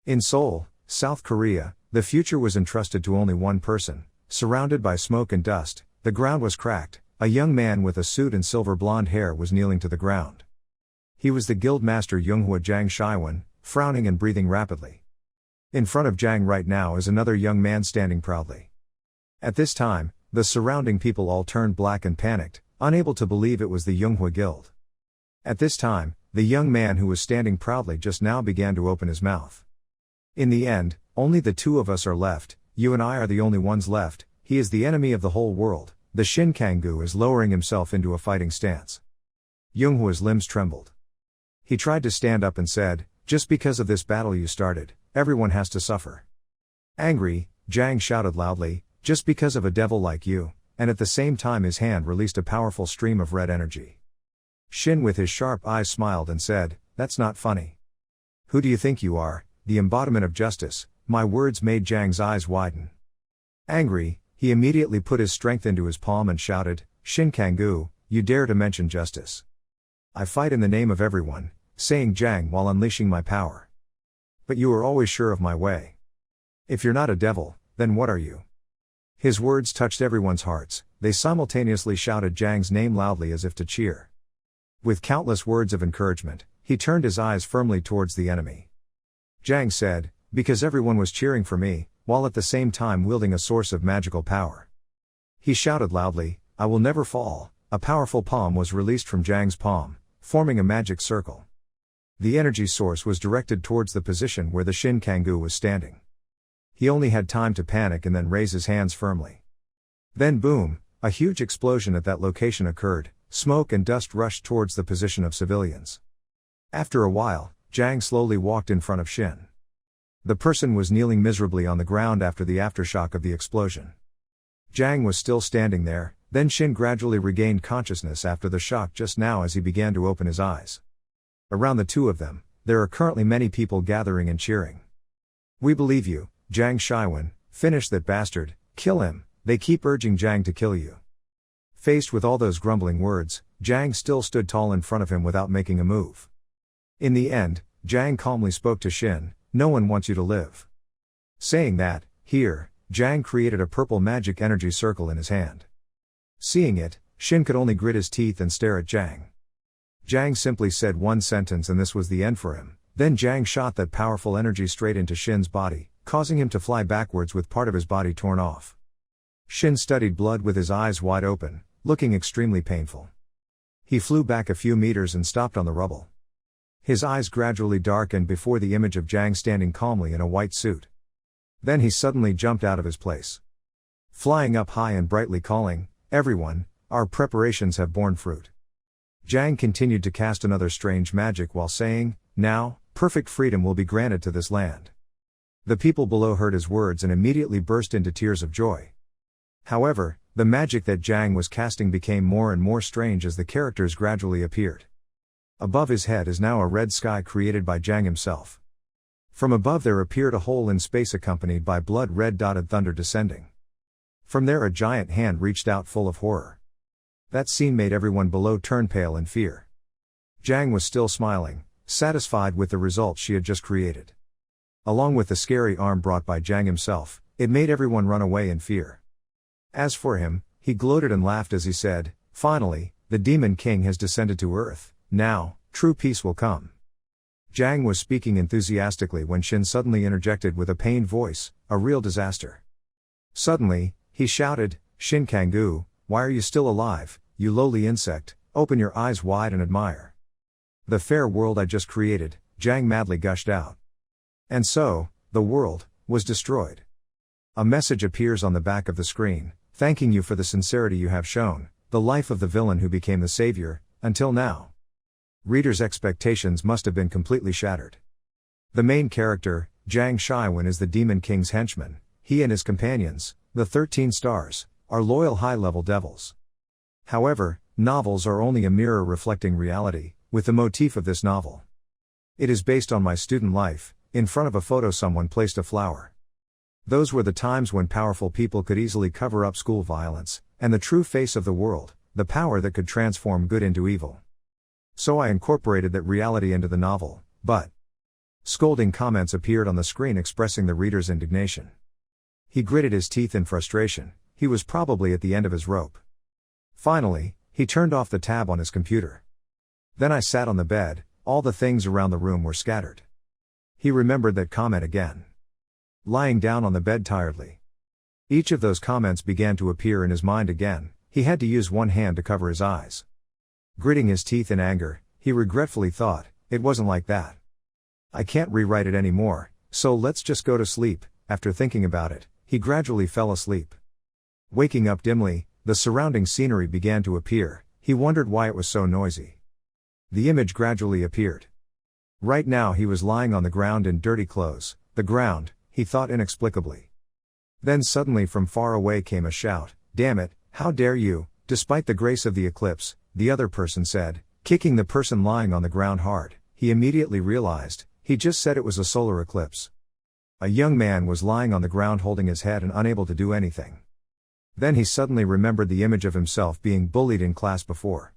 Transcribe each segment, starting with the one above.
In Seoul, South Korea, the future was entrusted to only one person. Surrounded by smoke and dust, the ground was cracked. A young man with a suit and silver blonde hair was kneeling to the ground. He was the guild master Younghwa Jang Shiwon, frowning and breathing rapidly. In front of Jang right now is another young man standing proudly. At this time, the surrounding people all turned black and panicked, unable to believe it was the Younghwa guild. At this time, the young man who was standing proudly just now began to open his mouth. In the end, only the two of us are left, you and I are the only ones left, he is the enemy of the whole world. The Shin Kanggu is lowering himself into a fighting stance. Younghwa's limbs trembled. He tried to stand up and said, just because of this battle you started, everyone has to suffer. Angry, Jang shouted loudly, just because of a devil like you, and at the same time his hand released a powerful stream of red energy. Shin with his sharp eyes smiled and said, that's not funny. Who do you think you are, the embodiment of justice? My words made Jang's eyes widen. Angry, he immediately put his strength into his palm and shouted, Shin Kanggu, you dare to mention justice. I fight in the name of everyone, saying Jang while unleashing my power. But you are always sure of my way. If you're not a devil, then what are you? His words touched everyone's hearts, they simultaneously shouted Jang's name loudly as if to cheer. With countless words of encouragement, he turned his eyes firmly towards the enemy. Jang said, because everyone was cheering for me, while at the same time wielding a source of magical power. He shouted loudly, I will never fall. A powerful palm was released from Jang's palm, forming a magic circle. The energy source was directed towards the position where the Shin Kanggu was standing. He only had time to panic and then raise his hands firmly. Then boom, a huge explosion at that location occurred, smoke and dust rushed towards the position of civilians. After a while, Jang slowly walked in front of Shin. The person was kneeling miserably on the ground after the aftershock of the explosion. Jang was still standing there, then Shin gradually regained consciousness after the shock just now as he began to open his eyes. Around the two of them, there are currently many people gathering and cheering. We believe you, Jang Shiwon, finish that bastard, kill him, they keep urging Jang to kill you. Faced with all those grumbling words, Jang still stood tall in front of him without making a move. In the end, Jang calmly spoke to Shin, no one wants you to live. Saying that, here, Jang created a purple magic energy circle in his hand. Seeing it, Shin could only grit his teeth and stare at Jang. Jang simply said one sentence and this was the end for him. Then Jang shot that powerful energy straight into Shin's body, causing him to fly backwards with part of his body torn off. Shin studied blood with his eyes wide open, looking extremely painful. He flew back a few meters and stopped on the rubble. His eyes gradually darkened before the image of Jang standing calmly in a white suit. Then he suddenly jumped out of his place. Flying up high and brightly calling, everyone, our preparations have borne fruit. Jang continued to cast another strange magic while saying, now, perfect freedom will be granted to this land. The people below heard his words and immediately burst into tears of joy. However, the magic that Jang was casting became more and more strange as the characters gradually appeared. Above his head is now a red sky created by Jang himself. From above there appeared a hole in space accompanied by blood-red dotted thunder descending. From there a giant hand reached out full of horror. That scene made everyone below turn pale in fear. Jang was still smiling, satisfied with the result she had just created. Along with the scary arm brought by Jang himself, it made everyone run away in fear. As for him, he gloated and laughed as he said, finally, the Demon King has descended to Earth, now, true peace will come. Jang was speaking enthusiastically when Shin suddenly interjected with a pained voice, a real disaster. Suddenly, he shouted, Shin Kanggu, why are you still alive, you lowly insect, open your eyes wide and admire. The fair world I just created, Jang madly gushed out. And so, the world, was destroyed. A message appears on the back of the screen, thanking you for the sincerity you have shown, the life of the villain who became the savior, until now. Readers' expectations must have been completely shattered. The main character, Jang Shiwon, is the Demon King's henchman. He and his companions, the 13 stars, are loyal high-level devils. However, novels are only a mirror reflecting reality, with the motif of this novel. It is based on my student life. In front of a photo someone placed a flower. Those were the times when powerful people could easily cover up school violence, and the true face of the world, the power that could transform good into evil. So I incorporated that reality into the novel, but Scolding comments appeared on the screen expressing the reader's indignation. He gritted his teeth in frustration. He was probably at the end of his rope. Finally, he turned off the tab on his computer. Then I sat on the bed, all the things around the room were scattered. He remembered that comment again. Lying down on the bed tiredly. Each of those comments began to appear in his mind again. He had to use one hand to cover his eyes. Gritting his teeth in anger, he regretfully thought, it wasn't like that. I can't rewrite it anymore, so let's just go to sleep. After thinking about it, he gradually fell asleep. Waking up dimly, the surrounding scenery began to appear. He wondered why it was so noisy. The image gradually appeared. Right now he was lying on the ground in dirty clothes. The ground, he thought inexplicably. Then suddenly from far away came a shout, "Damn it, how dare you!" Despite the grace of the eclipse, the other person said, kicking the person lying on the ground hard. He immediately realized, he just said it was a solar eclipse. A young man was lying on the ground holding his head and unable to do anything. Then he suddenly remembered the image of himself being bullied in class before.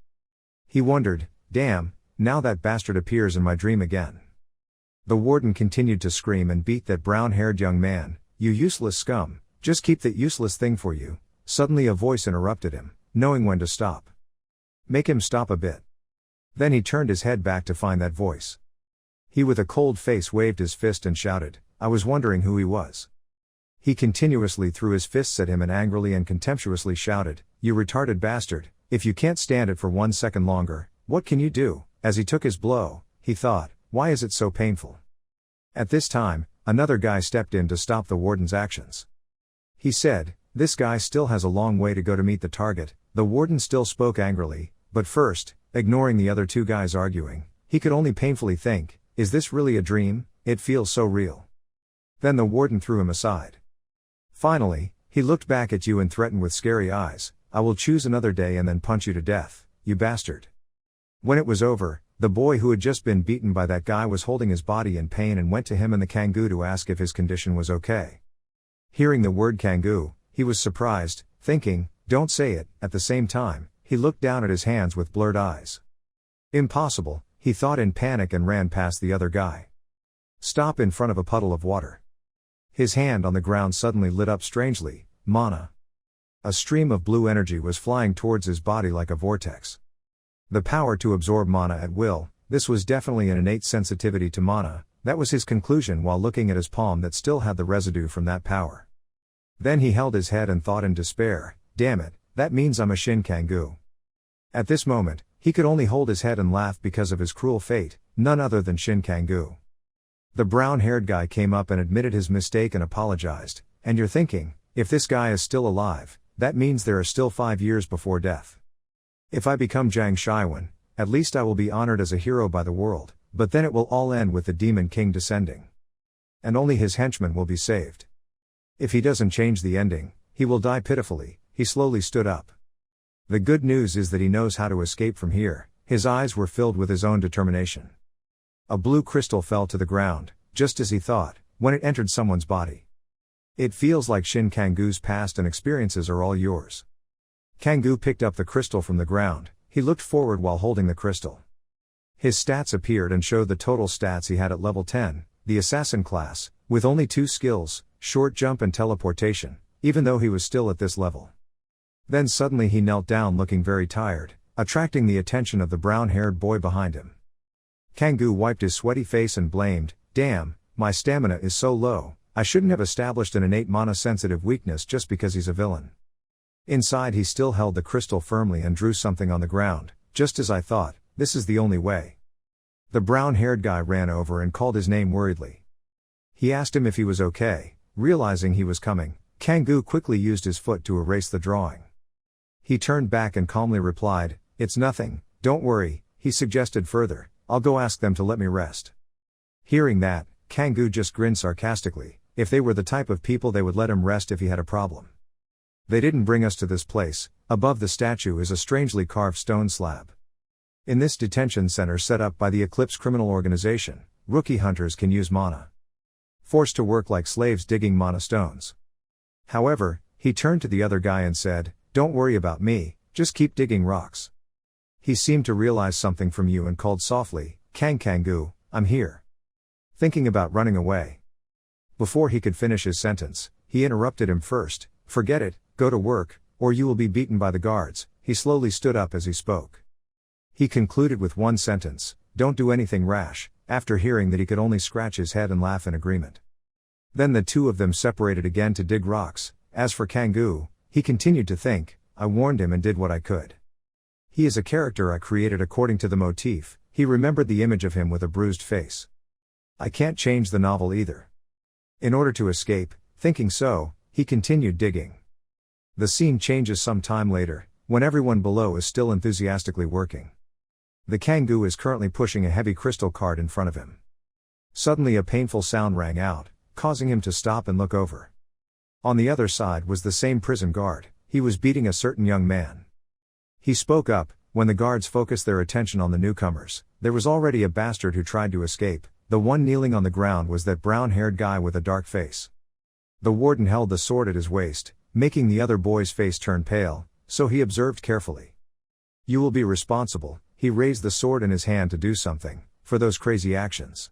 He wondered, damn, now that bastard appears in my dream again. The warden continued to scream and beat that brown-haired young man, "You useless scum, just keep that useless thing for you." Suddenly a voice interrupted him, knowing when to stop. Make him stop a bit. Then he turned his head back to find that voice. He with a cold face waved his fist and shouted, I was wondering who he was. He continuously threw his fists at him and angrily and contemptuously shouted, "You retarded bastard, if you can't stand it for 1 second longer, what can you do?" As he took his blow, he thought, why is it so painful? At this time, another guy stepped in to stop the warden's actions. He said, "This guy still has a long way to go to meet the target." The warden still spoke angrily, but first, ignoring the other two guys arguing, he could only painfully think, is this really a dream? It feels so real. Then the warden threw him aside. Finally, he looked back at you and threatened with scary eyes, "I will choose another day and then punch you to death, you bastard." When it was over, the boy who had just been beaten by that guy was holding his body in pain and went to him and the Kangoo to ask if his condition was okay. Hearing the word Kangoo, he was surprised, thinking, don't say it. At the same time, he looked down at his hands with blurred eyes. Impossible, he thought in panic and ran past the other guy. Stop in front of a puddle of water. His hand on the ground suddenly lit up strangely, mana. A stream of blue energy was flying towards his body like a vortex. The power to absorb mana at will, this was definitely an innate sensitivity to mana, that was his conclusion while looking at his palm that still had the residue from that power. Then he held his head and thought in despair, damn it, that means I'm a Shin Kangoo. At this moment, he could only hold his head and laugh because of his cruel fate, none other than Shin Kangoo. The brown-haired guy came up and admitted his mistake and apologized, and you're thinking, if this guy is still alive, that means there are still 5 years before death. If I become Zhang Shiwen, at least I will be honored as a hero by the world, but then it will all end with the Demon King descending. And only his henchmen will be saved. If he doesn't change the ending, he will die pitifully. He slowly stood up. The good news is that he knows how to escape from here. His eyes were filled with his own determination. A blue crystal fell to the ground, just as he thought, when it entered someone's body. It feels like Shin Kangoo's past and experiences are all yours. Kangoo picked up the crystal from the ground. He looked forward while holding the crystal. His stats appeared and showed the total stats he had at level 10, the assassin class, with only 2 skills, short jump and teleportation, even though he was still at this level. Then suddenly he knelt down looking very tired, attracting the attention of the brown-haired boy behind him. Kangoo wiped his sweaty face and blamed, damn, my stamina is so low, I shouldn't have established an innate mana-sensitive weakness just because he's a villain. Inside he still held the crystal firmly and drew something on the ground, just as I thought, this is the only way. The brown-haired guy ran over and called his name worriedly. He asked him if he was okay. Realizing he was coming, Kangoo quickly used his foot to erase the drawing. He turned back and calmly replied, it's nothing, don't worry. He suggested further, I'll go ask them to let me rest. Hearing that, Kangoo just grinned sarcastically. If they were the type of people they would let him rest if he had a problem. They didn't bring us to this place. Above the statue is a strangely carved stone slab. In this detention center set up by the Eclipse Criminal Organization, rookie hunters can use mana. Forced to work like slaves digging mana stones. However, he turned to the other guy and said, don't worry about me, just keep digging rocks. He seemed to realize something from you and called softly, Kangoo, I'm here. thinking about running away. Before he could finish his sentence, he interrupted him first. "Forget it, go to work, or you will be beaten by the guards." He slowly stood up as he spoke. He concluded with one sentence, "Don't do anything rash," after hearing that he could only scratch his head and laugh in agreement. Then the two of them separated again to dig rocks. As for Kangoo, he continued to think, "I warned him and did what I could. He is a character I created according to the motif." He remembered the image of him with a bruised face. "I can't change the novel either." In order to escape, thinking so, he continued digging. The scene changes some time later, when everyone below is still enthusiastically working. The Kangoo is currently pushing a heavy crystal cart in front of him. Suddenly a painful sound rang out, causing him to stop and look over. On the other side was the same prison guard. He was beating a certain young man. He spoke up. When the guards focused their attention on the newcomers, there was already a bastard who tried to escape. The one kneeling on the ground was that brown-haired guy with a dark face. The warden held the sword at his waist, making the other boy's face turn pale, so he observed carefully. "You will be responsible," he raised the sword in his hand to do something, "for those crazy actions."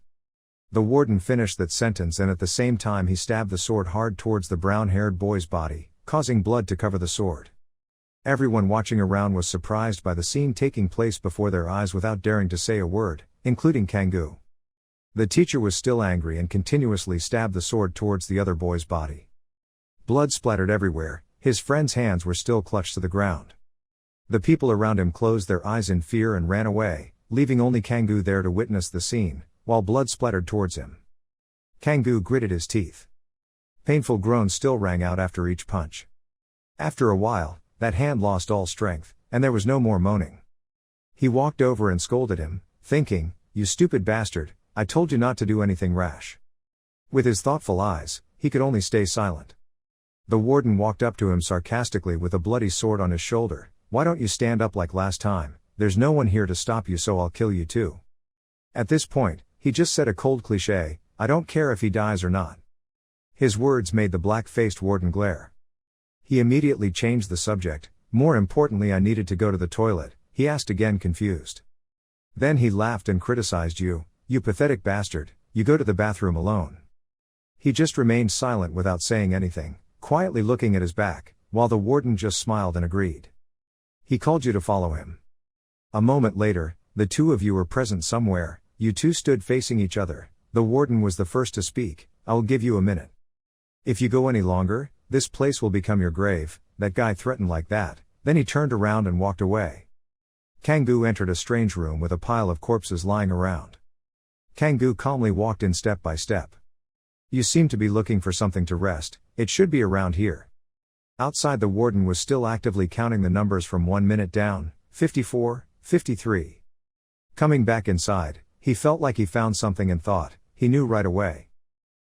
The warden finished that sentence and at the same time he stabbed the sword hard towards the brown-haired boy's body, causing blood to cover the sword. Everyone watching around was surprised by the scene taking place before their eyes without daring to say a word, including Kangoo. The teacher was still angry and continuously stabbed the sword towards the other boy's body. Blood splattered everywhere. His friend's hands were still clutched to the ground. The people around him closed their eyes in fear and ran away, leaving only Kangoo there to witness the scene, while blood splattered towards him. Kangoo gritted his teeth. Painful groans still rang out after each punch. After a while, that hand lost all strength, and there was no more moaning. He walked over and scolded him, thinking, "You stupid bastard, I told you not to do anything rash." With his thoughtful eyes, he could only stay silent. The warden walked up to him sarcastically with a bloody sword on his shoulder. "Why don't you stand up like last time? There's no one here to stop you, so I'll kill you too." At this point, he just said a cold cliché, "I don't care if he dies or not." His words made the black-faced warden glare. He immediately changed the subject. "More importantly, I needed to go to the toilet," he asked again, confused. Then he laughed and criticized, "You pathetic bastard, you go to the bathroom alone." He just remained silent without saying anything, quietly looking at his back, while the warden just smiled and agreed. "He called you to follow him." A moment later, the two of you were present somewhere. You two stood facing each other. The warden was the first to speak. "I will give you a minute. If you go any longer, this place will become your grave." That guy threatened like that. Then he turned around and walked away. Kangoo entered a strange room with a pile of corpses lying around. Kangoo calmly walked in step by step. "You seem to be looking for something to rest. It should be around here." Outside, the warden was still actively counting the numbers from 1 minute down. 54, 53. Coming back inside, he felt like he found something and thought, he knew right away.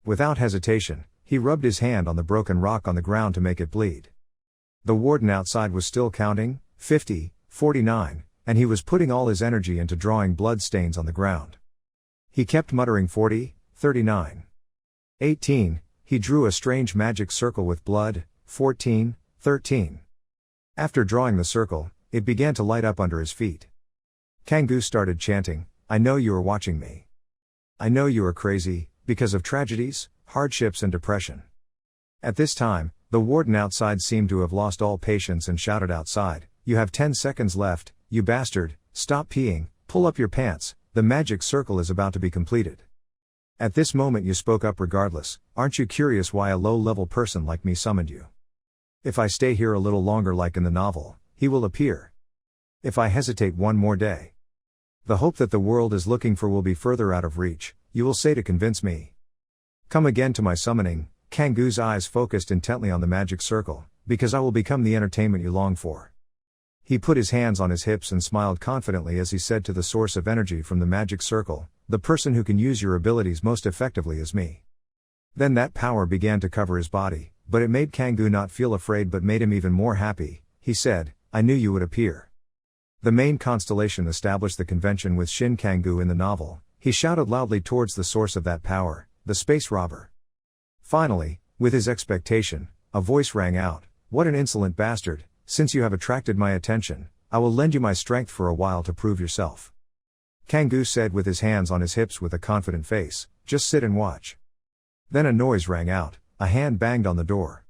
Without hesitation, he rubbed his hand on the broken rock on the ground to make it bleed. The warden outside was still counting, 50, 49, and he was putting all his energy into drawing blood stains on the ground. He kept muttering 40, 39. 18, he drew a strange magic circle with blood, 14, 13. After drawing the circle, it began to light up under his feet. Kangoo started chanting, "I know you are watching me. I know you are crazy, because of tragedies, hardships and depression." At this time, the warden outside seemed to have lost all patience and shouted outside, "You have 10 seconds left, you bastard, stop peeing, pull up your pants, the magic circle is about to be completed." At this moment you spoke up regardless, "Aren't you curious why a low-level person like me summoned you? If I stay here a little longer like in the novel, he will appear. If I hesitate one more day, the hope that the world is looking for will be further out of reach, you will say to convince me. Come again to my summoning." Kangoo's eyes focused intently on the magic circle, "because I will become the entertainment you long for." He put his hands on his hips and smiled confidently as he said to the source of energy from the magic circle, "The person who can use your abilities most effectively is me." Then that power began to cover his body, but it made Kangoo not feel afraid but made him even more happy. He said, "I knew you would appear." The main constellation established the convention with Shin Kangoo in the novel. He shouted loudly towards the source of that power, the space robber. Finally, with his expectation, a voice rang out, "What an insolent bastard, since you have attracted my attention, I will lend you my strength for a while to prove yourself." Kangoo said with his hands on his hips with a confident face, just sit and watch. Then a noise rang out, a hand banged on the door.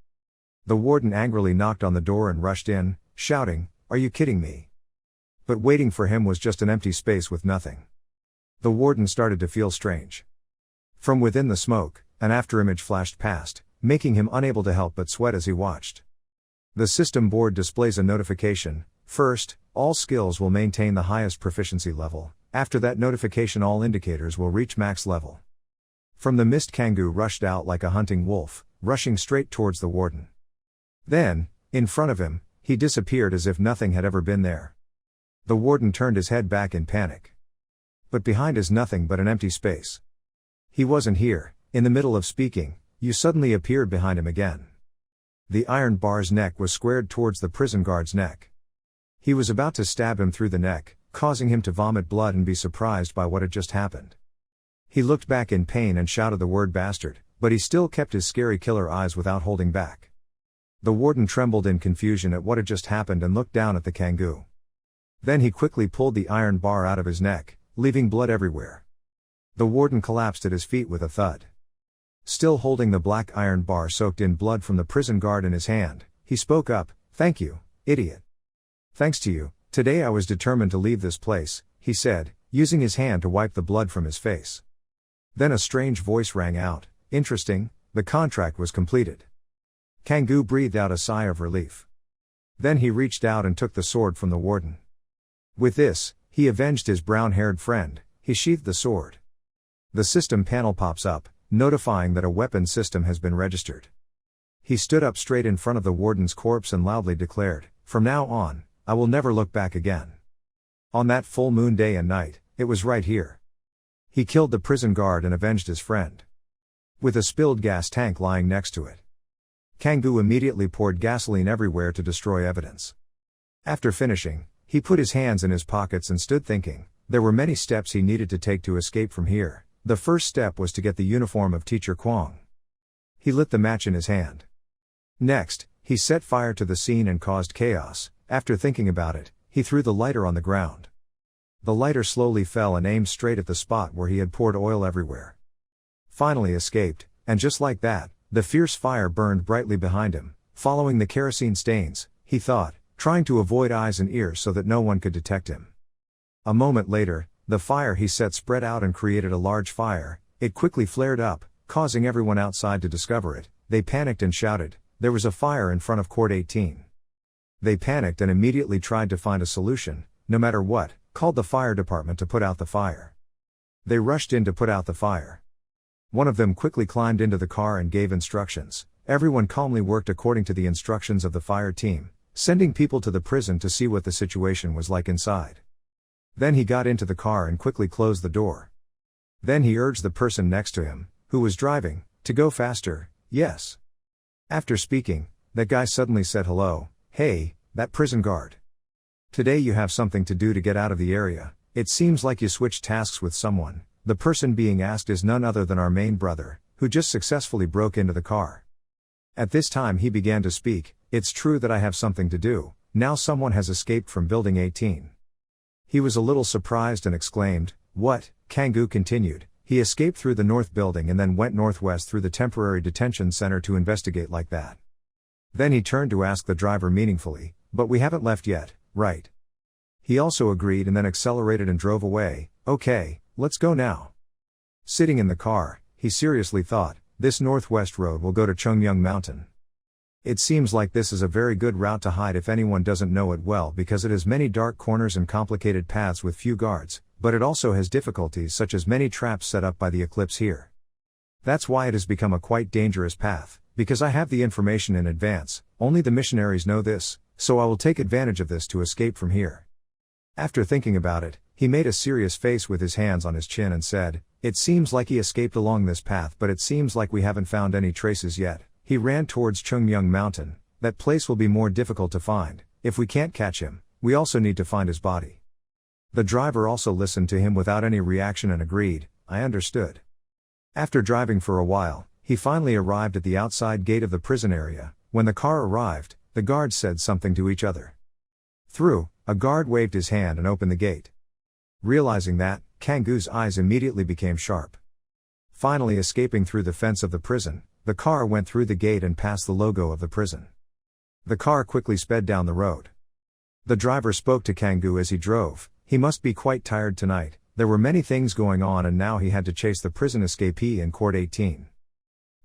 The warden angrily knocked on the door and rushed in, shouting, "Are you kidding me?" But waiting for him was just an empty space with nothing. The warden started to feel strange. From within the smoke, an afterimage flashed past, making him unable to help but sweat as he watched. The system board displays a notification. First, all skills will maintain the highest proficiency level. After that notification, all indicators will reach max level. From the mist, Kangoo rushed out like a hunting wolf, rushing straight towards the warden. Then, in front of him, he disappeared as if nothing had ever been there. The warden turned his head back in panic. But behind is nothing but an empty space. He wasn't here. In the middle of speaking, you suddenly appeared behind him again. The iron bar's neck was squared towards the prison guard's neck. He was about to stab him through the neck, causing him to vomit blood and be surprised by what had just happened. He looked back in pain and shouted the word bastard, but he still kept his scary killer eyes without holding back. The warden trembled in confusion at what had just happened and looked down at the Kangoo. Then he quickly pulled the iron bar out of his neck, leaving blood everywhere. The warden collapsed at his feet with a thud. Still holding the black iron bar soaked in blood from the prison guard in his hand, he spoke up, "Thank you, idiot. Thanks to you, today I was determined to leave this place," he said, using his hand to wipe the blood from his face. Then a strange voice rang out, "Interesting, the contract was completed." Kangoo breathed out a sigh of relief. Then he reached out and took the sword from the warden. With this, he avenged his brown-haired friend. He sheathed the sword. The system panel pops up, notifying that a weapon system has been registered. He stood up straight in front of the warden's corpse and loudly declared, "From now on, I will never look back again." On that full moon day and night, it was right here. He killed the prison guard and avenged his friend. With a spilled gas tank lying next to it. Kangoo immediately poured gasoline everywhere to destroy evidence. After finishing, he put his hands in his pockets and stood thinking. There were many steps he needed to take to escape from here. The first step was to get the uniform of Teacher Kwong. He lit the match in his hand. Next, he set fire to the scene and caused chaos. After thinking about it, he threw the lighter on the ground. The lighter slowly fell and aimed straight at the spot where he had poured oil everywhere. Finally escaped, and just like that, the fierce fire burned brightly behind him, following the kerosene stains, he thought, trying to avoid eyes and ears so that no one could detect him. A moment later, the fire he set spread out and created a large fire. It quickly flared up, causing everyone outside to discover it. They panicked and shouted, "There was a fire in front of Court 18. They panicked and immediately tried to find a solution, no matter what, called the fire department to put out the fire. They rushed in to put out the fire. One of them quickly climbed into the car and gave instructions. Everyone calmly worked according to the instructions of the fire team, sending people to the prison to see what the situation was like inside. Then he got into the car and quickly closed the door. Then he urged the person next to him, who was driving, to go faster. Yes. After speaking, that guy suddenly said hello, "Hey, that prison guard. Today you have something to do to get out of the area. It seems like you switched tasks with someone." The person being asked is none other than our main brother, who just successfully broke into the car. At this time he began to speak, "It's true that I have something to do. Now someone has escaped from building 18. He was a little surprised and exclaimed, "What?" Kangoo continued, "He escaped through the north building and then went northwest through the temporary detention center to investigate like that." Then he turned to ask the driver meaningfully, "But we haven't left yet, right?" He also agreed and then accelerated and drove away. "Okay, let's go now." Sitting in the car, he seriously thought, "This northwest road will go to Chungmyeong Mountain. It seems like this is a very good route to hide if anyone doesn't know it well because it has many dark corners and complicated paths with few guards, but it also has difficulties such as many traps set up by the Eclipse here. That's why it has become a quite dangerous path, because I have the information in advance, only the missionaries know this, so I will take advantage of this to escape from here." After thinking about it, he made a serious face with his hands on his chin and said, "It seems like he escaped along this path but it seems like we haven't found any traces yet. He ran towards Chungmyeong Mountain. That place will be more difficult to find. If we can't catch him, we also need to find his body." The driver also listened to him without any reaction and agreed, "I understood." After driving for a while, he finally arrived at the outside gate of the prison area. When the car arrived, the guards said something to each other. Through, a guard waved his hand and opened the gate. Realizing that, Kangoo's eyes immediately became sharp. Finally escaping through the fence of the prison, the car went through the gate and past the logo of the prison. The car quickly sped down the road. The driver spoke to Kangoo as he drove. He must be quite tired tonight. There were many things going on and now he had to chase the prison escapee in Court 18.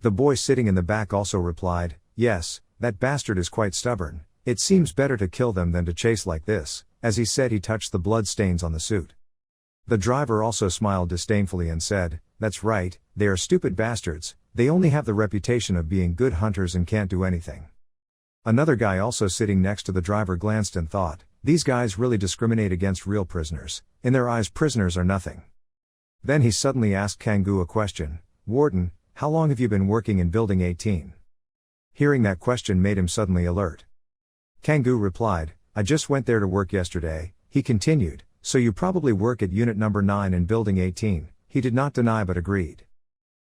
The boy sitting in the back also replied, "Yes, that bastard is quite stubborn. It seems better to kill them than to chase like this." As he said, he touched the blood stains on the suit. The driver also smiled disdainfully and said, "That's right, they are stupid bastards. They only have the reputation of being good hunters and can't do anything." Another guy also sitting next to the driver glanced and thought, "These guys really discriminate against real prisoners. In their eyes prisoners are nothing." Then he suddenly asked Kangoo a question, "Warden, how long have you been working in Building 18? Hearing that question made him suddenly alert. Kangoo replied, "I just went there to work yesterday." He continued, "So you probably work at Unit Number 9 in Building 18, he did not deny but agreed.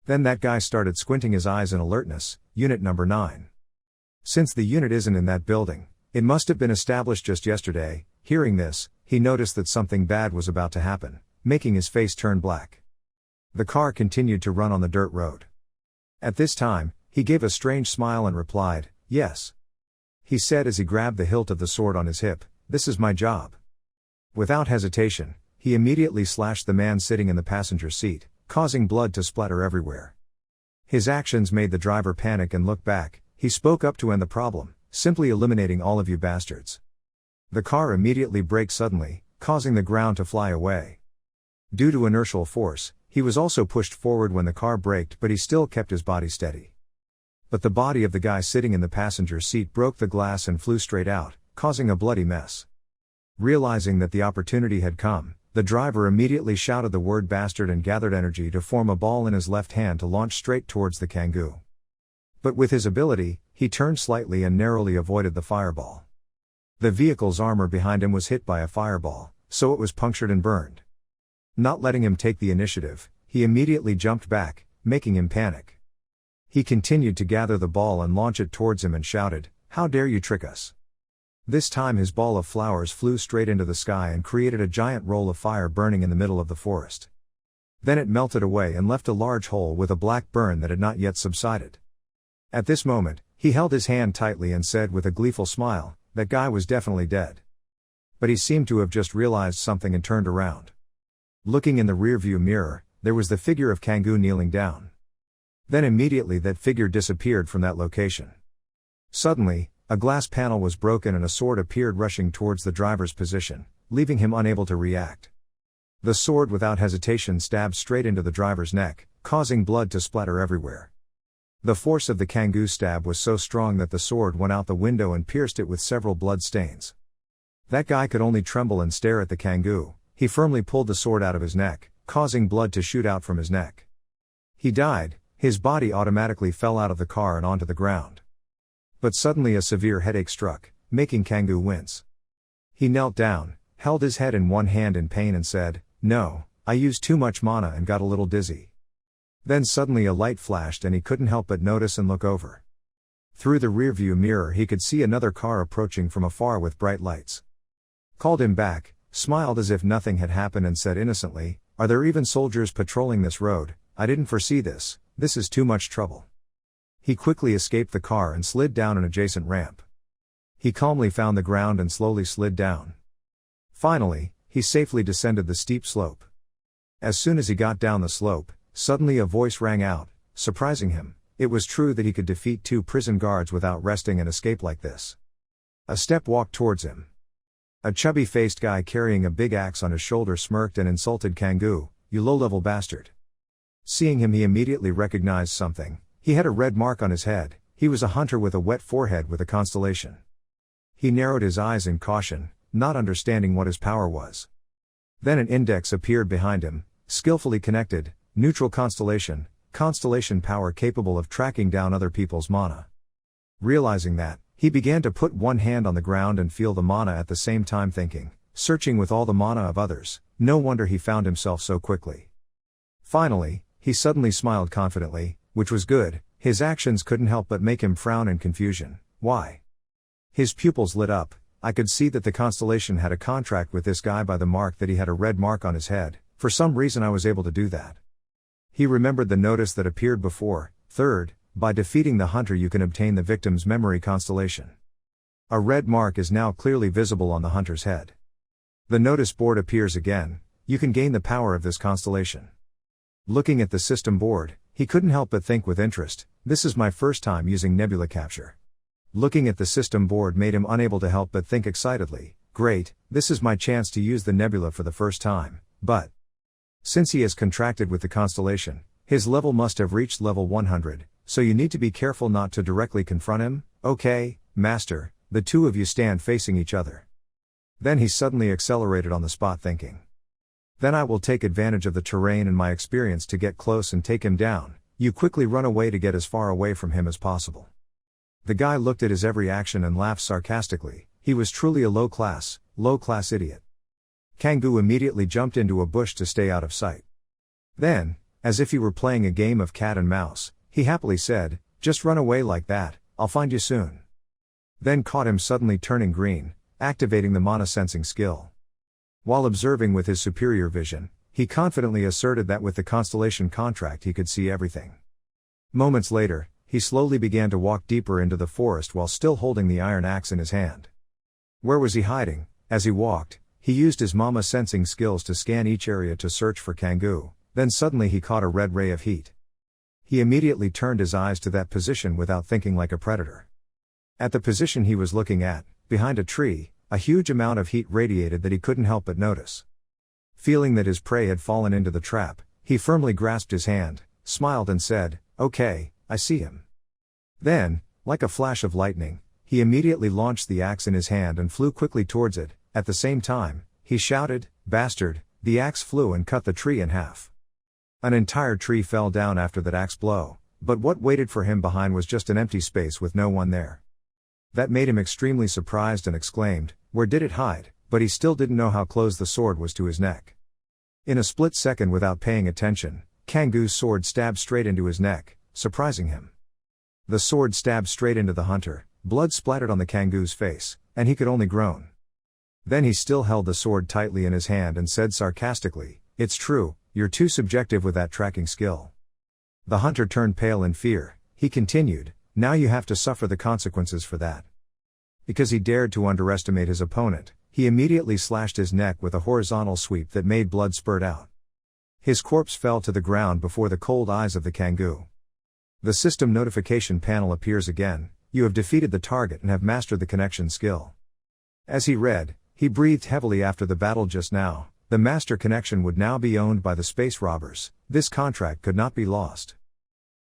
Then that guy started squinting his eyes in alertness, "Unit Number 9. Since the unit isn't in that building, it must have been established just yesterday." Hearing this, he noticed that something bad was about to happen, making his face turn black. The car continued to run on the dirt road. At this time, he gave a strange smile and replied, "Yes." He said as he grabbed the hilt of the sword on his hip, "This is my job." Without hesitation, he immediately slashed the man sitting in the passenger seat, causing blood to splatter everywhere. His actions made the driver panic and look back. He spoke up to end the problem, "Simply eliminating all of you bastards." The car immediately braked suddenly, causing the ground to fly away. Due to inertial force, he was also pushed forward when the car braked, but he still kept his body steady. But the body of the guy sitting in the passenger seat broke the glass and flew straight out, causing a bloody mess. Realizing that the opportunity had come, the driver immediately shouted the word bastard and gathered energy to form a ball in his left hand to launch straight towards the Kangoo. But with his ability, he turned slightly and narrowly avoided the fireball. The vehicle's armor behind him was hit by a fireball, so it was punctured and burned. Not letting him take the initiative, he immediately jumped back, making him panic. He continued to gather the ball and launch it towards him and shouted, "How dare you trick us?" This time his ball of flowers flew straight into the sky and created a giant roll of fire burning in the middle of the forest. Then it melted away and left a large hole with a black burn that had not yet subsided. At this moment, he held his hand tightly and said with a gleeful smile, "That guy was definitely dead." But he seemed to have just realized something and turned around. Looking in the rearview mirror, there was the figure of Kangoo kneeling down. Then immediately that figure disappeared from that location. Suddenly, a glass panel was broken and a sword appeared rushing towards the driver's position, leaving him unable to react. The sword without hesitation stabbed straight into the driver's neck, causing blood to splatter everywhere. The force of the Kangoo stab was so strong that the sword went out the window and pierced it with several blood stains. That guy could only tremble and stare at the Kangoo. He firmly pulled the sword out of his neck, causing blood to shoot out from his neck. He died. His body automatically fell out of the car and onto the ground. But suddenly a severe headache struck, making Kangoo wince. He knelt down, held his head in one hand in pain and said, "No, I used too much mana and got a little dizzy." Then suddenly a light flashed and he couldn't help but notice and look over. Through the rearview mirror he could see another car approaching from afar with bright lights. Called him back, smiled as if nothing had happened and said innocently, "Are there even soldiers patrolling this road? I didn't foresee this. This is too much trouble." He quickly escaped the car and slid down an adjacent ramp. He calmly found the ground and slowly slid down. Finally, he safely descended the steep slope. As soon as he got down the slope, suddenly a voice rang out, surprising him. It was true that he could defeat 2 prison guards without resting and escape like this. A step walked towards him. A chubby-faced guy carrying a big axe on his shoulder smirked and insulted Kangoo, "You low-level bastard." Seeing him he immediately recognized something. He had a red mark on his head. He was a hunter with a wet forehead with a constellation. He narrowed his eyes in caution, not understanding what his power was. Then an index appeared behind him, skillfully connected, neutral constellation power capable of tracking down other people's mana. Realizing that, he began to put one hand on the ground and feel the mana at the same time thinking, searching with all the mana of others, no wonder he found himself so quickly. Finally, he suddenly smiled confidently, which was good. His actions couldn't help but make him frown in confusion. Why? His pupils lit up. I could see that the constellation had a contract with this guy by the mark that he had a red mark on his head. For some reason I was able to do that. He remembered the notice that appeared before. Third, by defeating the hunter you can obtain the victim's memory constellation. A red mark is now clearly visible on the hunter's head. The notice board appears again. You can gain the power of this constellation. Looking at the system board, he couldn't help but think with interest, this is my first time using nebula capture. Looking at the system board made him unable to help but think excitedly, great, this is my chance to use the nebula for the first time, but since he has contracted with the constellation, his level must have reached level 100, so you need to be careful not to directly confront him. Okay, master, the two of you stand facing each other. Then he suddenly accelerated on the spot thinking. Then I will take advantage of the terrain and my experience to get close and take him down. You quickly run away to get as far away from him as possible. The guy looked at his every action and laughed sarcastically. He was truly a low-class idiot. Kangoo immediately jumped into a bush to stay out of sight. Then, as if he were playing a game of cat and mouse, he happily said, just run away like that, I'll find you soon. Then caught him suddenly turning green, activating the mana sensing skill. While observing with his superior vision, he confidently asserted that with the constellation contract he could see everything. Moments later, he slowly began to walk deeper into the forest while still holding the iron axe in his hand. Where was he hiding? As he walked, he used his mama sensing skills to scan each area to search for Kangoo, then suddenly he caught a red ray of heat. He immediately turned his eyes to that position without thinking like a predator. At the position he was looking at, behind a tree, a huge amount of heat radiated that he couldn't help but notice. Feeling that his prey had fallen into the trap, he firmly grasped his hand, smiled and said, okay, I see him. Then, like a flash of lightning, he immediately launched the axe in his hand and flew quickly towards it. At the same time, he shouted, bastard, the axe flew and cut the tree in half. An entire tree fell down after that axe blow, but what waited for him behind was just an empty space with no one there. That made him extremely surprised and exclaimed, where did it hide? But he still didn't know how close the sword was to his neck. In a split second without paying attention, Kangoo's sword stabbed straight into his neck, surprising him. The sword stabbed straight into the hunter, blood splattered on the Kangoo's face, and he could only groan. Then he still held the sword tightly in his hand and said sarcastically, it's true, you're too subjective with that tracking skill. The hunter turned pale in fear. He continued, now you have to suffer the consequences for that. Because he dared to underestimate his opponent, he immediately slashed his neck with a horizontal sweep that made blood spurt out. His corpse fell to the ground before the cold eyes of the Kangoo. The system notification panel appears again, you have defeated the target and have mastered the connection skill. As he read, he breathed heavily after the battle just now. The master connection would now be owned by the space robbers. This contract could not be lost.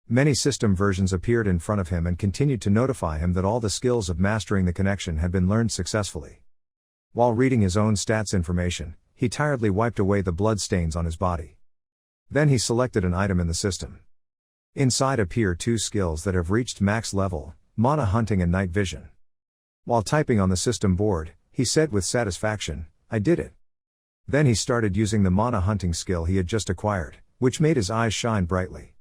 Many system versions appeared in front of him and continued to notify him that all the skills of mastering the connection had been learned successfully. While reading his own stats information, he tiredly wiped away the blood stains on his body. Then he selected an item in the system. Inside appear two skills that have reached max level, mana hunting and night vision. While typing on the system board, he said with satisfaction, I did it. Then he started using the mana hunting skill he had just acquired, which made his eyes shine brightly.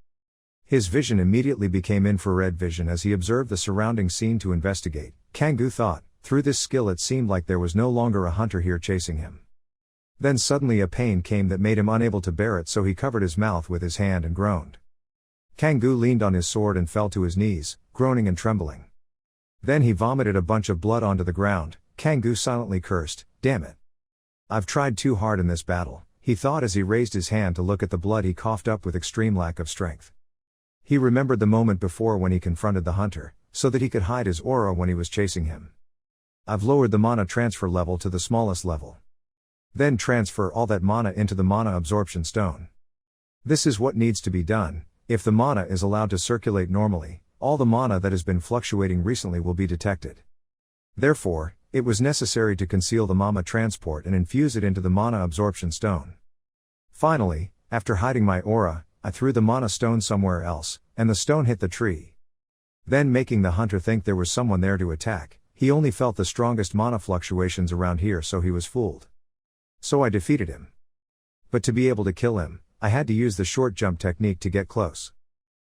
His vision immediately became infrared vision as he observed the surrounding scene to investigate. Kangoo thought, through this skill it seemed like there was no longer a hunter here chasing him. Then suddenly a pain came that made him unable to bear it, so he covered his mouth with his hand and groaned. Kangoo leaned on his sword and fell to his knees, groaning and trembling. Then he vomited a bunch of blood onto the ground. Kangoo silently cursed, damn it. I've tried too hard in this battle, he thought as he raised his hand to look at the blood he coughed up with extreme lack of strength. He remembered the moment before when he confronted the hunter, so that he could hide his aura when he was chasing him. I've lowered the mana transfer level to the smallest level. Then transfer all that mana into the mana absorption stone. This is what needs to be done. If the mana is allowed to circulate normally, all the mana that has been fluctuating recently will be detected. Therefore, it was necessary to conceal the mana transport and infuse it into the mana absorption stone. Finally, after hiding my aura, I threw the mana stone somewhere else, and the stone hit the tree. Then making the hunter think there was someone there to attack, he only felt the strongest mana fluctuations around here, so he was fooled. So I defeated him. But to be able to kill him, I had to use the short jump technique to get close.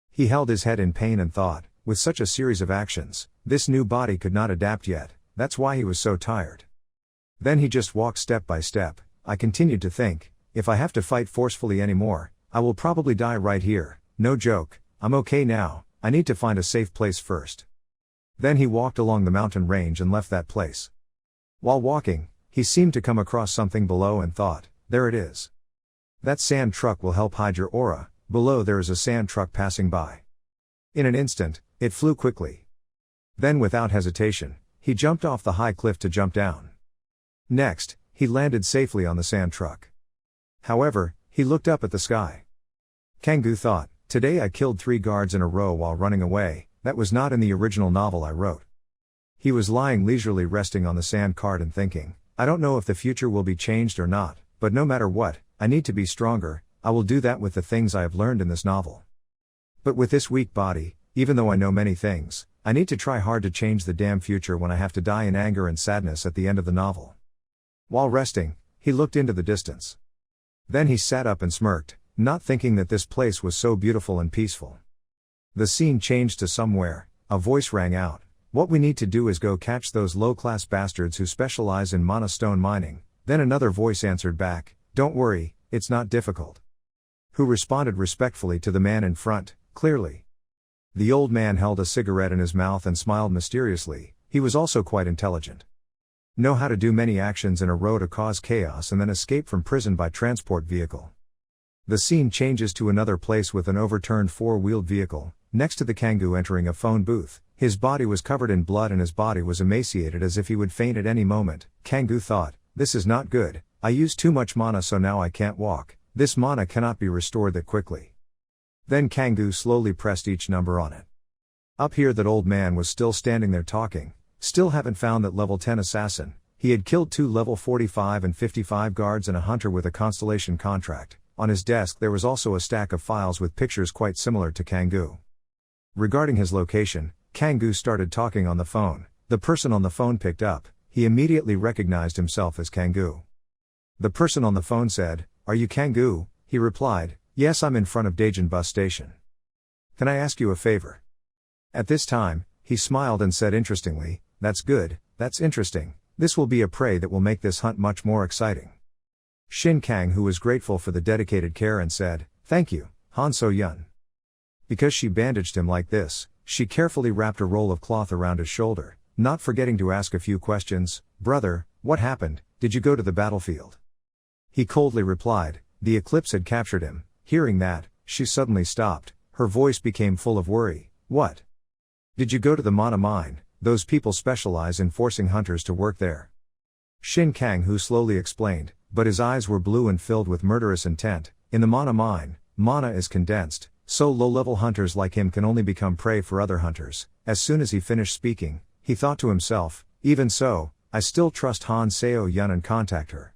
He held his head in pain and thought, with such a series of actions, this new body could not adapt yet, that's why he was so tired. Then he just walked step by step. I continued to think, if I have to fight forcefully anymore, I will probably die right here, no joke, I'm okay now, I need to find a safe place first. Then he walked along the mountain range and left that place. While walking, he seemed to come across something below and thought, there it is. That sand truck will help hide your aura. Below there is a sand truck passing by. In an instant, it flew quickly. Then without hesitation, he jumped off the high cliff to jump down. Next, he landed safely on the sand truck. However, he looked up at the sky. Kangoo thought, today I killed 3 guards in a row while running away, that was not in the original novel I wrote. He was lying leisurely resting on the sand cart and thinking, I don't know if the future will be changed or not, but no matter what, I need to be stronger, I will do that with the things I have learned in this novel. But with this weak body, even though I know many things, I need to try hard to change the damn future when I have to die in anger and sadness at the end of the novel. While resting, he looked into the distance. Then he sat up and smirked, not thinking that this place was so beautiful and peaceful. The scene changed to somewhere, a voice rang out, what we need to do is go catch those low-class bastards who specialize in mana stone mining. Then another voice answered back, don't worry, it's not difficult. Who responded respectfully to the man in front, clearly. The old man held a cigarette in his mouth and smiled mysteriously, he was also quite intelligent. Know how to do many actions in a row to cause chaos and then escape from prison by transport vehicle. The scene changes to another place with an overturned 4-wheeled vehicle, next to the Kangoo entering a phone booth. His body was covered in blood and his body was emaciated as if he would faint at any moment. Kangoo thought, this is not good, I used too much mana so now I can't walk, this mana cannot be restored that quickly. Then Kangoo slowly pressed each number on it. Up here that old man was still standing there talking, still haven't found that level 10 assassin, he had killed 2 level 45 and 55 guards and a hunter with a constellation contract. On his desk there was also a stack of files with pictures quite similar to Kangoo. Regarding his location, Kangoo started talking on the phone, the person on the phone picked up, he immediately recognized himself as Kangoo. The person on the phone said, are you Kangoo? He replied, yes I'm in front of Daejeon bus station. Can I ask you a favor? At this time, he smiled and said interestingly, that's good, that's interesting, this will be a prey that will make this hunt much more exciting. Shin Kang who was grateful for the dedicated care and said, thank you, Han So Yun. Because she bandaged him like this, she carefully wrapped a roll of cloth around his shoulder, not forgetting to ask a few questions, brother, what happened, did you go to the battlefield? He coldly replied, the eclipse had captured him. Hearing that, she suddenly stopped, her voice became full of worry, what? Did you go to the mana mine? Those people specialize in forcing hunters to work there. Shin Kang who slowly explained, but his eyes were blue and filled with murderous intent, in the mana mine, mana is condensed, so low-level hunters like him can only become prey for other hunters. As soon as he finished speaking, he thought to himself, even so, I still trust Han So Yun and contact her.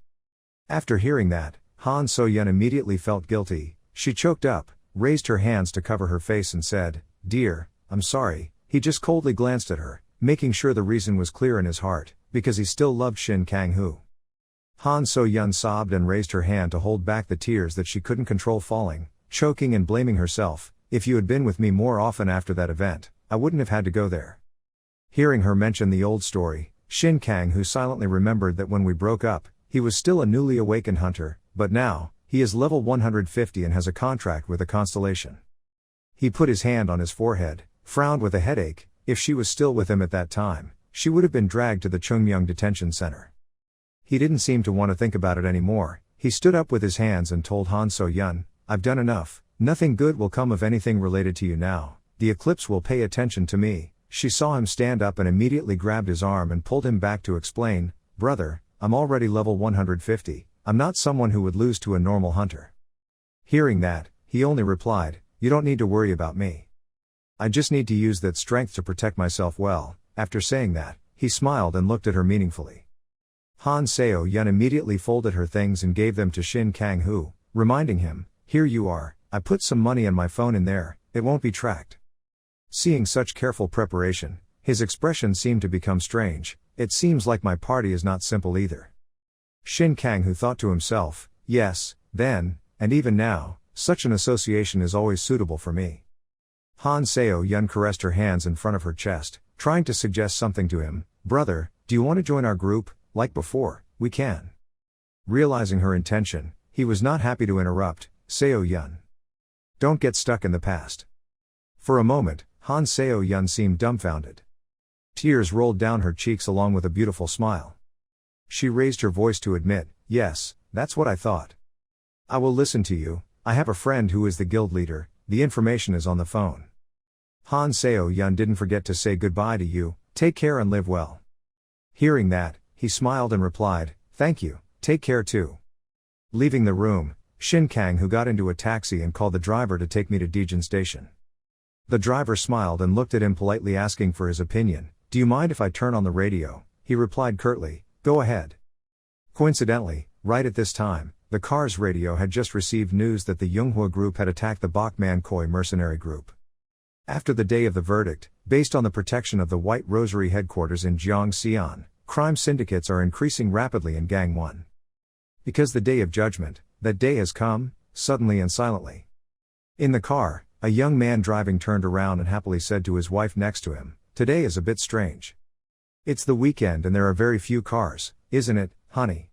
After hearing that, Han So Yun immediately felt guilty, she choked up, raised her hands to cover her face and said, dear, I'm sorry. He just coldly glanced at her, making sure the reason was clear in his heart, because he still loved Shin Kang-hoo. Han So Yun sobbed and raised her hand to hold back the tears that she couldn't control falling, choking and blaming herself, if you had been with me more often after that event, I wouldn't have had to go there. Hearing her mention the old story, Shin Kang-hoo silently remembered that when we broke up, he was still a newly awakened hunter, but now, he is level 150 and has a contract with a constellation. He put his hand on his forehead, frowned with a headache. If she was still with him at that time, she would have been dragged to the Chungmyeong detention center. He didn't seem to want to think about it anymore. He stood up with his hands and told Han So Yun, I've done enough, nothing good will come of anything related to you now, the eclipse will pay attention to me. She saw him stand up and immediately grabbed his arm and pulled him back to explain, brother, I'm already level 150, I'm not someone who would lose to a normal hunter. Hearing that, he only replied, you don't need to worry about me. I just need to use that strength to protect myself well. After saying that, he smiled and looked at her meaningfully. Han So Yun immediately folded her things and gave them to Shin Kang-hoo, reminding him, here you are, I put some money and my phone in there, it won't be tracked. Seeing such careful preparation, his expression seemed to become strange, it seems like my party is not simple either. Shin Kang-hoo thought to himself, yes, then, and even now, such an association is always suitable for me. Han So Yun caressed her hands in front of her chest, trying to suggest something to him, brother, do you want to join our group, like before, we can. Realizing her intention, he was not happy to interrupt, Seo Yun. Don't get stuck in the past. For a moment, Han Seo-yun seemed dumbfounded. Tears rolled down her cheeks along with a beautiful smile. She raised her voice to admit, yes, that's what I thought. I will listen to you. I have a friend who is the guild leader, the information is on the phone. Han Seo-yun didn't forget to say goodbye to you, take care and live well. Hearing that, he smiled and replied, thank you, take care too. Leaving the room, Shin Kang who got into a taxi and called the driver to take me to Daejeon Station. The driver smiled and looked at him politely asking for his opinion. Do you mind if I turn on the radio? He replied curtly, go ahead. Coincidentally, right at this time, the car's radio had just received news that the Yonghua group had attacked the Bokman Koi mercenary group. After the day of the verdict, based on the protection of the White Rosary headquarters in Gyeongseon, crime syndicates are increasing rapidly in Gangwon. Because the day of judgment, that day has come, suddenly and silently. In the car, a young man driving turned around and happily said to his wife next to him, today is a bit strange. It's the weekend and there are very few cars, isn't it, honey?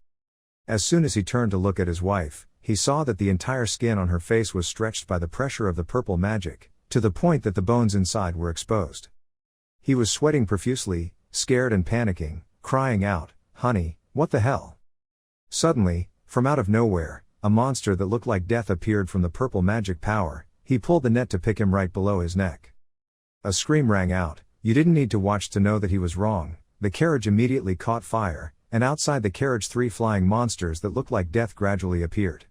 As soon as he turned to look at his wife, he saw that the entire skin on her face was stretched by the pressure of the purple magic, to the point that the bones inside were exposed. He was sweating profusely, scared and panicking, crying out, honey, what the hell? Suddenly, from out of nowhere, a monster that looked like death appeared from the purple magic power. He pulled the net to pick him right below his neck. A scream rang out. You didn't need to watch to know that he was wrong. The carriage immediately caught fire, and outside the carriage 3 flying monsters that looked like death gradually appeared.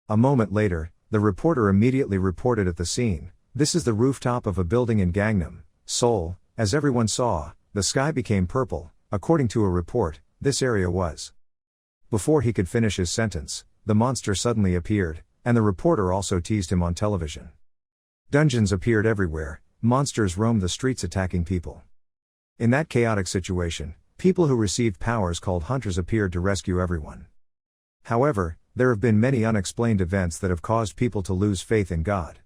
A moment later, the reporter immediately reported at the scene. This is the rooftop of a building in Gangnam, Seoul. As everyone saw, the sky became purple. According to a report, this area was. Before he could finish his sentence, the monster suddenly appeared, and the reporter also teased him on television. Dungeons appeared everywhere, monsters roamed the streets attacking people. In that chaotic situation, people who received powers called hunters appeared to rescue everyone. However, there have been many unexplained events that have caused people to lose faith in God.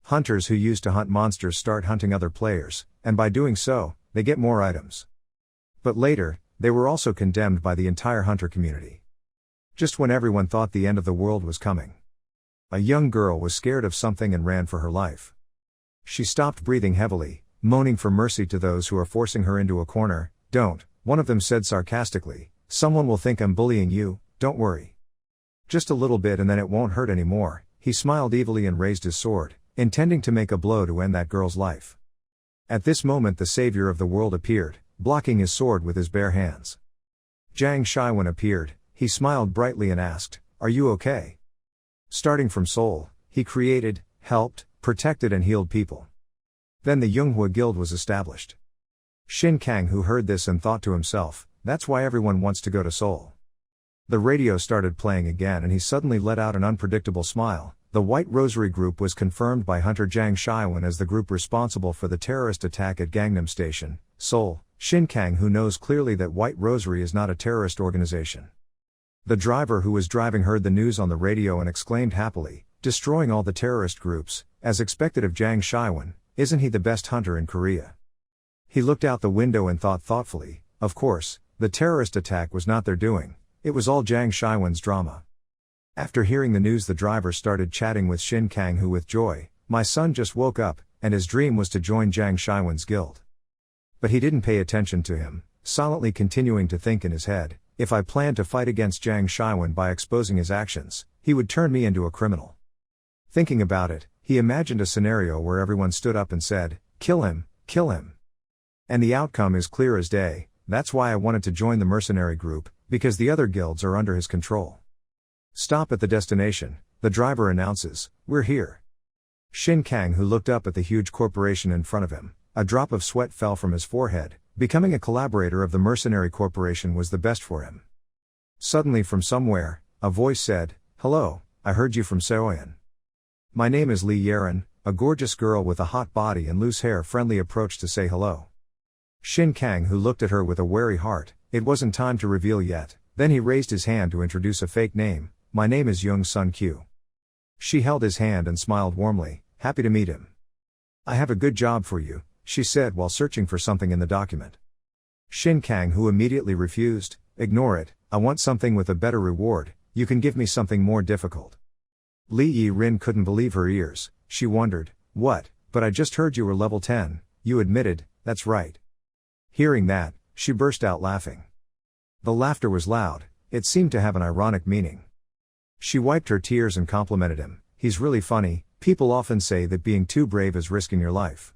Hunters who used to hunt monsters start hunting other players, and by doing so, they get more items. But later, they were also condemned by the entire hunter community. Just when everyone thought the end of the world was coming. A young girl was scared of something and ran for her life. She stopped breathing heavily, moaning for mercy to those who are forcing her into a corner. Don't, one of them said sarcastically, someone will think I'm bullying you, don't worry. Just a little bit and then it won't hurt anymore. He smiled evilly and raised his sword, intending to make a blow to end that girl's life. At this moment the savior of the world appeared, blocking his sword with his bare hands. Jang Shiwen appeared, he smiled brightly and asked, are you okay? Starting from Seoul, he created, helped, protected and healed people. Then the Yonghua Guild was established. Shin Kang who heard this and thought to himself, that's why everyone wants to go to Seoul. The radio started playing again and he suddenly let out an unpredictable smile. The White Rosary group was confirmed by Hunter Jang Shiwen as the group responsible for the terrorist attack at Gangnam Station, Seoul. Shin Kang who knows clearly that White Rosary is not a terrorist organization. The driver who was driving heard the news on the radio and exclaimed happily, destroying all the terrorist groups, as expected of Jang Shiwen, isn't he the best hunter in Korea? He looked out the window and thought thoughtfully, of course, the terrorist attack was not their doing, it was all Jang Shiwen's drama. After hearing the news the driver started chatting with Shin Kang who with joy, my son just woke up, and his dream was to join Jang Shiwen's guild. But he didn't pay attention to him, silently continuing to think in his head, if I planned to fight against Jang Shiwen by exposing his actions, he would turn me into a criminal. Thinking about it, he imagined a scenario where everyone stood up and said, kill him, kill him. And the outcome is clear as day. That's why I wanted to join the mercenary group, because the other guilds are under his control. Stop at the destination, the driver announces, we're here. Shin Kang who looked up at the huge corporation in front of him, a drop of sweat fell from his forehead. Becoming a collaborator of the mercenary corporation was the best for him. Suddenly from somewhere, a voice said, hello, I heard you from Seoul. My name is Lee Yeren, a gorgeous girl with a hot body and loose hair friendly approached to say hello. Shin Kang who looked at her with a wary heart, it wasn't time to reveal yet, then he raised his hand to introduce a fake name, my name is Young Sun Q. She held his hand and smiled warmly, happy to meet him. I have a good job for you, she said while searching for something in the document. Shin Kang who immediately refused, ignore it, I want something with a better reward, you can give me something more difficult. Li Yi-rin couldn't believe her ears. She wondered, what? But I just heard you were level 10, you admitted, that's right. Hearing that, she burst out laughing. The laughter was loud, it seemed to have an ironic meaning. She wiped her tears and complimented him, he's really funny, people often say that being too brave is risking your life.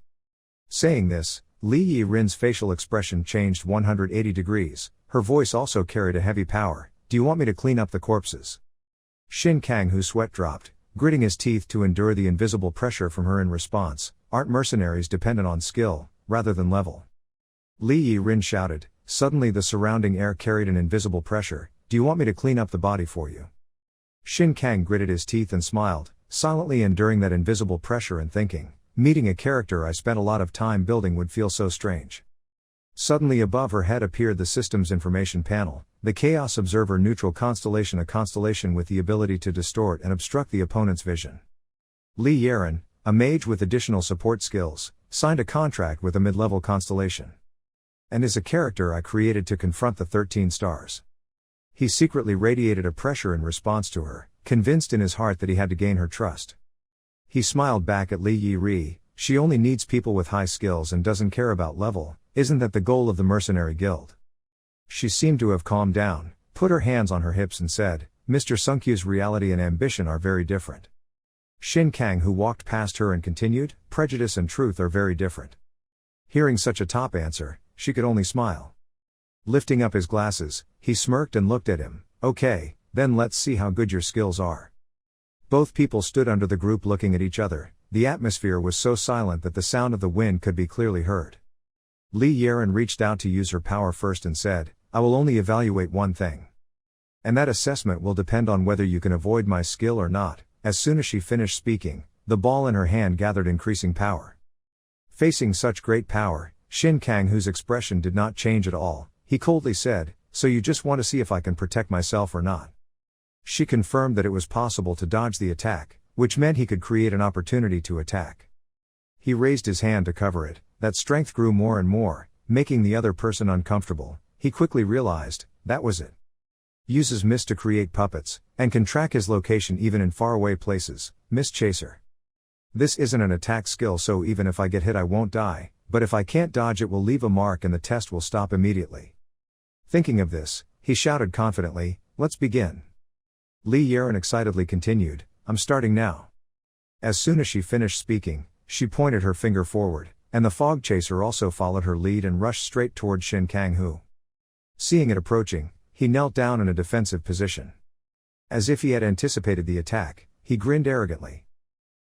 Saying this, Li Yi-rin's facial expression changed 180 degrees, her voice also carried a heavy power, do you want me to clean up the corpses? Shin Kang-hoo's sweat dropped, gritting his teeth to endure the invisible pressure from her in response, aren't mercenaries dependent on skill, rather than level? Li Yi-rin shouted, suddenly the surrounding air carried an invisible pressure, do you want me to clean up the body for you? Shin Kang gritted his teeth and smiled, silently enduring that invisible pressure and thinking, meeting a character I spent a lot of time building would feel so strange. Suddenly above her head appeared the system's information panel, the Chaos Observer Neutral Constellation, a constellation with the ability to distort and obstruct the opponent's vision. Li Yi-rin, a mage with additional support skills, signed a contract with a mid-level constellation. And is a character I created to confront the 13 stars. He secretly radiated a pressure in response to her, convinced in his heart that he had to gain her trust. He smiled back at Li Yi-rin, she only needs people with high skills and doesn't care about level, isn't that the goal of the mercenary guild? She seemed to have calmed down, put her hands on her hips and said, Mr. Sunkyu's reality and ambition are very different. Shin Kang-hoo walked past her and continued, prejudice and truth are very different. Hearing such a top answer, she could only smile. Lifting up his glasses, he smirked and looked at him, okay, then let's see how good your skills are. Both people stood under the group looking at each other, the atmosphere was so silent that the sound of the wind could be clearly heard. Li Yi-rin reached out to use her power first and said, I will only evaluate one thing. And that assessment will depend on whether you can avoid my skill or not. As soon as she finished speaking, the ball in her hand gathered increasing power. Facing such great power, Shin Kang-hoo's expression did not change at all, he coldly said, so you just want to see if I can protect myself or not. She confirmed that it was possible to dodge the attack, which meant he could create an opportunity to attack. He raised his hand to cover it, that strength grew more and more, making the other person uncomfortable. He quickly realized, that was it. Uses mist to create puppets, and can track his location even in faraway places, Mist Chaser. This isn't an attack skill, so even if I get hit I won't die, but if I can't dodge it will leave a mark and the test will stop immediately. Thinking of this, he shouted confidently, let's begin. Li Yi-rin excitedly continued, I'm starting now. As soon as she finished speaking, she pointed her finger forward, and the fog chaser also followed her lead and rushed straight toward Shin Kang-hoo. Seeing it approaching, he knelt down in a defensive position. As if he had anticipated the attack, he grinned arrogantly.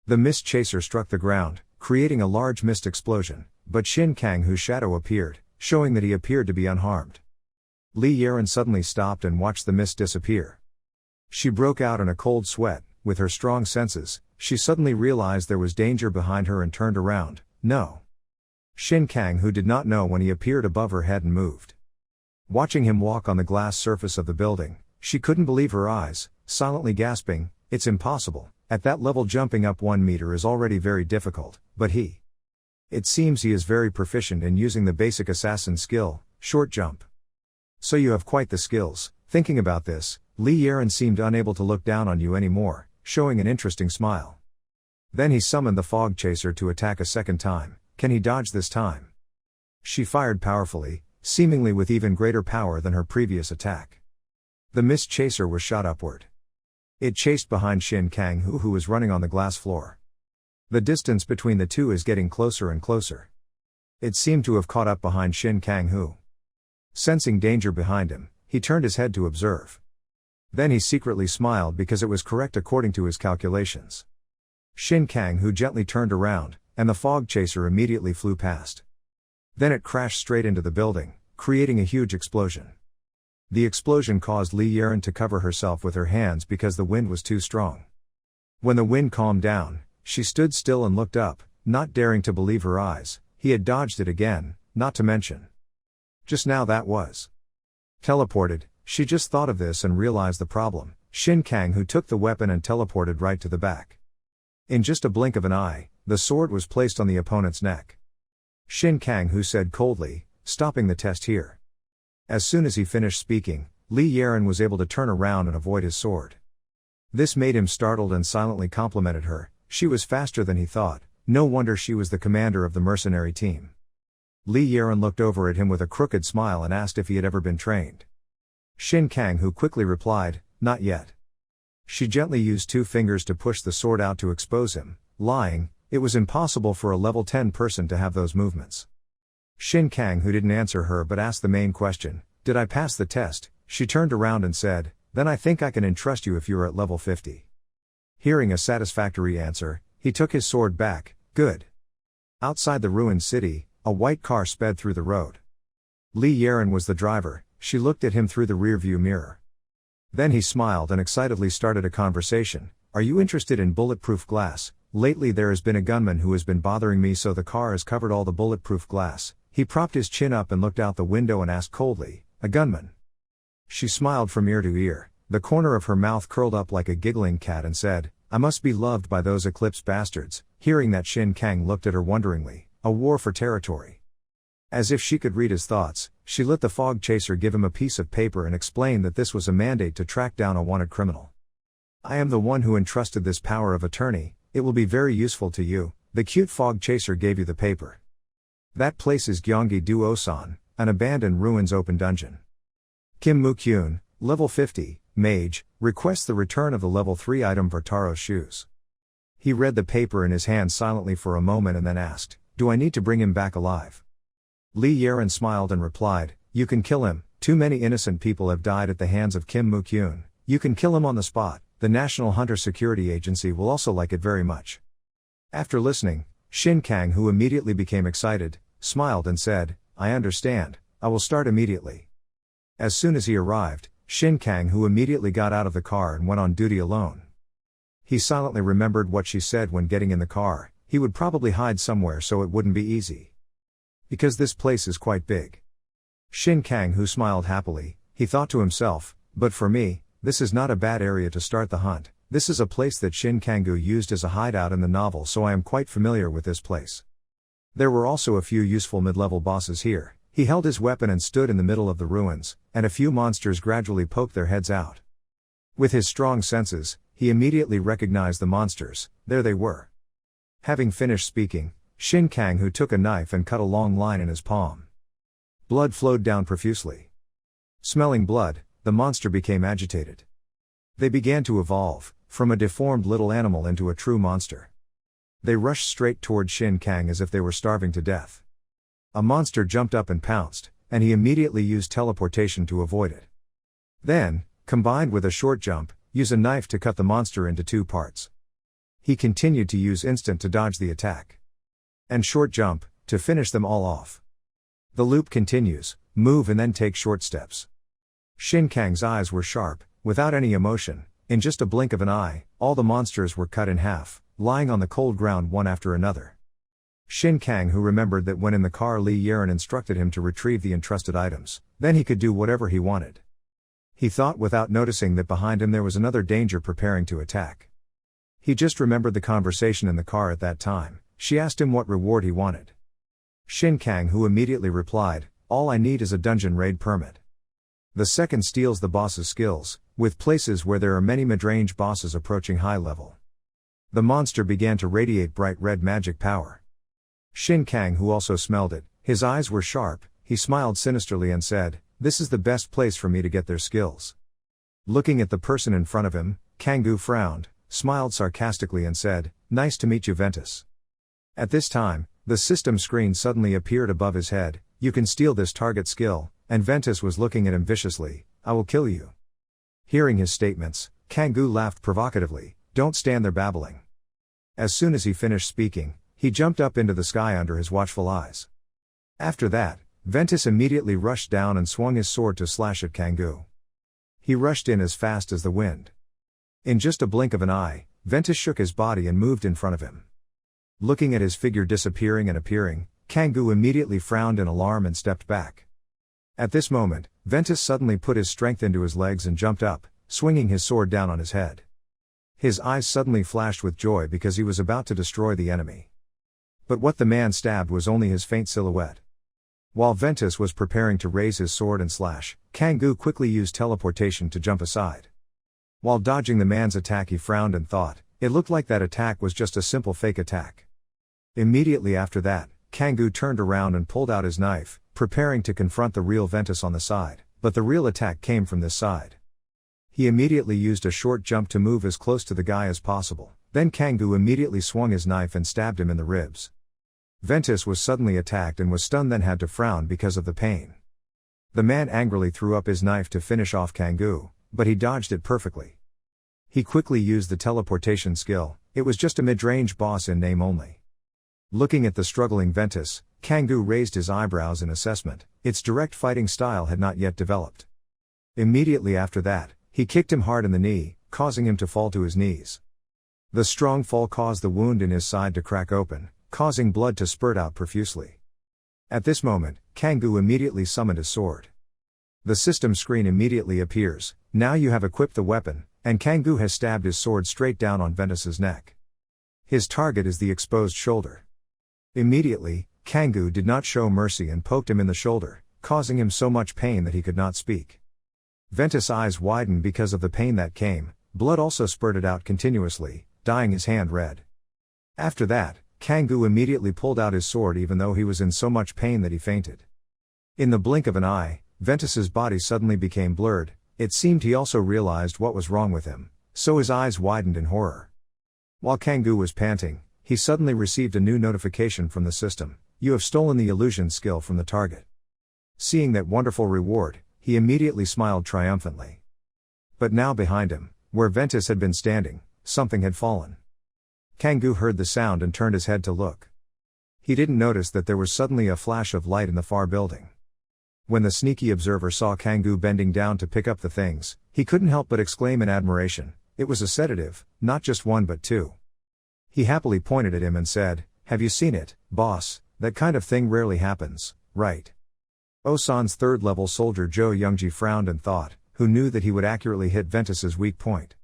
The mist chaser struck the ground, creating a large mist explosion, but Shin Kang-hoo's shadow appeared, showing that he appeared to be unharmed. Li Yi-rin suddenly stopped and watched the mist disappear. She broke out in a cold sweat. With her strong senses, she suddenly realized there was danger behind her and turned around. No. Shin Kang-hoo did not know when he appeared above her head and moved. Watching him walk on the glass surface of the building, she couldn't believe her eyes, silently gasping, it's impossible, at that level jumping up 1 meter is already very difficult, but he. It seems he is very proficient in using the basic assassin skill, short jump. So you have quite the skills. Thinking about this, Li Yi-rin seemed unable to look down on you anymore, showing an interesting smile. Then he summoned the fog chaser to attack a second time. Can he dodge this time? She fired powerfully, seemingly with even greater power than her previous attack. The mist chaser was shot upward. It chased behind Shin Kang-hoo, who was running on the glass floor. The distance between the two is getting closer and closer. It seemed to have caught up behind Shin Kang-hoo. Sensing danger behind him, he turned his head to observe. Then he secretly smiled because it was correct according to his calculations. Shin Kang-hoo gently turned around, and the fog chaser immediately flew past. Then it crashed straight into the building, creating a huge explosion. The explosion caused Li Yi-rin to cover herself with her hands because the wind was too strong. When the wind calmed down, she stood still and looked up, not daring to believe her eyes. He had dodged it again, not to mention. Just now that was teleported. She just thought of this and realized the problem. Shin Kang-hoo took the weapon and teleported right to the back. In just a blink of an eye, the sword was placed on the opponent's neck. Shin Kang-hoo said coldly, stopping the test here. As soon as he finished speaking, Li Yi-rin was able to turn around and avoid his sword. This made him startled and silently complimented her. She was faster than he thought, no wonder she was the commander of the mercenary team. Li Yeren looked over at him with a crooked smile and asked if he had ever been trained. Shin Kang-hu quickly replied, not yet. She gently used 2 fingers to push the sword out to expose him, lying, it was impossible for a level 10 person to have those movements. Shin Kang-hu didn't answer her but asked the main question, did I pass the test? She turned around and said, then I think I can entrust you if you're at level 50. Hearing a satisfactory answer, he took his sword back, good. Outside the ruined city, a white car sped through the road. Li Yeren was the driver, she looked at him through the rearview mirror. Then he smiled and excitedly started a conversation, are you interested in bulletproof glass? Lately there has been a gunman who has been bothering me, so the car has covered all the bulletproof glass. He propped his chin up and looked out the window and asked coldly, a gunman? She smiled from ear to ear, the corner of her mouth curled up like a giggling cat and said, I must be loved by those Eclipse bastards. Hearing that, Shin Kang looked at her wonderingly, a war for territory. As if she could read his thoughts, she let the fog chaser give him a piece of paper and explain that this was a mandate to track down a wanted criminal. I am the one who entrusted this power of attorney, it will be very useful to you. The cute fog chaser gave you the paper. That place is Gyeonggi-do Osan, an abandoned ruins open dungeon. Kim Moo-kyun, level 50, mage, requests the return of the level 3 item Vartaro's shoes. He read the paper in his hand silently for a moment and then asked, do I need to bring him back alive? Li Yeren smiled and replied, you can kill him, too many innocent people have died at the hands of Kim Moo-kyun. You can kill him on the spot, the National Hunter Security Agency will also like it very much. After listening, Shin Kang, who immediately became excited, smiled and said, I understand, I will start immediately. As soon as he arrived, Shin Kang, who immediately got out of the car and went on duty alone. He silently remembered what she said when getting in the car, he would probably hide somewhere so it wouldn't be easy. Because this place is quite big. Shin Kang, who smiled happily, he thought to himself, but for me, this is not a bad area to start the hunt. This is a place that Shin Kang-gu used as a hideout in the novel, so I am quite familiar with this place. There were also a few useful mid-level bosses here. He held his weapon and stood in the middle of the ruins, and a few monsters gradually poked their heads out. With his strong senses, he immediately recognized the monsters, there they were. Having finished speaking, Shin Kang-hu took a knife and cut a long line in his palm. Blood flowed down profusely. Smelling blood, the monster became agitated. They began to evolve, from a deformed little animal into a true monster. They rushed straight toward Shin Kang as if they were starving to death. A monster jumped up and pounced, and he immediately used teleportation to avoid it. Then, combined with a short jump, use a knife to cut the monster into 2 parts. He continued to use instant to dodge the attack. And short jump, to finish them all off. The loop continues, move and then take short steps. Shin Kang's eyes were sharp, without any emotion, in just a blink of an eye, all the monsters were cut in half, lying on the cold ground one after another. Shin Kang, who remembered that when in the car Li Yeren instructed him to retrieve the entrusted items, then he could do whatever he wanted. He thought without noticing that behind him there was another danger preparing to attack. He just remembered the conversation in the car at that time. She asked him what reward he wanted. Shin Kang, who immediately replied, all I need is a dungeon raid permit. The second steals the boss's skills, with places where there are many mid-range bosses approaching high level. The monster began to radiate bright red magic power. Shin Kang, who also smelled it, his eyes were sharp, he smiled sinisterly and said, this is the best place for me to get their skills. Looking at the person in front of him, Kang-gu frowned, smiled sarcastically and said, nice to meet you, Ventus. At this time, the system screen suddenly appeared above his head, you can steal this target skill, and Ventus was looking at him viciously, I will kill you. Hearing his statements, Kang-gu laughed provocatively, don't stand there babbling. As soon as he finished speaking, he jumped up into the sky under his watchful eyes. After that, Ventus immediately rushed down and swung his sword to slash at Kang-gu. He rushed in as fast as the wind. In just a blink of an eye, Ventus shook his body and moved in front of him. Looking at his figure disappearing and appearing, Kang-gu immediately frowned in alarm and stepped back. At this moment, Ventus suddenly put his strength into his legs and jumped up, swinging his sword down on his head. His eyes suddenly flashed with joy because he was about to destroy the enemy. But what the man stabbed was only his faint silhouette. While Ventus was preparing to raise his sword and slash, Kang-gu quickly used teleportation to jump aside. While dodging the man's attack, he frowned and thought, it looked like that attack was just a simple fake attack. Immediately after that, Kangoo turned around and pulled out his knife, preparing to confront the real Ventus on the side, but the real attack came from this side. He immediately used a short jump to move as close to the guy as possible, then Kangoo immediately swung his knife and stabbed him in the ribs. Ventus was suddenly attacked and was stunned, then had to frown because of the pain. The man angrily threw up his knife to finish off Kangoo, but he dodged it perfectly. He quickly used the teleportation skill. It was just a mid-range boss in name only. Looking at the struggling Ventus, Kangoo raised his eyebrows in assessment. Its direct fighting style had not yet developed. Immediately after that, he kicked him hard in the knee, causing him to fall to his knees. The strong fall caused the wound in his side to crack open, causing blood to spurt out profusely. At this moment, Kangoo immediately summoned his sword. The system screen immediately appears. Now you have equipped the weapon, and Kangoo has stabbed his sword straight down on Ventus's neck. His target is the exposed shoulder. Immediately, Kangoo did not show mercy and poked him in the shoulder, causing him so much pain that he could not speak. Ventus' eyes widened because of the pain that came. Blood also spurted out continuously, dyeing his hand red. After that, Kangoo immediately pulled out his sword even though he was in so much pain that he fainted. In the blink of an eye, Ventus's body suddenly became blurred. It seemed he also realized what was wrong with him, so his eyes widened in horror. While Kangoo was panting, he suddenly received a new notification from the system. You have stolen the illusion skill from the target. Seeing that wonderful reward, he immediately smiled triumphantly. But now behind him, where Ventus had been standing, something had fallen. Kangoo heard the sound and turned his head to look. He didn't notice that there was suddenly a flash of light in the far building. When the sneaky observer saw Kangoo bending down to pick up the things, he couldn't help but exclaim in admiration, it was a sedative, not just one but two. He happily pointed at him and said, have you seen it, boss? That kind of thing rarely happens, right? Osan's third-level soldier Zhou Youngji frowned and thought, who knew that he would accurately hit Ventus's weak point.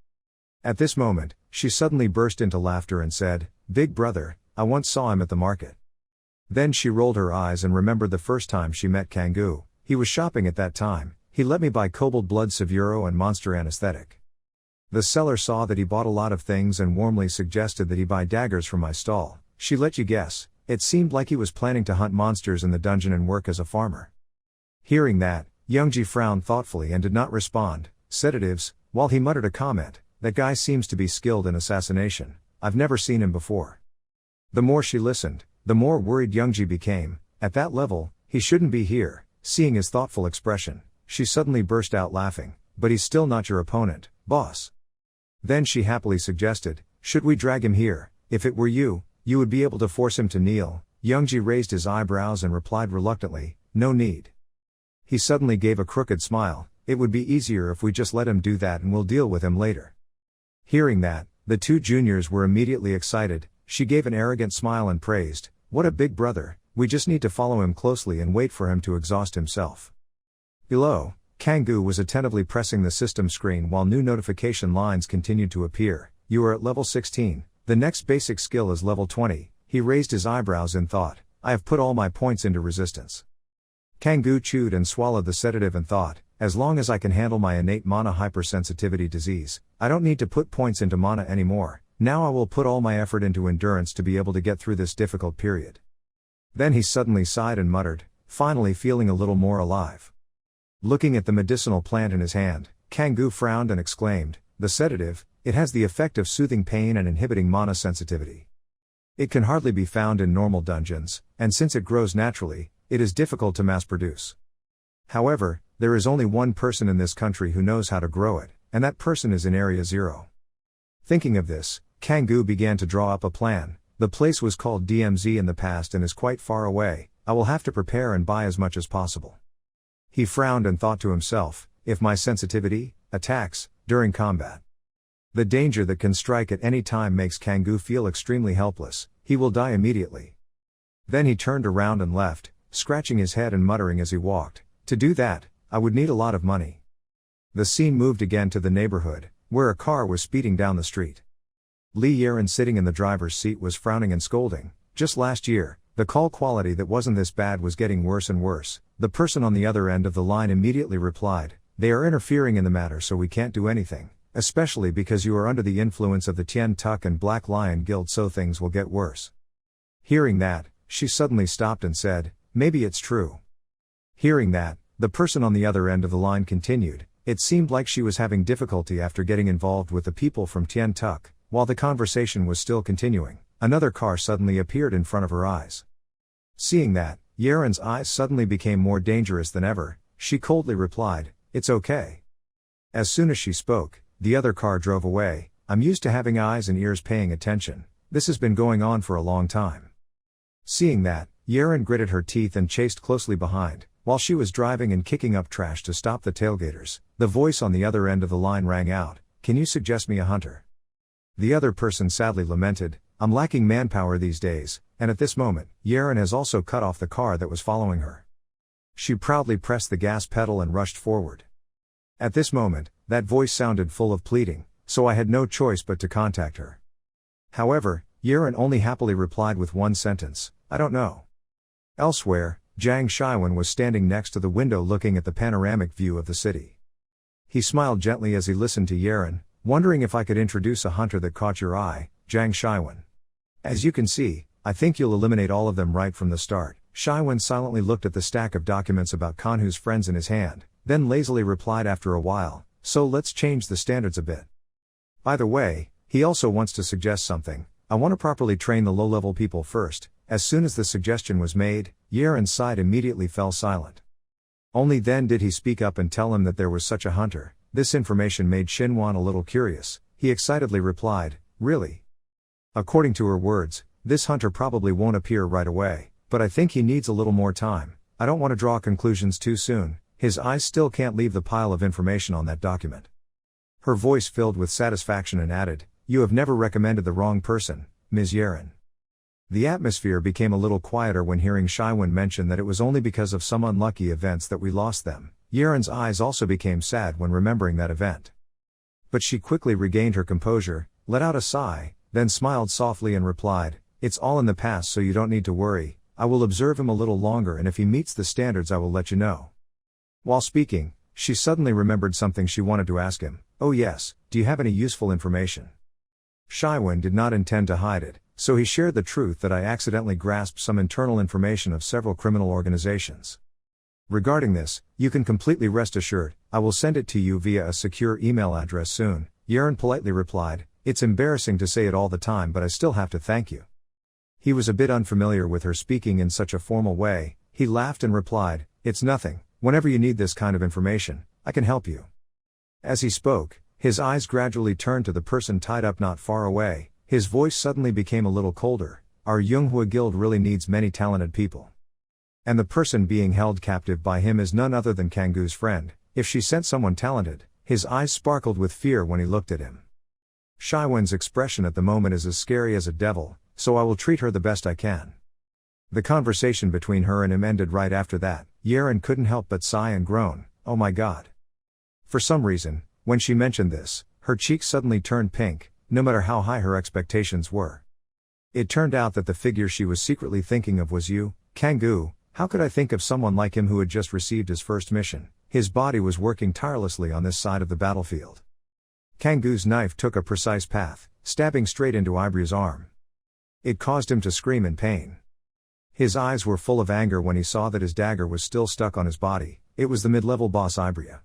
At this moment, she suddenly burst into laughter and said, Big brother, I once saw him at the market. Then she rolled her eyes and remembered the first time she met Kangoo. He was shopping at that time. He let me buy Kobold Blood Severo and Monster Anesthetic. The seller saw that he bought a lot of things and warmly suggested that he buy daggers from my stall. She let you guess, it seemed like he was planning to hunt monsters in the dungeon and work as a farmer. Hearing that, Youngji frowned thoughtfully and did not respond. Sedatives, while he muttered a comment, that guy seems to be skilled in assassination, I've never seen him before. The more she listened, the more worried Youngji became. At that level, he shouldn't be here. Seeing his thoughtful expression, she suddenly burst out laughing, but he's still not your opponent, boss. Then she happily suggested, should we drag him here? If it were you, you would be able to force him to kneel. Youngji raised his eyebrows and replied reluctantly, no need. He suddenly gave a crooked smile, it would be easier if we just let him do that and we'll deal with him later. Hearing that, the two juniors were immediately excited. She gave an arrogant smile and praised, what a big brother, we just need to follow him closely and wait for him to exhaust himself. Below, Kangoo was attentively pressing the system screen while new notification lines continued to appear. You are at level 16, the next basic skill is level 20, he raised his eyebrows in thought, I have put all my points into resistance. Kangoo chewed and swallowed the sedative and thought, as long as I can handle my innate mana hypersensitivity disease, I don't need to put points into mana anymore, now I will put all my effort into endurance to be able to get through this difficult period. Then he suddenly sighed and muttered, finally feeling a little more alive. Looking at the medicinal plant in his hand, Kangoo frowned and exclaimed, the sedative, it has the effect of soothing pain and inhibiting mana sensitivity. It can hardly be found in normal dungeons, and since it grows naturally, it is difficult to mass produce. However, there is only one person in this country who knows how to grow it, and that person is in Area 0. Thinking of this, Kangoo began to draw up a plan. The place was called DMZ in the past and is quite far away, I will have to prepare and buy as much as possible. He frowned and thought to himself, if my sensitivity attacks during combat. The danger that can strike at any time makes Kangoo feel extremely helpless, he will die immediately. Then he turned around and left, scratching his head and muttering as he walked, to do that, I would need a lot of money. The scene moved again to the neighborhood, where a car was speeding down the street. Li Yeren sitting in the driver's seat was frowning and scolding. Just last year, the call quality that wasn't this bad was getting worse and worse. The person on the other end of the line immediately replied, they are interfering in the matter so we can't do anything. Especially because you are under the influence of the Tien Tuck and Black Lion Guild, so things will get worse. Hearing that, she suddenly stopped and said, maybe it's true. Hearing that, the person on the other end of the line continued, it seemed like she was having difficulty after getting involved with the people from Tien Tuck. While the conversation was still continuing, another car suddenly appeared in front of her eyes. Seeing that, Yaren's eyes suddenly became more dangerous than ever. She coldly replied, it's okay. As soon as she spoke, the other car drove away. I'm used to having eyes and ears paying attention. This has been going on for a long time. Seeing that, Yaren gritted her teeth and chased closely behind. While she was driving and kicking up trash to stop the tailgaters, the voice on the other end of the line rang out, can you suggest me a hunter? The other person sadly lamented, I'm lacking manpower these days, and at this moment, Yaren has also cut off the car that was following her. She proudly pressed the gas pedal and rushed forward. At this moment, that voice sounded full of pleading, so I had no choice but to contact her. However, Yaren only happily replied with one sentence, I don't know. Elsewhere, Jiang Shiwen was standing next to the window looking at the panoramic view of the city. He smiled gently as he listened to Yaren, wondering if I could introduce a hunter that caught your eye, Jiang Shiwen. As you can see, I think you'll eliminate all of them right from the start. Shiwen silently looked at the stack of documents about Kanhu's friends in his hand, then lazily replied after a while, so let's change the standards a bit. By the way, he also wants to suggest something. I want to properly train the low-level people first. As soon as the suggestion was made, Yaren's side immediately fell silent. Only then did he speak up and tell him that there was such a hunter. This information made Xinhuan a little curious. He excitedly replied, really? According to her words, this hunter probably won't appear right away, but I think he needs a little more time. I don't want to draw conclusions too soon. His eyes still can't leave the pile of information on that document. Her voice filled with satisfaction and added, you have never recommended the wrong person, Ms. Yaren. The atmosphere became a little quieter when hearing Shiwen mention that it was only because of some unlucky events that we lost them. Yaren's eyes also became sad when remembering that event. But she quickly regained her composure, let out a sigh, then smiled softly and replied, it's all in the past, so you don't need to worry. I will observe him a little longer, and if he meets the standards I will let you know. While speaking, she suddenly remembered something she wanted to ask him. Oh yes, do you have any useful information? Shiwen did not intend to hide it, so he shared the truth that I accidentally grasped some internal information of several criminal organizations. Regarding this, you can completely rest assured, I will send it to you via a secure email address soon. Yaren politely replied, it's embarrassing to say it all the time, but I still have to thank you. He was a bit unfamiliar with her speaking in such a formal way. He laughed and replied, it's nothing. Whenever you need this kind of information, I can help you. As he spoke, his eyes gradually turned to the person tied up not far away. His voice suddenly became a little colder. Our Yunghua Guild really needs many talented people. And the person being held captive by him is none other than Kanggu's friend. If she sent someone talented, his eyes sparkled with fear when he looked at him. Shiwen's expression at the moment is as scary as a devil, so I will treat her the best I can. The conversation between her and him ended right after that. Yaren couldn't help but sigh and groan, oh my god. For some reason, when she mentioned this, her cheeks suddenly turned pink, no matter how high her expectations were. It turned out that the figure she was secretly thinking of was you, Kanggu. How could I think of someone like him who had just received his first mission? His body was working tirelessly on this side of the battlefield. Kanggu's knife took a precise path, stabbing straight into Ibria's arm. It caused him to scream in pain. His eyes were full of anger when he saw that his dagger was still stuck on his body. It was the mid-level boss Ibria.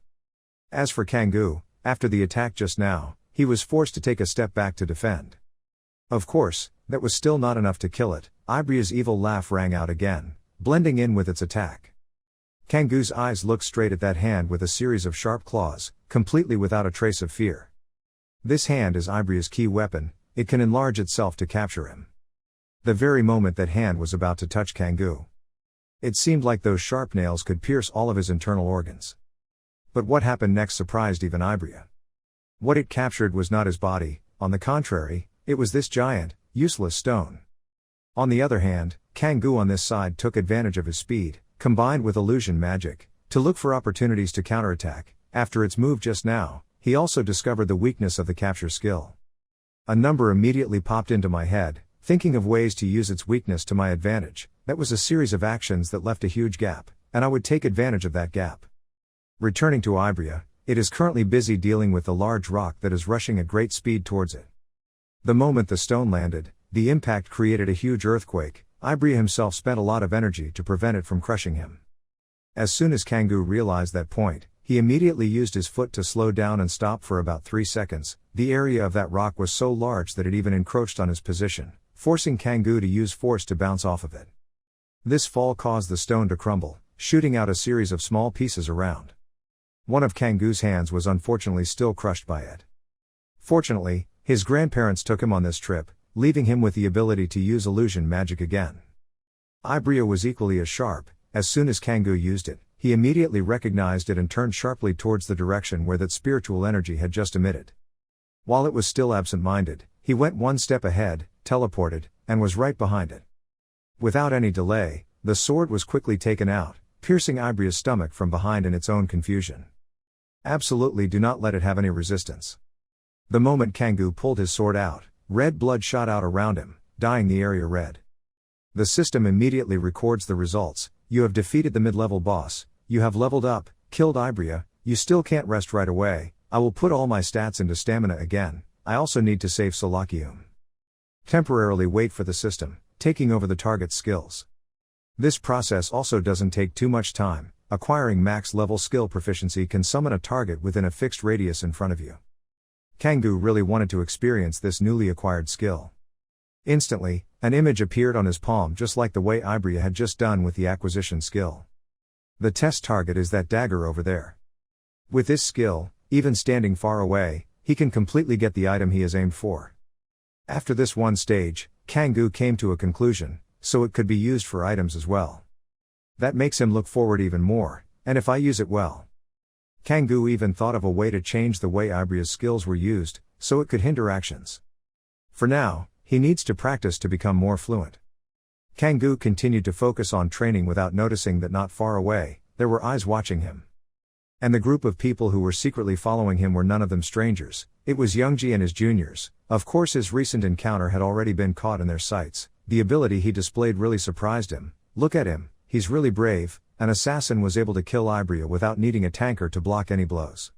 As for Kanggu, after the attack just now, he was forced to take a step back to defend. Of course, that was still not enough to kill it. Ibria's evil laugh rang out again, blending in with its attack. Kanggu's eyes looked straight at that hand with a series of sharp claws, completely without a trace of fear. This hand is Ibria's key weapon. It can enlarge itself to capture him. The very moment that hand was about to touch Kanggu, it seemed like those sharp nails could pierce all of his internal organs. But what happened next surprised even Ibria. What it captured was not his body, on the contrary, it was this giant, useless stone. On the other hand, Kanggu on this side took advantage of his speed, combined with illusion magic, to look for opportunities to counterattack. After its move just now, he also discovered the weakness of the capture skill. A number immediately popped into my head, thinking of ways to use its weakness to my advantage. That was a series of actions that left a huge gap, and I would take advantage of that gap. Returning to Ibria, it is currently busy dealing with the large rock that is rushing at great speed towards it. The moment the stone landed, the impact created a huge earthquake. Ibria himself spent a lot of energy to prevent it from crushing him. As soon as Kangoo realized that point, he immediately used his foot to slow down and stop for about 3 seconds. The area of that rock was so large that it even encroached on his position, forcing Kangoo to use force to bounce off of it. This fall caused the stone to crumble, shooting out a series of small pieces around. One of Kangoo's hands was unfortunately still crushed by it. Fortunately, his grandparents took him on this trip, leaving him with the ability to use illusion magic again. Ibria was equally as sharp. As soon as Kangoo used it, he immediately recognized it and turned sharply towards the direction where that spiritual energy had just emitted. While it was still absent-minded, he went one step ahead, teleported, and was right behind it. Without any delay, the sword was quickly taken out, piercing Ibria's stomach from behind in its own confusion. Absolutely do not let it have any resistance. The moment Kangoo pulled his sword out, red blood shot out around him, dyeing the area red. The system immediately records the results. You have defeated the mid-level boss, you have leveled up, killed Ibria, you still can't rest right away, I will put all my stats into stamina again, I also need to save Solakium. Temporarily wait for the system, taking over the target's skills. This process also doesn't take too much time. Acquiring max level skill proficiency can summon a target within a fixed radius in front of you. Kangoo really wanted to experience this newly acquired skill. Instantly, an image appeared on his palm just like the way Ibria had just done with the acquisition skill. The test target is that dagger over there. With this skill, even standing far away, he can completely get the item he has aimed for. After this one stage, Kangoo came to a conclusion, so it could be used for items as well. That makes him look forward even more, and if I use it well. Kangoo even thought of a way to change the way Ibria's skills were used, so it could hinder actions. For now, he needs to practice to become more fluent. Kangoo continued to focus on training without noticing that not far away, there were eyes watching him. And the group of people who were secretly following him were none of them strangers, it was Youngji and his juniors. Of course his recent encounter had already been caught in their sights. The ability he displayed really surprised him. Look at him, he's really brave, an assassin was able to kill Ibria without needing a tanker to block any blows.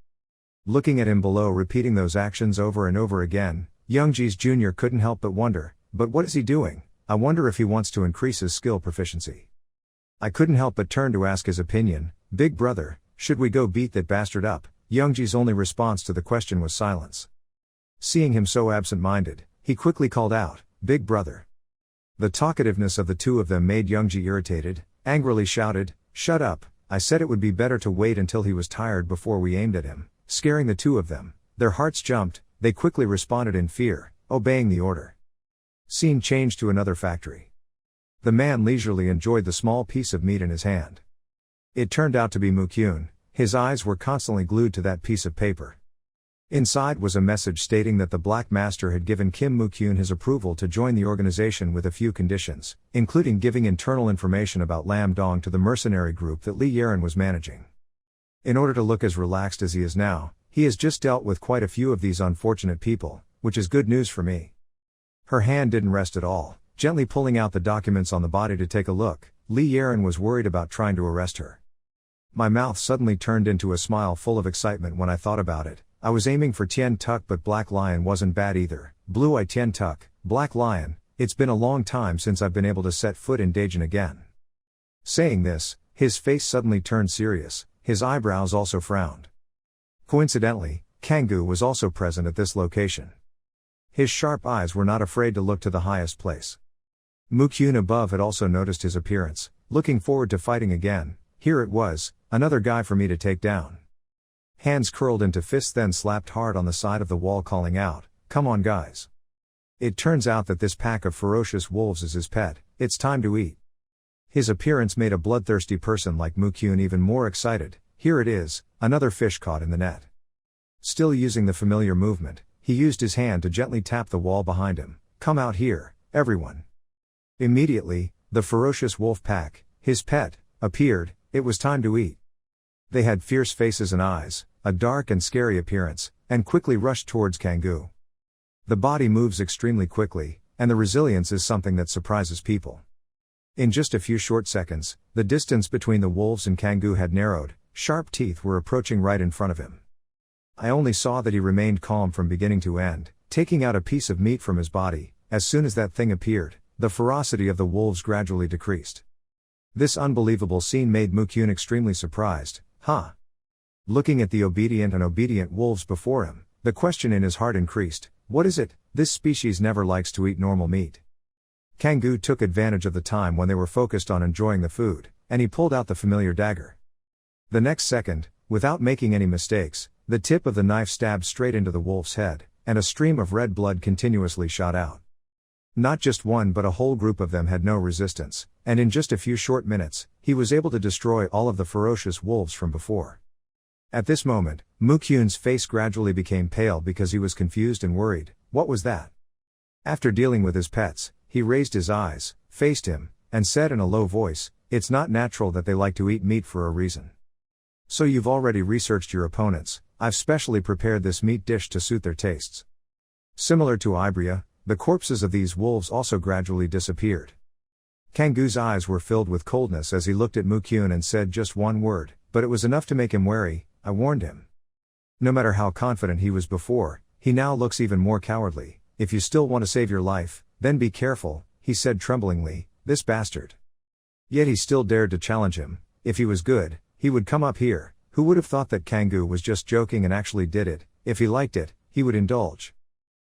Looking at him below repeating those actions over and over again, Youngji's junior couldn't help but wonder, but what is he doing? I wonder if he wants to increase his skill proficiency. I couldn't help but turn to ask his opinion, big brother, should we go beat that bastard up? Youngji's only response to the question was silence. Seeing him so absent-minded, he quickly called out, big brother. The talkativeness of the two of them made Youngji irritated, angrily shouted, shut up, I said it would be better to wait until he was tired before we aimed at him, scaring the two of them. Their hearts jumped, they quickly responded in fear, obeying the order. Scene changed to another factory. The man leisurely enjoyed the small piece of meat in his hand. It turned out to be Mukyun, his eyes were constantly glued to that piece of paper. Inside was a message stating that the Black Master had given Kim Mukyun his approval to join the organization with a few conditions, including giving internal information about Lam Dong to the mercenary group that Li Yaren was managing. In order to look as relaxed as he is now, he has just dealt with quite a few of these unfortunate people, which is good news for me. Her hand didn't rest at all, gently pulling out the documents on the body to take a look. Li Yaren was worried about trying to arrest her. My mouth suddenly turned into a smile full of excitement when I thought about it. I was aiming for Tien Tuck, but Black Lion wasn't bad either. Blue Eye Tien Tuck, Black Lion, it's been a long time since I've been able to set foot in Daejeon again. Saying this, his face suddenly turned serious, his eyebrows also frowned. Coincidentally, Kangoo was also present at this location. His sharp eyes were not afraid to look to the highest place. Mukyun above had also noticed his appearance, looking forward to fighting again. Here it was, another guy for me to take down. Hands curled into fists, then slapped hard on the side of the wall, calling out, come on guys. It turns out that this pack of ferocious wolves is his pet, it's time to eat. His appearance made a bloodthirsty person like Mukyun even more excited. Here it is, another fish caught in the net. Still using the familiar movement, he used his hand to gently tap the wall behind him. Come out here, everyone. Immediately, the ferocious wolf pack, his pet, appeared. It was time to eat. They had fierce faces and eyes, a dark and scary appearance, and quickly rushed towards Kangoo. The body moves extremely quickly, and the resilience is something that surprises people. In just a few short seconds, the distance between the wolves and Kangoo had narrowed, sharp teeth were approaching right in front of him. I only saw that he remained calm from beginning to end, taking out a piece of meat from his body. As soon as that thing appeared, the ferocity of the wolves gradually decreased. This unbelievable scene made Mukyun extremely surprised. Looking at the obedient wolves before him, the question in his heart increased: what is it? This species never likes to eat normal meat. Kangoo took advantage of the time when they were focused on enjoying the food, and he pulled out the familiar dagger. The next second, without making any mistakes, the tip of the knife stabbed straight into the wolf's head, and a stream of red blood continuously shot out. Not just one but a whole group of them had no resistance, and in just a few short minutes, he was able to destroy all of the ferocious wolves from before. At this moment, Mukyun's face gradually became pale because he was confused and worried. What was that? After dealing with his pets, he raised his eyes, faced him, and said in a low voice, "It's not natural that they like to eat meat for a reason. So you've already researched your opponents. I've specially prepared this meat dish to suit their tastes." Similar to Ibria, the corpses of these wolves also gradually disappeared. Kangoo's eyes were filled with coldness as he looked at Mukyun and said just one word, but it was enough to make him wary. "I warned him." No matter how confident he was before, he now looks even more cowardly. "If you still want to save your life, then be careful," he said tremblingly. This bastard. Yet he still dared to challenge him. If he was good, he would come up here. Who would have thought that Kangoo was just joking and actually did it? If he liked it, he would indulge.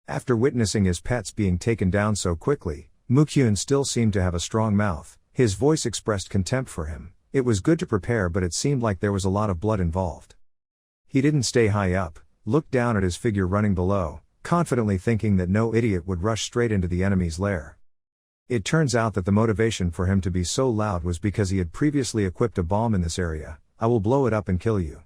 After witnessing his pets being taken down so quickly, Mukyun still seemed to have a strong mouth. His voice expressed contempt for him. It was good to prepare, but it seemed like there was a lot of blood involved. He didn't stay high up, looked down at his figure running below, confidently thinking that no idiot would rush straight into the enemy's lair. It turns out that the motivation for him to be so loud was because he had previously equipped a bomb in this area. "I will blow it up and kill you."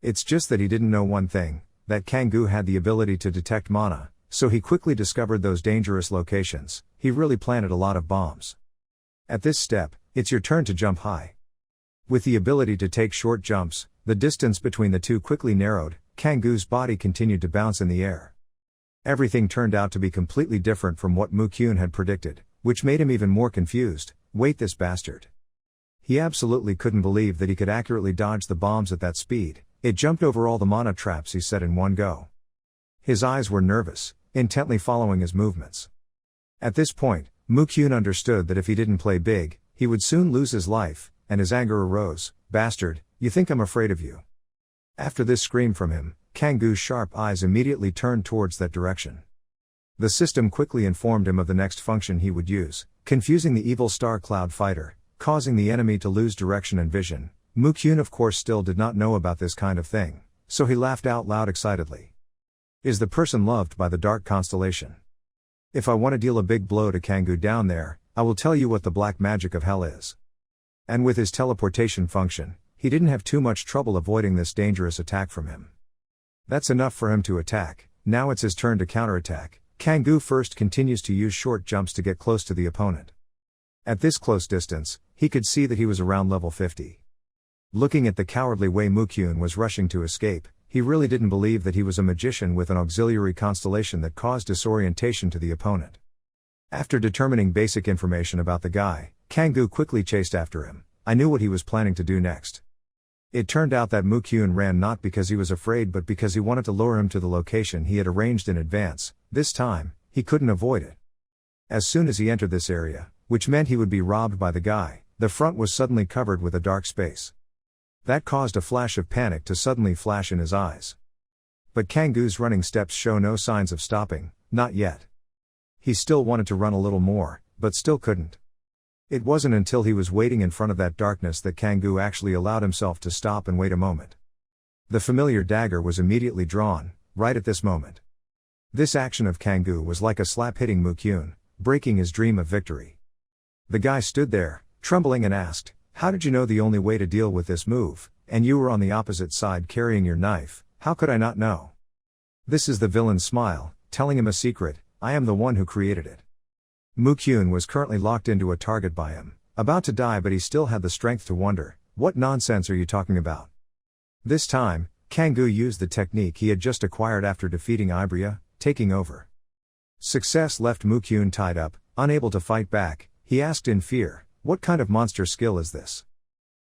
It's just that he didn't know one thing, that Kangoo had the ability to detect mana, so he quickly discovered those dangerous locations. He really planted a lot of bombs. At this step, it's your turn to jump high. With the ability to take short jumps, the distance between the two quickly narrowed. Kangoo's body continued to bounce in the air. Everything turned out to be completely different from what Mukyun had predicted, which made him even more confused. Wait, this bastard. He absolutely couldn't believe that he could accurately dodge the bombs at that speed. It jumped over all the mana traps he set in one go. His eyes were nervous, intently following his movements. At this point, Mukyun understood that if he didn't play big, he would soon lose his life, and his anger arose. "Bastard, you think I'm afraid of you?" After this scream from him, Kangoo's sharp eyes immediately turned towards that direction. The system quickly informed him of the next function he would use, confusing the evil star cloud fighter, causing the enemy to lose direction and vision. Mukyun of course still did not know about this kind of thing, so he laughed out loud excitedly. Is the person loved by the dark constellation? If I want to deal a big blow to Kangoo down there, I will tell you what the black magic of hell is. And with his teleportation function, he didn't have too much trouble avoiding this dangerous attack from him. That's enough for him to attack. Now it's his turn to counterattack. Kangoo first continues to use short jumps to get close to the opponent. At this close distance, he could see that he was around level 50. Looking at the cowardly way Mukyun was rushing to escape, he really didn't believe that he was a magician with an auxiliary constellation that caused disorientation to the opponent. After determining basic information about the guy, Kangoo quickly chased after him. I knew what he was planning to do next. It turned out that Mukyun ran not because he was afraid but because he wanted to lure him to the location he had arranged in advance. This time, he couldn't avoid it. As soon as he entered this area, which meant he would be robbed by the guy, the front was suddenly covered with a dark space. That caused a flash of panic to suddenly flash in his eyes. But Kangoo's running steps show no signs of stopping, not yet. He still wanted to run a little more, but still couldn't. It wasn't until he was waiting in front of that darkness that Kangoo actually allowed himself to stop and wait a moment. The familiar dagger was immediately drawn, right at this moment. This action of Kangoo was like a slap hitting Mukyun, breaking his dream of victory. The guy stood there, trembling and asked, "How did you know the only way to deal with this move, and you were on the opposite side carrying your knife? How could I not know?" This is the villain's smile, telling him a secret: I am the one who created it. Mukyun was currently locked into a target by him, about to die, but he still had the strength to wonder, "What nonsense are you talking about?" This time, Kangoo used the technique he had just acquired after defeating Ibria, taking over. Success left Mukyun tied up, unable to fight back. He asked in fear, "What kind of monster skill is this?"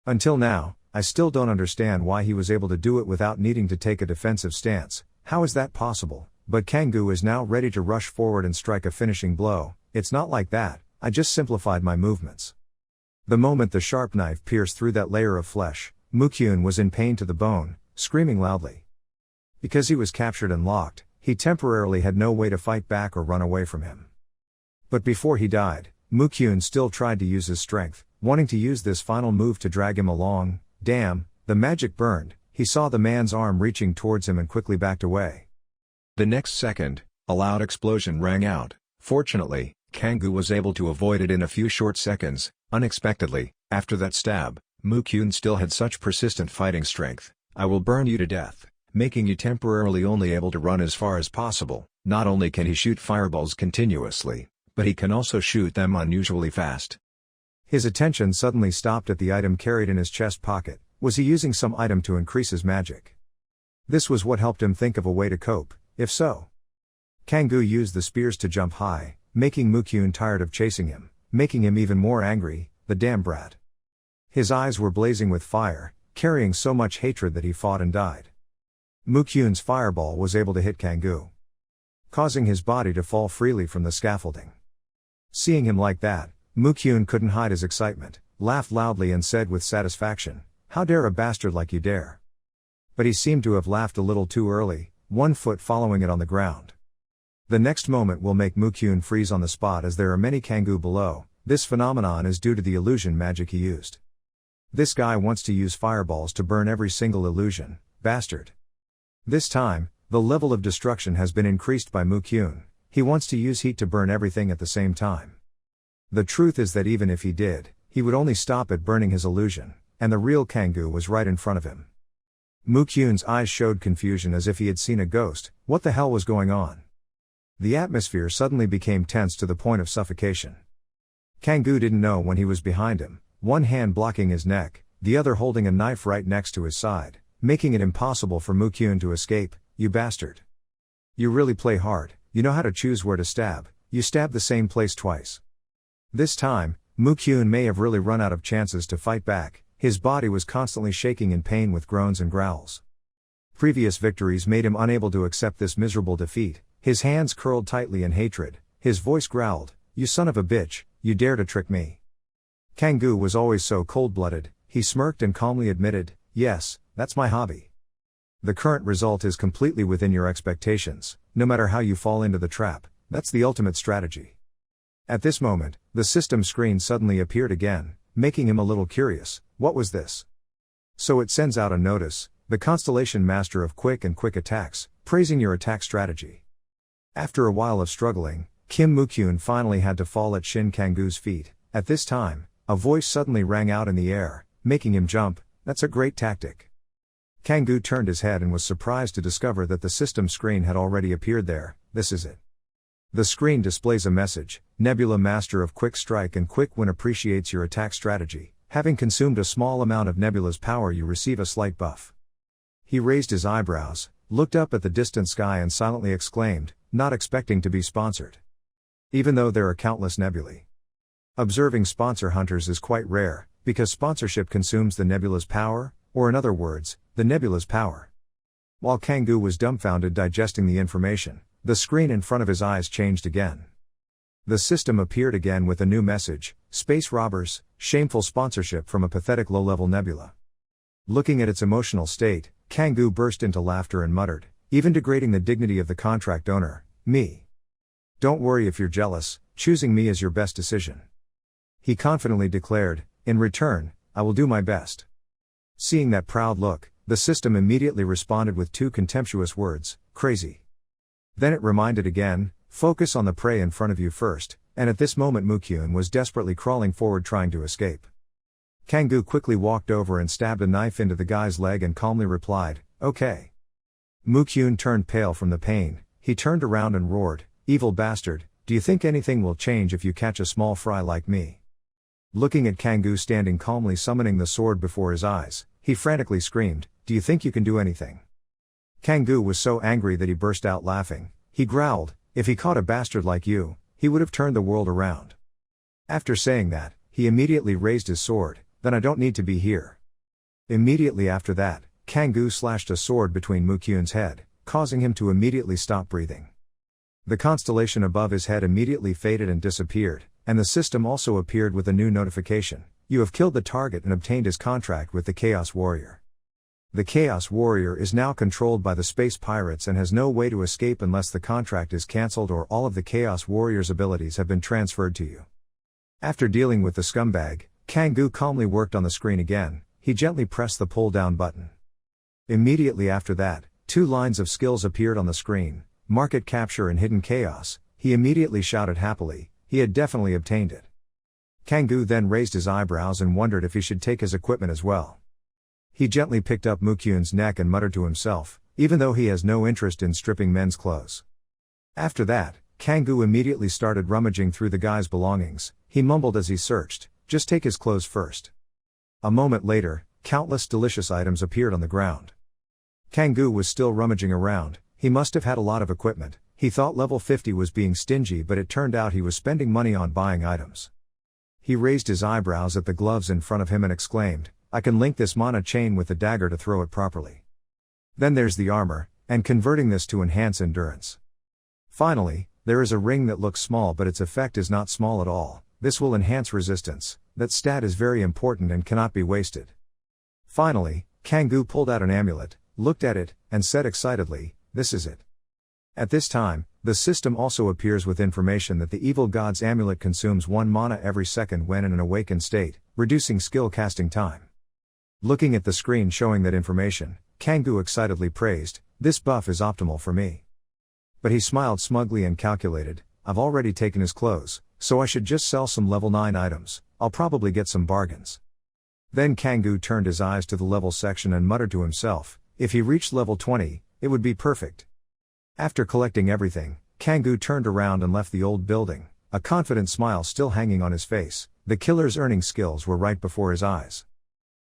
Until now, I still don't understand why he was able to do it without needing to take a defensive stance. How is that possible? But Kangoo is now ready to rush forward and strike a finishing blow. It's not like that, I just simplified my movements. The moment the sharp knife pierced through that layer of flesh, Mukyun was in pain to the bone, screaming loudly. Because he was captured and locked, he temporarily had no way to fight back or run away from him. But before he died, Mukyun still tried to use his strength, wanting to use this final move to drag him along. Damn, the magic burned. He saw the man's arm reaching towards him and quickly backed away. The next second, a loud explosion rang out. Fortunately, Kangoo was able to avoid it in a few short seconds. Unexpectedly, after that stab, Mukyun still had such persistent fighting strength. I will burn you to death, making you temporarily only able to run as far as possible. Not only can he shoot fireballs continuously, but he can also shoot them unusually fast. His attention suddenly stopped at the item carried in his chest pocket. Was he using some item to increase his magic? This was what helped him think of a way to cope, if so. Kangoo used the spears to jump high, making Mukyun tired of chasing him, making him even more angry. The damn brat. His eyes were blazing with fire, carrying so much hatred that he fought and died. Mukyun's fireball was able to hit Kangoo, causing his body to fall freely from the scaffolding. Seeing him like that, Mukyun couldn't hide his excitement, laughed loudly and said with satisfaction, "How dare a bastard like you dare?" But he seemed to have laughed a little too early, one foot following it on the ground. The next moment will make Mukyun freeze on the spot as there are many Kangoo below. This phenomenon is due to the illusion magic he used. This guy wants to use fireballs to burn every single illusion, bastard. This time, the level of destruction has been increased by Mukyun. He wants to use heat to burn everything at the same time. The truth is that even if he did, he would only stop at burning his illusion, and the real Kangoo was right in front of him. Mukyun's eyes showed confusion as if he had seen a ghost. What the hell was going on? The atmosphere suddenly became tense to the point of suffocation. Kangoo didn't know when he was behind him, one hand blocking his neck, the other holding a knife right next to his side, making it impossible for Mukyun to escape. You bastard. You really play hard, you know how to choose where to stab, you stab the same place twice. This time, Mukyun may have really run out of chances to fight back. His body was constantly shaking in pain with groans and growls. Previous victories made him unable to accept this miserable defeat. His hands curled tightly in hatred, his voice growled, "You son of a bitch, you dare to trick me." Kangoo was always so cold-blooded. He smirked and calmly admitted, "Yes, that's my hobby." The current result is completely within your expectations. No matter how you fall into the trap, that's the ultimate strategy. At this moment, the system screen suddenly appeared again, making him a little curious. What was this? So it sends out a notice, the Constellation Master of Quick and Quick Attacks, praising your attack strategy. After a while of struggling, Kim Mukyun finally had to fall at Shin Kangoo's feet. At this time, a voice suddenly rang out in the air, making him jump. That's a great tactic. Kangoo turned his head and was surprised to discover that the system screen had already appeared there. This is it. The screen displays a message, Nebula Master of Quick Strike and Quick Win appreciates your attack strategy. Having consumed a small amount of Nebula's power you receive a slight buff. He raised his eyebrows, looked up at the distant sky and silently exclaimed, not expecting to be sponsored. Even though there are countless nebulae. Observing sponsor hunters is quite rare, because sponsorship consumes the nebula's power, or in other words, the nebula's power. While Kangoo was dumbfounded digesting the information, the screen in front of his eyes changed again. The system appeared again with a new message, Space Robbers, shameful sponsorship from a pathetic low-level nebula. Looking at its emotional state, Kangoo burst into laughter and muttered, even degrading the dignity of the contract owner, me. Don't worry if you're jealous, choosing me is your best decision. He confidently declared, in return, I will do my best. Seeing that proud look, the system immediately responded with two contemptuous words, crazy. Then it reminded again, focus on the prey in front of you first, and at this moment Mukyun was desperately crawling forward trying to escape. Kangoo quickly walked over and stabbed a knife into the guy's leg and calmly replied, okay. Mukyun turned pale from the pain, he turned around and roared, evil bastard, do you think anything will change if you catch a small fry like me? Looking at Kangoo standing calmly summoning the sword before his eyes, he frantically screamed, do you think you can do anything? Kangoo was so angry that he burst out laughing. He growled, if he caught a bastard like you, he would have turned the world around. After saying that, he immediately raised his sword, then I don't need to be here. Immediately after that, Kangoo slashed a sword between Mukyun's head, causing him to immediately stop breathing. The constellation above his head immediately faded and disappeared, and the system also appeared with a new notification: you have killed the target and obtained his contract with the Chaos Warrior. The Chaos Warrior is now controlled by the space pirates and has no way to escape unless the contract is cancelled or all of the Chaos Warrior's abilities have been transferred to you. After dealing with the scumbag, Kangoo calmly worked on the screen again. He gently pressed the pull-down button. Immediately after that, 2 lines of skills appeared on the screen: Market Capture and Hidden Chaos. He immediately shouted happily, he had definitely obtained it. Kangoo then raised his eyebrows and wondered if he should take his equipment as well. He gently picked up Mukyun's neck and muttered to himself, even though he has no interest in stripping men's clothes. After that, Kangoo immediately started rummaging through the guy's belongings. He mumbled as he searched, just take his clothes first. A moment later, countless delicious items appeared on the ground. Kangoo was still rummaging around. He must have had a lot of equipment. He thought level 50 was being stingy, but it turned out he was spending money on buying items. He raised his eyebrows at the gloves in front of him and exclaimed, I can link this mana chain with the dagger to throw it properly. Then there's the armor, and converting this to enhance endurance. Finally, there is a ring that looks small but its effect is not small at all. This will enhance resistance. That stat is very important and cannot be wasted. Finally, Kangoo pulled out an amulet, looked at it, and said excitedly, this is it. At this time, the system also appears with information that the evil god's amulet consumes 1 mana every second when in an awakened state, reducing skill casting time. Looking at the screen showing that information, Kangoo excitedly praised, this buff is optimal for me. But he smiled smugly and calculated, I've already taken his clothes, so I should just sell some level 9 items, I'll probably get some bargains. Then Kangoo turned his eyes to the level section and muttered to himself, if he reached level 20, it would be perfect. After collecting everything, Kangoo turned around and left the old building, a confident smile still hanging on his face. The killer's earning skills were right before his eyes.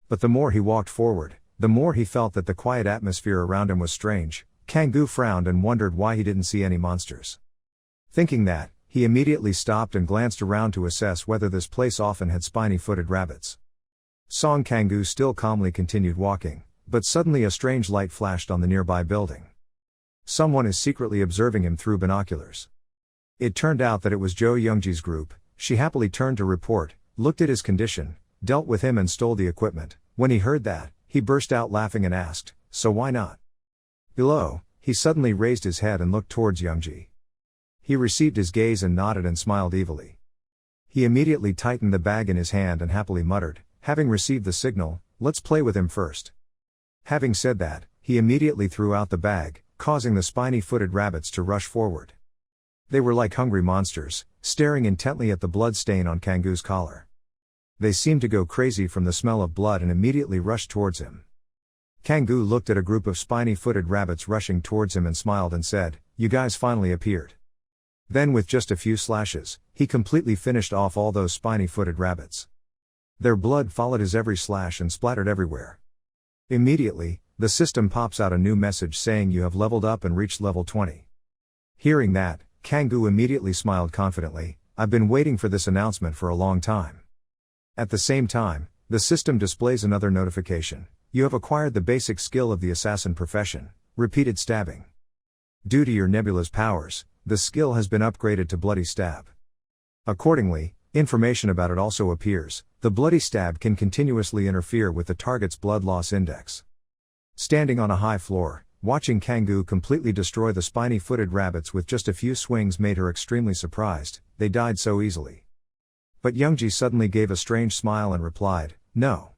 But the more he walked forward, the more he felt that the quiet atmosphere around him was strange. Kangoo frowned and wondered why he didn't see any monsters. Thinking that, he immediately stopped and glanced around to assess whether this place often had spiny-footed rabbits. Song Kangoo still calmly continued walking, but suddenly a strange light flashed on the nearby building. Someone is secretly observing him through binoculars. It turned out that it was Jo Youngji's group. She happily turned to report, looked at his condition, dealt with him and stole the equipment. When he heard that, he burst out laughing and asked, so why not? Below, he suddenly raised his head and looked towards Youngji. He received his gaze and nodded and smiled evilly. He immediately tightened the bag in his hand and happily muttered, having received the signal, let's play with him first. Having said that, he immediately threw out the bag, causing the spiny-footed rabbits to rush forward. They were like hungry monsters, staring intently at the blood stain on Kangoo's collar. They seemed to go crazy from the smell of blood and immediately rushed towards him. Kangoo looked at a group of spiny-footed rabbits rushing towards him and smiled and said, you guys finally appeared. Then with just a few slashes, he completely finished off all those spiny-footed rabbits. Their blood followed his every slash and splattered everywhere. Immediately, the system pops out a new message saying you have leveled up and reached level 20. Hearing that, Kangoo immediately smiled confidently, I've been waiting for this announcement for a long time. At the same time, the system displays another notification. You have acquired the basic skill of the assassin profession, repeated stabbing. Due to your nebula's powers, the skill has been upgraded to Bloody Stab. Accordingly, information about it also appears. The Bloody Stab can continuously interfere with the target's blood loss index. Standing on a high floor, watching Kangoo completely destroy the spiny-footed rabbits with just a few swings made her extremely surprised. They died so easily. But Youngji suddenly gave a strange smile and replied, no.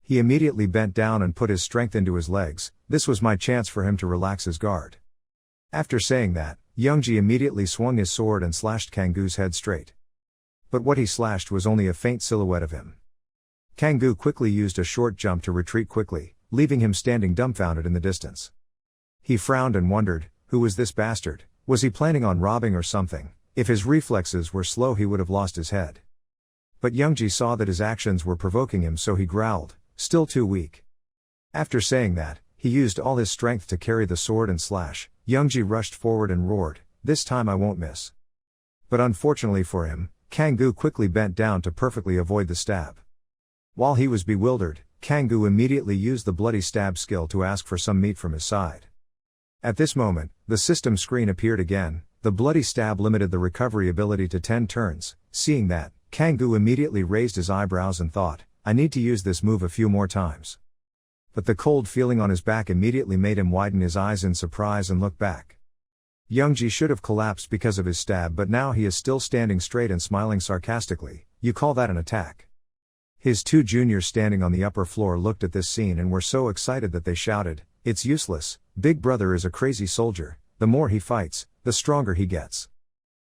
He immediately bent down and put his strength into his legs. This was my chance for him to relax his guard. After saying that, Youngji immediately swung his sword and slashed Kangoo's head straight. But what he slashed was only a faint silhouette of him. Kangoo quickly used a short jump to retreat quickly, leaving him standing dumbfounded in the distance. He frowned and wondered, who was this bastard? Was he planning on robbing or something? If his reflexes were slow he would have lost his head. But Youngji saw that his actions were provoking him, so he growled, still too weak. After saying that, he used all his strength to carry the sword and slash. Youngji rushed forward and roared, this time I won't miss. But unfortunately for him, Kangoo quickly bent down to perfectly avoid the stab. While he was bewildered, Kangoo immediately used the bloody stab skill to ask for some meat from his side. At this moment, the system screen appeared again. The bloody stab limited the recovery ability to 10 turns. Seeing that, Kangoo immediately raised his eyebrows and thought, I need to use this move a few more times. But the cold feeling on his back immediately made him widen his eyes in surprise and look back. Youngji should have collapsed because of his stab, but now he is still standing straight and smiling sarcastically. You call that an attack? His two juniors standing on the upper floor looked at this scene and were so excited that they shouted, It's useless, Big Brother is a crazy soldier, the more he fights, the stronger he gets.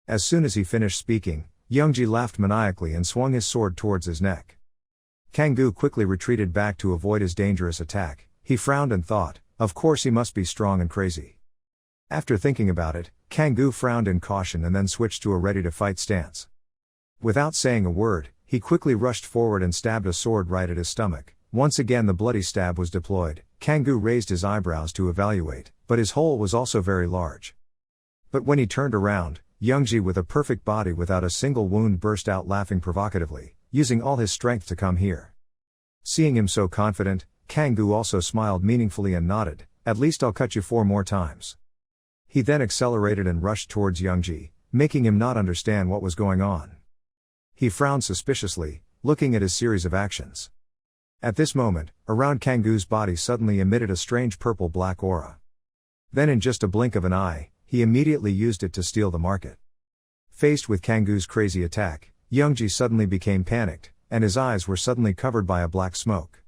As soon as he finished speaking, Youngji laughed maniacally and swung his sword towards his neck. Kangoo quickly retreated back to avoid his dangerous attack. He frowned and thought, of course he must be strong and crazy. After thinking about it, Kangoo frowned in caution and then switched to a ready-to-fight stance. Without saying a word, he quickly rushed forward and stabbed a sword right at his stomach. Once again the bloody stab was deployed. Kangoo raised his eyebrows to evaluate, but his hole was also very large. But when he turned around, Youngji with a perfect body without a single wound burst out laughing provocatively, using all his strength to come here. Seeing him so confident, Kangoo also smiled meaningfully and nodded, at least I'll cut you 4 more times. He then accelerated and rushed towards Youngji, making him not understand what was going on. He frowned suspiciously, looking at his series of actions. At this moment, around Kangoo's body suddenly emitted a strange purple-black aura. Then in just a blink of an eye, he immediately used it to steal the market. Faced with Kangoo's crazy attack, Youngji suddenly became panicked, and his eyes were suddenly covered by a black smoke.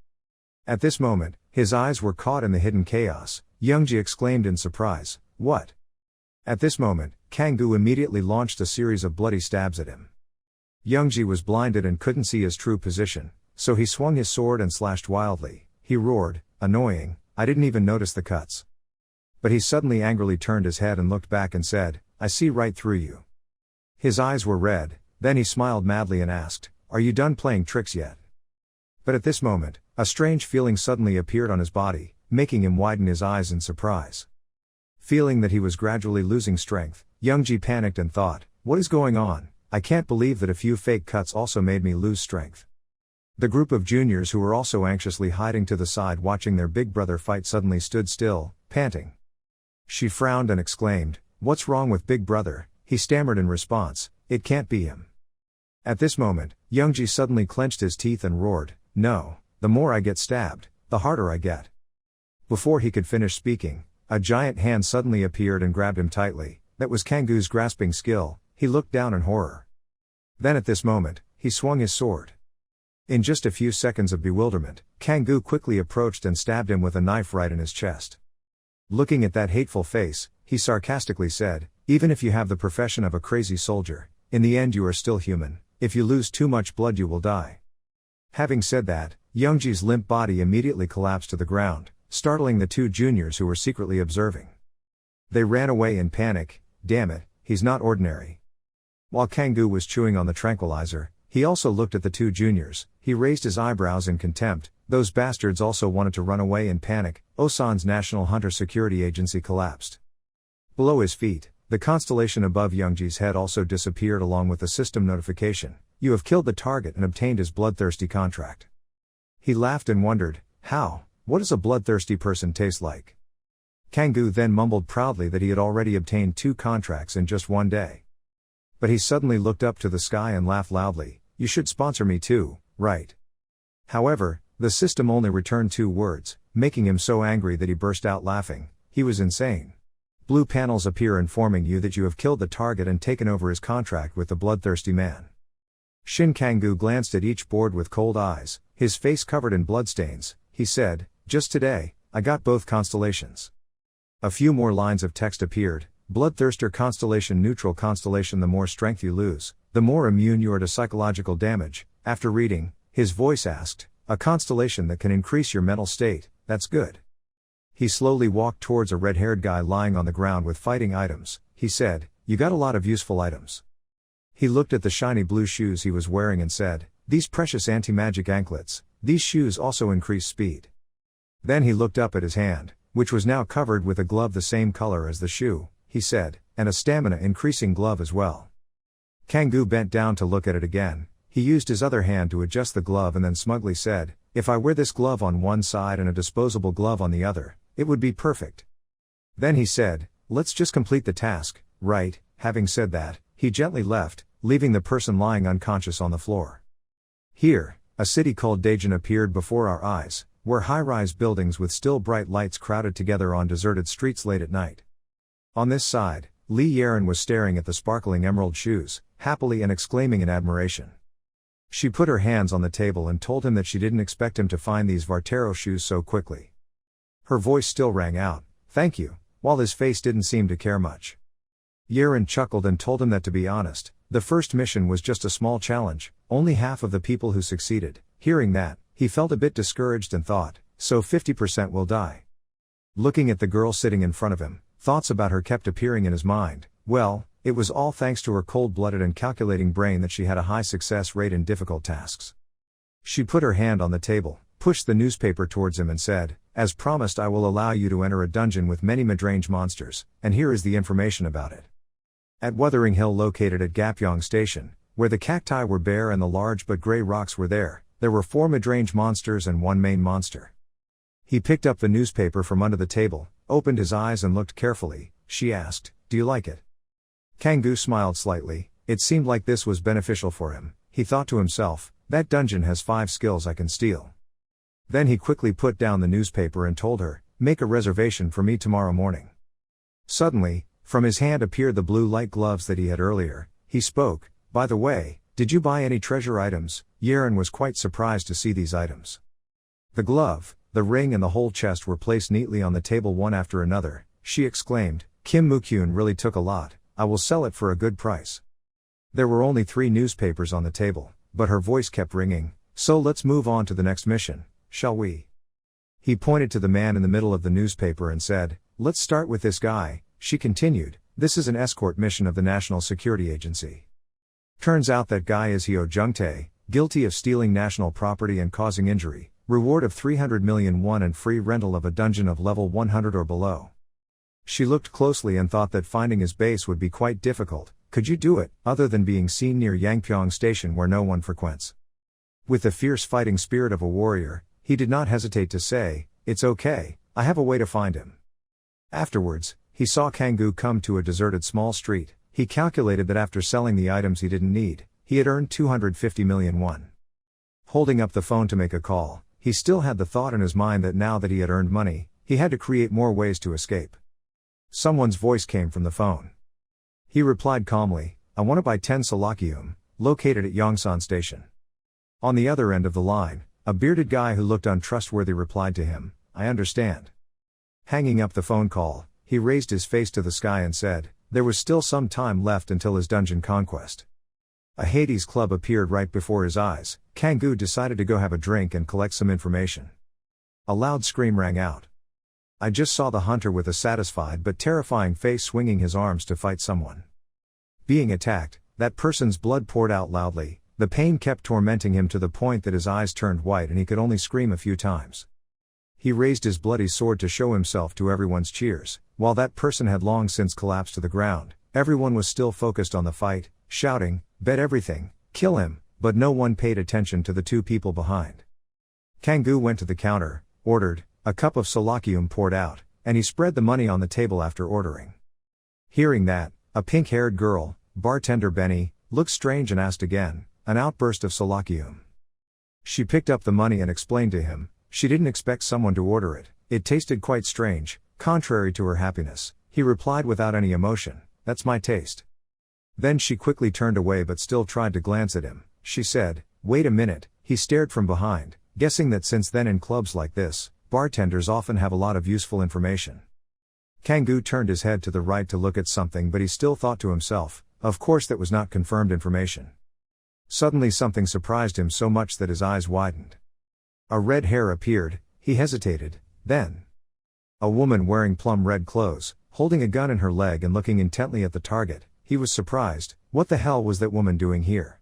At this moment, his eyes were caught in the hidden chaos. Youngji exclaimed in surprise, What? At this moment, Kangoo immediately launched a series of bloody stabs at him. Youngji was blinded and couldn't see his true position, so he swung his sword and slashed wildly. He roared, annoying, I didn't even notice the cuts. But he suddenly angrily turned his head and looked back and said, I see right through you. His eyes were red, then he smiled madly and asked, Are you done playing tricks yet? But at this moment, a strange feeling suddenly appeared on his body, making him widen his eyes in surprise. Feeling that he was gradually losing strength, Youngji panicked and thought, What is going on? I can't believe that a few fake cuts also made me lose strength. The group of juniors who were also anxiously hiding to the side watching their big brother fight suddenly stood still, panting. She frowned and exclaimed, What's wrong with Big Brother? He stammered in response, It can't be him. At this moment, Youngji suddenly clenched his teeth and roared, No, the more I get stabbed, the harder I get. Before he could finish speaking, a giant hand suddenly appeared and grabbed him tightly. That was Kangoo's grasping skill. He looked down in horror. Then at this moment, he swung his sword. In just a few seconds of bewilderment, Kangoo quickly approached and stabbed him with a knife right in his chest. Looking at that hateful face, he sarcastically said, Even if you have the profession of a crazy soldier, in the end you are still human. If you lose too much blood you will die. Having said that, Youngji's limp body immediately collapsed to the ground, startling the two juniors who were secretly observing. They ran away in panic. Damn it, he's not ordinary. While Kangoo was chewing on the tranquilizer, he also looked at the two juniors. He raised his eyebrows in contempt. Those bastards also wanted to run away in panic. Osan's National Hunter Security Agency collapsed. Below his feet, the constellation above Youngji's head also disappeared along with the system notification. You have killed the target and obtained his bloodthirsty contract. He laughed and wondered, How? What does a bloodthirsty person taste like? Kangoo then mumbled proudly that he had already obtained 2 contracts in just 1 day. But he suddenly looked up to the sky and laughed loudly, You should sponsor me too, right? However, the system only returned 2 words, making him so angry that he burst out laughing. He was insane. Blue panels appear informing you that you have killed the target and taken over his contract with the bloodthirsty man. Shin Kangoo glanced at each board with cold eyes, his face covered in bloodstains. He said, Just today, I got both constellations. A few more lines of text appeared. Bloodthirster constellation, neutral constellation. The more strength you lose, the more immune you are to psychological damage. After reading, his voice asked, A constellation that can increase your mental state, that's good. He slowly walked towards a red-haired guy lying on the ground with fighting items. He said, You got a lot of useful items. He looked at the shiny blue shoes he was wearing and said, These precious anti-magic anklets, these shoes also increase speed. Then he looked up at his hand, which was now covered with a glove the same color as the shoe. He said, And a stamina increasing glove as well. Kangoo bent down to look at it again. He used his other hand to adjust the glove and then smugly said, if I wear this glove on one side and a disposable glove on the other, it would be perfect. Then he said, let's just complete the task, right? Having said that, he gently left, leaving the person lying unconscious on the floor. Here, a city called Daejeon appeared before our eyes, where high-rise buildings with still bright lights crowded together on deserted streets late at night. On this side, Lee Yeren was staring at the sparkling emerald shoes, happily and exclaiming in admiration. She put her hands on the table and told him that she didn't expect him to find these Vartero shoes so quickly. Her voice still rang out, thank you, while his face didn't seem to care much. Yeren chuckled and told him that to be honest, the first mission was just a small challenge, only half of the people who succeeded. Hearing that, he felt a bit discouraged and thought, so 50% will die. Looking at the girl sitting in front of him, thoughts about her kept appearing in his mind. Well, it was all thanks to her cold-blooded and calculating brain that she had a high success rate in difficult tasks. She put her hand on the table, pushed the newspaper towards him and said, as promised, I will allow you to enter a dungeon with many midrange monsters, and here is the information about it. At Wuthering Hill located at Gapyeong Station, where the cacti were bare and the large but grey rocks were there were 4 midrange monsters and 1 main monster. He picked up the newspaper from under the table, opened his eyes and looked carefully. She asked, do you like it? Kang-gu smiled slightly. It seemed like this was beneficial for him. He thought to himself, that dungeon has 5 skills I can steal. Then he quickly put down the newspaper and told her, make a reservation for me tomorrow morning. Suddenly, from his hand appeared the blue light gloves that he had earlier. He spoke, by the way, did you buy any treasure items? Yeren was quite surprised to see these items. The glove, the ring and the whole chest were placed neatly on the table one after another. She exclaimed, Kim Moo-kyun really took a lot, I will sell it for a good price. There were only 3 newspapers on the table, but her voice kept ringing, so let's move on to the next mission, shall we? He pointed to the man in the middle of the newspaper and said, let's start with this guy. She continued, this is an escort mission of the National Security Agency. Turns out that guy is Hyo Jung-tae, guilty of stealing national property and causing injury, reward of 300 million won and free rental of a dungeon of level 100 or below. She looked closely and thought that finding his base would be quite difficult. Could you do it, other than being seen near Yangpyeong Station where no one frequents? With the fierce fighting spirit of a warrior, he did not hesitate to say, it's okay, I have a way to find him. Afterwards, he saw Kang-gu come to a deserted small street. He calculated that after selling the items he didn't need, he had earned 250 million won. Holding up the phone to make a call, he still had the thought in his mind that now that he had earned money, he had to create more ways to escape. Someone's voice came from the phone. He replied calmly, I want to buy 10 Solakium, located at Yongsan Station. On the other end of the line, a bearded guy who looked untrustworthy replied to him, I understand. Hanging up the phone call, he raised his face to the sky and said, there was still some time left until his dungeon conquest. A Hades club appeared right before his eyes. Kang-gu decided to go have a drink and collect some information. A loud scream rang out. I just saw the hunter with a satisfied but terrifying face swinging his arms to fight someone. Being attacked, that person's blood poured out loudly. The pain kept tormenting him to the point that his eyes turned white and he could only scream a few times. He raised his bloody sword to show himself to everyone's cheers. While that person had long since collapsed to the ground, everyone was still focused on the fight, shouting, bet everything, kill him, but no one paid attention to the 2 people behind. Kang-gu went to the counter, ordered, a cup of Solakium poured out, and he spread the money on the table after ordering. Hearing that, a pink-haired girl, bartender Benny, looked strange and asked again, an outburst of Solakium. She picked up the money and explained to him, she didn't expect someone to order it, it tasted quite strange. Contrary to her happiness, he replied without any emotion, that's my taste. Then she quickly turned away but still tried to glance at him. She said, wait a minute. He stared from behind, guessing that since then in clubs like this, bartenders often have a lot of useful information. Kang-gu turned his head to the right to look at something but he still thought to himself, of course that was not confirmed information. Suddenly something surprised him so much that his eyes widened. A red hair appeared. He hesitated, then a woman wearing plum red clothes, holding a gun in her leg and looking intently at the target. He was surprised. What the hell was that woman doing here?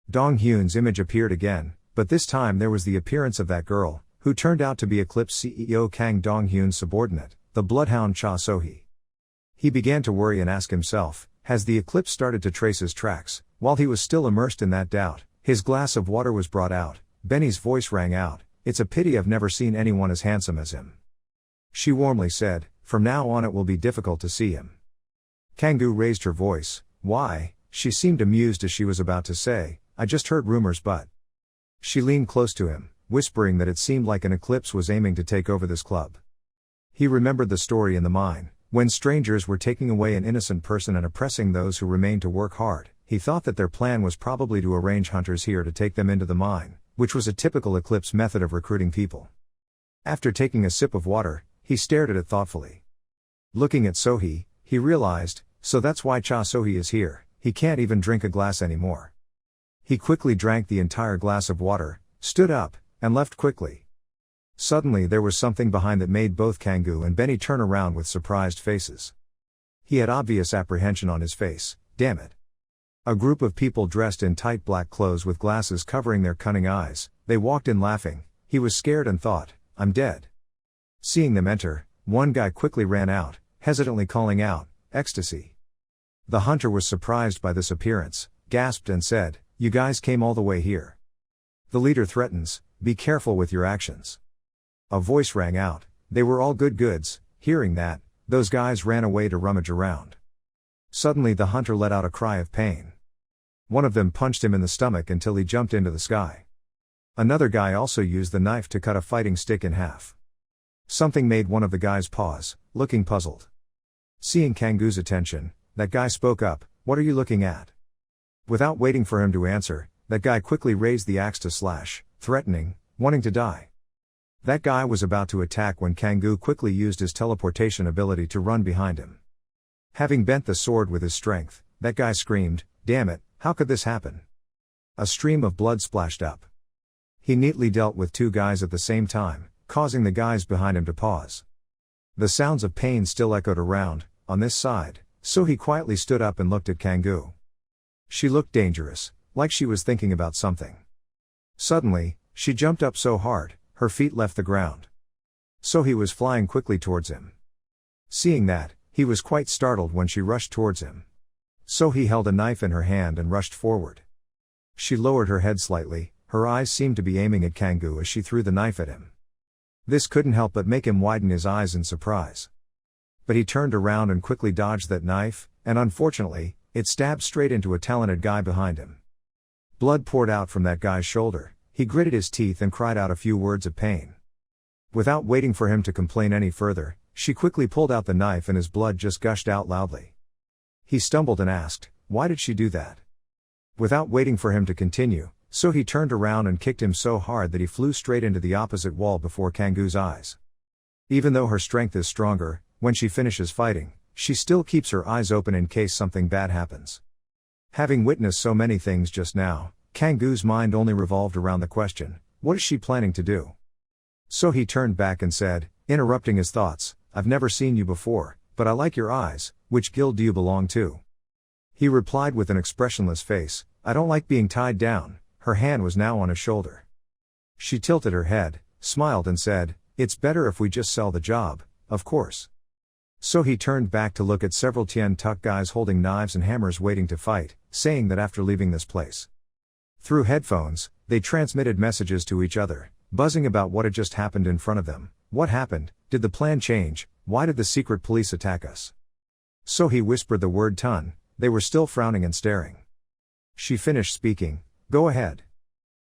Dong-hyun's image appeared again, but this time there was the appearance of that girl, who turned out to be Eclipse CEO Kang Dong-hyun's subordinate, the bloodhound Cha So-hee. He began to worry and ask himself, has the Eclipse started to trace his tracks? While he was still immersed in that doubt, his glass of water was brought out. Benny's voice rang out, It's a pity I've never seen anyone as handsome as him. She warmly said, from now on it will be difficult to see him. Kangoo raised her voice. Why? She seemed amused as she was about to say, I just heard rumors but. She leaned close to him, whispering that it seemed like an eclipse was aiming to take over this club. He remembered the story in the mine, when strangers were taking away an innocent person and oppressing those who remained to work hard. He thought that their plan was probably to arrange hunters here to take them into the mine, which was a typical eclipse method of recruiting people. After taking a sip of water, he stared at it thoughtfully. Looking at Sohee, he realized, so that's why Cha Sohee is here, he can't even drink a glass anymore. He quickly drank the entire glass of water, stood up, and left quickly. Suddenly there was something behind that made both Kangoo and Benny turn around with surprised faces. He had obvious apprehension on his face. Damn it. A group of people dressed in tight black clothes with glasses covering their cunning eyes, they walked in laughing. He was scared and thought, I'm dead. Seeing them enter, one guy quickly ran out, hesitantly calling out, ecstasy. The hunter was surprised by this appearance, gasped and said, you guys came all the way here. The leader threatens, be careful with your actions. A voice rang out, they were all good goods. Hearing that, those guys ran away to rummage around. Suddenly the hunter let out a cry of pain. One of them punched him in the stomach until he jumped into the sky. Another guy also used the knife to cut a fighting stick in half. Something made one of the guys pause, looking puzzled. Seeing Kangoo's attention, that guy spoke up, what are you looking at? Without waiting for him to answer, that guy quickly raised the axe to slash, threatening, wanting to die. That guy was about to attack when Kangoo quickly used his teleportation ability to run behind him. Having bent the sword with his strength, that guy screamed, damn it, how could this happen? A stream of blood splashed up. He neatly dealt with two guys at the same time, causing the guys behind him to pause. The sounds of pain still echoed around, on this side, so he quietly stood up and looked at Kangoo. She looked dangerous, like she was thinking about something. Suddenly, she jumped up so hard, her feet left the ground. So he was flying quickly towards him. Seeing that, he was quite startled when she rushed towards him. So he held a knife in her hand and rushed forward. She lowered her head slightly, her eyes seemed to be aiming at Kangoo as she threw the knife at him. This couldn't help but make him widen his eyes in surprise. But he turned around and quickly dodged that knife, and unfortunately, it stabbed straight into a talented guy behind him. Blood poured out from that guy's shoulder. He gritted his teeth and cried out a few words of pain. Without waiting for him to complain any further, she quickly pulled out the knife and his blood just gushed out loudly. He stumbled and asked, why did she do that? Without waiting for him to continue, so he turned around and kicked him so hard that he flew straight into the opposite wall before Kangoo's eyes. Even though her strength is stronger, when she finishes fighting, she still keeps her eyes open in case something bad happens. Having witnessed so many things just now, Kangoo's mind only revolved around the question, what is she planning to do? So he turned back and said, interrupting his thoughts, I've never seen you before, but I like your eyes, which guild do you belong to? He replied with an expressionless face, I don't like being tied down. Her hand was now on his shoulder. She tilted her head, smiled and said, it's better if we just sell the job, of course. So he turned back to look at several Tien Tuck guys holding knives and hammers waiting to fight, saying that after leaving this place. Through headphones, they transmitted messages to each other, buzzing about what had just happened in front of them. What happened? Did the plan change? Why did the secret police attack us? So he whispered the word ton. They were still frowning and staring. She finished speaking, go ahead.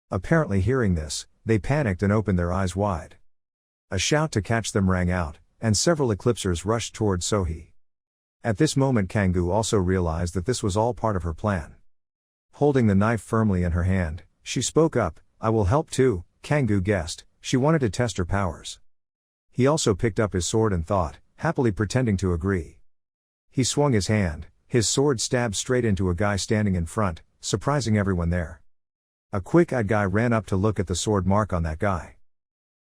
Apparently hearing this, they panicked and opened their eyes wide. A shout to catch them rang out, and several eclipsers rushed towards Sohee. At this moment Kangoo also realized that this was all part of her plan. Holding the knife firmly in her hand, she spoke up, I will help too. Kangoo guessed, she wanted to test her powers. He also picked up his sword and thought, happily pretending to agree. He swung his hand, his sword stabbed straight into a guy standing in front, surprising everyone there. A quick-eyed guy ran up to look at the sword mark on that guy.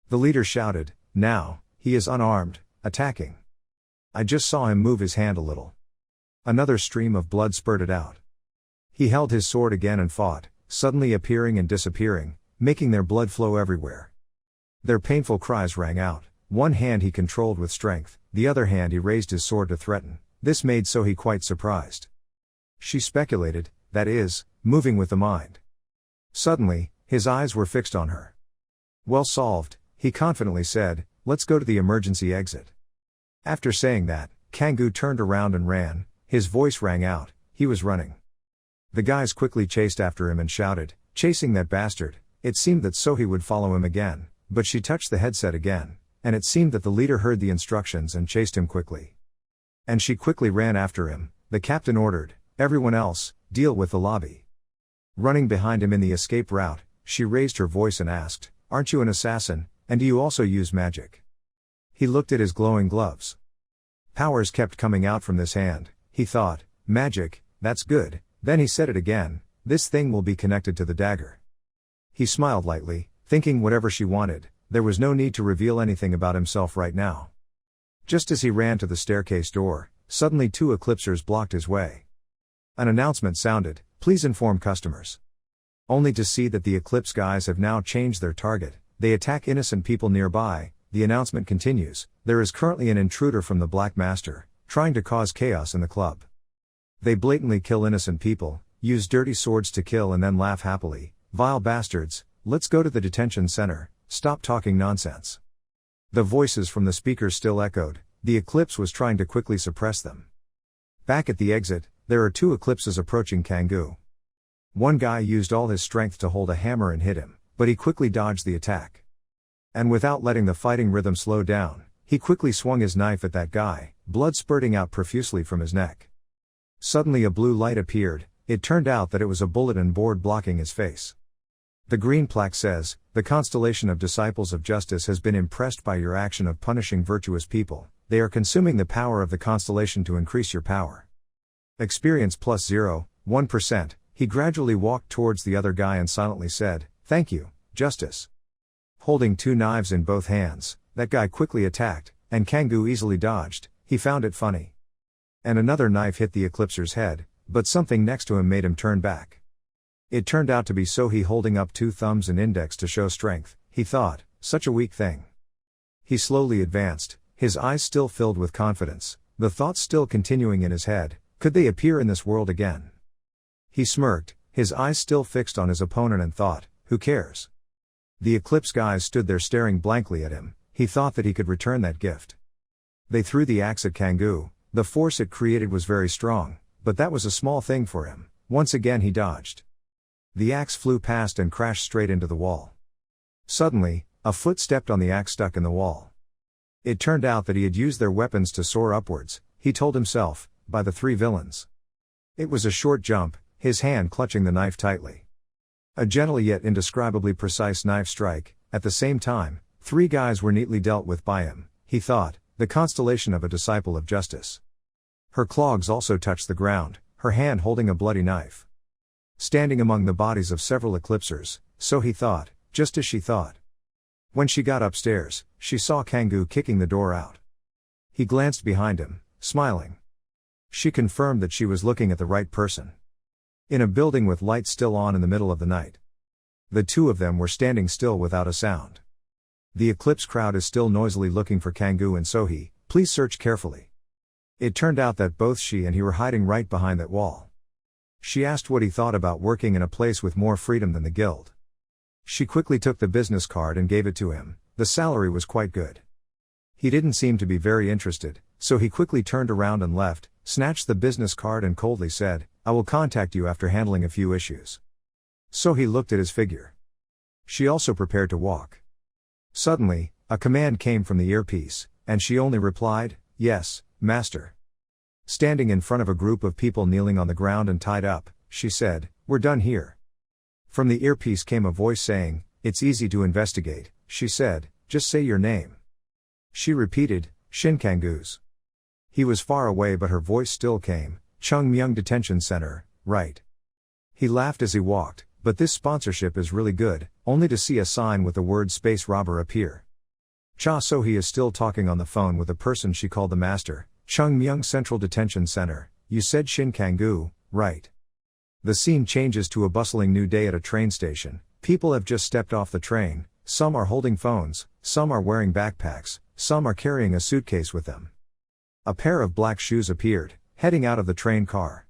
The leader shouted, now, he is unarmed, attacking. I just saw him move his hand a little. Another stream of blood spurted out. He held his sword again and fought, suddenly appearing and disappearing, making their blood flow everywhere. Their painful cries rang out. One hand he controlled with strength, the other hand he raised his sword to threaten. This made Sohee quite surprised. She speculated, that is, moving with the mind. Suddenly, his eyes were fixed on her. Well solved, he confidently said, let's go to the emergency exit. After saying that, Kangoo turned around and ran, his voice rang out, he was running. The guys quickly chased after him and shouted, chasing that bastard. It seemed that Sohee would follow him again, but she touched the headset again, and it seemed that the leader heard the instructions and chased him quickly. And she quickly ran after him, the captain ordered, everyone else, deal with the lobby. Running behind him in the escape route, she raised her voice and asked, aren't you an assassin, and do you also use magic? He looked at his glowing gloves. Powers kept coming out from this hand, he thought, magic, that's good, then he said it again, this thing will be connected to the dagger. He smiled lightly, thinking whatever she wanted, there was no need to reveal anything about himself right now. Just as he ran to the staircase door, suddenly 2 eclipsers blocked his way. An announcement sounded, please inform customers. Only to see that the Eclipse guys have now changed their target, they attack innocent people nearby. The announcement continues, there is currently an intruder from the Black Master, trying to cause chaos in the club. They blatantly kill innocent people, use dirty swords to kill and then laugh happily, vile bastards, let's go to the detention center, stop talking nonsense. The voices from the speakers still echoed, the Eclipse was trying to quickly suppress them. Back at the exit, there are 2 Eclipses approaching Kangoo. One guy used all his strength to hold a hammer and hit him, but he quickly dodged the attack. And without letting the fighting rhythm slow down, he quickly swung his knife at that guy, blood spurting out profusely from his neck. Suddenly a blue light appeared, it turned out that it was a bulletin board blocking his face. The green plaque says, the constellation of disciples of justice has been impressed by your action of punishing virtuous people, they are consuming the power of the constellation to increase your power. Experience plus 0.1%. He gradually walked towards the other guy and silently said, thank you, Justice. Holding 2 knives in both hands, that guy quickly attacked, and Kangoo easily dodged, he found it funny. And another knife hit the Eclipser's head, but something next to him made him turn back. It turned out to be Sohee holding up 2 thumbs and index to show strength, he thought, such a weak thing. He slowly advanced, his eyes still filled with confidence, the thoughts still continuing in his head, could they appear in this world again? He smirked, his eyes still fixed on his opponent and thought, who cares? The Eclipse guys stood there staring blankly at him, he thought that he could return that gift. They threw the axe at Kangoo, the force it created was very strong, but that was a small thing for him, once again he dodged. The axe flew past and crashed straight into the wall. Suddenly, a foot stepped on the axe stuck in the wall. It turned out that he had used their weapons to soar upwards, he told himself, by the 3 villains. It was a short jump, his hand clutching the knife tightly. A gentle yet indescribably precise knife strike, at the same time, 3 guys were neatly dealt with by him, he thought, the constellation of a disciple of justice. Her clogs also touched the ground, her hand holding a bloody knife. Standing among the bodies of several Eclipsers, so he thought, just as she thought. When she got upstairs, she saw Kangoo kicking the door out. He glanced behind him, smiling. She confirmed that she was looking at the right person. In a building with lights still on in the middle of the night. The 2 of them were standing still without a sound. The Eclipse crowd is still noisily looking for Kangoo and Sohee, please search carefully. It turned out that both she and he were hiding right behind that wall. She asked what he thought about working in a place with more freedom than the guild. She quickly took the business card and gave it to him, the salary was quite good. He didn't seem to be very interested, so he quickly turned around and left, snatched the business card and coldly said, I will contact you after handling a few issues. So he looked at his figure. She also prepared to walk. Suddenly, a command came from the earpiece, and she only replied, yes, master. Standing in front of a group of people kneeling on the ground and tied up, she said, we're done here. From the earpiece came a voice saying, it's easy to investigate, she said, just say your name. She repeated, Shin Kangoo's. He was far away but her voice still came, Chungmyung Detention Center, right. He laughed as he walked, but this sponsorship is really good, only to see a sign with the word space robber appear. Cha Sohee is still talking on the phone with the person she called the master, Chungmyung Central Detention Center, you said Shin Kangoo, right. The scene changes to a bustling new day at a train station, people have just stepped off the train, some are holding phones, some are wearing backpacks, some are carrying a suitcase with them. A pair of black shoes appeared, heading out of the train car.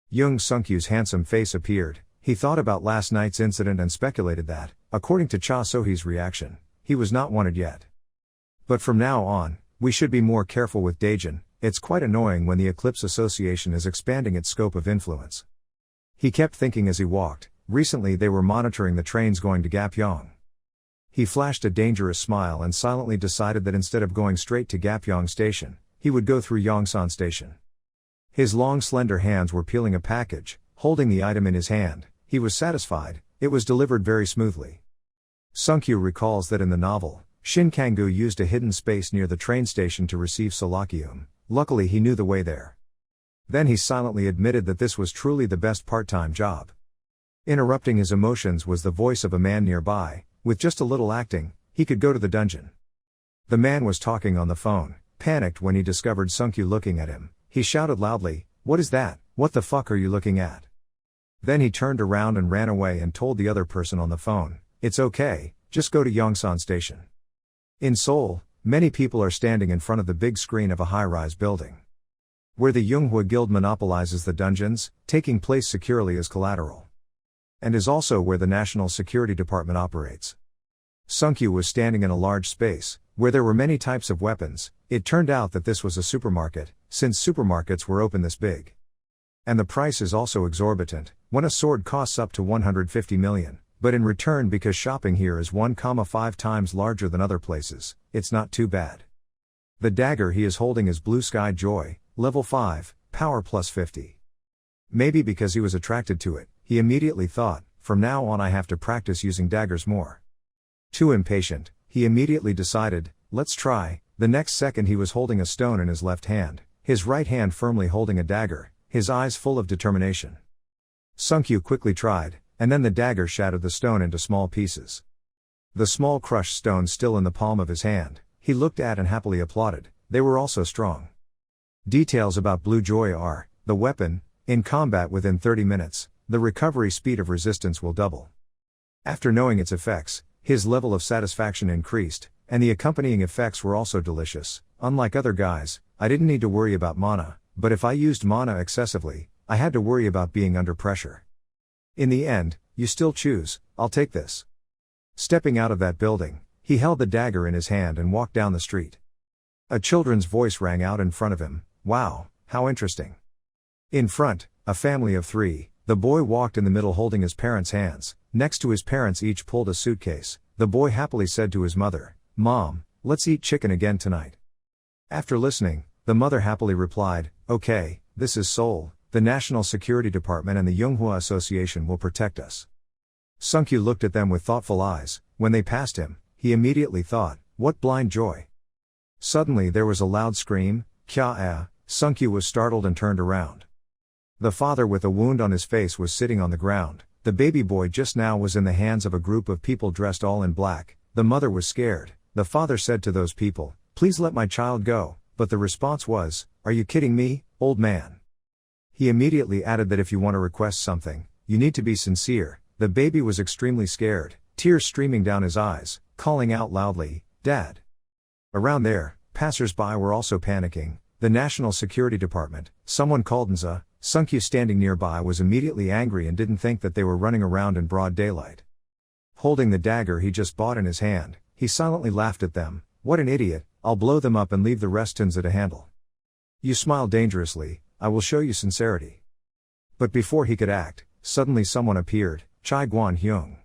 Young Sunkyu's handsome face appeared, he thought about last night's incident and speculated that, according to Cha Sohee's reaction, he was not wanted yet. But from now on, we should be more careful with Daejin. It's quite annoying when the Eclipse Association is expanding its scope of influence. He kept thinking as he walked, recently they were monitoring the trains going to Gapyeong. He flashed a dangerous smile and silently decided that instead of going straight to Gapyeong Station, he would go through Yongsan Station. His long slender hands were peeling a package, holding the item in his hand. He was satisfied, it was delivered very smoothly. Sungkyu recalls that in the novel, Shin Kang-gu used a hidden space near the train station to receive Solakium. Luckily he knew the way there. Then he silently admitted that this was truly the best part-time job. Interrupting his emotions was the voice of a man nearby. With just a little acting, he could go to the dungeon. The man was talking on the phone. Panicked when he discovered Sungkyu looking at him, he shouted loudly, "What is that? What the fuck are you looking at?" Then he turned around and ran away and told the other person on the phone, "It's okay, just go to Yongsan Station." In Seoul, many people are standing in front of the big screen of a high-rise building. Where the Yonghwa Guild monopolizes the dungeons, taking place securely as collateral. And is also where the National Security Department operates. Sungkyu was standing in a large space, where there were many types of weapons. It turned out that this was a supermarket, since supermarkets were open this big. And the price is also exorbitant, when a sword costs up to 150 million, but in return because shopping here is 1,5 times larger than other places, it's not too bad. The dagger he is holding is Blue Sky Joy, level 5, power plus 50. Maybe because he was attracted to it, he immediately thought, from now on I have to practice using daggers more. Too impatient, he immediately decided, let's try. The next second he was holding a stone in his left hand, his right hand firmly holding a dagger, his eyes full of determination. Sungkyu quickly tried, and then the dagger shattered the stone into small pieces. The small crushed stone still in the palm of his hand, he looked at and happily applauded. They were also strong. Details about Blue Joy are, the weapon, in combat within 30 minutes, the recovery speed of resistance will double. After knowing its effects, his level of satisfaction increased, and the accompanying effects were also delicious. Unlike other guys, I didn't need to worry about mana, but if I used mana excessively, I had to worry about being under pressure. In the end, you still choose, I'll take this. Stepping out of that building, he held the dagger in his hand and walked down the street. A children's voice rang out in front of him, "Wow, how interesting." In front, a family of 3, the boy walked in the middle holding his parents' hands. Next to his parents each pulled a suitcase. The boy happily said to his mother, "Mom, let's eat chicken again tonight." After listening, the mother happily replied, "Okay, this is Seoul, the National Security Department and the Yonghwa Association will protect us." Sungkyu looked at them with thoughtful eyes. When they passed him, he immediately thought, what blind joy. Suddenly there was a loud scream, "Kya-ah!" Sungkyu was startled and turned around. The father with a wound on his face was sitting on the ground. The baby boy just now was in the hands of a group of people dressed all in black. The mother was scared. The father said to those people, "Please let my child go," but the response was, "Are you kidding me, old man?" He immediately added that if you want to request something, you need to be sincere. The baby was extremely scared, tears streaming down his eyes, calling out loudly, "Dad!" Around there, passers-by were also panicking. The National Security Department, someone called Nza. Sungkyu standing nearby was immediately angry and didn't think that they were running around in broad daylight. Holding the dagger he just bought in his hand, he silently laughed at them. "What an idiot, I'll blow them up and leave the rest to Nza to handle." "You smile dangerously, I will show you sincerity." But before he could act, suddenly someone appeared, Chai Guan-hyung.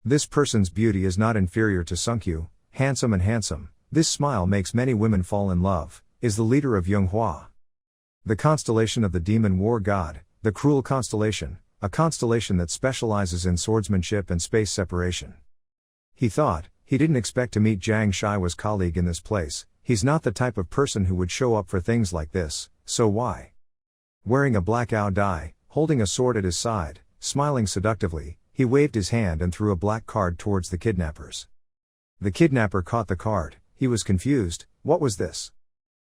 This person's beauty is not inferior to Sungkyu, handsome. This smile makes many women fall in love, is the leader of Yonghwa. The constellation of the demon war god, the cruel constellation, a constellation that specializes in swordsmanship and space separation. He thought, he didn't expect to meet Zhang Shiwa's colleague in this place. He's not the type of person who would show up for things like this, so why? Wearing a black ao dai, holding a sword at his side, smiling seductively, he waved his hand and threw a black card towards the kidnappers. The kidnapper caught the card. He was confused. What was this?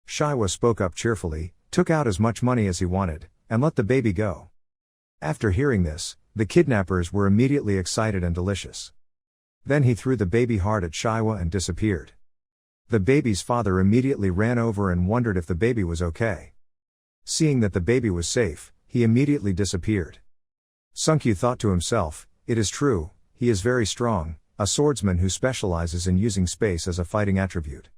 Shiwa spoke up cheerfully, took out as much money as he wanted, and let the baby go. After hearing this, the kidnappers were immediately excited and delicious. Then he threw the baby hard at Shiwa and disappeared. The baby's father immediately ran over and wondered if the baby was okay. Seeing that the baby was safe, he immediately disappeared. Sungkyu thought to himself, it is true, he is very strong, a swordsman who specializes in using space as a fighting attribute.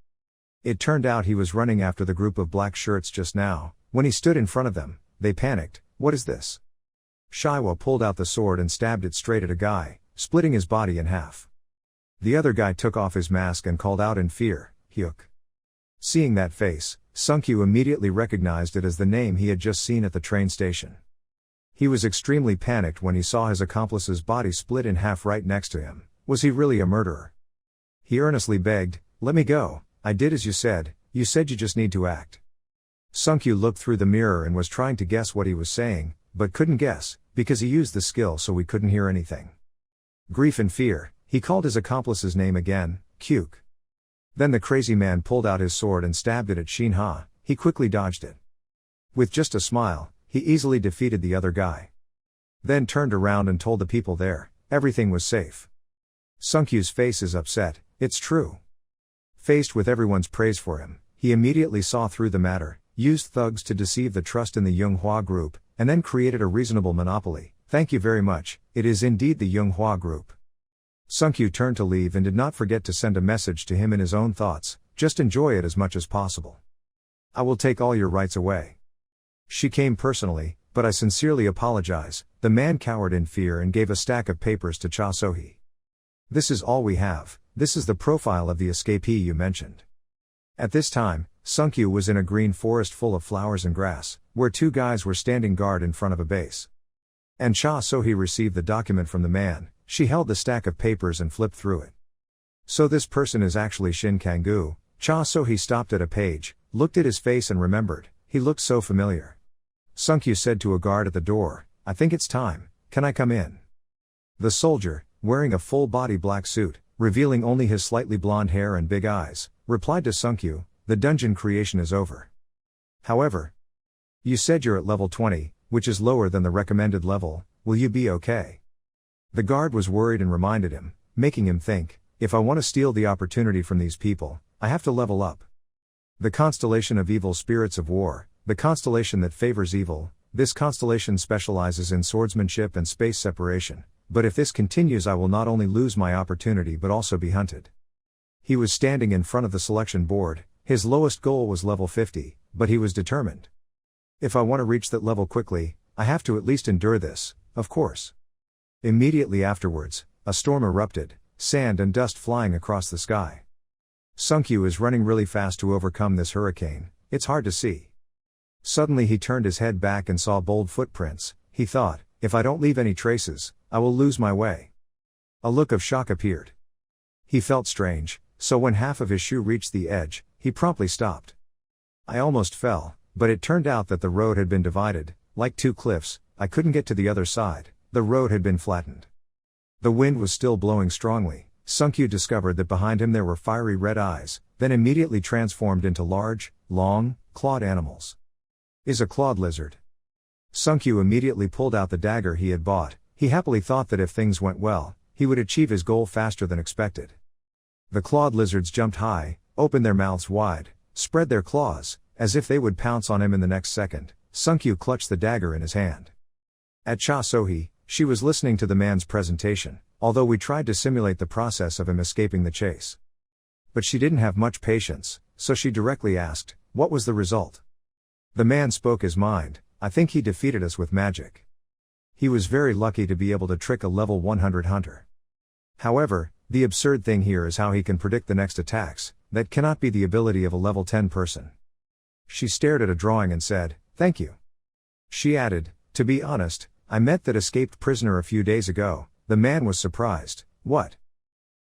It turned out he was running after the group of black shirts just now. When he stood in front of them, they panicked. What is this? Shiwa pulled out the sword and stabbed it straight at a guy, splitting his body in half. The other guy took off his mask and called out in fear, Hyuk. Seeing that face, Sunkyu immediately recognized it as the name he had just seen at the train station. He was extremely panicked when he saw his accomplice's body split in half right next to him. Was he really a murderer? He earnestly begged, "Let me go, I did as you said you just need to act." Sunkyu looked through the mirror and was trying to guess what he was saying, but couldn't guess, because he used the skill so we couldn't hear anything. Grief and fear, he called his accomplice's name again, Kyuk. Then the crazy man pulled out his sword and stabbed it at Shinha. He quickly dodged it. With just a smile, he easily defeated the other guy. Then turned around and told the people there, everything was safe. Sunkyu's face is upset, it's true. Faced with everyone's praise for him, he immediately saw through the matter, used thugs to deceive the trust in the Yunghua group, and then created a reasonable monopoly. Thank you very much, it is indeed the Yunghua group. Sunkyu turned to leave and did not forget to send a message to him in his own thoughts, just enjoy it as much as possible. I will take all your rights away. She came personally, but I sincerely apologize. The man cowered in fear and gave a stack of papers to Cha Sohee. This is all we have, this is the profile of the escapee you mentioned. At this time, Sunkyu was in a green forest full of flowers and grass, where two guys were standing guard in front of a base. And Cha Sohee received the document from the man. She held the stack of papers and flipped through it. So this person is actually Shin Kangoo. Cha Sohee stopped at a page, looked at his face and remembered, he looked so familiar. Sunkyu said to a guard at the door, I think it's time, can I come in? The soldier, wearing a full-body black suit, revealing only his slightly blonde hair and big eyes, replied to Sunkyu, the dungeon creation is over. However, you said you're at level 20, which is lower than the recommended level, will you be okay? The guard was worried and reminded him, making him think, if I want to steal the opportunity from these people, I have to level up. The constellation of evil spirits of war, the constellation that favors evil, this constellation specializes in swordsmanship and space separation, but if this continues I will not only lose my opportunity but also be hunted. He was standing in front of the selection board, his lowest goal was level 50, but he was determined. If I want to reach that level quickly, I have to at least endure this, of course. Immediately afterwards, a storm erupted, sand and dust flying across the sky. Sunkyu is running really fast to overcome this hurricane, it's hard to see. Suddenly he turned his head back and saw bold footprints. He thought, if I don't leave any traces, I will lose my way. A look of shock appeared. He felt strange, so when half of his shoe reached the edge, he promptly stopped. I almost fell, but it turned out that the road had been divided, like two cliffs, I couldn't get to the other side, the road had been flattened. The wind was still blowing strongly. Sunkyu discovered that behind him there were fiery red eyes, then immediately transformed into large, long, clawed animals. Is a clawed lizard. Sunkyu immediately pulled out the dagger he had bought. He happily thought that if things went well, he would achieve his goal faster than expected. The clawed lizards jumped high, opened their mouths wide, spread their claws, as if they would pounce on him in the next second. Sunkyu clutched the dagger in his hand. At Cha Sohee, she was listening to the man's presentation, although we tried to simulate the process of him escaping the chase. But she didn't have much patience, so she directly asked, what was the result? The man spoke his mind, I think he defeated us with magic. He was very lucky to be able to trick a level 100 hunter. However, the absurd thing here is how he can predict the next attacks, that cannot be the ability of a level 10 person. She stared at a drawing and said, thank you. She added, to be honest, I met that escaped prisoner a few days ago. The man was surprised. What?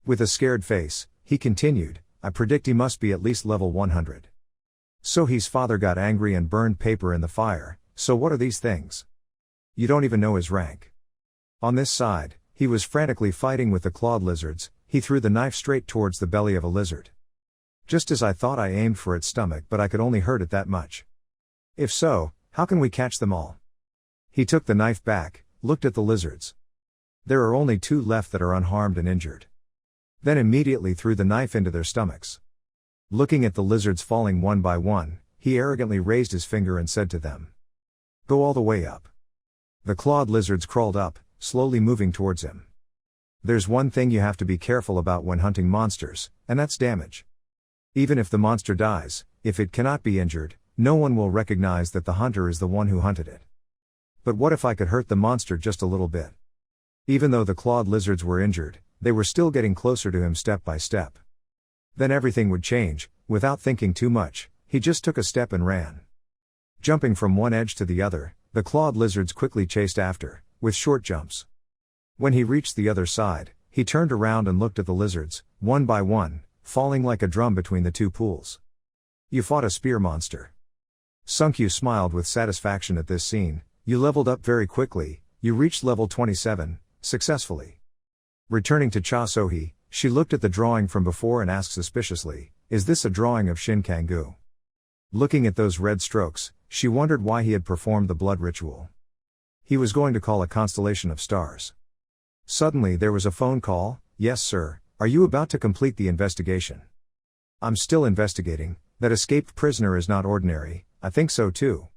With a scared face, he continued, I predict he must be at least level 100. Sohee's father got angry and burned paper in the fire, so what are these things? You don't even know his rank. On this side, he was frantically fighting with the clawed lizards. He threw the knife straight towards the belly of a lizard. Just as I thought, I aimed for its stomach, but I could only hurt it that much. If so, how can we catch them all? He took the knife back, looked at the lizards. There are only 2 left that are unharmed and injured. Then immediately threw the knife into their stomachs. Looking at the lizards falling one by one, he arrogantly raised his finger and said to them, go all the way up. The clawed lizards crawled up, slowly moving towards him. There's one thing you have to be careful about when hunting monsters, and that's damage. Even if the monster dies, if it cannot be injured, no one will recognize that the hunter is the one who hunted it. But what if I could hurt the monster just a little bit? Even though the clawed lizards were injured, they were still getting closer to him step by step. Then everything would change. Without thinking too much, he just took a step and ran. Jumping from one edge to the other, the clawed lizards quickly chased after, with short jumps. When he reached the other side, he turned around and looked at the lizards, one by one, falling like a drum between the two pools. You fought a spear monster. Sunkyu smiled with satisfaction at this scene. You leveled up very quickly, you reached level 27, successfully. Returning to Cha Sohee, she looked at the drawing from before and asked suspiciously, is this a drawing of Shin Kang-gu? Looking at those red strokes, she wondered why he had performed the blood ritual. He was going to call a constellation of stars. Suddenly there was a phone call. Yes sir, are you about to complete the investigation? I'm still investigating. That escaped prisoner is not ordinary. I think so too.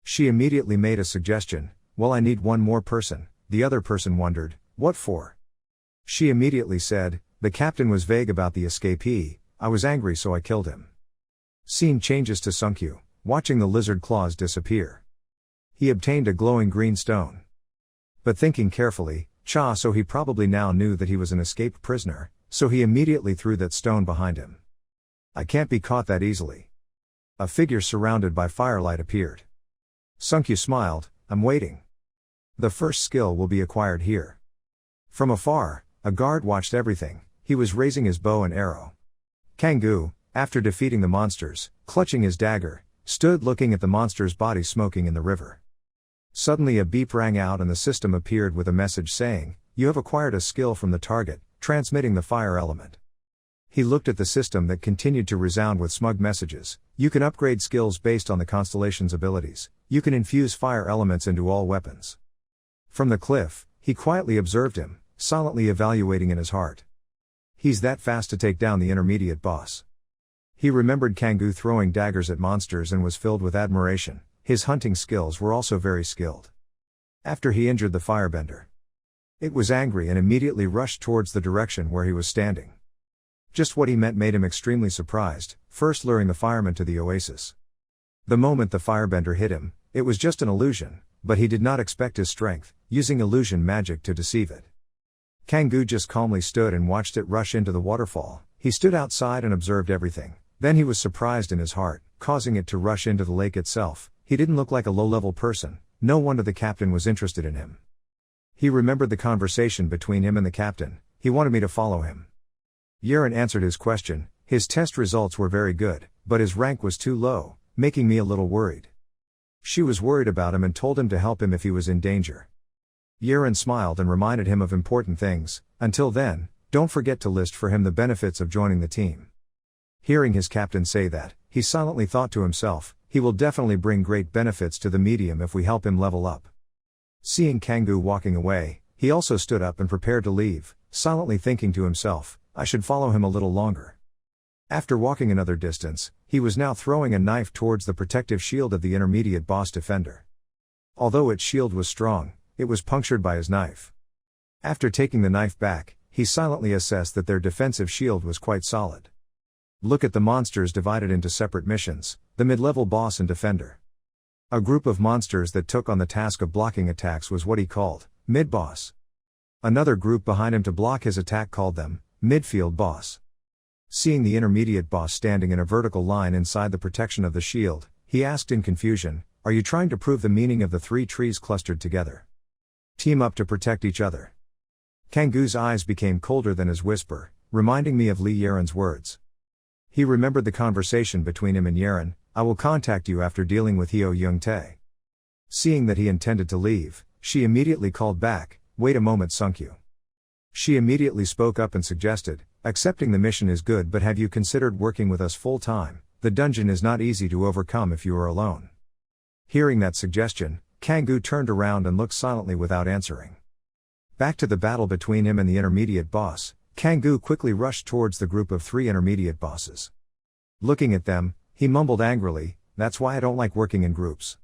She immediately made a suggestion. Well, I need one more person. The other person wondered, what for? She immediately said, the captain was vague about the escapee. I was angry so I killed him. Scene changes to Sunkyu, watching the lizard claws disappear. He obtained a glowing green stone. But thinking carefully, Cha Sohee probably now knew that he was an escaped prisoner, so he immediately threw that stone behind him. I can't be caught that easily. A figure surrounded by firelight appeared. Sunkyu smiled, I'm waiting. The first skill will be acquired here. From afar, a guard watched everything. He was raising his bow and arrow. Kang-gu, after defeating the monsters, clutching his dagger, stood looking at the monster's body smoking in the river. Suddenly a beep rang out and the system appeared with a message saying, you have acquired a skill from the target, transmitting the fire element. He looked at the system that continued to resound with smug messages. You can upgrade skills based on the constellation's abilities. You can infuse fire elements into all weapons. From the cliff, he quietly observed him, silently evaluating in his heart. He's that fast to take down the intermediate boss. He remembered Kang-gu throwing daggers at monsters and was filled with admiration. His hunting skills were also very skilled. After he injured the firebender, it was angry and immediately rushed towards the direction where he was standing. Just what he meant made him extremely surprised, first luring the fireman to the oasis. The moment the firebender hit him, it was just an illusion, but he did not expect his strength, using illusion magic to deceive it. Kang-gu just calmly stood and watched it rush into the waterfall. He stood outside and observed everything. Then he was surprised in his heart, causing it to rush into the lake itself. He didn't look like a low-level person. No wonder the captain was interested in him. He remembered the conversation between him and the captain. He wanted me to follow him. Yeren answered his question. His test results were very good, but his rank was too low, making me a little worried. She was worried about him and told him to help him if he was in danger. Yeren smiled and reminded him of important things. Until then, don't forget to list for him the benefits of joining the team. Hearing his captain say that, he silently thought to himself, he will definitely bring great benefits to the medium if we help him level up. Seeing Kang-gu walking away, he also stood up and prepared to leave, silently thinking to himself, I should follow him a little longer. After walking another distance, he was now throwing a knife towards the protective shield of the intermediate boss defender. Although its shield was strong, it was punctured by his knife. After taking the knife back, he silently assessed that their defensive shield was quite solid. Look at the monsters divided into separate missions, the mid-level boss and defender. A group of monsters that took on the task of blocking attacks was what he called mid-boss. Another group behind him to block his attack called them midfield boss. Seeing the intermediate boss standing in a vertical line inside the protection of the shield, he asked in confusion, are you trying to prove the meaning of the three trees clustered together? Team up to protect each other. Kang-gu's eyes became colder than his whisper, reminding me of Li Yaren's words. He remembered the conversation between him and Yeren. I will contact you after dealing with Hyo Young-tae. Seeing that he intended to leave, she immediately called back, wait a moment Sunkyu. She immediately spoke up and suggested, accepting the mission is good but have you considered working with us full time? The dungeon is not easy to overcome if you are alone. Hearing that suggestion, Kang-gu turned around and looked silently without answering. Back to the battle between him and the intermediate boss, Kang-gu quickly rushed towards the group of three intermediate bosses. Looking at them, he mumbled angrily, that's why I don't like working in groups.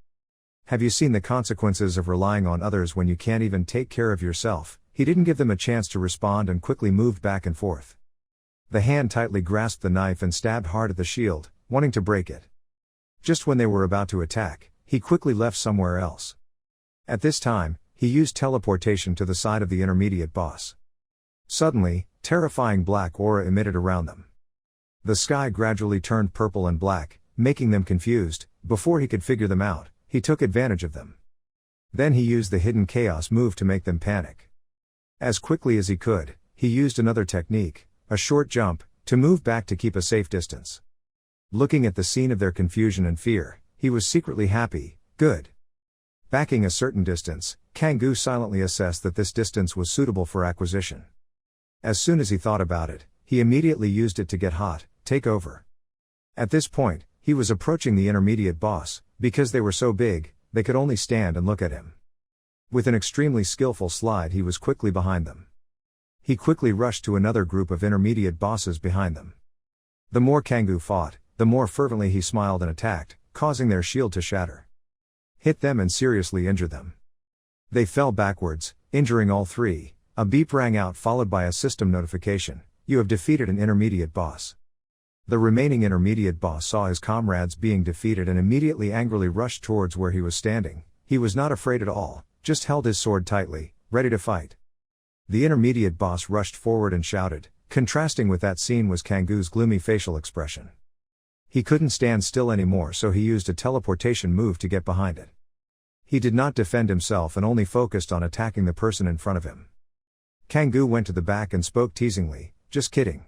Have you seen the consequences of relying on others when you can't even take care of yourself? he didn't give them a chance to respond and quickly moved back and forth. The hand tightly grasped the knife and stabbed hard at the shield, wanting to break it. Just when they were about to attack, he quickly left somewhere else. At this time, he used teleportation to the side of the intermediate boss. Suddenly, terrifying black aura emitted around them. The sky gradually turned purple and black, making them confused. Before he could figure them out, he took advantage of them. Then he used the hidden chaos move to make them panic. As quickly as he could, he used another technique, a short jump, to move back to keep a safe distance. Looking at the scene of their confusion and fear, he was secretly happy. Good. Backing a certain distance, Kangoo silently assessed that this distance was suitable for acquisition. As soon as he thought about it, he immediately used it to get hot, take over. At this point, he was approaching the intermediate boss. Because they were so big, they could only stand and look at him. With an extremely skillful slide, he was quickly behind them. He quickly rushed to another group of intermediate bosses behind them. The more Kangoo fought, the more fervently he smiled and attacked, causing their shield to shatter. Hit them and seriously injure them. They fell backwards, injuring all three. A beep rang out, followed by a system notification: "You have defeated an intermediate boss." The remaining intermediate boss saw his comrades being defeated and immediately angrily rushed towards where he was standing. He was not afraid at all, just held his sword tightly, ready to fight. The intermediate boss rushed forward and shouted. Contrasting with that scene was Kangoo's gloomy facial expression. He couldn't stand still anymore, so he used a teleportation move to get behind it. He did not defend himself and only focused on attacking the person in front of him. Kangoo went to the back and spoke teasingly, "Just kidding.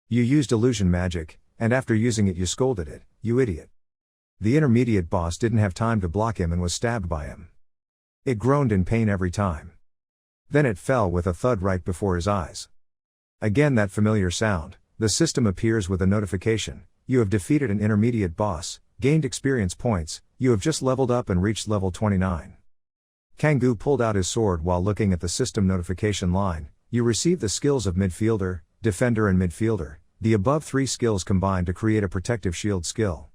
You used illusion magic, and after using it you scolded it, you idiot." The intermediate boss didn't have time to block him and was stabbed by him. It groaned in pain every time. Then it fell with a thud right before his eyes. Again that familiar sound. The system appears with a notification: "You have defeated an intermediate boss, gained experience points, you have just leveled up and reached level 29. Kangoo pulled out his sword while looking at the system notification line: "You received the skills of midfielder, defender and midfielder. The above three skills combine to create a protective shield skill."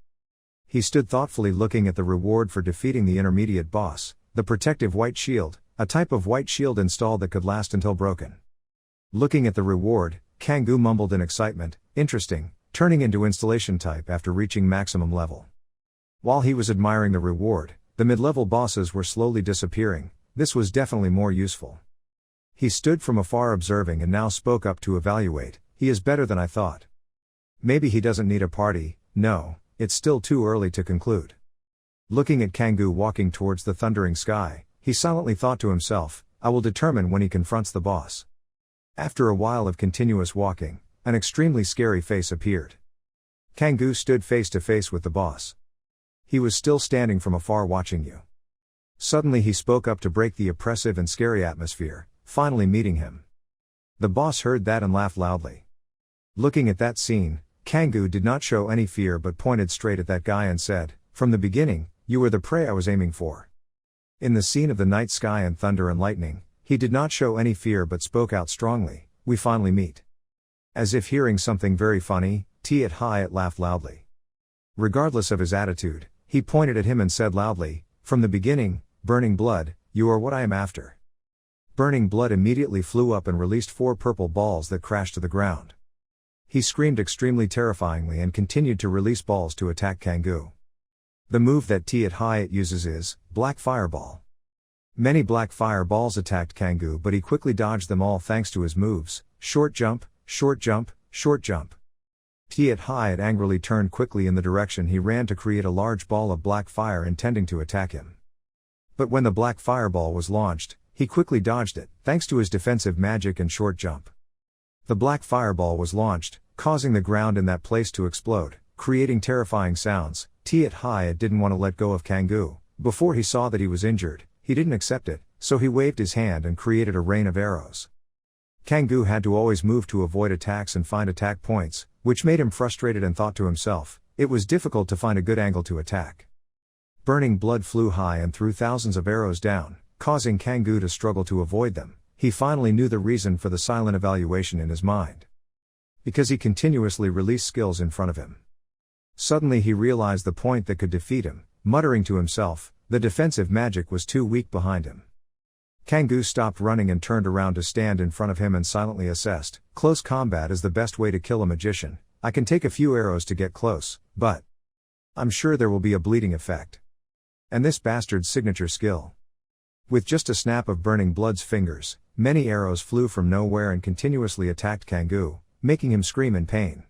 He stood thoughtfully looking at the reward for defeating the intermediate boss, the protective white shield, a type of white shield installed that could last until broken. Looking at the reward, Kangoo mumbled in excitement, "Interesting, turning into installation type after reaching maximum level." While he was admiring the reward, the mid-level bosses were slowly disappearing. This was definitely more useful. He stood from afar observing and now spoke up to evaluate: "He is better than I thought. Maybe he doesn't need a party. No, it's still too early to conclude." Looking at Kangoo walking towards the thundering sky, he silently thought to himself, "I will determine when he confronts the boss." After a while of continuous walking, an extremely scary face appeared. Kangoo stood face to face with the boss. He was still standing from afar watching you. Suddenly he spoke up to break the oppressive and scary atmosphere, finally meeting him. The boss heard that and laughed loudly. Looking at that scene, Kangoo did not show any fear but pointed straight at that guy and said, "From the beginning, you were the prey I was aiming for." In the scene of the night sky and thunder and lightning, he did not show any fear but spoke out strongly, "We finally meet." As if hearing something very funny, Tiat Hayat laughed loudly. Regardless of his attitude, he pointed at him and said loudly, "From the beginning, Burning Blood, you are what I am after." Burning Blood immediately flew up and released 4 purple balls that crashed to the ground. He screamed extremely terrifyingly and continued to release balls to attack Kangoo. The move that Tiat Hayat uses is Black Fireball. Many black fireballs attacked Kangoo, but he quickly dodged them all thanks to his moves: short jump, short jump, short jump. Tiat Hayat angrily turned quickly in the direction he ran to create a large ball of black fire intending to attack him. But when the black fireball was launched, he quickly dodged it, thanks to his defensive magic and short jump. The black fireball was launched, causing the ground in that place to explode, creating terrifying sounds. Tiat Hayat didn't want to let go of Kangoo. Before he saw that he was injured, he didn't accept it, so he waved his hand and created a rain of arrows. Kangoo had to always move to avoid attacks and find attack points, which made him frustrated and thought to himself, it was difficult to find a good angle to attack. Burning Blood flew high and threw thousands of arrows down, causing Kangoo to struggle to avoid them. He finally knew the reason for the silent evaluation in his mind. Because he continuously released skills in front of him. Suddenly he realized the point that could defeat him, muttering to himself, the defensive magic was too weak behind him. Kangoo stopped running and turned around to stand in front of him and silently assessed. Close combat is the best way to kill a magician. I can take a few arrows to get close, but I'm sure there will be a bleeding effect. And this bastard's signature skill. With just a snap of Burning Blood's fingers, many arrows flew from nowhere and continuously attacked Kangoo, making him scream in pain.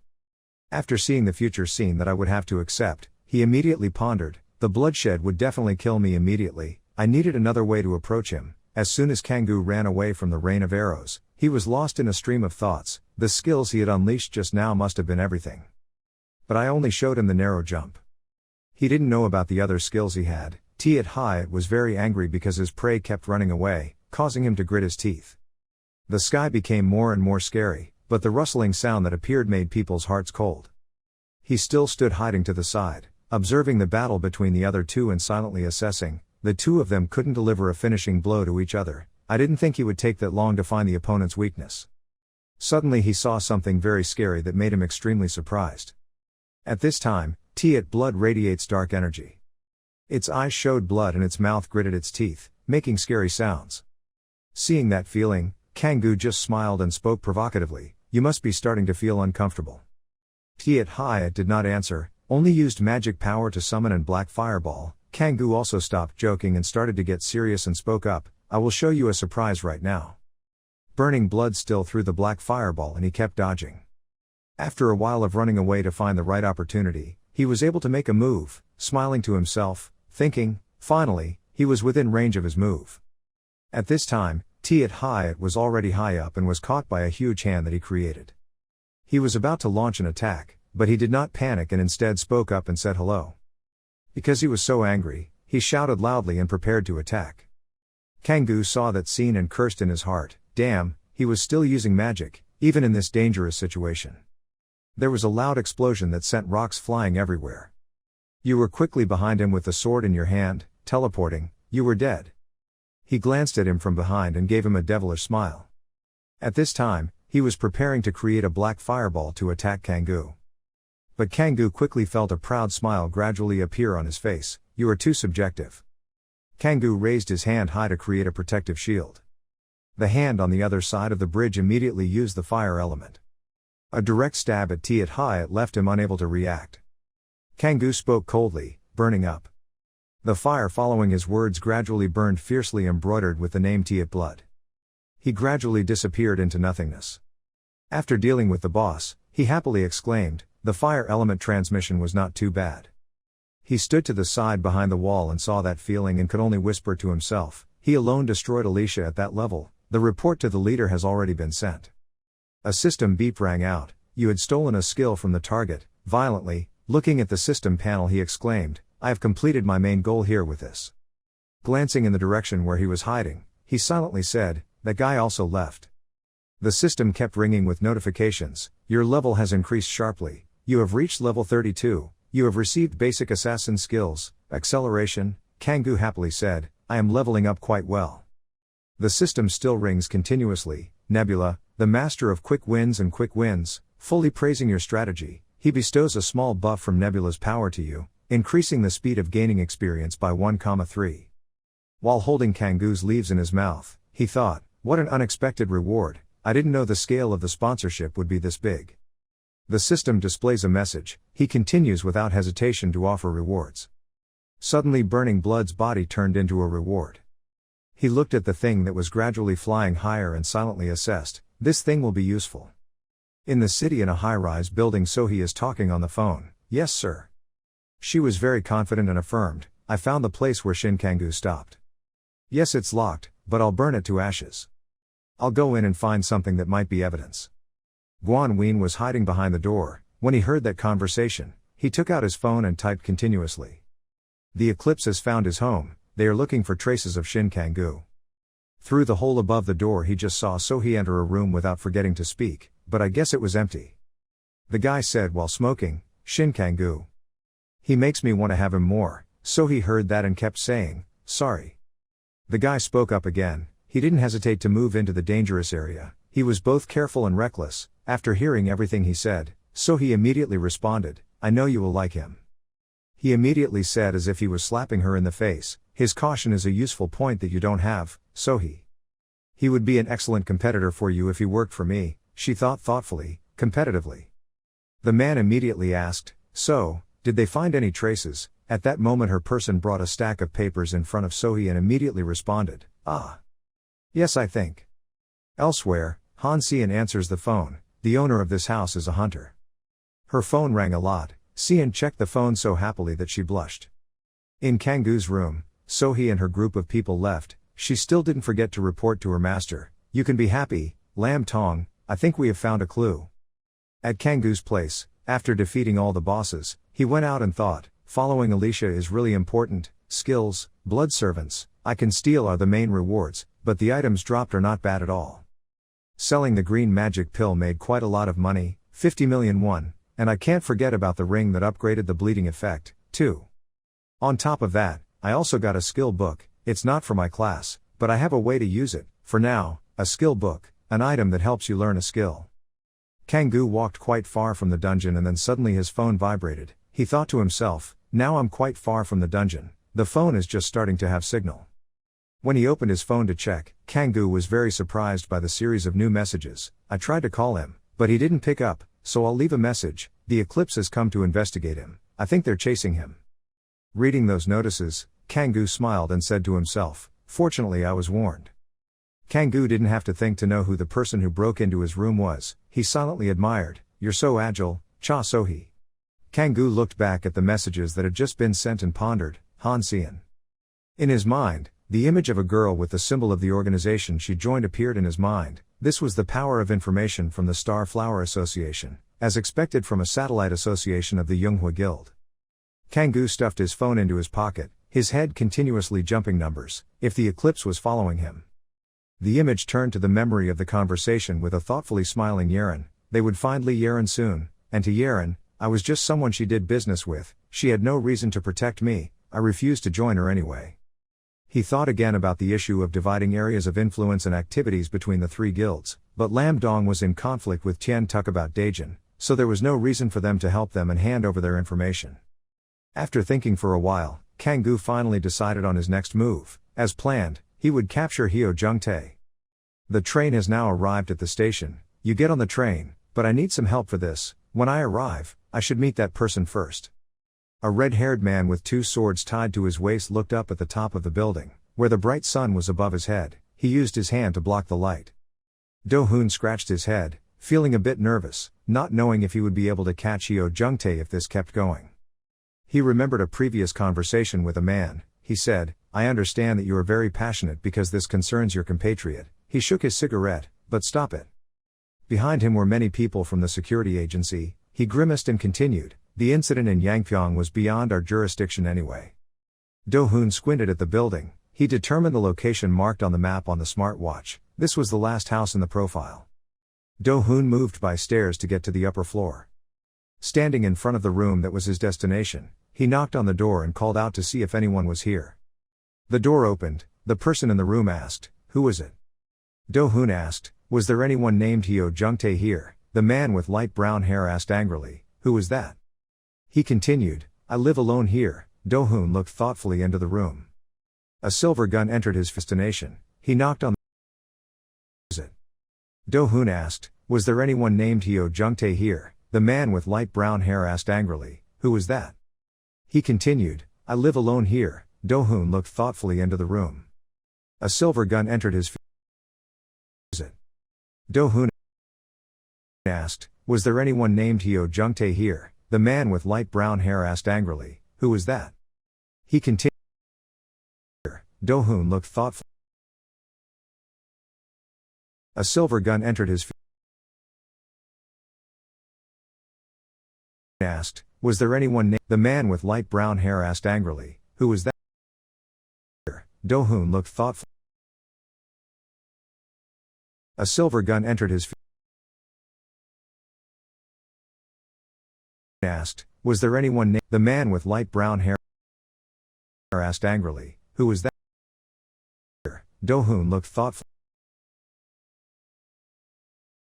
After seeing the future scene that I would have to accept, he immediately pondered, the bloodshed would definitely kill me immediately. I needed another way to approach him. As soon as Kangoo ran away from the rain of arrows, he was lost in a stream of thoughts. The skills he had unleashed just now must have been everything. But I only showed him the narrow jump. He didn't know about the other skills he had. Hyatt was very angry because his prey kept running away, causing him to grit his teeth. The sky became more and more scary, but the rustling sound that appeared made people's hearts cold. He still stood hiding to the side, observing the battle between the other two and silently assessing. The two of them couldn't deliver a finishing blow to each other. I didn't think he would take that long to find the opponent's weakness. Suddenly he saw something very scary that made him extremely surprised. At this time, Tiat blood radiates dark energy. Its eyes showed blood and its mouth gritted its teeth, making scary sounds. Seeing that feeling, Kangoo just smiled and spoke provocatively, you must be starting to feel uncomfortable. Tiat Hyatt did not answer, only used magic power to summon and black fireball. Kangoo also stopped joking and started to get serious and spoke up, I will show you a surprise right now. Burning Blood still threw the black fireball and he kept dodging. After a while of running away to find the right opportunity, he was able to make a move, smiling to himself, thinking, finally, he was within range of his move. At this time, Tiat Hyatt was already high up and was caught by a huge hand that he created. He was about to launch an attack, but he did not panic and instead spoke up and said hello. Because he was so angry, he shouted loudly and prepared to attack. Kangoo saw that scene and cursed in his heart, damn, he was still using magic, even in this dangerous situation. There was a loud explosion that sent rocks flying everywhere. You were quickly behind him with the sword in your hand, teleporting, you were dead. He glanced at him from behind and gave him a devilish smile. At this time, he was preparing to create a black fireball to attack Kangoo. But Kangoo quickly felt a proud smile gradually appear on his face, you are too subjective. Kangoo raised his hand high to create a protective shield. The hand on the other side of the bridge immediately used the fire element. A direct stab at Tiat Hyatt left him unable to react. Kangoo spoke coldly, burning up. The fire following his words gradually burned fiercely embroidered with the name Tiat Blood. He gradually disappeared into nothingness. After dealing with the boss, he happily exclaimed, the fire element transmission was not too bad. He stood to the side behind the wall and saw that feeling and could only whisper to himself, he alone destroyed Alicia at that level, the report to the leader has already been sent. A system beep rang out, you had stolen a skill from the target. Violently, looking at the system panel he exclaimed, I have completed my main goal here with this. Glancing in the direction where he was hiding, he silently said, that guy also left. The system kept ringing with notifications, your level has increased sharply, you have reached level 32, you have received basic assassin skills, acceleration, Kangoo happily said, I am leveling up quite well. The system still rings continuously, Nebula, the master of quick wins and quick wins, fully praising your strategy, he bestows a small buff from Nebula's power to you, increasing the speed of gaining experience by 1,3. While holding Kangoo's leaves in his mouth, he thought, what an unexpected reward, I didn't know the scale of the sponsorship would be this big. The system displays a message, he continues without hesitation to offer rewards. Suddenly Burning Blood's body turned into a reward. He looked at the thing that was gradually flying higher and silently assessed, this thing will be useful. In the city in a high-rise building Sohee is talking on the phone, yes sir. She was very confident and affirmed, I found the place where Shin Kangoo stopped. Yes it's locked, but I'll burn it to ashes. I'll go in and find something that might be evidence. Guan Ween was hiding behind the door. When he heard that conversation, he took out his phone and typed continuously. The Eclipse has found his home, they are looking for traces of Shin Kangoo. Through the hole above the door he just saw Sohee enter a room without forgetting to speak, but I guess it was empty. The guy said while smoking, Shin Kangoo. He makes me want to have him more, Sohee heard that and kept saying, sorry. The guy spoke up again, he didn't hesitate to move into the dangerous area, he was both careful and reckless. After hearing everything he said, Sohee immediately responded, I know you will like him. He immediately said as if he was slapping her in the face, his caution is a useful point that you don't have, Sohee. He would be an excellent competitor for you if he worked for me, she thought thoughtfully, competitively. The man immediately asked, so, did they find any traces? At that moment her person brought a stack of papers in front of Sohee and immediately responded, ah. Yes, I think. Elsewhere, Han Seon answers the phone. The owner of this house is a hunter. Her phone rang a lot. Seon checked the phone so happily that she blushed. In Kangoo's room, Sohee and her group of people left. She still didn't forget to report to her master. You can be happy, Lam Tong, I think we have found a clue. At Kangoo's place, after defeating all the bosses, he went out and thought, following Alicia is really important. Skills, blood servants, I can steal are the main rewards, but the items dropped are not bad at all. Selling the green magic pill made quite a lot of money, 50 million won, and I can't forget about the ring that upgraded the bleeding effect, too. On top of that, I also got a skill book. It's not for my class, but I have a way to use it. For now, a skill book, an item that helps you learn a skill. Kangoo walked quite far from the dungeon and then suddenly his phone vibrated. He thought to himself, now I'm quite far from the dungeon, the phone is just starting to have signal. When he opened his phone to check, Kangoo was very surprised by the series of new messages. I tried to call him, but he didn't pick up, so I'll leave a message. The Eclipse has come to investigate him. I think they're chasing him. Reading those notices, Kangoo smiled and said to himself, fortunately I was warned. Kangoo didn't have to think to know who the person who broke into his room was. He silently admired, you're so agile, Cha Sohee. Kangoo looked back at the messages that had just been sent and pondered, Han Seon. In his mind, the image of a girl with the symbol of the organization she joined appeared in his mind. This was the power of information from the Star Flower Association, as expected from a satellite association of the Yonghua Guild. Kangoo stuffed his phone into his pocket, his head continuously jumping numbers, if the Eclipse was following him. The image turned to the memory of the conversation with a thoughtfully smiling Yeren. They would find Li Yeren soon, and to Yeren, I was just someone she did business with, she had no reason to protect me, I refused to join her anyway. He thought again about the issue of dividing areas of influence and activities between the three guilds, but Lam Dong was in conflict with Tian Tuk about Daejin, so there was no reason for them to help them and hand over their information. After thinking for a while, Kangoo finally decided on his next move. As planned, he would capture Hyo Jung-tae. The train has now arrived at the station. You get on the train, but I need some help for this. When I arrive, I should meet that person first. A red-haired man with two swords tied to his waist looked up at the top of the building, where the bright sun was above his head. He used his hand to block the light. Do-hoon scratched his head, feeling a bit nervous, not knowing if he would be able to catch Hyo Jung-tae if this kept going. He remembered a previous conversation with a man. He said, I understand that you are very passionate because this concerns your compatriot. He shook his cigarette, but stop it. Behind him were many people from the security agency. He grimaced and continued, the incident in Yangpyeong was beyond our jurisdiction anyway. Do-hoon squinted at the building. He determined the location marked on the map on the smartwatch. This was the last house in the profile. Do-hoon moved by stairs to get to the upper floor. Standing in front of the room that was his destination, he knocked on the door and called out to see if anyone was here. The door opened. The person in the room asked, who was it? Do-hoon asked, was there anyone named Hyo Jung-tae here? The man with light brown hair asked angrily, who was that? He continued, I live alone here. Do-hoon looked thoughtfully into the room. A silver gun entered his destination. He knocked on the door. Do-hoon asked, was there anyone named Hyo Jung-tae here? The man with light brown hair asked angrily, who was that? He continued, I live alone here. Do-hoon looked thoughtfully into the room. A silver gun entered his destination. Do-hoon asked, was there anyone named Hyo Jung-tae here? The man with light brown hair asked angrily, who was that? He continued. Do-hoon looked thoughtfully. A silver gun entered his asked, was there anyone named? The man with light brown hair asked angrily, who was that? Do-hoon looked thoughtfully. A silver gun entered his asked, was there anyone named? The man with light brown hair asked angrily, who was that? Do-hoon looked thoughtfully.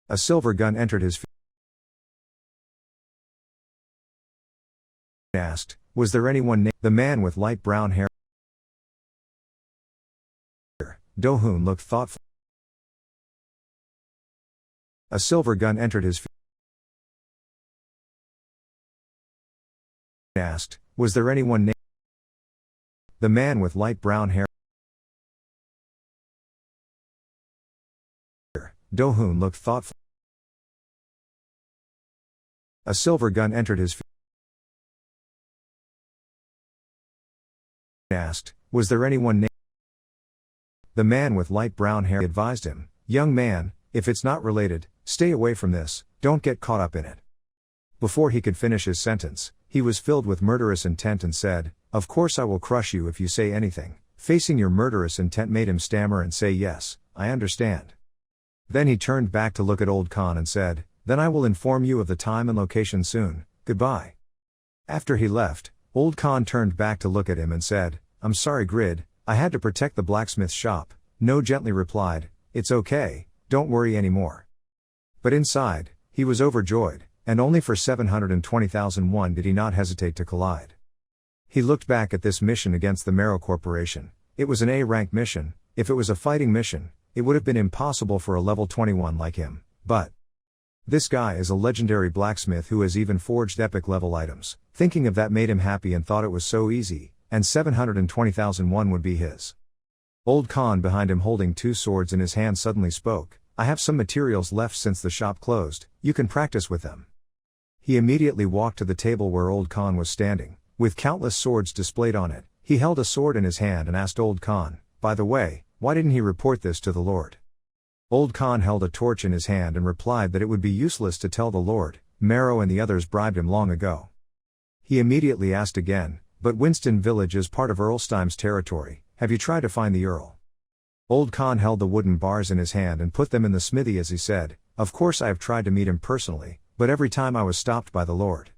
A silver gun entered his asked, was there anyone named? The man with light brown hair. Do-hoon looked thoughtfully. A silver gun entered his field. Asked, was there anyone named? The man with light brown hair. Do-hoon looked thoughtful. A silver gun entered his field. Asked, was there anyone named? The man with light brown hair advised him, young man, if it's not related, stay away from this, don't get caught up in it. Before he could finish his sentence, he was filled with murderous intent and said, of course I will crush you if you say anything. Facing your murderous intent made him stammer and say yes, I understand. Then he turned back to look at Old Khan and said, then I will inform you of the time and location soon, goodbye. After he left, Old Khan turned back to look at him and said, I'm sorry Grid, I had to protect the blacksmith shop. No gently replied, it's okay, don't worry anymore. But inside, he was overjoyed, and only for 720,001 did he not hesitate to collide. He looked back at this mission against the Marrow Corporation. It was an A-rank mission. If it was a fighting mission, it would have been impossible for a level 21 like him, but this guy is a legendary blacksmith who has even forged epic level items. Thinking of that made him happy and thought it was so easy, and 720,001 would be his. Old Khan behind him holding two swords in his hand suddenly spoke, I have some materials left since the shop closed, you can practice with them. He immediately walked to the table where Old Khan was standing, with countless swords displayed on it. He held a sword in his hand and asked Old Khan, by the way, why didn't he report this to the Lord? Old Khan held a torch in his hand and replied that it would be useless to tell the Lord. Marrow and the others bribed him long ago. He immediately asked again, but Winston Village is part of Earlsteim's territory, have you tried to find the Earl? Old Khan held the wooden bars in his hand and put them in the smithy as he said, of course I have tried to meet him personally, but every time I was stopped by the Lord.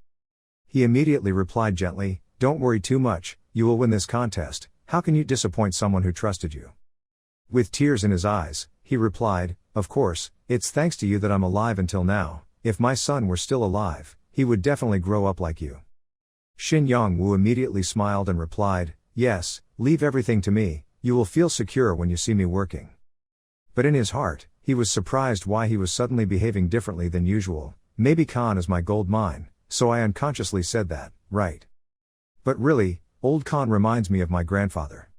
He immediately replied gently, don't worry too much, you will win this contest, how can you disappoint someone who trusted you? With tears in his eyes, he replied, of course, it's thanks to you that I'm alive until now, if my son were still alive, he would definitely grow up like you. Shin Yong-woo immediately smiled and replied, yes, leave everything to me, you will feel secure when you see me working. But in his heart, he was surprised why he was suddenly behaving differently than usual. Maybe Khan is my gold mine, so I unconsciously said that, right? But really, Old Khan reminds me of my grandfather.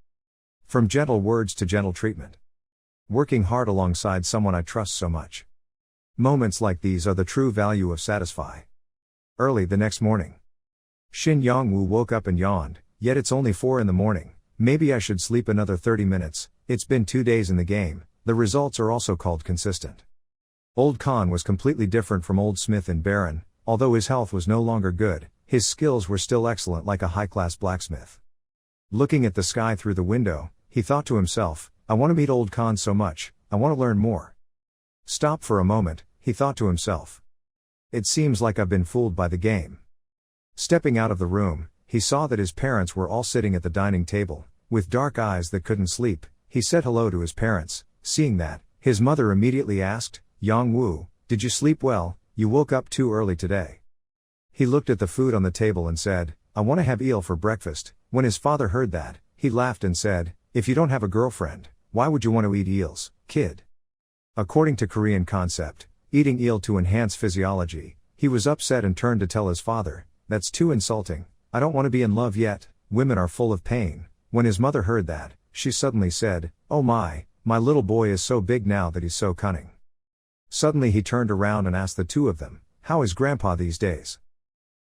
From gentle words to gentle treatment. Working hard alongside someone I trust so much. Moments like these are the true value of Satisfy. Early the next morning. Shin Yong-woo woke up and yawned, yet it's only 4 in the morning, maybe I should sleep another 30 minutes, it's been 2 days in the game, the results are also called consistent. Old Khan was completely different from Old Smith and Baron, although his health was no longer good, his skills were still excellent like a high-class blacksmith. Looking at the sky through the window, he thought to himself, I want to meet Old Khan so much, I want to learn more. Stop for a moment, he thought to himself. It seems like I've been fooled by the game. Stepping out of the room, he saw that his parents were all sitting at the dining table, with dark eyes that couldn't sleep. He said hello to his parents. Seeing that, his mother immediately asked, Yong-woo, did you sleep well? You woke up too early today. He looked at the food on the table and said, I want to have eel for breakfast. When his father heard that, he laughed and said, if you don't have a girlfriend, why would you want to eat eels, kid? According to Korean concept, eating eel to enhance physiology, he was upset and turned to tell his father, that's too insulting, I don't want to be in love yet, women are full of pain. When his mother heard that, she suddenly said, oh my little boy is so big now that he's so cunning. Suddenly he turned around and asked the two of them, how is grandpa these days?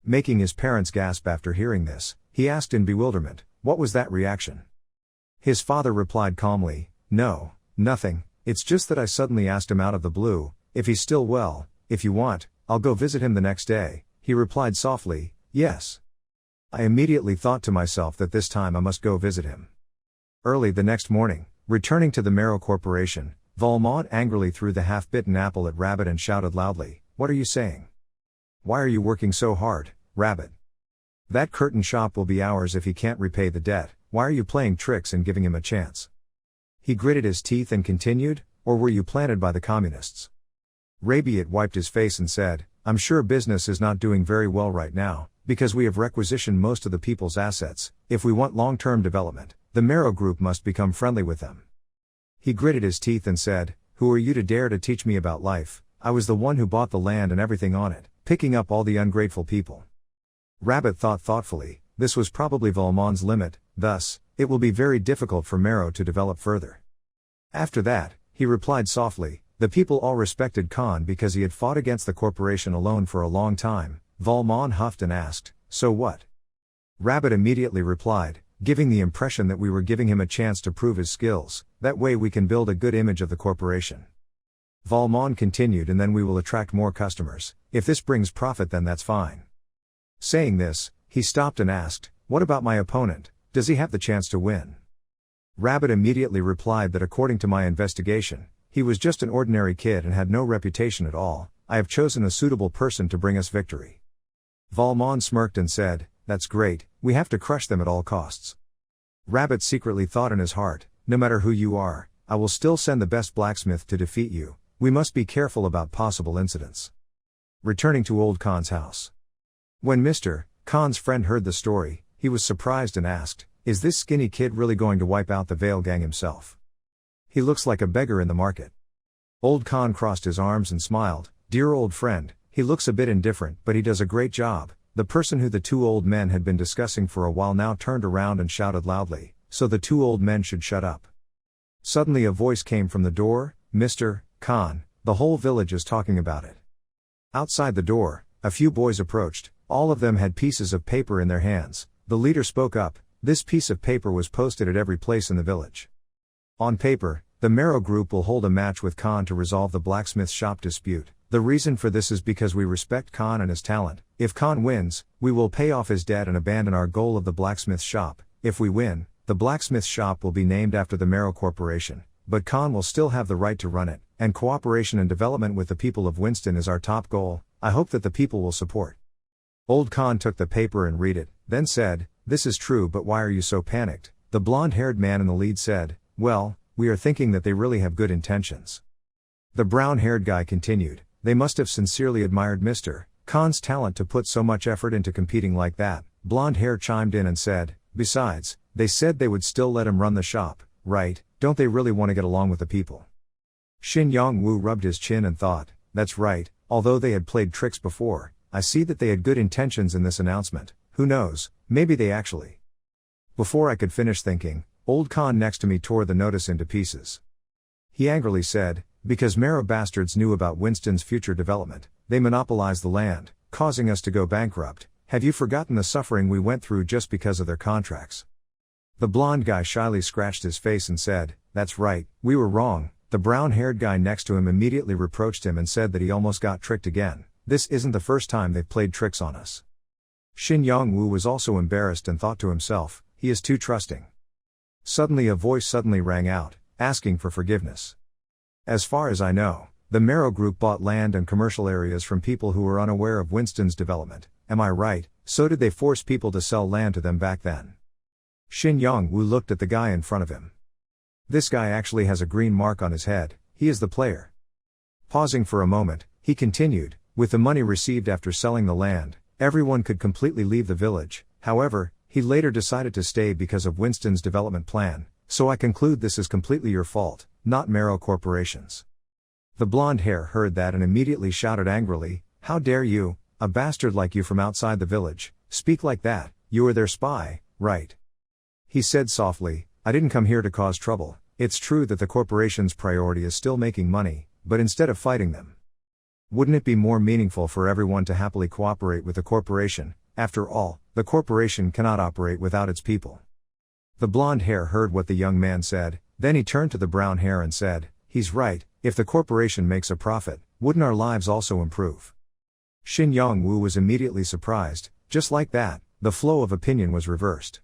Making his parents gasp after hearing this, he asked in bewilderment, what was that reaction? His father replied calmly, no, nothing, it's just that I suddenly asked him out of the blue, if he's still well, if you want, I'll go visit him the next day. He replied softly, yes. I immediately thought to myself that this time I must go visit him. Early the next morning, returning to the Marrow Corporation, Valmont angrily threw the half-bitten apple at Rabbit and shouted loudly, what are you saying? Why are you working so hard, Rabbit? That curtain shop will be ours if he can't repay the debt, why are you playing tricks and giving him a chance? He gritted his teeth and continued, or were you planted by the communists? Rabiat wiped his face and said, I'm sure business is not doing very well right now, because we have requisitioned most of the people's assets. If we want long-term development, the Marrow Group must become friendly with them. He gritted his teeth and said, who are you to dare to teach me about life? I was the one who bought the land and everything on it, picking up all the ungrateful people. Rabbit thought thoughtfully, this was probably Valmont's limit, thus, it will be very difficult for Marrow to develop further. After that, he replied softly, the people all respected Khan because he had fought against the corporation alone for a long time. Valmont huffed and asked, so what? Rabbit immediately replied, giving the impression that we were giving him a chance to prove his skills, that way we can build a good image of the corporation. Valmont continued, and then we will attract more customers. If this brings profit, then that's fine. Saying this, he stopped and asked, what about my opponent, does he have the chance to win? Rabbit immediately replied that according to my investigation, he was just an ordinary kid and had no reputation at all. I have chosen a suitable person to bring us victory. Valmont smirked and said, that's great, we have to crush them at all costs. Rabbit secretly thought in his heart, no matter who you are, I will still send the best blacksmith to defeat you. We must be careful about possible incidents. Returning to old Khan's house. When Mr. Khan's friend heard the story, he was surprised and asked, is this skinny kid really going to wipe out the Veil gang himself? He looks like a beggar in the market. Old Khan crossed his arms and smiled, dear old friend, he looks a bit indifferent but he does a great job. The person who the two old men had been discussing for a while now turned around and shouted loudly, so the two old men should shut up. Suddenly a voice came from the door, Mr. Khan, the whole village is talking about it. Outside the door, a few boys approached, all of them had pieces of paper in their hands. The leader spoke up, this piece of paper was posted at every place in the village. On paper, the Marrow group will hold a match with Khan to resolve the blacksmith shop dispute. The reason for this is because we respect Khan and his talent. If Khan wins, we will pay off his debt and abandon our goal of the blacksmith shop. If we win, the blacksmith shop will be named after the Marrow Corporation, but Khan will still have the right to run it, and cooperation and development with the people of Winston is our top goal. I hope that the people will support. Old Khan took the paper and read it, then said, this is true, but why are you so panicked? The blonde-haired man in the lead said, well, we are thinking that they really have good intentions. The brown-haired guy continued, they must have sincerely admired Mr. Khan's talent to put so much effort into competing like that. Blonde hair chimed in and said, besides, they said they would still let him run the shop, right? Don't they really want to get along with the people? Shin Yong-woo rubbed his chin and thought, that's right, although they had played tricks before, I see that they had good intentions in this announcement. Who knows, maybe they actually. Before I could finish thinking, old Khan next to me tore the notice into pieces. He angrily said, because Marrow bastards knew about Winston's future development, they monopolized the land, causing us to go bankrupt. Have you forgotten the suffering we went through just because of their contracts? The blonde guy shyly scratched his face and said, that's right, we were wrong. The brown-haired guy next to him immediately reproached him and said that he almost got tricked again. This isn't the first time they've played tricks on us. Shin Yong-woo was also embarrassed and thought to himself, he is too trusting. Suddenly a voice suddenly rang out, asking for forgiveness. As far as I know, the Marrow group bought land and commercial areas from people who were unaware of Winston's development. Am I right? So did they force people to sell land to them back then? Shin Yong-woo looked at the guy in front of him. This guy actually has a green mark on his head, he is the player. Pausing for a moment, he continued, with the money received after selling the land, everyone could completely leave the village. However, he later decided to stay because of Winston's development plan, so I conclude this is completely your fault, not Marrow Corporation's. The blonde hair heard that and immediately shouted angrily, how dare you, a bastard like you from outside the village, speak like that, you are their spy, right? He said softly, I didn't come here to cause trouble. It's true that the corporation's priority is still making money, but instead of fighting them, wouldn't it be more meaningful for everyone to happily cooperate with the corporation? After all, the corporation cannot operate without its people. The blonde hair heard what the young man said, then he turned to the brown hair and said, he's right, if the corporation makes a profit, wouldn't our lives also improve? Shin Yong-woo was immediately surprised. Just like that, the flow of opinion was reversed.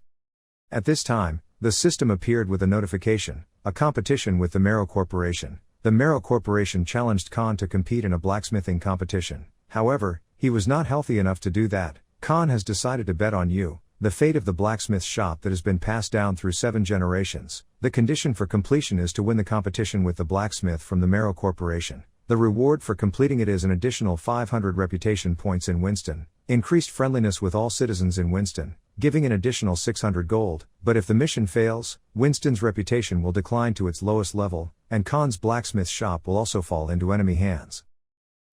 At this time, the system appeared with a notification, a competition with the Marrow Corporation. The Marrow Corporation challenged Khan to compete in a blacksmithing competition. However, he was not healthy enough to do that. Khan has decided to bet on you, the fate of the blacksmith shop that has been passed down through 7 generations. The condition for completion is to win the competition with the blacksmith from the Marrow Corporation. The reward for completing it is an additional 500 reputation points in Winston, increased friendliness with all citizens in Winston, giving an additional 600 gold, but if the mission fails, Winston's reputation will decline to its lowest level, and Khan's blacksmith shop will also fall into enemy hands.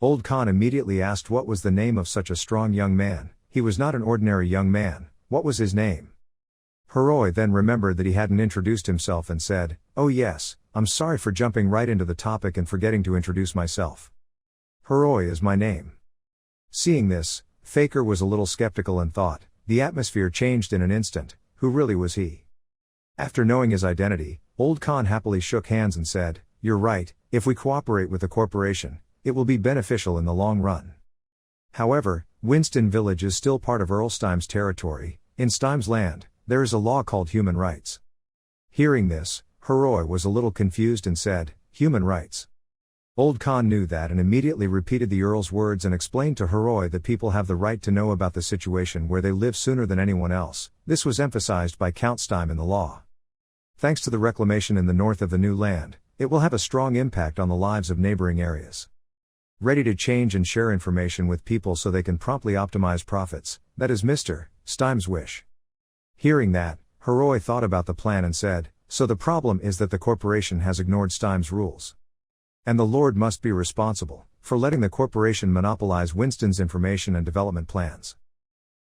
Old Khan immediately asked what was the name of such a strong young man. He was not an ordinary young man. What was his name? Heroi then remembered that he hadn't introduced himself and said, "Oh yes, I'm sorry for jumping right into the topic and forgetting to introduce myself. Heroi is my name." Seeing this, Faker was a little skeptical and thought, the atmosphere changed in an instant. Who really was he? After knowing his identity, Old Khan happily shook hands and said, "You're right, if we cooperate with the corporation, it will be beneficial in the long run. However, Winston Village is still part of Earl Stime's territory. In Stime's land, there is a law called human rights." Hearing this, Heroi was a little confused and said, "Human rights?" Old Khan knew that and immediately repeated the Earl's words and explained to Heroi that people have the right to know about the situation where they live sooner than anyone else. This was emphasized by Count Stime in the law. Thanks to the reclamation in the north of the new land, it will have a strong impact on the lives of neighboring areas. Ready to change and share information with people so they can promptly optimize profits, that is Mr. Stime's wish. Hearing that, Heroi thought about the plan and said, "So the problem is that the corporation has ignored Stime's rules. And the Lord must be responsible for letting the corporation monopolize Winston's information and development plans."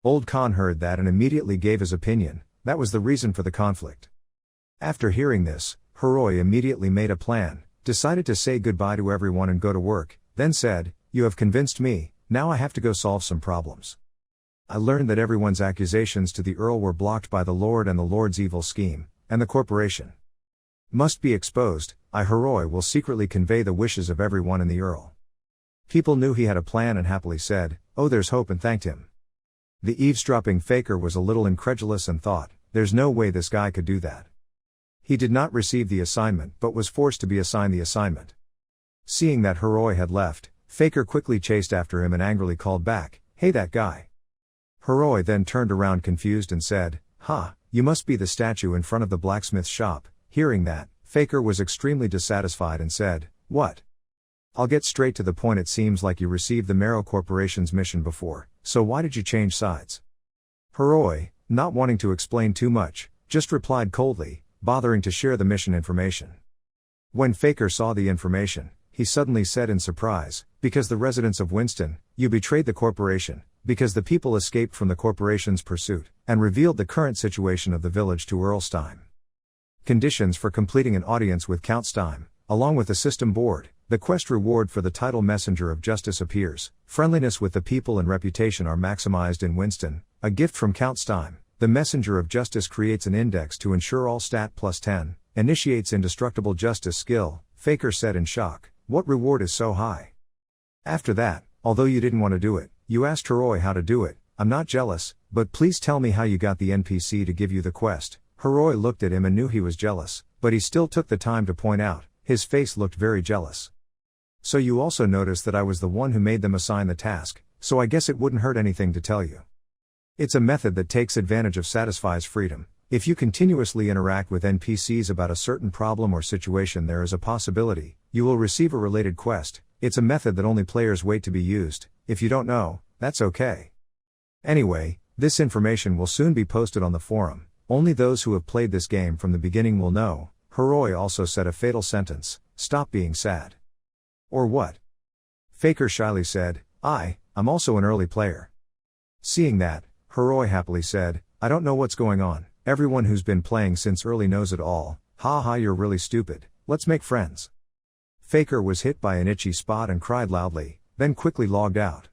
Old Khan heard that and immediately gave his opinion. That was the reason for the conflict. After hearing this, Heroi immediately made a plan, decided to say goodbye to everyone and go to work, then said, "You have convinced me, now I have to go solve some problems. I learned that everyone's accusations to the Earl were blocked by the Lord and the Lord's evil scheme, and the corporation must be exposed. I, Heroi, will secretly convey the wishes of everyone in the Earl." People knew he had a plan and happily said, "Oh, there's hope," and thanked him. The eavesdropping Faker was a little incredulous and thought, there's no way this guy could do that. He did not receive the assignment but was forced to be assigned the assignment. Seeing that Heroi had left, Faker quickly chased after him and angrily called back, "Hey, that guy." Heroi then turned around confused and said, "Ha, you must be the statue in front of the blacksmith shop." Hearing that, Faker was extremely dissatisfied and said, "What? I'll get straight to the point. It seems like you received the Marrow Corporation's mission before, so why did you change sides?" Heroi, not wanting to explain too much, just replied coldly, bothering to share the mission information. When Faker saw the information, he suddenly said in surprise, "Because the residents of Winston, you betrayed the corporation, because the people escaped from the corporation's pursuit, and revealed the current situation of the village to Earl Stime. Conditions for completing an audience with Count Stime, along with the system board, the quest reward for the title Messenger of Justice appears, friendliness with the people and reputation are maximized in Winston, a gift from Count Stime, the Messenger of Justice creates an index to ensure all stat plus 10, initiates indestructible justice skill." Faker said in shock, "What reward is so high?" After that, although you didn't want to do it, you asked Heroi how to do it. "I'm not jealous, but please tell me how you got the NPC to give you the quest." Heroi looked at him and knew he was jealous, but he still took the time to point out, his face looked very jealous. "So you also noticed that I was the one who made them assign the task, so I guess it wouldn't hurt anything to tell you. It's a method that takes advantage of satisfies freedom. If you continuously interact with NPCs about a certain problem or situation, there is a possibility you will receive a related quest. It's a method that only players wait to be used. If you don't know, that's okay. Anyway, this information will soon be posted on the forum. Only those who have played this game from the beginning will know." Heroi also said a fatal sentence, "Stop being sad." "Or what?" Faker shyly said, I'm also an early player." Seeing that, Heroi happily said, "I don't know what's going on. Everyone who's been playing since early knows it all. Ha ha, you're really stupid. Let's make friends." Faker was hit by an itchy spot and cried loudly, then quickly logged out.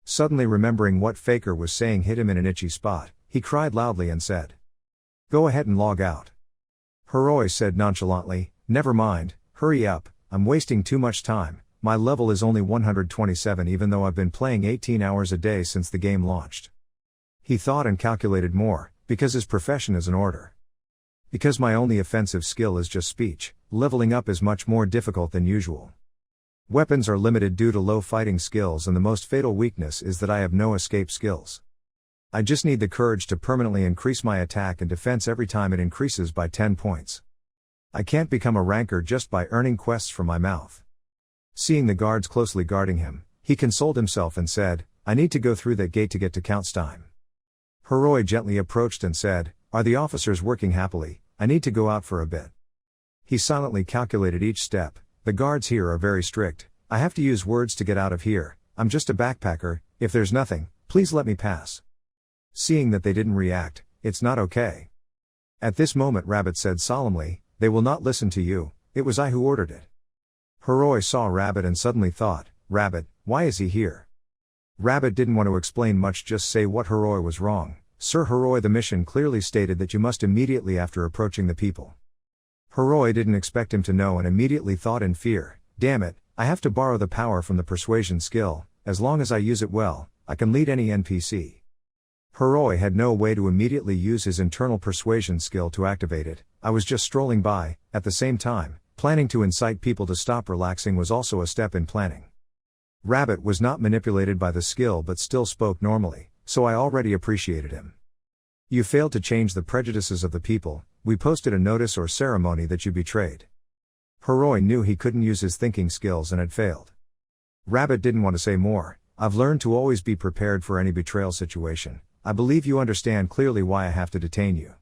Suddenly remembering what Faker was saying hit him in an itchy spot, he cried loudly and said, "Go ahead and log out." Heroi said nonchalantly, "Never mind, hurry up, I'm wasting too much time. My level is only 127 even though I've been playing 18 hours a day since the game launched." He thought and calculated more, because his profession is an orator. "Because my only offensive skill is just speech, leveling up is much more difficult than usual. Weapons are limited due to low fighting skills and the most fatal weakness is that I have no escape skills. I just need the courage to permanently increase my attack and defense every time it increases by 10 points. I can't become a ranker just by earning quests from my mouth." Seeing the guards closely guarding him, he consoled himself and said, "I need to go through that gate to get to Count Stime." Heroi gently approached and said, "Are the officers working happily? I need to go out for a bit." He silently calculated each step. The guards here are very strict. I have to use words to get out of here. I'm just a backpacker. If there's nothing, please let me pass. Seeing that they didn't react, it's not okay. At this moment Rabbit said solemnly, they will not listen to you, it was I who ordered it. Heroi saw Rabbit and suddenly thought, Rabbit, why is he here? Rabbit didn't want to explain much, just say what Heroi was wrong. Sir Heroi, the mission clearly stated that you must immediately after approaching the people. Heroi didn't expect him to know and immediately thought in fear, damn it, I have to borrow the power from the persuasion skill, as long as I use it well, I can lead any NPC. Heroi had no way to immediately use his internal persuasion skill to activate it. I was just strolling by. At the same time, planning to incite people to stop relaxing was also a step in planning. Rabbit was not manipulated by the skill but still spoke normally, so I already appreciated him. You failed to change the prejudices of the people, we posted a notice or ceremony that you betrayed. Heroi knew he couldn't use his thinking skills and had failed. Rabbit didn't want to say more. I've learned to always be prepared for any betrayal situation. I believe you understand clearly why I have to detain you.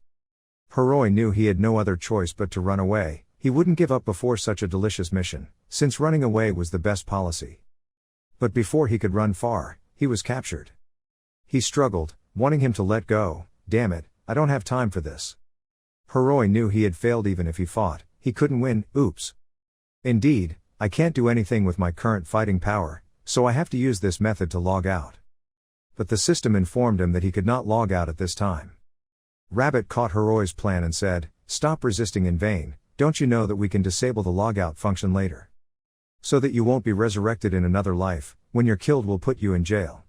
Heroi knew he had no other choice but to run away. He wouldn't give up before such a delicious mission, since running away was the best policy. But before he could run far, he was captured. He struggled, wanting him to let go. Damn it, I don't have time for this. Heroi knew he had failed. Even if he fought, he couldn't win. Oops. Indeed, I can't do anything with my current fighting power, so I have to use this method to log out. But the system informed him that he could not log out at this time. Rabbit caught Heroi's plan and said, stop resisting in vain, don't you know that we can disable the logout function later? So that you won't be resurrected in another life, when you're killed we'll put you in jail.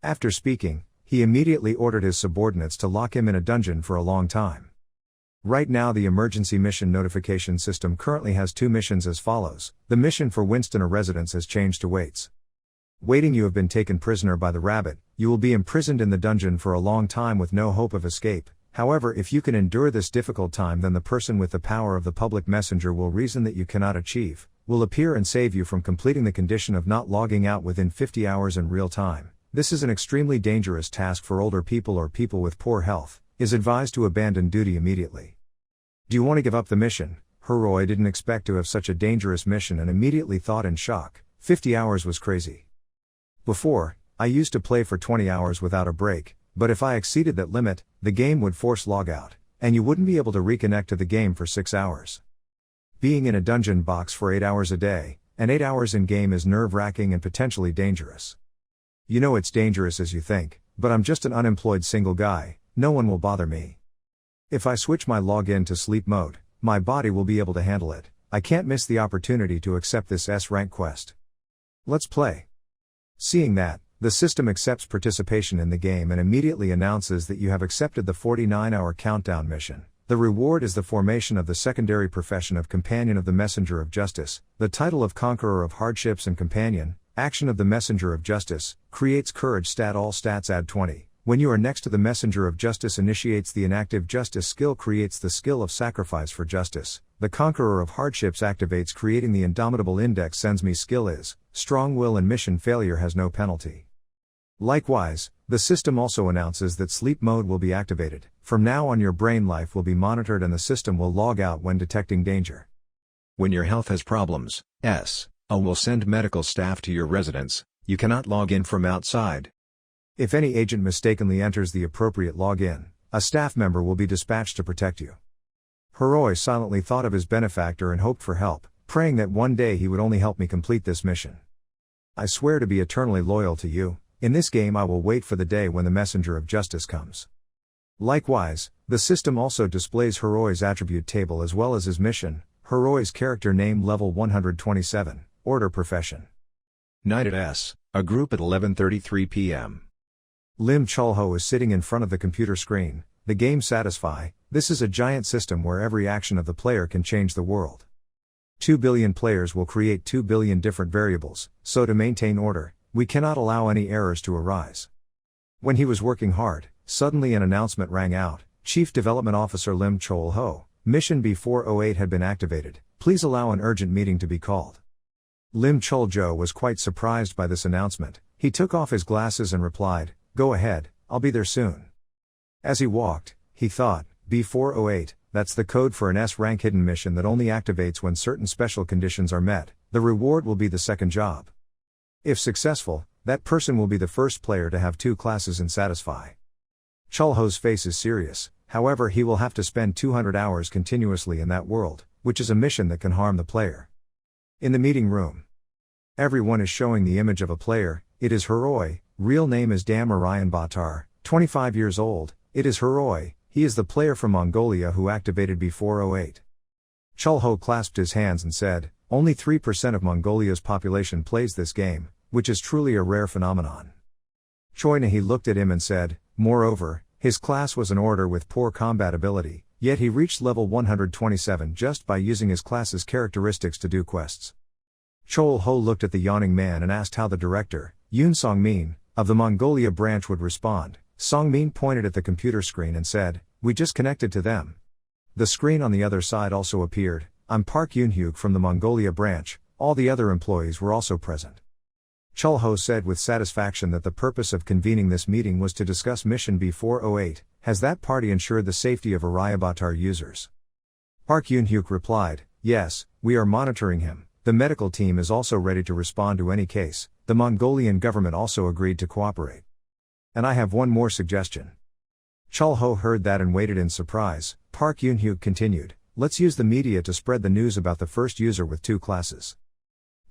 After speaking, he immediately ordered his subordinates to lock him in a dungeon for a long time. Right now the emergency mission notification system currently has 2 missions as follows. The mission for Winston, a residence, has changed to waits. Waiting, you have been taken prisoner by the rabbit, you will be imprisoned in the dungeon for a long time with no hope of escape. However, if you can endure this difficult time, then the person with the power of the public messenger will reason that you cannot achieve, will appear and save you from completing the condition of not logging out within 50 hours in real time. This is an extremely dangerous task for older people or people with poor health, is advised to abandon duty immediately. Do you want to give up the mission? Heroi didn't expect to have such a dangerous mission and immediately thought in shock, 50 hours was crazy. Before, I used to play for 20 hours without a break, but if I exceeded that limit, the game would force logout, and you wouldn't be able to reconnect to the game for 6 hours. Being in a dungeon box for 8 hours a day, and 8 hours in game is nerve-wracking and potentially dangerous. You know it's dangerous as you think, but I'm just an unemployed single guy, no one will bother me. If I switch my login to sleep mode, my body will be able to handle it. I can't miss the opportunity to accept this S-rank quest. Let's play. Seeing that, the system accepts participation in the game and immediately announces that you have accepted the 49-hour countdown mission. The reward is the formation of the secondary profession of Companion of the Messenger of Justice, the title of Conqueror of Hardships and Companion, action of the Messenger of Justice, creates courage stat, all stats add 20. When you are next to the Messenger of Justice, initiates the inactive Justice skill, creates the skill of Sacrifice for Justice. The Conqueror of Hardships activates, creating the Indomitable Index. Sends me skill is Strong Will and mission failure has no penalty. Likewise, the system also announces that sleep mode will be activated. From now on your brain life will be monitored and the system will log out when detecting danger. When your health has problems, I will send medical staff to your residence. You cannot log in from outside. If any agent mistakenly enters the appropriate login, a staff member will be dispatched to protect you. Heroi silently thought of his benefactor and hoped for help, praying that one day he would only help me complete this mission. I swear to be eternally loyal to you. In this game I will wait for the day when the Messenger of Justice comes. Likewise, the system also displays Heroi's attribute table as well as his mission. Heroi's character name level 127, order profession. Night at a group at 11:33 p.m. Lim Chulho is sitting in front of the computer screen. The game Satisfy. This is a giant system where every action of the player can change the world. 2 billion players will create 2 billion different variables, so to maintain order, we cannot allow any errors to arise. When he was working hard, suddenly an announcement rang out. Chief Development Officer Lim Chulho, Mission B408 had been activated. Please allow an urgent meeting to be called. Lim Chuljo was quite surprised by this announcement. He took off his glasses and replied, "Go ahead, I'll be there soon." As he walked, he thought, B408, that's the code for an S-rank hidden mission that only activates when certain special conditions are met. the reward will be the second job. If successful, that person will be the first player to have 2 classes in Satisfy. Chulho's face is serious, however he will have to spend 200 hours continuously in that world, which is a mission that can harm the player. In the meeting room, everyone is showing the image of a player. It is Heroi, real name is Dam Orion Batar, 25 years old. It is Heroi, he is the player from Mongolia who activated B408. Chulho clasped his hands and said, only 3% of Mongolia's population plays this game, which is truly a rare phenomenon. Choi Nahi looked at him and said, moreover, his class was an order with poor combat ability, yet he reached level 127 just by using his class's characteristics to do quests. Chulho looked at the yawning man and asked how the director, Yoon Songmin, of the Mongolia branch would respond. Songmin pointed at the computer screen and said, we just connected to them. The screen on the other side also appeared. I'm Park Yoon-hyuk from the Mongolia branch. All the other employees were also present. Chulho said with satisfaction that the purpose of convening this meeting was to discuss mission B408. Has that party ensured the safety of Aryabatar users? Park Yoon-hyuk replied, yes, we are monitoring him. The medical team is also ready to respond to any case. The Mongolian government also agreed to cooperate. And I have one more suggestion. Chulho heard that and waited in surprise. Park Yoon-hyuk continued, let's use the media to spread the news about the first user with 2 classes.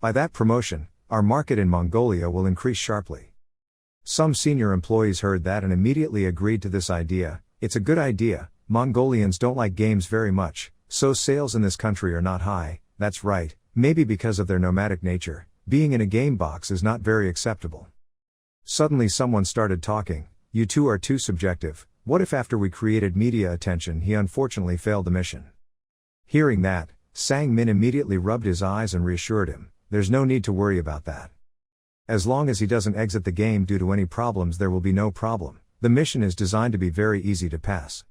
By that promotion, our market in Mongolia will increase sharply. Some senior employees heard that and immediately agreed to this idea. It's a good idea. Mongolians don't like games very much, so sales in this country are not high. That's right, maybe because of their nomadic nature, being in a game box is not very acceptable. Suddenly someone started talking, you two are too subjective. What if after we created media attention he unfortunately failed the mission? Hearing that, Sang Min immediately rubbed his eyes and reassured him, there's no need to worry about that. As long as he doesn't exit the game due to any problems there will be no problem. The mission is designed to be very easy to pass.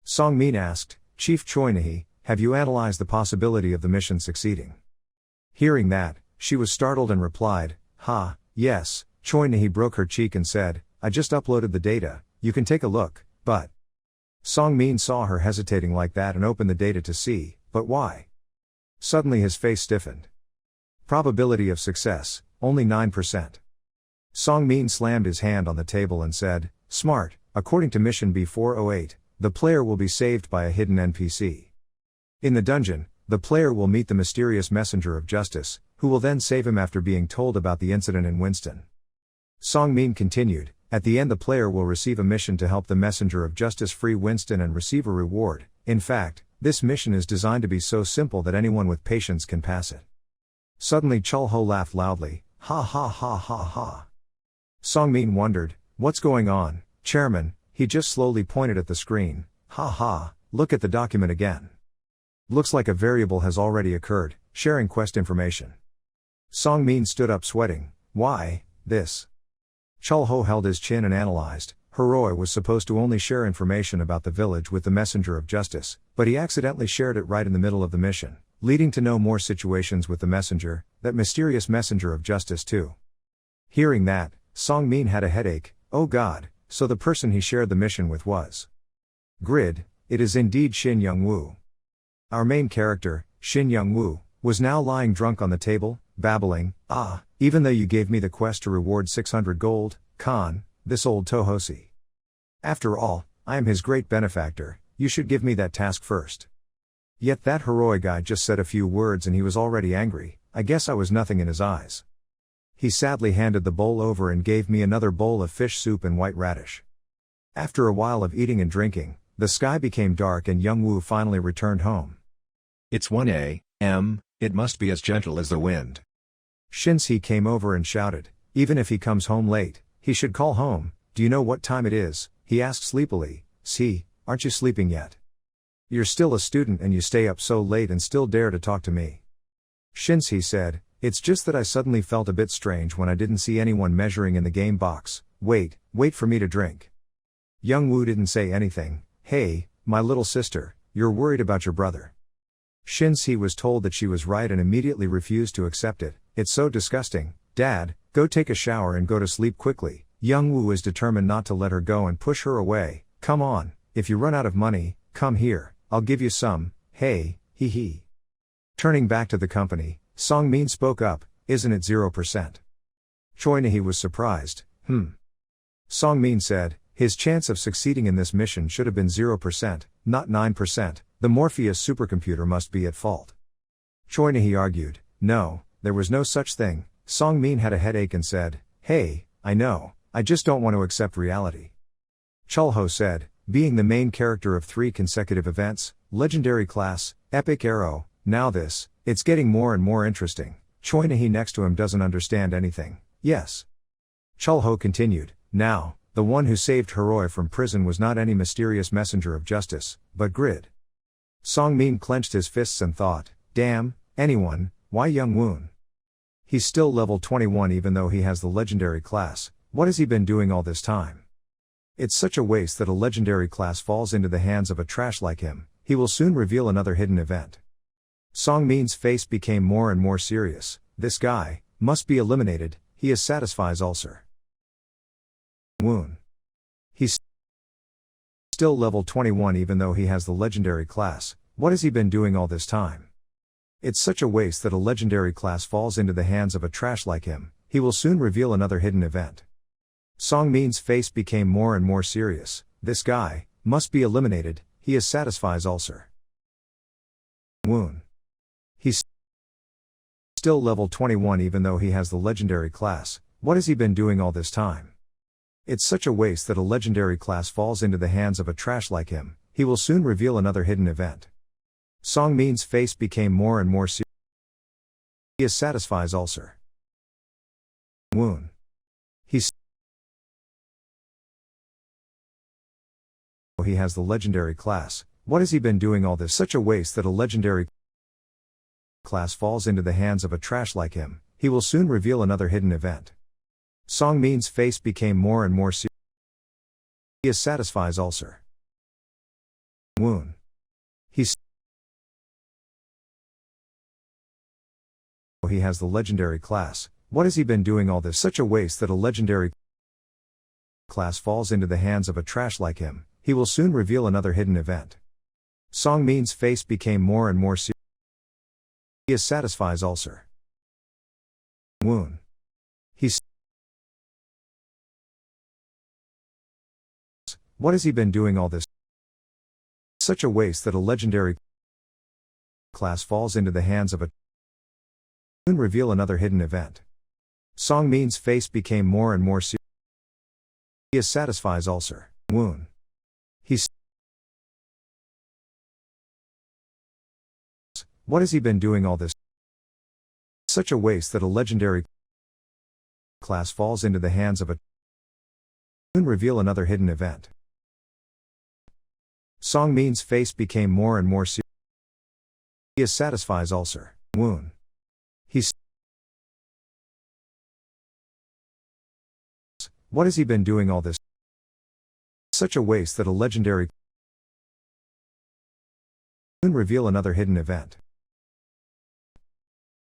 Song Min asked, Chief Choi Nahi, have you analyzed the possibility of the mission succeeding? Hearing that, she was startled and replied, yes. Choi Nahi broke her cheek and said, I just uploaded the data, you can take a look, but... Song Min saw her hesitating like that and opened the data to see, but why? Suddenly his face stiffened. Probability of success, only 9%. Song Min slammed his hand on the table and said, smart, according to mission B408, the player will be saved by a hidden NPC. In the dungeon, the player will meet the mysterious messenger of justice, who will then save him after being told about the incident in Winston. Song Min continued, at the end the player will receive a mission to help the messenger of justice free Winston and receive a reward. In fact, this mission is designed to be so simple that anyone with patience can pass it. Suddenly Chulho laughed loudly, ha ha ha ha ha. Song Min wondered, what's going on, chairman? He just slowly pointed at the screen, ha ha, look at the document again. Looks like a variable has already occurred, sharing quest information. Song Min stood up sweating, why, this? Chulho held his chin and analyzed, Heroi was supposed to only share information about the village with the messenger of justice, but he accidentally shared it right in the middle of the mission, leading to no more situations with the messenger, that mysterious messenger of justice too. Hearing that, Song Min had a headache, oh god, so the person he shared the mission with was. Grid, it is indeed Shin Young-woo. Our main character, Shin Young-woo, was now lying drunk on the table, babbling, even though you gave me the quest to reward 600 gold, Khan, this old Tohosi. After all, I am his great benefactor, you should give me that task first. Yet that Heroi guy just said a few words and he was already angry, I guess I was nothing in his eyes. He sadly handed the bowl over and gave me another bowl of fish soup and white radish. After a while of eating and drinking, the sky became dark and Young-woo finally returned home. It's 1 a.m., it must be as gentle as the wind. Shin-si came over and shouted, even if he comes home late, he should call home. Do you know what time it is? He asked sleepily. See, aren't you sleeping yet? You're still a student and you stay up so late and still dare to talk to me. Shin-si said, it's just that I suddenly felt a bit strange when I didn't see anyone measuring in the game box. Wait for me to drink. Young-woo didn't say anything. Hey, my little sister, you're worried about your brother. Shin-si was told that she was right and immediately refused to accept it. It's so disgusting. Dad, go take a shower and go to sleep quickly. Young-woo is determined not to let her go and push her away. Come on, if you run out of money, come here, I'll give you some. Hey, hee hee. Turning back to the company, Song Min spoke up, isn't it 0%? Choi Nahi was surprised, Song Min said, his chance of succeeding in this mission should have been 0%, not 9%, the Morpheus supercomputer must be at fault. Choi Nahi argued, no, there was no such thing. Song Min had a headache and said, hey, I know, I just don't want to accept reality. Chul Ho said, being the main character of 3 consecutive events, legendary class, epic arrow, now this, it's getting more and more interesting. Choi Nahi next to him doesn't understand anything. Yes. Chul Ho continued, now, the one who saved Heroi from prison was not any mysterious messenger of justice, but Grid. Song Min clenched his fists and thought, damn, anyone, why Young Woon? He's still level 21 even though he has the legendary class, what has he been doing all this time? It's such a waste that a legendary class falls into the hands of a trash like him, he will soon reveal another hidden event. Song Min's face became more and more serious, this guy, must be eliminated, he is satisfies ulcer. Woon. He's still level 21 even though he has the legendary class, what has he been doing all this time? It's such a waste that a legendary class falls into the hands of a trash like him, he will soon reveal another hidden event. Song Min's face became more and more serious, this guy, must be eliminated, he is satisfies ulcer. Woon. He's still level 21 even though he has the legendary class, what has he been doing all this time? It's such a waste that a legendary class falls into the hands of a trash like him, he will soon reveal another hidden event. Song Min's face became more and more serious, he is satisfies ulcer. Woon. He's he has the legendary class, what has he been doing all this? Such a waste that a legendary class falls into the hands of a trash like him, he will soon reveal another hidden event. Song Min's face became more and more serious, he is satisfies ulcer. Woon. He's he has the legendary class, what has he been doing all this? Such a waste that a legendary class falls into the hands of a trash like him, he will soon reveal another hidden event. Song Min's face became more and more serious, he is satisfies ulcer. Woon. He's what has he been doing all this? Such a waste that a legendary class falls into the hands of a soon reveal another hidden event. Song Min's face became more and more serious, he is satisfies ulcer. Woon. He's what has he been doing all this? Such a waste that a legendary class falls into the hands of a soon reveal another hidden event. Song Min's face became more and more serious, he is satisfies ulcer. Woon. He's what has he been doing all this? Such a waste that a legendary soon reveal another hidden event.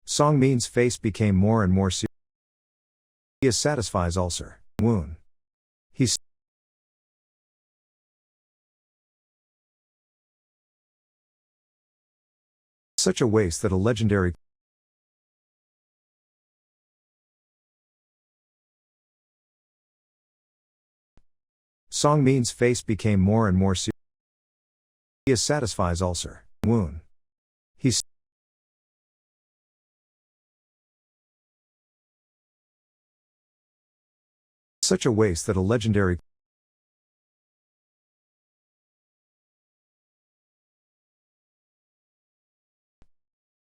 Song Min's face became more and more serious, he is satisfies ulcer. Woon. He's such a waste that a legendary Song Min's face became more and more serious, he is satisfies ulcer. Woon. He's such a waste that a legendary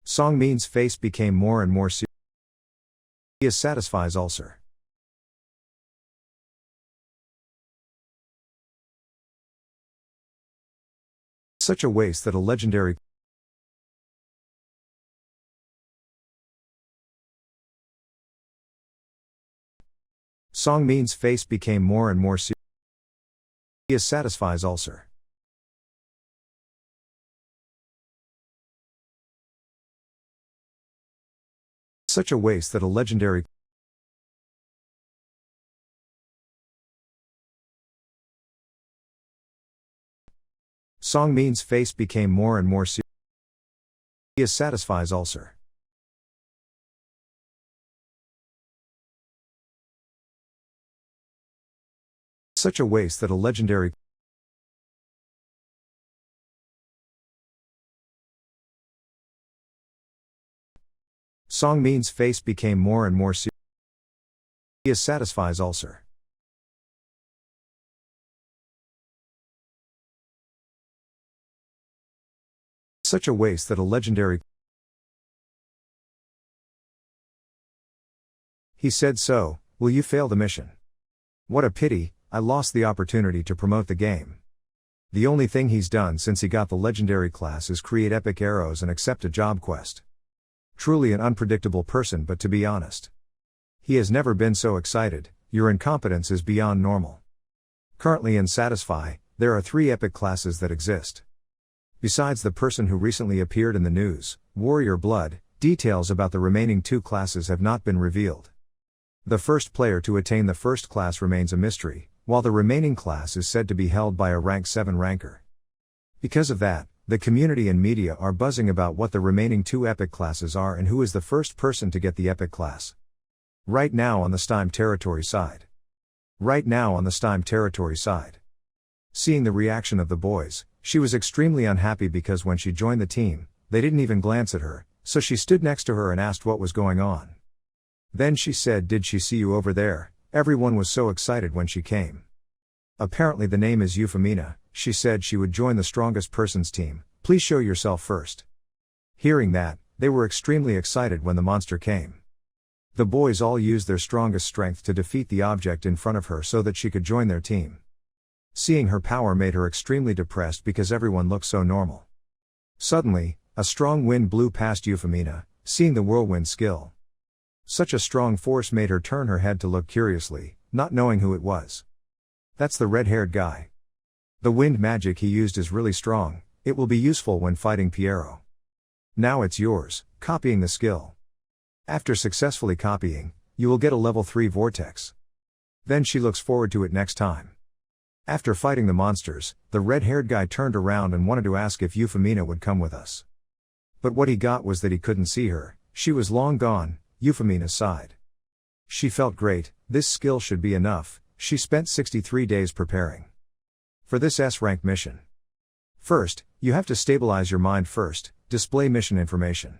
Song Min's face became more and more serious, he is satisfies ulcer. Such a waste that a legendary Song Min's face became more and more serious, he is satisfies ulcer. Such a waste that a legendary Song Min's face became more and more serious, he is satisfies ulcer. Such a waste that a legendary Song Min's face became more and more serious. He satisfies ulcer. Such a waste that a legendary. He said, so, will you fail the mission? What a pity, I lost the opportunity to promote the game. The only thing he's done since he got the legendary class is create epic arrows and accept a job quest. Truly an unpredictable person, but to be honest, he has never been so excited. Your incompetence is beyond normal. Currently in Satisfy, there are 3 epic classes that exist. Besides the person who recently appeared in the news, Warrior Blood, details about the remaining 2 classes have not been revealed. The first player to attain the first class remains a mystery, while the remaining class is said to be held by a rank 7 ranker. Because of that, the community and media are buzzing about what the remaining 2 epic classes are and who is the first person to get the epic class. Right now on the Steam territory side. Seeing the reaction of the boys, she was extremely unhappy because when she joined the team, they didn't even glance at her, so she stood next to her and asked what was going on. Then she said, "Did she see you over there?" Everyone was so excited when she came. Apparently the name is Euphemina. She said she would join the strongest person's team. Please show yourself first. Hearing that, they were extremely excited when the monster came. The boys all used their strongest strength to defeat the object in front of her so that she could join their team. Seeing her power made her extremely depressed because everyone looked so normal. Suddenly, a strong wind blew past Euphemina, seeing the whirlwind skill. Such a strong force made her turn her head to look curiously, not knowing who it was. That's the red-haired guy. The wind magic he used is really strong, it will be useful when fighting Piero. Now it's yours, copying the skill. After successfully copying, you will get a level 3 vortex. Then she looks forward to it next time. After fighting the monsters, the red-haired guy turned around and wanted to ask if Euphemina would come with us. But what he got was that he couldn't see her, she was long gone. Euphemina sighed. She felt great, this skill should be enough. She spent 63 days preparing for this S-rank mission. First, you have to stabilize your mind first, display mission information.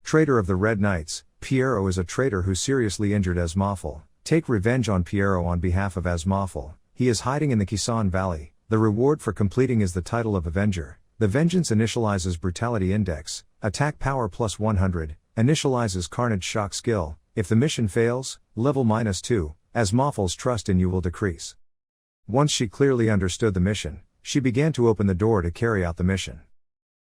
Traitor of the Red Knights, Piero is a traitor who seriously injured Asmafel. Take revenge on Piero on behalf of Asmafel. He is hiding in the Kisan Valley. The reward for completing is the title of Avenger. The vengeance initializes Brutality Index, Attack Power plus 100, initializes Carnage Shock skill. If the mission fails, level -2, Asmafel's trust in you will decrease. Once she clearly understood the mission, she began to open the door to carry out the mission.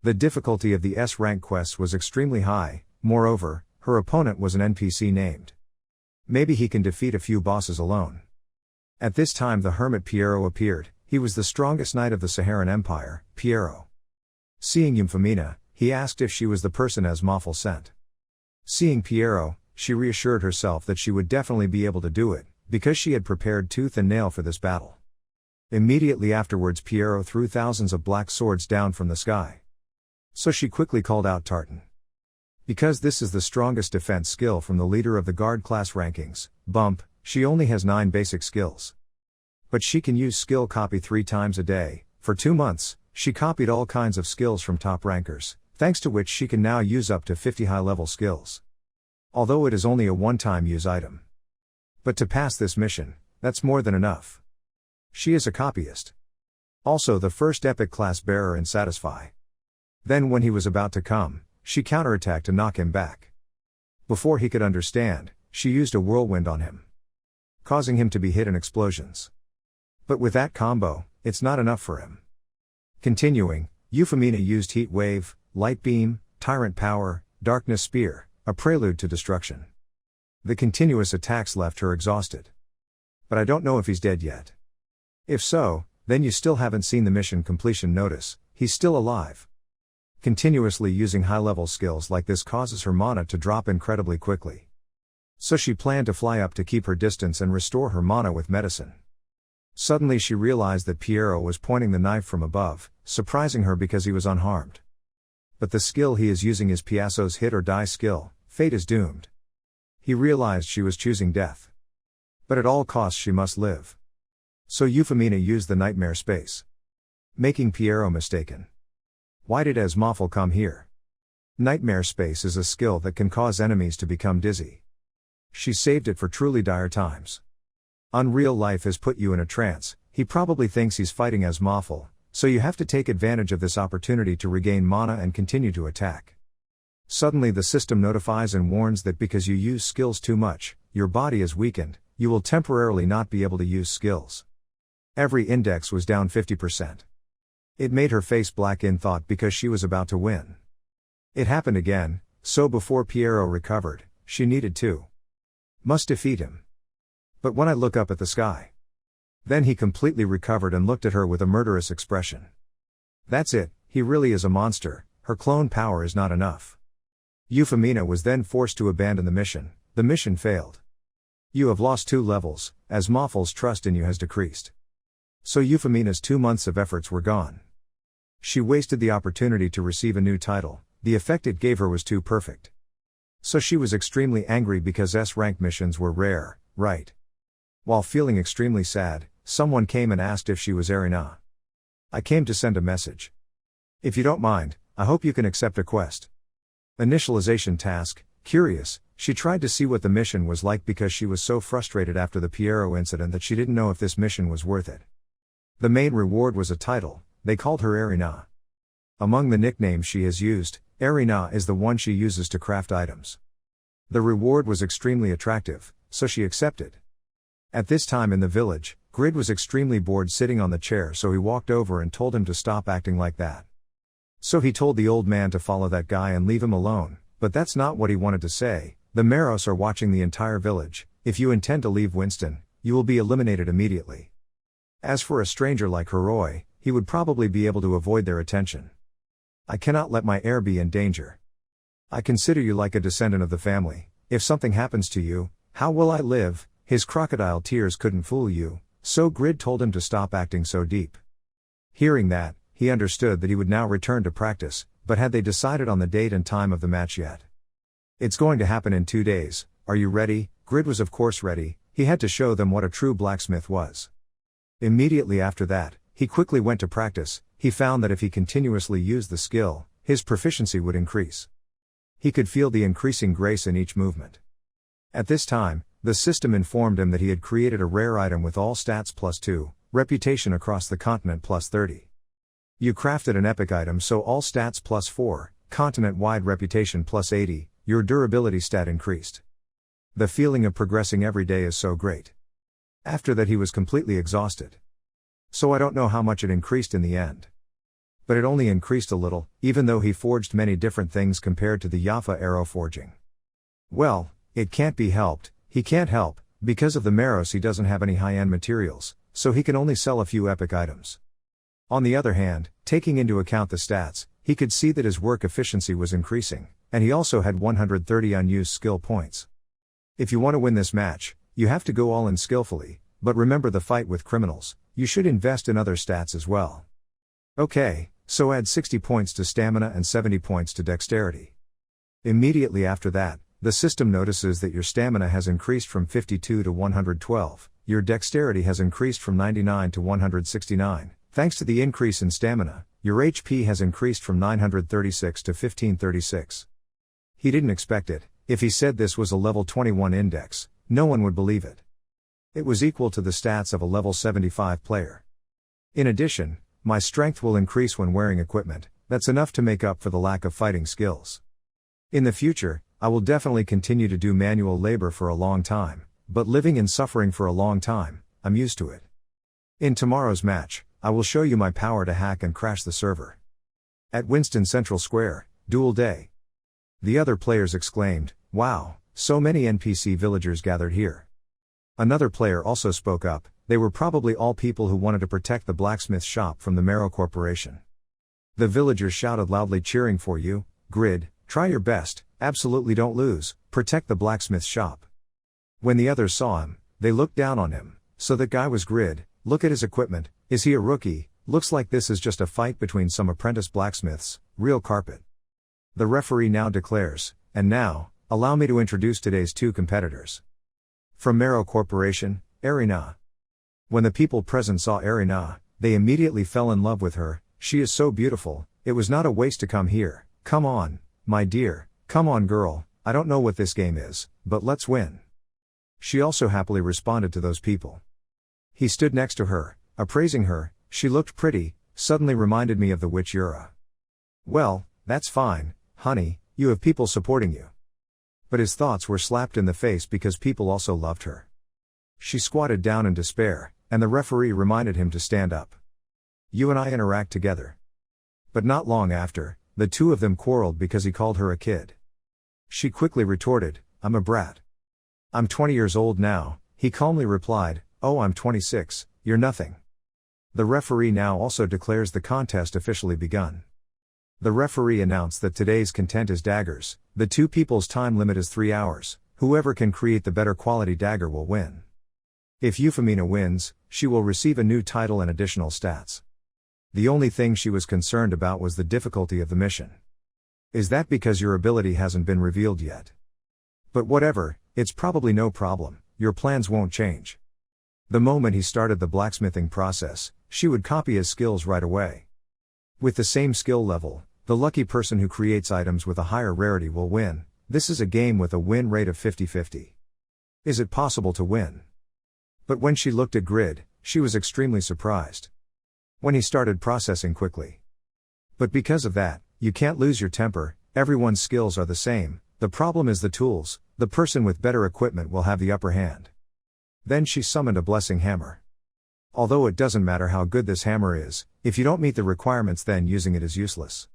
The difficulty of the S-rank quests was extremely high, moreover, her opponent was an NPC named. Maybe he can defeat a few bosses alone. At this time the hermit Piero appeared. He was the strongest knight of the Saharan Empire, Piero. Seeing Euphemina, he asked if she was the person Asmafel sent. Seeing Piero, she reassured herself that she would definitely be able to do it, because she had prepared tooth and nail for this battle. Immediately afterwards Piero threw thousands of black swords down from the sky. So she quickly called out Tartan. Because this is the strongest defense skill from the leader of the guard class rankings, Bump, she only has 9 basic skills. But she can use skill copy 3 times a day. For 2 months, she copied all kinds of skills from top rankers, thanks to which she can now use up to 50 high-level skills. Although it is only a one-time use item. But to pass this mission, that's more than enough. She is a copyist. Also the first epic class bearer in Satisfy. Then when he was about to come, she counterattacked to knock him back. Before he could understand, she used a whirlwind on him, causing him to be hit in explosions. But with that combo, it's not enough for him. Continuing, Euphemina used Heat Wave, Light Beam, Tyrant Power, Darkness Spear, a prelude to destruction. The continuous attacks left her exhausted. But I don't know if he's dead yet. If so, then you still haven't seen the mission completion notice, he's still alive. Continuously using high-level skills like this causes her mana to drop incredibly quickly. So she planned to fly up to keep her distance and restore her mana with medicine. Suddenly she realized that Piero was pointing the knife from above, surprising her because he was unharmed. But the skill he is using is Piasso's hit or die skill, fate is doomed. He realized she was choosing death. But at all costs she must live. So Euphemina used the nightmare space, making Piero mistaken. Why did Esmawful come here? Nightmare space is a skill that can cause enemies to become dizzy. She saved it for truly dire times. Unreal life has put you in a trance. He probably thinks he's fighting Esmawful, so you have to take advantage of this opportunity to regain mana and continue to attack. Suddenly the system notifies and warns that because you use skills too much, your body is weakened, you will temporarily not be able to use skills. Every index was down 50%. It made her face black in thought because she was about to win. It happened again, so before Piero recovered, she needed to. Must defeat him. But when I look up at the sky. Then he completely recovered and looked at her with a murderous expression. That's it, he really is a monster, her clone power is not enough. Euphemina was then forced to abandon the mission failed. You have lost 2 levels, as Esmawful's trust in you has decreased. So Euphemina's 2 months of efforts were gone. She wasted the opportunity to receive a new title, the effect it gave her was too perfect. So she was extremely angry because S-rank missions were rare, right? While feeling extremely sad, someone came and asked if she was Erina. I came to send a message. If you don't mind, I hope you can accept a quest. Initialization task. Curious, she tried to see what the mission was like because she was so frustrated after the Piero incident that she didn't know if this mission was worth it. The main reward was a title, they called her Erina. Among the nicknames she has used, Erina is the one she uses to craft items. The reward was extremely attractive, so she accepted. At this time in the village, Grid was extremely bored sitting on the chair, so he walked over and told him to stop acting like that. So he told the old man to follow that guy and leave him alone, but that's not what he wanted to say. The Meros are watching the entire village. If you intend to leave Winston, you will be eliminated immediately. As for a stranger like Heroi, he would probably be able to avoid their attention. I cannot let my heir be in danger. I consider you like a descendant of the family. If something happens to you, how will I live? His crocodile tears couldn't fool you, so Grid told him to stop acting so deep. Hearing that, he understood that he would now return to practice, but had they decided on the date and time of the match yet? It's going to happen in 2 days, are you ready? Grid was of course ready, he had to show them what a true blacksmith was. Immediately after that, he quickly went to practice. He found that if he continuously used the skill, his proficiency would increase. He could feel the increasing grace in each movement. At this time, the system informed him that he had created a rare item with all stats +2, reputation across the continent +30. You crafted an epic item so all stats +4, continent-wide reputation +80, your durability stat increased. The feeling of progressing every day is so great. After that he was completely exhausted. So I don't know how much it increased in the end. But it only increased a little, even though he forged many different things compared to the Jaffa arrow forging. Well, it can't be helped, he can't help, because of the Meros he doesn't have any high-end materials, so he can only sell a few epic items. On the other hand, taking into account the stats, he could see that his work efficiency was increasing, and he also had 130 unused skill points. If you want to win this match, you have to go all in skillfully, but remember the fight with criminals, you should invest in other stats as well. Okay, so add 60 points to stamina and 70 points to dexterity. Immediately after that, the system notices that your stamina has increased from 52 to 112, your dexterity has increased from 99 to 169. Thanks to the increase in stamina, your HP has increased from 936 to 1536. He didn't expect it. If he said this was a level 21 index, no one would believe it. It was equal to the stats of a level 75 player. In addition, my strength will increase when wearing equipment, that's enough to make up for the lack of fighting skills. In the future, I will definitely continue to do manual labor for a long time, but living in suffering for a long time, I'm used to it. In tomorrow's match, I will show you my power to hack and crash the server. At Winston Central Square, duel day. The other players exclaimed, "Wow, so many NPC villagers gathered here." Another player also spoke up, they were probably all people who wanted to protect the blacksmith shop from the Marrow Corporation. The villagers shouted loudly cheering for you, Grid, try your best, absolutely don't lose, protect the blacksmith shop. When the others saw him, they looked down on him, so that guy was Grid, look at his equipment, is he a rookie, looks like this is just a fight between some apprentice blacksmiths, real carpet. The referee now declares, and now, allow me to introduce today's 2 competitors. From Marrow Corporation, Erina. When the people present saw Erina, they immediately fell in love with her. She is so beautiful, it was not a waste to come here. Come on, my dear, come on girl, I don't know what this game is, but let's win. She also happily responded to those people. He stood next to her, appraising her. She looked pretty, suddenly reminded me of the witch Yura. Well, that's fine, honey, you have people supporting you. But his thoughts were slapped in the face because people also loved her. She squatted down in despair, and the referee reminded him to stand up. You and I interact together. But not long after, the two of them quarreled because he called her a kid. She quickly retorted, I'm a brat. I'm 20 years old now, he calmly replied, oh I'm 26, you're nothing. The referee now also declares the contest officially begun. The referee announced that today's content is daggers, the two people's time limit is 3 hours, whoever can create the better quality dagger will win. If Euphemina wins, she will receive a new title and additional stats. The only thing she was concerned about was the difficulty of the mission. Is that because your ability hasn't been revealed yet? But whatever, it's probably no problem, your plans won't change. The moment he started the blacksmithing process, she would copy his skills right away. With the same skill level, the lucky person who creates items with a higher rarity will win. This is a game with a win rate of 50-50. Is it possible to win? But when she looked at Grid, she was extremely surprised. When he started processing quickly. But because of that, you can't lose your temper, everyone's skills are the same, the problem is the tools, the person with better equipment will have the upper hand. Then she summoned a blessing hammer. Although it doesn't matter how good this hammer is, if you don't meet the requirements then using it is useless.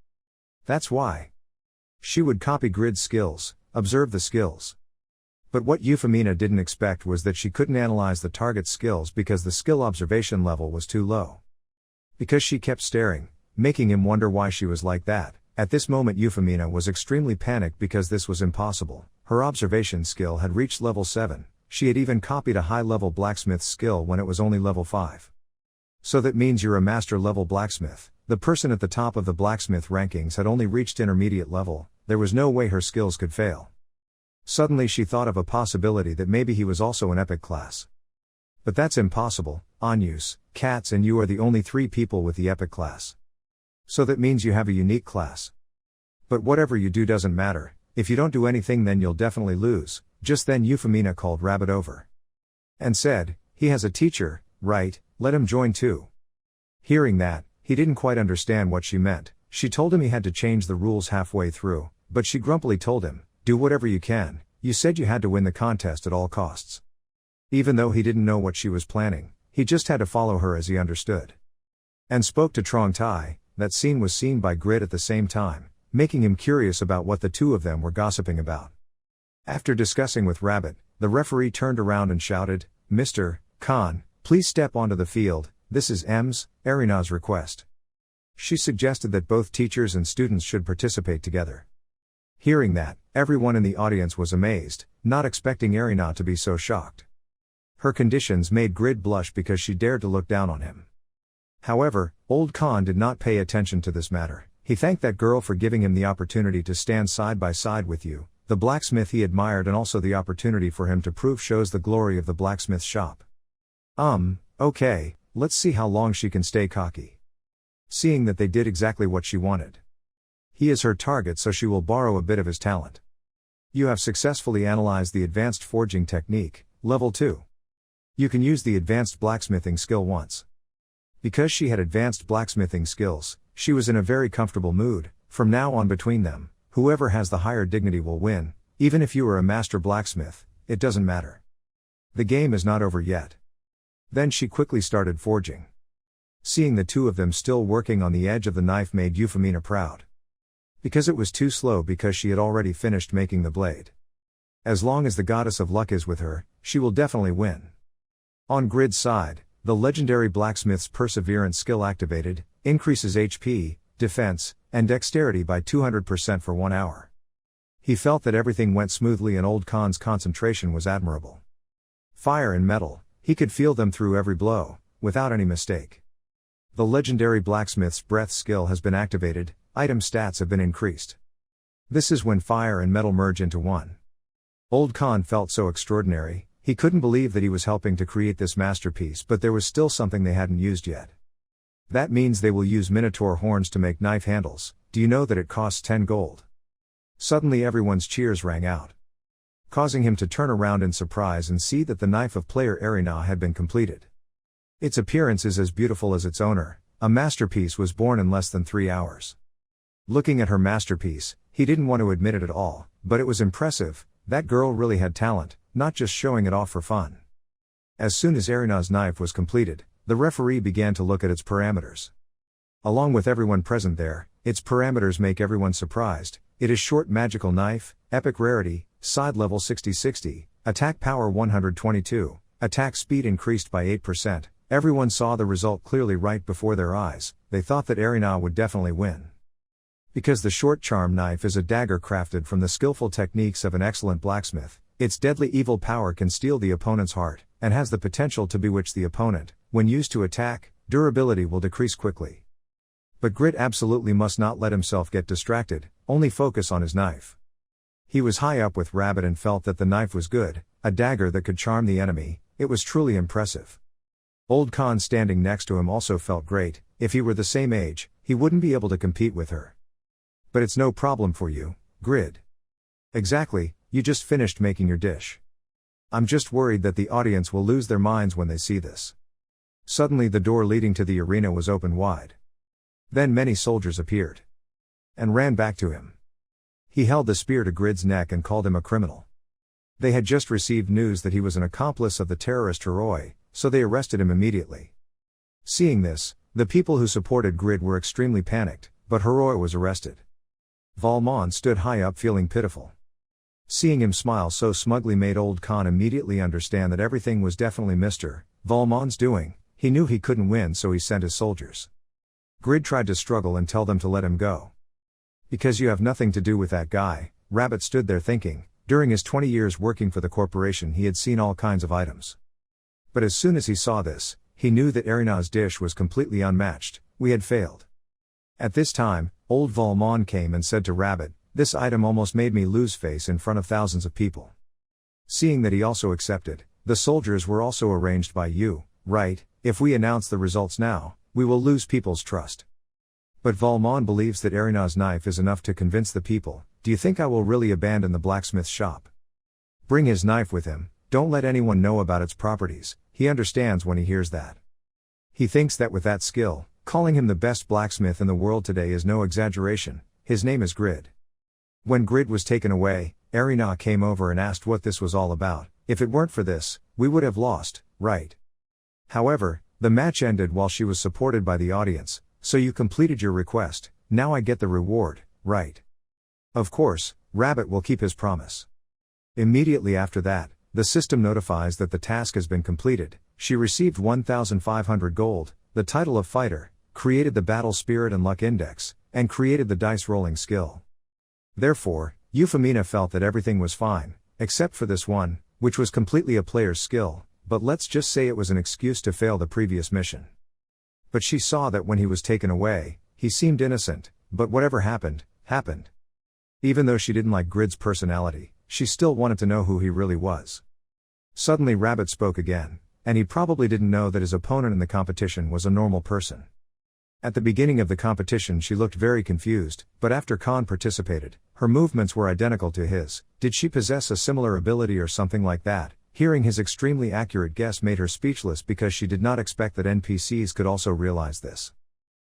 That's why. She would copy Grid's skills, observe the skills. But what Euphemina didn't expect was that she couldn't analyze the target's skills because the skill observation level was too low. Because she kept staring, making him wonder why she was like that. At this moment Euphemina was extremely panicked because this was impossible. Her observation skill had reached level 7, she had even copied a high-level blacksmith skill when it was only level 5. So that means you're a master-level blacksmith. The person at the top of the blacksmith rankings had only reached intermediate level, there was no way her skills could fail. Suddenly she thought of a possibility that maybe he was also an epic class. But that's impossible, Anyus, Katz and you are the only 3 people with the epic class. So that means you have a unique class. But whatever you do doesn't matter, if you don't do anything then you'll definitely lose. Just then Euphemina called Rabbit over. And said, he has a teacher, right, let him join too. Hearing that, he didn't quite understand what she meant. She told him he had to change the rules halfway through, but she grumpily told him, do whatever you can, you said you had to win the contest at all costs. Even though he didn't know what she was planning, he just had to follow her as he understood. And spoke to Trong Tai. That scene was seen by Grid at the same time, making him curious about what the two of them were gossiping about. After discussing with Rabbit, the referee turned around and shouted, Mr. Khan, please step onto the field, this is Erina's request. She suggested that both teachers and students should participate together. Hearing that, everyone in the audience was amazed, not expecting Erina to be so shocked. Her conditions made Grid blush because she dared to look down on him. However, Old Khan did not pay attention to this matter. He thanked that girl for giving him the opportunity to stand side by side with you, the blacksmith he admired, and also the opportunity for him to prove shows the glory of the blacksmith's shop. Okay, let's see how long she can stay cocky. Seeing that they did exactly what she wanted. He is her target, so she will borrow a bit of his talent. You have successfully analyzed the advanced forging technique, level 2. You can use the advanced blacksmithing skill once. Because she had advanced blacksmithing skills, she was in a very comfortable mood. From now on between them, whoever has the higher dignity will win, even if you are a master blacksmith, it doesn't matter. The game is not over yet. Then she quickly started forging. Seeing the two of them still working on the edge of the knife made Euphemina proud. Because it was too slow because she had already finished making the blade. As long as the goddess of luck is with her, she will definitely win. On Grid's side, the legendary blacksmith's perseverance skill activated, increases HP, defense, and dexterity by 200% for 1 hour. He felt that everything went smoothly and Old Khan's concentration was admirable. Fire and metal, he could feel them through every blow, without any mistake. The legendary blacksmith's breath skill has been activated, item stats have been increased. This is when fire and metal merge into one. Old Khan felt so extraordinary, He couldn't believe that he was helping to create this masterpiece, but there was still something they hadn't used yet. That means they will use minotaur horns to make knife handles. Do you know that it costs 10 gold? Suddenly everyone's cheers rang out, causing him to turn around in surprise and see that the knife of player Erina had been completed. Its appearance is as beautiful as its owner. A masterpiece was born in less than 3 hours. Looking at her masterpiece, he didn't want to admit it at all, but it was impressive. That girl really had talent, not just showing it off for fun. As soon as Erina's knife was completed, the referee began to look at its parameters. Along with everyone present there, its parameters make everyone surprised. It is short magical knife, epic rarity, side level 60/60, attack power 122, attack speed increased by 8%. Everyone saw the result clearly right before their eyes. They thought that Erina would definitely win. Because the short charm knife is a dagger crafted from the skillful techniques of an excellent blacksmith, its deadly evil power can steal the opponent's heart, and has the potential to bewitch the opponent. When used to attack, durability will decrease quickly. But Grid absolutely must not let himself get distracted, only focus on his knife. He was high up with Rabbit and felt that the knife was good, a dagger that could charm the enemy. It was truly impressive. Old Khan standing next to him also felt great. If he were the same age, he wouldn't be able to compete with her. But it's no problem for you, Grid. Exactly, you just finished making your dish. I'm just worried that the audience will lose their minds when they see this. Suddenly the door leading to the arena was opened wide. Then many soldiers appeared and ran back to him. He held the spear to Grid's neck and called him a criminal. They had just received news that he was an accomplice of the terrorist Heroi, so they arrested him immediately. Seeing this, the people who supported Grid were extremely panicked, but Heroi was arrested. Valmont stood high up feeling pitiful. Seeing him smile so smugly made Old Khan immediately understand that everything was definitely Mr. Valmont's doing. He knew he couldn't win, so he sent his soldiers. Grid tried to struggle and tell them to let him go. Because you have nothing to do with that guy, Rabbit stood there thinking. During his 20 years working for the corporation he had seen all kinds of items. But as soon as he saw this, he knew that Erina's dish was completely unmatched. We had failed. At this time, old Valmont came and said to Rabbit, "This item almost made me lose face in front of thousands of people." Seeing that he also accepted, the soldiers were also arranged by you, right? If we announce the results now, we will lose people's trust. But Valmont believes that Erina's knife is enough to convince the people. Do you think I will really abandon the blacksmith's shop? Bring his knife with him, don't let anyone know about its properties. He understands when he hears that. He thinks that with that skill, calling him the best blacksmith in the world today is no exaggeration. His name is Grid. When Grid was taken away, Erina came over and asked what this was all about. If it weren't for this, we would have lost, right? However, the match ended while she was supported by the audience. So you completed your request, now I get the reward, right? Of course, Rabbit will keep his promise. Immediately after that, the system notifies that the task has been completed. She received 1,500 gold, the title of fighter, created the battle spirit and luck index, and created the dice rolling skill. Therefore, Euphemina felt that everything was fine, except for this one, which was completely a player's skill, but let's just say it was an excuse to fail the previous mission. But she saw that when he was taken away, he seemed innocent, but whatever happened, happened. Even though she didn't like Grid's personality, she still wanted to know who he really was. Suddenly Rabbit spoke again, and he probably didn't know that his opponent in the competition was a normal person. At the beginning of the competition she looked very confused, but after Khan participated, her movements were identical to his. Did she possess a similar ability or something like that? Hearing his extremely accurate guess made her speechless because she did not expect that NPCs could also realize this.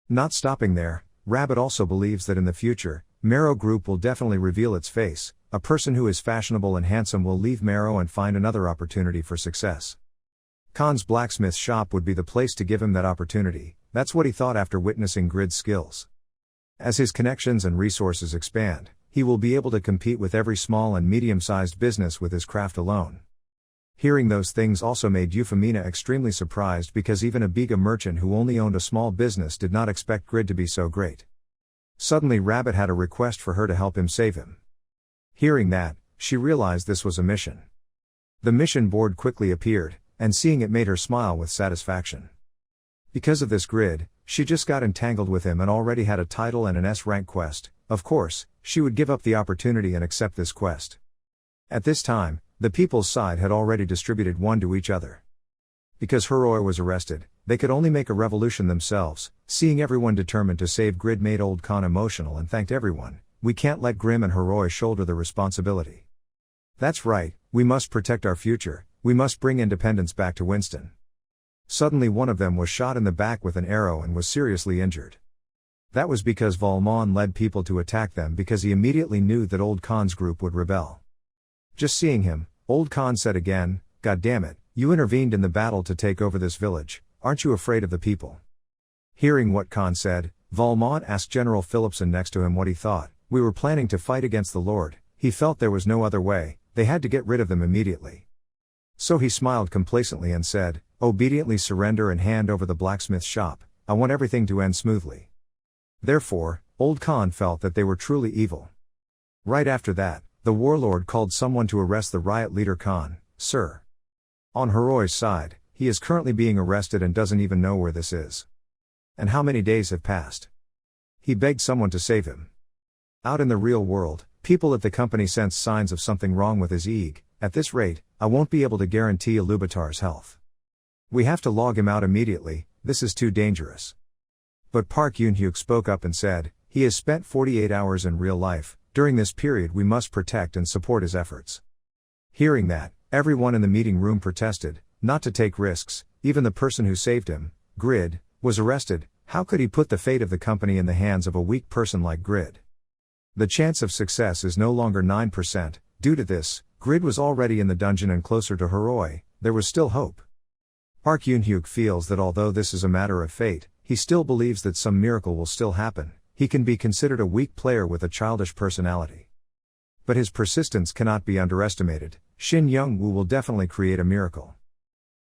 Not stopping there, Rabbit also believes that in the future, Marrow Group will definitely reveal its face. A person who is fashionable and handsome will leave Marrow and find another opportunity for success. Khan's blacksmith shop would be the place to give him that opportunity. That's what he thought after witnessing Grid's skills. As his connections and resources expand, he will be able to compete with every small and medium-sized business with his craft alone. Hearing those things also made Euphemina extremely surprised because even a Biga merchant who only owned a small business did not expect Grid to be so great. Suddenly Rabbit had a request for her to help him save him. Hearing that, she realized this was a mission. The mission board quickly appeared, and seeing it made her smile with satisfaction. Because of this Grid, she just got entangled with him and already had a title and an S-rank quest. Of course, she would give up the opportunity and accept this quest. At this time, The people's side had already distributed one to each other. Because Heroi was arrested, they could only make a revolution themselves. Seeing everyone determined to save Grid made Old Khan emotional and thanked everyone. We can't let Grim and Heroi shoulder the responsibility. That's right, we must protect our future, we must bring independence back to Winston. Suddenly one of them was shot in the back with an arrow and was seriously injured. That was because Valmont led people to attack them because he immediately knew that Old Khan's group would rebel. Just seeing him, Old Khan said again, "God damn it, you intervened in the battle to take over this village, aren't you afraid of the people?" Hearing what Khan said, Valmont asked General Philipson next to him what he thought. "We were planning to fight against the Lord, he felt there was no other way, they had to get rid of them immediately. So he smiled complacently and said, obediently surrender and hand over the blacksmith's shop, I want everything to end smoothly." Therefore, Old Khan felt that they were truly evil. Right after that, the warlord called someone to arrest the riot leader Khan, sir. On Heroi's side, he is currently being arrested and doesn't even know where this is. And how many days have passed? He begged someone to save him. Out in the real world, people at the company sense signs of something wrong with his Eeg. At this rate, I won't be able to guarantee Iluvatar's health. We have to log him out immediately, this is too dangerous. But Park Yoon-hyuk spoke up and said, he has spent 48 hours in real life, during this period we must protect and support his efforts. Hearing that, everyone in the meeting room protested, not to take risks, even the person who saved him, Grid, was arrested. How could he put the fate of the company in the hands of a weak person like Grid? The chance of success is no longer 9%, due to this, Grid was already in the dungeon and closer to Heroi, there was still hope. Park Yoon-hyuk feels that although this is a matter of fate, he still believes that some miracle will still happen. He can be considered a weak player with a childish personality. But his persistence cannot be underestimated. Shin Young-woo will definitely create a miracle.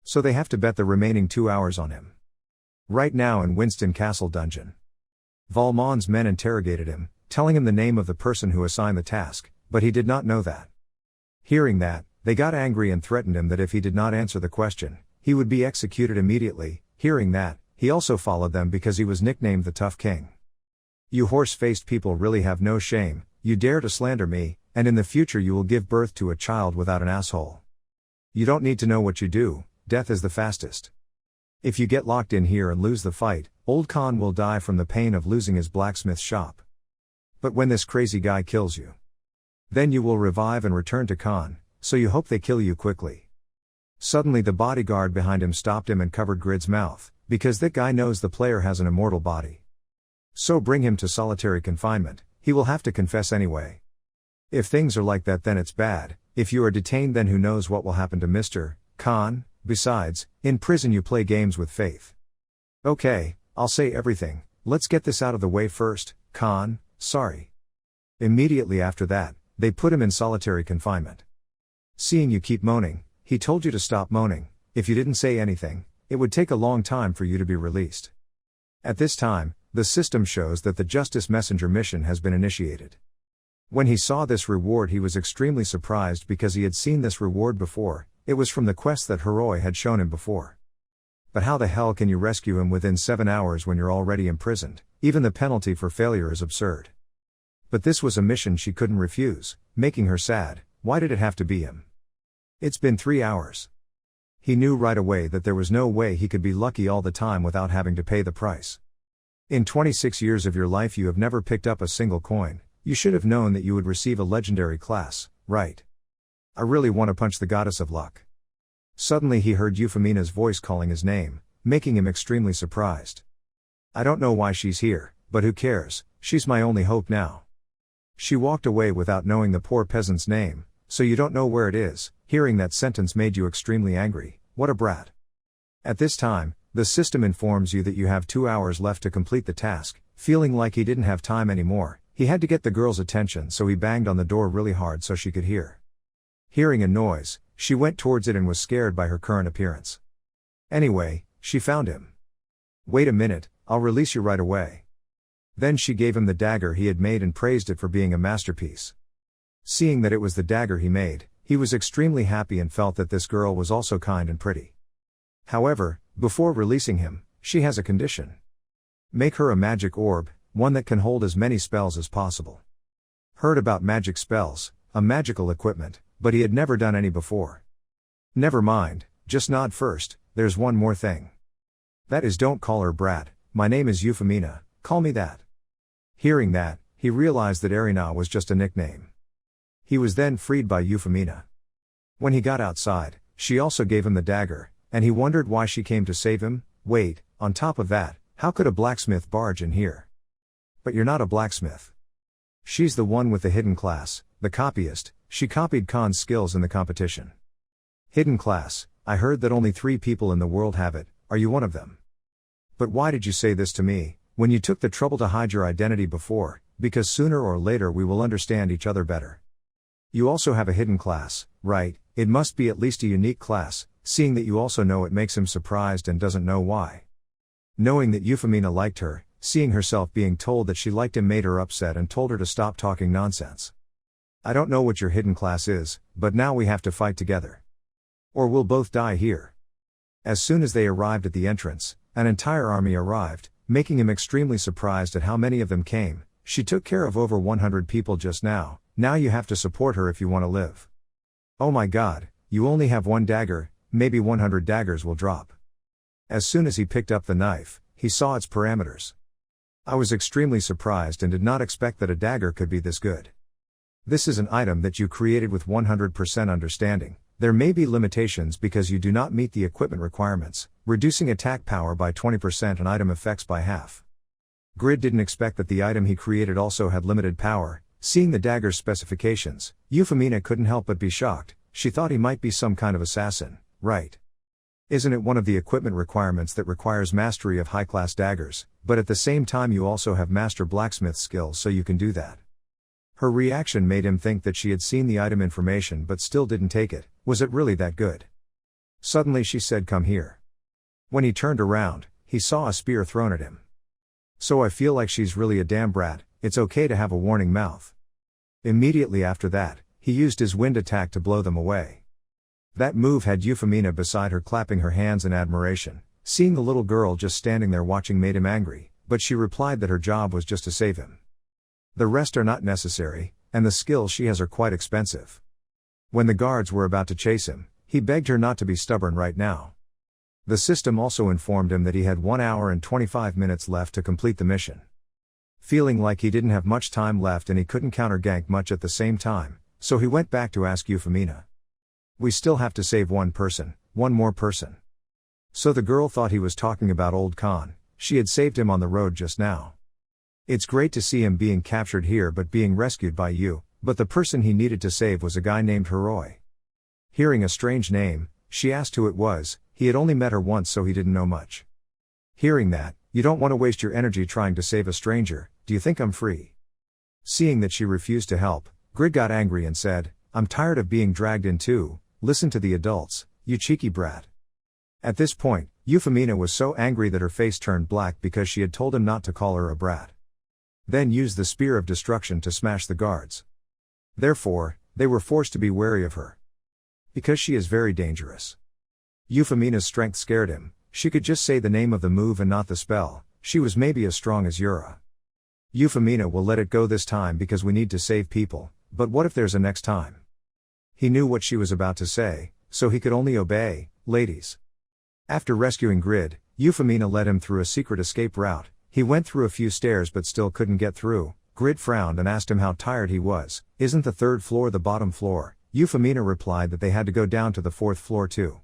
So they have to bet the remaining 2 hours on him. Right now in Winston Castle dungeon. Valmont's men interrogated him, telling him the name of the person who assigned the task, but he did not know that. Hearing that, they got angry and threatened him that if he did not answer the question, he would be executed immediately. Hearing that, he also followed them because he was nicknamed the Tough King. You horse-faced people really have no shame, you dare to slander me, and in the future you will give birth to a child without an asshole. You don't need to know what you do, death is the fastest. If you get locked in here and lose the fight, Old Khan will die from the pain of losing his blacksmith shop. But when this crazy guy kills you, then you will revive and return to Khan, so you hope they kill you quickly. Suddenly the bodyguard behind him stopped him and covered Grid's mouth, because that guy knows the player has an immortal body. So bring him to solitary confinement, he will have to confess anyway. If things are like that then it's bad, if you are detained then who knows what will happen to Mr. Khan, besides, in prison you play games with faith. Okay, I'll say everything, let's get this out of the way first, Khan, sorry. Immediately after that, they put him in solitary confinement. Seeing you keep moaning, he told you to stop moaning, if you didn't say anything, it would take a long time for you to be released. At this time, the system shows that the Justice Messenger mission has been initiated. When he saw this reward he was extremely surprised because he had seen this reward before, it was from the quest that Heroi had shown him before. But how the hell can you rescue him within 7 hours when you're already imprisoned? Even the penalty for failure is absurd. But this was a mission she couldn't refuse, making her sad. Why did it have to be him? It's been 3 hours. He knew right away that there was no way he could be lucky all the time without having to pay the price. In 26 years of your life you have never picked up a single coin, you should have known that you would receive a legendary class, right? I really want to punch the goddess of luck. Suddenly he heard Euphemina's voice calling his name, making him extremely surprised. I don't know why she's here, but who cares, she's my only hope now. She walked away without knowing the poor peasant's name, so you don't know where it is. Hearing that sentence made you extremely angry, what a brat. At this time, the system informs you that you have 2 hours left to complete the task. Feeling like he didn't have time anymore, he had to get the girl's attention so he banged on the door really hard so she could hear. Hearing a noise, she went towards it and was scared by her current appearance. Anyway, she found him. Wait a minute, I'll release you right away. Then she gave him the dagger he had made and praised it for being a masterpiece. Seeing that it was the dagger he made, he was extremely happy and felt that this girl was also kind and pretty. However, before releasing him, she has a condition. Make her a magic orb, one that can hold as many spells as possible. Heard about magic spells, a magical equipment, but he had never done any before. Never mind, just nod first, there's one more thing. That is, don't call her brat, my name is Euphemina, call me that. Hearing that, he realized that Erina was just a nickname. He was then freed by Euphemina. When he got outside, she also gave him the dagger, and he wondered why she came to save him. Wait, on top of that, how could a blacksmith barge in here? But you're not a blacksmith. She's the one with the hidden class, the copyist, she copied Khan's skills in the competition. Hidden class, I heard that only 3 people in the world have it, are you one of them? But why did you say this to me, when you took the trouble to hide your identity before? Because sooner or later we will understand each other better. You also have a hidden class, right? It must be at least a unique class, seeing that you also know it makes him surprised and doesn't know why. Knowing that Euphemina liked her, seeing herself being told that she liked him made her upset and told her to stop talking nonsense. I don't know what your hidden class is, but now we have to fight together. Or we'll both die here. As soon as they arrived at the entrance, an entire army arrived, making him extremely surprised at how many of them came. She took care of over 100 people just now you have to support her if you want to live. Oh my god, you only have 1 dagger, maybe 100 daggers will drop. As soon as he picked up the knife, he saw its parameters. I was extremely surprised and did not expect that a dagger could be this good. This is an item that you created with 100% understanding. There may be limitations because you do not meet the equipment requirements, reducing attack power by 20% and item effects by half. Grid didn't expect that the item he created also had limited power. Seeing the dagger's specifications, Euphemina couldn't help but be shocked. She thought he might be some kind of assassin, right? Isn't it one of the equipment requirements that requires mastery of high-class daggers, but at the same time you also have master blacksmith skills so you can do that? Her reaction made him think that she had seen the item information but still didn't take it. Was it really that good? Suddenly she said, "Come here." When he turned around, he saw a spear thrown at him. So I feel like she's really a damn brat, it's okay to have a warning mouth. Immediately after that, he used his wind attack to blow them away. That move had Euphemina beside her clapping her hands in admiration. Seeing the little girl just standing there watching made him angry, but she replied that her job was just to save him. The rest are not necessary, and the skills she has are quite expensive. When the guards were about to chase him, he begged her not to be stubborn right now. The system also informed him that he had 1 hour and 25 minutes left to complete the mission. Feeling like he didn't have much time left and he couldn't counter-gank much at the same time, so he went back to ask Euphemina. We still have to save one more person. So the girl thought he was talking about old Khan. She had saved him on the road just now. It's great to see him being captured here but being rescued by you, but the person he needed to save was a guy named Heroi. Hearing a strange name, she asked who it was. He had only met her once so he didn't know much. Hearing that, you don't want to waste your energy trying to save a stranger, do you think I'm free? Seeing that she refused to help, Grid got angry and said, I'm tired of being dragged in too, listen to the adults, you cheeky brat. At this point, Euphemina was so angry that her face turned black because she had told him not to call her a brat. Then used the spear of destruction to smash the guards. Therefore, they were forced to be wary of her. Because she is very dangerous. Euphemia's strength scared him. She could just say the name of the move and not the spell. She was maybe as strong as Yura. Euphemina will let it go this time because we need to save people, but what if there's a next time? He knew what she was about to say, so he could only obey. Ladies. After rescuing Grid, Euphemina led him through a secret escape route. He went through a few stairs but still couldn't get through. Grid frowned and asked him how tired he was. Isn't the 3rd floor the bottom floor? Euphemina replied that they had to go down to the 4th floor too.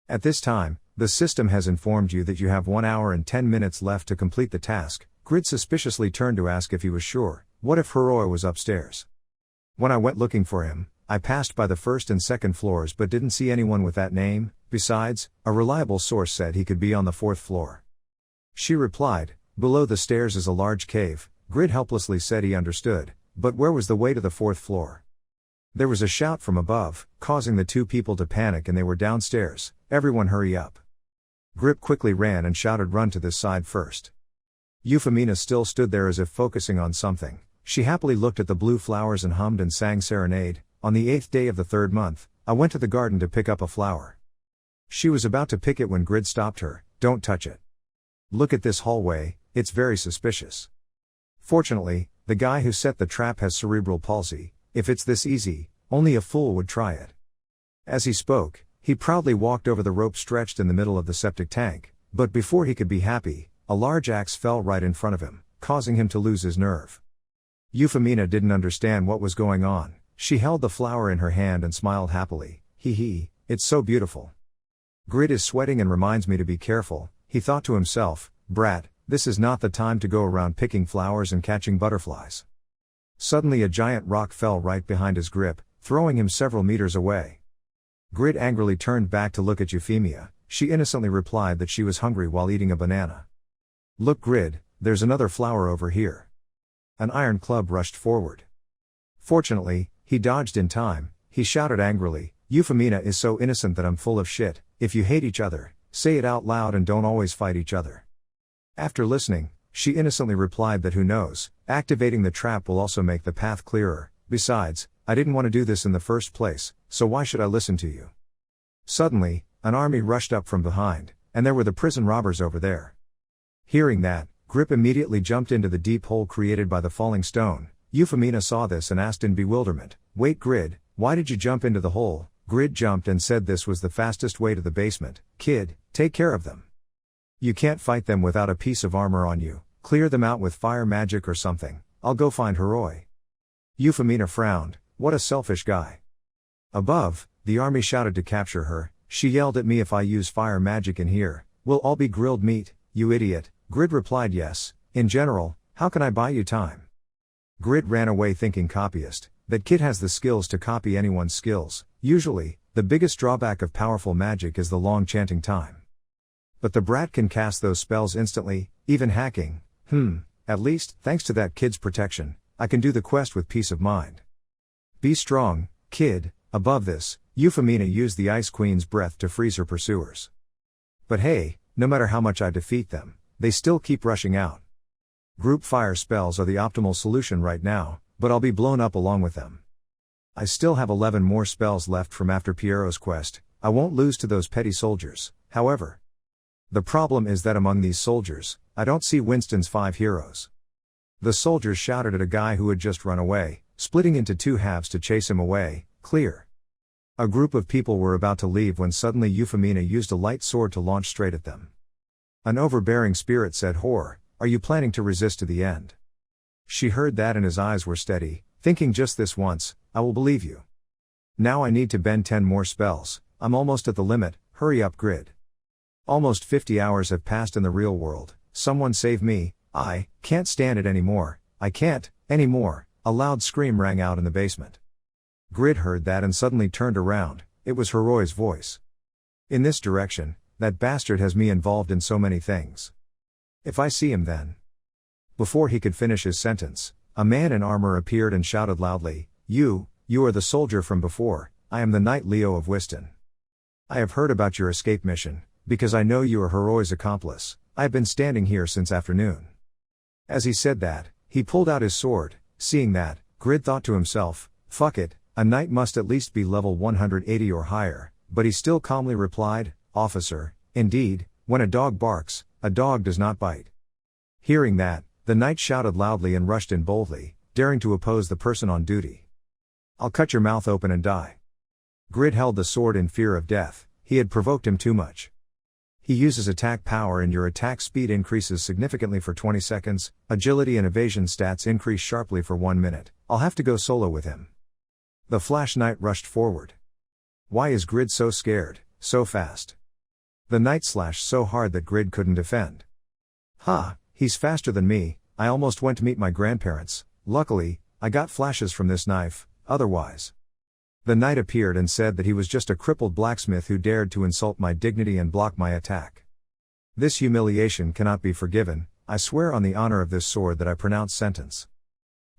At this time, the system has informed you that you have 1 hour and 10 minutes left to complete the task. Grid suspiciously turned to ask if he was sure. What if Heroi was upstairs? When I went looking for him, I passed by the 1st and 2nd floors but didn't see anyone with that name. Besides, a reliable source said he could be on the 4th floor. She replied, below the stairs is a large cave. Grid helplessly said he understood, but where was the way to the 4th floor? There was a shout from above, causing the 2 people to panic and they were downstairs. Everyone hurry up. Grip quickly ran and shouted, run to this side first. Euphemina still stood there as if focusing on something. She happily looked at the blue flowers and hummed and sang Serenade. On the 8th day of the 3rd month, I went to the garden to pick up a flower. She was about to pick it when Grid stopped her. Don't touch it. Look at this hallway, it's very suspicious. Fortunately, the guy who set the trap has cerebral palsy. If it's this easy, only a fool would try it. As he spoke, he proudly walked over the rope stretched in the middle of the septic tank, but before he could be happy, a large axe fell right in front of him, causing him to lose his nerve. Euphemina didn't understand what was going on. She held the flower in her hand and smiled happily. Hee hee, it's so beautiful. Grid is sweating and reminds me to be careful, he thought to himself. Brat, this is not the time to go around picking flowers and catching butterflies. Suddenly a giant rock fell right behind his grip, throwing him several meters away. Grid angrily turned back to look at Euphemia. She innocently replied that she was hungry while eating a banana. Look Grid, there's another flower over here. An iron club rushed forward. Fortunately, he dodged in time. He shouted angrily, Euphemina is so innocent that I'm full of shit. If you hate each other, say it out loud and don't always fight each other. After listening, she innocently replied that who knows, activating the trap will also make the path clearer. Besides, I didn't want to do this in the first place, so why should I listen to you? Suddenly, an army rushed up from behind, and there were the prison robbers over there. Hearing that, Grip immediately jumped into the deep hole created by the falling stone. Euphemina saw this and asked in bewilderment, wait Grid, why did you jump into the hole? Grid jumped and said this was the fastest way to the basement. Kid, take care of them. You can't fight them without a piece of armor on you, clear them out with fire magic or something, I'll go find Heroi. Euphemina frowned, what a selfish guy. Above, the army shouted to capture her. She yelled at me if I use fire magic in here, we'll all be grilled meat, you idiot. Grid replied yes, in general, how can I buy you time? Grid ran away thinking copyist, that kid has the skills to copy anyone's skills. Usually, the biggest drawback of powerful magic is the long chanting time. But the brat can cast those spells instantly, even hacking. At least, thanks to that kid's protection, I can do the quest with peace of mind. Be strong, kid. Above this, Euphemina used the Ice Queen's breath to freeze her pursuers. But hey, no matter how much I defeat them, they still keep rushing out. Group fire spells are the optimal solution right now, but I'll be blown up along with them. I still have 11 more spells left from after Piero's quest. I won't lose to those petty soldiers, however. The problem is that among these soldiers, I don't see Winston's 5 heroes. The soldiers shouted at a guy who had just run away, splitting into 2 halves to chase him away. Clear. A group of people were about to leave when suddenly Euphemina used a light sword to launch straight at them. An overbearing spirit said, Whore, are you planning to resist to the end? She heard that and his eyes were steady, thinking just this once, I will believe you. Now I need to bend 10 more spells, I'm almost at the limit, hurry up Grid. Almost 50 hours have passed in the real world, someone save me, I can't stand it anymore, I can't, anymore. A loud scream rang out in the basement. Grid heard that and suddenly turned around, it was Heroi's voice. In this direction, that bastard has me involved in so many things. If I see him then. Before he could finish his sentence, a man in armor appeared and shouted loudly, You are the soldier from before, I am the Knight Leo of Wiston. I have heard about your escape mission, because I know you are Heroi's accomplice, I have been standing here since afternoon. As he said that, he pulled out his sword. Seeing that, Grid thought to himself, fuck it, a knight must at least be level 180 or higher, but he still calmly replied, Officer, indeed, when a dog barks, a dog does not bite. Hearing that, the knight shouted loudly and rushed in boldly, daring to oppose the person on duty. I'll cut your mouth open and die. Grid held the sword in fear of death, he had provoked him too much. He uses attack power and your attack speed increases significantly for 20 seconds, agility and evasion stats increase sharply for 1 minute, I'll have to go solo with him. The Flash Knight rushed forward. Why is Grid so scared, so fast? The knight slashed so hard that Grid couldn't defend. Ha, he's faster than me, I almost went to meet my grandparents, luckily, I got flashes from this knife, otherwise. The knight appeared and said that he was just a crippled blacksmith who dared to insult my dignity and block my attack. This humiliation cannot be forgiven, I swear on the honor of this sword that I pronounce sentence.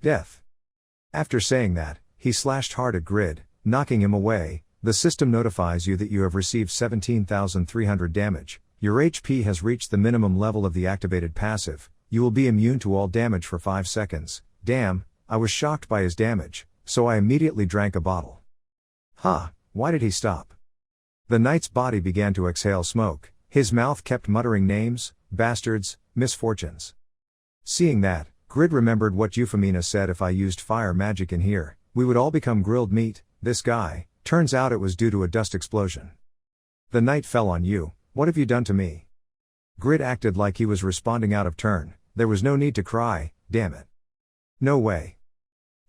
Death. After saying that, he slashed hard at Grid, knocking him away. The system notifies you that you have received 17,300 damage, your HP has reached the minimum level of the activated passive, you will be immune to all damage for 5 seconds. Damn, I was shocked by his damage, so I immediately drank a bottle. Why did he stop? The knight's body began to exhale smoke, his mouth kept muttering names, bastards, misfortunes. Seeing that, Grid remembered what Euphemina said if I used fire magic in here, we would all become grilled meat, this guy, turns out it was due to a dust explosion. The night fell on you, what have you done to me? Grid acted like he was responding out of turn, there was no need to cry, damn it. No way.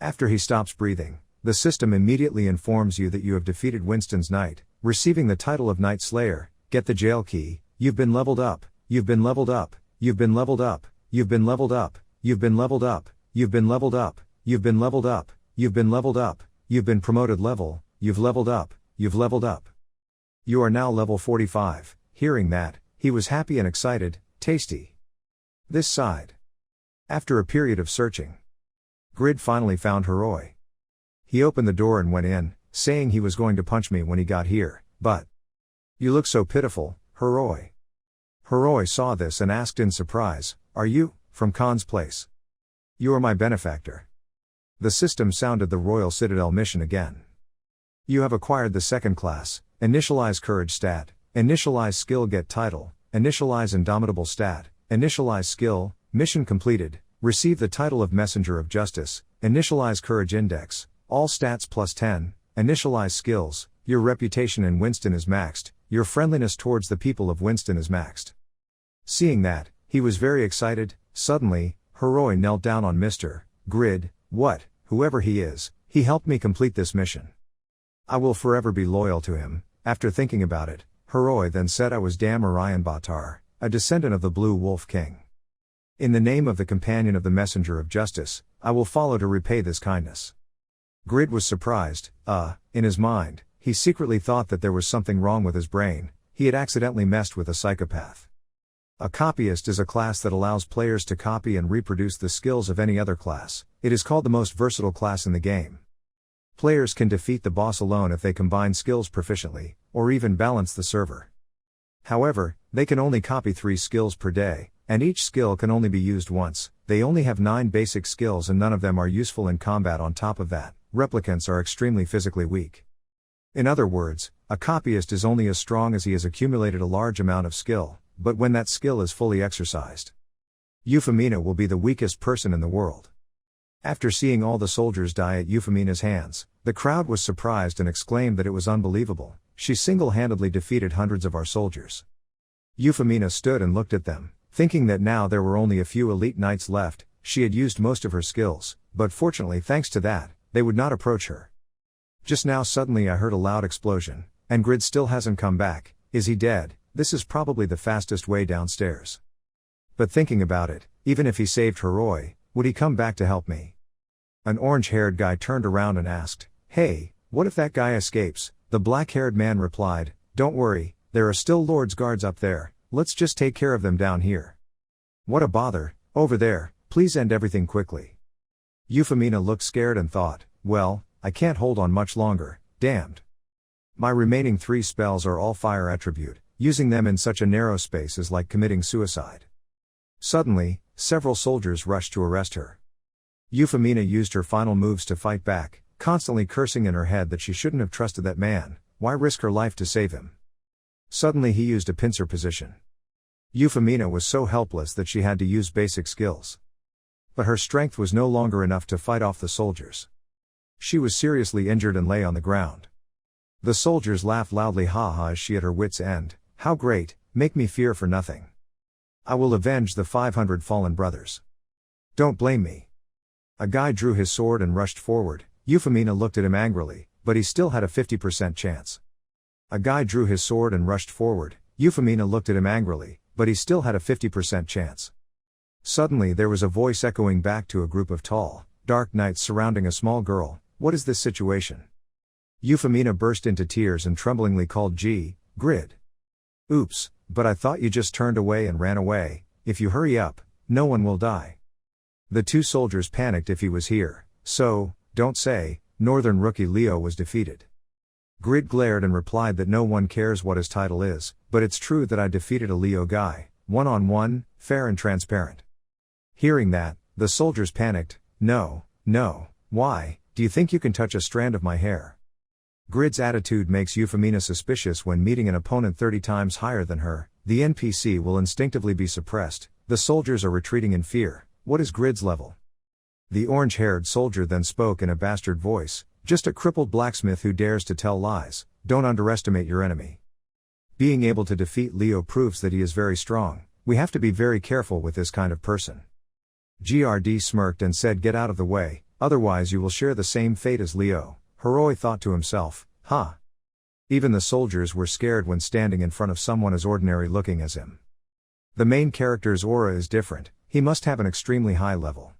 After he stops breathing, the system immediately informs you that you have defeated Winston's knight, receiving the title of Knight Slayer, get the jail key, you've been leveled up, you've been leveled up, you've been leveled up, you've been leveled up, you've been leveled up, you've been leveled up, you've been leveled up, you've been leveled up, you've been promoted level, you've leveled up, you've leveled up. You are now level 45, hearing that, he was happy and excited, tasty. This side. After a period of searching, Grid finally found Heroi. He opened the door and went in, saying he was going to punch me when he got here, but... You look so pitiful, Heroi. Heroi saw this and asked in surprise, are you, from Khan's place? You are my benefactor. The system sounded the Royal Citadel mission again. You have acquired the second class, initialize courage stat, initialize skill get title, initialize indomitable stat, initialize skill, mission completed, receive the title of Messenger of Justice, initialize courage index, all stats plus 10, initialize skills, your reputation in Winston is maxed, your friendliness towards the people of Winston is maxed. Seeing that, he was very excited. Suddenly, Heroi knelt down on Mr. Grid, whoever he is, he helped me complete this mission. I will forever be loyal to him. After thinking about it, Heroi then said I was Dam Orion Batar, a descendant of the Blue Wolf King. In the name of the companion of the Messenger of Justice, I will follow to repay this kindness. Grid was surprised, in his mind, he secretly thought that there was something wrong with his brain, he had accidentally messed with a psychopath. A copyist is a class that allows players to copy and reproduce the skills of any other class. It is called the most versatile class in the game. Players can defeat the boss alone if they combine skills proficiently, or even balance the server. However, they can only copy 3 skills per day, and each skill can only be used once. They only have 9 basic skills and none of them are useful in combat. On top of that, replicants are extremely physically weak. In other words, a copyist is only as strong as he has accumulated a large amount of skill, but when that skill is fully exercised. Euphemina will be the weakest person in the world. After seeing all the soldiers die at Euphemia's hands, the crowd was surprised and exclaimed that it was unbelievable. She single-handedly defeated hundreds of our soldiers. Euphemina stood and looked at them, thinking that now there were only a few elite knights left. She had used most of her skills, but fortunately thanks to that, they would not approach her. Just now suddenly I heard a loud explosion, and Grid still hasn't come back. Is he dead? This is probably the fastest way downstairs. But thinking about it, even if he saved Heroi, would he come back to help me? An orange-haired guy turned around and asked, hey, what if that guy escapes? The black-haired man replied, don't worry, there are still Lord's guards up there, let's just take care of them down here. What a bother, over there, please end everything quickly. Euphemina looked scared and thought, well, I can't hold on much longer, damned. My remaining 3 spells are all fire attribute, using them in such a narrow space is like committing suicide. Suddenly, several soldiers rushed to arrest her. Euphemina used her final moves to fight back, constantly cursing in her head that she shouldn't have trusted that man, why risk her life to save him? Suddenly he used a pincer position. Euphemina was so helpless that she had to use basic skills. But her strength was no longer enough to fight off the soldiers. She was seriously injured and lay on the ground. The soldiers laughed loudly ha as she at her wit's end. How great, make me fear for nothing. I will avenge the 500 fallen brothers. Don't blame me. A guy drew his sword and rushed forward. Euphemina looked at him angrily, but he still had a 50% chance. A guy drew his sword and rushed forward. Euphemina looked at him angrily, but he still had a 50% chance. Suddenly there was a voice echoing back to a group of tall, dark knights surrounding a small girl. What is this situation? Euphemina burst into tears and tremblingly called Grid. Oops, but I thought you just turned away and ran away. If you hurry up, no one will die. The 2 soldiers panicked if he was here, so, don't say, Northern Rookie Leo was defeated. Grid glared and replied that no one cares what his title is, but it's true that I defeated a Leo guy, one-on-one, fair and transparent. Hearing that, the soldiers panicked. No, why, do you think you can touch a strand of my hair? Grid's attitude makes Euphemina suspicious. When meeting an opponent 30 times higher than her, the NPC will instinctively be suppressed. The soldiers are retreating in fear. What is Grid's level? The orange-haired soldier then spoke in a bastard voice. Just a crippled blacksmith who dares to tell lies. Don't underestimate your enemy. Being able to defeat Leo proves that he is very strong. We have to be very careful with this kind of person. GRD smirked and said, get out of the way, otherwise you will share the same fate as Leo. Hiroi thought to himself, Even the soldiers were scared when standing in front of someone as ordinary looking as him. The main character's aura is different, he must have an extremely high level.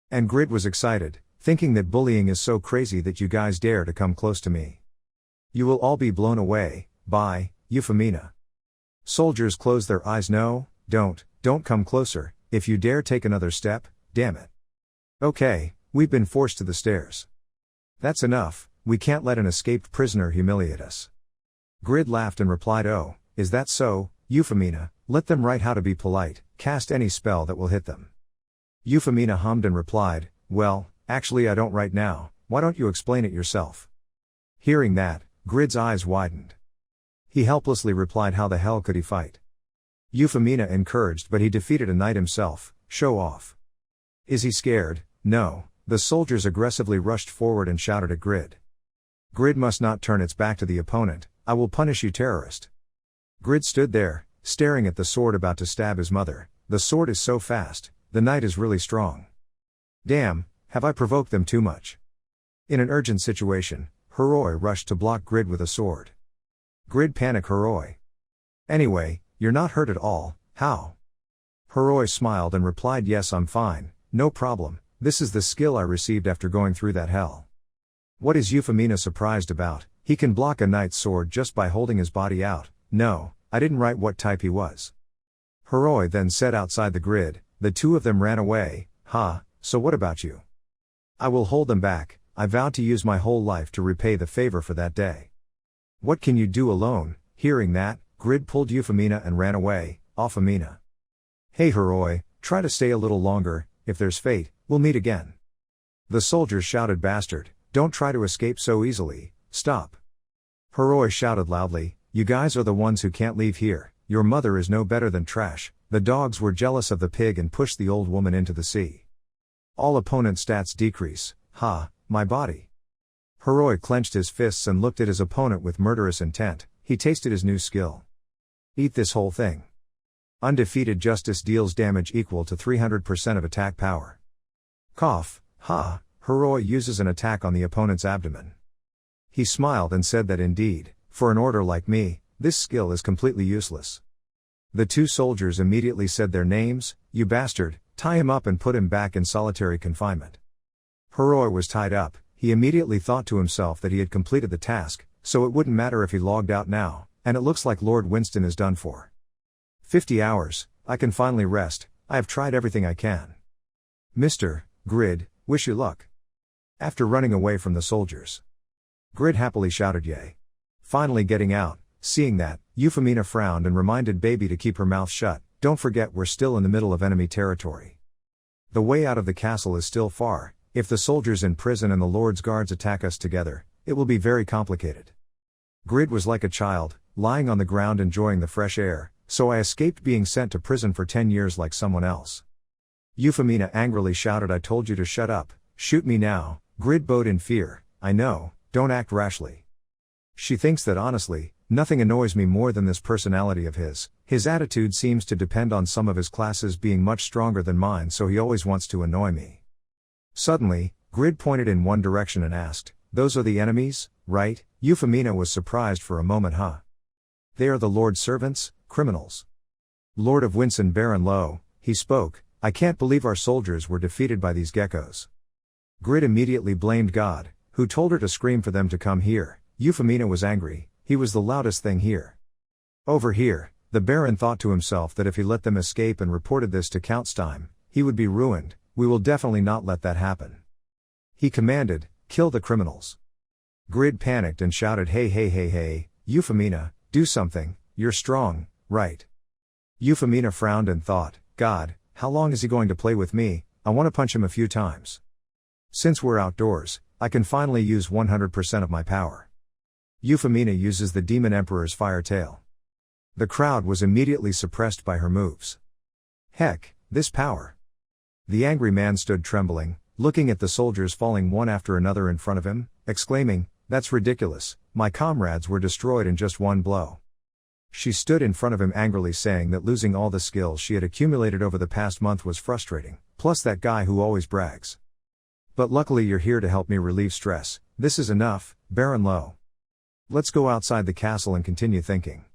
And Grid was excited, thinking that bullying is so crazy that you guys dare to come close to me. You will all be blown away, by Euphemina. Soldiers close their eyes. No, don't come closer, if you dare take another step, damn it. Okay, we've been forced to the stairs. That's enough, we can't let an escaped prisoner humiliate us. Grid laughed and replied, oh, is that so, Euphemina, let them write how to be polite, cast any spell that will hit them. Euphemina hummed and replied, well, actually I don't right now, why don't you explain it yourself? Hearing that, Grid's eyes widened. He helplessly replied, how the hell could he fight? Euphemina encouraged, but he defeated a knight himself, show off. Is he scared? No. The soldiers aggressively rushed forward and shouted at Grid. Grid must not turn its back to the opponent, I will punish you, terrorist. Grid stood there, staring at the sword about to stab his mother. The sword is so fast, the knight is really strong. Damn, have I provoked them too much? In an urgent situation, Hiroi rushed to block Grid with a sword. Grid panicked Hiroi. Anyway, you're not hurt at all, how? Hiroi smiled and replied, yes, I'm fine, no problem, this is the skill I received after going through that hell. What is Euphemina surprised about? He can block a knight's sword just by holding his body out. No, I didn't write what type he was. Hiroi then said outside the Grid, the two of them ran away, so what about you? I will hold them back, I vowed to use my whole life to repay the favor for that day. What can you do alone? Hearing that, Grid pulled Euphemina and ran away, Euphemina. Hey Hiroi, try to stay a little longer, if there's fate, we'll meet again. The soldiers shouted, bastard, don't try to escape so easily, stop. Hiroi shouted loudly, you guys are the ones who can't leave here, your mother is no better than trash. The dogs were jealous of the pig and pushed the old woman into the sea. All opponent stats decrease, my body. Hiroi clenched his fists and looked at his opponent with murderous intent. He tasted his new skill. Eat this whole thing. Undefeated justice deals damage equal to 300% of attack power. Cough, Hiroi uses an attack on the opponent's abdomen. He smiled and said that indeed, for an order like me, this skill is completely useless. The two soldiers immediately said their names, you bastard, tie him up and put him back in solitary confinement. Hiroi was tied up, he immediately thought to himself that he had completed the task, so it wouldn't matter if he logged out now, and it looks like Lord Winston is done for. 50 hours, I can finally rest, I have tried everything I can. Mr. Grid, wish you luck. After running away from the soldiers, Grid happily shouted yay. Finally getting out, seeing that, Euphemina frowned and reminded Baby to keep her mouth shut, don't forget we're still in the middle of enemy territory. The way out of the castle is still far, if the soldiers in prison and the Lord's guards attack us together, it will be very complicated. Grid was like a child, lying on the ground enjoying the fresh air, so I escaped being sent to prison for 10 years like someone else. Euphemina angrily shouted, I told you to shut up, shoot me now. Grid bowed in fear, I know, don't act rashly. She thinks that honestly, nothing annoys me more than this personality of his attitude seems to depend on some of his classes being much stronger than mine, so he always wants to annoy me. Suddenly, Grid pointed in one direction and asked, those are the enemies, right? Euphemina was surprised for a moment. They are the Lord's servants, criminals. Lord of Winston Baron Low, he spoke, I can't believe our soldiers were defeated by these geckos. Grid immediately blamed God, who told her to scream for them to come here. Euphemina was angry, he was the loudest thing here. Over here, the Baron thought to himself that if he let them escape and reported this to Count Stein, he would be ruined. We will definitely not let that happen. He commanded, kill the criminals. Grid panicked and shouted, hey, Euphemina, do something, you're strong, right? Euphemina frowned and thought, God, how long is he going to play with me? I want to punch him a few times. Since we're outdoors, I can finally use 100% of my power. Euphemina uses the Demon Emperor's fire tail. The crowd was immediately suppressed by her moves. Heck, this power. The angry man stood trembling, looking at the soldiers falling one after another in front of him, exclaiming, "That's ridiculous, my comrades were destroyed in just one blow." She stood in front of him angrily saying that losing all the skills she had accumulated over the past month was frustrating, plus that guy who always brags. "But luckily you're here to help me relieve stress, this is enough, Baron Lowe. Let's go outside the castle and continue thinking."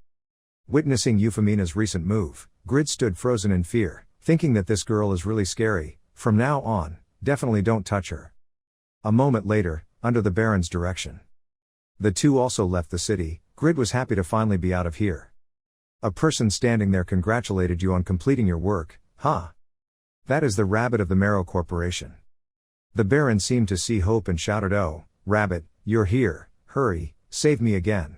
Witnessing Euphemina's recent move, Grid stood frozen in fear, thinking that this girl is really scary. From now on, definitely don't touch her. A moment later, under the Baron's direction, the two also left the city. Grid was happy to finally be out of here. A person standing there congratulated you on completing your work, huh? That is the Rabbit of the Marrow Corporation. The Baron seemed to see hope and shouted, "Oh, Rabbit, you're here, hurry, save me again."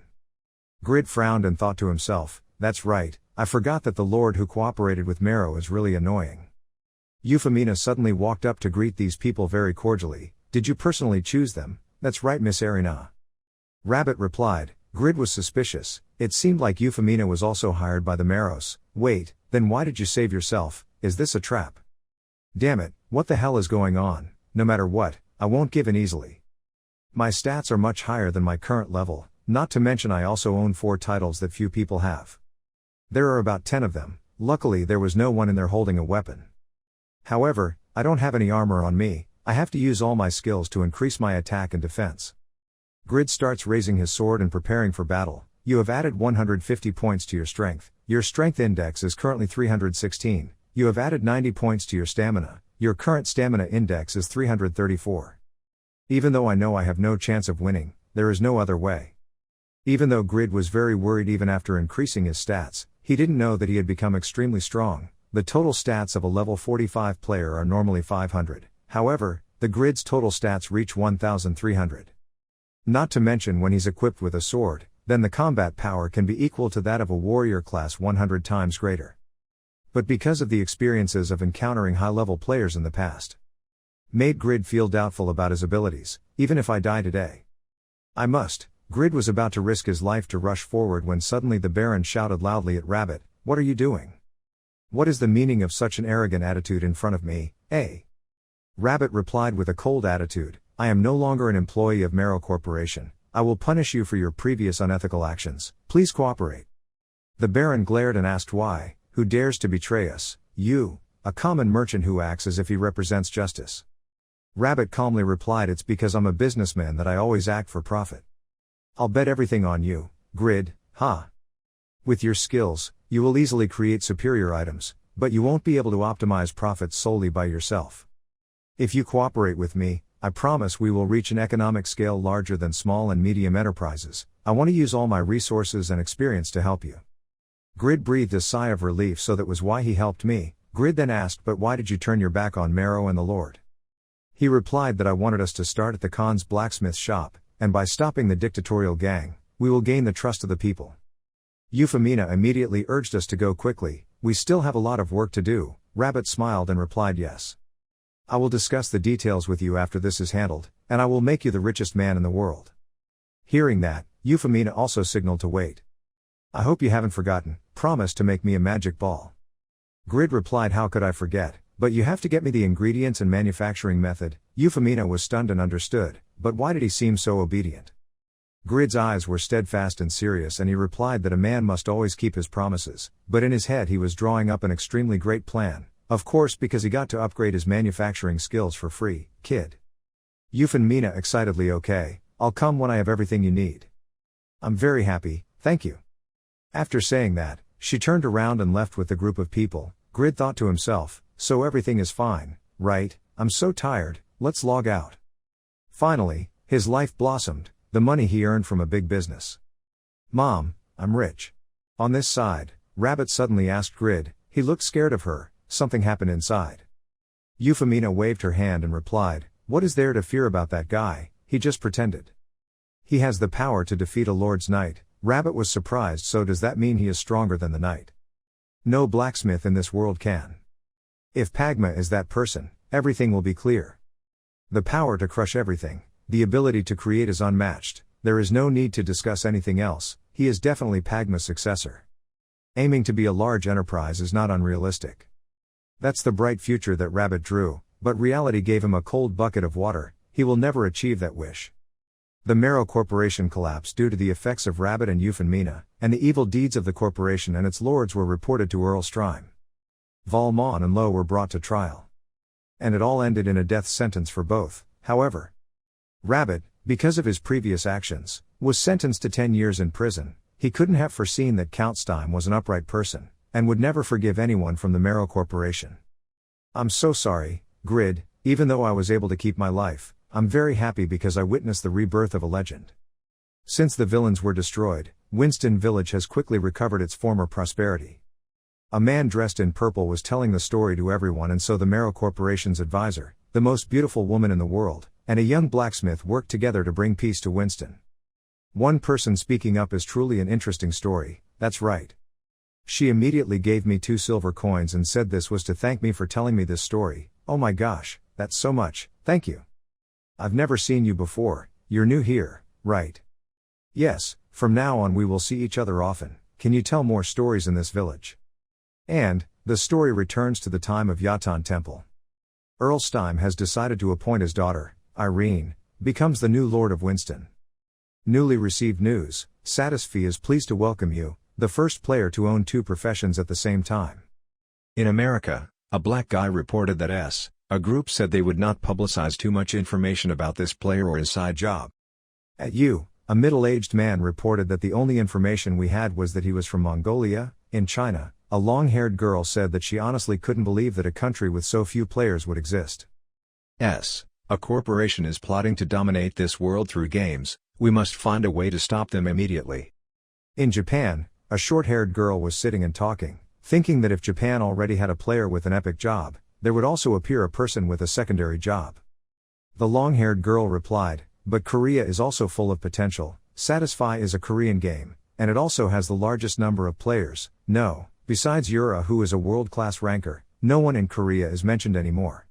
Grid frowned and thought to himself, "That's right, I forgot that the Lord who cooperated with Marrow is really annoying." Euphemina suddenly walked up to greet these people very cordially. "Did you personally choose them?" "That's right, Miss Erina." Rabbit replied. Grid was suspicious. It seemed like Euphemina was also hired by the Marrows. "Wait, then why did you save yourself? Is this a trap?" "Damn it, what the hell is going on? No matter what, I won't give in easily. My stats are much higher than my current level, not to mention I also own 4 titles that few people have. There are about 10 of them, luckily there was no one in there holding a weapon. However, I don't have any armor on me, I have to use all my skills to increase my attack and defense." Grid starts raising his sword and preparing for battle. "You have added 150 points to your strength, your strength index is currently 316, you have added 90 points to your stamina, your current stamina index is 334. Even though I know I have no chance of winning, there is no other way." Even though Grid was very worried even after increasing his stats, he didn't know that he had become extremely strong. The total stats of a level 45 player are normally 500, however, the Grid's total stats reach 1,300. Not to mention when he's equipped with a sword, then the combat power can be equal to that of a warrior class 100 times greater. But because of the experiences of encountering high-level players in the past, made Grid feel doubtful about his abilities. "Even if I die today, I must." Grid was about to risk his life to rush forward when suddenly the Baron shouted loudly at Rabbit, "What are you doing? What is the meaning of such an arrogant attitude in front of me, eh?" Rabbit replied with a cold attitude, "I am no longer an employee of Marrow Corporation, I will punish you for your previous unethical actions, please cooperate." The Baron glared and asked why. "Who dares to betray us? You, a common merchant who acts as if he represents justice." Rabbit calmly replied, "It's because I'm a businessman that I always act for profit. I'll bet everything on you, Grid, ha. With your skills, you will easily create superior items, but you won't be able to optimize profits solely by yourself. If you cooperate with me, I promise we will reach an economic scale larger than small and medium enterprises. I want to use all my resources and experience to help you." Grid breathed a sigh of relief, so that was why he helped me. Grid then asked, "But why did you turn your back on Marrow and the Lord?" He replied that I wanted us to start at the Khan's blacksmith shop, and by stopping the dictatorial gang, we will gain the trust of the people. Euphemina immediately urged us to go quickly. "We still have a lot of work to do." Rabbit smiled and replied, "Yes. I will discuss the details with you after this is handled, and I will make you the richest man in the world." Hearing that, Euphemina also signaled to wait. "I hope you haven't forgotten, promise to make me a magic ball." Grid replied, "How could I forget, but you have to get me the ingredients and manufacturing method." Euphemina was stunned and understood, but why did he seem so obedient? Grid's eyes were steadfast and serious, and he replied that a man must always keep his promises, but in his head he was drawing up an extremely great plan. Of course, because he got to upgrade his manufacturing skills for free, kid. Euphemina excitedly, "Okay, I'll come when I have everything you need. I'm very happy, thank you." After saying that, she turned around and left with the group of people. Grid thought to himself, "So everything is fine, right? I'm so tired, let's log out." Finally, his life blossomed, the money he earned from a big business. "Mom, I'm rich." On this side, Rabbit suddenly asked Grid. He looked scared of her. Something happened inside. Euphemina waved her hand and replied, "What is there to fear about that guy? He just pretended. He has the power to defeat a Lord's Knight." Rabbit was surprised. "So does that mean he is stronger than the Knight?" "No blacksmith in this world can. If Pagma is that person, everything will be clear. The power to crush everything, the ability to create is unmatched. There is no need to discuss anything else. He is definitely Pagma's successor. Aiming to be a large enterprise is not unrealistic." That's the bright future that Rabbit drew. but reality gave him a cold bucket of water. He will never achieve that wish. The Marrow Corporation collapsed due to the effects of Rabbit and Euphemina, and the evil deeds of the corporation and its lords were reported to Earl Strime. Valmont and Lowe were brought to trial. And it all ended in a death sentence for both, however. Rabbit, because of his previous actions, was sentenced to 10 years in prison. He couldn't have foreseen that Count Stime was an upright person, and would never forgive anyone from the Marrow Corporation. I'm so sorry, Grid, even though I was able to keep my life, I'm very happy because I witnessed the rebirth of a legend. Since the villains were destroyed, Winston Village has quickly recovered its former prosperity. A man dressed in purple was telling the story to everyone, and so the Marrow Corporation's advisor, the most beautiful woman in the world, and a young blacksmith worked together to bring peace to Winston. One person speaking up is truly an interesting story, that's right. She immediately gave me 2 silver coins and said this was to thank me for telling me this story. Oh my gosh, that's so much, thank you. I've never seen you before, you're new here, right? Yes, from now on we will see each other often. Can you tell more stories in this village? And, the story returns to the time of Yatan Temple. Earl Stime has decided to appoint his daughter, Irene, becomes the new Lord of Winston. Newly received news, Satisfy is pleased to welcome you, the first player to own 2 professions at the same time. In America, a black guy reported that a group said they would not publicize too much information about this player or his side job. At U, a middle-aged man reported that the only information we had was that he was from Mongolia, in China. A long-haired girl said that she honestly couldn't believe that a country with so few players would exist. A corporation is plotting to dominate this world through games, we must find a way to stop them immediately. In Japan, a short-haired girl was sitting and talking, thinking that if Japan already had a player with an epic job, there would also appear a person with a secondary job. The long-haired girl replied, but Korea is also full of potential. Satisfy is a Korean game, and it also has the largest number of players. No, besides Yura, who is a world-class ranker, no one in Korea is mentioned anymore.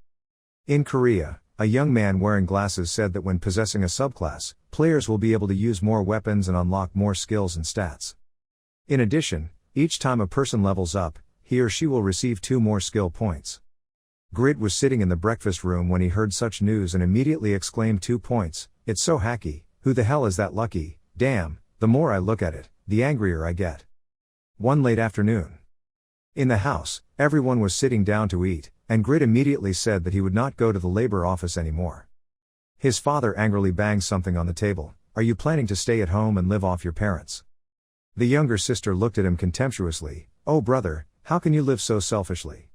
In Korea, a young man wearing glasses said that when possessing a subclass, players will be able to use more weapons and unlock more skills and stats. In addition, each time a person levels up, he or she will receive 2 more skill points. Grid was sitting in the breakfast room when he heard such news and immediately exclaimed 2 points, it's so hacky, who the hell is that lucky, damn, the more I look at it, the angrier I get. One late afternoon. In the house, everyone was sitting down to eat, and Grid immediately said that he would not go to the labor office anymore. His father angrily banged something on the table, are you planning to stay at home and live off your parents? The younger sister looked at him contemptuously, oh brother, how can you live so selfishly?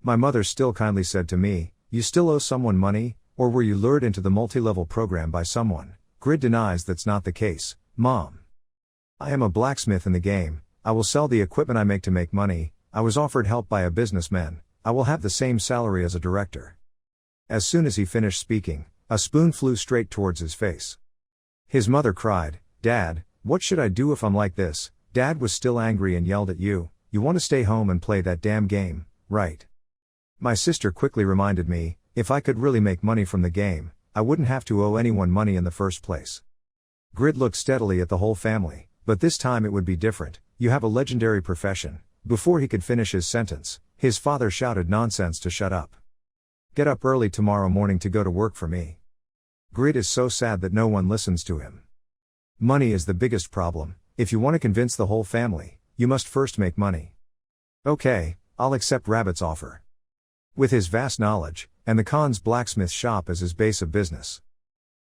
My mother still kindly said to me, you still owe someone money, or were you lured into the multi-level program by someone? Grid denies that's not the case, Mom. I am a blacksmith in the game, I will sell the equipment I make to make money, I was offered help by a businessman, I will have the same salary as a director. As soon as he finished speaking, a spoon flew straight towards his face. His mother cried, Dad, what should I do if I'm like this? Dad was still angry and yelled at you want to stay home and play that damn game, right? My sister quickly reminded me, if I could really make money from the game, I wouldn't have to owe anyone money in the first place. Grid looked steadily at the whole family, but this time it would be different, you have a legendary profession. Before he could finish his sentence, his father shouted nonsense to shut up. Get up early tomorrow morning to go to work for me. Grid is so sad that no one listens to him. Money is the biggest problem, if you want to convince the whole family, you must first make money. Okay, I'll accept Rabbit's offer. With his vast knowledge, and the Khan's blacksmith shop as his base of business,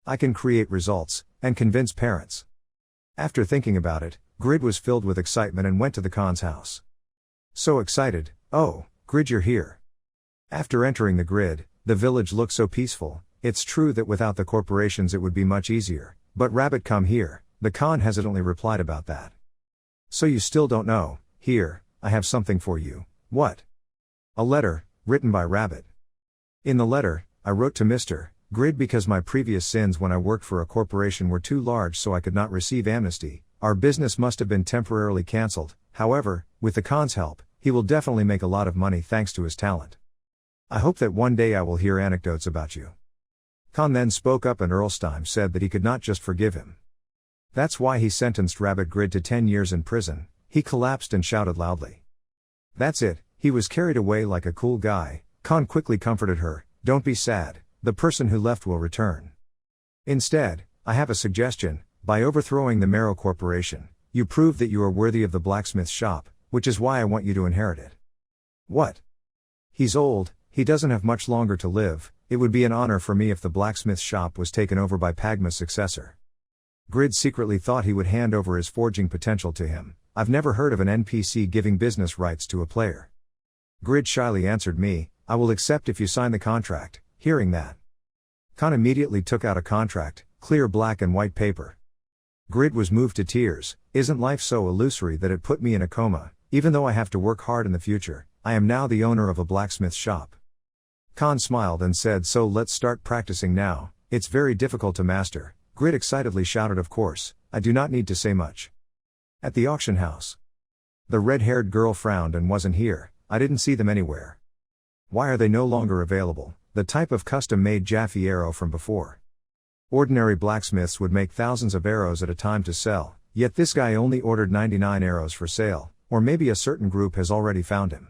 I can create results, and convince parents. After thinking about it, Grid was filled with excitement and went to the Khan's house. So excited, oh, Grid, you're here. After entering the Grid, the village looked so peaceful. It's true that without the corporations it would be much easier, but Rabbit, come here, the Khan hesitantly replied about that. So you still don't know, here, I have something for you. What? A letter, written by Rabbit. In the letter, I wrote to Mr. Grid because my previous sins when I worked for a corporation were too large so I could not receive amnesty. Our business must have been temporarily cancelled, however, with the Khan's help, he will definitely make a lot of money thanks to his talent. I hope that one day I will hear anecdotes about you. Khan then spoke up and Earl Stime said that he could not just forgive him. That's why he sentenced Rabbit Grid to 10 years in prison. He collapsed and shouted loudly. That's it, he was carried away like a cool guy. Khan quickly comforted her, Don't be sad, the person who left will return. Instead, I have a suggestion. By overthrowing the Marrow Corporation, you prove that you are worthy of the blacksmith shop, which is why I want you to inherit it. What? He's old, he doesn't have much longer to live. It would be an honor for me if the blacksmith shop was taken over by Pagma's successor. Grid secretly thought he would hand over his forging potential to him. I've never heard of an NPC giving business rights to a player. Grid shyly answered me, I will accept if you sign the contract. Hearing that, Khan immediately took out a contract, clear black and white paper. Grid was moved to tears. Isn't life so illusory that it put me in a coma? Even though I have to work hard in the future, I am now the owner of a blacksmith shop. Khan smiled and said, so let's start practicing now. It's very difficult to master. Grid excitedly shouted, of course, I do not need to say much. At the auction house, the red-haired girl frowned and wasn't here. I didn't see them anywhere. Why are they no longer available? The type of custom-made Jaffe arrow from before. Ordinary blacksmiths would make thousands of arrows at a time to sell, yet this guy only ordered 99 arrows for sale, or maybe a certain group has already found him.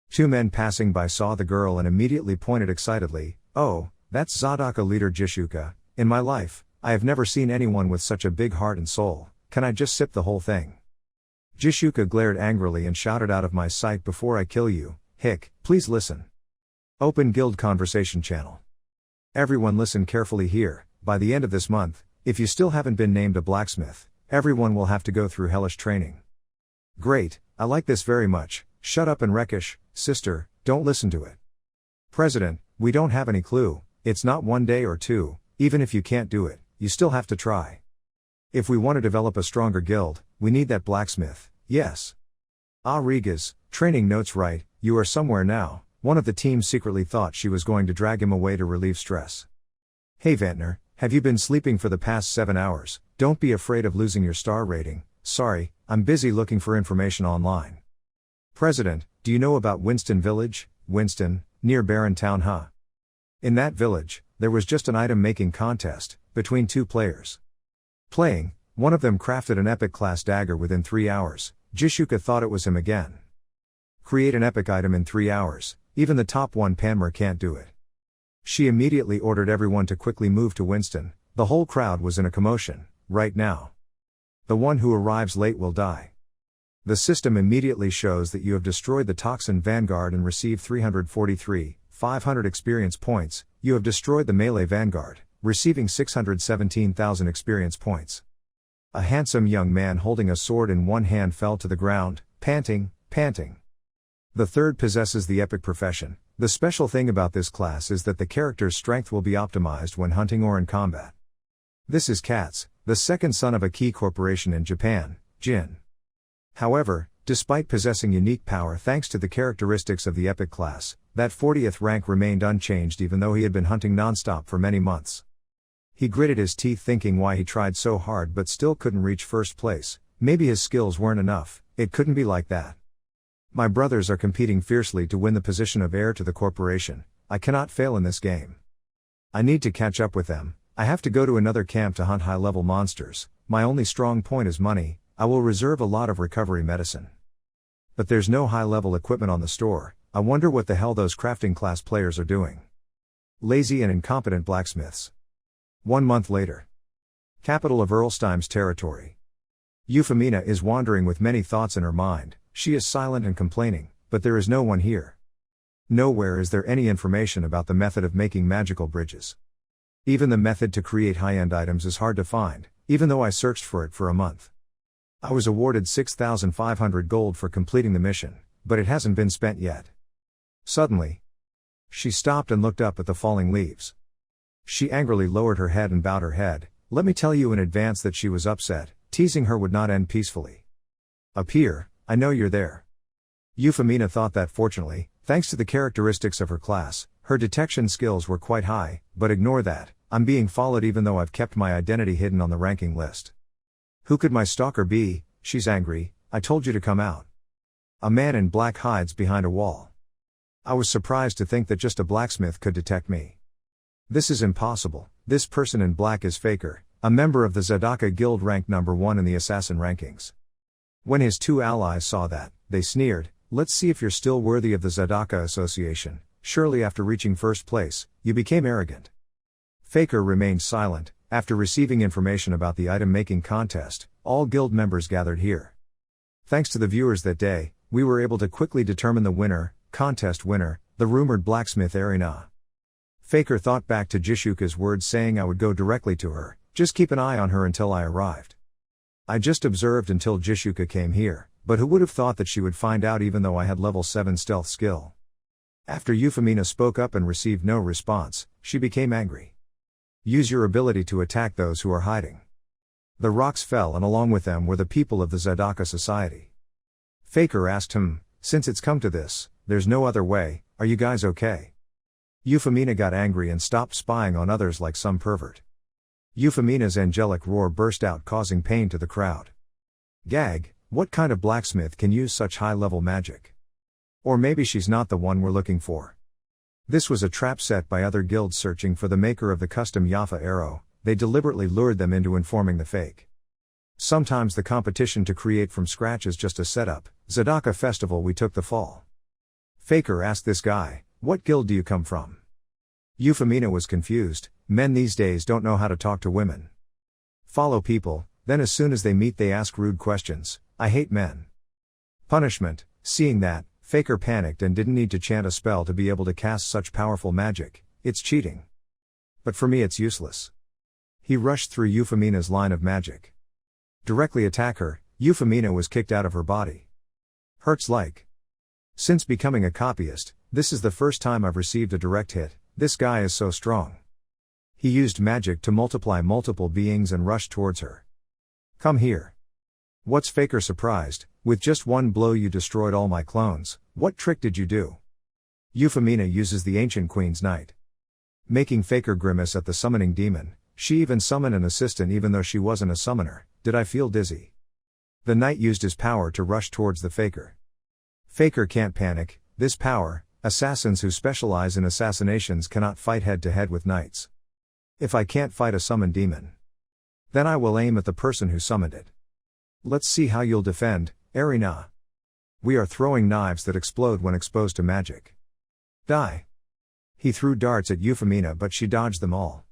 Two men passing by saw the girl and immediately pointed excitedly, oh, that's Zadaka leader Jishuka. In my life, I have never seen anyone with such a big heart and soul. Can I just sip the whole thing? Jishuka glared angrily and shouted, out of my sight before I kill you. Hick, please listen. Open Guild Conversation Channel. Everyone listen carefully here. By the end of this month, if you still haven't been named a blacksmith, everyone will have to go through hellish training. Great, I like this very much. Shut up and Rekish, sister, don't listen to it. President, we don't have any clue. It's not 1 day or 2, even if you can't do it, you still have to try. If we want to develop a stronger guild, we need that blacksmith, yes. Ah Rigas, training notes right, you are somewhere now. One of the team secretly thought she was going to drag him away to relieve stress. Hey Vantner, have you been sleeping for the past 7 hours? Don't be afraid of losing your star rating. Sorry, I'm busy looking for information online. President, do you know about Winston Village? Winston, near Barren Town, huh? In that village, there was just an item making contest, between 2 players. Playing, one of them crafted an epic class dagger within 3 hours. Jishuka thought it was him again. Create an epic item in 3 hours, even the top 1 Panmer can't do it. She immediately ordered everyone to quickly move to Winston. The whole crowd was in a commotion, right now. The one who arrives late will die. The system immediately shows that you have destroyed the Toxin Vanguard and received 343,500 experience points. You have destroyed the Melee Vanguard, receiving 617,000 experience points. A handsome young man holding a sword in one hand fell to the ground, panting. The third possesses the epic profession. The special thing about this class is that the character's strength will be optimized when hunting or in combat. This is Katz, the second son of a key corporation in Japan, Jin. However, despite possessing unique power thanks to the characteristics of the epic class, that 40th rank remained unchanged even though he had been hunting non-stop for many months. He gritted his teeth thinking why he tried so hard but still couldn't reach first place. Maybe his skills weren't enough. It couldn't be like that. My brothers are competing fiercely to win the position of heir to the corporation. I cannot fail in this game. I need to catch up with them. I have to go to another camp to hunt high-level monsters. My only strong point is money. I will reserve a lot of recovery medicine. But there's no high-level equipment on the store. I wonder what the hell those crafting class players are doing. Lazy and incompetent blacksmiths. 1 month later. Capital of Erlsteim's territory. Euphemina is wandering with many thoughts in her mind. She is silent and complaining, but there is no one here. Nowhere is there any information about the method of making magical bridges. Even the method to create high-end items is hard to find, even though I searched for it for a month. I was awarded 6,500 gold for completing the mission, but it hasn't been spent yet. Suddenly, she stopped and looked up at the falling leaves. She angrily lowered her head and bowed her head. Let me tell you in advance that she was upset. Teasing her would not end peacefully. Appear, I know you're there. Euphemina thought that fortunately, thanks to the characteristics of her class, her detection skills were quite high, but ignore that, I'm being followed even though I've kept my identity hidden on the ranking list. Who could my stalker be? She's angry. I told you to come out. A man in black hides behind a wall. I was surprised to think that just a blacksmith could detect me. This is impossible. This person in black is Faker, a member of the Zadaka Guild ranked number 1 in the assassin rankings. When his 2 allies saw that, they sneered, let's see if you're still worthy of the Zadaka Association. surely after reaching first place, you became arrogant. Faker remained silent. After receiving information about the item-making contest, all guild members gathered here. Thanks to the viewers that day, we were able to quickly determine the contest winner, the rumored blacksmith Erina. Faker thought back to Jishuka's words saying I would go directly to her, just keep an eye on her until I arrived. I just observed until Jishuka came here, but who would have thought that she would find out even though I had level 7 stealth skill. After Euphemina spoke up and received no response, she became angry. Use your ability to attack those who are hiding. The rocks fell and along with them were the people of the Zadaka society. Faker asked him, since it's come to this, there's no other way, are you guys okay? Euphemina got angry and stopped spying on others like some pervert. Euphemia's angelic roar burst out causing pain to the crowd. Gag, what kind of blacksmith can use such high-level magic? Or maybe she's not the one we're looking for. This was a trap set by other guilds searching for the maker of the custom Yafa arrow. They deliberately lured them into informing the fake. Sometimes the competition to create from scratch is just a setup. Zadaka festival we took the fall. Faker asked this guy, what guild do you come from? Euphemina was confused, men these days don't know how to talk to women. Follow people, then as soon as they meet they ask rude questions, I hate men. Punishment, seeing that, Faker panicked and didn't need to chant a spell to be able to cast such powerful magic, it's cheating. But for me it's useless. He rushed through Euphemia's line of magic. Directly attack her, Euphemina was kicked out of her body. Hurts like. Since becoming a copyist, this is the first time I've received a direct hit, this guy is so strong. He used magic to multiply multiple beings and rushed towards her. Come here. What's Faker surprised, with just one blow you destroyed all my clones, what trick did you do? Euphemina uses the ancient queen's knight. Making Faker grimace at the summoning demon, she even summoned an assistant even though she wasn't a summoner, did I feel dizzy? The knight used his power to rush towards the Faker. Faker can't panic, this power, assassins who specialize in assassinations cannot fight head to head with knights. If I can't fight a summoned demon, then I will aim at the person who summoned it. Let's see how you'll defend, Erina. We are throwing knives that explode when exposed to magic. Die. He threw darts at Euphemina but she dodged them all.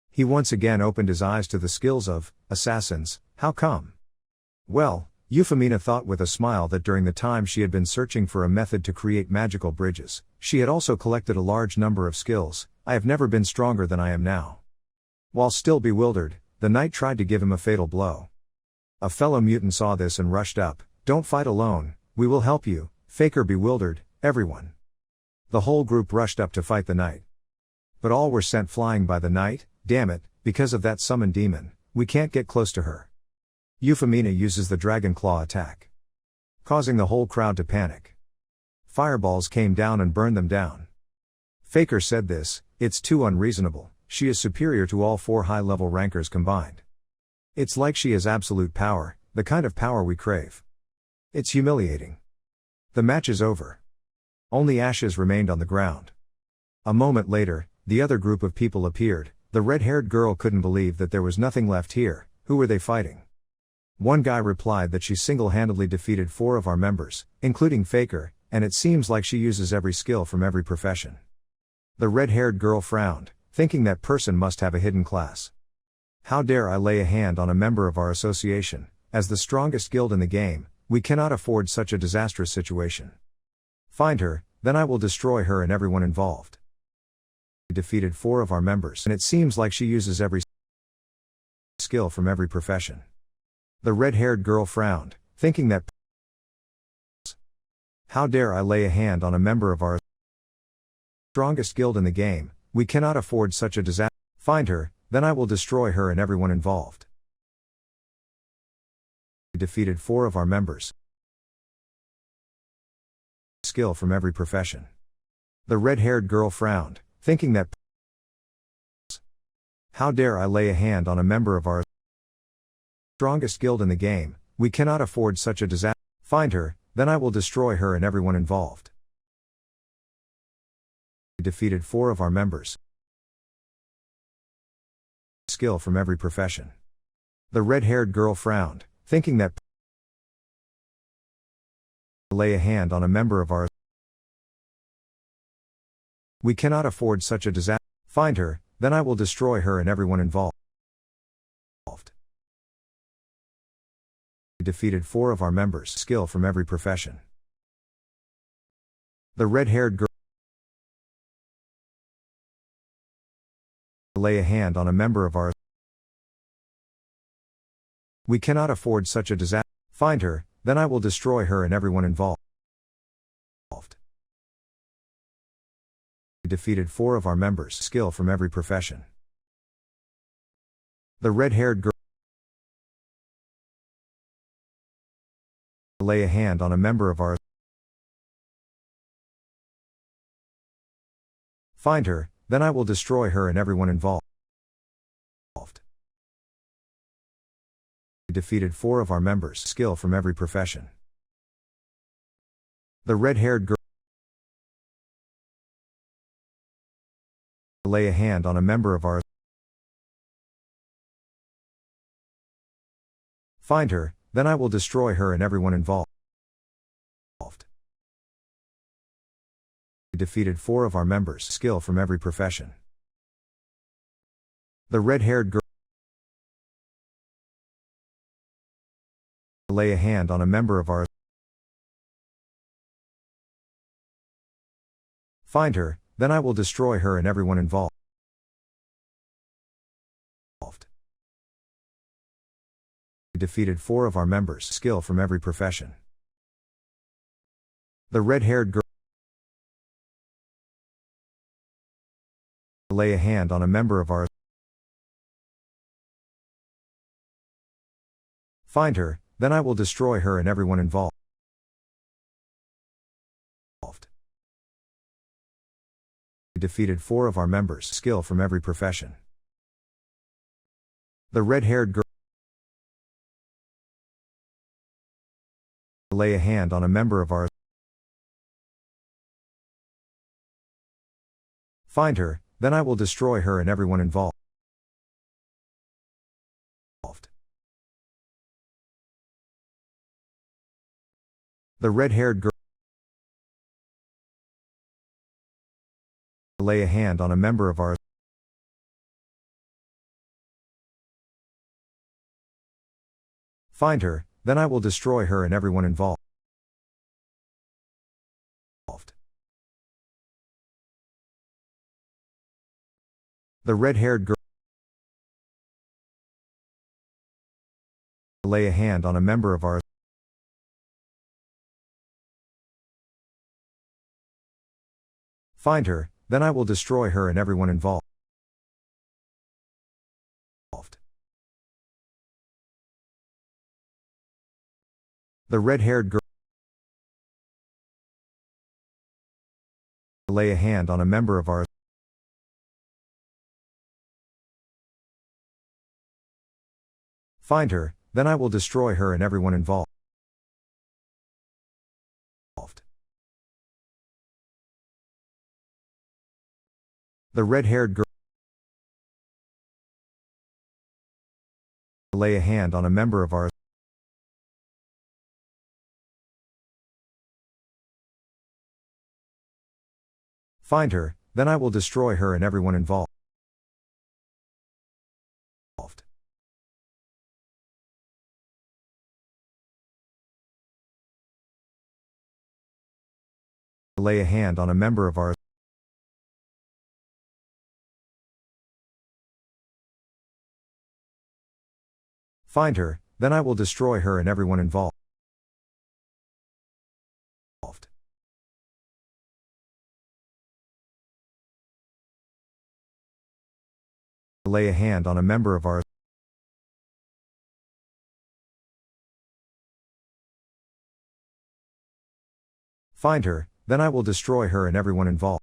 He once again opened his eyes to the skills of assassins, how come? Well, Euphemina thought with a smile that during the time she had been searching for a method to create magical bridges, she had also collected a large number of skills. I have never been stronger than I am now. While still bewildered, the knight tried to give him a fatal blow. A fellow mutant saw this and rushed up, don't fight alone, we will help you, Faker bewildered, everyone. The whole group rushed up to fight the knight. But all were sent flying by the knight, damn it, because of that summoned demon, we can't get close to her. Euphemina uses the dragon claw attack, causing the whole crowd to panic. Fireballs came down and burned them down. Faker said this, it's too unreasonable, she is superior to all 4 high-level rankers combined. It's like she has absolute power, the kind of power we crave. It's humiliating. The match is over. Only ashes remained on the ground. A moment later, the other group of people appeared. The red-haired girl couldn't believe that there was nothing left here. Who were they fighting? One guy replied that she single-handedly defeated 4 of our members, including Faker, and it seems like she uses every skill from every profession. The red-haired girl frowned, thinking that person must have a hidden class. How dare I lay a hand on a member of our association, as the strongest guild in the game, we cannot afford such a disastrous situation. Find her, then I will destroy her and everyone involved. Defeated 4 of our members and it seems like she uses every skill from every profession. The red-haired girl frowned, thinking that how dare I lay a hand on a member of our strongest guild in the game, we cannot afford such a disaster. Find her, then I will destroy her and everyone involved. Defeated 4 of our members. Skill from every profession. The red-haired girl frowned, thinking that how dare I lay a hand on a member of our strongest guild in the game, we cannot afford such a disaster. Find her, then I will destroy her and everyone involved. Defeated 4 of our members. Skill from every profession. The red-haired girl frowned, thinking that lay a hand on a member of our We cannot afford such a disaster. Find her, then I will destroy her and everyone involved. We defeated 4 of our members. Skill from every profession. The red-haired girl. Lay a hand on a member of ours. We cannot afford such a disaster. Find her, then I will destroy her and everyone involved. We defeated 4 of our members. Skill from every profession. The red-haired girl. Lay a hand on a member of ours. Find her, then I will destroy her and everyone involved. We defeated 4 of our members. Skill from every profession. The red-haired girl. Lay a hand on a member of ours. Find her, then I will destroy her and everyone involved. We defeated 4 of our members. Skill from every profession. The red-haired girl. Lay a hand on a member of ours. Find her, then I will destroy her and everyone involved. We defeated 4 of our members. Skill from every profession. The red-haired girl. Lay a hand on a member of ours. Find her, then I will destroy her and everyone involved. We defeated 4 of our members. Skill from every profession. The red-haired girl. Lay a hand on a member of ours. Find her, then I will destroy her and everyone involved. The red-haired girl. Lay a hand on a member of ours. Find her, then I will destroy her and everyone involved. The red-haired girl. Lay a hand on a member of ours. Find her, then I will destroy her and everyone involved. The red-haired girl. Lay a hand on a member of ours. Find her, then I will destroy her and everyone involved. The red-haired girl. Lay a hand on a member of ours. Find her, then I will destroy her and everyone involved. Lay a hand on a member of ours. Find her, then I will destroy her and everyone involved. Lay a hand on a member of ours. Find her, then I will destroy her and everyone involved.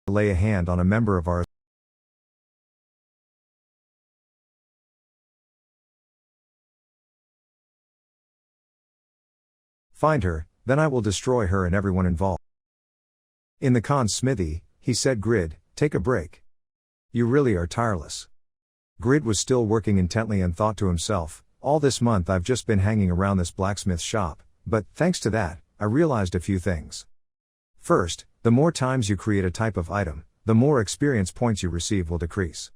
Lay a hand on a member of ours. Find her, then I will destroy her and everyone involved. In the Khan's smithy, he said, "Grid, take a break. You really are tireless." Grid was still working intently and thought to himself, All this month I've just been hanging around this blacksmith shop, but, thanks to that, I realized a few things. First, the more times you create a type of item, the more experience points you receive will decrease.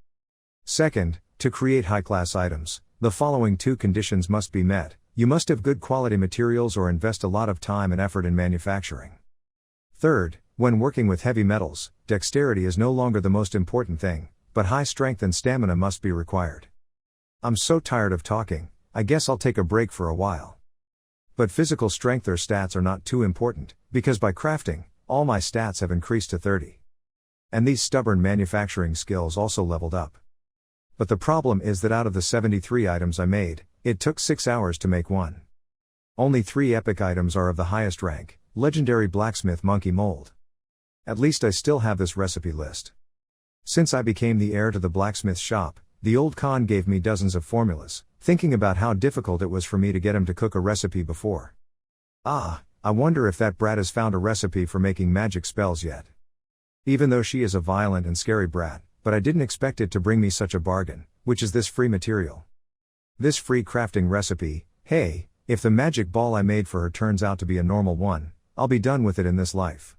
Second, to create high-class items, the following two conditions must be met: you must have good quality materials or invest a lot of time and effort in manufacturing. Third, when working with heavy metals, dexterity is no longer the most important thing, but high strength and stamina must be required. I'm so tired of talking, I guess I'll take a break for a while. But physical strength or stats are not too important, because by crafting, all my stats have increased to 30. And these stubborn manufacturing skills also leveled up. But the problem is that out of the 73 items I made, it took 6 hours to make one. Only 3 epic items are of the highest rank: legendary blacksmith monkey mold. At least I still have this recipe list. Since I became the heir to the blacksmith shop, the old Khan gave me dozens of formulas, thinking about how difficult it was for me to get him to cook a recipe before. I wonder if that brat has found a recipe for making magic spells yet. Even though she is a violent and scary brat, but I didn't expect it to bring me such a bargain, which is this free material. This free crafting recipe. Hey, if the magic ball I made for her turns out to be a normal one, I'll be done with it in this life.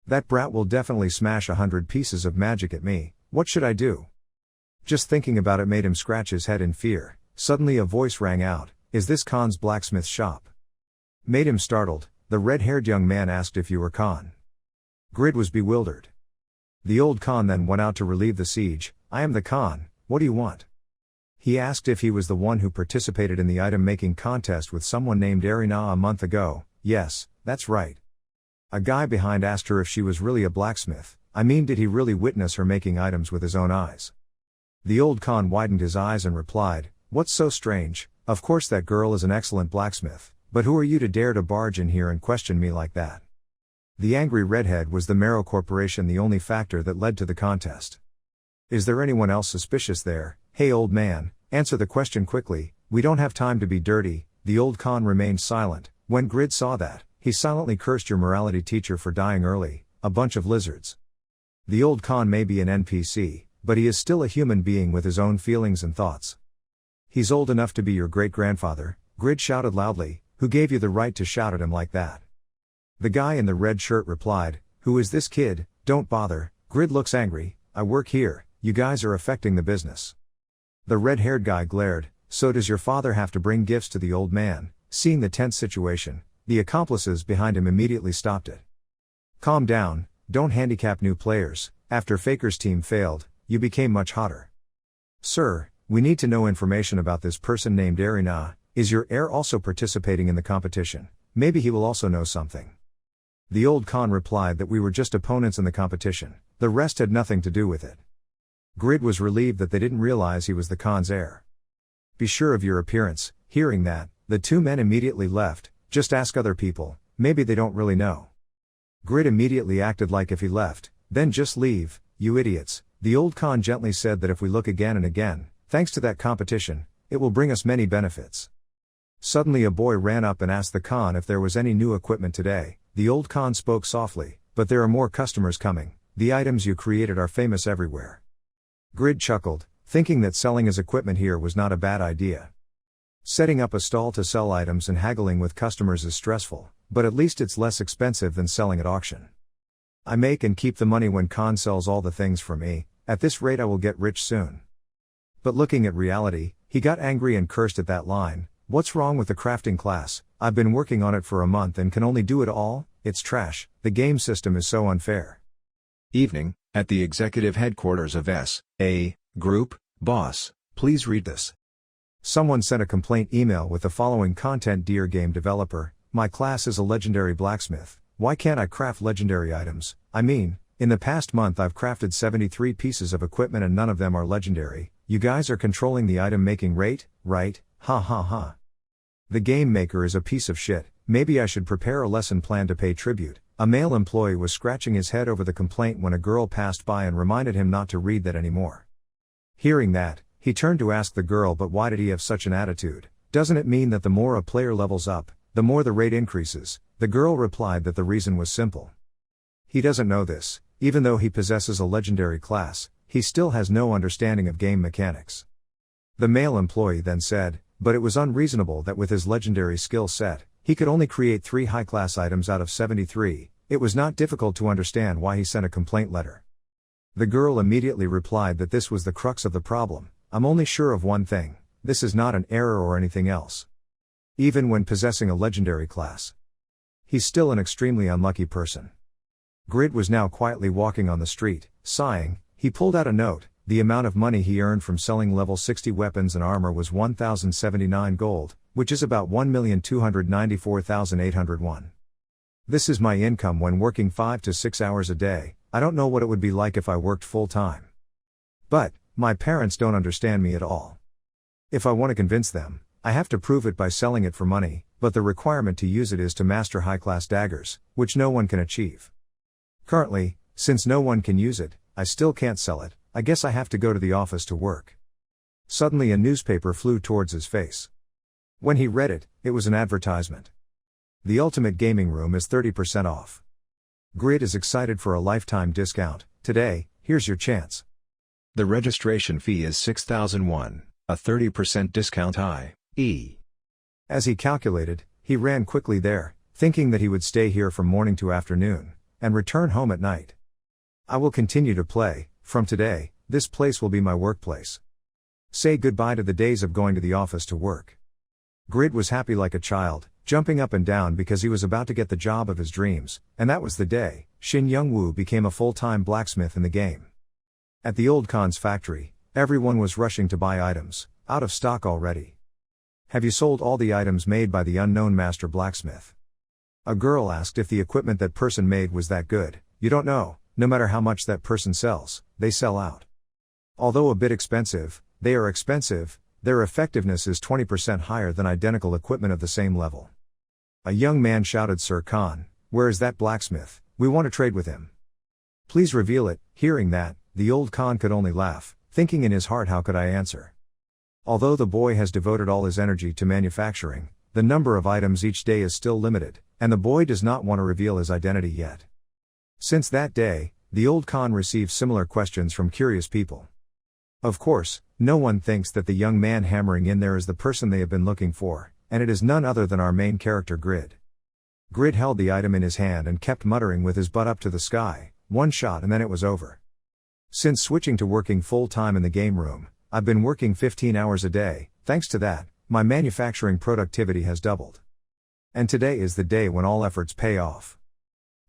That brat will definitely smash 100 pieces of magic at me. What should I do? Just thinking about it made him scratch his head in fear. Suddenly a voice rang out, "Is this Khan's blacksmith shop?" Made him startled. The red-haired young man asked if you were Khan. Grid was bewildered. The old Khan then went out to relieve the siege. "I am the Khan, what do you want?" He asked if he was the one who participated in the item-making contest with someone named Erina a month ago. Yes, that's right. A guy behind asked her if she was really a blacksmith. Did he really witness her making items with his own eyes? The old Khan widened his eyes and replied, "What's so strange? Of course that girl is an excellent blacksmith, but who are you to dare to barge in here and question me like that?" The angry redhead was the Marrow Corporation, the only factor that led to the contest. "Is there anyone else suspicious there? Hey old man, answer the question quickly, we don't have time to be dirty." The old Khan remained silent. When Grid saw that, he silently cursed your morality teacher for dying early, a bunch of lizards. The old Khan may be an NPC, but he is still a human being with his own feelings and thoughts. "He's old enough to be your great-grandfather," Grid shouted loudly. "Who gave you the right to shout at him like that?" The guy in the red shirt replied, "Who is this kid? Don't bother." Grid looks angry. "I work here, you guys are affecting the business." The red-haired guy glared. "So does your father have to bring gifts to the old man?" Seeing the tense situation, the accomplices behind him immediately stopped it. "Calm down, don't handicap new players. After Faker's team failed, you became much hotter. Sir, we need to know information about this person named Erina. Is your heir also participating in the competition? Maybe he will also know something." The old Khan replied that we were just opponents in the competition, the rest had nothing to do with it. Grid was relieved that they didn't realize he was the Khan's heir. "Be sure of your appearance." Hearing that, the two men immediately left. "Just ask other people, maybe they don't really know." Grid immediately acted like if he left, "Then just leave, you idiots." The old Khan gently said that if we look again and again, thanks to that competition, it will bring us many benefits. Suddenly a boy ran up and asked the Khan if there was any new equipment today. The old Khan spoke softly, "But there are more customers coming. The items you created are famous everywhere." Grid chuckled, thinking that selling his equipment here was not a bad idea. Setting up a stall to sell items and haggling with customers is stressful, but at least it's less expensive than selling at auction. I make and keep the money when Khan sells all the things for me. At this rate I will get rich soon. But looking at reality, he got angry and cursed at that line. "What's wrong with the crafting class? I've been working on it for a month and can only do it all. It's trash. The game system is so unfair." Evening, at the executive headquarters of S.A. Group. "Boss, please read this." Someone sent a complaint email with the following content: "Dear game developer, my class is a legendary blacksmith. Why can't I craft legendary items? In the past month I've crafted 73 pieces of equipment and none of them are legendary. You guys are controlling the item making rate, right? Ha ha ha. The game maker is a piece of shit. Maybe I should prepare a lesson plan to pay tribute." A male employee was scratching his head over the complaint when a girl passed by and reminded him not to read that anymore. Hearing that, he turned to ask the girl, "But why did he have such an attitude? Doesn't it mean that the more a player levels up, the more the rate increases?" The girl replied that the reason was simple. He doesn't know this. Even though he possesses a legendary class, he still has no understanding of game mechanics. The male employee then said, but it was unreasonable that with his legendary skill set, he could only create 3 high-class items out of 73. It was not difficult to understand why he sent a complaint letter. The girl immediately replied that this was the crux of the problem. I'm only sure of one thing: this is not an error or anything else. Even when possessing a legendary class, he's still an extremely unlucky person. Grid was now quietly walking on the street, sighing. He pulled out a note. The amount of money he earned from selling level 60 weapons and armor was 1,079 gold, which is about 1,294,801. This is my income when working 5 to 6 hours a day. I don't know what it would be like if I worked full time. But my parents don't understand me at all. If I want to convince them, I have to prove it by selling it for money, but the requirement to use it is to master high-class daggers, which no one can achieve. Currently, since no one can use it, I still can't sell it. I guess I have to go to the office to work. Suddenly a newspaper flew towards his face. When he read it, it was an advertisement. The Ultimate Gaming Room is 30% off. Grid is excited for a lifetime discount. Today, here's your chance. The registration fee is 6,001, a 30% discount i.e. As he calculated, he ran quickly there, thinking that he would stay here from morning to afternoon, and return home at night. I will continue to play. From today, this place will be my workplace. Say goodbye to the days of going to the office to work. Grid was happy like a child, jumping up and down because he was about to get the job of his dreams, and that was the day Shin Young-woo became a full-time blacksmith in the game. At the old Khan's factory, everyone was rushing to buy items, out of stock already. Have you sold all the items made by the unknown master blacksmith? A girl asked if the equipment that person made was that good. You don't know. No matter how much that person sells, they sell out. Although a bit expensive, they are expensive. Their effectiveness is 20% higher than identical equipment of the same level. A young man shouted, Sir Khan, where is that blacksmith? We want to trade with him. Please reveal it. Hearing that, the old Khan could only laugh, thinking in his heart, how could I answer? Although the boy has devoted all his energy to manufacturing, the number of items each day is still limited, and the boy does not want to reveal his identity yet. Since that day, the old Khan receives similar questions from curious people. Of course, no one thinks that the young man hammering in there is the person they have been looking for, and it is none other than our main character Grid. Grid held the item in his hand and kept muttering with his butt up to the sky, one shot and then it was over. Since switching to working full-time in the game room, I've been working 15 hours a day. Thanks to that, my manufacturing productivity has doubled. And today is the day when all efforts pay off.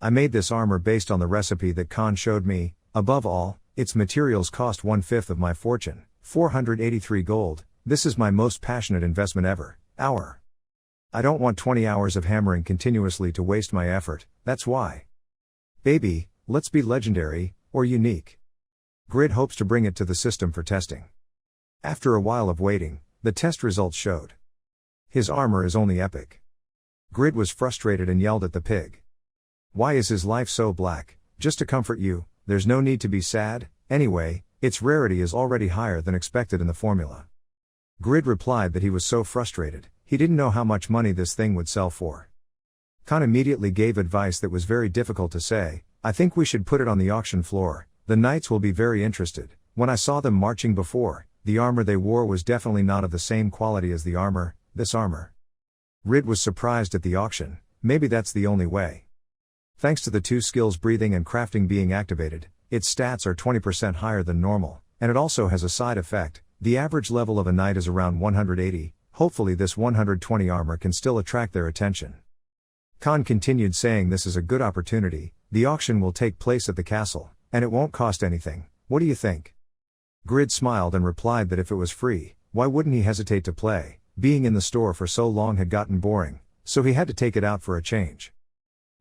I made this armor based on the recipe that Khan showed me. Above all, its materials cost 1/5 of my fortune, 483 gold. This is my most passionate investment ever. I don't want 20 hours of hammering continuously to waste my effort, that's why. Baby, let's be legendary, or unique. Grid hopes to bring it to the system for testing. After a while of waiting, the test results showed his armor is only epic. Grid was frustrated and yelled at the pig. Why is his life so black? Just to comfort you, there's no need to be sad. Anyway, its rarity is already higher than expected in the formula. Grid replied that he was so frustrated, he didn't know how much money this thing would sell for. Khan immediately gave advice that was very difficult to say. I think we should put it on the auction floor. The knights will be very interested. When I saw them marching before, the armor they wore was definitely not of the same quality as this armor. Grid was surprised at the auction. Maybe that's the only way. Thanks to the 2 skills breathing and crafting being activated, its stats are 20% higher than normal, and it also has a side effect. The average level of a knight is around 180, hopefully this 120 armor can still attract their attention. Khan continued saying this is a good opportunity. The auction will take place at the castle, and it won't cost anything. What do you think? Grid smiled and replied that if it was free, why wouldn't he hesitate to play? Being in the store for so long had gotten boring, so he had to take it out for a change.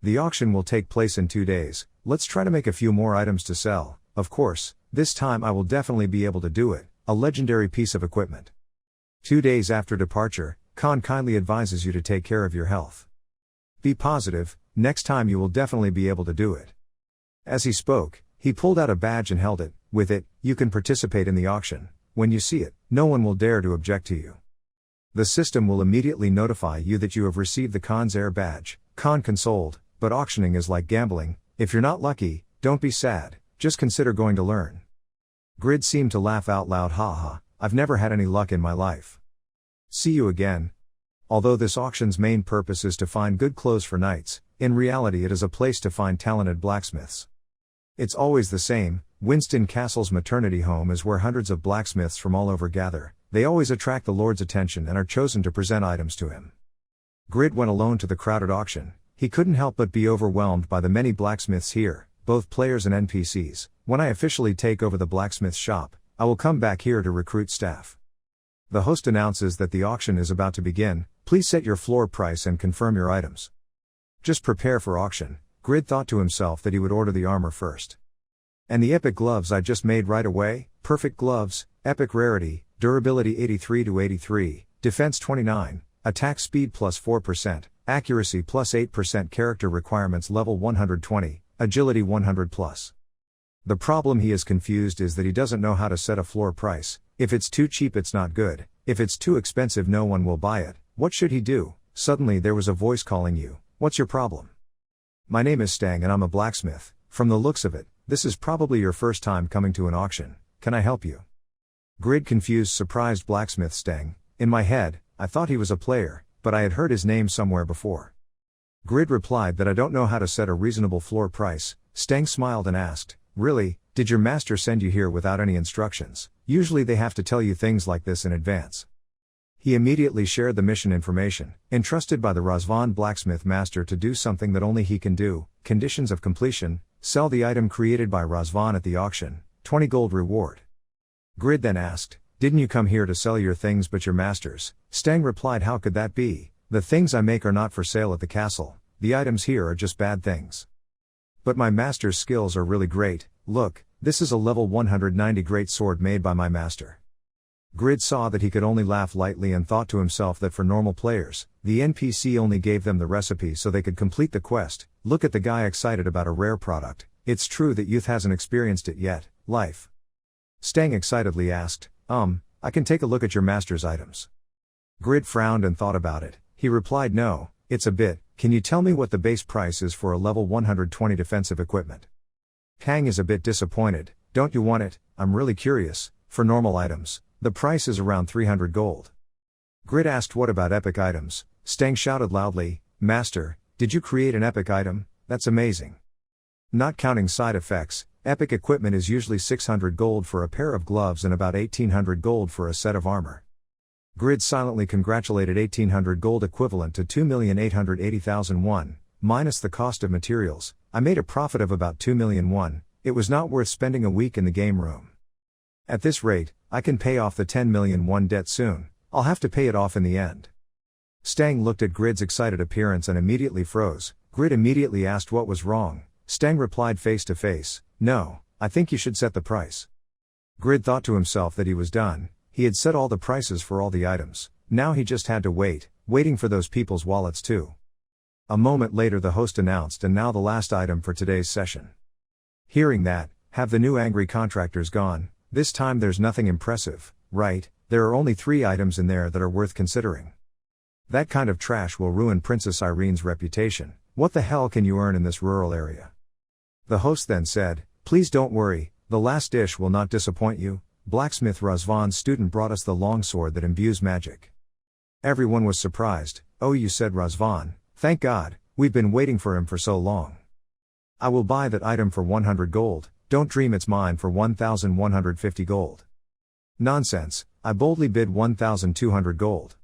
The auction will take place in 2 days. Let's try to make a few more items to sell. Of course, this time I will definitely be able to do it. A legendary piece of equipment. 2 days after departure, Khan kindly advises you to take care of your health. Be positive, next time you will definitely be able to do it. As he spoke, he pulled out a badge and held it. With it, you can participate in the auction. When you see it, no one will dare to object to you. The system will immediately notify you that you have received the Khan's Air badge. Khan consoled, but auctioning is like gambling. If you're not lucky, don't be sad, just consider going to learn. Grid seemed to laugh out loud. Haha, I've never had any luck in my life. See you again. Although this auction's main purpose is to find good clothes for knights, in reality it is a place to find talented blacksmiths. It's always the same. Winston Castle's maternity home is where hundreds of blacksmiths from all over gather. They always attract the Lord's attention and are chosen to present items to him. Grid went alone to the crowded auction. He couldn't help but be overwhelmed by the many blacksmiths here, both players and NPCs. When I officially take over the blacksmith shop, I will come back here to recruit staff. The host announces that the auction is about to begin. Please set your floor price and confirm your items. Just prepare for auction. Grid thought to himself that he would order the armor first. And the epic gloves I just made right away. Perfect gloves, epic rarity, durability 83 to 83, defense 29, attack speed plus 4%, accuracy plus 8%, character requirements level 120, agility 100 plus. The problem he is confused is that he doesn't know how to set a floor price. If it's too cheap it's not good, if it's too expensive no one will buy it. What should he do? Suddenly there was a voice calling you. What's your problem? My name is Stang and I'm a blacksmith. From the looks of it, this is probably your first time coming to an auction. Can I help you? Grid confused surprised blacksmith Stang. In my head, I thought he was a player, but I had heard his name somewhere before. Grid replied that I don't know how to set a reasonable floor price. Stang smiled and asked, really, did your master send you here without any instructions? Usually they have to tell you things like this in advance. He immediately shared the mission information, entrusted by the Razvan blacksmith master to do something that only he can do, conditions of completion, sell the item created by Razvan at the auction, 20 gold reward. Grid then asked, didn't you come here to sell your things but your master's? Stang replied, how could that be? The things I make are not for sale at the castle, the items here are just bad things. But my master's skills are really great. Look, this is a level 190 great sword made by my master. Grid saw that he could only laugh lightly and thought to himself that for normal players, the NPC only gave them the recipe so they could complete the quest. Look at the guy excited about a rare product. It's true that youth hasn't experienced it yet. Life. Stang excitedly asked, I can take a look at your master's items. Grid frowned and thought about it. He replied, no, it's a bit. Can you tell me what the base price is for a level 120 defensive equipment? Kang is a bit disappointed. Don't you want it? I'm really curious. For normal items, the price is around 300 gold. Grid asked, what about epic items? Stang shouted loudly, Master, did you create an epic item? That's amazing. Not counting side effects, epic equipment is usually 600 gold for a pair of gloves and about 1800 gold for a set of armor. Grid silently congratulated 1800 gold equivalent to 2,880,001, minus the cost of materials. I made a profit of about 2,000,001, it was not worth spending a week in the game room. At this rate, I can pay off the 10,000,001 debt soon, I'll have to pay it off in the end. Stang looked at Grid's excited appearance and immediately froze. Grid immediately asked what was wrong. Stang replied face to face, no, I think you should set the price. Grid thought to himself that he was done, he had set all the prices for all the items, now he just had to waiting for those people's wallets too. A moment later the host announced, and now the last item for today's session. Hearing that, have the new angry contractors gone? This time there's nothing impressive, right? There are only 3 items in there that are worth considering. That kind of trash will ruin Princess Irene's reputation. What the hell can you earn in this rural area? The host then said, please don't worry, the last dish will not disappoint you. Blacksmith Razvan's student brought us the longsword that imbues magic. Everyone was surprised. Oh, you said Razvan, thank God, we've been waiting for him for so long. I will buy that item for 100 gold, don't dream it's mine for 1,150 gold. Nonsense, I boldly bid 1,200 gold.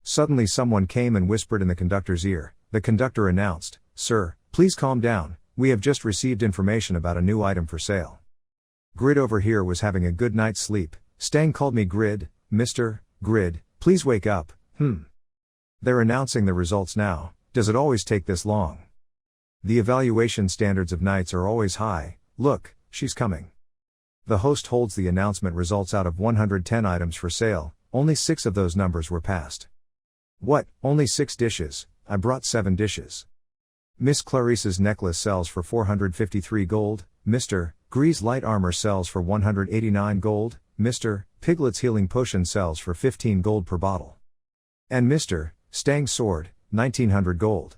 Suddenly someone came and whispered in the conductor's ear. The conductor announced, sir, please calm down, we have just received information about a new item for sale. Grid over here was having a good night's sleep. Stang called me Grid, Mr. Grid, please wake up. They're announcing the results now, does it always take this long? The evaluation standards of knights are always high. Look, she's coming. The host holds the announcement results out of 110 items for sale, only 6 of those numbers were passed. What, only 6 dishes? I brought 7 dishes. Miss Clarice's necklace sells for 453 gold, Mr. Gree's light armor sells for 189 gold, Mr. Piglet's healing potion sells for 15 gold per bottle. And Mr. Stang's sword, 1900 gold.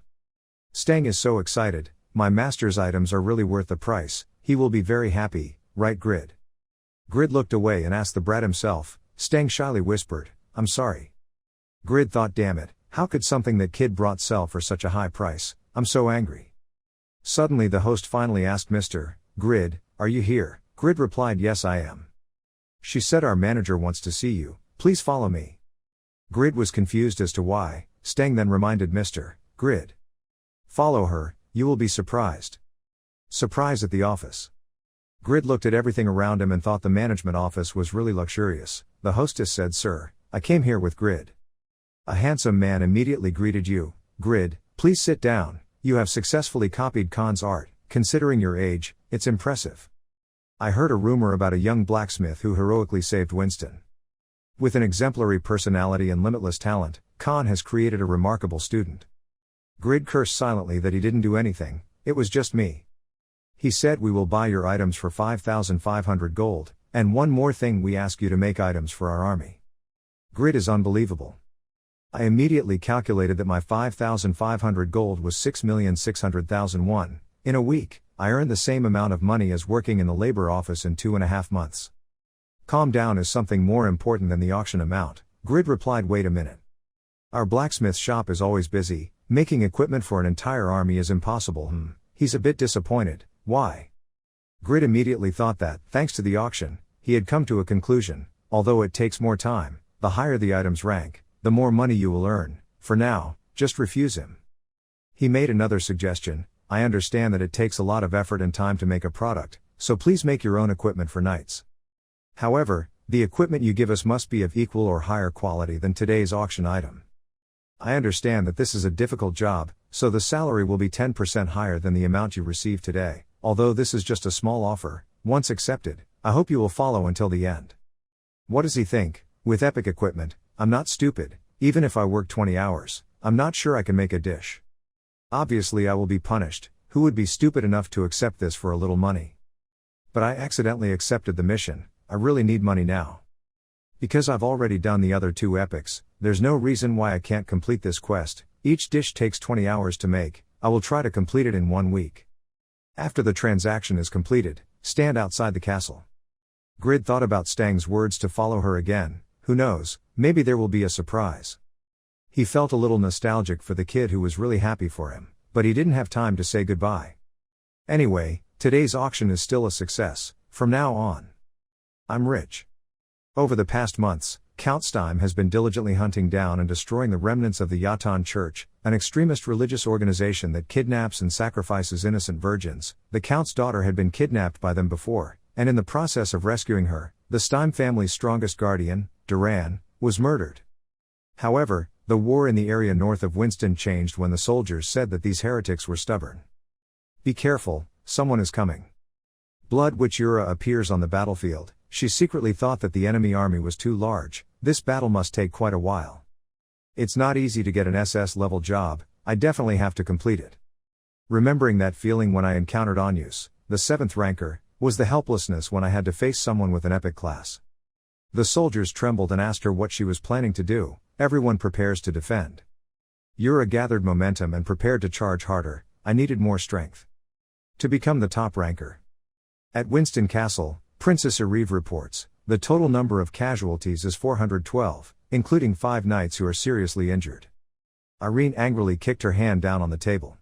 Stang is so excited, my master's items are really worth the price, he will be very happy, right Grid? Grid looked away and asked the brat himself. Stang shyly whispered, I'm sorry. Grid thought, damn it, how could something that kid brought sell for such a high price? I'm so angry. Suddenly the host finally asked Mr. Grid, are you here? Grid replied, yes I am. She said, our manager wants to see you, please follow me. Grid was confused as to why. Stang then reminded Mr. Grid. Follow her, you will be surprised. Surprise at the office. Grid looked at everything around him and thought the management office was really luxurious. The hostess said, sir, I came here with Grid. A handsome man immediately greeted you. Grid, please sit down, you have successfully copied Khan's art, considering your age, it's impressive. I heard a rumor about a young blacksmith who heroically saved Winston. With an exemplary personality and limitless talent, Khan has created a remarkable student. Grid cursed silently that he didn't do anything, it was just me. He said, we will buy your items for 5,500 gold, and one more thing, we ask you to make items for our army. Grid is unbelievable. I immediately calculated that my 5,500 gold was 6,600,000 won. In a week, I earned the same amount of money as working in the labor office in 2.5 months. Calm down, is something more important than the auction amount. Grid replied, wait a minute. Our blacksmith shop is always busy, making equipment for an entire army is impossible. He's a bit disappointed, why? Grid immediately thought that, thanks to the auction, he had come to a conclusion, although it takes more time, the higher the item's rank, the more money you will earn. For now, just refuse him. He made another suggestion, I understand that it takes a lot of effort and time to make a product, so please make your own equipment for knights. However, the equipment you give us must be of equal or higher quality than today's auction item. I understand that this is a difficult job, so the salary will be 10% higher than the amount you receive today, although this is just a small offer. Once accepted, I hope you will follow until the end. What does he think? With epic equipment, I'm not stupid, even if I work 20 hours, I'm not sure I can make a dish. Obviously I will be punished, who would be stupid enough to accept this for a little money? But I accidentally accepted the mission, I really need money now. Because I've already done the other 2 epics, there's no reason why I can't complete this quest. Each dish takes 20 hours to make, I will try to complete it in 1 week. After the transaction is completed, stand outside the castle. Grid thought about Stang's words to follow her again, who knows, maybe there will be a surprise. He felt a little nostalgic for the kid who was really happy for him, but he didn't have time to say goodbye. Anyway, today's auction is still a success, from now on. I'm rich. Over the past months, Count Steim has been diligently hunting down and destroying the remnants of the Yatan Church, an extremist religious organization that kidnaps and sacrifices innocent virgins. The Count's daughter had been kidnapped by them before, and in the process of rescuing her, the Steim family's strongest guardian, Duran, was murdered. However, the war in the area north of Winston changed when the soldiers said that these heretics were stubborn. Be careful, someone is coming. Blood Witch Yura appears on the battlefield. She secretly thought that the enemy army was too large, this battle must take quite a while. It's not easy to get an SS level job, I definitely have to complete it. Remembering that feeling when I encountered Anyus, the 7th ranker, was the helplessness when I had to face someone with an epic class. The soldiers trembled and asked her what she was planning to do. Everyone prepares to defend. Yura gathered momentum and prepared to charge harder. I needed more strength to become the top ranker. At Winston Castle, Princess Erive reports, the total number of casualties is 412, including 5 knights who are seriously injured. Irene angrily kicked her hand down on the table.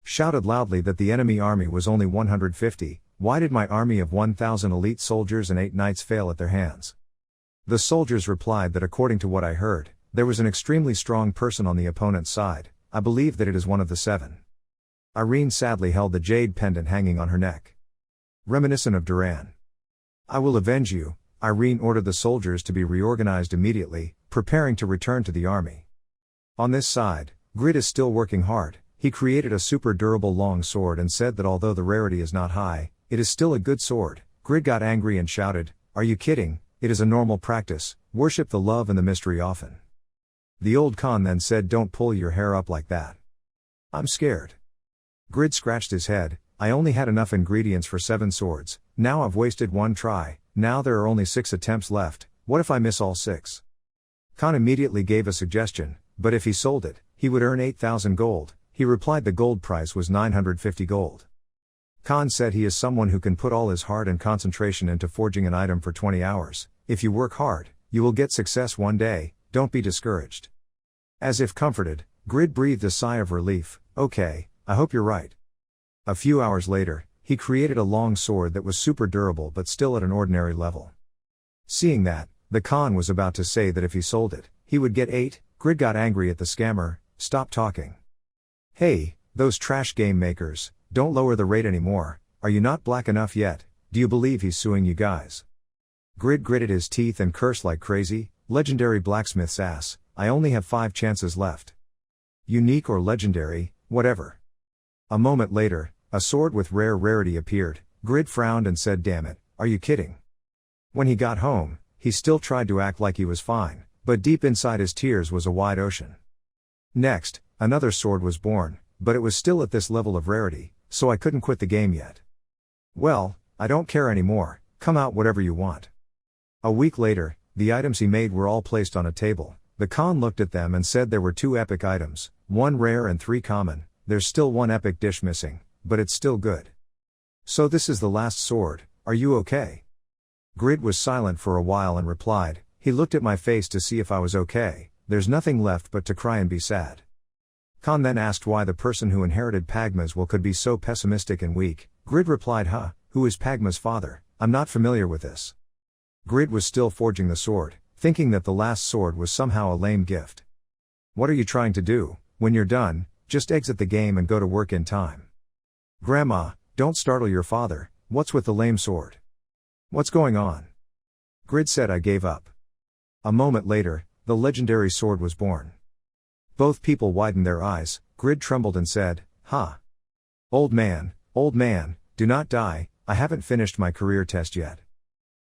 Shouted loudly that the enemy army was only 150, why did my army of 1,000 elite soldiers and 8 knights fail at their hands? The soldiers replied that according to what I heard, there was an extremely strong person on the opponent's side, I believe that it is one of the 7. Irene sadly held the jade pendant hanging on her neck. Reminiscent of Duran. I will avenge you, Irene ordered the soldiers to be reorganized immediately, preparing to return to the army. On this side, Grid is still working hard. He created a super durable long sword and said that although the rarity is not high, it is still a good sword. Grid got angry and shouted, are you kidding? It is a normal practice, worship the love and the mystery often. The old Khan then said, don't pull your hair up like that. I'm scared. Grid scratched his head, I only had enough ingredients for 7 swords, now I've wasted 1 try, now there are only 6 attempts left, what if I miss all 6? Khan immediately gave a suggestion, but if he sold it, he would earn 8,000 gold, he replied the gold price was 950 gold. Khan said he is someone who can put all his heart and concentration into forging an item for 20 hours, if you work hard, you will get success one day, don't be discouraged. As if comforted, Grid breathed a sigh of relief. Okay, I hope you're right. A few hours later, he created a long sword that was super durable but still at an ordinary level. Seeing that, the Khan was about to say that if he sold it, he would get 8. Grid got angry at the scammer. Stop talking. Hey, those trash game makers, don't lower the rate anymore. Are you not black enough yet? Do you believe he's suing you guys? Grid gritted his teeth and cursed like crazy. Legendary blacksmith's ass, I only have 5 chances left. Unique or legendary, whatever. A moment later, a sword with rare rarity appeared. Grid frowned and said, damn it, are you kidding? When he got home, he still tried to act like he was fine, but deep inside his tears was a wide ocean. Next, another sword was born, but it was still at this level of rarity, so I couldn't quit the game yet. Well, I don't care anymore, come out whatever you want. A week later, the items he made were all placed on a table. The Khan looked at them and said there were 2 epic items, 1 rare and 3 common. There's still 1 epic dish missing, but it's still good. So this is the last sword, are you okay? Grid was silent for a while and replied, he looked at my face to see if I was okay. There's nothing left but to cry and be sad. Khan then asked why the person who inherited Pagma's will could be so pessimistic and weak. Grid replied, who is Pagma's father? I'm not familiar with this. Grid was still forging the sword, thinking that the last sword was somehow a lame gift. What are you trying to do? When you're done, just exit the game and go to work in time. Grandma, don't startle your father, what's with the lame sword? What's going on? Grid said, I gave up. A moment later, the legendary sword was born. Both people widened their eyes. Grid trembled and said, old man, do not die, I haven't finished my career test yet.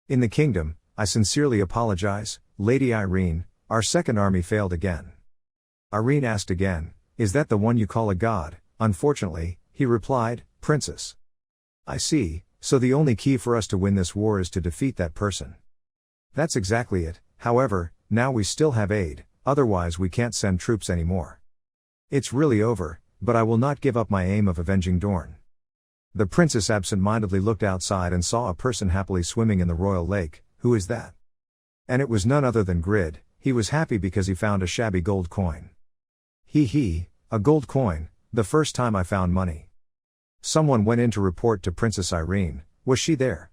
In the kingdom, I sincerely apologize, Lady Irene, our second army failed again. Irene asked again, is that the one you call a god? Unfortunately, he replied, princess. I see, so the only key for us to win this war is to defeat that person. That's exactly it, however, now we still have aid, otherwise we can't send troops anymore. It's really over, but I will not give up my aim of avenging Dorn. The princess absent-mindedly looked outside and saw a person happily swimming in the royal lake. Who is that? And it was none other than Grid. He was happy because he found a shabby gold coin. A gold coin, the first time I found money. Someone went in to report to Princess Irene. Was she there?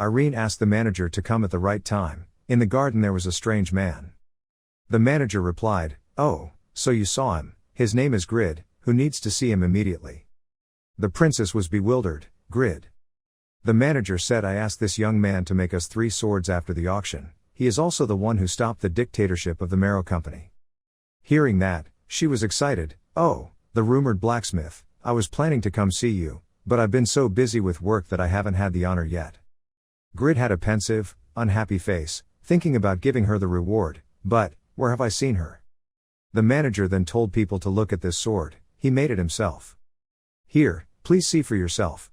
Irene asked the manager to come at the right time. In the garden there was a strange man. The manager replied, oh, so you saw him, his name is Grid, who needs to see him immediately. The princess was bewildered. Grid. The manager said, I asked this young man to make us 3 swords after the auction. He is also the one who stopped the dictatorship of the Marrow Company. Hearing that, she was excited. Oh, the rumored blacksmith, I was planning to come see you, but I've been so busy with work that I haven't had the honor yet. Grid had a pensive, unhappy face, thinking about giving her the reward, but, where have I seen her? The manager then told people to look at this sword. He made it himself. Here, please see for yourself.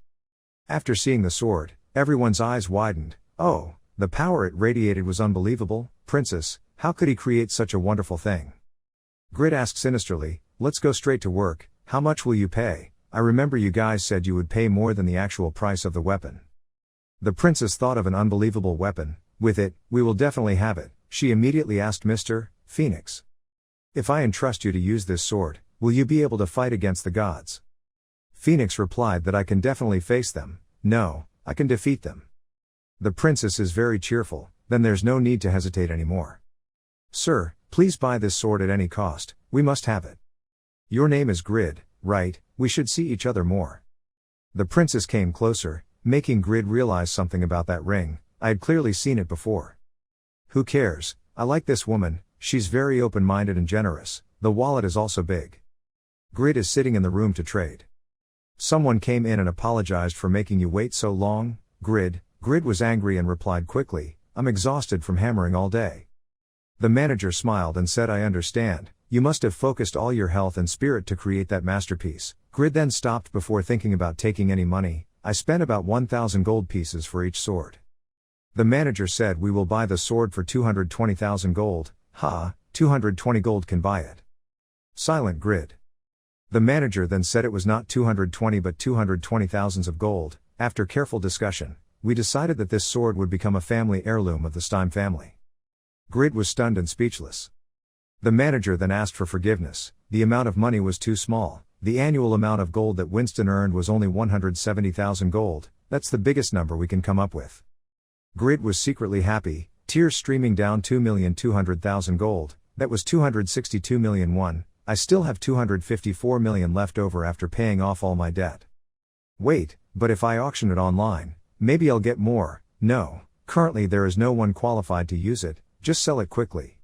After seeing the sword, everyone's eyes widened. Oh, the power it radiated was unbelievable. Princess, how could he create such a wonderful thing? Grid asked sinisterly, let's go straight to work. How much will you pay? I remember you guys said you would pay more than the actual price of the weapon. The princess thought of an unbelievable weapon. With it, we will definitely have it. She immediately asked Mr. Phoenix. If I entrust you to use this sword, will you be able to fight against the gods? Phoenix replied that I can definitely face them. No, I can defeat them. The princess is very cheerful, then there's no need to hesitate anymore. Sir, please buy this sword at any cost, we must have it. Your name is Grid, right? We should see each other more. The princess came closer, making Grid realize something about that ring. I had clearly seen it before. Who cares? I like this woman, she's very open-minded and generous. The wallet is also big. Grid is sitting in the room to trade. Someone came in and apologized for making you wait so long. Grid was angry and replied quickly, I'm exhausted from hammering all day. The manager smiled and said, I understand, you must have focused all your health and spirit to create that masterpiece. Grid then stopped before thinking about taking any money. I spent about 1,000 gold pieces for each sword. The manager said, we will buy the sword for 220,000 gold. 220 gold can buy it. Silent Grid. The manager then said it was not 220 but 220,000 of gold. After careful discussion, we decided that this sword would become a family heirloom of the Stein family. Grid was stunned and speechless. The manager then asked for forgiveness. The amount of money was too small. The annual amount of gold that Winston earned was only 170,000 gold. That's the biggest number we can come up with. Grid was secretly happy, tears streaming down 2,200,000 gold. That was 262 million won. I still have 254 million left over after paying off all my debt. Wait, but if I auction it online, maybe I'll get more. No, currently there is no one qualified to use it, just sell it quickly.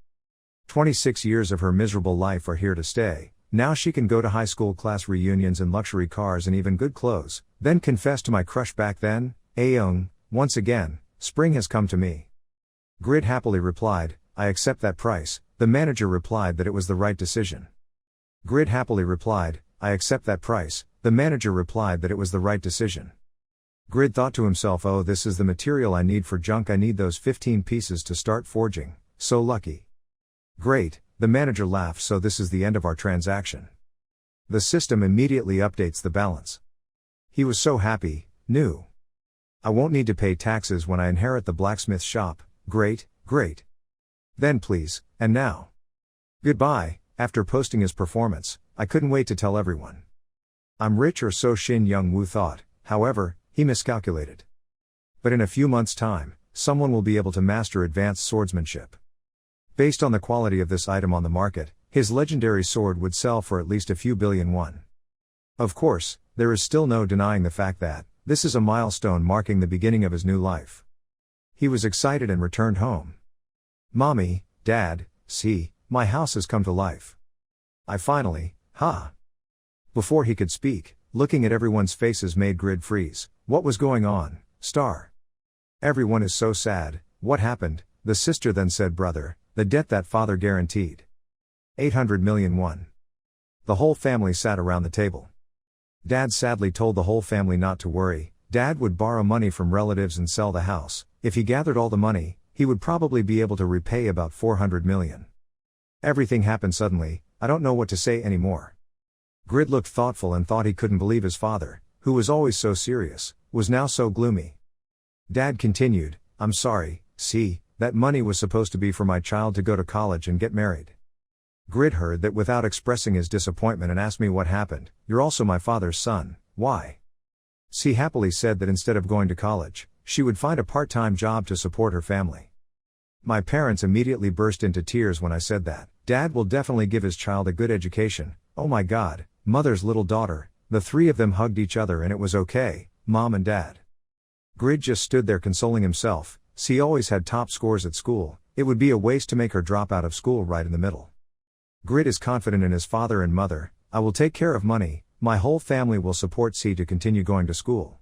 26 years of her miserable life are here to stay. Now she can go to high school class reunions in luxury cars and even good clothes, then confess to my crush back then, Aeung, once again, spring has come to me. Grid happily replied, I accept that price. The manager replied that it was the right decision. Grid happily replied, I accept that price. The manager replied that it was the right decision. Grid thought to himself, oh, this is the material I need for junk. I need those 15 pieces to start forging. So lucky. Great, the manager laughed. So this is the end of our transaction. The system immediately updates the balance. He was so happy, new. I won't need to pay taxes when I inherit the blacksmith shop. Great, great. Then please, and now. Goodbye. After posting his performance, I couldn't wait to tell everyone. I'm rich, or so Shin Young-woo thought. However, he miscalculated. But in a few months' time, someone will be able to master advanced swordsmanship. Based on the quality of this item on the market, his legendary sword would sell for at least a few billion won. Of course, there is still no denying the fact that this is a milestone marking the beginning of his new life. He was excited and returned home. Mommy, Dad, see, my house has come to life. I finally, Before he could speak, looking at everyone's faces made Grid freeze. What was going on, Star? Everyone is so sad. What happened? The sister then said, brother, the debt that father guaranteed. 800 million won. The whole family sat around the table. Dad sadly told the whole family not to worry. Dad would borrow money from relatives and sell the house. If he gathered all the money, he would probably be able to repay about 400 million. Everything happened suddenly. I don't know what to say anymore. Grid looked thoughtful and thought he couldn't believe his father, who was always so serious, was now so gloomy. Dad continued, I'm sorry, see, that money was supposed to be for my child to go to college and get married. Grid heard that without expressing his disappointment and asked me what happened. You're also my father's son, why? C happily said that instead of going to college, she would find a part-time job to support her family. My parents immediately burst into tears when I said that. Dad will definitely give his child a good education. Oh my God, mother's little daughter. The three of them hugged each other and it was okay, Mom and Dad. Grid just stood there consoling himself. C always had top scores at school. It would be a waste to make her drop out of school right in the middle. Grid is confident in his father and mother. I will take care of money. My whole family will support C to continue going to school.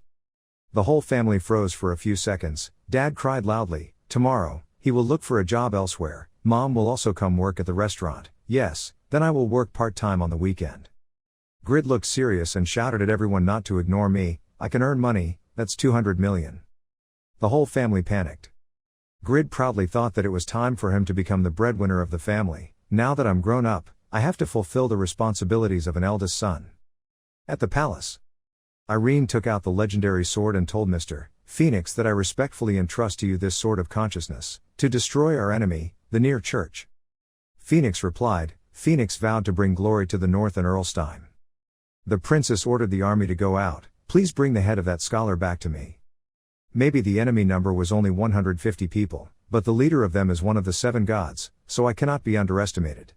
The whole family froze for a few seconds. Dad cried loudly, tomorrow, he will look for a job elsewhere. Mom will also come work at the restaurant. Yes, then I will work part-time on the weekend. Grid looked serious and shouted at everyone not to ignore me. I can earn money, that's 200 million. The whole family panicked. Grid proudly thought that it was time for him to become the breadwinner of the family. Now that I'm grown up, I have to fulfill the responsibilities of an eldest son. At the palace, Irene took out the legendary sword and told Mr. Phoenix that I respectfully entrust to you this sword of consciousness, to destroy our enemy, the Near Church. Phoenix replied. Phoenix vowed to bring glory to the North and Erlstein. The princess ordered the army to go out. Please bring the head of that scholar back to me. Maybe the enemy number was only 150 people, but the leader of them is one of the 7 gods, so I cannot be underestimated.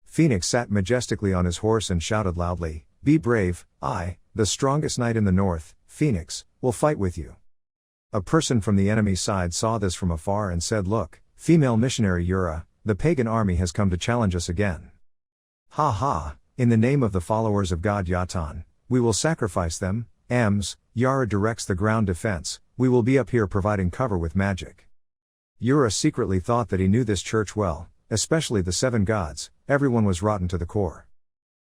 Phoenix sat majestically on his horse and shouted loudly, be brave, I, the strongest knight in the north, Phoenix, will fight with you. A person from the enemy side saw this from afar and said, look, female missionary Yura, the pagan army has come to challenge us again. Ha ha, in the name of the followers of God Yatan, we will sacrifice them. Yara directs the ground defense, we will be up here providing cover with magic. Yura secretly thought that he knew this church well, especially the 7 gods. Everyone was rotten to the core.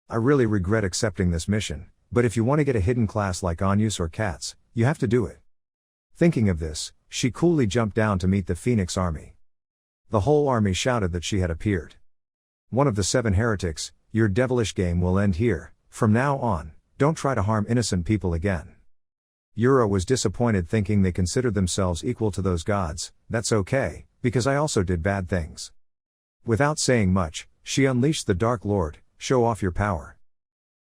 I really regret accepting this mission, but if you want to get a hidden class like Anyus or Cats, you have to do it. Thinking of this, she coolly jumped down to meet the Phoenix army. The whole army shouted that she had appeared. One of the 7 heretics, your devilish game will end here. From now on, don't try to harm innocent people again. Yura was disappointed thinking they considered themselves equal to those gods. That's okay, because I also did bad things. Without saying much, She unleashed the Dark Lord, show off your power.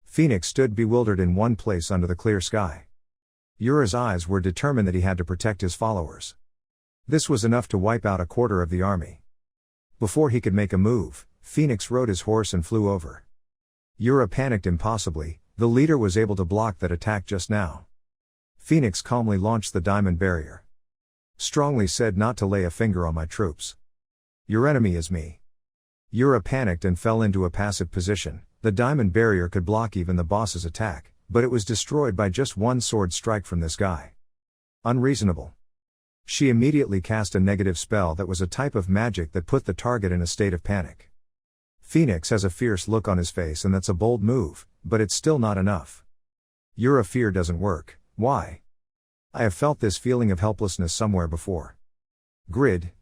Phoenix stood bewildered in one place under the clear sky. Yura's eyes were determined that he had to protect his followers. This was enough to wipe out a quarter of the army. Before he could make a move, Phoenix rode his horse and flew over. Yura panicked impossibly, the leader was able to block that attack just now. Phoenix calmly launched the diamond barrier. Strongly said not to lay a finger on my troops. Your enemy is me. Yura panicked and fell into a passive position. The diamond barrier could block even the boss's attack, but it was destroyed by just one sword strike from this guy. Unreasonable. She immediately cast a negative spell that was a type of magic that put the target in a state of panic. Phoenix has a fierce look on his face, and that's a bold move, but it's still not enough. Yura fear doesn't work. Why? I have felt this feeling of helplessness somewhere before. Grid.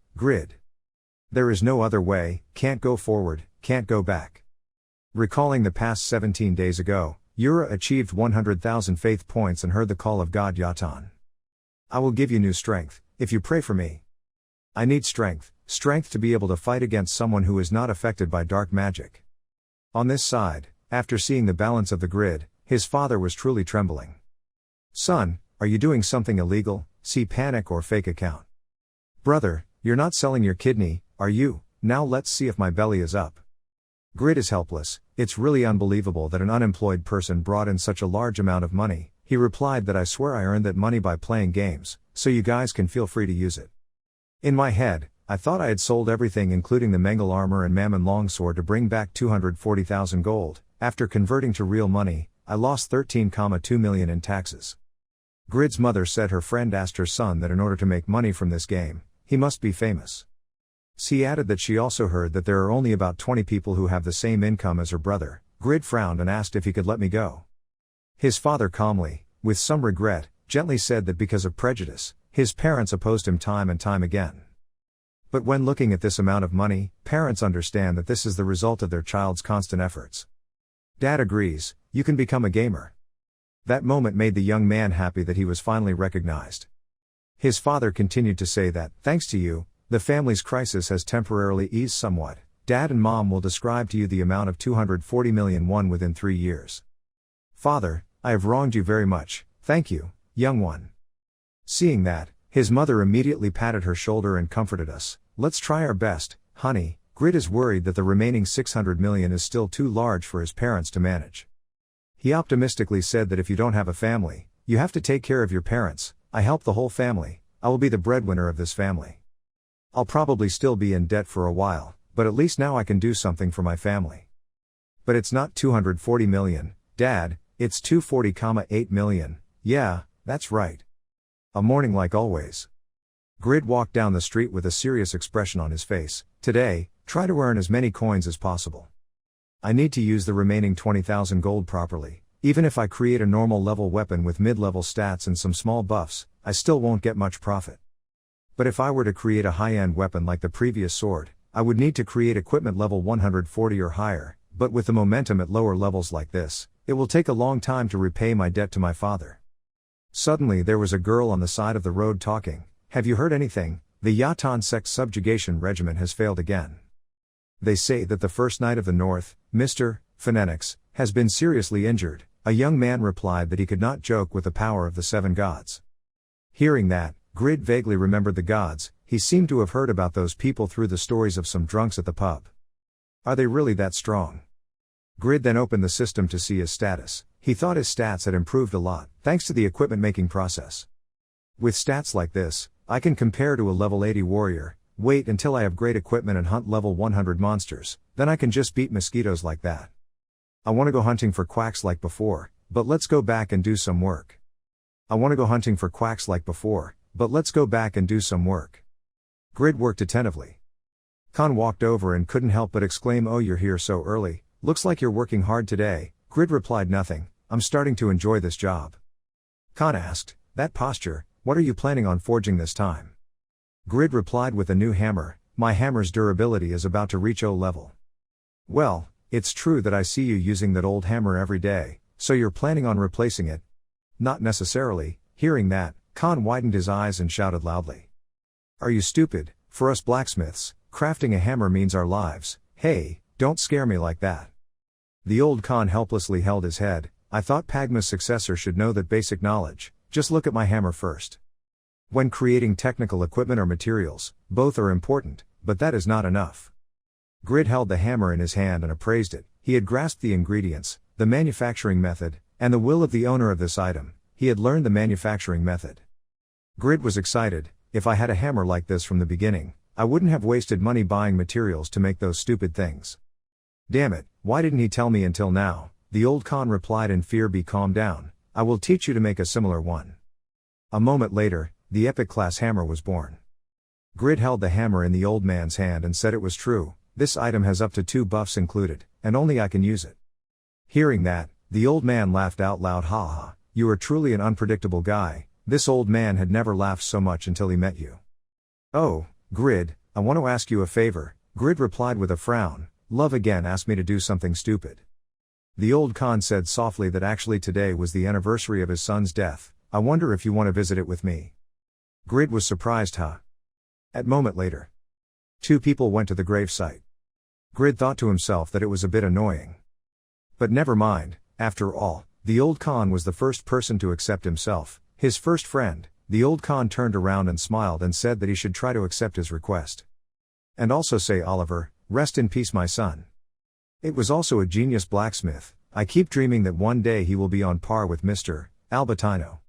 There is no other way, can't go forward, can't go back. Recalling the past 17 days ago, Yura achieved 100,000 faith points and heard the call of God Yatan. I will give you new strength, if you pray for me. I need strength to be able to fight against someone who is not affected by dark magic. On this side, after seeing the balance of the grid, his father was truly trembling. Son, are you doing something illegal? See panic or fake account. Brother, you're not selling your kidney, are you? Now let's see if my belly is up. Grid is helpless. It's really unbelievable that an unemployed person brought in such a large amount of money. He replied that I swear I earned that money by playing games, so you guys can feel free to use it. In my head, I thought I had sold everything including the Mengel armor and Mammon longsword to bring back 240,000 gold. After converting to real money, I lost 13.2 million in taxes. Grid's mother said her friend asked her son that in order to make money from this game, he must be famous. She added that she also heard that there are only about 20 people who have the same income as her brother. Grid frowned and asked if he could let me go. His father calmly, with some regret, gently said that because of prejudice, his parents opposed him time and time again. But when looking at this amount of money, parents understand that this is the result of their child's constant efforts. Dad agrees, you can become a gamer. That moment made the young man happy that he was finally recognized. His father continued to say that, thanks to you, the family's crisis has temporarily eased somewhat. Dad and Mom will describe to you the amount of 240 million won within 3 years. Father, I have wronged you very much, thank you, young one. Seeing that, his mother immediately patted her shoulder and comforted us. Let's try our best, honey. Grid is worried that the remaining 600 million is still too large for his parents to manage. He optimistically said that if you don't have a family, you have to take care of your parents. I help the whole family, I will be the breadwinner of this family. I'll probably still be in debt for a while, but at least now I can do something for my family. But it's not 240 million, Dad, it's 240.8 million, yeah, that's right. A morning like always. Grid walked down the street with a serious expression on his face. Today, try to earn as many coins as possible. I need to use the remaining 20,000 gold properly. Even if I create a normal level weapon with mid-level stats and some small buffs, I still won't get much profit. But if I were to create a high-end weapon like the previous sword, I would need to create equipment level 140 or higher, but with the momentum at lower levels like this, it will take a long time to repay my debt to my father. Suddenly there was a girl on the side of the road talking. Have you heard anything? The Yatan sect subjugation regiment has failed again. They say that the first knight of the north, Mr. Phonetics, has been seriously injured. A young man replied that he could not joke with the power of the 7 gods. Hearing that, Grid vaguely remembered the gods. He seemed to have heard about those people through the stories of some drunks at the pub. Are they really that strong? Grid then opened the system to see his status. He thought his stats had improved a lot, thanks to the equipment making process. With stats like this, I can compare to a level 80 warrior. Wait until I have great equipment and hunt level 100 monsters, then I can just beat mosquitoes like that. I want to go hunting for quacks like before, but let's go back and do some work. I want to go hunting for quacks like before, but let's go back and do some work. Grid worked attentively. Khan walked over and couldn't help but exclaim, oh, you're here so early, looks like you're working hard today. Grid replied, nothing, I'm starting to enjoy this job. Khan asked, that posture, what are you planning on forging this time? Grid replied with a new hammer, my hammer's durability is about to reach O level. Well, it's true that I see you using that old hammer every day, so you're planning on replacing it? Not necessarily. Hearing that, Khan widened his eyes and shouted loudly. Are you stupid? For us blacksmiths, crafting a hammer means our lives. Hey, Don't scare me like that. The old Khan helplessly held his head. I thought Pagma's successor should know that basic knowledge. Just look at my hammer first. When creating technical equipment or materials, both are important, but that is not enough. Grid held the hammer in his hand and appraised it. He had grasped the ingredients, the manufacturing method, and the will of the owner of this item. He had learned the manufacturing method. Grid was excited. If I had a hammer like this from the beginning, I wouldn't have wasted money buying materials to make those stupid things. Damn it, why didn't he tell me until now? The old Khan replied in fear. Be calm down. I will teach you to make a similar one. A moment later, the epic class hammer was born. Grid held the hammer in the old man's hand and said it was true. This item has up to 2 buffs included, and only I can use it. Hearing that, the old man laughed out loud. Ha ha, you are truly an unpredictable guy. This old man had never laughed so much until he met you. Oh, Grid, I want to ask you a favor. Grid replied with a frown. Love again asked me to do something stupid. The old Khan said softly that actually today was the anniversary of his son's death. I wonder if you want to visit it with me. Grid was surprised. Huh? At moment later, 2 people went to the gravesite. Grid thought to himself that it was a bit annoying. But never mind, after all, the old Khan was the first person to accept himself, his first friend. The old Khan turned around and smiled and said that he should try to accept his request. And also say, Oliver, rest in peace my son. It was also a genius blacksmith. I keep dreaming that one day he will be on par with Mr. Albertino.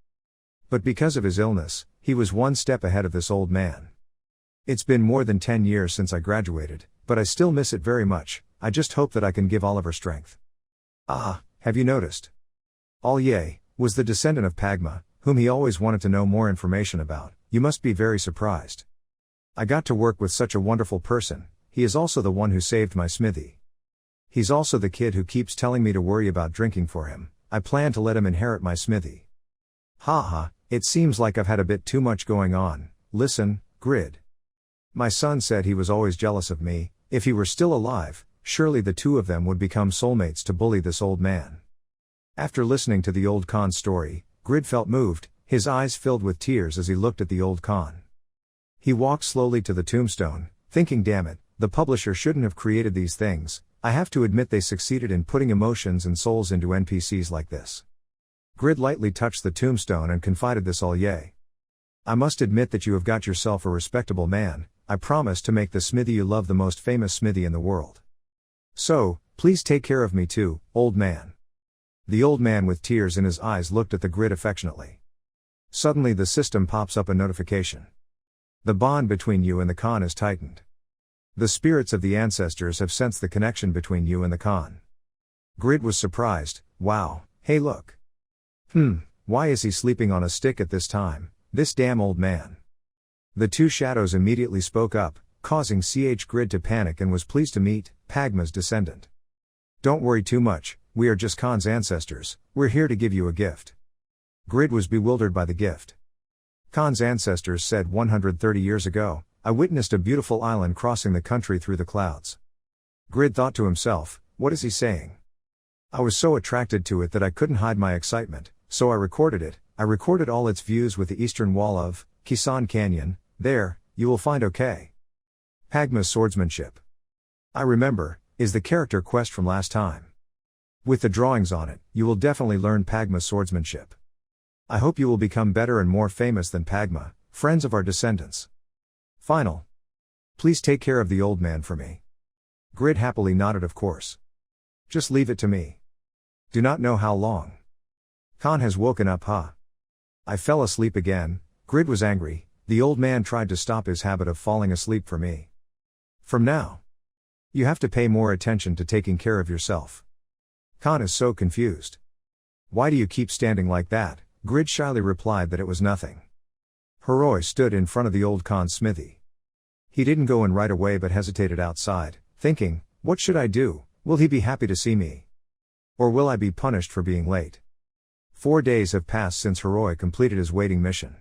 But because of his illness, he was one step ahead of this old man. It's been more than 10 years since I graduated, but I still miss it very much. I just hope that I can give Oliver strength. Ah, have you noticed? Olye was the descendant of Pagma, whom he always wanted to know more information about. You must be very surprised. I got to work with such a wonderful person. He is also the one who saved my smithy. He's also the kid who keeps telling me to worry about drinking for him. I plan to let him inherit my smithy. Ha ha, it seems like I've had a bit too much going on. Listen, Grid. My son said he was always jealous of me. If he were still alive, surely the 2 of them would become soulmates to bully this old man. After listening to the old Khan's story, Grid felt moved. His eyes filled with tears as he looked at the old Khan. He walked slowly to the tombstone, thinking, damn it, the publisher shouldn't have created these things. I have to admit they succeeded in putting emotions and souls into NPCs like this. Grid lightly touched the tombstone and confided this Olye. I must admit that you have got yourself a respectable man. I promise to make the smithy you love the most famous smithy in the world. So, please take care of me too, old man. The old man with tears in his eyes looked at the Grid affectionately. Suddenly the system pops up a notification. The bond between you and the Khan is tightened. The spirits of the ancestors have sensed the connection between you and the Khan. Grid was surprised. Wow, hey look. Why is he sleeping on a stick at this time, this damn old man? The 2 shadows immediately spoke up, causing Grid to panic and was pleased to meet Pagma's descendant. Don't worry too much, we are just Khan's ancestors, we're here to give you a gift. Grid was bewildered by the gift. Khan's ancestors said 130 years ago, I witnessed a beautiful island crossing the country through the clouds. Grid thought to himself, what is he saying? I was so attracted to it that I couldn't hide my excitement, so I recorded it. I recorded all its views with the eastern wall of Kisan Canyon. There, you will find OK. Pagma's swordsmanship. I remember, is the character quest from last time. With the drawings on it, you will definitely learn Pagma's swordsmanship. I hope you will become better and more famous than Pagma, friends of our descendants. Final. Please take care of the old man for me. Grid happily nodded of course. Just leave it to me. Do not know how long. Khan has woken up, huh? I fell asleep again. Grid was angry. The old man tried to stop his habit of falling asleep for me. From now, you have to pay more attention to taking care of yourself. Khan is so confused. Why do you keep standing like that? Grid shyly replied that it was nothing. Heroi stood in front of the old Khan's smithy. He didn't go in right away but hesitated outside, thinking, what should I do? Will he be happy to see me? Or will I be punished for being late? 4 days have passed since Heroi completed his waiting mission.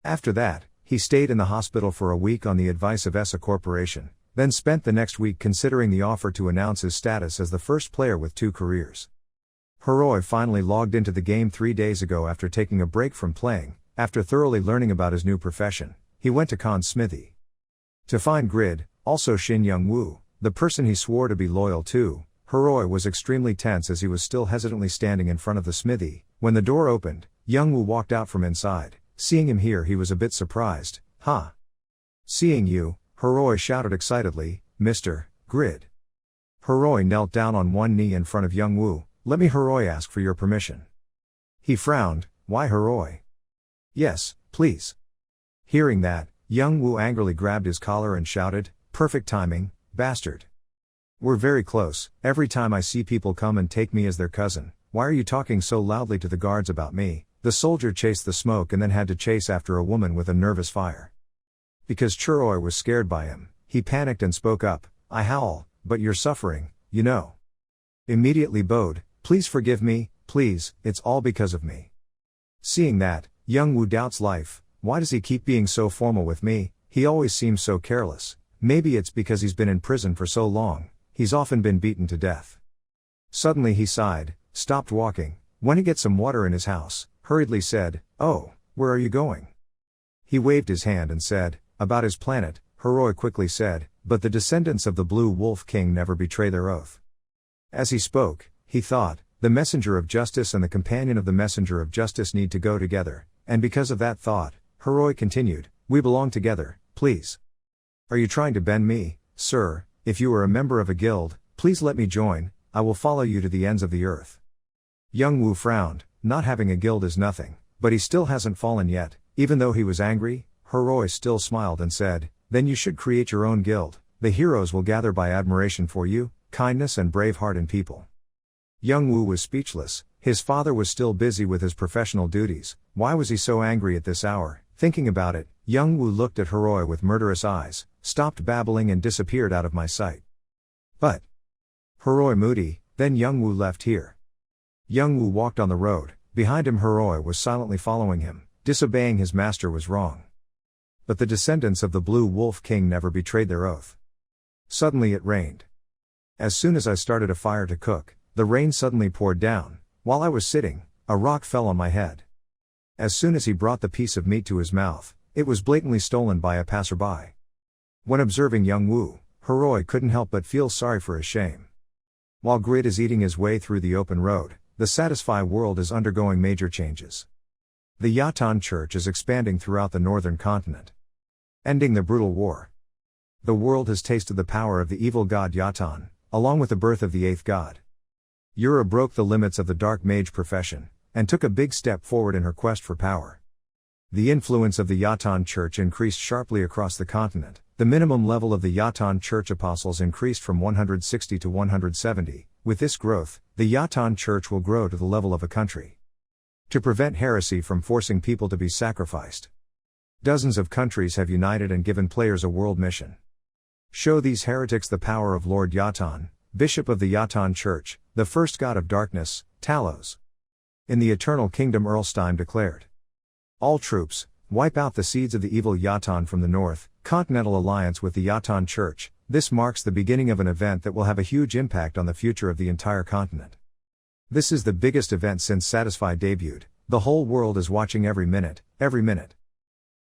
After that, he stayed in the hospital for a week on the advice of ESA Corporation, then spent the next week considering the offer to announce his status as the first player with 2 careers. Heroi finally logged into the game 3 days ago after taking a break from playing. After thoroughly learning about his new profession, he went to Khan's smithy. To find Grid, also Shin Young Woo, the person he swore to be loyal to. Heroi was extremely tense as he was still hesitantly standing in front of the smithy. When the door opened, Youngwoo walked out from inside. Seeing him here, he was a bit surprised. Huh? Seeing you, Heroi shouted excitedly, Mr. Grid. Heroi knelt down on one knee in front of Youngwoo. Let me Heroi ask for your permission. He frowned. Why Heroi? Yes, please. Hearing that, Youngwoo angrily grabbed his collar and shouted, perfect timing, bastard. We're very close. Every time I see people come and take me as their cousin, why are you talking so loudly to the guards about me? The soldier chased the smoke and then had to chase after a woman with a nervous fire. Because Churoi was scared by him, he panicked and spoke up, I howl, but you're suffering, you know. Immediately bowed, please forgive me, please, it's all because of me. Seeing that, Youngwoo doubts life. Why does he keep being so formal with me? He always seems so careless. Maybe it's because he's been in prison for so long. He's often been beaten to death. Suddenly he sighed, stopped walking, went to get some water in his house, hurriedly said, oh, where are you going? He waved his hand and said, about his planet. Heroi quickly said, but the descendants of the Blue Wolf King never betray their oath. As he spoke, he thought, the messenger of justice and the companion of the messenger of justice need to go together, and because of that thought, Heroi continued, we belong together, please. Are you trying to bend me, sir? If you are a member of a guild, please let me join, I will follow you to the ends of the earth. Youngwoo frowned, not having a guild is nothing, but he still hasn't fallen yet. Even though he was angry, Heroi still smiled and said, then you should create your own guild, the heroes will gather by admiration for you, kindness and brave heart in people. Youngwoo was speechless, his father was still busy with his professional duties, why was he so angry at this hour? Thinking about it, Youngwoo looked at Heroi with murderous eyes, stopped babbling and disappeared out of my sight. But Heroi moody, then Youngwoo left here. Youngwoo walked on the road, behind him Heroi was silently following him, disobeying his master was wrong. But the descendants of the Blue Wolf King never betrayed their oath. Suddenly it rained. As soon as I started a fire to cook, the rain suddenly poured down. While I was sitting, a rock fell on my head. As soon as he brought the piece of meat to his mouth, it was blatantly stolen by a passerby. When observing Youngwoo, Heroi couldn't help but feel sorry for his shame. While Grid is eating his way through the open road, the Satisfy world is undergoing major changes. The Yatan Church is expanding throughout the northern continent, ending the brutal war. The world has tasted the power of the evil god Yatan, along with the birth of the eighth god. Yura broke the limits of the dark mage profession, and took a big step forward in her quest for power. The influence of the Yatan Church increased sharply across the continent. The minimum level of the Yatan Church apostles increased from 160 to 170. With this growth, the Yatan Church will grow to the level of a country. To prevent heresy from forcing people to be sacrificed, dozens of countries have united and given players a world mission. Show these heretics the power of Lord Yatan, Bishop of the Yatan Church, the first god of darkness, Talos. In the Eternal Kingdom Erlstein declared. All troops, wipe out the seeds of the evil Yatan from the north, continental alliance with the Yatan Church. This marks the beginning of an event that will have a huge impact on the future of the entire continent. This is the biggest event since Satisfy debuted. The whole world is watching every minute, every minute.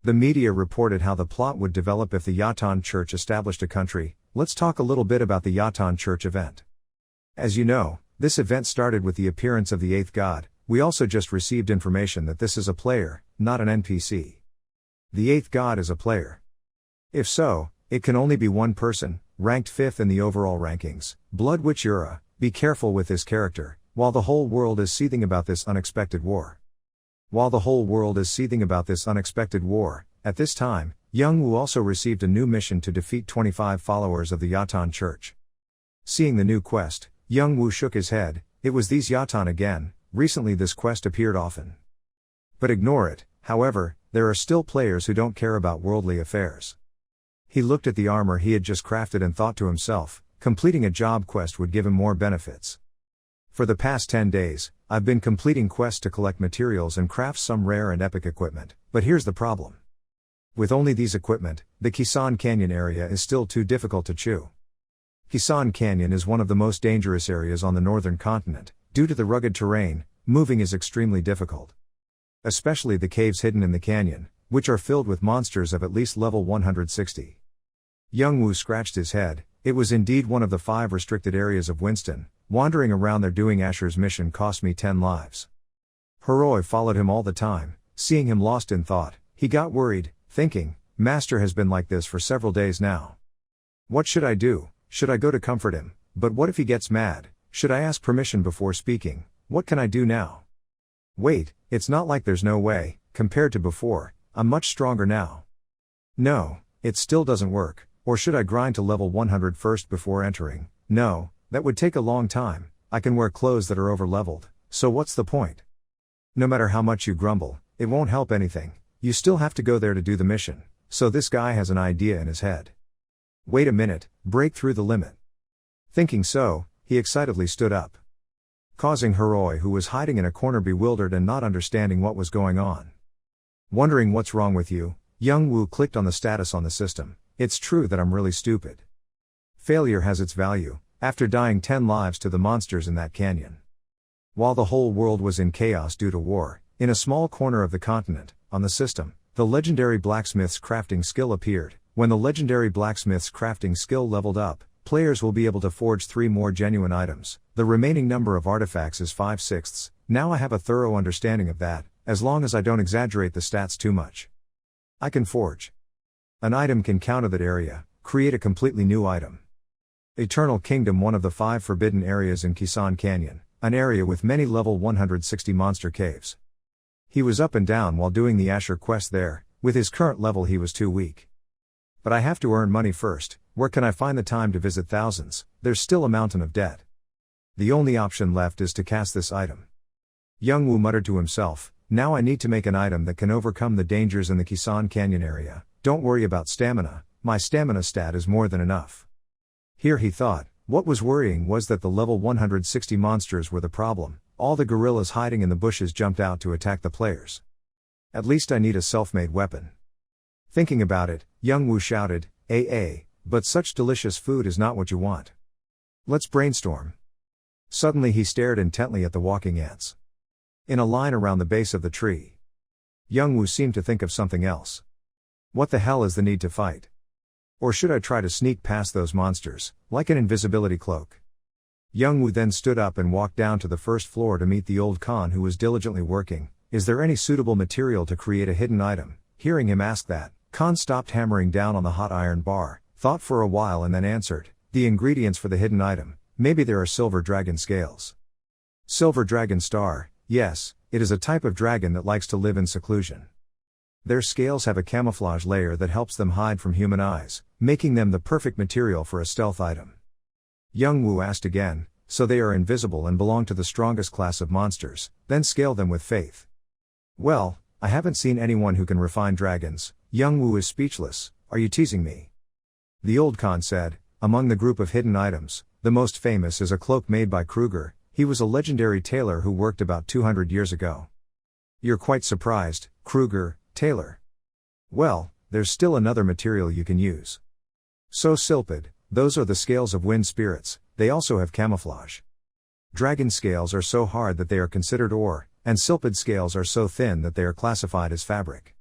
The media reported how the plot would develop if the Yatan Church established a country. Let's talk a little bit about the Yatan Church event. As you know, this event started with the appearance of the eighth god. We also just received information that this is a player, not an NPC. The eighth god is a player. If so, it can only be one person, ranked 5th in the overall rankings, Blood Witch Yura. Be careful with this character, while the whole world is seething about this unexpected war. While the whole world is seething about this unexpected war, at this time, Youngwoo also received a new mission to defeat 25 followers of the Yatan Church. Seeing the new quest, Youngwoo shook his head. It was these Yatan again. Recently this quest appeared often. But ignore it. However, there are still players who don't care about worldly affairs. He looked at the armor he had just crafted and thought to himself, completing a job quest would give him more benefits. For the past 10 days, I've been completing quests to collect materials and craft some rare and epic equipment, but here's the problem. With only these equipment, the Kisan Canyon area is still too difficult to chew. Kisan Canyon is one of the most dangerous areas on the northern continent. Due to the rugged terrain, moving is extremely difficult. Especially the caves hidden in the canyon, which are filled with monsters of at least level 160. Youngwoo scratched his head. It was indeed one of the 5 restricted areas of Winston. Wandering around there doing Asher's mission cost me 10 lives. Heroi followed him all the time. Seeing him lost in thought, he got worried, thinking, Master has been like this for several days now. What should I do? Should I go to comfort him? But what if he gets mad? Should I ask permission before speaking? What can I do now? Wait, it's not like there's no way. Compared to before, I'm much stronger now. No, it still doesn't work. Or should I grind to level 100 first before entering? No, that would take a long time. I can wear clothes that are over-leveled, so what's the point? No matter how much you grumble, it won't help anything. You still have to go there to do the mission. So this guy has an idea in his head. Wait a minute, break through the limit. Thinking so, he excitedly stood up, causing Heroi, who was hiding in a corner, bewildered and not understanding what was going on. Wondering what's wrong with you, Young Woo clicked on the status on the system. It's true that I'm really stupid. Failure has its value, after dying 10 lives to the monsters in that canyon. While the whole world was in chaos due to war, in a small corner of the continent, on the system, the legendary blacksmith's crafting skill appeared. When the legendary blacksmith's crafting skill leveled up, players will be able to forge 3 more genuine items. The remaining number of artifacts is 5/6. Now I have a thorough understanding of that, as long as I don't exaggerate the stats too much. I can forge an item, can counter that area, create a completely new item. Eternal Kingdom, one of the 5 forbidden areas in Kisan Canyon, an area with many level 160 monster caves. He was up and down while doing the Asher quest there. With his current level he was too weak. But I have to earn money first. Where can I find the time to visit thousands? There's still a mountain of debt. The only option left is to cast this item. Young Woo muttered to himself, now I need to make an item that can overcome the dangers in the Kisan Canyon area. Don't worry about stamina, my stamina stat is more than enough. Here he thought, what was worrying was that the level 160 monsters were the problem. All the gorillas hiding in the bushes jumped out to attack the players. At least I need a self-made weapon. Thinking about it, Young Woo shouted, but such delicious food is not what you want. Let's brainstorm. Suddenly he stared intently at the walking ants in a line around the base of the tree. Young Woo seemed to think of something else. What the hell is the need to fight? Or should I try to sneak past those monsters, like an invisibility cloak? Young Woo then stood up and walked down to the first floor to meet the old Khan, who was diligently working. Is there any suitable material to create a hidden item? Hearing him ask that, Khan stopped hammering down on the hot iron bar, thought for a while and then answered, the ingredients for the hidden item, maybe there are silver dragon scales. Silver dragon star, yes, it is a type of dragon that likes to live in seclusion. Their scales have a camouflage layer that helps them hide from human eyes, making them the perfect material for a stealth item. Young Woo asked again, so they are invisible and belong to the strongest class of monsters, then scale them with faith. Well, I haven't seen anyone who can refine dragons. Young Woo is speechless. Are you teasing me? The old Khan said, among the group of hidden items, the most famous is a cloak made by Kruger. He was a legendary tailor who worked about 200 years ago. You're quite surprised, Kruger, tailor. Well, there's still another material you can use. So Silpid, those are the scales of wind spirits, they also have camouflage. Dragon scales are so hard that they are considered ore, and Silpid scales are so thin that they are classified as fabric.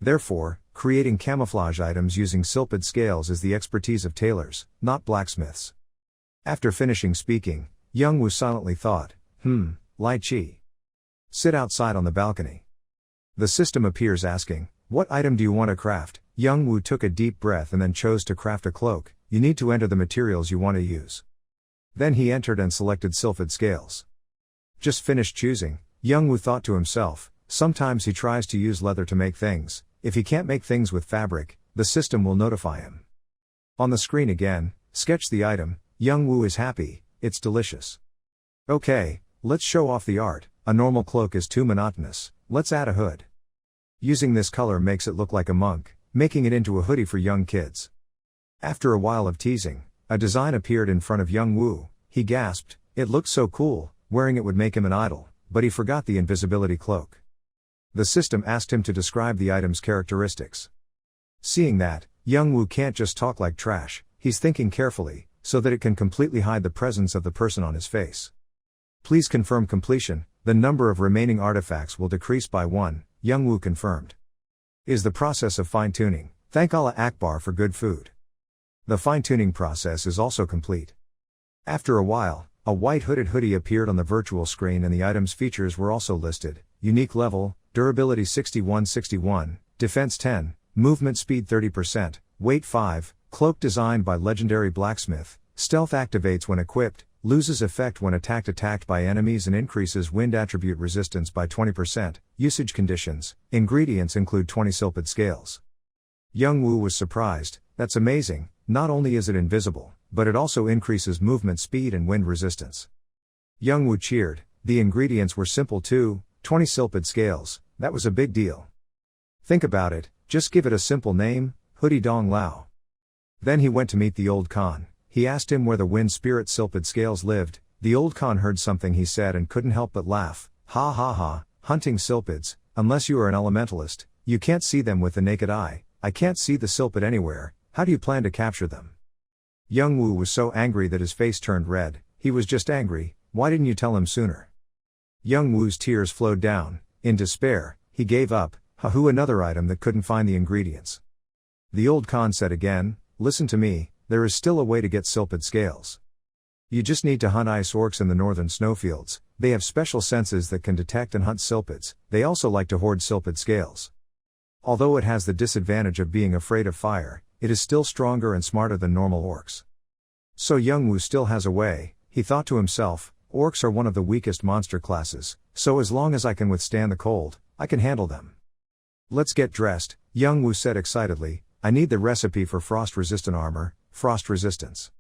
Therefore, creating camouflage items using Silpid scales is the expertise of tailors, not blacksmiths. After finishing speaking, Young Woo silently thought, Lai Chi. Sit outside on the balcony. The system appears asking, what item do you want to craft? Young Woo took a deep breath and then chose to craft a cloak. You need to enter the materials you want to use. Then he entered and selected Silphid scales. Just finished choosing, Young Woo thought to himself, sometimes he tries to use leather to make things. If he can't make things with fabric, the system will notify him. On the screen again, sketch the item. Young Woo is happy, it's delicious. Okay, let's show off the art. A normal cloak is too monotonous, let's add a hood. Using this color makes it look like a monk, making it into a hoodie for young kids. After a while of teasing, a design appeared in front of Young Woo. He gasped, it looked so cool, wearing it would make him an idol, but he forgot the invisibility cloak. The system asked him to describe the item's characteristics. Seeing that, Young Woo can't just talk like trash, he's thinking carefully, so that it can completely hide the presence of the person on his face. Please confirm completion, the number of remaining artifacts will decrease by 1, Young Woo confirmed. Is the process of fine-tuning. Thank Allah Akbar for good food. The fine-tuning process is also complete. After a while, a white hooded hoodie appeared on the virtual screen and the item's features were also listed. Unique level, durability 6161, defense 10, movement speed 30%, weight 5, cloak designed by legendary blacksmith, stealth activates when equipped, loses effect when attacked by enemies and increases wind attribute resistance by 20%. Usage conditions, ingredients include 20 silpid scales. Young Woo was surprised. That's amazing. Not only is it invisible, but it also increases movement speed and wind resistance. Young Woo cheered. The ingredients were simple too, 20 silpid scales, that was a big deal. Think about it, just give it a simple name, Hoodie Dong Lao. Then he went to meet the old Khan. He asked him where the wind spirit silpid scales lived. The old Khan heard something he said and couldn't help but laugh. Ha ha ha, hunting silpids, unless you are an elementalist, you can't see them with the naked eye. I can't see the silpid anywhere, how do you plan to capture them? Young Woo was so angry that his face turned red. He was just angry, why didn't you tell him sooner? Young Woo's tears flowed down. In despair, he gave up. Hahu, another item that couldn't find the ingredients. The old Khan said again, listen to me, there is still a way to get silpid scales. You just need to hunt ice orcs in the northern snowfields. They have special senses that can detect and hunt silpids. They also like to hoard silpid scales. Although it has the disadvantage of being afraid of fire, it is still stronger and smarter than normal orcs. So Young Woo still has a way, he thought to himself. Orcs are one of the weakest monster classes, so as long as I can withstand the cold, I can handle them. Let's get dressed, Young Woo said excitedly. I need the recipe for frost-resistant armor, frost resistance.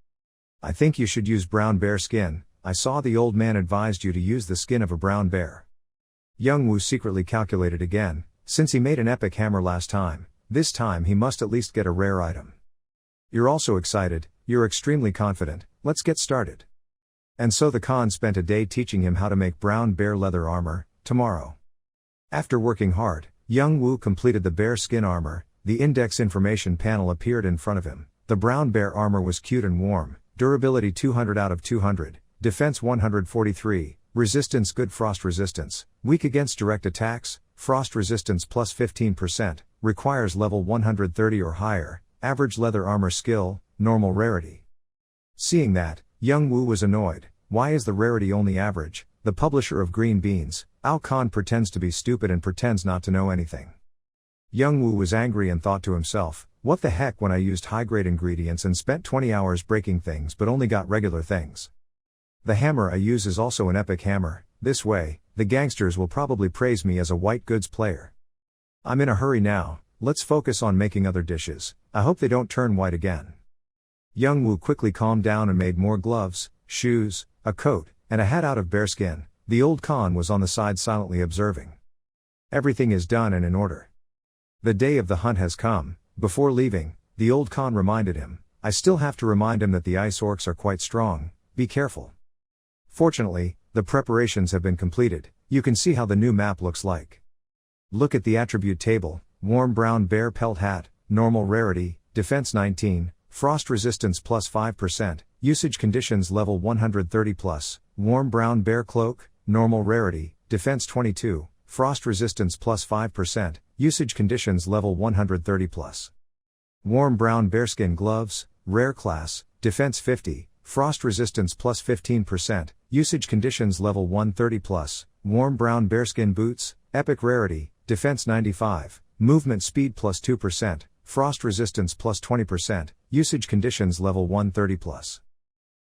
I think you should use brown bear skin. I saw the old man advised you to use the skin of a brown bear. Young Woo secretly calculated again, since he made an epic hammer last time, this time he must at least get a rare item. You're also excited, you're extremely confident, let's get started. And so the Khan spent a day teaching him how to make brown bear leather armor. Tomorrow. After working hard, Young Woo completed the bear skin armor. The index information panel appeared in front of him. The brown bear armor was cute and warm, durability 200 out of 200, defense 143, resistance good, frost resistance, weak against direct attacks, frost resistance plus 15%, requires level 130 or higher, average leather armor skill, normal rarity. Seeing that, Young Woo was annoyed. Why is the rarity only average? The publisher of Green Beans, Ao Khan, pretends to be stupid and pretends not to know anything. Young Woo was angry and thought to himself, what the heck, when I used high-grade ingredients and spent 20 hours breaking things but only got regular things. The hammer I use is also an epic hammer. This way, the gangsters will probably praise me as a white goods player. I'm in a hurry now, let's focus on making other dishes. I hope they don't turn white again. Young Woo quickly calmed down and made more gloves, shoes, a coat, and a hat out of bearskin. The old Khan was on the side silently observing. Everything is done and in order. The day of the hunt has come. Before leaving, the old Khan reminded him, I still have to remind him that the ice orcs are quite strong, be careful. Fortunately, the preparations have been completed. You can see how the new map looks like. Look at the attribute table, warm brown bear pelt hat, normal rarity, defense 19, frost resistance plus 5%, usage conditions level 130 plus, warm brown bear cloak, normal rarity, defense 22, frost resistance plus 5%, usage conditions level 130 plus. Warm brown bearskin gloves, rare class, defense 50, frost resistance plus 15%, usage conditions level 130 plus. Warm brown bearskin boots, epic rarity, defense 95, movement speed plus 2%, frost resistance plus 20%, usage conditions level 130 plus.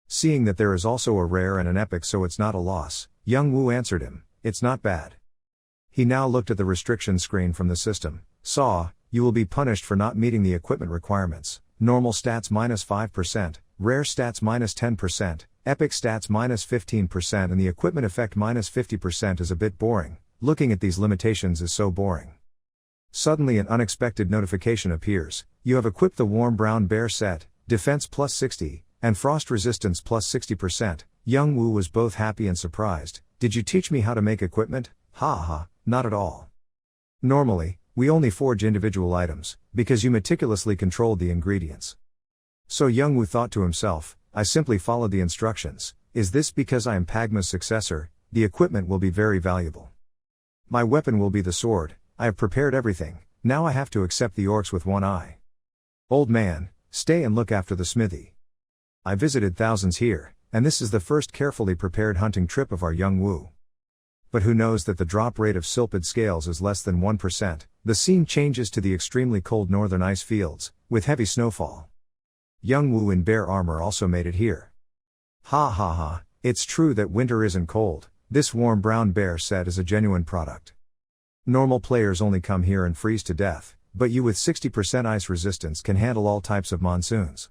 Seeing that there is also a rare and an epic, so it's not a loss, Young Woo answered him, it's not bad. He now looked at the restriction screen from the system, saw, you will be punished for not meeting the equipment requirements, normal stats minus 5%, rare stats minus 10%, epic stats minus 15% and the equipment effect minus 50% is a bit boring. Looking at these limitations is so boring. Suddenly an unexpected notification appears, you have equipped the warm brown bear set, defense plus 60, and frost resistance plus 60%. Young Woo was both happy and surprised. Did you teach me how to make equipment? Ha ha, not at all. Normally, we only forge individual items, because you meticulously controlled the ingredients. So Young Woo thought to himself, I simply followed the instructions. Is this because I am Pagma's successor? The equipment will be very valuable. My weapon will be the sword. I have prepared everything, now I have to accept the orcs with one eye. Old man, Stay and look after the smithy. I visited thousands here, and this is the first carefully prepared hunting trip of our young Wu. But who knows that the drop rate of silpid scales is less than 1%, the scene changes to the extremely cold northern ice fields, with heavy snowfall. Young Wu in bear armor also made it here. Ha ha ha, it's true that winter isn't cold, this warm brown bear set is a genuine product. Normal players only come here and freeze to death, but you with 60% ice resistance can handle all types of monsoons.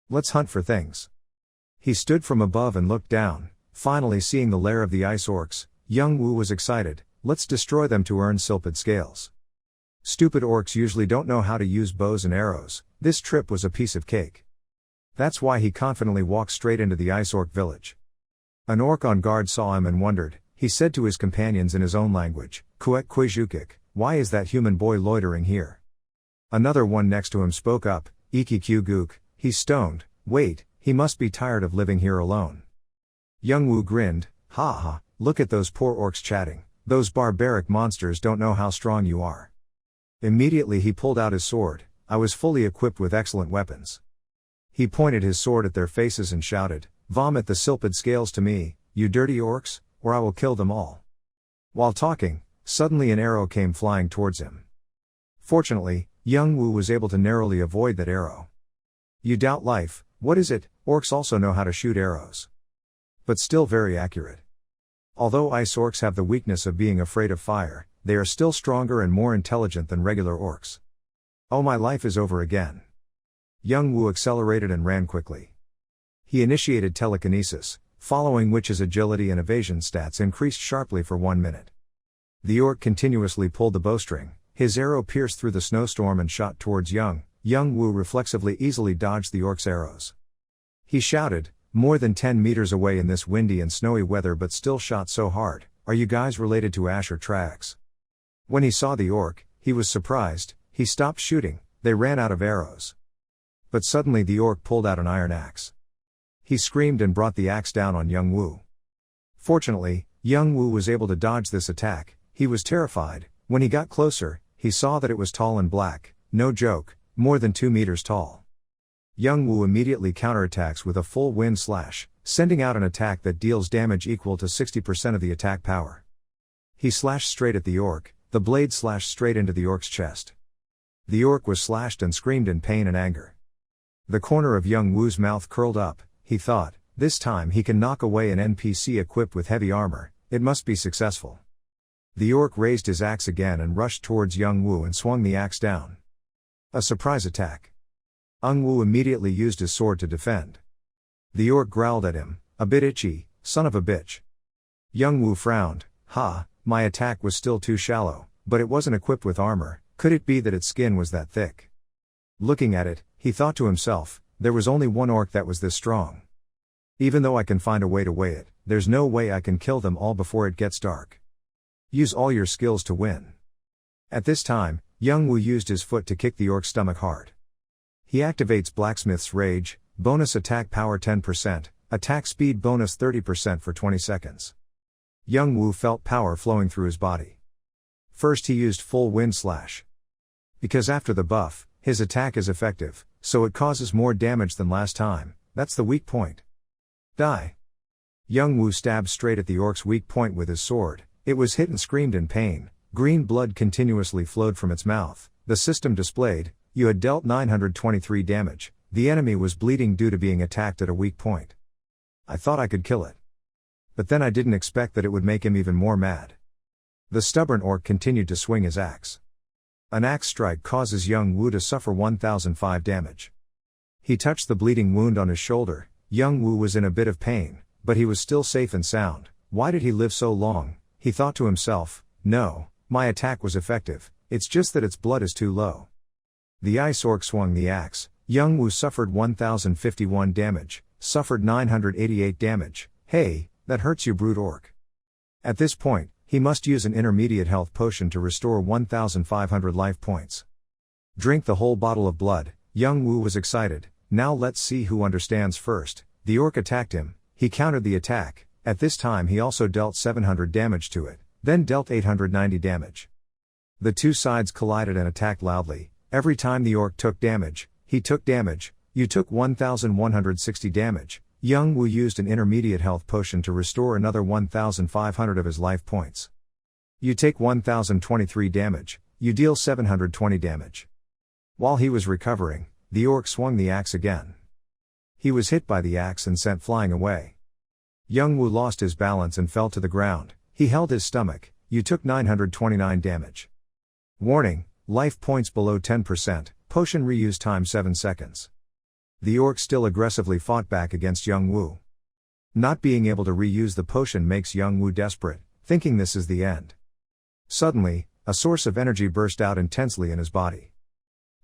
Let's hunt for things. He stood from above and looked down, finally seeing the lair of the ice orcs. Young Wu was excited, let's destroy them to earn silpid scales. Stupid orcs usually don't know how to use bows and arrows, this trip was a piece of cake. That's why he confidently walked straight into the ice orc village. An orc on guard saw him and wondered, he said to his companions in his own language, Kuek Kwejukik, why is that human boy loitering here? Another one next to him spoke up, Iki Gook, he's stoned, wait, he must be tired of living here alone. Young Wu grinned, ha ha, look at those poor orcs chatting, those barbaric monsters don't know how strong you are. Immediately he pulled out his sword, I was fully equipped with excellent weapons. He pointed his sword at their faces and shouted, vomit the silpid scales to me, you dirty orcs, or I will kill them all. While talking, suddenly an arrow came flying towards him. Fortunately, young Wu was able to narrowly avoid that arrow. You doubt life, what is it? Orcs also know how to shoot arrows. But still very accurate. Although ice orcs have the weakness of being afraid of fire, they are still stronger and more intelligent than regular orcs. Oh, my life is over again. Young Wu accelerated and ran quickly. He initiated telekinesis, following which his agility and evasion stats increased sharply for 1 minute. The orc continuously pulled the bowstring, his arrow pierced through the snowstorm and shot towards Young Wu reflexively easily dodged the orc's arrows. He shouted, more than 10 meters away in this windy and snowy weather but still shot so hard, are you guys related to Ash or Trax? When he saw the orc, he was surprised, he stopped shooting, they ran out of arrows. But suddenly the orc pulled out an iron axe. He screamed and brought the axe down on young Wu. Fortunately, young Wu was able to dodge this attack, he was terrified. When he got closer, he saw that it was tall and black, no joke, more than 2 meters tall. Young Wu immediately counterattacks with a full wind slash, sending out an attack that deals damage equal to 60% of the attack power. He slashed straight at the orc, the blade slashed straight into the orc's chest. The orc was slashed and screamed in pain and anger. The corner of young Wu's mouth curled up, he thought, this time he can knock away an NPC equipped with heavy armor, it must be successful. The orc raised his axe again and rushed towards young Wu and swung the axe down. A surprise attack. Young Wu immediately used his sword to defend. The orc growled at him, a bit itchy, son of a bitch. Young Wu frowned, my attack was still too shallow, but it wasn't equipped with armor, could it be that its skin was that thick? Looking at it, he thought to himself, there was only one orc that was this strong. Even though I can find a way to weigh it, there's no way I can kill them all before it gets dark. Use all your skills to win. At this time, young Wu used his foot to kick the orc's stomach hard. He activates Blacksmith's Rage, bonus attack power 10%, attack speed bonus 30% for 20 seconds. Young Wu felt power flowing through his body. First he used full wind slash. Because after the buff, his attack is effective, so it causes more damage than last time, that's the weak point. Die. Young Wu stabbed straight at the orc's weak point with his sword, it was hit and screamed in pain, green blood continuously flowed from its mouth, the system displayed, you had dealt 923 damage, the enemy was bleeding due to being attacked at a weak point. I thought I could kill it. But then I didn't expect that it would make him even more mad. The stubborn orc continued to swing his axe. An axe strike causes young Wu to suffer 1005 damage. He touched the bleeding wound on his shoulder, young Wu was in a bit of pain, but he was still safe and sound. Why did he live so long? He thought to himself, no, my attack was effective, it's just that its blood is too low. The ice orc swung the axe, young Wu suffered 1051 damage, suffered 988 damage, hey, that hurts you brute orc. At this point, he must use an intermediate health potion to restore 1500 life points. Drink the whole bottle of blood, young Wu was excited, now let's see who understands first. The orc attacked him, he countered the attack, at this time he also dealt 700 damage to it, then dealt 890 damage. The two sides collided and attacked loudly, every time the orc took damage, He took damage. You took 1160 damage. Young Woo used an intermediate health potion to restore another 1500 of his life points. You take 1023 damage. You deal 720 damage. While he was recovering, the orc swung the axe again. He was hit by the axe and sent flying away. Young Woo lost his balance and fell to the ground. He held his stomach. You took 929 damage. Warning, life points below 10%, potion reuse time 7 seconds. The orc still aggressively fought back against Young Woo. Not being able to reuse the potion makes Young Woo desperate, thinking this is the end. Suddenly, a source of energy burst out intensely in his body.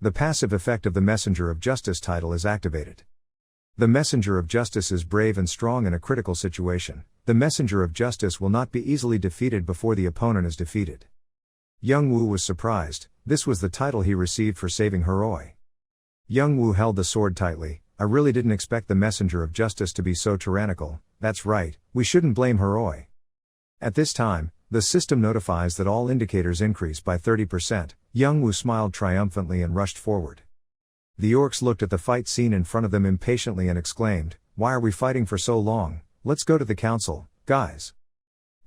The passive effect of the Messenger of Justice title is activated. The Messenger of Justice is brave and strong in a critical situation. The Messenger of Justice will not be easily defeated before the opponent is defeated. Young Woo was surprised. This was the title he received for saving Heroi. Young Woo held the sword tightly. I really didn't expect the Messenger of Justice to be so tyrannical. That's right, we shouldn't blame Heroi. At this time, the system notifies that all indicators increase by 30%. Young Woo smiled triumphantly and rushed forward. The orcs looked at the fight scene in front of them impatiently and exclaimed, "Why are we fighting for so long? Let's go to the council, guys."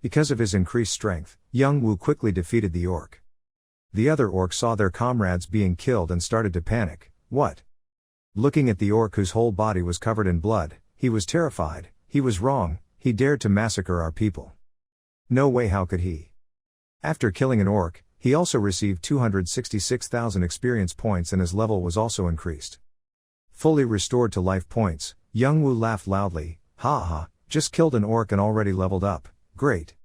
Because of his increased strength, Young Woo quickly defeated the orc. The other orcs saw their comrades being killed and started to panic. What? Looking at the orc whose whole body was covered in blood, he was terrified. He was wrong. He dared to massacre our people. No way, how could he? After killing an orc, he also received 266,000 experience points and his level was also increased. Fully restored to life points, Young Woo laughed loudly. Ha ha, just killed an orc and already leveled up, great.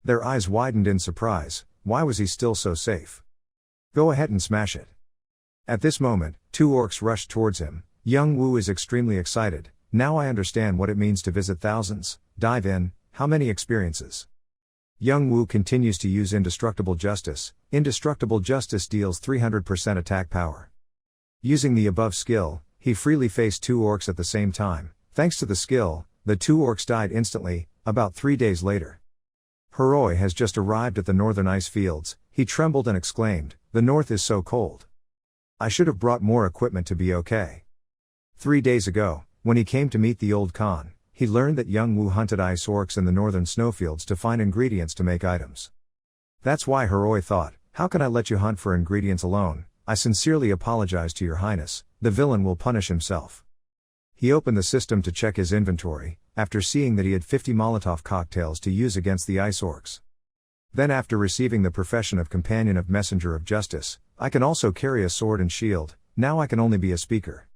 Their eyes widened in surprise. Why was he still so safe? Go ahead and smash it. At this moment, 2 orcs rushed towards him. Young Woo is extremely excited. Now I understand what it means to visit thousands. Dive in. How many experiences? Young Woo continues to use Indestructible Justice. Indestructible Justice deals 300% attack power. Using the above skill, he freely faced 2 orcs at the same time. Thanks to the skill, the 2 orcs died instantly, about 3 days later. Heroi has just arrived at the northern ice fields. He trembled and exclaimed, "The north is so cold. I should have brought more equipment to be okay." 3 days ago, when he came to meet the old Khan, he learned that Young Woo hunted ice orcs in the northern snowfields to find ingredients to make items. That's why Heroi thought, "How can I let you hunt for ingredients alone? I sincerely apologize to your highness, the villain will punish himself." He opened the system to check his inventory, after seeing that he had 50 Molotov cocktails to use against the ice orcs. Then after receiving the profession of Companion of Messenger of Justice, I can also carry a sword and shield, now I can only be a speaker.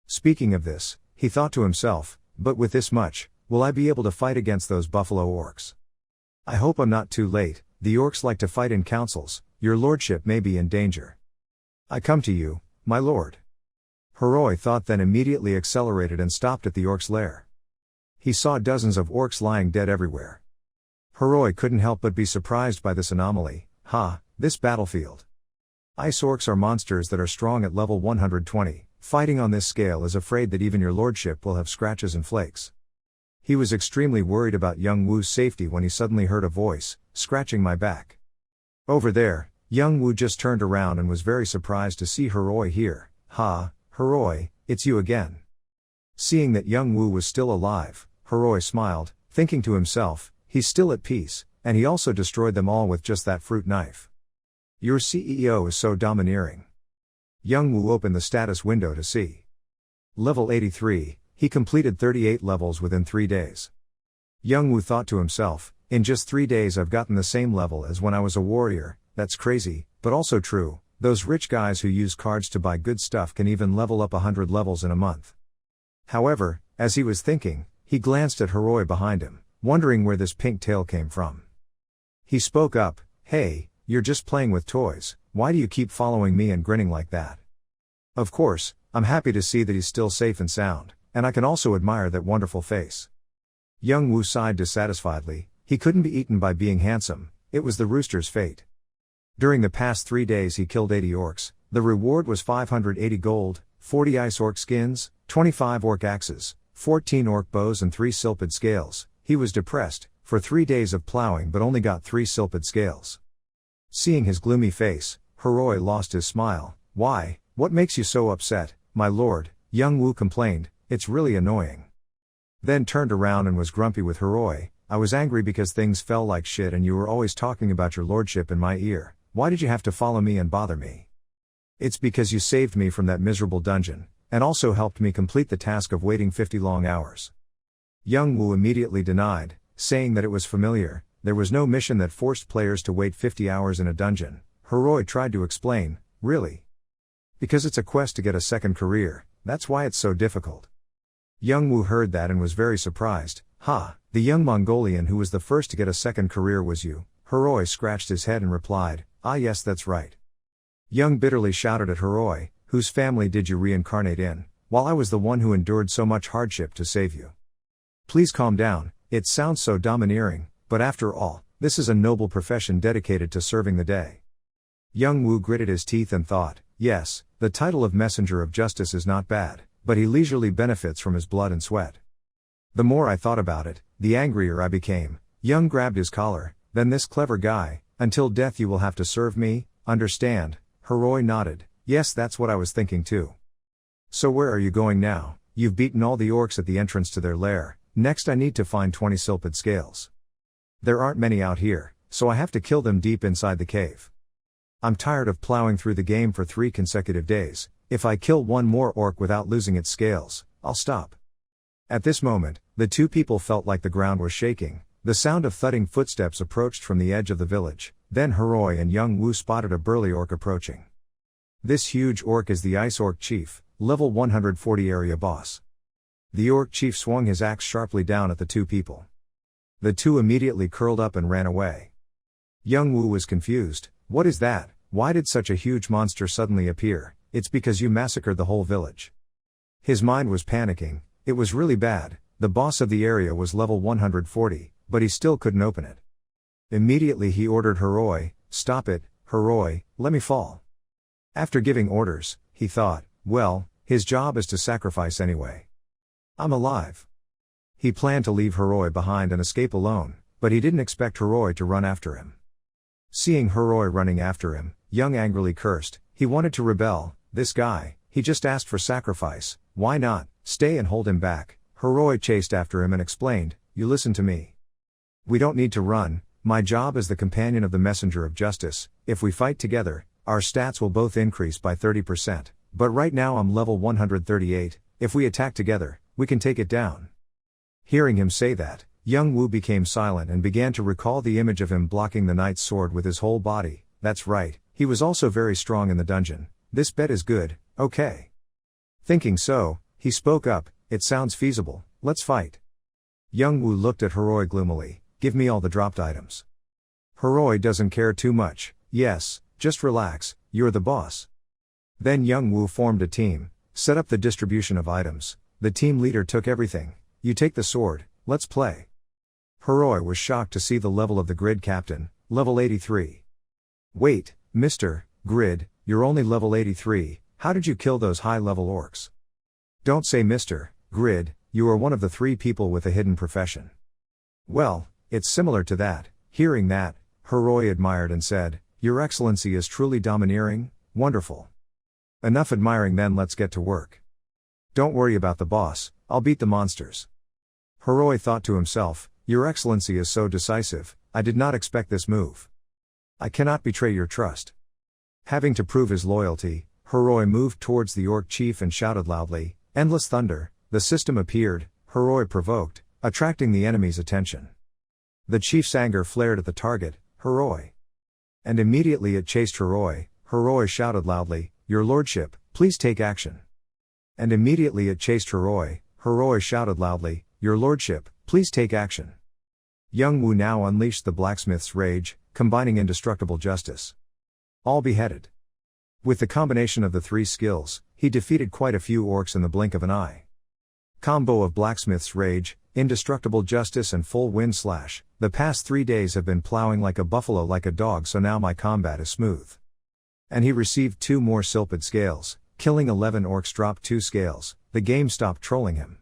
Speaking of this, he thought to himself, but with this much, will I be able to fight against those buffalo orcs? I hope I'm not too late. The orcs like to fight in councils. Your lordship may be in danger. I come to you, my lord. Heroi thought, then immediately accelerated and stopped at the orcs' lair. He saw dozens of orcs lying dead everywhere. Heroi couldn't help but be surprised by this anomaly. This battlefield. Ice orcs are monsters that are strong at level 120. Fighting on this scale is afraid that even your lordship will have scratches and flakes. He was extremely worried about Young Woo's safety when he suddenly heard a voice, scratching my back. Over there. Young Woo just turned around and was very surprised to see Heroi here. Heroi, it's you again. Seeing that Young Woo was still alive, Heroi smiled, thinking to himself, he's still at peace, and he also destroyed them all with just that fruit knife. Your CEO is so domineering. Young Woo opened the status window to see. Level 83, he completed 38 levels within 3 days. Young Woo thought to himself, in just 3 days I've gotten the same level as when I was a warrior. That's crazy, but also true. Those rich guys who use cards to buy good stuff can even level up 100 levels in a month. However, as he was thinking, he glanced at Heroi behind him, wondering where this pink tail came from. He spoke up, "Hey, you're just playing with toys, why do you keep following me and grinning like that?" Of course, I'm happy to see that he's still safe and sound, and I can also admire that wonderful face. Young Woo sighed dissatisfiedly. He couldn't be eaten by being handsome, it was the rooster's fate. During the past 3 days he killed 80 orcs, the reward was 580 gold, 40 ice orc skins, 25 orc axes, 14 orc bows and 3 silpid scales. He was depressed, for 3 days of plowing but only got 3 silpid scales. Seeing his gloomy face, Heroi lost his smile. "Why, what makes you so upset? my lord, young Wu complained, it's really annoying. Then turned around and was grumpy with Heroi, I was angry because things fell like shit and you were always talking about your lordship in my ear, why did you have to follow me and bother me? It's because you saved me from that miserable dungeon, and also helped me complete the task of waiting 50 long hours. Young Wu immediately denied, saying that it was familiar, there was no mission that forced players to wait 50 hours in a dungeon. Heroi tried to explain, really? Because it's a quest to get a second career, that's why it's so difficult. Young Wu heard that and was very surprised, the young Mongolian who was the first to get a second career was you. Heroi scratched his head and replied, yes that's right. Young bitterly shouted at Heroi, whose family did you reincarnate in, while I was the one who endured so much hardship to save you? Please calm down, it sounds so domineering, but after all, this is a noble profession dedicated to serving the day. Young Wu gritted his teeth and thought, yes, the title of Messenger of Justice is not bad, but he leisurely benefits from his blood and sweat. The more I thought about it, the angrier I became. Young grabbed his collar, then this clever guy, until death you will have to serve me, understand? Heroi nodded, yes that's what I was thinking too. So where are you going now? You've beaten all the orcs at the entrance to their lair, next I need to find 20 silpid scales. There aren't many out here, so I have to kill them deep inside the cave. I'm tired of plowing through the game for 3 consecutive days, if I kill one more orc without losing its scales, I'll stop. At this moment, the two people felt like the ground was shaking, the sound of thudding footsteps approached from the edge of the village, then Heroi and young Wu spotted a burly orc approaching. This huge orc is the Ice Orc Chief, level 140 area boss. The orc chief swung his axe sharply down at the two people. The two immediately curled up and ran away. Young Wu was confused, what is that? Why did such a huge monster suddenly appear? It's because you massacred the whole village. His mind was panicking, it was really bad, the boss of the area was level 140, but he still couldn't open it. Immediately he ordered Heroi, stop it, Heroi, let me fall. After giving orders, he thought, well, his job is to sacrifice anyway. I'm alive. He planned to leave Heroi behind and escape alone, but he didn't expect Heroi to run after him. Seeing Heroi running after him, Young angrily cursed, he wanted to rebel, this guy, he just asked for sacrifice, why not, stay and hold him back. Heroi chased after him and explained, you listen to me. We don't need to run, my job as the companion of the Messenger of Justice, if we fight together, our stats will both increase by 30%, but right now I'm level 138, if we attack together, we can take it down. Hearing him say that, young Wu became silent and began to recall the image of him blocking the knight's sword with his whole body, that's right, he was also very strong in the dungeon, this bet is good, okay. Thinking so, he spoke up, it sounds feasible, let's fight. Young Wu looked at Heroi gloomily, give me all the dropped items. Heroi doesn't care too much, yes, just relax, you're the boss. Then young Wu formed a team, set up the distribution of items, the team leader took everything, you take the sword, let's play. Heroi was shocked to see the level of the grid captain, level 83. Wait, Mr. Grid, you're only level 83, how did you kill those high-level orcs? Don't say Mr. Grid, you are one of the 3 people with a hidden profession. Well, it's similar to that. Hearing that, Heroi admired and said, Your Excellency is truly domineering, wonderful. Enough admiring then, let's get to work. Don't worry about the boss, I'll beat the monsters. Heroi thought to himself, Your Excellency is so decisive, I did not expect this move. I cannot betray your trust. Having to prove his loyalty, Heroi moved towards the orc chief and shouted loudly, Endless thunder, the system appeared, Heroi provoked, attracting the enemy's attention. The chief's anger flared at the target, Heroi. And immediately it chased Heroi, Heroi shouted loudly, Your lordship, please take action. And immediately it chased Heroi, Heroi shouted loudly, Your lordship, please take action. Young Wu now unleashed the blacksmith's rage, combining indestructible justice. All beheaded. With the combination of the 3 skills, he defeated quite a few orcs in the blink of an eye. Combo of blacksmith's rage, indestructible justice and full wind slash, the past 3 days have been plowing like a buffalo like a dog, so now my combat is smooth. And he received 2 more silpid scales, killing 11 orcs dropped 2 scales, the game stopped trolling him.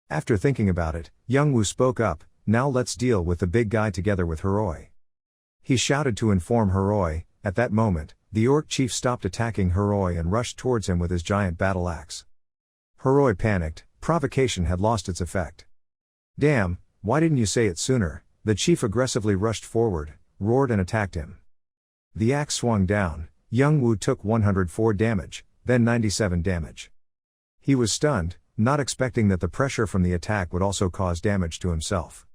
After thinking about it, young Wu spoke up, now let's deal with the big guy together with Heroi. He shouted to inform Heroi, at that moment, the orc chief stopped attacking Heroi and rushed towards him with his giant battle axe. Heroi panicked, provocation had lost its effect. Damn, why didn't you say it sooner? The chief aggressively rushed forward, roared and attacked him. The axe swung down, Young Woo took 104 damage, then 97 damage. He was stunned, not expecting that the pressure from the attack would also cause damage to himself.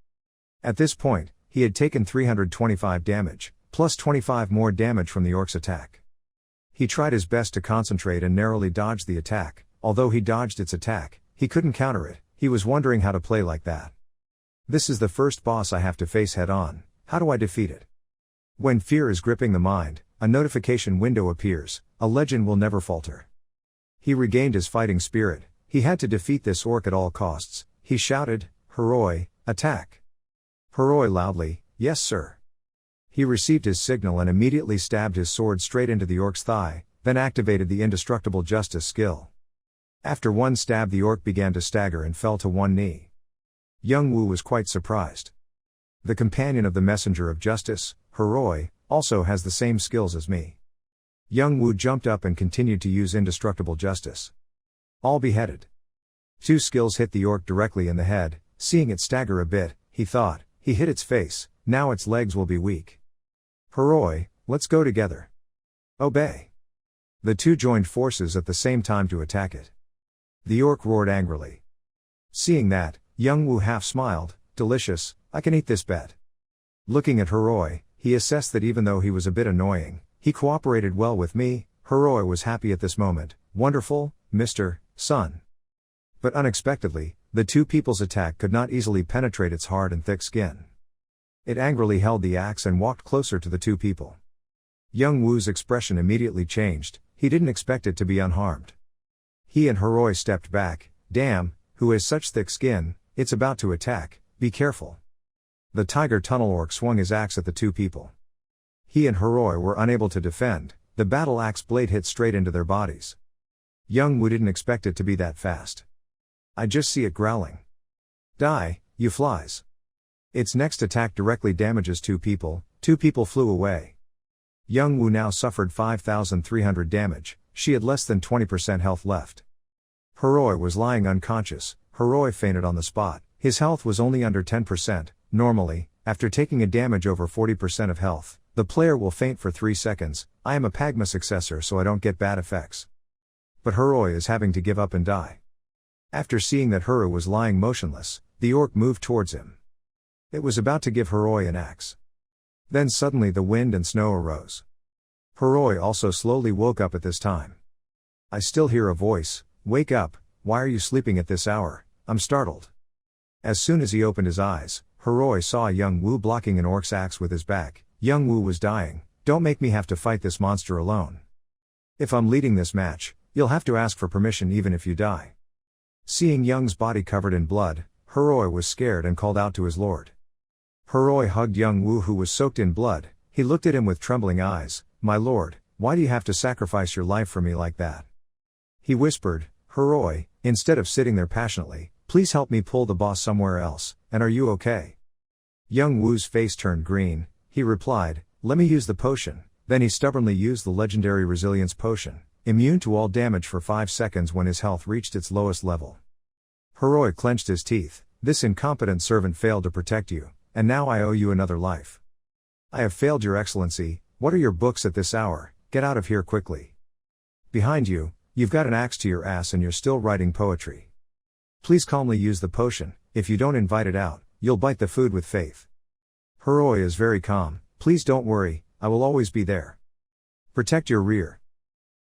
At this point, he had taken 325 damage, plus 25 more damage from the orc's attack. He tried his best to concentrate and narrowly dodged the attack. Although he dodged its attack, he couldn't counter it. He was wondering how to play like that. This is the first boss I have to face head on. How do I defeat it? When fear is gripping the mind, a notification window appears. A legend will never falter. He regained his fighting spirit. He had to defeat this orc at all costs. He shouted, "Heroi, attack!" Heroi loudly, "Yes sir." He received his signal and immediately stabbed his sword straight into the orc's thigh, then activated the indestructible justice skill. After one stab the orc began to stagger and fell to one knee. Young Woo was quite surprised. The companion of the messenger of justice, Heroi, also has the same skills as me. Young Woo jumped up and continued to use indestructible justice. All beheaded. 2 skills hit the orc directly in the head. Seeing it stagger a bit, he thought, he hit its face, now its legs will be weak. Heroi, let's go together. Obey. The two joined forces at the same time to attack it. The orc roared angrily. Seeing that, Young Woo half smiled, delicious, I can eat this bet. Looking at Heroi, he assessed that even though he was a bit annoying, he cooperated well with me. Heroi was happy at this moment. Wonderful, Mr. Sun. But unexpectedly, the two people's attack could not easily penetrate its hard and thick skin. It angrily held the axe and walked closer to the two people. Young Woo's expression immediately changed. He didn't expect it to be unharmed. He and Heroi stepped back. Damn, who has such thick skin? It's about to attack, be careful. The tiger tunnel orc swung his axe at the two people. He and Heroi were unable to defend. The battle axe blade hit straight into their bodies. Young Woo didn't expect it to be that fast. I just see it growling. Die, you flies. Its next attack directly damages two people flew away. Young Woo now suffered 5,300 damage, she had less than 20% health left. Heroi was lying unconscious. Heroi fainted on the spot, his health was only under 10%, normally, after taking a damage over 40% of health, the player will faint for 3 seconds. I am a Pagma successor so I don't get bad effects. But Heroi is having to give up and die. After seeing that Huru was lying motionless, the orc moved towards him. It was about to give Heroi an axe. Then suddenly the wind and snow arose. Heroi also slowly woke up at this time. I still hear a voice, wake up, why are you sleeping at this hour? I'm startled. As soon as he opened his eyes, Heroi saw Young Woo blocking an orc's axe with his back. Young Woo was dying. Don't make me have to fight this monster alone. If I'm leading this match, you'll have to ask for permission even if you die. Seeing Young's body covered in blood, Heroi was scared and called out to his lord. Heroi hugged Young Woo who was soaked in blood. He looked at him with trembling eyes. My lord, why do you have to sacrifice your life for me like that? He whispered, Heroi, instead of sitting there passionately, please help me pull the boss somewhere else, and are you okay? Young Woo's face turned green. He replied, let me use the potion. Then he stubbornly used the legendary resilience potion, immune to all damage for 5 seconds when his health reached its lowest level. Heroi clenched his teeth. This incompetent servant failed to protect you, and now I owe you another life. I have failed your excellency. What are your books at this hour? Get out of here quickly. Behind you, you've got an axe to your ass and you're still writing poetry. Please calmly use the potion. If you don't invite it out, you'll bite the food with faith. Heroi is very calm. Please don't worry, I will always be there. Protect your rear.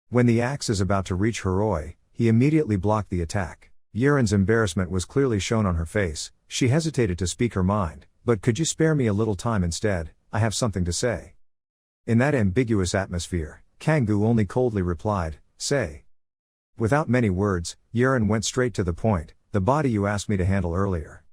When the axe is about to reach Heroi, he immediately blocked the attack. Yeren's embarrassment was clearly shown on her face. She hesitated to speak her mind. But could you spare me a little time instead? I have something to say. In that ambiguous atmosphere, Kangoo only coldly replied, say. Without many words, Yeren went straight to the point, the body you asked me to handle earlier.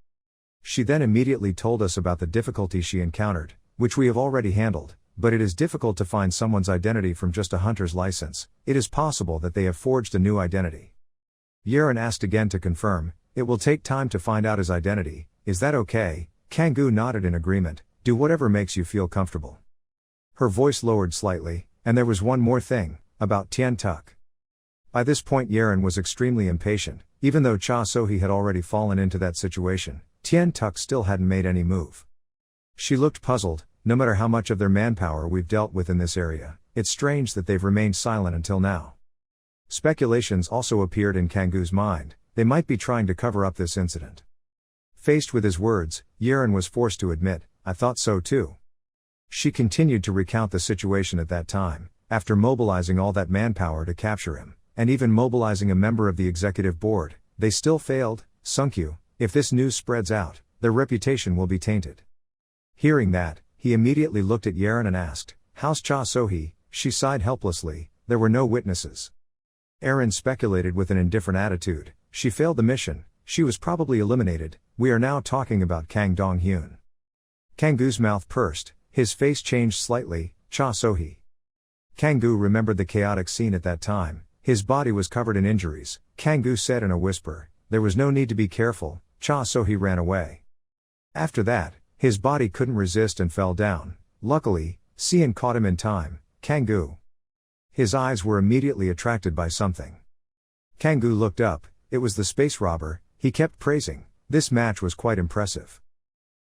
She then immediately told us about the difficulties she encountered, which we have already handled, but it is difficult to find someone's identity from just a hunter's license. It is possible that they have forged a new identity. Yeren asked again to confirm, it will take time to find out his identity, is that okay? Kangoo nodded in agreement, do whatever makes you feel comfortable. Her voice lowered slightly, And there was one more thing, about Tien Tuck. By this point Yeren was extremely impatient. Even though Cha Sohee had already fallen into that situation, Tien Tuck still hadn't made any move. She looked puzzled. No matter how much of their manpower we've dealt with in this area, it's strange that they've remained silent until now. Speculations also appeared in Kangoo's mind. They might be trying to cover up this incident. Faced with his words, Yeren was forced to admit, I thought so too. She continued to recount the situation at that time. After mobilizing all that manpower to capture him, and even mobilizing a member of the executive board, they still failed. Sunkyu, if this news spreads out, their reputation will be tainted. Hearing that, he immediately looked at Yeren and asked, how's Cha Sohee? She sighed helplessly. There were no witnesses. Yeren speculated with an indifferent attitude. She failed the mission. She was probably eliminated. We are now talking about Kang Dong-hyun. Kangoo's mouth pursed. His face changed slightly. Cha Sohee. Kangoo remembered the chaotic scene at that time. His body was covered in injuries. Kangoo said in a whisper, there was no need to be careful. Cha Sohee ran away. After that, his body couldn't resist and fell down. Luckily, Sien caught him in time. Kangoo. His eyes were immediately attracted by something. Kangoo looked up. It was the space robber. He kept praising. This match was quite impressive.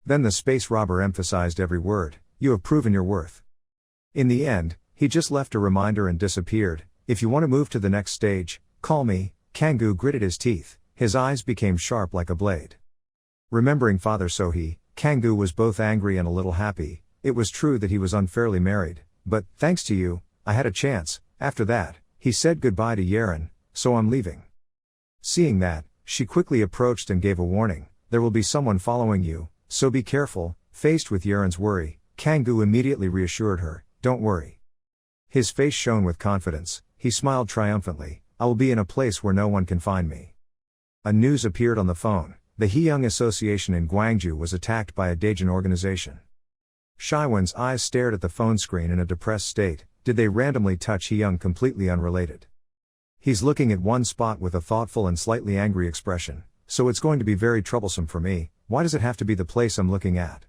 Then the space robber emphasized every word. You have proven your worth. In the end, he just left a reminder and disappeared. If you want to move to the next stage, call me. Kangoo gritted his teeth. His eyes became sharp like a blade. Remembering Father Sohee, Kangoo was both angry and a little happy. It was true that he was unfairly married, but, thanks to you, I had a chance. After that, he said goodbye to Yeren, so I'm leaving. Seeing that, she quickly approached and gave a warning. There will be someone following you, so be careful. Faced with Yeren's worry, Kangoo immediately reassured her, don't worry. His face shone with confidence. He smiled triumphantly. I will be in a place where no one can find me. A news appeared on the phone. The Heyoung Association in Gwangju was attacked by a Daejeon organization. Shaiwen's eyes stared at the phone screen in a depressed state. Did they randomly touch Heyoung completely unrelated? He's looking at one spot with a thoughtful and slightly angry expression. So it's going to be very troublesome for me. Why does it have to be the place I'm looking at?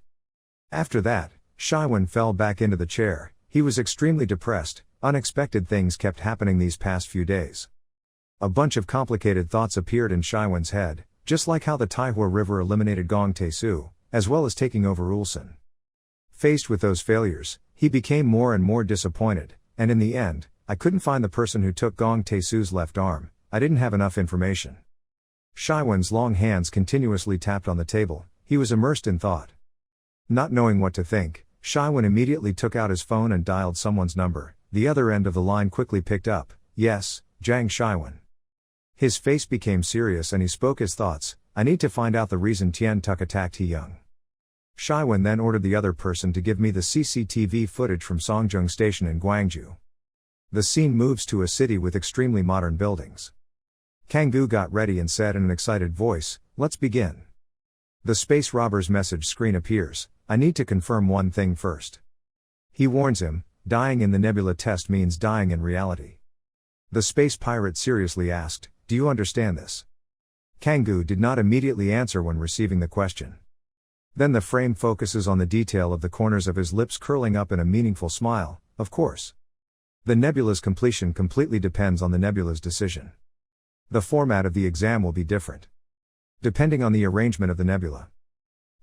After that, Shaiwen fell back into the chair. He was extremely depressed. Unexpected things kept happening these past few days. A bunch of complicated thoughts appeared in Shaiwen's head, just like how the Taihua River eliminated Gong Tae-soo, as well as taking over Ulsan. Faced with those failures, he became more and more disappointed, and in the end, I couldn't find the person who took Gong Tae-soo's left arm. I didn't have enough information. Shaiwen's long hands continuously tapped on the table. He was immersed in thought. Not knowing what to think, Shaiwen immediately took out his phone and dialed someone's number. The other end of the line quickly picked up. Yes, Jang Shaiwen. His face became serious and he spoke his thoughts. I need to find out the reason Tien Tuck attacked Heyoung. Shaiwen then ordered the other person to give me the CCTV footage from Songjung Station in Gwangju. The scene moves to a city with extremely modern buildings. Kangoo got ready and said in an excited voice, let's begin. The space robber's message screen appears. I need to confirm one thing first. He warns him, dying in the nebula test means dying in reality. The space pirate seriously asked, do you understand this? Kangoo did not immediately answer when receiving the question. Then the frame focuses on the detail of the corners of his lips curling up in a meaningful smile. Of course. The nebula's completion completely depends on the nebula's decision. The format of the exam will be different, depending on the arrangement of the nebula.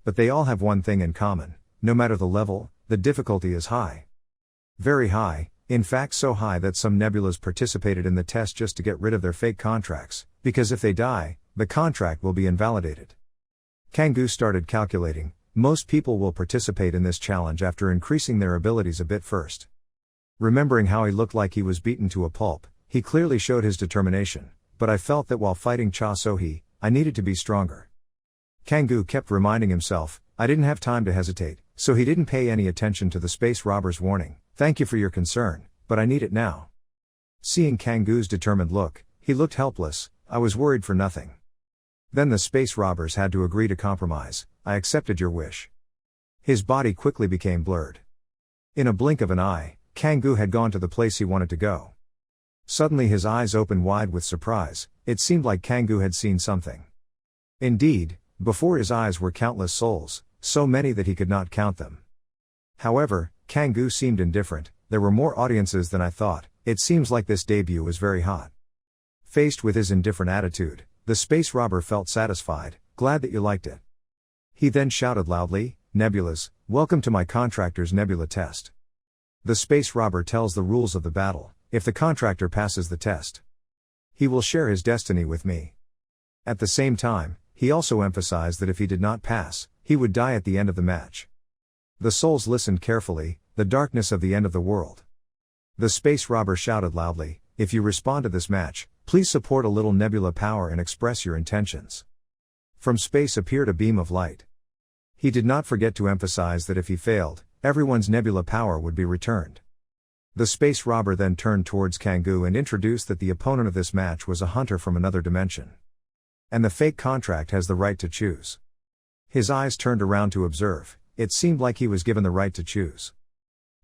But they all have one thing in common. No matter the level, the difficulty is high. Very high, in fact so high that some nebulas participated in the test just to get rid of their fake contracts, because if they die, the contract will be invalidated. Kangoo started calculating. Most people will participate in this challenge after increasing their abilities a bit first. Remembering how he looked like he was beaten to a pulp, he clearly showed his determination. But I felt that while fighting Cha Sohee, I needed to be stronger. Kangoo kept reminding himself, I didn't have time to hesitate, so he didn't pay any attention to the space robber's warning. Thank you for your concern, but I need it now. Seeing Kangoo's determined look, he looked helpless. I was worried for nothing. Then the space robbers had to agree to compromise. I accepted your wish. His body quickly became blurred. In a blink of an eye, Kangoo had gone to the place he wanted to go. Suddenly his eyes opened wide with surprise. It seemed like Kangoo had seen something. Indeed, before his eyes were countless souls, so many that he could not count them. However, Kangoo seemed indifferent. there were more audiences than I thought. It seems like this debut was very hot. Faced with his indifferent attitude, the space robber felt satisfied, glad that you liked it. He then shouted loudly, "Nebulas, welcome to my contractor's nebula test." The space robber tells the rules of the battle. If the contractor passes the test, he will share his destiny with me. At the same time, he also emphasized that if he did not pass, he would die at the end of the match. The souls listened carefully, the darkness of the end of the world. The space robber shouted loudly, "If you respond to this match, please support a little nebula power and express your intentions." From space appeared a beam of light. He did not forget to emphasize that if he failed, everyone's nebula power would be returned. The space robber then turned towards Kangoo and introduced that the opponent of this match was a hunter from another dimension. And the fake contract has the right to choose. His eyes turned around to observe. It seemed like he was given the right to choose.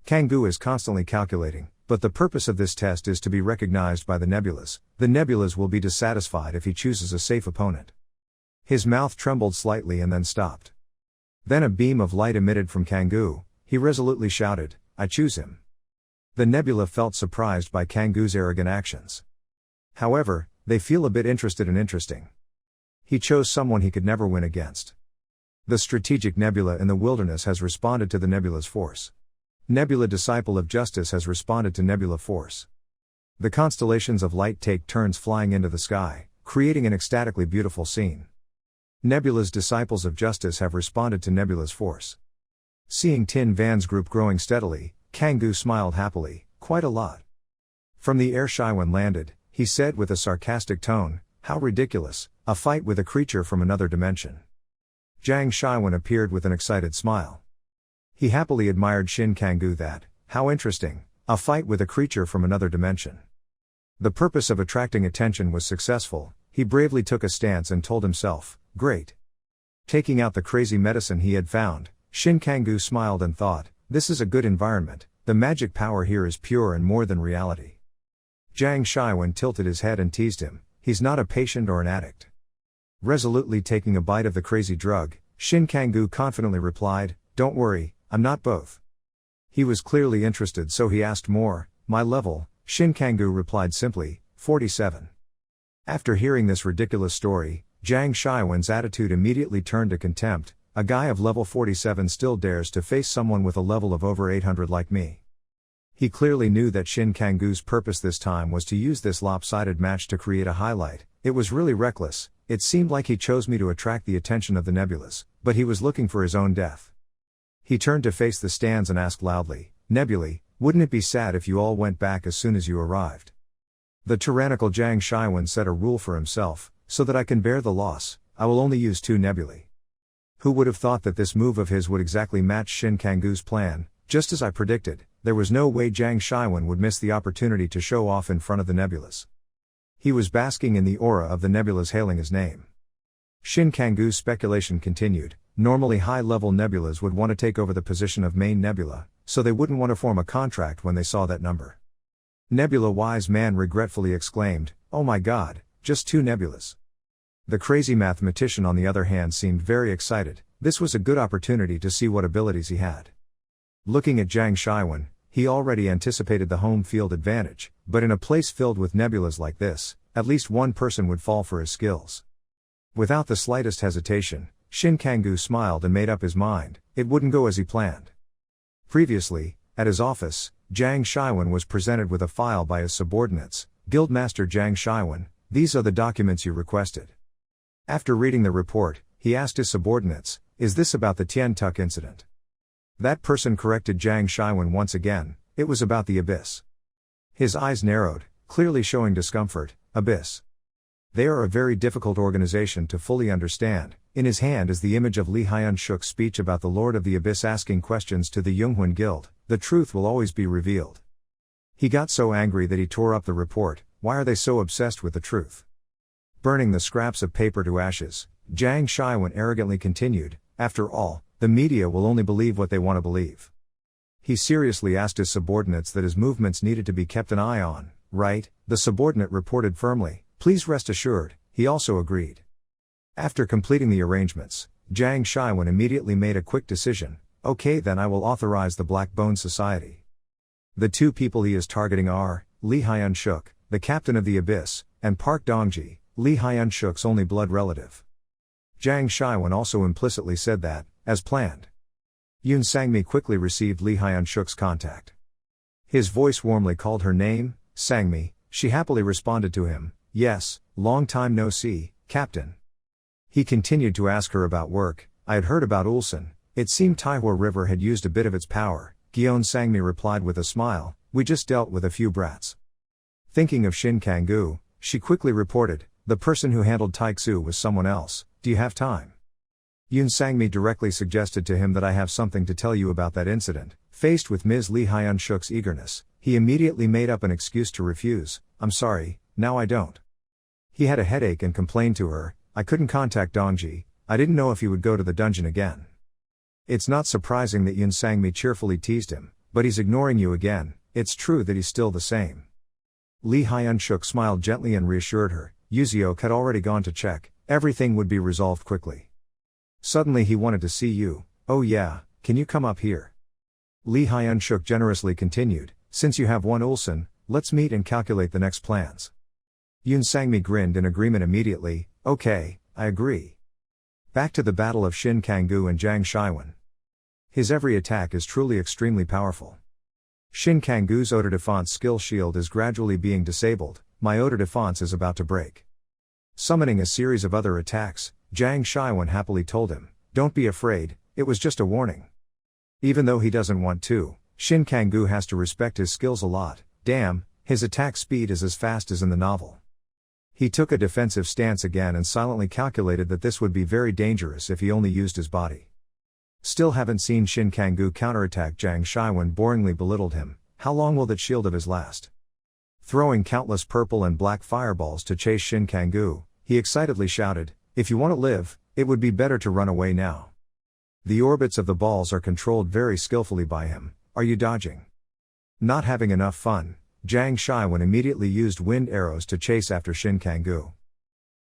Kangoo is constantly calculating, but the purpose of this test is to be recognized by the nebulas. The nebulas will be dissatisfied if he chooses a safe opponent. His mouth trembled slightly and then stopped. Then a beam of light emitted from Kangoo. He resolutely shouted, "I choose him." The nebula felt surprised by Kangoo's arrogant actions. However, they feel a bit interested and interesting. He chose someone he could never win against. The strategic nebula in the wilderness has responded to the nebula's force. Nebula Disciple of Justice has responded to Nebula Force. The constellations of light take turns flying into the sky, creating an ecstatically beautiful scene. Nebula's Disciples of Justice have responded to Nebula's Force. Seeing Tin Van's group growing steadily, Kangoo smiled happily, quite a lot. From the air Shaiwan landed, he said with a sarcastic tone, "How ridiculous, a fight with a creature from another dimension." Zhang Shaiwan appeared with an excited smile. He happily admired Shin Kangoo that, "How interesting, a fight with a creature from another dimension." The purpose of attracting attention was successful. He bravely took a stance and told himself, "Great." Taking out the crazy medicine he had found, Shin Kangoo smiled and thought, "This is a good environment, the magic power here is pure and more than reality." Zhang Shaiwan tilted his head and teased him, "He's not a patient or an addict." Resolutely taking a bite of the crazy drug, Shin Kangoo confidently replied, "Don't worry, I'm not both." He was clearly interested, so he asked more. "My level," Shin Kangoo replied simply, 47. After hearing this ridiculous story, Zhang Shaiwan's attitude immediately turned to contempt. A guy of level 47 still dares to face someone with a level of over 800 like me. He clearly knew that Shin Kangoo's purpose this time was to use this lopsided match to create a highlight. It was really reckless. It seemed like he chose me to attract the attention of the nebulas, but he was looking for his own death. He turned to face the stands and asked loudly, "Nebulae, wouldn't it be sad if you all went back as soon as you arrived?" The tyrannical Zhang Shaiwan set a rule for himself, "So that I can bear the loss, I will only use 2 nebulae." Who would have thought that this move of his would exactly match Shin Kangoo's plan? Just as I predicted, there was no way Zhang Shaiwan would miss the opportunity to show off in front of the nebulas. He was basking in the aura of the nebulas hailing his name. Shin Kangoo's speculation continued. Normally high-level nebulas would want to take over the position of main nebula, so they wouldn't want to form a contract when they saw that number. Nebula Wise Man regretfully exclaimed, "Oh my god, just 2 nebulas." The crazy mathematician on the other hand seemed very excited. This was a good opportunity to see what abilities he had. Looking at Zhang Shaiwan, he already anticipated the home field advantage, but in a place filled with nebulas like this, at least one person would fall for his skills. Without the slightest hesitation, Shin Kangoo smiled and made up his mind. It wouldn't go as he planned. Previously, at his office, Zhang Shaiwan was presented with a file by his subordinates. "Guildmaster Zhang Shaiwan, these are the documents you requested." After reading the report, he asked his subordinates, "Is this about the Tien Tuck incident?" That person corrected Zhang Shaiwan once again, "It was about the Abyss." His eyes narrowed, clearly showing discomfort. Abyss. They are a very difficult organization to fully understand. In his hand is the image of Li Hyun-shuk's speech about the Lord of the Abyss asking questions to the Yunghun Guild. "The truth will always be revealed." He got so angry that he tore up the report. Why are they so obsessed with the truth? Burning the scraps of paper to ashes, Zhang Shaiwan arrogantly continued, "After all, the media will only believe what they want to believe." He seriously asked his subordinates that his movements needed to be kept an eye on. "Right," the subordinate reported firmly. "Please rest assured," he also agreed. After completing the arrangements, Zhang Shaiwan immediately made a quick decision. "Okay, then I will authorize the Black Bone Society." The two people he is targeting are Lee Hyun-shuk, the captain of the Abyss, and Park Dong-ji, Lee Hyun-shuk's only blood relative. Jang Shiwen also implicitly said that, as planned. Yoon Sang-mi quickly received Lee Hyun-shuk's contact. His voice warmly called her name, Sang-mi. She happily responded to him, "Yes, long time no see, Captain." He continued to ask her about work. "I had heard about Ulsan. It seemed Taihua River had used a bit of its power." Gyeon Sang-mi replied with a smile, "We just dealt with a few brats." Thinking of Shin Kang-gu, she quickly reported, "The person who handled Taiksu was someone else. Do you have time?" Yoon Sang-mi directly suggested to him that I have something to tell you about that incident. Faced with Ms. Lee Hyun-shuk's eagerness, he immediately made up an excuse to refuse. "I'm sorry, now I don't." He had a headache and complained to her, "I couldn't contact Dongji, I didn't know if he would go to the dungeon again." It's not surprising that Yoon Sang-mi cheerfully teased him, "But he's ignoring you again, it's true that he's still the same." Lee Hyun-shuk smiled gently and reassured her, Yuziok had already gone to check, everything would be resolved quickly. Suddenly he wanted to see you. "Oh yeah, can you come up here?" Lee Hyun-shuk generously continued, "Since you have one Ulsan, let's meet and calculate the next plans." Yoon Sang-mi grinned in agreement immediately, "Okay, I agree." Back to the battle of Shin Kang-gu and Jang Shiwen. His every attack is truly extremely powerful. Shin Kang-gu's eau de défense skill shield is gradually being disabled, my eau de défense is about to break. Summoning a series of other attacks, Jang Shiwen happily told him, "Don't be afraid, it was just a warning." Even though he doesn't want to, Shin Kang-gu has to respect his skills a lot. Damn, his attack speed is as fast as in the novel. He took a defensive stance again and silently calculated that this would be very dangerous if he only used his body. Still haven't seen Shin Kang-gu counterattack. Jang Shiwen boringly belittled him, "How long will that shield of his last?" Throwing countless purple and black fireballs to chase Shin Kang-gu, he excitedly shouted, "If you want to live, it would be better to run away now." The orbits of the balls are controlled very skillfully by him. Are you dodging? Not having enough fun, Jang Shiwen immediately used wind arrows to chase after Shin Kang-gu.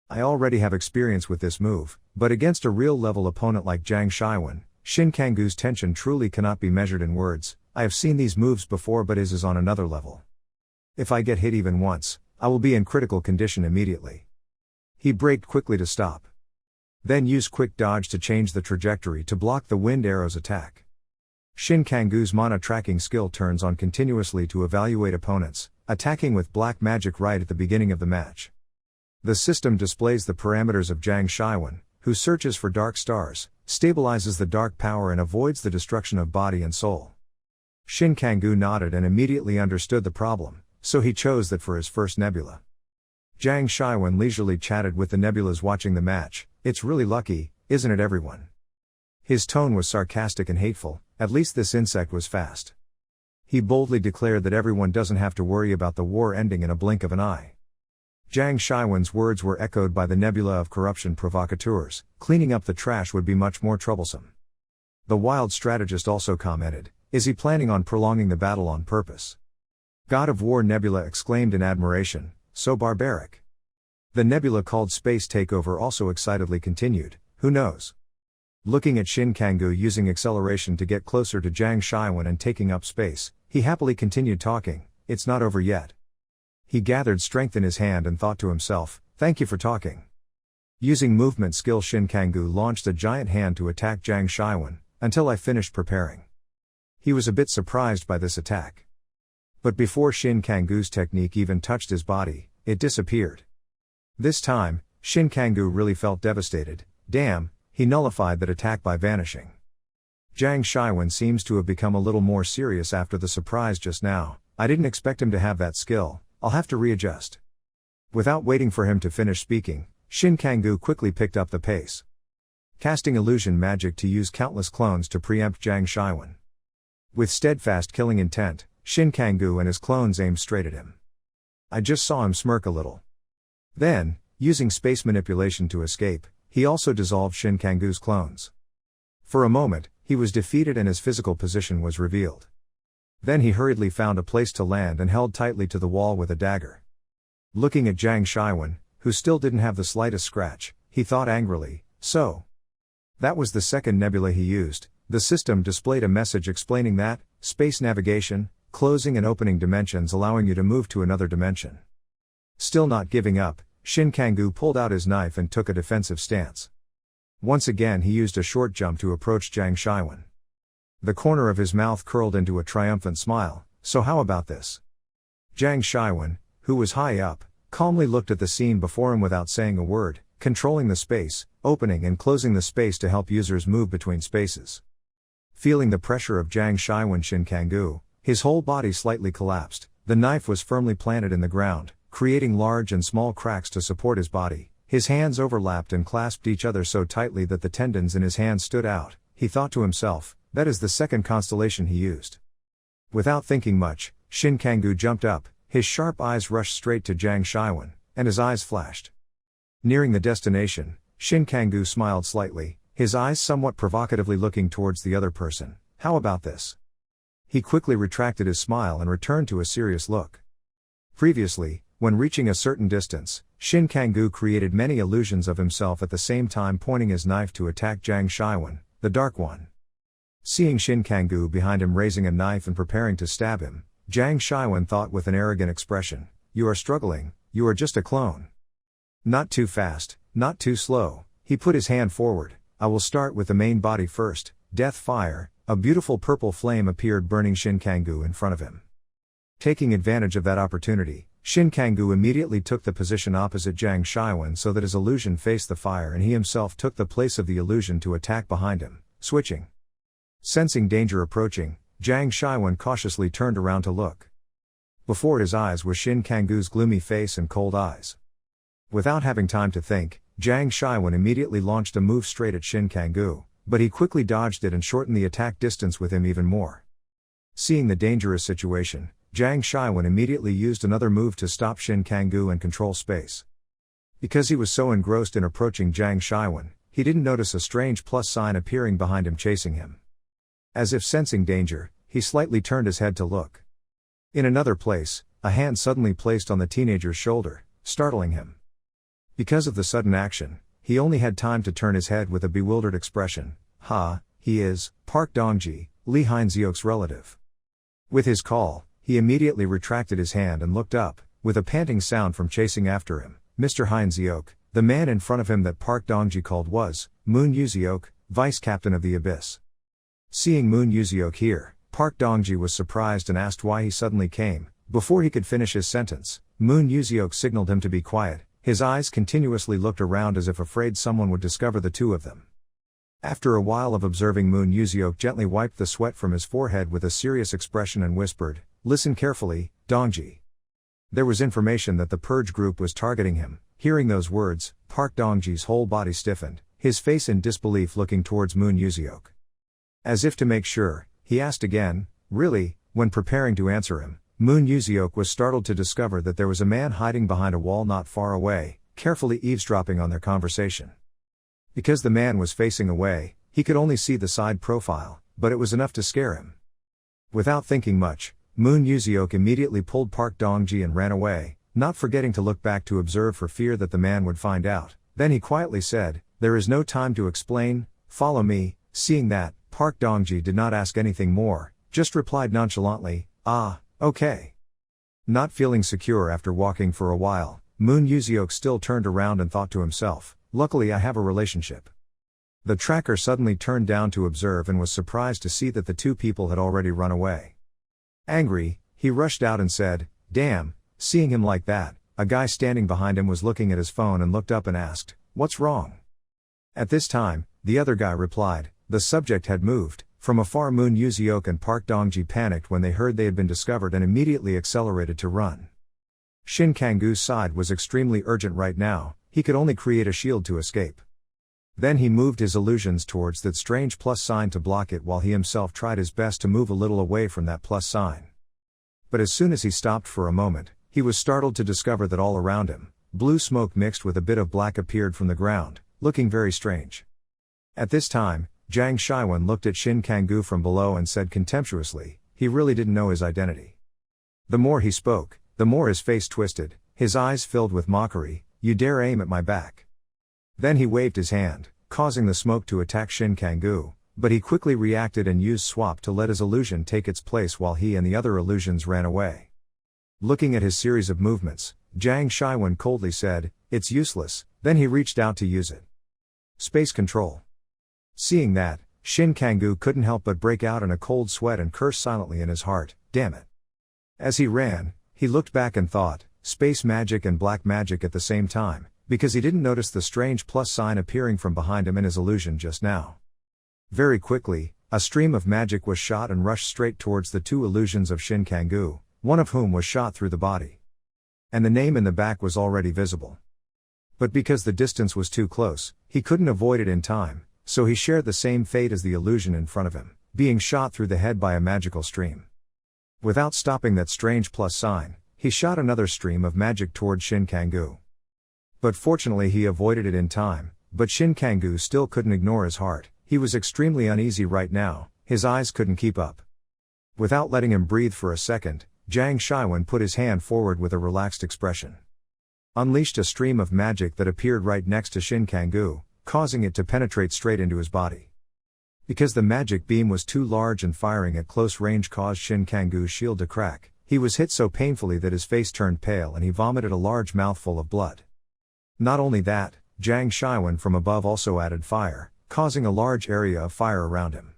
I already have experience with this move, but against a real level opponent like Jang Shiwen, Shin Kang-gu's tension truly cannot be measured in words. I have seen these moves before, but his is on another level. If I get hit even once, I will be in critical condition immediately. He braked quickly to stop. Then used quick dodge to change the trajectory to block the wind arrow's attack. Shin Kang-gu's mana tracking skill turns on continuously to evaluate opponents, attacking with black magic right at the beginning of the match. The system displays the parameters of Jang Shiwen, who searches for dark stars, stabilizes the dark power and avoids the destruction of body and soul. Shin Kang-gu nodded and immediately understood the problem, so he chose that for his first nebula. Jang Shiwen leisurely chatted with the nebulas watching the match. "It's really lucky, isn't it everyone?" His tone was sarcastic and hateful, "At least this insect was fast." He boldly declared that everyone doesn't have to worry about the war ending in a blink of an eye. Jang Shiwen's words were echoed by the nebula of corruption provocateurs. Cleaning up the trash would be much more troublesome. The wild strategist also commented, "Is he planning on prolonging the battle on purpose?" God of War Nebula exclaimed in admiration, "So barbaric." The nebula called Space Takeover also excitedly continued, "Who knows?" Looking at Shin Kang-gu using acceleration to get closer to Jang Shiwen and taking up space, he happily continued talking, "It's not over yet." He gathered strength in his hand and thought to himself, "Thank you for talking." Using movement skill, Shin Kang-gu launched a giant hand to attack Jang Shiwen, until I finished preparing. He was a bit surprised by this attack. But before Shin Kang-gu's technique even touched his body, it disappeared. This time, Shin Kang-gu really felt devastated. Damn, he nullified that attack by vanishing. Jang Shiwen seems to have become a little more serious after the surprise just now. I didn't expect him to have that skill, I'll have to readjust. Without waiting for him to finish speaking, Shin Kang-gu quickly picked up the pace. Casting illusion magic to use countless clones to preempt Jang Shiwen. With steadfast killing intent, Shin Kang-gu and his clones aimed straight at him. I just saw him smirk a little. Then, using space manipulation to escape, he also dissolved Shin Kang-gu's clones. For a moment, he was defeated and his physical position was revealed. Then he hurriedly found a place to land and held tightly to the wall with a dagger. Looking at Jang Shiwen, who still didn't have the slightest scratch, he thought angrily, "So? That was the second nebula he used." The system displayed a message explaining that, space navigation, closing and opening dimensions, allowing you to move to another dimension. Still not giving up, Shin Kang-gu pulled out his knife and took a defensive stance. Once again he used a short jump to approach Jiang Shiwen. The corner of his mouth curled into a triumphant smile. So how about this? Jiang Shiwen, who was high up, calmly looked at the scene before him without saying a word, controlling the space, opening and closing the space to help users move between spaces. Feeling the pressure of Jiang Shiwen, Shin Kang-gu, his whole body slightly collapsed. The knife was firmly planted in the ground, creating large and small cracks to support his body. His hands overlapped and clasped each other so tightly that the tendons in his hands stood out. He thought to himself, that is the second constellation he used. Without thinking much, Shin Kang-gu jumped up, his sharp eyes rushed straight to Jiang Shiwen, and his eyes flashed. Nearing the destination, Shin Kang-gu smiled slightly, his eyes somewhat provocatively looking towards the other person. How about this? He quickly retracted his smile and returned to a serious look. Previously, when reaching a certain distance, Shin Kang-gu created many illusions of himself at the same time pointing his knife to attack Jiang Shiwen, the Dark One. Seeing Shin Kang-gu behind him raising a knife and preparing to stab him, Jiang Shiwen thought with an arrogant expression, "You are struggling, you are just a clone. Not too fast, not too slow." He put his hand forward. "I will start with the main body first." Death fire, a beautiful purple flame appeared burning Shin Kang-gu in front of him. Taking advantage of that opportunity, Shin Kang-gu immediately took the position opposite Jiang Shiwen so that his illusion faced the fire and he himself took the place of the illusion to attack behind him, switching. Sensing danger approaching, Jiang Shiwen cautiously turned around to look. Before his eyes was Shin Kang-gu's gloomy face and cold eyes. Without having time to think, Jiang Shiwen immediately launched a move straight at Shin Kang-gu, but he quickly dodged it and shortened the attack distance with him even more. Seeing the dangerous situation, Jiang Shiwen immediately used another move to stop Shin Kang-gu and control space. Because he was so engrossed in approaching Jiang Shiwen, he didn't notice a strange plus sign appearing behind him chasing him. As if sensing danger, he slightly turned his head to look. In another place, a hand suddenly placed on the teenager's shoulder, startling him. Because of the sudden action, he only had time to turn his head with a bewildered expression. He is Park Dongji, Lee Heinziok's relative. With his call, he immediately retracted his hand and looked up, with a panting sound from chasing after him. Mr. Heinziok, the man in front of him that Park Dongji called was Moon Yuziok, vice captain of the Abyss. Seeing Moon Yuziok here, Park Dongji was surprised and asked why he suddenly came. Before he could finish his sentence, Moon Yuziok signaled him to be quiet. His eyes continuously looked around as if afraid someone would discover the two of them. After a while of observing, Moon Yuziok gently wiped the sweat from his forehead with a serious expression and whispered, "Listen carefully, Dongji." There was information that the Purge group was targeting him. Hearing those words, Park Dongji's whole body stiffened, his face in disbelief looking towards Moon Yuziok. As if to make sure, he asked again, "Really?" When preparing to answer him, Moon Yuziok was startled to discover that there was a man hiding behind a wall not far away, carefully eavesdropping on their conversation. Because the man was facing away, he could only see the side profile, but it was enough to scare him. Without thinking much, Moon Yuziok immediately pulled Park Dongji and ran away, not forgetting to look back to observe for fear that the man would find out. Then he quietly said, "There is no time to explain, follow me." Seeing that, Park Dongji did not ask anything more, just replied nonchalantly, "Ah, okay." Not feeling secure after walking for a while, Moon Yuziok still turned around and thought to himself, "Luckily I have a relationship." The tracker suddenly turned down to observe and was surprised to see that the two people had already run away. Angry, he rushed out and said, "Damn." Seeing him like that, a guy standing behind him was looking at his phone and looked up and asked, "What's wrong?" At this time, the other guy replied, "The subject had moved." From afar, Moon Yuziok and Park Dongji panicked when they heard they had been discovered and immediately accelerated to run. Shin Kang-gu's side was extremely urgent right now, he could only create a shield to escape. Then he moved his illusions towards that strange plus sign to block it while he himself tried his best to move a little away from that plus sign. But as soon as he stopped for a moment, he was startled to discover that all around him, blue smoke mixed with a bit of black appeared from the ground, looking very strange. At this time, Jiang Shiwen looked at Shin Kang-gu from below and said contemptuously, he really didn't know his identity. The more he spoke, the more his face twisted, his eyes filled with mockery. "You dare aim at my back?" Then he waved his hand, causing the smoke to attack Shin Kang-gu, but he quickly reacted and used swap to let his illusion take its place while he and the other illusions ran away. Looking at his series of movements, Jiang Shiwen coldly said, "It's useless," then he reached out to use it. Space control. Seeing that, Shin Kangoo couldn't help but break out in a cold sweat and curse silently in his heart, "Damn it." As he ran, he looked back and thought, space magic and black magic at the same time, because he didn't notice the strange plus sign appearing from behind him in his illusion just now. Very quickly, a stream of magic was shot and rushed straight towards the two illusions of Shin Kangoo, one of whom was shot through the body. And the name in the back was already visible. But because the distance was too close, he couldn't avoid it in time, so he shared the same fate as the illusion in front of him, being shot through the head by a magical stream. Without stopping that strange plus sign, he shot another stream of magic toward Shin Kangoo. But fortunately he avoided it in time, but Shin Kangoo still couldn't ignore his heart. He was extremely uneasy right now, his eyes couldn't keep up. Without letting him breathe for a second, Jiang Shiwen put his hand forward with a relaxed expression. Unleashed a stream of magic that appeared right next to Shin Kangoo, causing it to penetrate straight into his body. Because the magic beam was too large and firing at close range caused Shin Kangoo's shield to crack, he was hit so painfully that his face turned pale and he vomited a large mouthful of blood. Not only that, Jiang Shiwen from above also added fire, causing a large area of fire around him.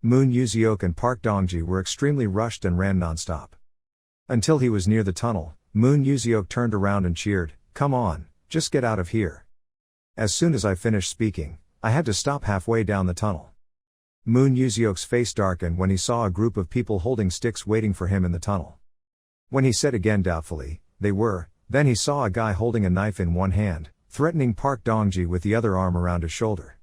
Moon Yuziok and Park Dongji were extremely rushed and ran non-stop. Until he was near the tunnel, Moon Yuziok turned around and cheered, "Come on, just get out of here." As soon as I finished speaking, I had to stop halfway down the tunnel. Moon Yuziok's face darkened when he saw a group of people holding sticks waiting for him in the tunnel. When he said again doubtfully, "They were," then he saw a guy holding a knife in one hand, threatening Park Dongji with the other arm around his shoulder.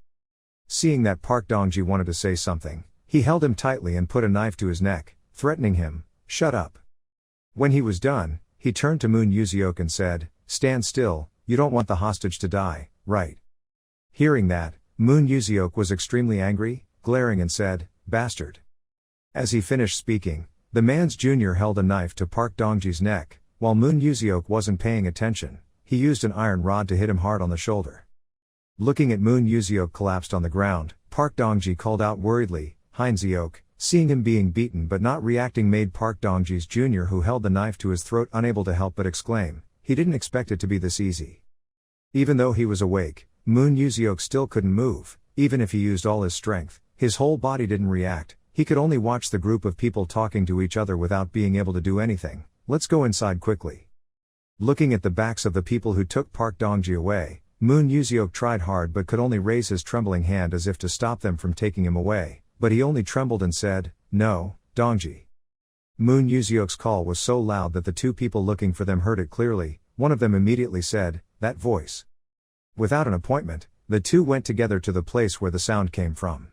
Seeing that Park Dongji wanted to say something, he held him tightly and put a knife to his neck, threatening him, "Shut up." When he was done, he turned to Moon Yuziok and said, "Stand still, you don't want the hostage to die, right?" Hearing that, Moon Yuziok was extremely angry, glaring and said, "Bastard." As he finished speaking, the man's junior held a knife to Park Dongji's neck. While Moon Yuziok wasn't paying attention, he used an iron rod to hit him hard on the shoulder. Looking at Moon Yuziok collapsed on the ground, Park Dongji called out worriedly, "Heinziok." Seeing him being beaten but not reacting made Park Dongji's junior who held the knife to his throat unable to help but exclaim, he didn't expect it to be this easy. Even though he was awake, Moon Yuziok still couldn't move, even if he used all his strength, his whole body didn't react, he could only watch the group of people talking to each other without being able to do anything. "Let's go inside quickly." Looking at the backs of the people who took Park Dongji away, Moon Yuziok tried hard but could only raise his trembling hand as if to stop them from taking him away, but he only trembled and said, "No, Dongji." Moon Yuziok's call was so loud that the two people looking for them heard it clearly. One of them immediately said, "That voice." Without an appointment, the two went together to the place where the sound came from.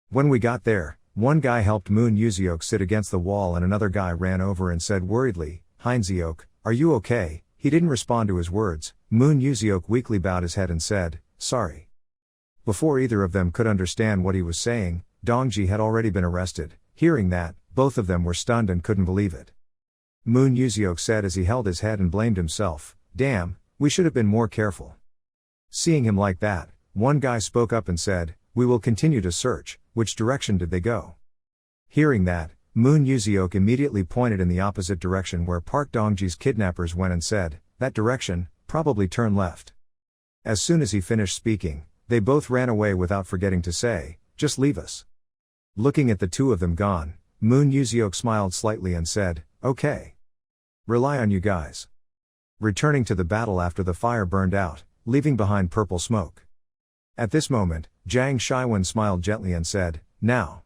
When we got there, one guy helped Moon Yuziok sit against the wall and another guy ran over and said worriedly, "Heinziok, are you okay?" He didn't respond to his words. Moon Yuziok weakly bowed his head and said, "Sorry." Before either of them could understand what he was saying, Dongji had already been arrested. Hearing that, both of them were stunned and couldn't believe it. Moon Yuziok said as he held his head and blamed himself, "Damn, we should have been more careful." Seeing him like that, one guy spoke up and said, "We will continue to search." Which direction did they go? Hearing that, Moon Yuziok immediately pointed in the opposite direction where Park Dongji's kidnappers went and said, "That direction, probably turn left." As soon as he finished speaking, they both ran away without forgetting to say, "Just leave us." Looking at the two of them gone, Moon Yuziok smiled slightly and said, "Okay. Rely on you guys." Returning to the battle after the fire burned out, leaving behind purple smoke. At this moment, Jiang Shiwen smiled gently and said, "Now."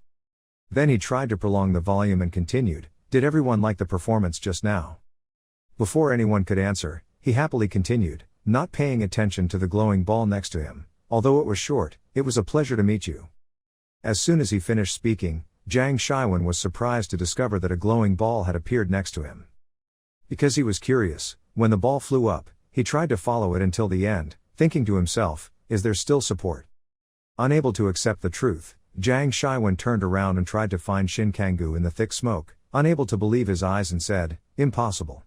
Then he tried to prolong the volume and continued, "Did everyone like the performance just now?" Before anyone could answer, he happily continued, not paying attention to the glowing ball next to him. "Although it was short, it was a pleasure to meet you." As soon as he finished speaking, Jiang Shiwen was surprised to discover that a glowing ball had appeared next to him. Because he was curious, when the ball flew up, he tried to follow it until the end, thinking to himself, "Is there still support?" Unable to accept the truth, Jiang Shiwen turned around and tried to find Shin Kangoo in the thick smoke, unable to believe his eyes and said, "Impossible."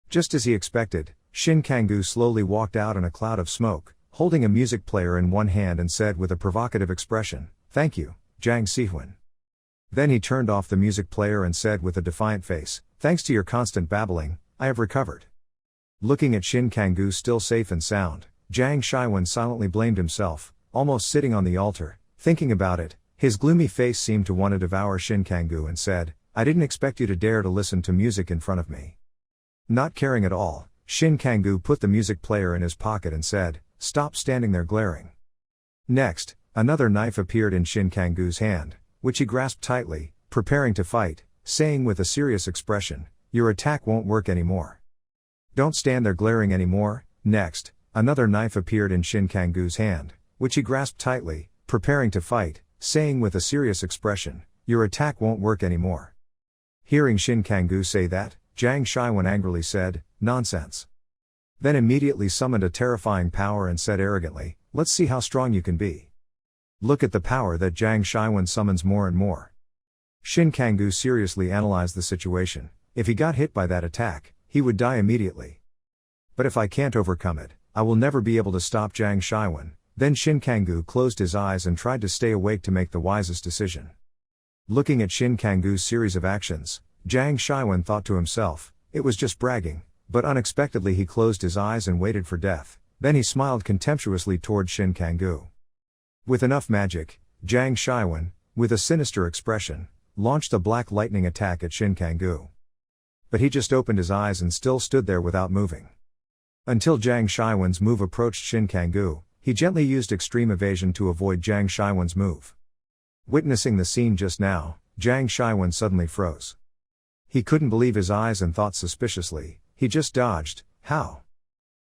Just as he expected, Shin Kangoo slowly walked out in a cloud of smoke, holding a music player in one hand and said with a provocative expression, "Thank you, Jang Sihwan. Then he turned off the music player and said with a defiant face, "Thanks to your constant babbling, I have recovered." Looking at Shin Kang-gu still safe and sound, Jang Shiwan silently blamed himself, almost sitting on the altar, thinking about it. His gloomy face seemed to want to devour Shin Kang-gu and said, "I didn't expect you to dare to listen to music in front of me." Not caring at all, Shin Kang-gu put the music player in his pocket and said, "Stop standing there glaring." Next, another knife appeared in Shin Kang-gu's hand, which he grasped tightly, preparing to fight, saying with a serious expression, "Your attack won't work anymore. Don't stand there glaring anymore." Next, another knife appeared in Shin Kang-gu's hand, which he grasped tightly, preparing to fight, saying with a serious expression, "Your attack won't work anymore." Hearing Shin Kang-gu say that, Jang Shiwan angrily said, "Nonsense." Then immediately summoned a terrifying power and said arrogantly, "Let's see how strong you can be." Look at the power that Jang Shiwan summons more and more. Shin Kang-gu seriously analyzed the situation. If he got hit by that attack, he would die immediately. But if I can't overcome it, I will never be able to stop Jang Shiwan. Then Shin Kang-gu closed his eyes and tried to stay awake to make the wisest decision. Looking at Shin Kang-gu's series of actions, Jang Shiwan thought to himself, it was just bragging, but unexpectedly he closed his eyes and waited for death. Then he smiled contemptuously toward Shin Kang-gu. With enough magic, Jang Shiwan, with a sinister expression, launched a black lightning attack at Shin Kang-gu. But he just opened his eyes and still stood there without moving. Until Jang Shiwan's move approached Shin Kang-gu, he gently used extreme evasion to avoid Jang Shiwan's move. Witnessing the scene just now, Jang Shiwan suddenly froze. He couldn't believe his eyes and thought suspiciously, he just dodged, how?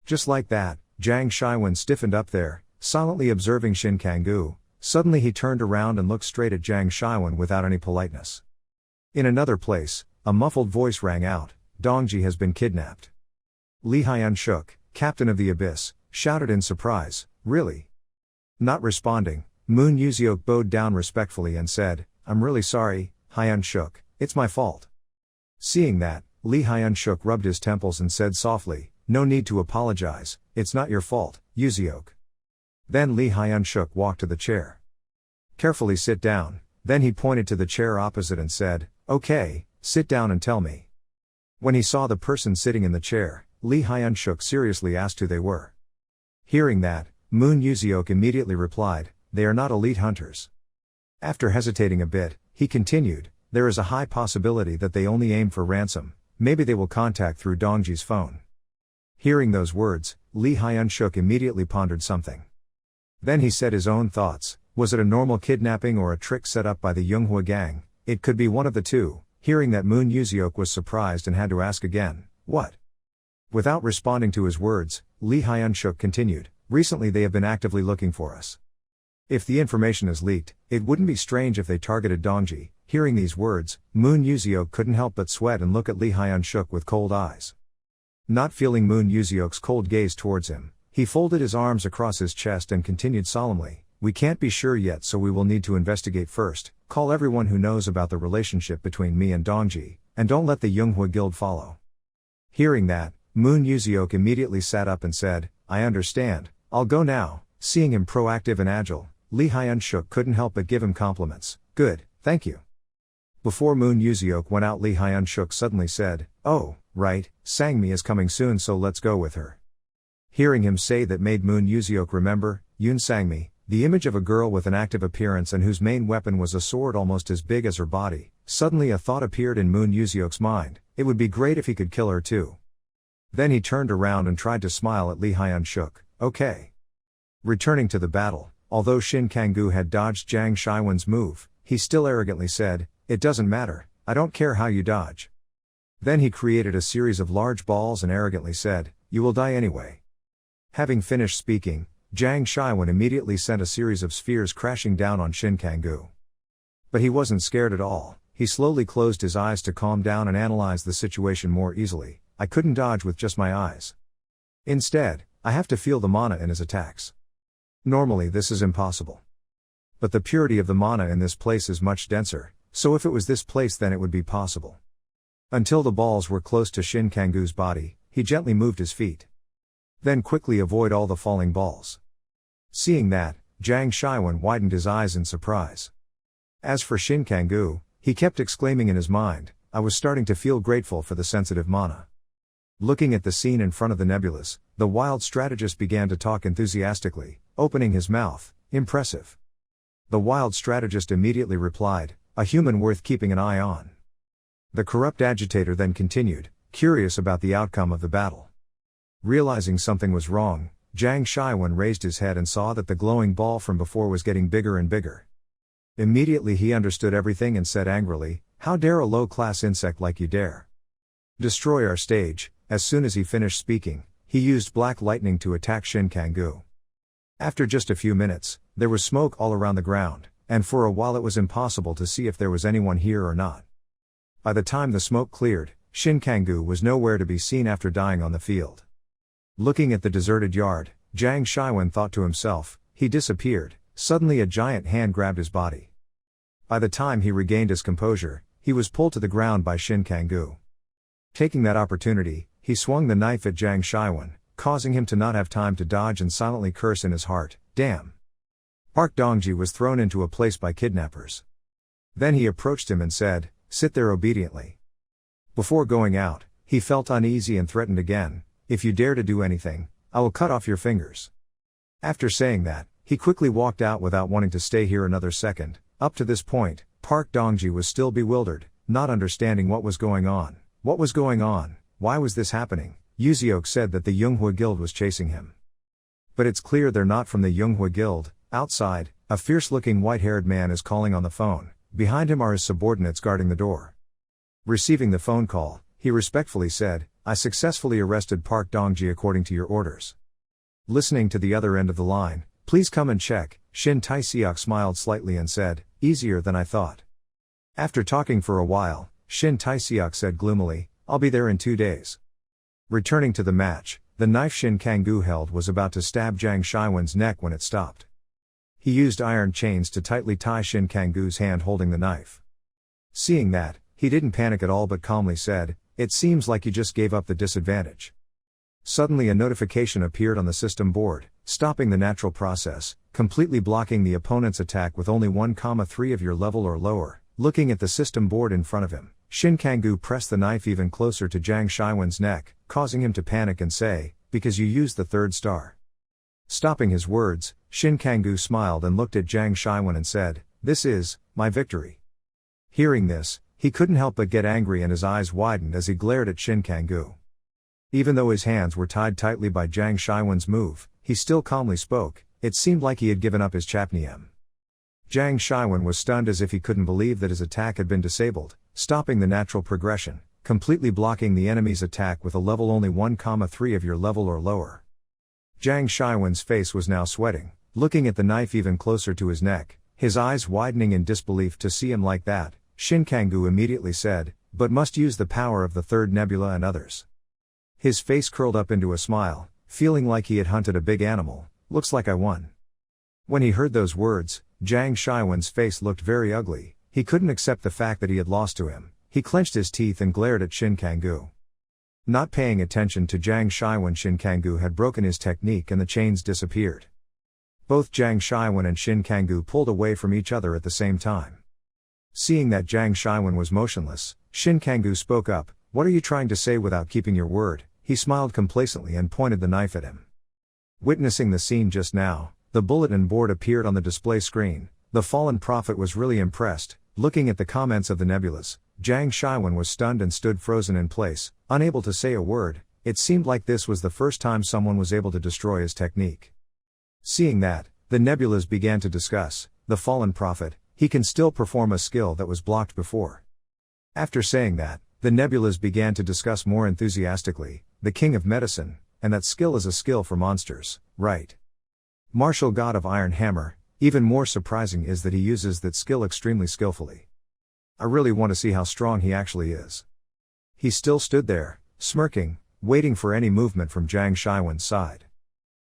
Just like that, Jang Shiwan stiffened up there, silently observing Shin Kang-gu. Suddenly he turned around and looked straight at Jang Shiwan without any politeness. In another place, a muffled voice rang out, "Dongji has been kidnapped." Lee Hyun shook, captain of the Abyss, shouted in surprise, "Really?" Not responding, Moon Yuziok bowed down respectfully and said, "I'm really sorry, Hyun shook, it's my fault." Seeing that, Lee Hyun shook rubbed his temples and said softly, "No need to apologize, it's not your fault, Yuziok." Then Lee Hyun shook walked to the chair. "Carefully sit down." Then he pointed to the chair opposite and said, "Okay, sit down and tell me." When he saw the person sitting in the chair, Lee Hyun shook seriously asked who they were. Hearing that, Moon Yuziok immediately replied, "They are not elite hunters." After hesitating a bit, he continued, "There is a high possibility that they only aim for ransom, maybe they will contact through Dongji's phone." Hearing those words, Lee Hyun shook immediately pondered something. Then he said his own thoughts, was it a normal kidnapping or a trick set up by the Yonghua gang? It could be one of the two. Hearing that, Moon Yuziok was surprised and had to ask again, "What?" Without responding to his words, Lee Hyun shook continued, "Recently they have been actively looking for us. If the information is leaked, it wouldn't be strange if they targeted Dongji." Hearing these words, Moon Yuziok couldn't help but sweat and look at Lee Hyun shook with cold eyes. Not feeling Moon Yuziok's cold gaze towards him, he folded his arms across his chest and continued solemnly, "We can't be sure yet, so we will need to investigate first. Call everyone who knows about the relationship between me and Dongji, and don't let the Yonghua guild follow." Hearing that, Moon Yuziok immediately sat up and said, "I understand, I'll go now." Seeing him proactive and agile, Lee Hyun shook couldn't help but give him compliments. "Good, thank you." Before Moon Yuziok went out, Lee Hyun shook suddenly said, "Oh, right, Sangmi is coming soon, so let's go with her." Hearing him say that made Moon Yuziok remember Yoon Sangmi, the image of a girl with an active appearance and whose main weapon was a sword almost as big as her body. Suddenly a thought appeared in Moon Yuziok's mind, it would be great if he could kill her too. Then he turned around and tried to smile at Lee Hyun shook, "Okay." Returning to the battle, although Shin Kang-gu had dodged Jang Shiwan's move, he still arrogantly said, "It doesn't matter, I don't care how you dodge." Then he created a series of large balls and arrogantly said, "You will die anyway." Having finished speaking, Jang Shiwan immediately sent a series of spheres crashing down on Shin Kang-gu. But he wasn't scared at all, he slowly closed his eyes to calm down and analyze the situation more easily. "I couldn't dodge with just my eyes. Instead, I have to feel the mana in his attacks. Normally this is impossible. But the purity of the mana in this place is much denser, so if it was this place then it would be possible." Until the balls were close to Shin Kang-gu's body, he gently moved his feet. Then quickly avoid all the falling balls. Seeing that, Jang Shiwan widened his eyes in surprise. As for Shin Kangoo, he kept exclaiming in his mind, I was starting to feel grateful for the sensitive mana. Looking at the scene in front of the nebulas, the wild strategist began to talk enthusiastically, opening his mouth, impressive. The wild strategist immediately replied, a human worth keeping an eye on. The corrupt agitator then continued, curious about the outcome of the battle. Realizing something was wrong, Zhang Shiwen raised his head and saw that the glowing ball from before was getting bigger and bigger. Immediately he understood everything and said angrily, how dare a low-class insect like you dare destroy our stage. As soon as he finished speaking, he used black lightning to attack Shin Kangoo. After just a few minutes, there was smoke all around the ground, and for a while it was impossible to see if there was anyone here or not. By the time the smoke cleared, Shin Kangoo was nowhere to be seen after dying on the field. Looking at the deserted yard, Zhang Shiwen thought to himself, he disappeared. Suddenly a giant hand grabbed his body. By the time he regained his composure, he was pulled to the ground by Shin Kangoo. Taking that opportunity, he swung the knife at Zhang Shiwen, causing him to not have time to dodge and silently curse in his heart, damn. Park Dongji was thrown into a place by kidnappers. Then he approached him and said, sit there obediently. Before going out, he felt uneasy and threatened again, if you dare to do anything, I will cut off your fingers. After saying that, he quickly walked out without wanting to stay here another second. Up to this point, Park Dongji was still bewildered, not understanding what was going on. What was going on? Why was this happening? Yuziok said that the Yunghua Guild was chasing him. But it's clear they're not from the Yunghua Guild. Outside, a fierce-looking white-haired man is calling on the phone. Behind him are his subordinates guarding the door. Receiving the phone call, he respectfully said, I successfully arrested Park Dongji according to your orders. Listening to the other end of the line, please come and check, Shin Tai-seok smiled slightly and said, easier than I thought. After talking for a while, Shin Tai-seok said gloomily, I'll be there in 2 days. Returning to the match, the knife Shin Kangoo held was about to stab Zhang Shiwen's neck when it stopped. He used iron chains to tightly tie Shin Kangoo's hand holding the knife. Seeing that, he didn't panic at all but calmly said, it seems like you just gave up the disadvantage. Suddenly a notification appeared on the system board, stopping the natural process, completely blocking the opponent's attack with only 1,3 of your level or lower. Looking at the system board in front of him, Shin Kangoo pressed the knife even closer to Zhang Shiwen's neck, causing him to panic and say, because you used the 3rd star. Stopping his words, Shin Kangoo smiled and looked at Zhang Shiwen and said, this is my victory. Hearing this, he couldn't help but get angry and his eyes widened as he glared at Shin Kangoo. Even though his hands were tied tightly by Zhang Shiwen's move, he still calmly spoke. It seemed like he had given up his chapnium. Zhang Shiwen was stunned as if he couldn't believe that his attack had been disabled, stopping the natural progression, completely blocking the enemy's attack with a level only 1,3 of your level or lower. Zhang Shiwen's face was now sweating, looking at the knife even closer to his neck, his eyes widening in disbelief to see him like that. Shin Kangoo immediately said, but must use the power of the 3rd nebula and others. His face curled up into a smile, feeling like he had hunted a big animal. Looks like I won. When he heard those words, Zhang Shiwen's face looked very ugly. He couldn't accept the fact that he had lost to him. He clenched his teeth and glared at Shin Kangoo. Not paying attention to Zhang Shiwen, Shin Kangoo had broken his technique and the chains disappeared. Both Zhang Shiwen and Shin Kangoo pulled away from each other at the same time. Seeing that Zhang Shiwen was motionless, Shin Kangoo spoke up, what are you trying to say without keeping your word? He smiled complacently and pointed the knife at him. Witnessing the scene just now, the bulletin board appeared on the display screen. The fallen prophet was really impressed. Looking at the comments of the nebulas, Zhang Shiwen was stunned and stood frozen in place, unable to say a word. It seemed like this was the first time someone was able to destroy his technique. Seeing that, the nebulas began to discuss, the fallen prophet, he can still perform a skill that was blocked before. After saying that, the nebulas began to discuss more enthusiastically, the king of medicine, and that skill is a skill for monsters, right? Martial god of Iron Hammer, even more surprising is that he uses that skill extremely skillfully. I really want to see how strong he actually is. He still stood there, smirking, waiting for any movement from Zhang Shiwen's side.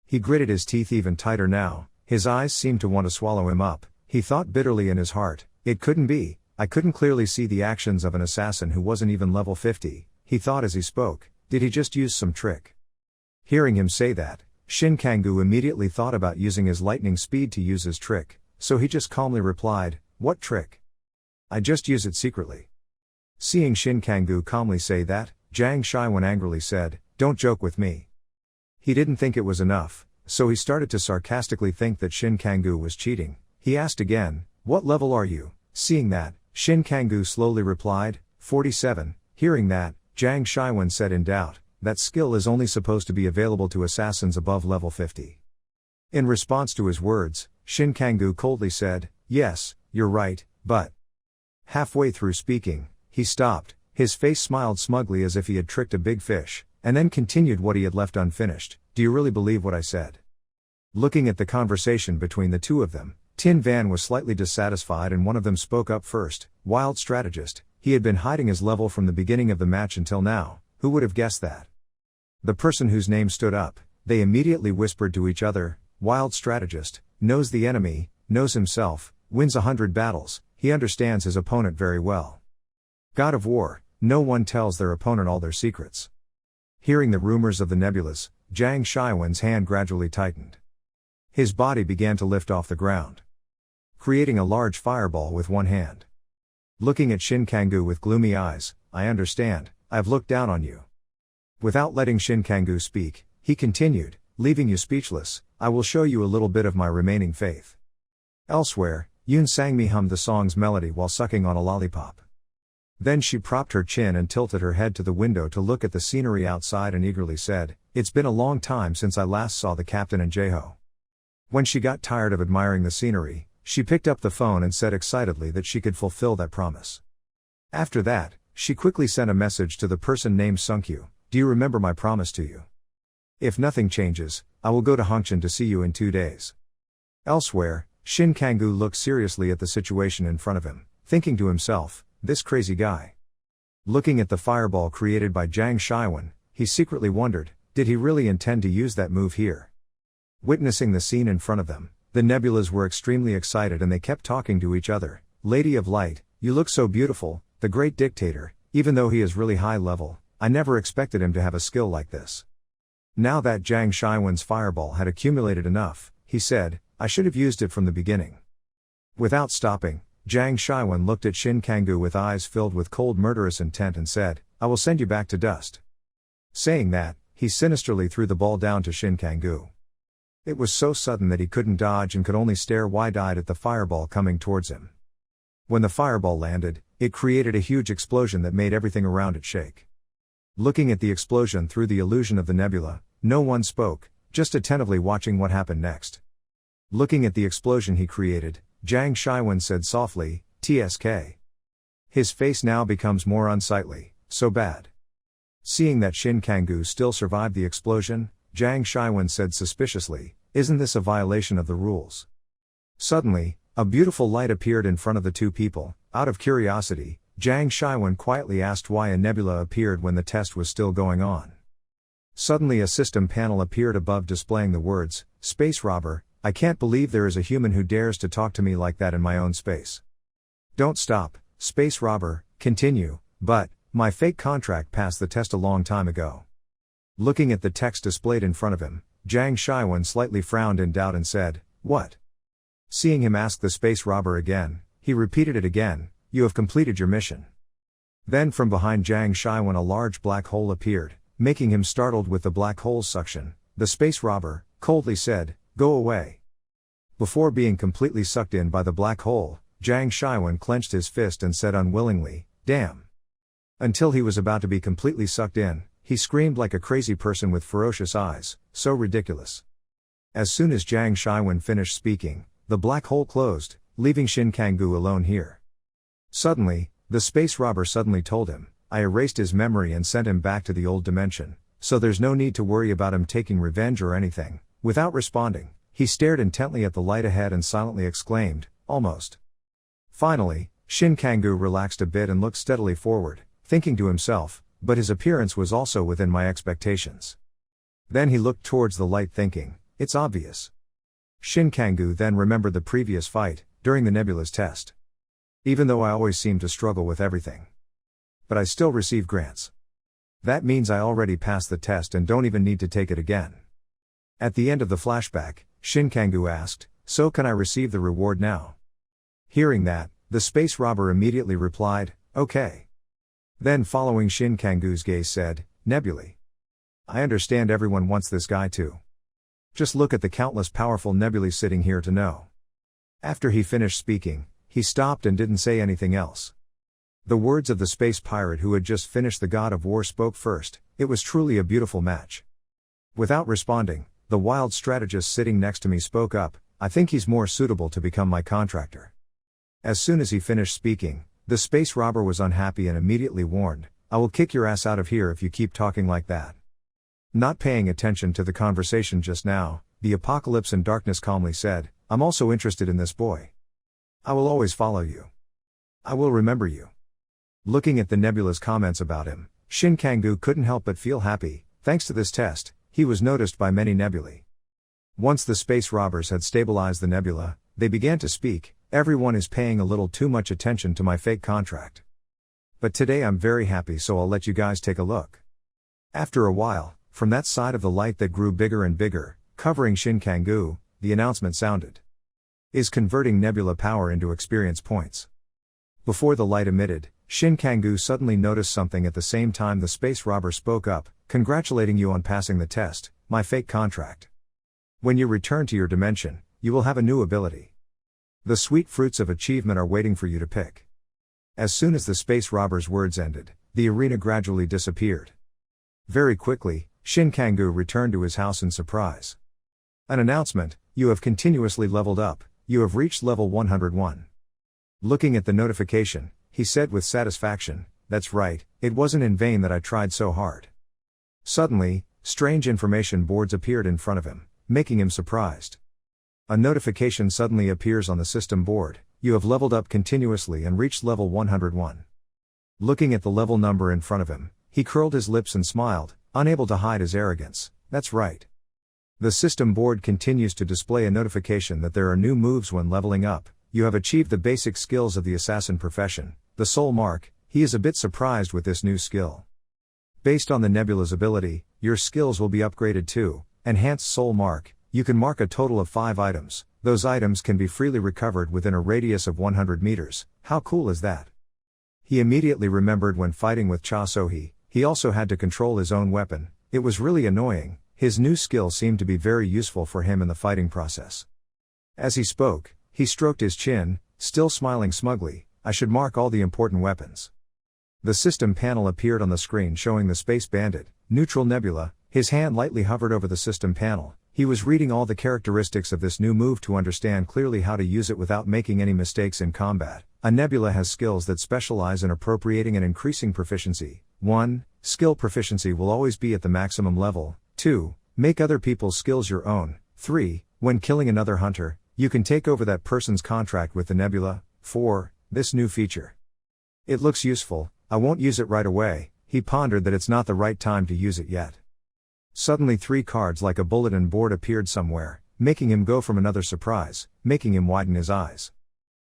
He gritted his teeth even tighter now, his eyes seemed to want to swallow him up. He thought bitterly in his heart, it couldn't be, I couldn't clearly see the actions of an assassin who wasn't even level 50, he thought as he spoke, did he just use some trick? Hearing him say that, Shin Kangoo immediately thought about using his lightning speed to use his trick, so he just calmly replied, What trick? I just use it secretly. Seeing Shin Kangoo calmly say that, Zhang Shiwen angrily said, "Don't joke with me." He didn't think it was enough, so he started to sarcastically think that Shin Kangoo was cheating. He asked again, "What level are you?" Seeing that, Shin Kangoo slowly replied, 47. Hearing that, Zhang Shiwen said in doubt, "That skill is only supposed to be available to assassins above level 50. In response to his words, Shin Kangoo coldly said, "Yes, you're right, but..." Halfway through speaking, he stopped, his face smiled smugly as if he had tricked a big fish, and then continued what he had left unfinished. "Do you really believe what I said?" Looking at the conversation between the two of them, Tin Van was slightly dissatisfied and one of them spoke up first. Wild strategist, he had been hiding his level from the beginning of the match until now, who would have guessed that? The person whose name stood up, they immediately whispered to each other, "Wild strategist, knows the enemy, knows himself, wins 100 battles, he understands his opponent very well. God of War, no one tells their opponent all their secrets." Hearing the rumors of the nebulas, Zhang Shiwen's hand gradually tightened. His body began to lift off the ground, creating a large fireball with one hand. Looking at Shin Kangoo with gloomy eyes, "I understand, I've looked down on you." Without letting Shin Kangoo speak, he continued, "Leaving you speechless, I will show you a little bit of my remaining faith." Elsewhere, Yoon Sang-mi hummed the song's melody while sucking on a lollipop. Then she propped her chin and tilted her head to the window to look at the scenery outside and eagerly said, "It's been a long time since I last saw the captain and Jaeho." When she got tired of admiring the scenery, she picked up the phone and said excitedly that she could fulfill that promise. After that, she quickly sent a message to the person named Sunkyu, "Do you remember my promise to you? If nothing changes, I will go to Hongchen to see you in 2 days." Elsewhere, Shin Kangoo looked seriously at the situation in front of him, thinking to himself, "This crazy guy." Looking at the fireball created by Zhang Shiwen, he secretly wondered, did he really intend to use that move here? Witnessing the scene in front of them, the nebulas were extremely excited and they kept talking to each other. "Lady of Light, you look so beautiful, the great dictator, even though he is really high level, I never expected him to have a skill like this." Now that Zhang Shiwen's fireball had accumulated enough, he said, "I should have used it from the beginning." Without stopping, Zhang Shiwen looked at Shin Kangoo with eyes filled with cold murderous intent and said, "I will send you back to dust." Saying that, he sinisterly threw the ball down to Shin Kangoo. It was so sudden that he couldn't dodge and could only stare wide-eyed at the fireball coming towards him. When the fireball landed, it created a huge explosion that made everything around it shake. Looking at the explosion through the illusion of the nebula, no one spoke, just attentively watching what happened next. Looking at the explosion he created, Zhang Shiwen said softly, "TSK." His face now becomes more unsightly, so bad. Seeing that Shin Kangoo still survived the explosion, Zhang Shiwen said suspiciously, "Isn't this a violation of the rules?" Suddenly, a beautiful light appeared in front of the two people. Out of curiosity, Zhang Shiwen quietly asked why a nebula appeared when the test was still going on. Suddenly a system panel appeared above displaying the words, "Space Robber, I can't believe there is a human who dares to talk to me like that in my own space. Don't stop, Space Robber, continue, but, my fake contract passed the test a long time ago." Looking at the text displayed in front of him, Zhang Shiwen slightly frowned in doubt and said, "What?" Seeing him ask the Space Robber again, he repeated it again, "You have completed your mission." Then from behind Zhang Shiwen a large black hole appeared, making him startled with the black hole's suction. The Space Robber coldly said, "Go away." Before being completely sucked in by the black hole, Zhang Shiwen clenched his fist and said unwillingly, "Damn." Until he was about to be completely sucked in, he screamed like a crazy person with ferocious eyes, so ridiculous. As soon as Zhang Shiwen finished speaking, the black hole closed, leaving Shin Kangoo alone here. Suddenly, the Space Robber suddenly told him, "I erased his memory and sent him back to the old dimension, so there's no need to worry about him taking revenge or anything." Without responding, he stared intently at the light ahead and silently exclaimed, "Almost." Finally, Shin Kangoo relaxed a bit and looked steadily forward, thinking to himself, "But his appearance was also within my expectations." Then he looked towards the light thinking, "It's obvious." Shin Kangoo then remembered the previous fight, during the nebula's test. "Even though I always seem to struggle with everything, but I still receive grants. That means I already passed the test and don't even need to take it again." At the end of the flashback, Shin Kangoo asked, "So can I receive the reward now?" Hearing that, The space robber immediately replied, okay. Then following Shin Kangoo's gaze said, nebulae. I understand everyone wants this guy too. Just look at the countless powerful nebulae sitting here to know. After he finished speaking, he stopped and didn't say anything else. The words of the space pirate who had just finished the god of war spoke first. It was truly a beautiful match. Without responding, the wild strategist sitting next to me spoke up, I think he's more suitable to become my contractor. As soon as he finished speaking, the space robber was unhappy and immediately warned, I will kick your ass out of here if you keep talking like that. Not paying attention to the conversation just now, the Apocalypse and Darkness calmly said, I'm also interested in this boy. I will always follow you. I will remember you. Looking at the nebula's comments about him, Shin Kangoo couldn't help but feel happy. Thanks to this test, he was noticed by many nebulae. Once the space robbers had stabilized the nebula, they began to speak, everyone is paying a little too much attention to my fake contract. But today I'm very happy, so I'll let you guys take a look. After a while, from that side of the light that grew bigger and bigger, covering Shin Kangoo, the announcement sounded. Is converting nebula power into experience points. Before the light emitted, Shin Kangoo suddenly noticed something. At the same time the space robber spoke up, congratulating you on passing the test, my fake contract. When you return to your dimension, you will have a new ability. The sweet fruits of achievement are waiting for you to pick. As soon as the space robber's words ended, the arena gradually disappeared. Very quickly, Shin Kangoo returned to his house in surprise. An announcement, you have continuously leveled up, you have reached level 101. Looking at the notification, he said with satisfaction, that's right, it wasn't in vain that I tried so hard. Suddenly, strange information boards appeared in front of him, making him surprised. A notification suddenly appears on the system board, you have leveled up continuously and reached level 101. Looking at the level number in front of him, he curled his lips and smiled, unable to hide his arrogance, that's right. The system board continues to display a notification that there are new moves when leveling up, you have achieved the basic skills of the assassin profession, the soul mark. He is a bit surprised with this new skill. Based on the nebula's ability, your skills will be upgraded to enhanced soul mark. You can mark a total of 5 items, those items can be freely recovered within a radius of 100 meters, how cool is that? He immediately remembered when fighting with Cha Sohee, he also had to control his own weapon, it was really annoying, his new skill seemed to be very useful for him in the fighting process. As he spoke, he stroked his chin, still smiling smugly, I should mark all the important weapons. The system panel appeared on the screen showing the Space Bandit, Neutral Nebula, his hand lightly hovered over the system panel, he was reading all the characteristics of this new move to understand clearly how to use it without making any mistakes in combat. A nebula has skills that specialize in appropriating and increasing proficiency. 1. Skill proficiency will always be at the maximum level. 2. Make other people's skills your own. 3. When killing another hunter, you can take over that person's contract with the nebula. 4. This new feature. It looks useful, I won't use it right away, he pondered that it's not the right time to use it yet. Suddenly 3 cards like a bulletin board appeared somewhere, making him go from another surprise, making him widen his eyes.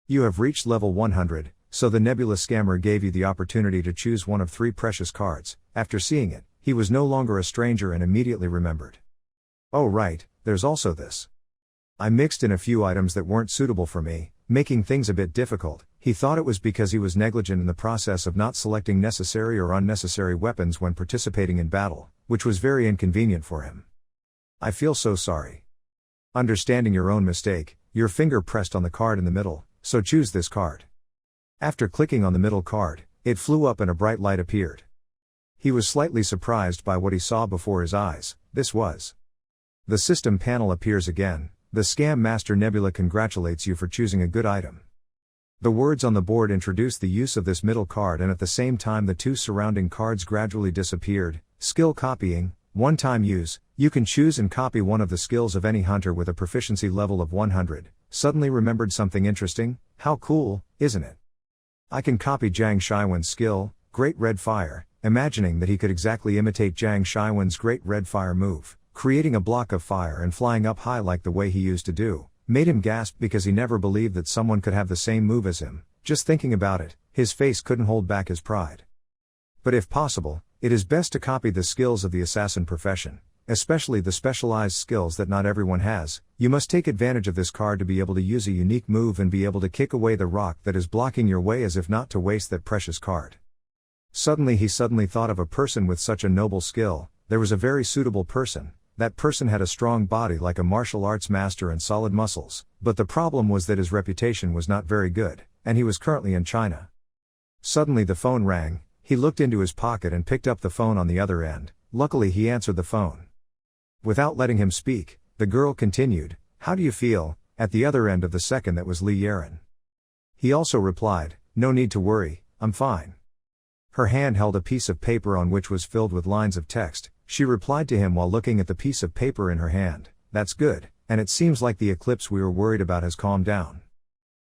You have reached level 100, so the nebula scammer gave you the opportunity to choose one of 3 precious cards. After seeing it, he was no longer a stranger and immediately remembered. Oh right, there's also this. I mixed in a few items that weren't suitable for me, making things a bit difficult. He thought it was because he was negligent in the process of not selecting necessary or unnecessary weapons when participating in battle, which was very inconvenient for him. I feel so sorry. Understanding your own mistake, your finger pressed on the card in the middle, so choose this card. After clicking on the middle card, it flew up and a bright light appeared. He was slightly surprised by what he saw before his eyes. This was. The system panel appears again. The Scam Master Nebula congratulates you for choosing a good item. The words on the board introduced the use of this middle card, and at the same time the 2 surrounding cards gradually disappeared. Skill copying, one-time use, you can choose and copy one of the skills of any hunter with a proficiency level of 100. Suddenly remembered something interesting, how cool, isn't it? I can copy Zhang Shiwen's skill, Great Red Fire, imagining that he could exactly imitate Zhang Shiwen's Great Red Fire move. Creating a block of fire and flying up high like the way he used to do, made him gasp because he never believed that someone could have the same move as him. Just thinking about it, his face couldn't hold back his pride. But if possible, it is best to copy the skills of the assassin profession. especially the specialized skills that not everyone has. You must take advantage of this card to be able to use a unique move and be able to kick away the rock that is blocking your way, as if not to waste that precious card. Suddenly he thought of a person with such a noble skill. There was a very suitable person. That person had a strong body like a martial arts master and solid muscles, but the problem was that his reputation was not very good, and he was currently in China. Suddenly the phone rang. He looked into his pocket and picked up the phone on the other end. Luckily he answered the phone. Without letting him speak, the girl continued, "How do you feel?" At the other end of the second that was Li Yaren. He also replied, "No need to worry, I'm fine." Her hand held a piece of paper on which was filled with lines of text. She replied to him while looking at the piece of paper in her hand, "That's good, and it seems like the eclipse we were worried about has calmed down."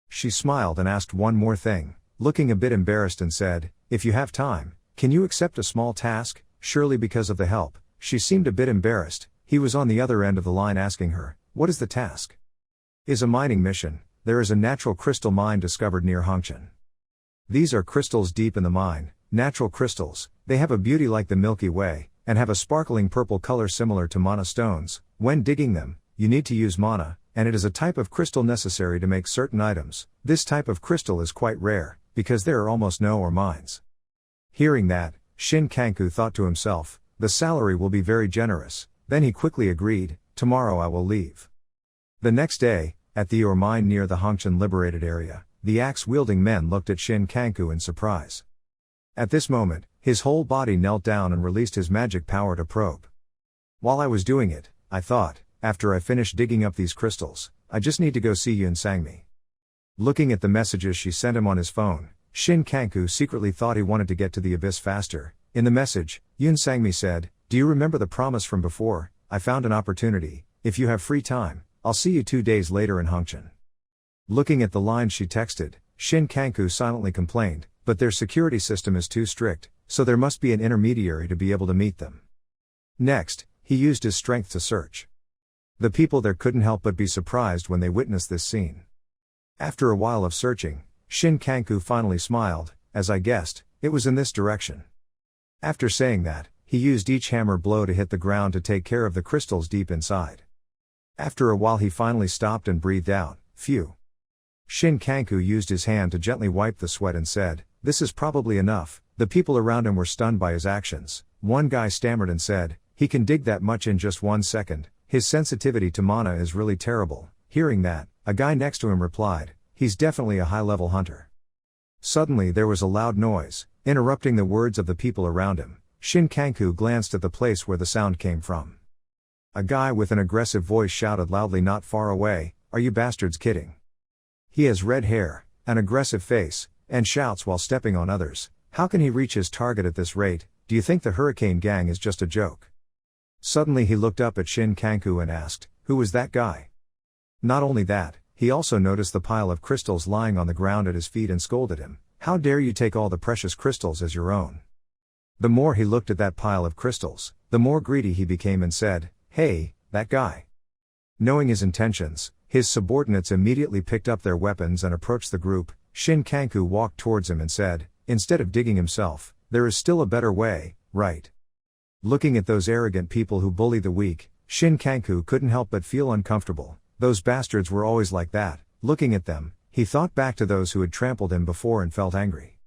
She smiled and asked one more thing, looking a bit embarrassed, and said, "If you have time, can you accept a small task?" Surely because of the help, she seemed a bit embarrassed. He was on the other end of the line asking her, "What is the task?" "Is a mining mission. There is a natural crystal mine discovered near Hongqian. These are crystals deep in the mine, natural crystals. They have a beauty like the Milky Way, and have a sparkling purple color similar to mana stones. When digging them, you need to use mana, and it is a type of crystal necessary to make certain items. This type of crystal is quite rare, because there are almost no ore mines." Hearing that, Shin Kanku thought to himself, "The salary will be very generous." Then he quickly agreed, "Tomorrow I will leave." The next day, at the ore mine near the Hongqian liberated area, the axe-wielding men looked at Shin Kanku in surprise. At this moment, his whole body knelt down and released his magic power to probe. "While I was doing it, I thought, after I finish digging up these crystals, I just need to go see Yun Sangmi." Looking at the messages she sent him on his phone, Shin Kanku secretly thought he wanted to get to the abyss faster. In the message, Yun Sangmi said, "Do you remember the promise from before? I found an opportunity. If you have free time, I'll see you 2 days later in Hongqian." Looking at the lines she texted, Shin Kanku silently complained, "But their security system is too strict, so there must be an intermediary to be able to meet them." Next, he used his strength to search. The people there couldn't help but be surprised when they witnessed this scene. After a while of searching, Shin Kanku finally smiled. "As I guessed, it was in this direction." After saying that, he used each hammer blow to hit the ground to take care of the crystals deep inside. After a while he finally stopped and breathed out, "Phew." Shin Kanku used his hand to gently wipe the sweat and said, "This is probably enough." The people around him were stunned by his actions. One guy stammered and said, "He can dig that much in just 1 second. His sensitivity to mana is really terrible." Hearing that, a guy next to him replied, "He's definitely a high-level hunter." Suddenly there was a loud noise, interrupting the words of the people around him. Shin Kanku glanced at the place where the sound came from. A guy with an aggressive voice shouted loudly not far away, "Are you bastards kidding? He has red hair, an aggressive face, and shouts while stepping on others. How can he reach his target at this rate? Do you think the Hurricane Gang is just a joke?" Suddenly he looked up at Shin Kanku and asked, "Who was that guy?" Not only that, he also noticed the pile of crystals lying on the ground at his feet and scolded him, "How dare you take all the precious crystals as your own?" The more he looked at that pile of crystals, the more greedy he became and said, "Hey, that guy." Knowing his intentions, his subordinates immediately picked up their weapons and approached the group. Shin Kanku walked towards him and said, "Instead of digging himself, there is still a better way, right?" Looking at those arrogant people who bully the weak, Shin Kanku couldn't help but feel uncomfortable. Those bastards were always like that. Looking at them, he thought back to those who had trampled him before and felt angry.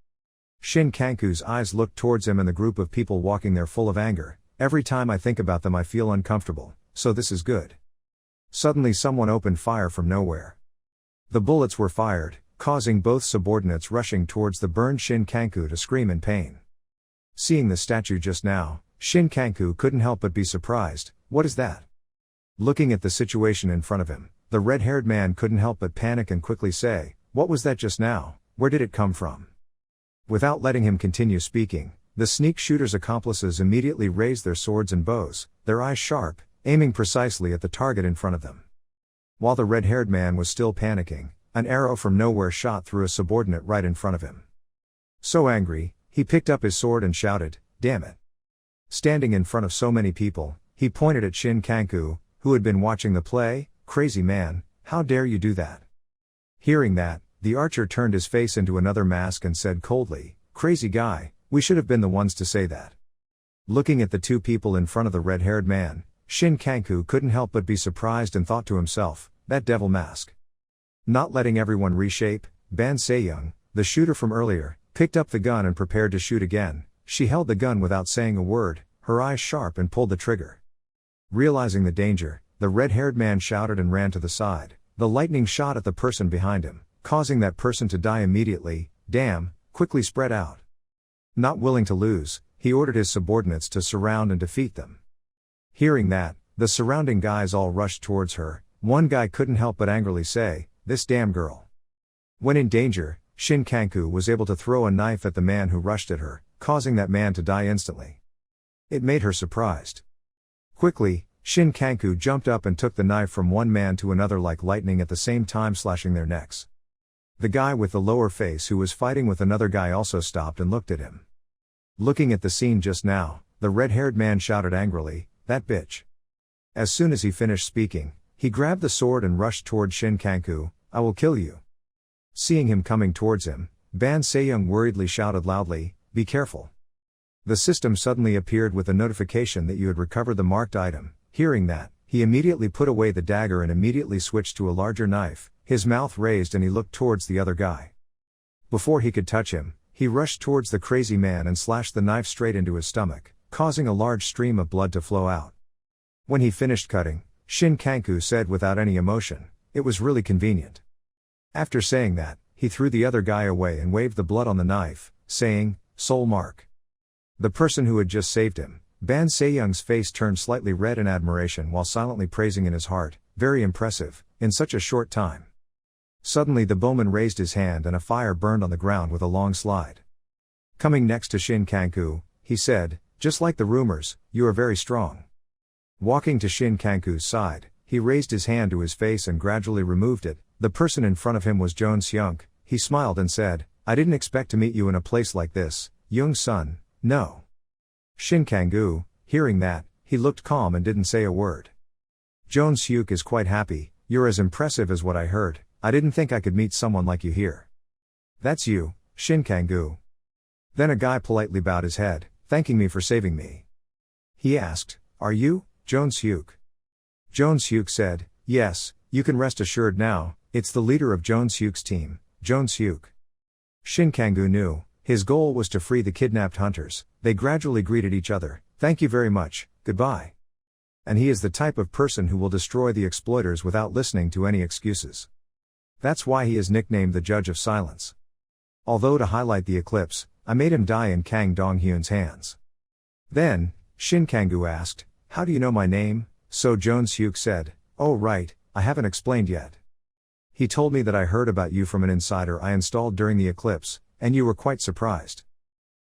Shin Kanku's eyes looked towards him and the group of people walking there full of anger. "Every time I think about them I feel uncomfortable, so this is good." Suddenly someone opened fire from nowhere. The bullets were fired, causing both subordinates rushing towards the burned Shin Kanku to scream in pain. Seeing the statue just now, Shin Kanku couldn't help but be surprised. "What is that?" Looking at the situation in front of him, the red-haired man couldn't help but panic and quickly say, "What was that just now? Where did it come from?" Without letting him continue speaking, the sneak shooter's accomplices immediately raised their swords and bows, their eyes sharp, aiming precisely at the target in front of them. While the red-haired man was still panicking, an arrow from nowhere shot through a subordinate right in front of him. So angry, he picked up his sword and shouted, "Damn it." Standing in front of so many people, he pointed at Shin Kanku, who had been watching the play. "Crazy man, how dare you do that?" Hearing that, the archer turned his face into another mask and said coldly, "Crazy guy, we should have been the ones to say that." Looking at the two people in front of the red-haired man, Shin Kanku couldn't help but be surprised and thought to himself, that devil mask. Not letting everyone reshape, Ban Se-young, the shooter from earlier, picked up the gun and prepared to shoot again. She held the gun without saying a word, her eyes sharp, and pulled the trigger. Realizing the danger, the red-haired man shouted and ran to the side. The lightning shot at the person behind him, causing that person to die immediately. Damn, quickly spread out. Not willing to lose, he ordered his subordinates to surround and defeat them. Hearing that, the surrounding guys all rushed towards her. One guy couldn't help but angrily say, "This damn girl." When in danger, Shin Kanku was able to throw a knife at the man who rushed at her, causing that man to die instantly. It made her surprised. Quickly, Shin Kanku jumped up and took the knife from one man to another like lightning, at the same time slashing their necks. The guy with the lower face who was fighting with another guy also stopped and looked at him. Looking at the scene just now, the red-haired man shouted angrily, "That bitch." As soon as he finished speaking, he grabbed the sword and rushed toward Shin Kanku. "I will kill you." Seeing him coming towards him, Ban Se-young worriedly shouted loudly, "Be careful." The system suddenly appeared with a notification that you had recovered the marked item. Hearing that, he immediately put away the dagger and immediately switched to a larger knife, his mouth raised, and he looked towards the other guy. Before he could touch him, he rushed towards the crazy man and slashed the knife straight into his stomach, causing a large stream of blood to flow out. When he finished cutting, Shin Kanku said without any emotion, "It was really convenient." After saying that, he threw the other guy away and waved the blood on the knife, saying, "Soul mark." The person who had just saved him, Ban Se-young's face turned slightly red in admiration while silently praising in his heart, "Very impressive, in such a short time." Suddenly the bowman raised his hand and a fire burned on the ground with a long slide. Coming next to Shin Kanku, he said, "Just like the rumors, you are very strong." Walking to Shin Kanku's side, he raised his hand to his face and gradually removed it. The person in front of him was Joan Seung. He smiled and said, "I didn't expect to meet you in a place like this, Young-sun, no." Shin Kangu, hearing that, he looked calm and didn't say a word. Joan Seung is quite happy, "You're as impressive as what I heard. I didn't think I could meet someone like you here." "That's you, Shin Kangu." Then a guy politely bowed his head, thanking me for saving me. He asked, "Are you, Joan Seung?" Joan Seung said, "Yes, you can rest assured now, it's the leader of Joan Seung's team, Joan Seung." Shin Kangu knew, his goal was to free the kidnapped hunters. They gradually greeted each other, "Thank you very much, goodbye." And he is the type of person who will destroy the exploiters without listening to any excuses. That's why he is nicknamed the Judge of Silence. Although to highlight the eclipse, I made him die in Kang Dong-hyun's hands. Then, Shin Kangu asked, "How do you know my name?" So Joan Seung said, "Oh right, I haven't explained yet. He told me that I heard about you from an insider I installed during the eclipse, and you were quite surprised."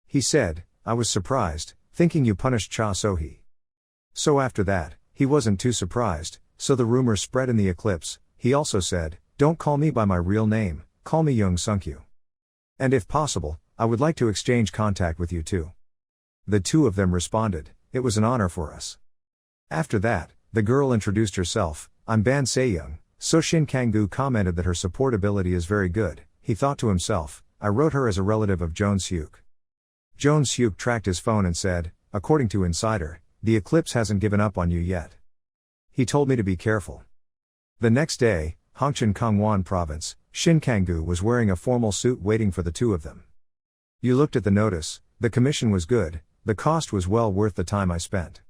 He said, "I was surprised, thinking you punished Cha So-hee." So after that, he wasn't too surprised, so the rumor spread in the eclipse. He also said, "Don't call me by my real name, call me Young Sung-kyu. And if possible, I would like to exchange contact with you too." The two of them responded, "It was an honor for us." After that, the girl introduced herself, "I'm Ban Se-young." So Shin Kangu commented that her support ability is very good. He thought to himself, "I wrote her as a relative of Joan Seung." Joan Seung tracked his phone and said, "According to Insider, the eclipse hasn't given up on you yet. He told me to be careful." The next day, Hongchun Kangwon Province, Shin Kangu was wearing a formal suit waiting for the two of them. "You looked at the notice, the commission was good, the cost was well worth the time I spent.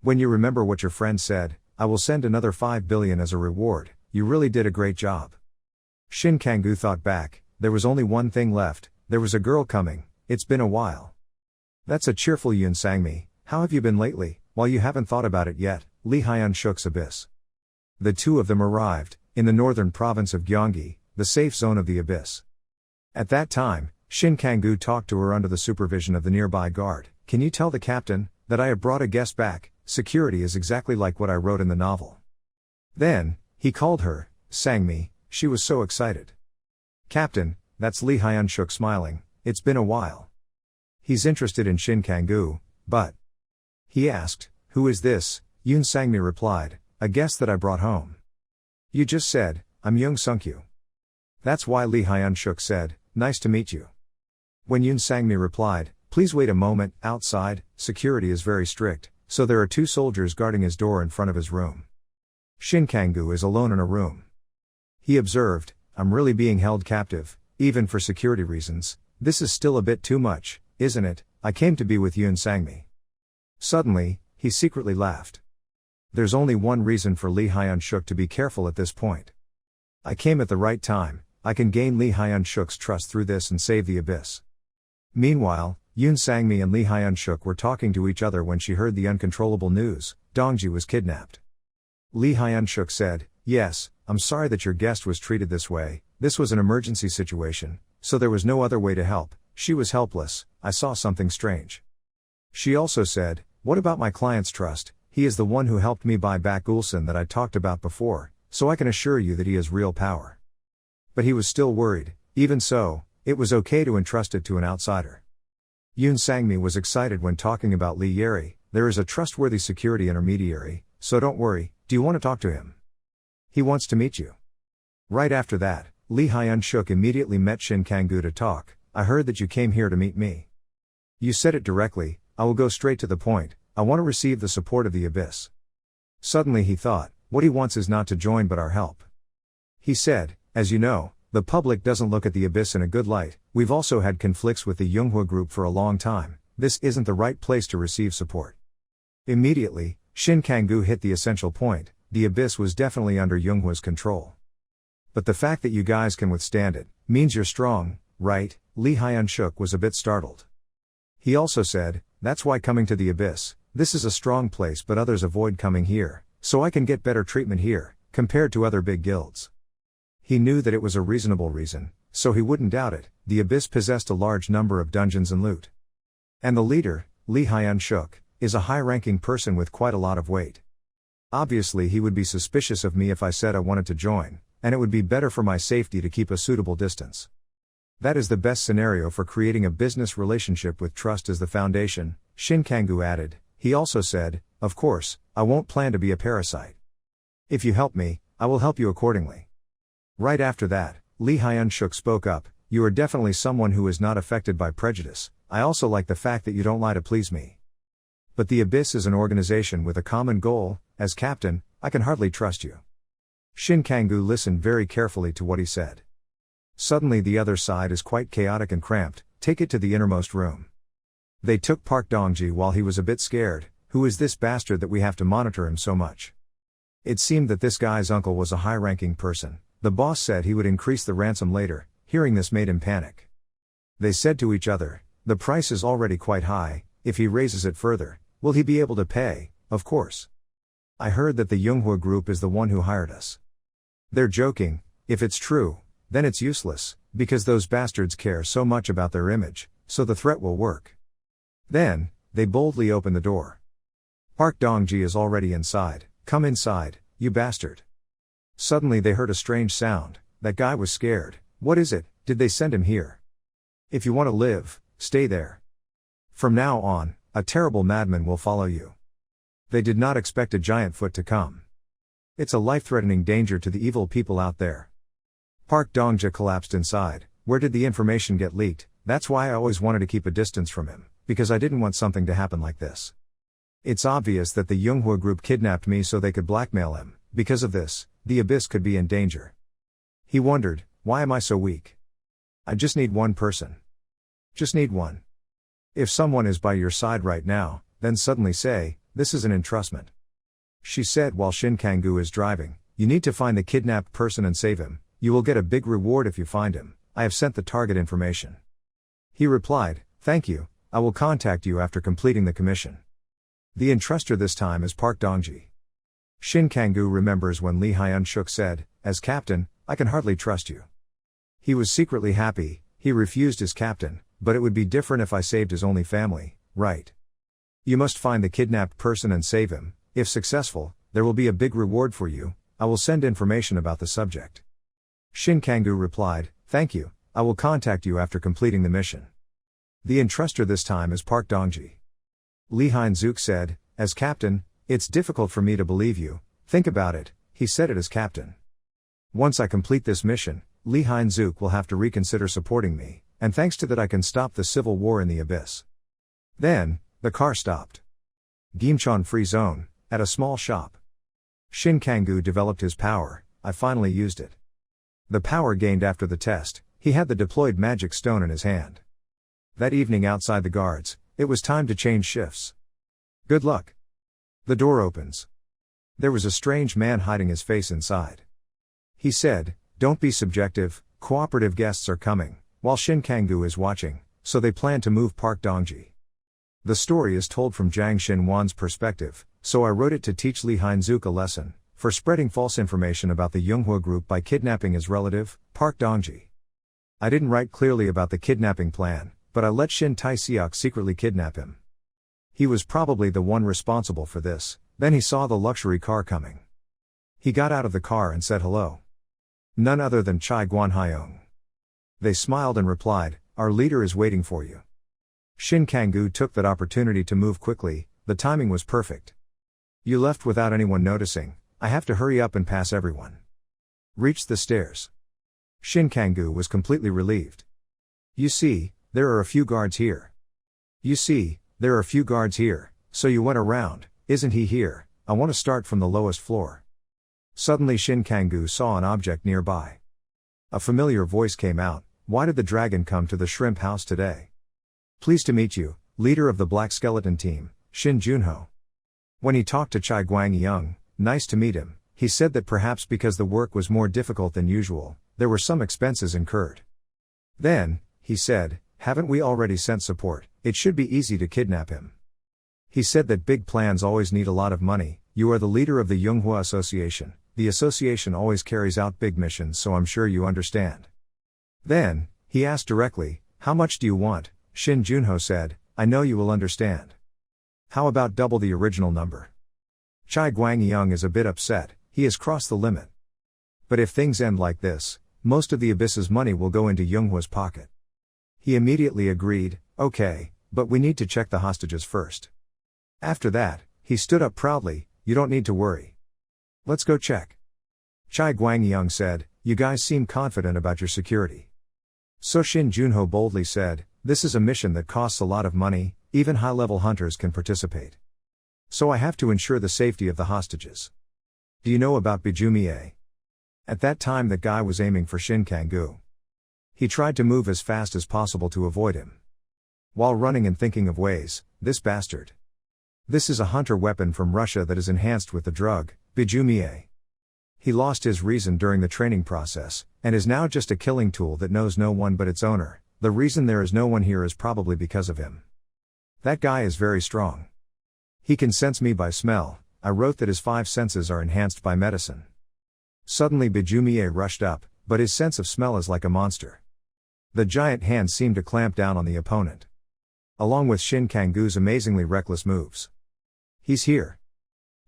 When you remember what your friend said, I will send another 5 billion as a reward, you really did a great job." Shin Kangu thought back, there was only one thing left, there was a girl coming, it's been a while. "That's a cheerful Yoon Sang-mi, how have you been lately?" "While you haven't thought about it yet, Lee Hyun-shuk's abyss." The two of them arrived, in the northern province of Gyeonggi, the safe zone of the abyss. At that time, Shin Kangu talked to her under the supervision of the nearby guard. "Can you tell the captain, that I have brought a guest back? Security is exactly like what I wrote in the novel." Then, he called her, Sang-mi, she was so excited. "Captain, that's Lee Hyun-shuk smiling, it's been a while." He's interested in Shin Kangu, but... He asked, "Who is this?" Yoon Sang-mi replied, "A guest that I brought home." "You just said, I'm Young Sung-kyu." "That's why," Lee Hyun-shuk said, "Nice to meet you." When Yoon Sang-mi replied, "Please wait a moment, outside, security is very strict, so there are 2 soldiers guarding his door in front of his room. Shin Kang-gu is alone in a room. He observed, I'm really being held captive, even for security reasons. This is still a bit too much, isn't it? I came to be with Yoon Sang-mi. Suddenly, he secretly laughed. There's only one reason for Lee Hyun-shuk to be careful at this point. I came at the right time. I can gain Lee Hyun-shuk's trust through this and save the abyss. Meanwhile, Yoon Sang-mi and Lee Hyun-shuk were talking to each other when she heard the uncontrollable news: Dongji was kidnapped. Lee Hyun-shuk said, yes, I'm sorry that your guest was treated this way. This was an emergency situation, so there was no other way to help. She was helpless. I saw something strange. She also said, what about my client's trust? He is the one who helped me buy back Ulsan that I talked about before, so I can assure you that he has real power. But he was still worried. Even so, it was okay to entrust it to an outsider. Yoon Sang-mi was excited when talking about Lee Yeri. There is a trustworthy security intermediary, so don't worry. Do you want to talk to him? He wants to meet you. Right after that, Lee Hyun-shuk immediately met Shin Kang-gu to talk. I heard that you came here to meet me. You said it directly. I will go straight to the point. I want to receive the support of the abyss. Suddenly he thought, what he wants is not to join but our help. He said, as you know, the public doesn't look at the abyss in a good light. We've also had conflicts with the Yonghwa group for a long time. This isn't the right place to receive support. Immediately, Shin Kang-gu hit the essential point. The abyss was definitely under Yonghwa's control. But the fact that you guys can withstand it means you're strong, right? Lee Hyun-shuk was a bit startled. He also said, that's why coming to the abyss. This is a strong place, but others avoid coming here, so I can get better treatment here, compared to other big guilds. He knew that it was a reasonable reason, so he wouldn't doubt it. The abyss possessed a large number of dungeons and loot. And the leader, Lee Hyun-shuk, is a high-ranking person with quite a lot of weight. Obviously he would be suspicious of me if I said I wanted to join, and it would be better for my safety to keep a suitable distance. That is the best scenario for creating a business relationship with trust as the foundation, Shin Kang-gu added. He also said, of course, I won't plan to be a parasite. If you help me, I will help you accordingly. Right after that, Lee Hyun-shuk spoke up, you are definitely someone who is not affected by prejudice. I also like the fact that you don't lie to please me. But the abyss is an organization with a common goal. As captain, I can hardly trust you. Shin Kang-gu listened very carefully to what he said. Suddenly the other side is quite chaotic and cramped. Take it to the innermost room. They took Park Dongji while he was a bit scared. Who is this bastard that we have to monitor him so much? It seemed that this guy's uncle was a high-ranking person. The boss said he would increase the ransom later. Hearing this made him panic. They said to each other, the price is already quite high. If he raises it further, will he be able to pay? Of course. I heard that the Yonghwa group is the one who hired us. They're joking. If it's true, then it's useless, because those bastards care so much about their image, so the threat will work. Then, they boldly open the door. Park Dongji is already inside. Come inside, you bastard. Suddenly they heard a strange sound. That guy was scared. What is it? Did they send him here? If you want to live, stay there. From now on, a terrible madman will follow you. They did not expect a giant foot to come. It's a life-threatening danger to the evil people out there. Park Dongja collapsed inside. Where did the information get leaked? That's why I always wanted to keep a distance from him, because I didn't want something to happen like this. It's obvious that the Yonghwa group kidnapped me so they could blackmail him. Because of this, the abyss could be in danger. He wondered, why am I so weak? I just need one person. Just need one. If someone is by your side right now, then suddenly say, this is an entrustment. She said while Shin Kang-gu is driving, you need to find the kidnapped person and save him. You will get a big reward if you find him. I have sent the target information. He replied, thank you, I will contact you after completing the commission. The entruster this time is Park Dongji. Shin Kang-gu remembers when Lee Hyun-shuk said, as captain, I can hardly trust you. He was secretly happy. He refused his captain, but it would be different if I saved his only family, right? You must find the kidnapped person and save him. If successful, there will be a big reward for you. I will send information about the subject. Shin Kang-gu replied, thank you, I will contact you after completing the mission. The entruster this time is Park Dongji. Lee Hyun-suk said, as captain, it's difficult for me to believe you. Think about it, he said it as captain. Once I complete this mission, Lee Hyun-suk will have to reconsider supporting me, and thanks to that I can stop the civil war in the abyss. Then, the car stopped. Gimcheon Free Zone, at a small shop. Shin Kang-gu developed his power, I finally used it. The power gained after the test, he had the deployed magic stone in his hand. That evening outside the guards, it was time to change shifts. Good luck. The door opens. There was a strange man hiding his face inside. He said, "Don't be subjective, cooperative guests are coming," while Shin Kang-gu is watching, so they plan to move Park Dongji. The story is told from Jang Shin-won's perspective, so I wrote it to teach Lee Hein-suk a lesson, for spreading false information about the Yonghwa group by kidnapping his relative, Park Dongji. I didn't write clearly about the kidnapping plan, but I let Shin Tae-seok secretly kidnap him. He was probably the one responsible for this. Then he saw the luxury car coming. He got out of the car and said hello. None other than Chai Guan-hyung. They smiled and replied, "Our leader is waiting for you." Shin Kang-gu took that opportunity to move quickly, the timing was perfect. "You left without anyone noticing, I have to hurry up and pass everyone." Reached the stairs. Shin Kang-gu was completely relieved. "You see, there are a few guards here. So you went around, isn't he here? I want to start from the lowest floor." Suddenly Shin Kang-gu saw an object nearby. A familiar voice came out, "Why did the dragon come to the shrimp house today?" "Pleased to meet you, leader of the Black Skeleton team, Shin Junho." When he talked to Chai Guang-yeong, "Nice to meet him," he said that perhaps because the work was more difficult than usual, there were some expenses incurred. Then, he said, "Haven't we already sent support? It should be easy to kidnap him." He said that big plans always need a lot of money. "You are the leader of the Yonghwa Association. The association always carries out big missions, so I'm sure you understand." Then, he asked directly, "How much do you want?" Shin Junho said, "I know you will understand. How about double the original number?" Chai Guang-yeong is a bit upset, he has crossed the limit. But if things end like this, most of the Abyss's money will go into Yonghwa's pocket. He immediately agreed, "Okay, but we need to check the hostages first." After that, he stood up proudly, "You don't need to worry. Let's go check." Chai Guang-yeong said, "You guys seem confident about your security." So Shin Junho boldly said, "This is a mission that costs a lot of money, even high-level hunters can participate. So I have to ensure the safety of the hostages. Do you know about Bijumie?" At that time that guy was aiming for Shin Kang-gu. He tried to move as fast as possible to avoid him. While running and thinking of ways, this bastard. This is a hunter weapon from Russia that is enhanced with the drug, Bijumie. He lost his reason during the training process, and is now just a killing tool that knows no one but its owner. The reason there is no one here is probably because of him. That guy is very strong. He can sense me by smell. I wrote that his 5 senses are enhanced by medicine. Suddenly Bijumie rushed up, but his sense of smell is like a monster. The giant hand seemed to clamp down on the opponent. Along with Shin Kang-gu's amazingly reckless moves. He's here.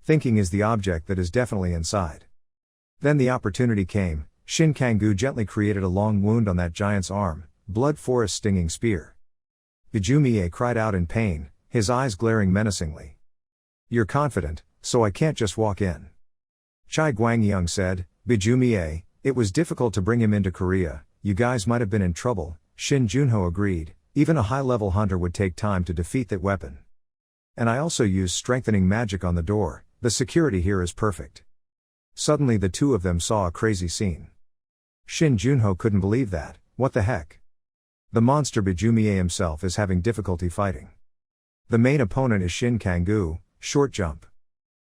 Thinking is the object that is definitely inside. Then the opportunity came. Shin Kang-gu gently created a long wound on that giant's arm, blood forest stinging spear. Bijumie cried out in pain, his eyes glaring menacingly. "You're confident, so I can't just walk in." Chai Guang-yeong said, "Bijumie, it was difficult to bring him into Korea, you guys might have been in trouble." Shin Junho agreed, even a high-level hunter would take time to defeat that weapon. "And I also used strengthening magic on the door, the security here is perfect." Suddenly the two of them saw a crazy scene. Shin Junho couldn't believe that, what the heck? The monster Bijumie himself is having difficulty fighting. The main opponent is Shin Kang-gu, short jump.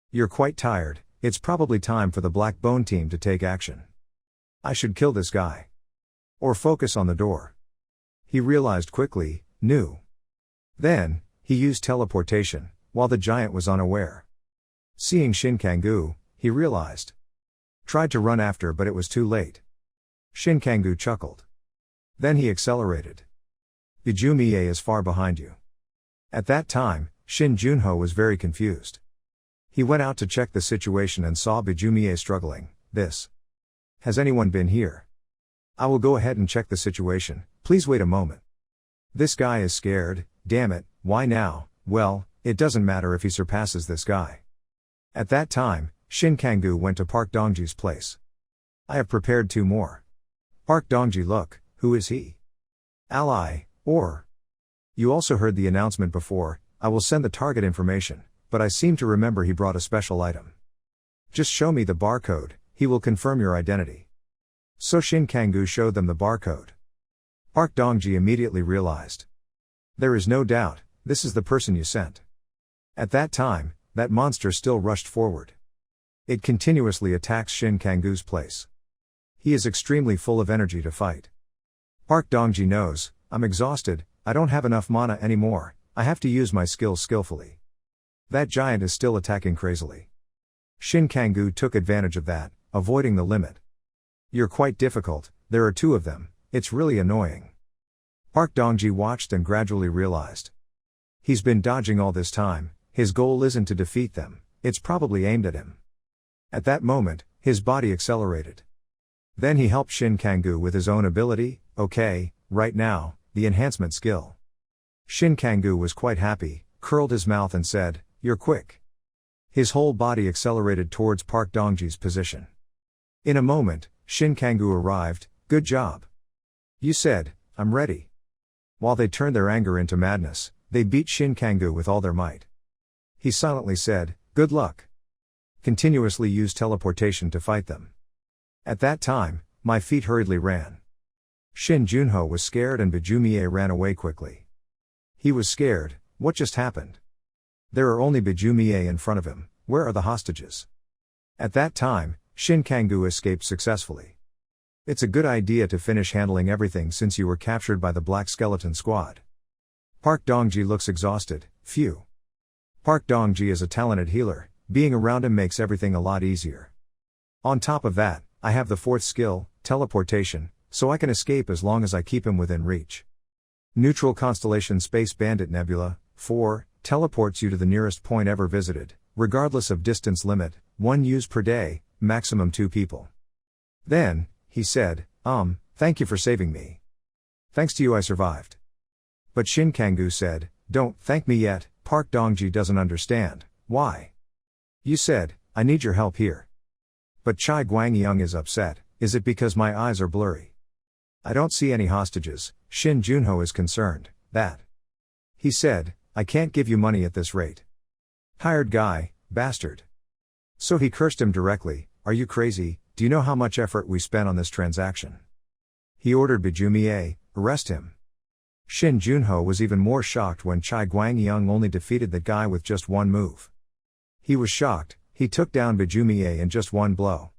"You're quite tired, it's probably time for the Black Bone team to take action. I should kill this guy. Or focus on the door." He realized quickly, no. Then, he used teleportation, while the giant was unaware. Seeing Shin Kang-gu, he realized. Tried to run after but it was too late. Shin Kang-gu chuckled. Then he accelerated. "Bijumie is far behind you." At that time, Shin Junho was very confused. He went out to check the situation and saw Bijumie struggling. "This. Has anyone been here?" "I will go ahead and check the situation, please wait a moment." "This guy is scared, damn it, why now?" "Well, it doesn't matter if he surpasses this guy." At that time, Shin Kang-gu went to Park Dongji's place. "I have prepared 2 more. Park Dongji, look, who is he? Ally, or? You also heard the announcement before, I will send the target information. but I seem to remember he brought a special item. Just show me the barcode, he will confirm your identity. So Shin Kang-gu showed them the barcode. Park Dong-ji immediately realized. There is no doubt, this is the person you sent. At that time, that monster still rushed forward. It continuously attacks Shin Kang-gu's place. He is extremely full of energy to fight. Park Dong-ji knows, I'm exhausted, I don't have enough mana anymore, I have to use my skills skillfully. That giant is still attacking crazily. Shin Kang-gu took advantage of that, avoiding the limit. You're quite difficult, there are 2 of them, it's really annoying. Park Dong-ji watched and gradually realized. He's been dodging all this time, his goal isn't to defeat them, it's probably aimed at him. At that moment, his body accelerated. Then he helped Shin Kang-gu with his own ability, okay, right now, the enhancement skill. Shin Kang-gu was quite happy, curled his mouth and said, "You're quick." His whole body accelerated towards Park Dong-ji's position. In a moment, Shin Kang-gu arrived, "Good job. You said, I'm ready." While they turned their anger into madness, they beat Shin Kang-gu with all their might. He silently said, "Good luck. Continuously use teleportation to fight them." At that time, my feet hurriedly ran. Shin Junho was scared and Bijumie ran away quickly. He was scared, what just happened? There are only Bijumie in front of him, where are the hostages? At that time, Shin Kang-gu escaped successfully. It's a good idea to finish handling everything since you were captured by the Black Skeleton Squad. Park Dong-ji looks exhausted, phew. Park Dong-ji is a talented healer, being around him makes everything a lot easier. On top of that, I have the 4th skill, teleportation, so I can escape as long as I keep him within reach. Neutral Constellation Space Bandit Nebula, 4, teleports you to the nearest point ever visited, regardless of distance limit, 1 use per day, maximum 2 people. Then, he said, thank you for saving me. Thanks to you I survived. But Shin Kang-gu said, don't thank me yet, Park Dong-ji doesn't understand, why? You said, I need your help here. But Chai Guangyang is upset, is it because my eyes are blurry? I don't see any hostages, Shin Junho is concerned, that. He said, I can't give you money at this rate. Hired guy, bastard. So he cursed him directly, are you crazy, do you know how much effort we spent on this transaction? He ordered Bijumie, arrest him. Shin Junho was even more shocked when Chai Guangyang only defeated the guy with just 1 move. He was shocked, he took down Bijumie in just 1 blow.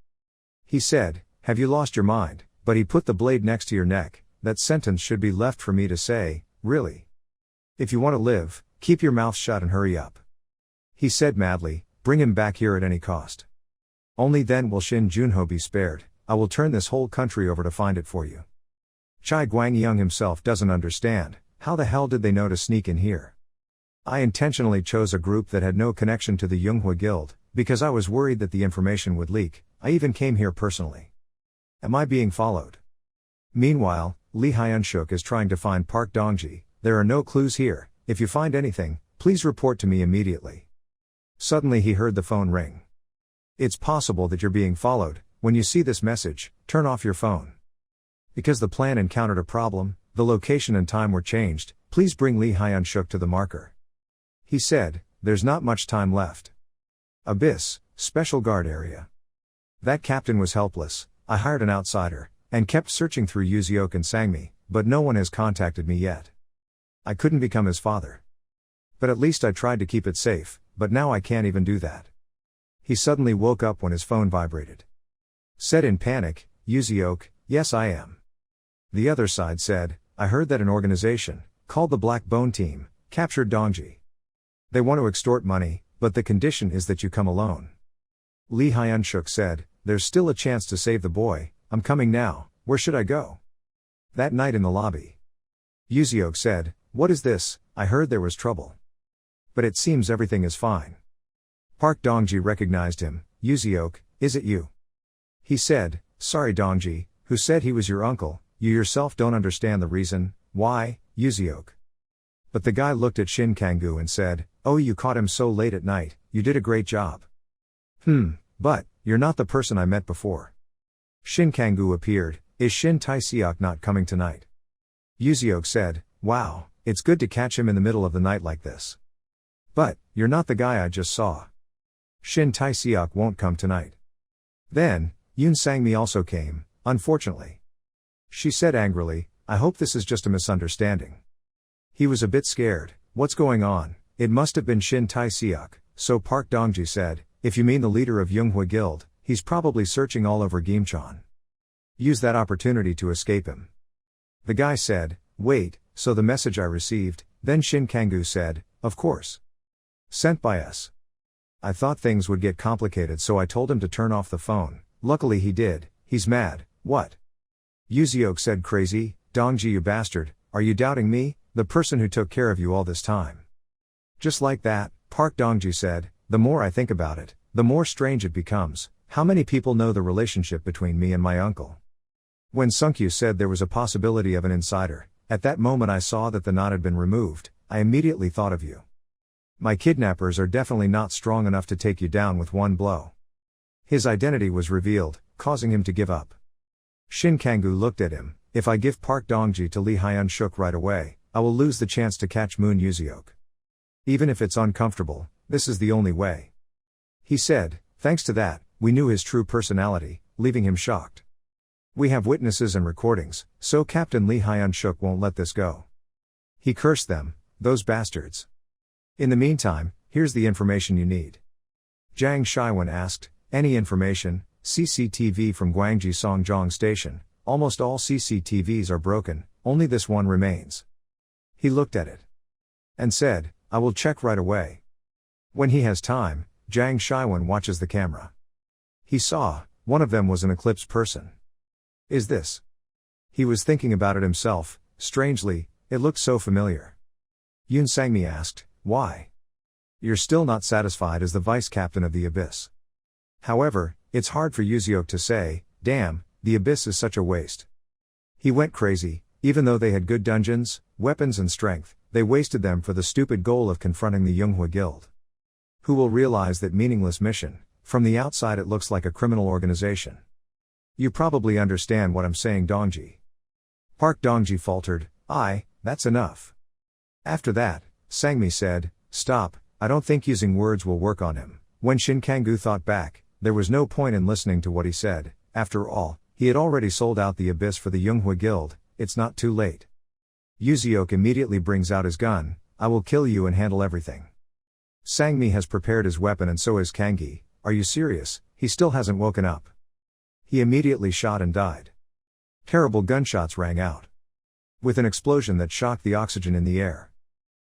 He said, have you lost your mind, but he put the blade next to your neck, that sentence should be left for me to say, really? If you want to live, keep your mouth shut and hurry up. He said madly, bring him back here at any cost. Only then will Shin Junho be spared, I will turn this whole country over to find it for you. Chai Guangyang himself doesn't understand, how the hell did they know to sneak in here? I intentionally chose a group that had no connection to the Yonghua Guild, because I was worried that the information would leak, I even came here personally. Am I being followed? Meanwhile, Lee Hyun-shuk is trying to find Park Dong-ji, there are no clues here, if you find anything, please report to me immediately. Suddenly he heard the phone ring. It's possible that you're being followed, when you see this message, turn off your phone. Because the plan encountered a problem, the location and time were changed, please bring Lee Hyun-shuk to the marker. He said, there's not much time left. Abyss, Special Guard Area. That captain was helpless, I hired an outsider, and kept searching through Yuzeok and Sangmi, but no one has contacted me yet. I couldn't become his father. But at least I tried to keep it safe, but now I can't even do that. He suddenly woke up when his phone vibrated. Said in panic, Yuzeok, yes I am. The other side said, I heard that an organization, called the Black Bone Team, captured Dongji. They want to extort money, but the condition is that you come alone. Lee Hyun-shuk said, there's still a chance to save the boy, I'm coming now, where should I go? That night in the lobby. Yuzeok said, what is this, I heard there was trouble. But it seems everything is fine. Park Dongji recognized him, Yuzeok, is it you? He said, sorry Dongji, who said he was your uncle, you yourself don't understand the reason, why, Yuzeok. But the guy looked at Shin Kang-gu and said, oh you caught him so late at night, you did a great job. But, you're not the person I met before. Shin Kang-gu appeared, is Shin Tai-seok not coming tonight? Yuzeok said, wow, it's good to catch him in the middle of the night like this. But, you're not the guy I just saw. Shin Tae-seok won't come tonight. Then, Yoon Sang-mi also came, unfortunately. She said angrily, I hope this is just a misunderstanding. He was a bit scared. What's going on? It must have been Shin Tae-seok, so Park Dong-ji said, if you mean the leader of Yoonghwa Guild, he's probably searching all over Gimcheon. Use that opportunity to escape him. The guy said, wait, so the message I received, then Shin Kang-gu said, of course. Sent by us. I thought things would get complicated so I told him to turn off the phone, luckily he did. He's mad. What? Yuziok said crazy, Dong-ji you bastard, are you doubting me, the person who took care of you all this time? Just like that, Park Dong-ji said, the more I think about it, the more strange it becomes, how many people know the relationship between me and my uncle? When Sung-kyu said there was a possibility of an insider, at that moment I saw that the knot had been removed, I immediately thought of you. My kidnappers are definitely not strong enough to take you down with one blow. His identity was revealed, causing him to give up. Shin Kang-gu looked at him, if I give Park Dong-ji to Lee Hyun-shuk right away, I will lose the chance to catch Moon Yuziok. Even if it's uncomfortable, this is the only way. He said, thanks to that, we knew his true personality, leaving him shocked. We have witnesses and recordings, so Captain Lee Hyun-shuk won't let this go. He cursed them, those bastards. In the meantime, here's the information you need. Jang Shiwen asked, any information? CCTV from Gwangji Songjong Station, almost all CCTVs are broken, only this one remains. He looked at it. And said, I will check right away. When he has time, Jang Shiwen watches the camera. He saw, one of them was an eclipsed person. Is this? He was thinking about it himself, strangely, it looked so familiar. Yoon Sang-mi asked, why? You're still not satisfied as the vice captain of the Abyss. However, it's hard for Yuziok to say, damn, the Abyss is such a waste. He went crazy, even though they had good dungeons, weapons and strength, they wasted them for the stupid goal of confronting the Yoonghwa Guild. Who will realize that meaningless mission? From the outside it looks like a criminal organization. You probably understand what I'm saying, Dongji. Park Dongji faltered, that's enough. After that, Sang-mi said, stop, I don't think using words will work on him. When Shin Kang-gu thought back, there was no point in listening to what he said, after all, he had already sold out the Abyss for the Yoonghwa Guild, it's not too late. Yuziok immediately brings out his gun, I will kill you and handle everything. Sang-mi has prepared his weapon and so has Kang-gi, are you serious? He still hasn't woken up. He immediately shot and died. Terrible gunshots rang out. With an explosion that shocked the oxygen in the air.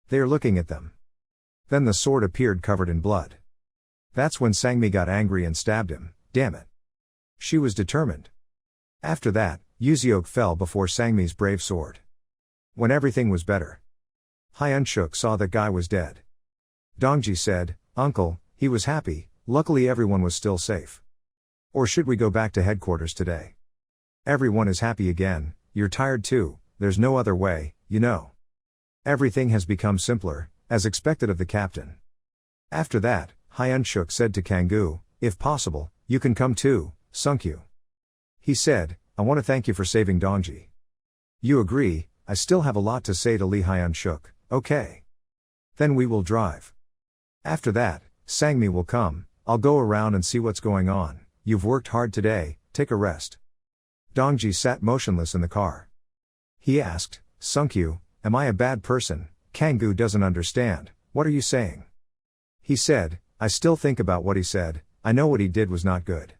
They are looking at them. Then the sword appeared covered in blood. That's when Sang-mi got angry and stabbed him, damn it. She was determined. After that, Yuziok fell before Sang-mi's brave sword. When everything was better, Hyun-shuk saw that guy was dead. Dongji said, Uncle, he was happy, luckily everyone was still safe. Or should we go back to headquarters today? Everyone is happy again, you're tired too, there's no other way, you know. Everything has become simpler, as expected of the captain. After that, Hyun-shuk said to Kang-gu, if possible, you can come too, Sung-kyu. He said, I want to thank you for saving Dongji. You agree, I still have a lot to say to Lee Hyun-shuk, okay. Then we will drive. After that, Sang-mi will come, I'll go around and see what's going on, you've worked hard today, take a rest. Dongji sat motionless in the car. He asked, Sung-kyu, am I a bad person? Kang-gu doesn't understand, what are you saying? He said, I still think about what he said, I know what he did was not good.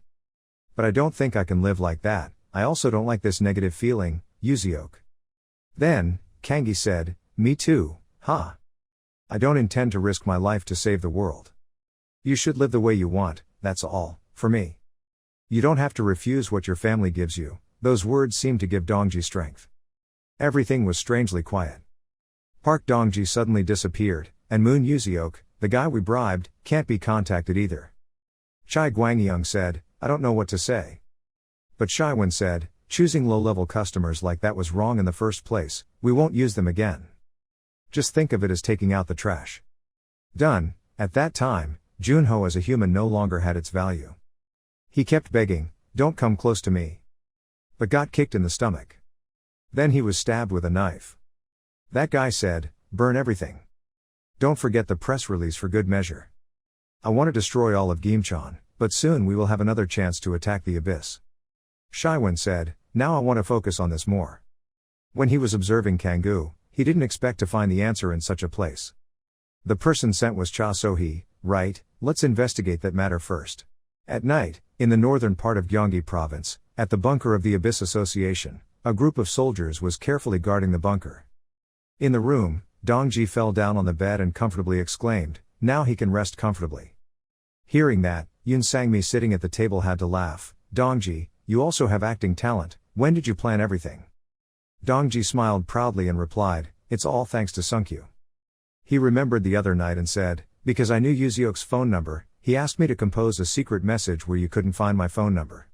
But I don't think I can live like that, I also don't like this negative feeling, Yuziok. Then, Kang-gi said, me too, huh? I don't intend to risk my life to save the world. You should live the way you want, that's all, for me. You don't have to refuse what your family gives you, those words seemed to give Dongji strength. Everything was strangely quiet. Park Dongji suddenly disappeared, and Moon Yuziok, the guy we bribed, can't be contacted either. Chai Guangyang said, I don't know what to say. But Shiwen said, choosing low-level customers like that was wrong in the first place, we won't use them again. Just think of it as taking out the trash. Done. At that time, Junho as a human no longer had its value. He kept begging, don't come close to me. But got kicked in the stomach. Then he was stabbed with a knife. That guy said, burn everything. Don't forget the press release for good measure. I want to destroy all of Gimcheon, but soon we will have another chance to attack the abyss. Shaiwen said, now I want to focus on this more. When he was observing Kangoo, he didn't expect to find the answer in such a place. The person sent was Cha So-hee, right? Let's investigate that matter first. At night, in the northern part of Gyeonggi province, at the bunker of the Abyss Association, a group of soldiers was carefully guarding the bunker. In the room, Dongji fell down on the bed and comfortably exclaimed, now he can rest comfortably. Hearing that, Yoon Sang-mi sitting at the table had to laugh. Dongji, you also have acting talent, when did you plan everything? Dongji smiled proudly and replied, it's all thanks to Sunkyu. He remembered the other night and said, because I knew Yuziok's phone number, he asked me to compose a secret message where you couldn't find my phone number.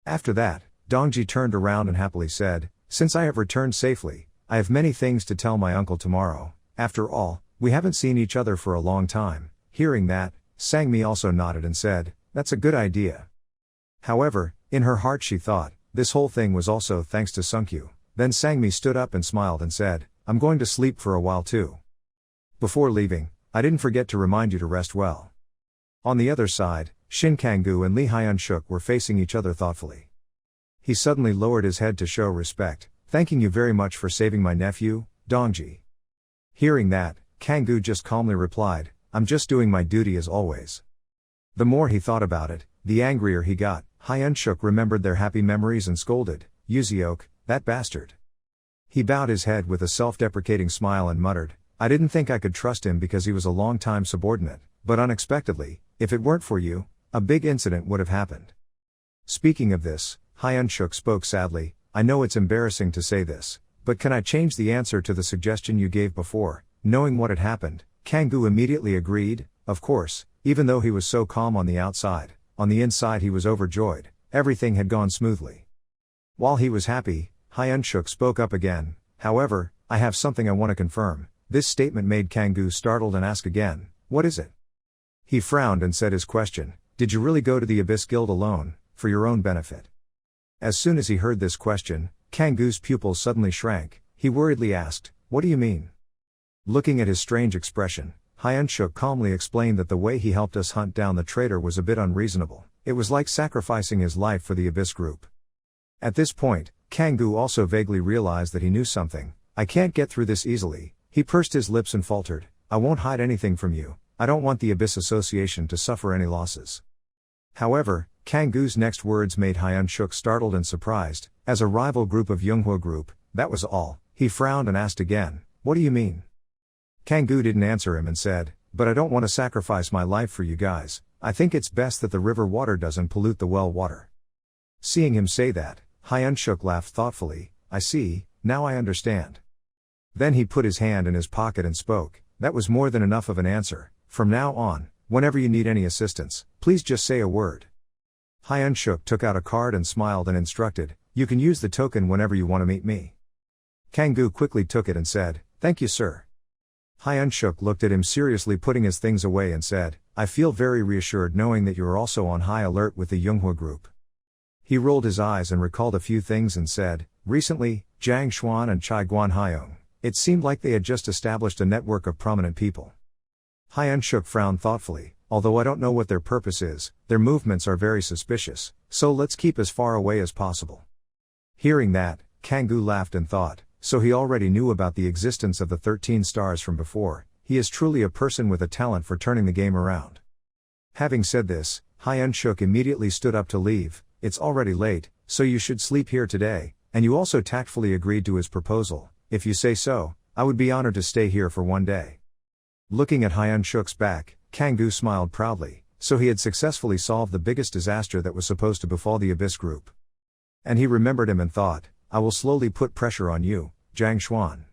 After that, Dongji turned around and happily said, since I have returned safely, I have many things to tell my uncle tomorrow. After all, we haven't seen each other for a long time. Hearing that, Sang-mi also nodded and said, that's a good idea. However, in her heart she thought, this whole thing was also thanks to Sunkyu. Then Sang-mi stood up and smiled and said, I'm going to sleep for a while too. Before leaving, I didn't forget to remind you to rest well. On the other side, Shin Kangoo and Lee Hyun-shuk were facing each other thoughtfully. He suddenly lowered his head to show respect, thanking you very much for saving my nephew, Dongji. Hearing that, Kangoo just calmly replied, I'm just doing my duty as always. The more he thought about it, the angrier he got. Hyun-shuk remembered their happy memories and scolded, Yuziok, that bastard. He bowed his head with a self-deprecating smile and muttered, I didn't think I could trust him because he was a long-time subordinate, but unexpectedly, if it weren't for you, a big incident would have happened. Speaking of this, Hyun-shuk spoke sadly, I know it's embarrassing to say this, but can I change the answer to the suggestion you gave before? Knowing what had happened, Kangoo immediately agreed, of course, even though he was so calm on the outside, on the inside he was overjoyed, everything had gone smoothly. While he was happy, Hyun-shuk spoke up again, however, I have something I want to confirm. This statement made Kangoo startled and asked again, what is it? He frowned and said his question, did you really go to the Abyss Guild alone, for your own benefit? As soon as he heard this question, Kangoo's pupils suddenly shrank. He worriedly asked, what do you mean? Looking at his strange expression, Hyun-shuk calmly explained that the way he helped us hunt down the traitor was a bit unreasonable. It was like sacrificing his life for the Abyss group. At this point, Kangoo also vaguely realized that he knew something. I can't get through this easily. He pursed his lips and faltered, I won't hide anything from you. I don't want the Abyss Association to suffer any losses. However, Kangoo's next words made Hyun-shuk startled and surprised. As a rival group of Yoonghwa group, that was all. He frowned and asked again, what do you mean? Kangoo didn't answer him and said, but I don't want to sacrifice my life for you guys. I think it's best that the river water doesn't pollute the well water. Seeing him say that, Hyun-shuk laughed thoughtfully, I see, now I understand. Then he put his hand in his pocket and spoke, that was more than enough of an answer. From now on, whenever you need any assistance, please just say a word. Hyun-shuk took out a card and smiled and instructed, you can use the token whenever you want to meet me. Kangoo quickly took it and said, thank you sir. Hyun-shuk looked at him seriously putting his things away and said, I feel very reassured knowing that you are also on high alert with the Yoonghwa group. He rolled his eyes and recalled a few things and said, recently, Jang Xuan and Chai Guan-hyung. It seemed like they had just established a network of prominent people. Hyun-shuk frowned thoughtfully, although I don't know what their purpose is, their movements are very suspicious, so let's keep as far away as possible. Hearing that, Kangoo laughed and thought, so he already knew about the existence of the 13 stars from before. He is truly a person with a talent for turning the game around. Having said this, Hyun-shuk immediately stood up to leave. It's already late, so you should sleep here today, and you also tactfully agreed to his proposal. If you say so, I would be honored to stay here for one day. Looking at Hyun-shuk's back, Kangoo smiled proudly, so he had successfully solved the biggest disaster that was supposed to befall the Abyss group. And he remembered him and thought, I will slowly put pressure on you, Jang Xuan.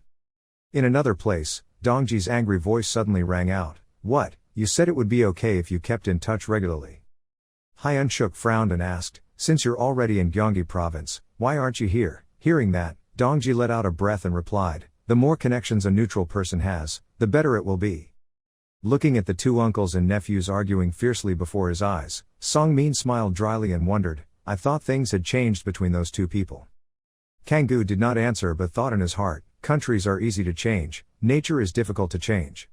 In another place, Dongji's angry voice suddenly rang out, what, you said it would be okay if you kept in touch regularly. Hyun-shuk frowned and asked, since you're already in Gyeonggi province, why aren't you here? Hearing that, Dongji let out a breath and replied, the more connections a neutral person has, the better it will be. Looking at the two uncles and nephews arguing fiercely before his eyes, Song-min smiled dryly and wondered, I thought things had changed between those two people. Kangoo did not answer but thought in his heart, countries are easy to change, nature is difficult to change.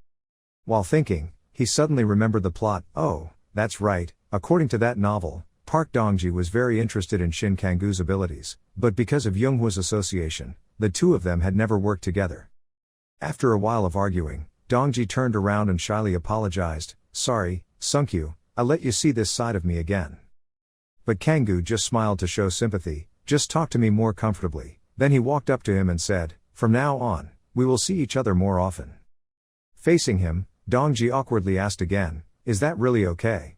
While thinking, he suddenly remembered the plot. Oh, that's right, according to that novel, Park Dongji was very interested in Shin Kang-gu's abilities, but because of Yoonghwa's association, the two of them had never worked together. After a while of arguing, Dongji turned around and shyly apologized. Sorry, Sunkyu, I let you see this side of me again. But Kang-gu just smiled to show sympathy. Just talk to me more comfortably. Then he walked up to him and said, from now on, we will see each other more often. Facing him, Dongji awkwardly asked again, is that really okay?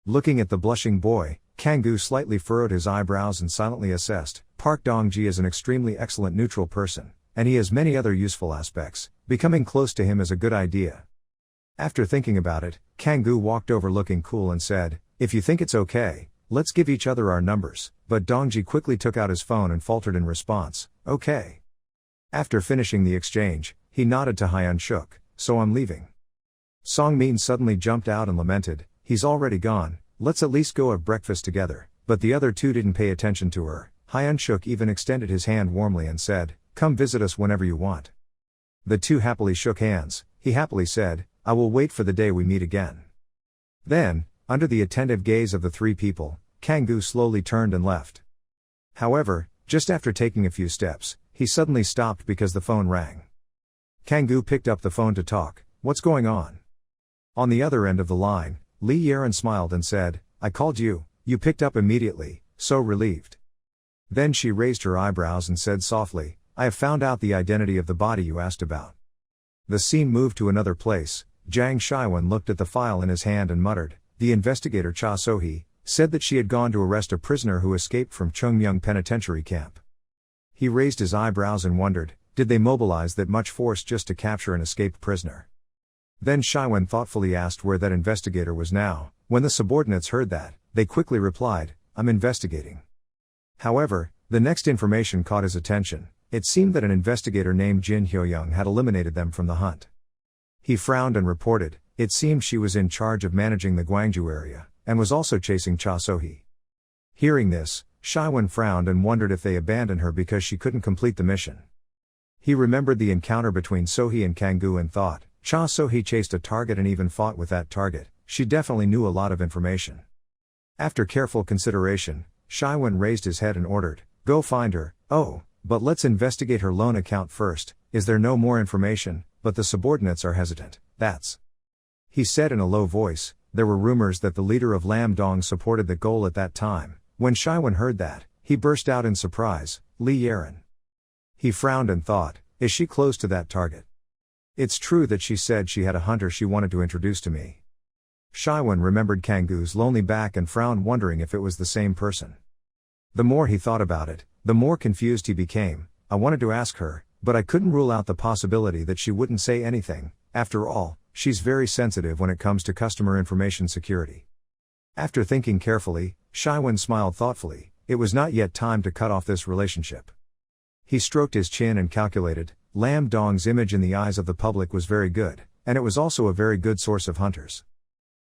Looking at the blushing boy, Kang-gu slightly furrowed his eyebrows and silently assessed, Park Dongji is an extremely excellent neutral person, and he has many other useful aspects. Becoming close to him is a good idea. After thinking about it, Kang-gu walked over looking cool and said, if you think it's okay, let's give each other our numbers. But Dongji quickly took out his phone and faltered in response, okay. After finishing the exchange, he nodded to Hyun-shuk, so I'm leaving. Song-min suddenly jumped out and lamented, he's already gone, let's at least go have breakfast together. But the other two didn't pay attention to her. Hyun-shuk even extended his hand warmly and said, come visit us whenever you want. The two happily shook hands. He happily said, I will wait for the day we meet again. Then, under the attentive gaze of the three people, Kang-gu slowly turned and left. However, just after taking a few steps, he suddenly stopped because the phone rang. Kang-gu picked up the phone to talk. What's going on? On the other end of the line, Lee Yeren smiled and said, I called you, you picked up immediately, so relieved. Then she raised her eyebrows and said softly, I have found out the identity of the body you asked about. The scene moved to another place. Jang Shiwan looked at the file in his hand and muttered, the investigator Cha So-hee said that she had gone to arrest a prisoner who escaped from Chungmyeong Penitentiary Camp. He raised his eyebrows and wondered, did they mobilize that much force just to capture an escaped prisoner? Then Shiwan thoughtfully asked where that investigator was now. When the subordinates heard that, they quickly replied, I'm investigating. However, the next information caught his attention. It seemed that an investigator named Jin Hyo-young had eliminated them from the hunt. He frowned and reported, it seemed she was in charge of managing the Gwangju area, and was also chasing Cha So-hee. Hearing this, Shiwan frowned and wondered if they abandoned her because she couldn't complete the mission. He remembered the encounter between So-hee and Kang-gu and thought, Cha So-hee chased a target and even fought with that target, she definitely knew a lot of information. After careful consideration, Shiwan raised his head and ordered, go find her. Oh, but let's investigate her loan account first. Is there no more information? But the subordinates are hesitant. That's. He said in a low voice, there were rumors that the leader of Lam Dong supported the goal at that time. When Shiwan heard that, he burst out in surprise, Lee Yeren. He frowned and thought, is she close to that target? It's true that she said she had a hunter she wanted to introduce to me. Shiwan remembered Kang-gu's lonely back and frowned, wondering if it was the same person. The more he thought about it, the more confused he became. I wanted to ask her, but I couldn't rule out the possibility that she wouldn't say anything. After all, she's very sensitive when it comes to customer information security. After thinking carefully, Shiwan smiled thoughtfully. It was not yet time to cut off this relationship. He stroked his chin and calculated, Lam Dong's image in the eyes of the public was very good, and it was also a very good source of hunters.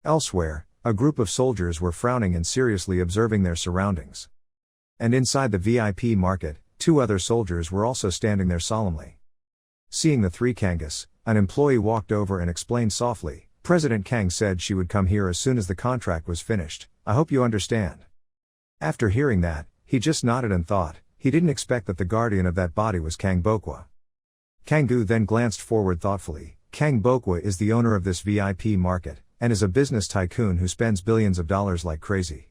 Elsewhere, a group of soldiers were frowning and seriously observing their surroundings. And inside the VIP market, two other soldiers were also standing there solemnly. Seeing the three Kangas, an employee walked over and explained softly, President Kang said she would come here as soon as the contract was finished. I hope you understand. After hearing that, he just nodded and thought, he didn't expect that the guardian of that body was Kang Bokwa. Kang-gu then glanced forward thoughtfully. Kang Bokwa is the owner of this VIP market, and is a business tycoon who spends billions of dollars like crazy.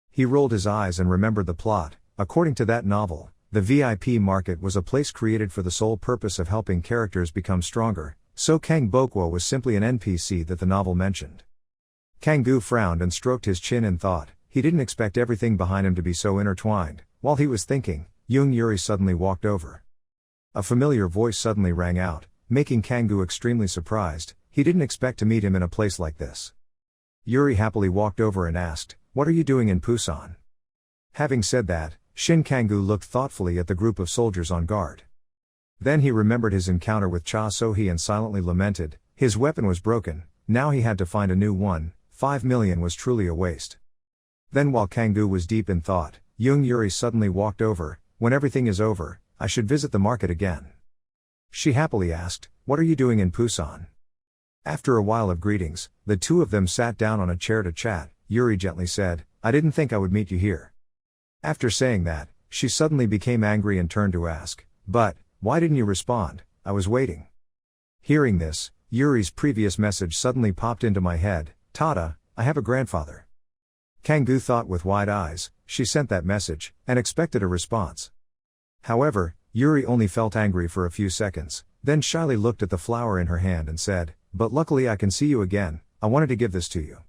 He rolled his eyes and remembered the plot. According to that novel, the VIP market was a place created for the sole purpose of helping characters become stronger, so Kang Bokwa was simply an NPC that the novel mentioned. Kang-gu frowned and stroked his chin and thought, he didn't expect everything behind him to be so intertwined. While he was thinking, Young Yuri suddenly walked over. A familiar voice suddenly rang out, making Kang-gu extremely surprised. He didn't expect to meet him in a place like this. Yuri happily walked over and asked, what are you doing in Busan? Having said that, Shin Kang-gu looked thoughtfully at the group of soldiers on guard. Then he remembered his encounter with Cha So-hee and silently lamented, his weapon was broken, now he had to find a new one. 5 million was truly a waste. Then while Kang-gu was deep in thought, Young Yuri suddenly walked over, when everything is over, I should visit the market again. She happily asked, what are you doing in Busan? After a while of greetings, the two of them sat down on a chair to chat. Yuri gently said, "I didn't think I would meet you here." After saying that, she suddenly became angry and turned to ask, "But, why didn't you respond? I was waiting." Hearing this, Yuri's previous message suddenly popped into my head, "Tada, I have a grandfather." Kangoo thought with wide eyes. She sent that message, and expected a response. However, Yuri only felt angry for a few seconds, then shyly looked at the flower in her hand and said, "But luckily I can see you again, I wanted to give this to you."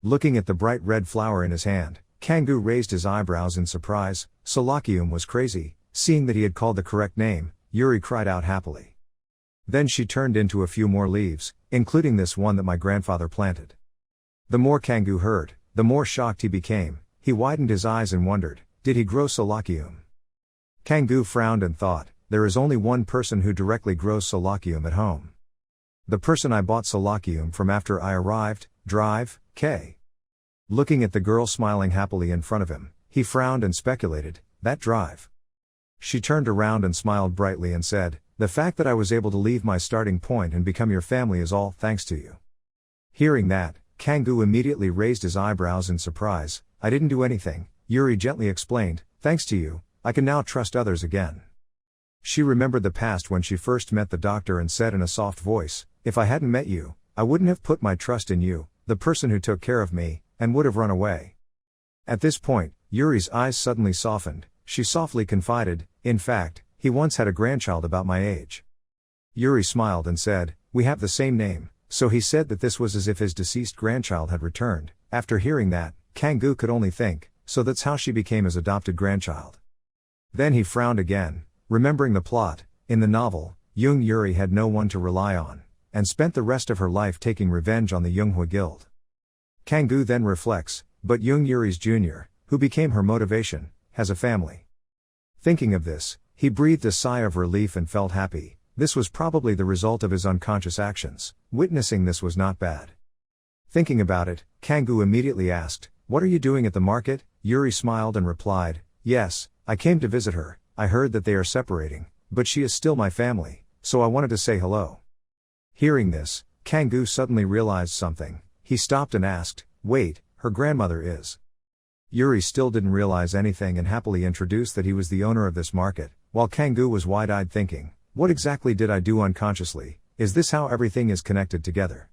Looking at the bright red flower in his hand, Kangoo raised his eyebrows in surprise. Solakium was crazy. Seeing that he had called the correct name, Yuri cried out happily. Then she turned into a few more leaves, including this one that my grandfather planted. The more Kangoo heard, the more shocked he became. He widened his eyes and wondered, did he grow Solakium? Kangoo frowned and thought, there is only one person who directly grows Solakium at home. The person I bought Solakium from after I arrived, Drive, K. Looking at the girl smiling happily in front of him, he frowned and speculated, that Drive. She turned around and smiled brightly and said, the fact that I was able to leave my starting point and become your family is all thanks to you. Hearing that, Kangoo immediately raised his eyebrows in surprise. I didn't do anything, Yuri gently explained, thanks to you, I can now trust others again. She remembered the past when she first met the doctor and said in a soft voice, if I hadn't met you, I wouldn't have put my trust in you, the person who took care of me, and would have run away. At this point, Yuri's eyes suddenly softened. She softly confided, in fact, he once had a grandchild about my age. Yuri smiled and said, we have the same name, so he said that this was as if his deceased grandchild had returned. After hearing that, Kangoo could only think, so that's how she became his adopted grandchild. Then he frowned again, remembering the plot. In the novel, young Yuri had no one to rely on, and spent the rest of her life taking revenge on the Yunghwa Guild. Kangoo then reflects, but young Yuri's junior, who became her motivation, has a family. Thinking of this, he breathed a sigh of relief and felt happy. This was probably the result of his unconscious actions. Witnessing this was not bad. Thinking about it, Kangoo immediately asked, what are you doing at the market? Yuri smiled and replied, yes, I came to visit her. I heard that they are separating, but she is still my family, so I wanted to say hello. Hearing this, Kangoo suddenly realized something. He stopped and asked, wait, her grandmother is. Yuri still didn't realize anything and happily introduced that he was the owner of this market, while Kangoo was wide-eyed thinking, what exactly did I do unconsciously? Is this how everything is connected together?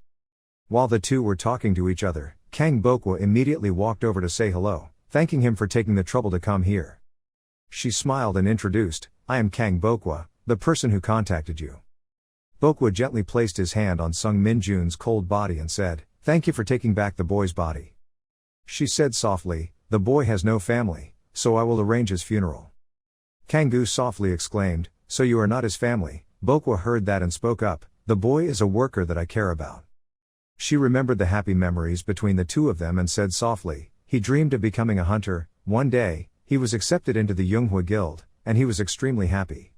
While the two were talking to each other, Kang Bokwa immediately walked over to say hello, thanking him for taking the trouble to come here. She smiled and introduced, I am Kang Bokwa, the person who contacted you. Bokwa gently placed his hand on Sung Min-jun's cold body and said, thank you for taking back the boy's body. She said softly, the boy has no family, so I will arrange his funeral. Kangoo softly exclaimed, so you are not his family. Bokwa heard that and spoke up, the boy is a worker that I care about. She remembered the happy memories between the two of them and said softly, he dreamed of becoming a hunter. One day, he was accepted into the Yunghwa Guild, and he was extremely happy.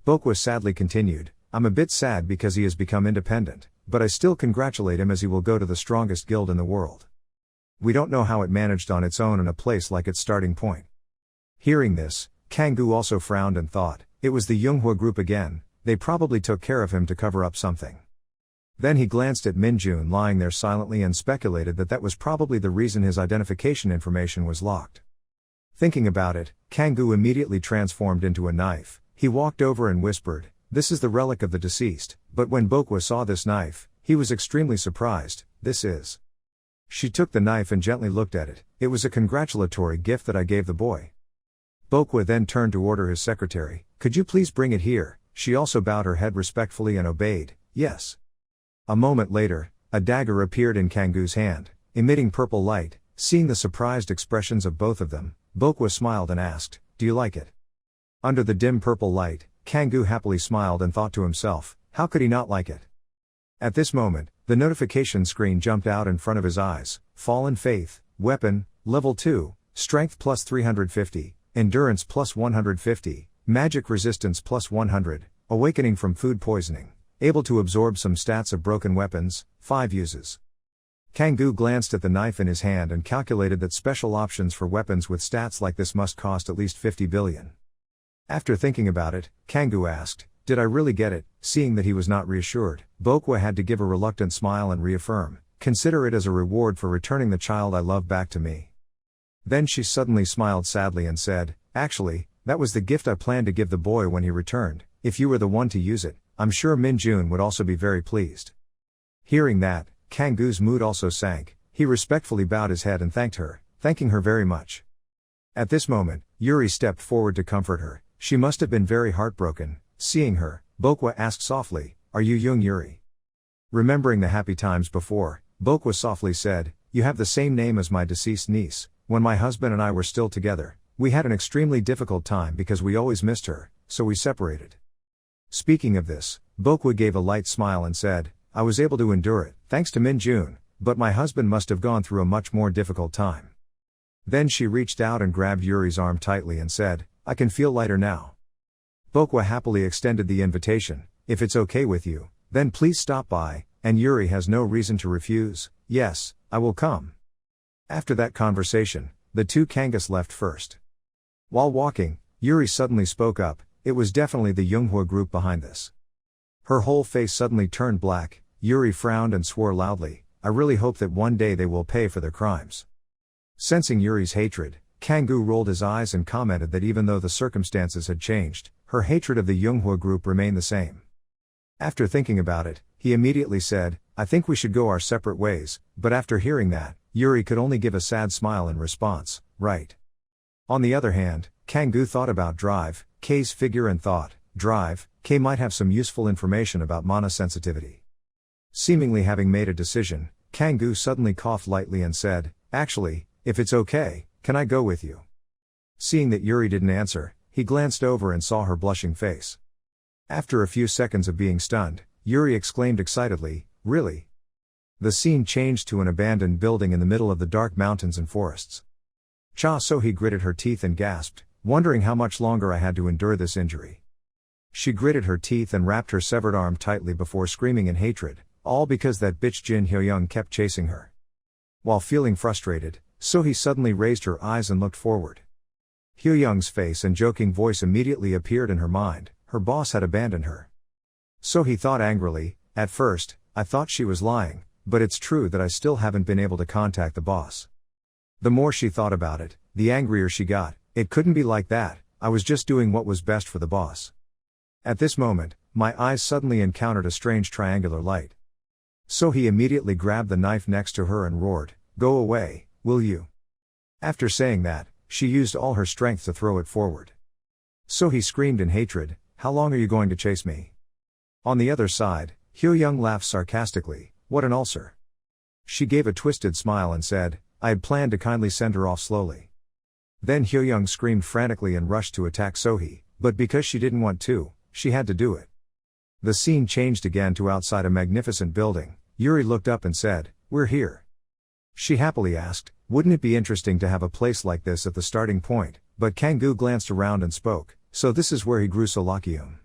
Bokwa sadly continued, I'm a bit sad because he has become independent, but I still congratulate him as he will go to the strongest guild in the world. We don't know how it managed on its own in a place like its starting point. Hearing this, Kangoo also frowned and thought, it was the Yunghwa group again, they probably took care of him to cover up something. Then he glanced at Min-jun lying there silently and speculated that that was probably the reason his identification information was locked. Thinking about it, Kangoo immediately transformed into a knife. He walked over and whispered, this is the relic of the deceased, but when Bokwa saw this knife, he was extremely surprised, this is. She took the knife and gently looked at it, it was a congratulatory gift that I gave the boy. Bokwa then turned to order his secretary, could you please bring it here? She also bowed her head respectfully and obeyed, yes. A moment later, a dagger appeared in Kangoo's hand, emitting purple light. Seeing the surprised expressions of both of them, Bokwa smiled and asked, do you like it? Under the dim purple light, Kangoo happily smiled and thought to himself, how could he not like it? At this moment, the notification screen jumped out in front of his eyes. Fallen Faith, Weapon, Level 2, Strength plus 350, Endurance plus 150, Magic Resistance plus 100, Awakening from Food Poisoning, able to absorb some stats of broken weapons, 5 uses. Kangoo glanced at the knife in his hand and calculated that special options for weapons with stats like this must cost at least 50 billion. After thinking about it, Kangoo asked, Did I really get it? Seeing that he was not reassured, Bokwa had to give a reluctant smile and reaffirm, consider it as a reward for returning the child I love back to me. Then she suddenly smiled sadly and said, actually, that was the gift I planned to give the boy when he returned. If you were the one to use it, I'm sure Min-jun would also be very pleased. Hearing that, Kang-gu's mood also sank. He respectfully bowed his head and thanked her, thanking her very much. At this moment, Yuri stepped forward to comfort her. She must have been very heartbroken. Seeing her, Bokwa asked softly, are you young Yuri? Remembering the happy times before, Bokwa softly said, you have the same name as my deceased niece. When my husband and I were still together, we had an extremely difficult time because we always missed her, so we separated. Speaking of this, Bokwa gave a light smile and said, I was able to endure it, thanks to Min-jun, but my husband must have gone through a much more difficult time. Then she reached out and grabbed Yuri's arm tightly and said, I can feel lighter now. Bokwa happily extended the invitation, if it's okay with you, then please stop by, and Yuri has no reason to refuse, yes, I will come. After that conversation, the two Kangas left first. While walking, Yuri suddenly spoke up, it was definitely the Yonghua group behind this. Her whole face suddenly turned black. Yuri frowned and swore loudly, I really hope that one day they will pay for their crimes. Sensing Yuri's hatred, Kang-gu rolled his eyes and commented that even though the circumstances had changed, her hatred of the Yonghua group remained the same. After thinking about it, he immediately said, I think we should go our separate ways, but after hearing that, Yuri could only give a sad smile in response, right. On the other hand, Kang-gu thought about Drive K's figure and thought, Drive K might have some useful information about mana sensitivity. Seemingly having made a decision, Kang-gu suddenly coughed lightly and said, actually, if it's okay, can I go with you? Seeing that Yuri didn't answer, he glanced over and saw her blushing face. After a few seconds of being stunned, Yuri exclaimed excitedly, really? The scene changed to an abandoned building in the middle of the dark mountains and forests. Cha So-hee gritted her teeth and gasped, wondering how much longer I had to endure this injury. She gritted her teeth and wrapped her severed arm tightly before screaming in hatred, all because that bitch Jin Hyo-young kept chasing her. While feeling frustrated, So-hee suddenly raised her eyes and looked forward. Hyo-young's face and joking voice immediately appeared in her mind, her boss had abandoned her. So-hee thought angrily, at first, I thought she was lying, but it's true that I still haven't been able to contact the boss. The more she thought about it, the angrier she got, it couldn't be like that, I was just doing what was best for the boss. At this moment, my eyes suddenly encountered a strange triangular light. So-hee immediately grabbed the knife next to her and roared, go away, will you? After saying that, she used all her strength to throw it forward. So-hee screamed in hatred, how long are you going to chase me? On the other side, Hyo-young laughed sarcastically, what an ulcer. She gave a twisted smile and said, I had planned to kindly send her off slowly. Then Hyo-young screamed frantically and rushed to attack So-hee, but because she didn't want to, she had to do it. The scene changed again to outside a magnificent building. Yuri looked up and said, we're here. She happily asked, wouldn't it be interesting to have a place like this at the starting point, but Kang-gu glanced around and spoke, so this is where he grew Solakium.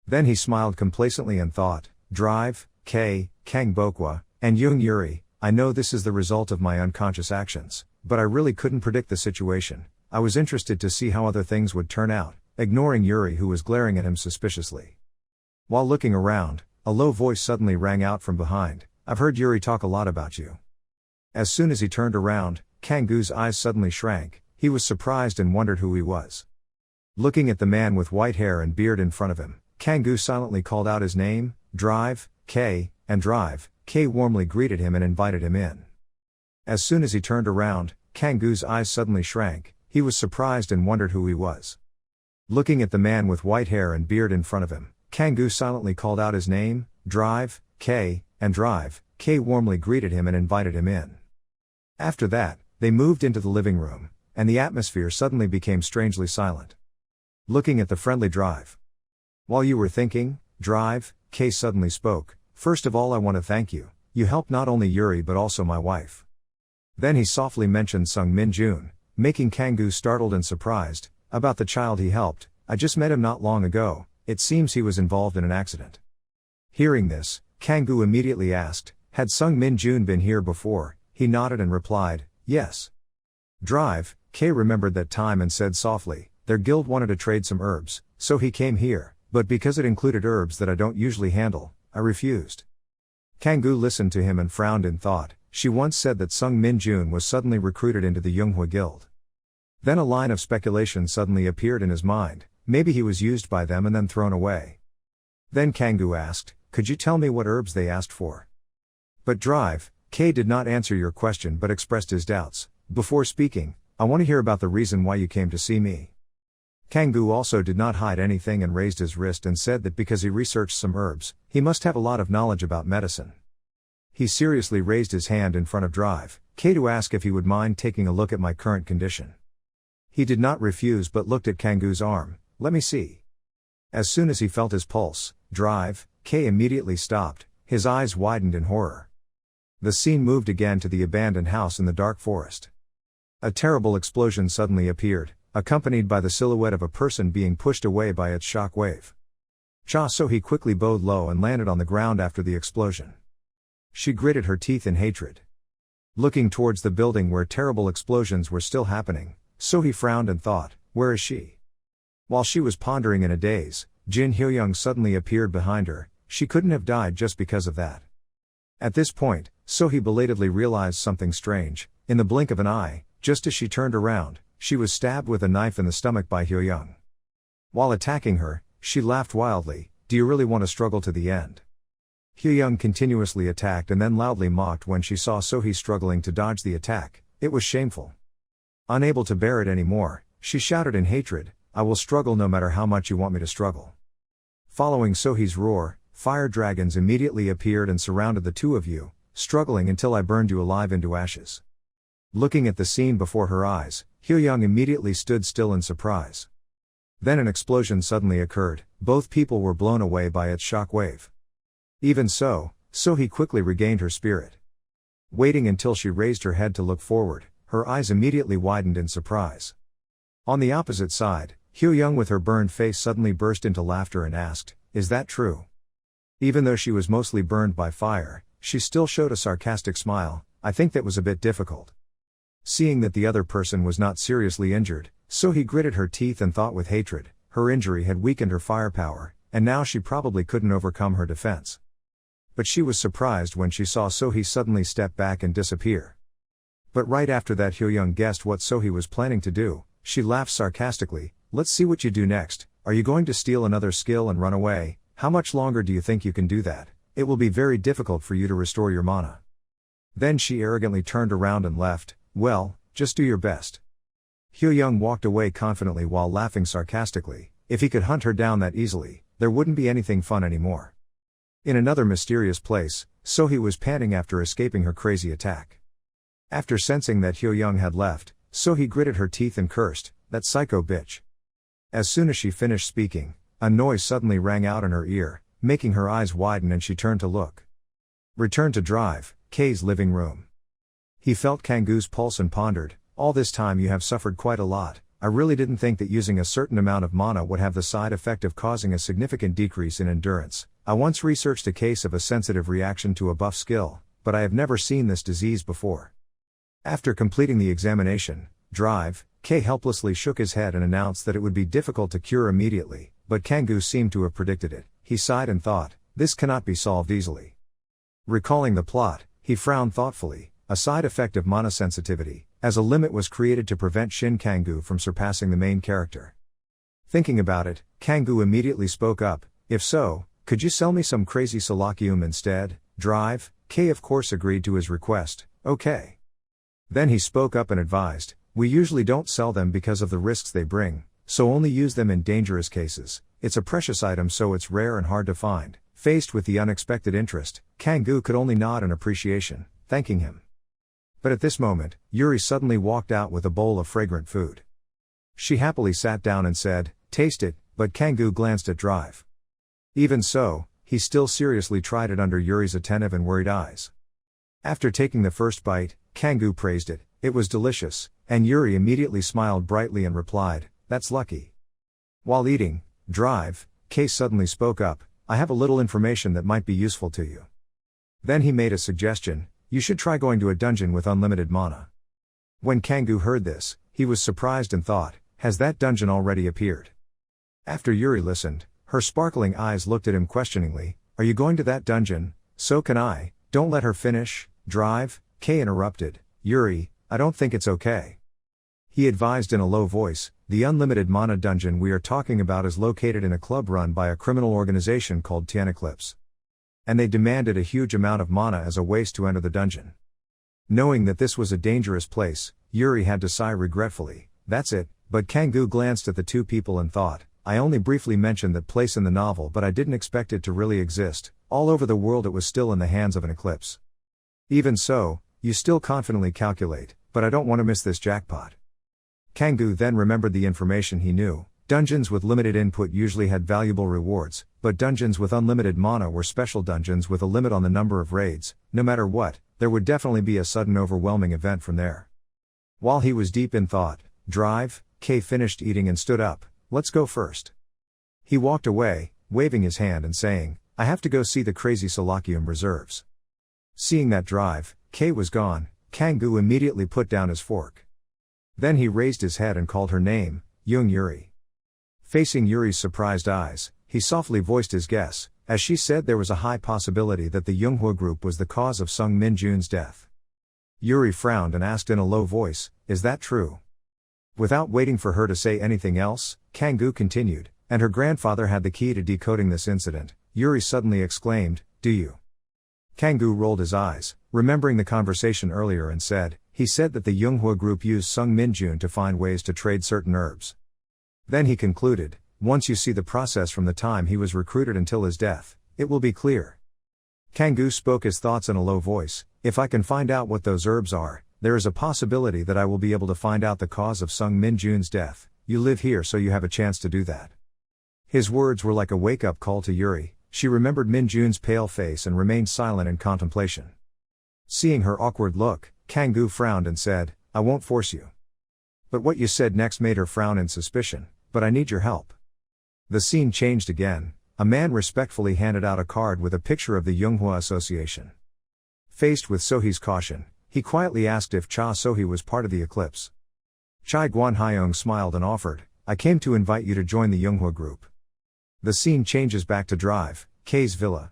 Then he smiled complacently and thought, Drive, K, Kang Bokwa, and Young Yuri, I know this is the result of my unconscious actions, but I really couldn't predict the situation. I was interested to see how other things would turn out, ignoring Yuri who was glaring at him suspiciously. While looking around, a low voice suddenly rang out from behind, I've heard Yuri talk a lot about you. As soon as he turned around, Kang-gu's eyes suddenly shrank, he was surprised and wondered who he was. Looking at the man with white hair and beard in front of him, Kang-gu silently called out his name, Drive, K, and Drive, K warmly greeted him and invited him in. As soon as he turned around, Kang-gu's eyes suddenly shrank, he was surprised and wondered who he was. Looking at the man with white hair and beard in front of him, Kang-gu silently called out his name, Drive, K, and Drive, K warmly greeted him and invited him in. After that, they moved into the living room, and the atmosphere suddenly became strangely silent. Looking at the friendly Drive. While you were thinking, Drive, K suddenly spoke, first of all I want to thank you, you helped not only Yuri but also my wife. Then he softly mentioned Sung Min-jun, making Kang-gu startled and surprised, about the child he helped, I just met him not long ago, it seems he was involved in an accident. Hearing this, Kang-gu immediately asked, had Sung Min-jun been here before? He nodded and replied, yes. Drive, K remembered that time and said softly, their guild wanted to trade some herbs, so he came here, but because it included herbs that I don't usually handle, I refused. Kangoo listened to him and frowned in thought. She once said that Sung Min Jun was suddenly recruited into the Yunghua Guild. Then a line of speculation suddenly appeared in his mind, maybe he was used by them and then thrown away. Then Kangoo asked, could you tell me what herbs they asked for? But Drive, K did not answer your question but expressed his doubts. Before speaking, I want to hear about the reason why you came to see me. Kangoo also did not hide anything and raised his wrist and said that because he researched some herbs, he must have a lot of knowledge about medicine. He seriously raised his hand in front of Drive, K to ask if he would mind taking a look at my current condition. He did not refuse but looked at Kangoo's arm. Let me see. As soon as he felt his pulse, Drive, K immediately stopped, his eyes widened in horror. The scene moved again to the abandoned house in the dark forest. A terrible explosion suddenly appeared, accompanied by the silhouette of a person being pushed away by its shock wave. Cha So-hee quickly bowed low and landed on the ground after the explosion. She gritted her teeth in hatred. Looking towards the building where terrible explosions were still happening, So-hee frowned and thought, where is she? While she was pondering in a daze, Jin Hyo-young suddenly appeared behind her. She couldn't have died just because of that. At this point, So-hee belatedly realized something strange. In the blink of an eye, just as she turned around, she was stabbed with a knife in the stomach by Hyo-young. While attacking her, she laughed wildly. Do you really want to struggle to the end? Hyo-young continuously attacked and then loudly mocked when she saw So-hee struggling to dodge the attack. It was shameful. Unable to bear it anymore, she shouted in hatred, I will struggle no matter how much you want me to struggle. Following So-hee's roar, fire dragons immediately appeared and surrounded the two of you, struggling until I burned you alive into ashes. Looking at the scene before her eyes, Hyo-young immediately stood still in surprise. Then an explosion suddenly occurred. Both people were blown away by its shock wave. Even so, So-hee quickly regained her spirit. Waiting until she raised her head to look forward, her eyes immediately widened in surprise. On the opposite side, Hyo-young with her burned face suddenly burst into laughter and asked, is that true? Even though she was mostly burned by fire, she still showed a sarcastic smile. I think that was a bit difficult. Seeing that the other person was not seriously injured, So-hee gritted her teeth and thought with hatred, her injury had weakened her firepower, and now she probably couldn't overcome her defense. But she was surprised when she saw So-hee suddenly step back and disappear. But right after that Hyo-young guessed what So-hee was planning to do. She laughed sarcastically, let's see what you do next. Are you going to steal another skill and run away? How much longer do you think you can do that? It will be very difficult for you to restore your mana. Then she arrogantly turned around and left. Well, just do your best. Hyo-young walked away confidently while laughing sarcastically. If he could hunt her down that easily, there wouldn't be anything fun anymore. In another mysterious place, So-hee was panting after escaping her crazy attack. After sensing that Hyo-young had left, So-hee gritted her teeth and cursed, that psycho bitch. As soon as she finished speaking, a noise suddenly rang out in her ear, making her eyes widen and she turned to look. Return to Drive, K's living room. He felt Kangoo's pulse and pondered, all this time you have suffered quite a lot. I really didn't think that using a certain amount of mana would have the side effect of causing a significant decrease in endurance. I once researched a case of a sensitive reaction to a buff skill, but I have never seen this disease before. After completing the examination, Drive, K helplessly shook his head and announced that it would be difficult to cure immediately, but Kangoo seemed to have predicted it. He sighed and thought, this cannot be solved easily. Recalling the plot, he frowned thoughtfully, a side effect of mana sensitivity, as a limit was created to prevent Shin Kangoo from surpassing the main character. Thinking about it, Kangoo immediately spoke up, if so, could you sell me some crazy Solakium instead? Drive, K of course agreed to his request, okay. Then he spoke up and advised, we usually don't sell them because of the risks they bring, so only use them in dangerous cases. It's a precious item so it's rare and hard to find. Faced with the unexpected interest, Kangoo could only nod in appreciation, thanking him. But at this moment, Yuri suddenly walked out with a bowl of fragrant food. She happily sat down and said, taste it, but Kangoo glanced at Drive. Even so, he still seriously tried it under Yuri's attentive and worried eyes. After taking the first bite, Kangoo praised it, it was delicious, and Yuri immediately smiled brightly and replied, that's lucky. While eating, Drive, K suddenly spoke up, I have a little information that might be useful to you. Then he made a suggestion, you should try going to a dungeon with unlimited mana. When Kangoo heard this, he was surprised and thought, has that dungeon already appeared? After Yuri listened, Her sparkling eyes looked at him questioningly. Are you going to that dungeon? So can I. Don't let her finish. Drive, Kay interrupted. Yuri, I don't think it's okay. He advised in a low voice, the unlimited mana dungeon we are talking about is located in a club run by a criminal organization called Tian Eclipse. And they demanded a huge amount of mana as a waste to enter the dungeon. Knowing that this was a dangerous place, Yuri had to sigh regretfully. That's it, but Kangoo glanced at the two people and thought, I only briefly mentioned that place in the novel but I didn't expect it to really exist. All over the world it was still in the hands of an eclipse. Even so, you still confidently calculate, but I don't want to miss this jackpot. Kangoo then remembered the information he knew. Dungeons with limited input usually had valuable rewards, but dungeons with unlimited mana were special dungeons with a limit on the number of raids. No matter what, there would definitely be a sudden overwhelming event from there. While he was deep in thought, Drive, Kay finished eating and stood up. Let's go first. He walked away, waving his hand and saying, I have to go see the crazy Solakium reserves. Seeing that Drive, Kay was gone, Kangoo immediately put down his fork. Then he raised his head and called her name, Young Yuri. Facing Yuri's surprised eyes, he softly voiced his guess. As she said, there was a high possibility that the Yonghua group was the cause of Sung Min-jun's death. Yuri frowned and asked in a low voice, is that true? Without waiting for her to say anything else, Kangoo continued, and her grandfather had the key to decoding this incident. Yuri suddenly exclaimed, do you? Kangoo rolled his eyes, remembering the conversation earlier and said, he said that the Yonghua group used Sung Min-jun to find ways to trade certain herbs. Then he concluded, once you see the process from the time he was recruited until his death, it will be clear. Kangoo spoke his thoughts in a low voice, if I can find out what those herbs are, there is a possibility that I will be able to find out the cause of Sung Min-jun's death. You live here so you have a chance to do that. His words were like a wake-up call to Yuri. She remembered Min-jun's pale face and remained silent in contemplation. Seeing her awkward look, Kangoo frowned and said, I won't force you. But what you said next made her frown in suspicion, but I need your help. The scene changed again. A man respectfully handed out a card with a picture of the Yonghua Association. Faced with Sohee's caution, he quietly asked if Cha Sohee was part of the eclipse. Chai Guanhyong smiled and offered, I came to invite you to join the Yonghua group. The scene changes back to Drive, Kay's villa.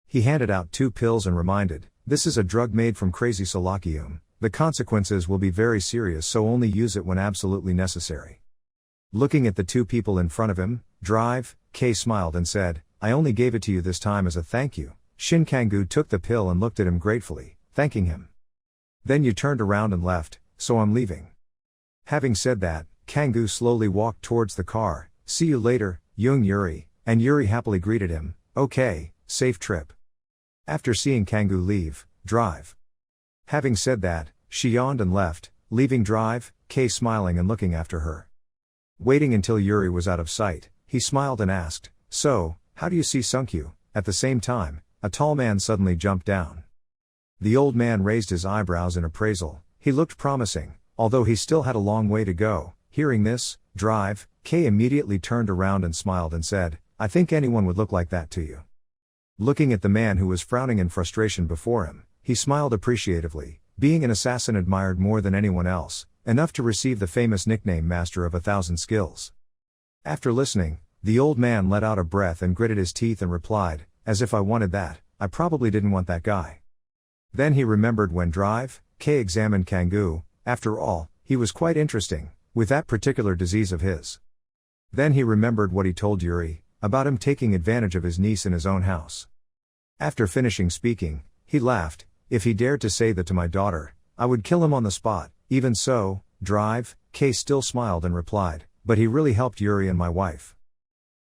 He handed out 2 pills and reminded, this is a drug made from crazy Solakium. The consequences will be very serious, so only use it when absolutely necessary. Looking at the 2 people in front of him, Drive, Kay smiled and said, I only gave it to you this time as a thank you. Shin Kangoo took the pill and looked at him gratefully, thanking him. Then you turned around and left, so I'm leaving. Having said that, Kangoo slowly walked towards the car. See you later, Young Yuri, and Yuri happily greeted him, okay, safe trip. After seeing Kangoo leave, Drive. Having said that, she yawned and left, leaving Drive, Kay smiling and looking after her. Waiting until Yuri was out of sight, he smiled and asked, so, how do you see Sunkyu? At the same time, a tall man suddenly jumped down. The old man raised his eyebrows in appraisal. He looked promising, although he still had a long way to go. Hearing this, Drive, Kay immediately turned around and smiled and said, I think anyone would look like that to you. Looking at the man who was frowning in frustration before him, he smiled appreciatively. Being an assassin admired more than anyone else, enough to receive the famous nickname Master of 1,000 Skills. After listening, the old man let out a breath and gritted his teeth and replied, as if I wanted that, I probably didn't want that guy. Then he remembered when Drive, Kay examined Kangoo. After all, he was quite interesting, with that particular disease of his. Then he remembered what he told Yuri, about him taking advantage of his niece in his own house. After finishing speaking, he laughed, if he dared to say that to my daughter, I would kill him on the spot. Even so, Drive, Kay still smiled and replied, but he really helped Yuri and my wife.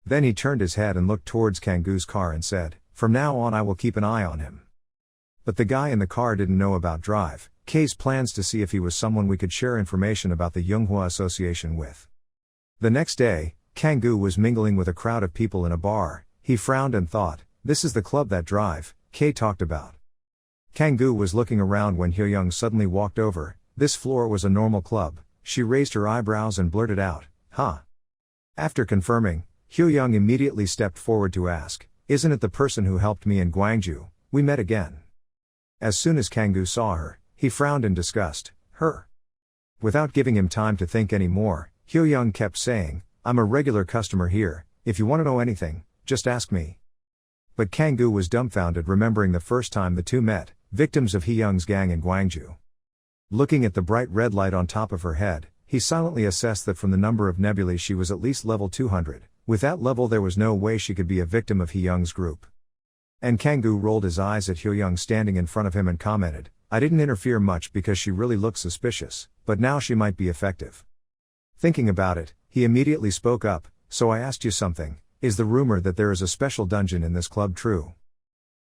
Then he turned his head and looked towards Kangoo's car and said, from now on I will keep an eye on him. But the guy in the car didn't know about Drive, Kay's plans to see if he was someone we could share information about the Yonghua Association with. The next day, Kangoo was mingling with a crowd of people in a bar. He frowned and thought, this is the club that Drive, Kay talked about. Kangoo was looking around when Hyoyoung suddenly walked over. This floor was a normal club. She raised her eyebrows and blurted out, huh? After confirming, Hyoyoung immediately stepped forward to ask, isn't it the person who helped me in Gwangju? We met again. As soon as Kangoo saw her, he frowned in disgust. Her? Without giving him time to think any more, Hyoyoung kept saying, I'm a regular customer here. if you want to know anything, just ask me. But Kangoo was dumbfounded remembering the first time the two met, victims of Hee-young's gang in Gwangju. Looking at the bright red light on top of her head, he silently assessed that from the number of nebulae she was at least level 200, with that level there was no way she could be a victim of Hee-young's group. And Kangoo rolled his eyes at Hee-young standing in front of him and commented, I didn't interfere much because she really looked suspicious, but now she might be effective. Thinking about it, he immediately spoke up, so I asked you something, is the rumor that there is a special dungeon in this club true?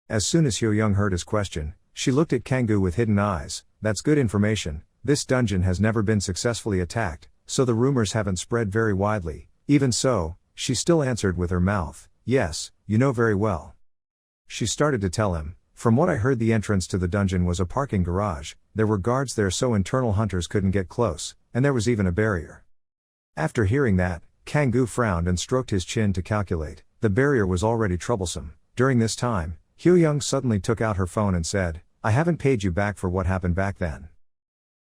As soon as Hee-young heard his question, she looked at Kangoo with hidden eyes, that's good information, this dungeon has never been successfully attacked, so the rumors haven't spread very widely, even so, she still answered with her mouth, yes, you know very well. She started to tell him, from what I heard the entrance to the dungeon was a parking garage, there were guards there so internal hunters couldn't get close, and there was even a barrier. After hearing that, Kangoo frowned and stroked his chin to calculate, the barrier was already troublesome. During this time, Hee-young suddenly took out her phone and said, I haven't paid you back for what happened back then.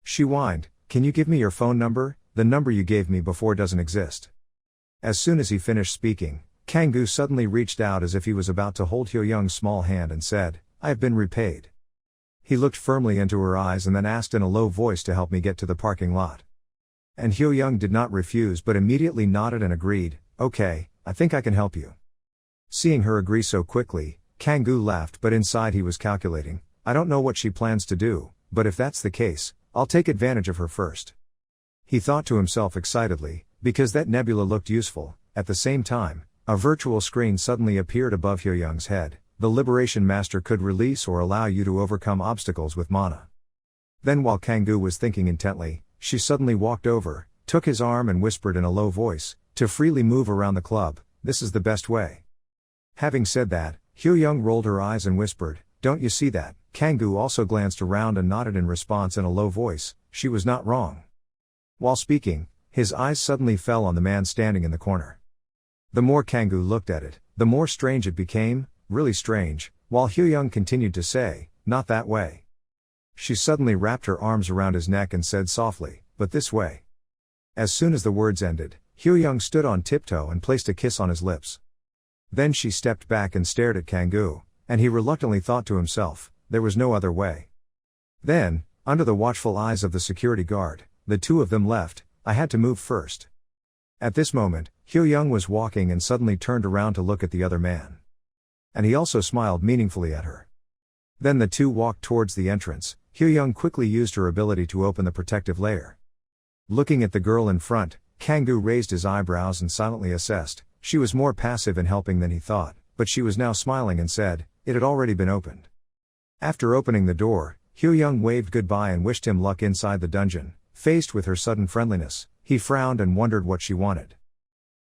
She whined, can you give me your phone number? The number you gave me before doesn't exist. As soon as he finished speaking, Kangoo suddenly reached out as if he was about to hold Hee-young's small hand and said, I have been repaid. He looked firmly into her eyes and then asked in a low voice to help me get to the parking lot. And Hee-young did not refuse but immediately nodded and agreed, okay, I think I can help you. Seeing her agree so quickly, Kangoo laughed but inside he was calculating, I don't know what she plans to do, but if that's the case, I'll take advantage of her first. He thought to himself excitedly, because that nebula looked useful. At the same time, a virtual screen suddenly appeared above Hee-young's head. The Liberation Master could release or allow you to overcome obstacles with mana. Then while Kangoo was thinking intently, she suddenly walked over, took his arm and whispered in a low voice, to freely move around the club, this is the best way. Having said that, Hee-young rolled her eyes and whispered, don't you see that? Kangoo also glanced around and nodded in response in a low voice, she was not wrong. While speaking, his eyes suddenly fell on the man standing in the corner. The more Kangoo looked at it, the more strange it became, really strange, while Hee-young continued to say, not that way. She suddenly wrapped her arms around his neck and said softly, but this way. As soon as the words ended, Hee-young stood on tiptoe and placed a kiss on his lips. Then she stepped back and stared at Kangoo, and he reluctantly thought to himself, there was no other way. Then, under the watchful eyes of the security guard, the two of them left, I had to move first. At this moment, Hee-young was walking and suddenly turned around to look at the other man. And he also smiled meaningfully at her. Then the two walked towards the entrance. Hee-young quickly used her ability to open the protective layer. Looking at the girl in front, Kangoo raised his eyebrows and silently assessed, she was more passive in helping than he thought, but she was now smiling and said, it had already been opened. After opening the door, Hee-young waved goodbye and wished him luck inside the dungeon. Faced with her sudden friendliness, he frowned and wondered what she wanted.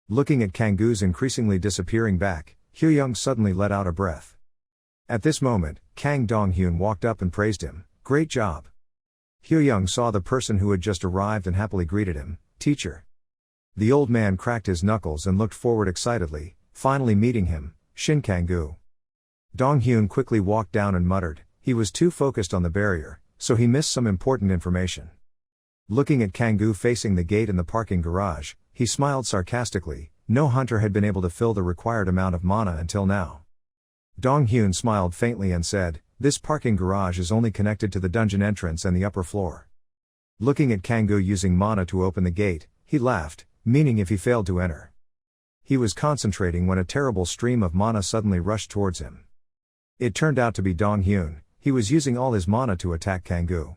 Looking at Kangoo's increasingly disappearing back, Hee-young suddenly let out a breath. At this moment, Kang Dong-hyun walked up and praised him, great job. Hee-young saw the person who had just arrived and happily greeted him, teacher. The old man cracked his knuckles and looked forward excitedly, finally meeting him, Shin Kangoo. Dong-hyun quickly walked down and muttered, he was too focused on the barrier, so he missed some important information. Looking at Kangoo facing the gate in the parking garage, he smiled sarcastically, no hunter had been able to fill the required amount of mana until now. Dong-hyun smiled faintly and said, this parking garage is only connected to the dungeon entrance and the upper floor. Looking at Kangoo using mana to open the gate, he laughed, meaning if he failed to enter. He was concentrating when a terrible stream of mana suddenly rushed towards him. It turned out to be Dong-hyun, he was using all his mana to attack Kangoo.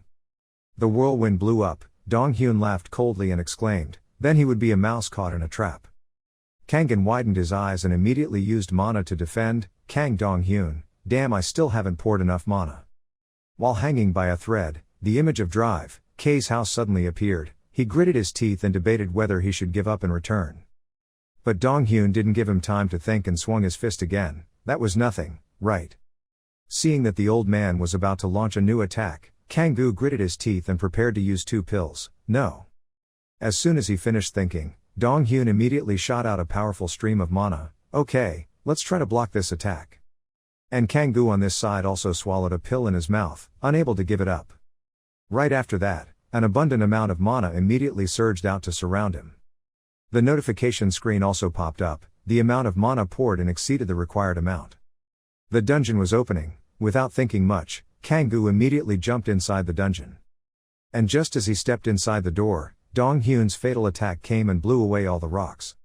The whirlwind blew up, Dong-hyun laughed coldly and exclaimed, then he would be a mouse caught in a trap. Kangan widened his eyes and immediately used mana to defend, Kang Dong-hyun, damn I still haven't poured enough mana. While hanging by a thread, the image of Drive, K's house suddenly appeared, he gritted his teeth and debated whether he should give up and return. But Dong-hyun didn't give him time to think and swung his fist again, that was nothing, right? Seeing that the old man was about to launch a new attack, Kangoo gritted his teeth and prepared to use 2 pills, no. As soon as he finished thinking, Dong-hyun immediately shot out a powerful stream of mana, okay, let's try to block this attack. And Kangoo on this side also swallowed a pill in his mouth, unable to give it up. Right after that, an abundant amount of mana immediately surged out to surround him. The notification screen also popped up, the amount of mana poured in exceeded the required amount. The dungeon was opening. Without thinking much, Kang-gu immediately jumped inside the dungeon. And just as he stepped inside the door, Dong-hyun's fatal attack came and blew away all the rocks.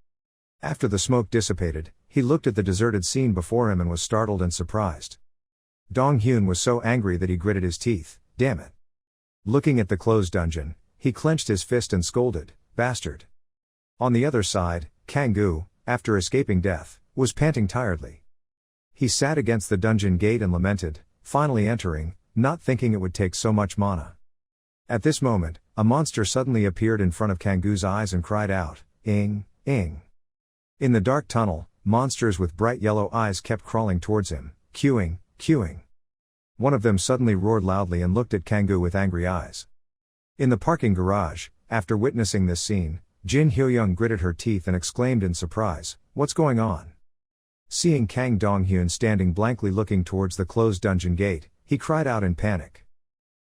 After the smoke dissipated, he looked at the deserted scene before him and was startled and surprised. Dong-hyun was so angry that he gritted his teeth. Damn it. Looking at the closed dungeon, he clenched his fist and scolded, bastard. On the other side, Kang-gu, after escaping death, was panting tiredly. He sat against the dungeon gate and lamented, finally entering, not thinking it would take so much mana. At this moment, a monster suddenly appeared in front of Kang-gu's eyes and cried out, "Ing, ing." In the dark tunnel, monsters with bright yellow eyes kept crawling towards him, queuing, queuing. One of them suddenly roared loudly and looked at Kang-gu with angry eyes. In the parking garage, after witnessing this scene, Jin Hyo-young gritted her teeth and exclaimed in surprise, "What's going on?" Seeing Kang Dong-hyun standing blankly looking towards the closed dungeon gate, he cried out in panic.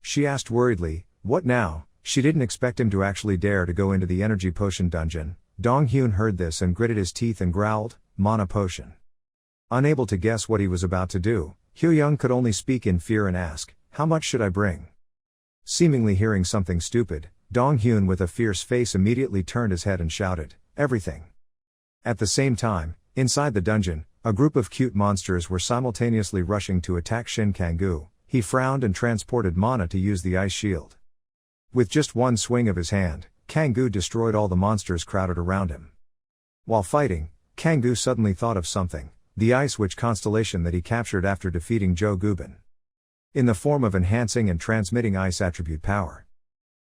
She asked worriedly, "What now?" She didn't expect him to actually dare to go into the energy potion dungeon. Dong-hyun heard this and gritted his teeth and growled, "Mana potion." Unable to guess what he was about to do, Hyo-young could only speak in fear and ask, "How much should I bring?" Seemingly hearing something stupid, Dong-hyun with a fierce face immediately turned his head and shouted, "Everything." At the same time, inside the dungeon, a group of cute monsters were simultaneously rushing to attack Shin Kang-gu. He frowned and transported mana to use the ice shield. With just one swing of his hand, Kang-gu destroyed all the monsters crowded around him. While fighting, Kang-gu suddenly thought of something, the ice witch constellation that he captured after defeating Jo Gubin. In the form of enhancing and transmitting ice attribute power.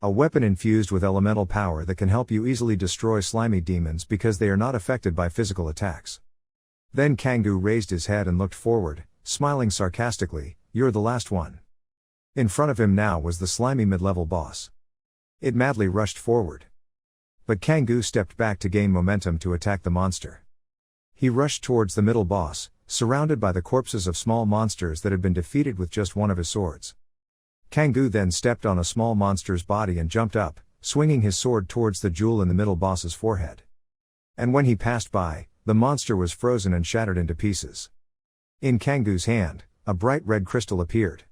A weapon infused with elemental power that can help you easily destroy slimy demons because they are not affected by physical attacks. Then Kang-gu raised his head and looked forward, smiling sarcastically, "You're the last one." In front of him now was the slimy mid-level boss. It madly rushed forward. But Kang-gu stepped back to gain momentum to attack the monster. He rushed towards the middle boss, surrounded by the corpses of small monsters that had been defeated with just one of his swords. Kang-gu then stepped on a small monster's body and jumped up, swinging his sword towards the jewel in the middle boss's forehead. And when he passed by, the monster was frozen and shattered into pieces. In Kang-gu's hand, a bright red crystal appeared.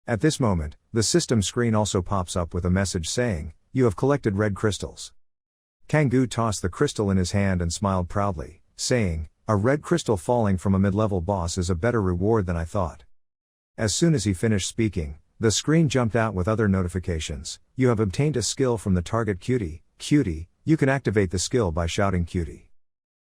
At this moment, the system screen also pops up with a message saying, "You have collected red crystals." Kang-gu tossed the crystal in his hand and smiled proudly, saying, "A red crystal falling from a mid-level boss is a better reward than I thought." As soon as he finished speaking, the screen jumped out with other notifications. "You have obtained a skill from the target cutie. Cutie, you can activate the skill by shouting cutie."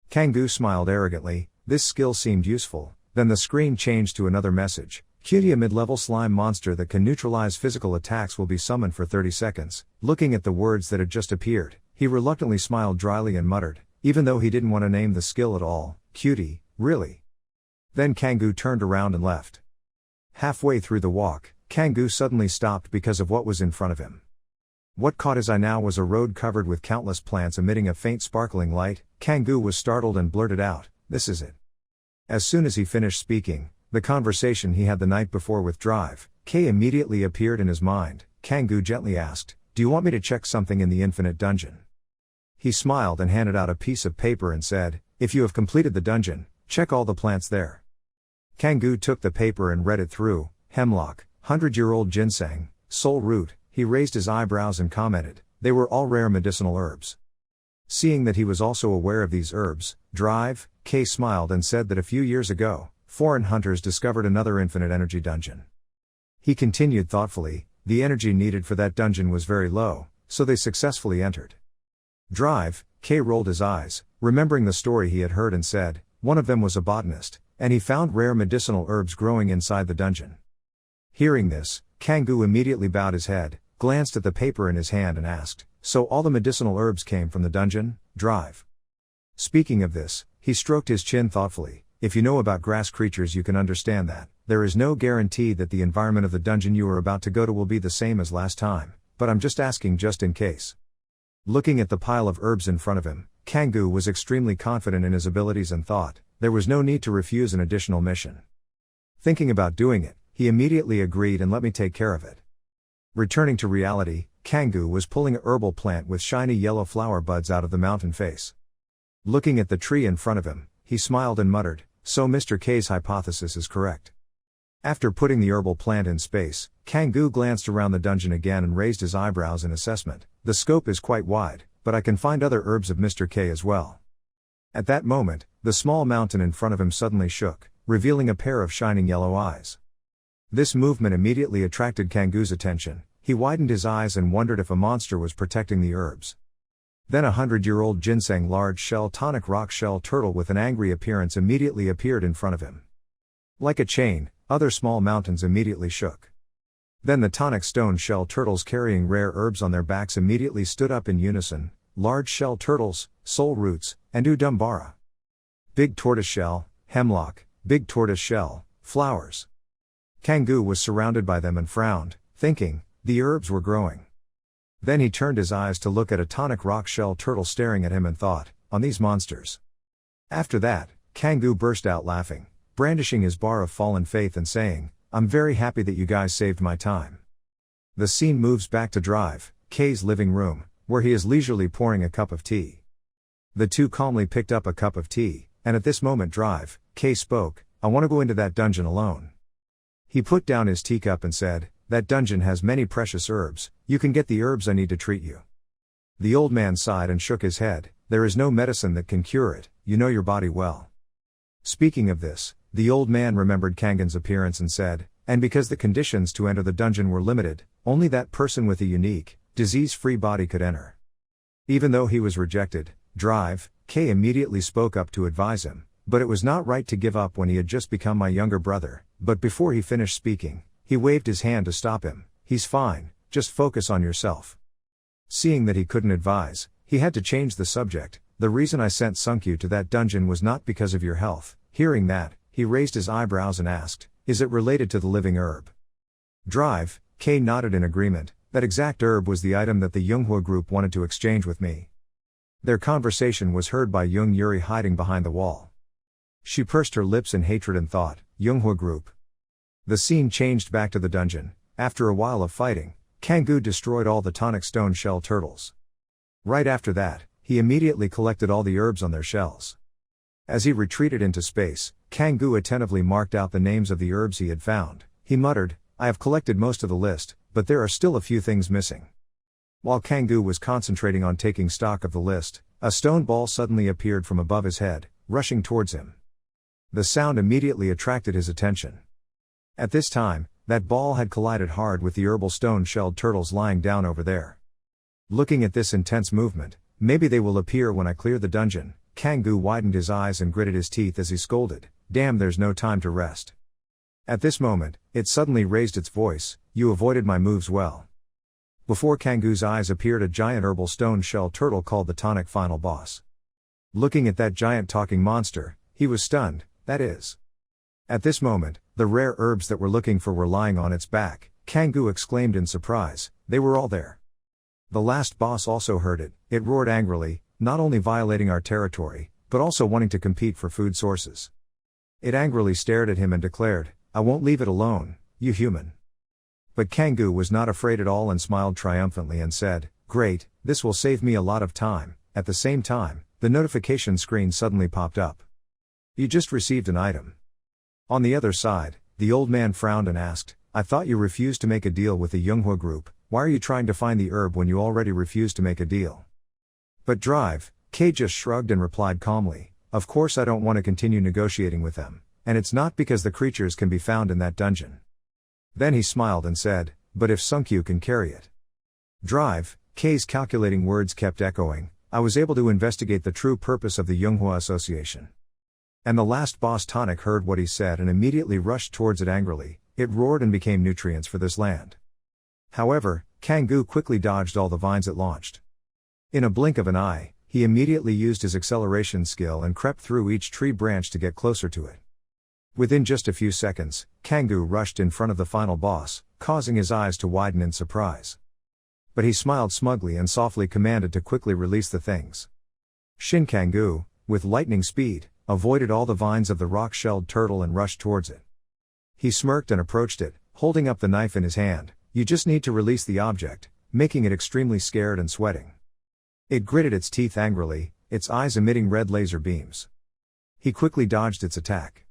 Kang-gu smiled arrogantly. This skill seemed useful. Then the screen changed to another message. "Cutie, a mid-level slime monster that can neutralize physical attacks will be summoned for 30 seconds. Looking at the words that had just appeared, he reluctantly smiled dryly and muttered, even though he didn't want to name the skill at all, "Cutie, really?" Then Kang-gu turned around and left. Halfway through the walk, Kang-gu suddenly stopped because of what was in front of him. What caught his eye now was a road covered with countless plants emitting a faint sparkling light. Kang-gu was startled and blurted out, "This is it." As soon as he finished speaking, the conversation he had the night before with Drive, K immediately appeared in his mind. Kang-gu gently asked, "Do you want me to check something in the infinite dungeon?" He smiled and handed out a piece of paper and said, "If you have completed the dungeon, check all the plants there." Kang-gu took the paper and read it through. Hemlock, 100-year-old ginseng, soul root. He raised his eyebrows and commented, they were all rare medicinal herbs. Seeing that he was also aware of these herbs, Drive, K smiled and said that a few years ago, foreign hunters discovered another infinite energy dungeon. He continued thoughtfully, the energy needed for that dungeon was very low, so they successfully entered. Drive, K rolled his eyes, remembering the story he had heard and said, one of them was a botanist, and he found rare medicinal herbs growing inside the dungeon. Hearing this, Kang-gu immediately bowed his head, glanced at the paper in his hand and asked, "So all the medicinal herbs came from the dungeon, Drive?" Speaking of this, he stroked his chin thoughtfully. "If you know about grass creatures you can understand that, there is no guarantee that the environment of the dungeon you are about to go to will be the same as last time, but I'm just asking just in case." Looking at the pile of herbs in front of him, Kang-gu was extremely confident in his abilities and thought, there was no need to refuse an additional mission. Thinking about doing it, he immediately agreed and let me take care of it. Returning to reality, Kang-gu was pulling a herbal plant with shiny yellow flower buds out of the mountain face. Looking at the tree in front of him, he smiled and muttered, "So Mr. K's hypothesis is correct." After putting the herbal plant in space, Kangoo glanced around the dungeon again and raised his eyebrows in assessment. "The scope is quite wide, but I can find other herbs of Mr. K as well." At that moment, the small mountain in front of him suddenly shook, revealing a pair of shining yellow eyes. This movement immediately attracted Kangoo's attention. He widened his eyes and wondered if a monster was protecting the herbs. Then a 100-year-old ginseng large shell tonic rock shell turtle with an angry appearance immediately appeared in front of him. Like a chain, other small mountains immediately shook. Then the tonic stone shell turtles carrying rare herbs on their backs immediately stood up in unison: large shell turtles, soul roots, and udumbara. Big tortoise shell, hemlock, big tortoise shell, flowers. Kangoo was surrounded by them and frowned, thinking, the herbs were growing. Then he turned his eyes to look at a tonic rock shell turtle staring at him and thought, on these monsters. After that, Kangoo burst out laughing, brandishing his bar of fallen faith and saying, "I'm very happy that you guys saved my time." The scene moves back to Drive, K's living room, where he is leisurely pouring a cup of tea. The two calmly picked up a cup of tea, and at this moment Drive, K spoke, "I want to go into that dungeon alone." He put down his teacup and said, "That dungeon has many precious herbs, you can get the herbs I need to treat you." The old man sighed and shook his head, "There is no medicine that can cure it, you know your body well." Speaking of this, the old man remembered Kangan's appearance and said, "And because the conditions to enter the dungeon were limited, only that person with a unique, disease-free body could enter." Even though he was rejected, Drive, K immediately spoke up to advise him, "But it was not right to give up when he had just become my younger brother." But before he finished speaking, he waved his hand to stop him. "He's fine, just focus on yourself." Seeing that he couldn't advise, he had to change the subject. "The reason I sent Sunkyu to that dungeon was not because of your health." Hearing that, he raised his eyebrows and asked, "Is it related to the living herb?" Drive, K nodded in agreement. "That exact herb was the item that the Yunghua group wanted to exchange with me." Their conversation was heard by Jung Yuri hiding behind the wall. She pursed her lips in hatred and thought, Yunghua group. The scene changed back to the dungeon. After a while of fighting, Kangoo destroyed all the tonic stone shell turtles. Right after that, he immediately collected all the herbs on their shells. As he retreated into space, Kangoo attentively marked out the names of the herbs he had found. He muttered, "I have collected most of the list, but there are still a few things missing." While Kangoo was concentrating on taking stock of the list, a stone ball suddenly appeared from above his head, rushing towards him. The sound immediately attracted his attention. At this time, that ball had collided hard with the herbal stone-shelled turtles lying down over there. Looking at this intense movement, "Maybe they will appear when I clear the dungeon." Kangoo widened his eyes and gritted his teeth as he scolded, "Damn, there's no time to rest." At this moment, it suddenly raised its voice, "You avoided my moves well." Before Kangoo's eyes appeared a giant herbal stone-shell turtle called the Tonic Final Boss. Looking at that giant talking monster, he was stunned, that is. At this moment, the rare herbs that we're looking for were lying on its back. Kangoo exclaimed in surprise, they were all there. The last boss also heard it. It roared angrily, not only violating our territory, but also wanting to compete for food sources. It angrily stared at him and declared, "I won't leave it alone, you human." But Kangoo was not afraid at all and smiled triumphantly and said, "Great, this will save me a lot of time." At the same time, the notification screen suddenly popped up. "You just received an item." On the other side, the old man frowned and asked, "I thought you refused to make a deal with the Yunghua group. Why are you trying to find the herb when you already refused to make a deal?" But Drive, K just shrugged and replied calmly, "Of course I don't want to continue negotiating with them, and it's not because the creatures can be found in that dungeon." Then he smiled and said, "But if Sunkyu can carry it." Drive, K's calculating words kept echoing, "I was able to investigate the true purpose of the Yunghua Association." And the last boss Tonic heard what he said and immediately rushed towards it angrily. It roared and became nutrients for this land. However, Kangoo quickly dodged all the vines it launched. In a blink of an eye, he immediately used his acceleration skill and crept through each tree branch to get closer to it. Within just a few seconds, Kangoo rushed in front of the final boss, causing his eyes to widen in surprise. But he smiled smugly and softly commanded to quickly release the things. Shin Kangoo, with lightning speed, avoided all the vines of the rock-shelled turtle and rushed towards it. He smirked and approached it, holding up the knife in his hand. "You just need to release the object," making it extremely scared and sweating. It gritted its teeth angrily, its eyes emitting red laser beams. He quickly dodged its attack.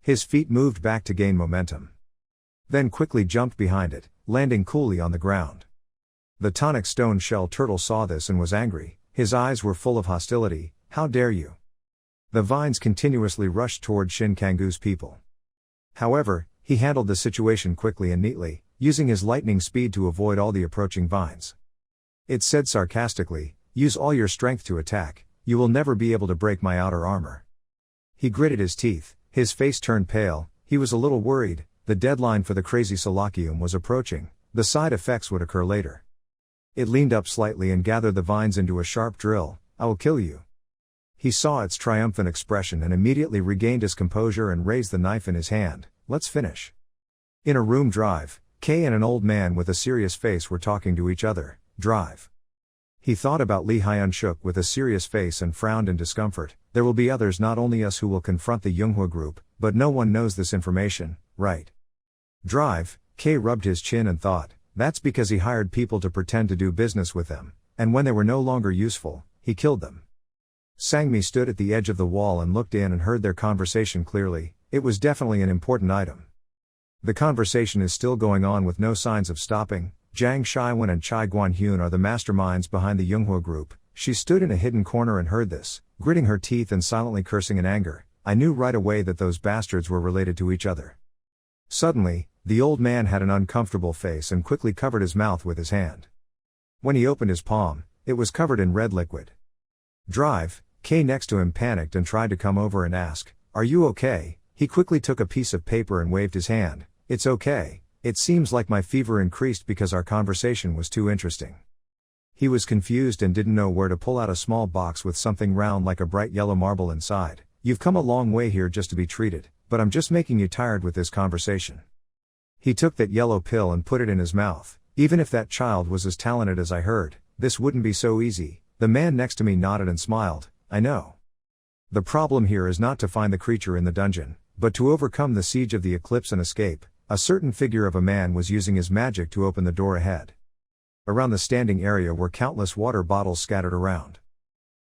His feet moved back to gain momentum. Then quickly jumped behind it, landing coolly on the ground. The tonic stone shell turtle saw this and was angry. His eyes were full of hostility. How dare you? The vines continuously rushed toward Shin Kangoo's people. However, he handled the situation quickly and neatly, using his lightning speed to avoid all the approaching vines. It said sarcastically, "Use all your strength to attack, you will never be able to break my outer armor." He gritted his teeth, his face turned pale, he was a little worried, the deadline for the crazy Solacium was approaching, the side effects would occur later. It leaned up slightly and gathered the vines into a sharp drill. "I will kill you." He saw its triumphant expression and immediately regained his composure and raised the knife in his hand. "Let's finish." In a room drive, Kay and an old man with a serious face were talking to each other. Drive. He thought about Lee Hyun-shook with a serious face and frowned in discomfort. There will be others, not only us, who will confront the Yunghwa group, but no one knows this information, right? Drive. Kay rubbed his chin and thought, that's because he hired people to pretend to do business with them, and when they were no longer useful, he killed them. Sangmi stood at the edge of the wall and looked in and heard their conversation clearly. It was definitely an important item. The conversation is still going on with no signs of stopping. Jang Shiwen and Chai Guan-hyun are the masterminds behind the Yunghwa group. She stood in a hidden corner and heard this, gritting her teeth and silently cursing in anger. I knew right away that those bastards were related to each other. Suddenly, the old man had an uncomfortable face and quickly covered his mouth with his hand. When he opened his palm, it was covered in red liquid. Drive. Kay next to him panicked and tried to come over and ask, "Are you okay?" He quickly took a piece of paper and waved his hand. "It's okay. It seems like my fever increased because our conversation was too interesting." He was confused and didn't know where to pull out a small box with something round like a bright yellow marble inside. "You've come a long way here just to be treated, but I'm just making you tired with this conversation." He took that yellow pill and put it in his mouth. "Even if that child was as talented as I heard, this wouldn't be so easy." The man next to me nodded and smiled. "I know. The problem here is not to find the creature in the dungeon, but to overcome the siege of the eclipse and escape." A certain figure of a man was using his magic to open the door ahead. Around the standing area were countless water bottles scattered around.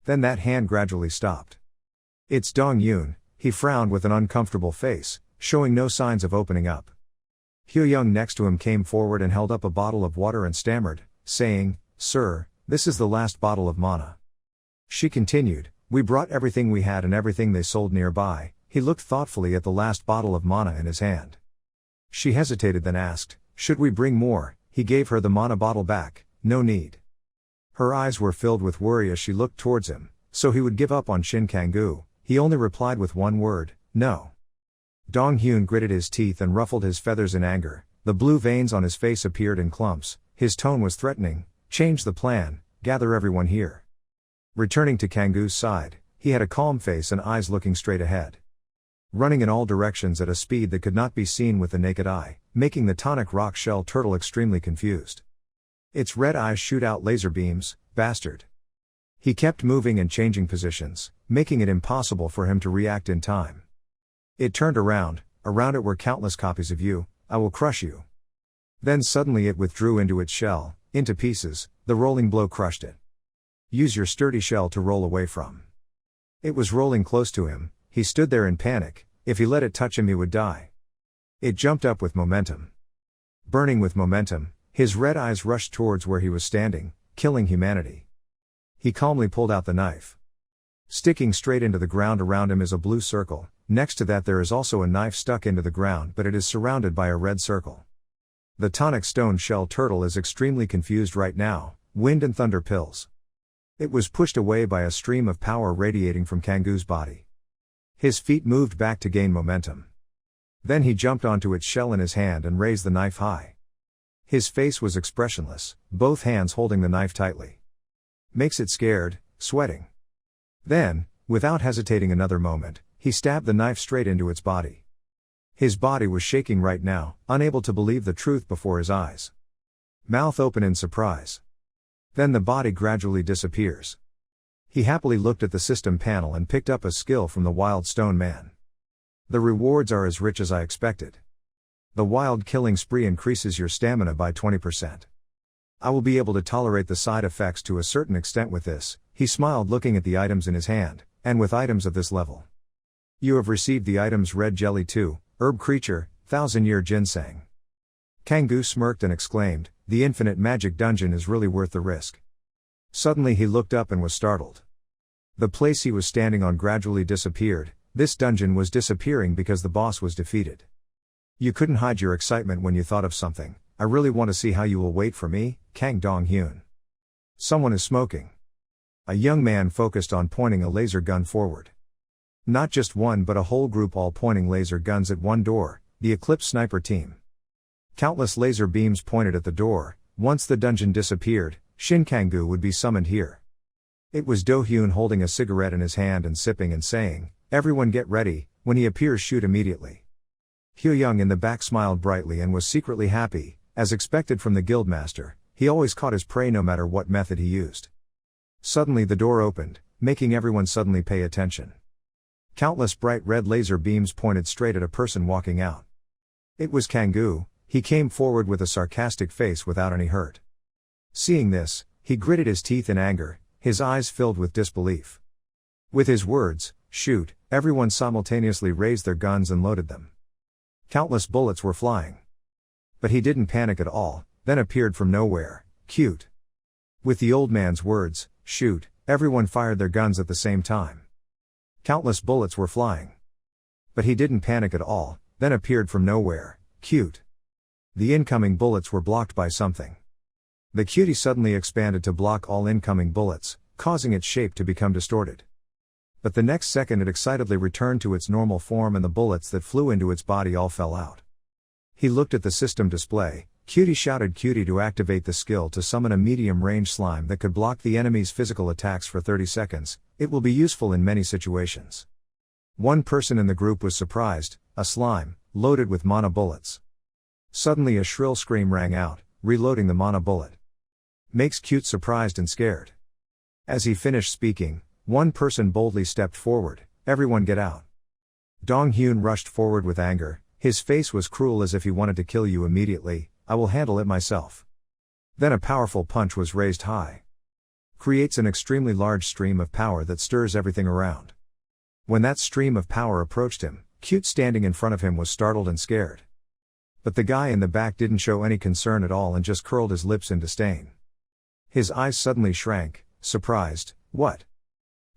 Then that hand gradually stopped. "It's Dong Yoon." He frowned with an uncomfortable face, showing no signs of opening up. Hyo Young next to him came forward and held up a bottle of water and stammered, saying, "Sir, this is the last bottle of mana." She continued, "We brought everything we had and everything they sold nearby." He looked thoughtfully at the last bottle of mana in his hand. She hesitated, then asked, "Should we bring more?" He gave her the mana bottle back. "No need." Her eyes were filled with worry as she looked towards him, so he would give up on Shin Kangoo. He only replied with one word, "No." Dong Hyun gritted his teeth and ruffled his feathers in anger. The blue veins on his face appeared in clumps. His tone was threatening. "Change the plan, gather everyone here." Returning to Kangoo's side, he had a calm face and eyes looking straight ahead. Running in all directions at a speed that could not be seen with the naked eye, making the tonic rock shell turtle extremely confused. Its red eyes shoot out laser beams. Bastard. He kept moving and changing positions, making it impossible for him to react in time. It turned around it were countless copies of you. "I will crush you." Then suddenly it withdrew into its shell, into pieces. The rolling blow crushed it. "Use your sturdy shell to roll away from." It was rolling close to him. He stood there in panic. If he let it touch him, he would die. It jumped up with momentum. Burning with momentum, his red eyes rushed towards where he was standing, killing humanity. He calmly pulled out the knife. Sticking straight into the ground around him is a blue circle. Next to that there is also a knife stuck into the ground, but it is surrounded by a red circle. The tonic stone shell turtle is extremely confused right now. Wind and thunder pills. It was pushed away by a stream of power radiating from Kangoo's body. His feet moved back to gain momentum. Then he jumped onto its shell in his hand and raised the knife high. His face was expressionless, both hands holding the knife tightly. Makes it scared, sweating. Then, without hesitating another moment, he stabbed the knife straight into its body. His body was shaking right now, unable to believe the truth before his eyes. Mouth open in surprise. Then the body gradually disappears. He happily looked at the system panel and picked up a skill from the Wild Stone Man. The rewards are as rich as I expected. The wild killing spree increases your stamina by 20%. I will be able to tolerate the side effects to a certain extent with this, he smiled looking at the items in his hand, and with items of this level. You have received the items Red Jelly 2, Herb Creature, 1000-Year Ginseng. Kangoo smirked and exclaimed, the infinite magic dungeon is really worth the risk. Suddenly he looked up and was startled. The place he was standing on gradually disappeared. This dungeon was disappearing because the boss was defeated. You couldn't hide your excitement when you thought of something. I really want to see how you will wait for me, Kang Dong-hyun. Someone is smoking. A young man focused on pointing a laser gun forward. Not just one but a whole group all pointing laser guns at one door, the Eclipse Sniper team. Countless laser beams pointed at the door. Once the dungeon disappeared, Shin Kangoo would be summoned here. It was Do-hyun holding a cigarette in his hand and sipping and saying, everyone get ready, when he appears shoot immediately. Hyo-young in the back smiled brightly and was secretly happy. As expected from the guildmaster, he always caught his prey no matter what method he used. Suddenly the door opened, making everyone suddenly pay attention. Countless bright red laser beams pointed straight at a person walking out. It was Kangoo. He came forward with a sarcastic face without any hurt. Seeing this, he gritted his teeth in anger, his eyes filled with disbelief. With his words, shoot, everyone simultaneously raised their guns and loaded them. Countless bullets were flying. But he didn't panic at all, then appeared from nowhere, cute. With the old man's words, shoot, everyone fired their guns at the same time. Countless bullets were flying. But he didn't panic at all, then appeared from nowhere, cute. The incoming bullets were blocked by something. The cutie suddenly expanded to block all incoming bullets, causing its shape to become distorted. But the next second it excitedly returned to its normal form and the bullets that flew into its body all fell out. He looked at the system display. Cutie shouted Cutie to activate the skill to summon a medium-range slime that could block the enemy's physical attacks for 30 seconds. It will be useful in many situations. One person in the group was surprised, a slime, loaded with mana bullets. Suddenly a shrill scream rang out, reloading the mana bullet. Makes Cute surprised and scared. As he finished speaking, one person boldly stepped forward, everyone get out. Dong-hyun rushed forward with anger, his face was cruel as if he wanted to kill you immediately. I will handle it myself. Then a powerful punch was raised high. Creates an extremely large stream of power that stirs everything around. When that stream of power approached him, Cute standing in front of him was startled and scared. But the guy in the back didn't show any concern at all and just curled his lips in disdain. His eyes suddenly shrank, surprised. What?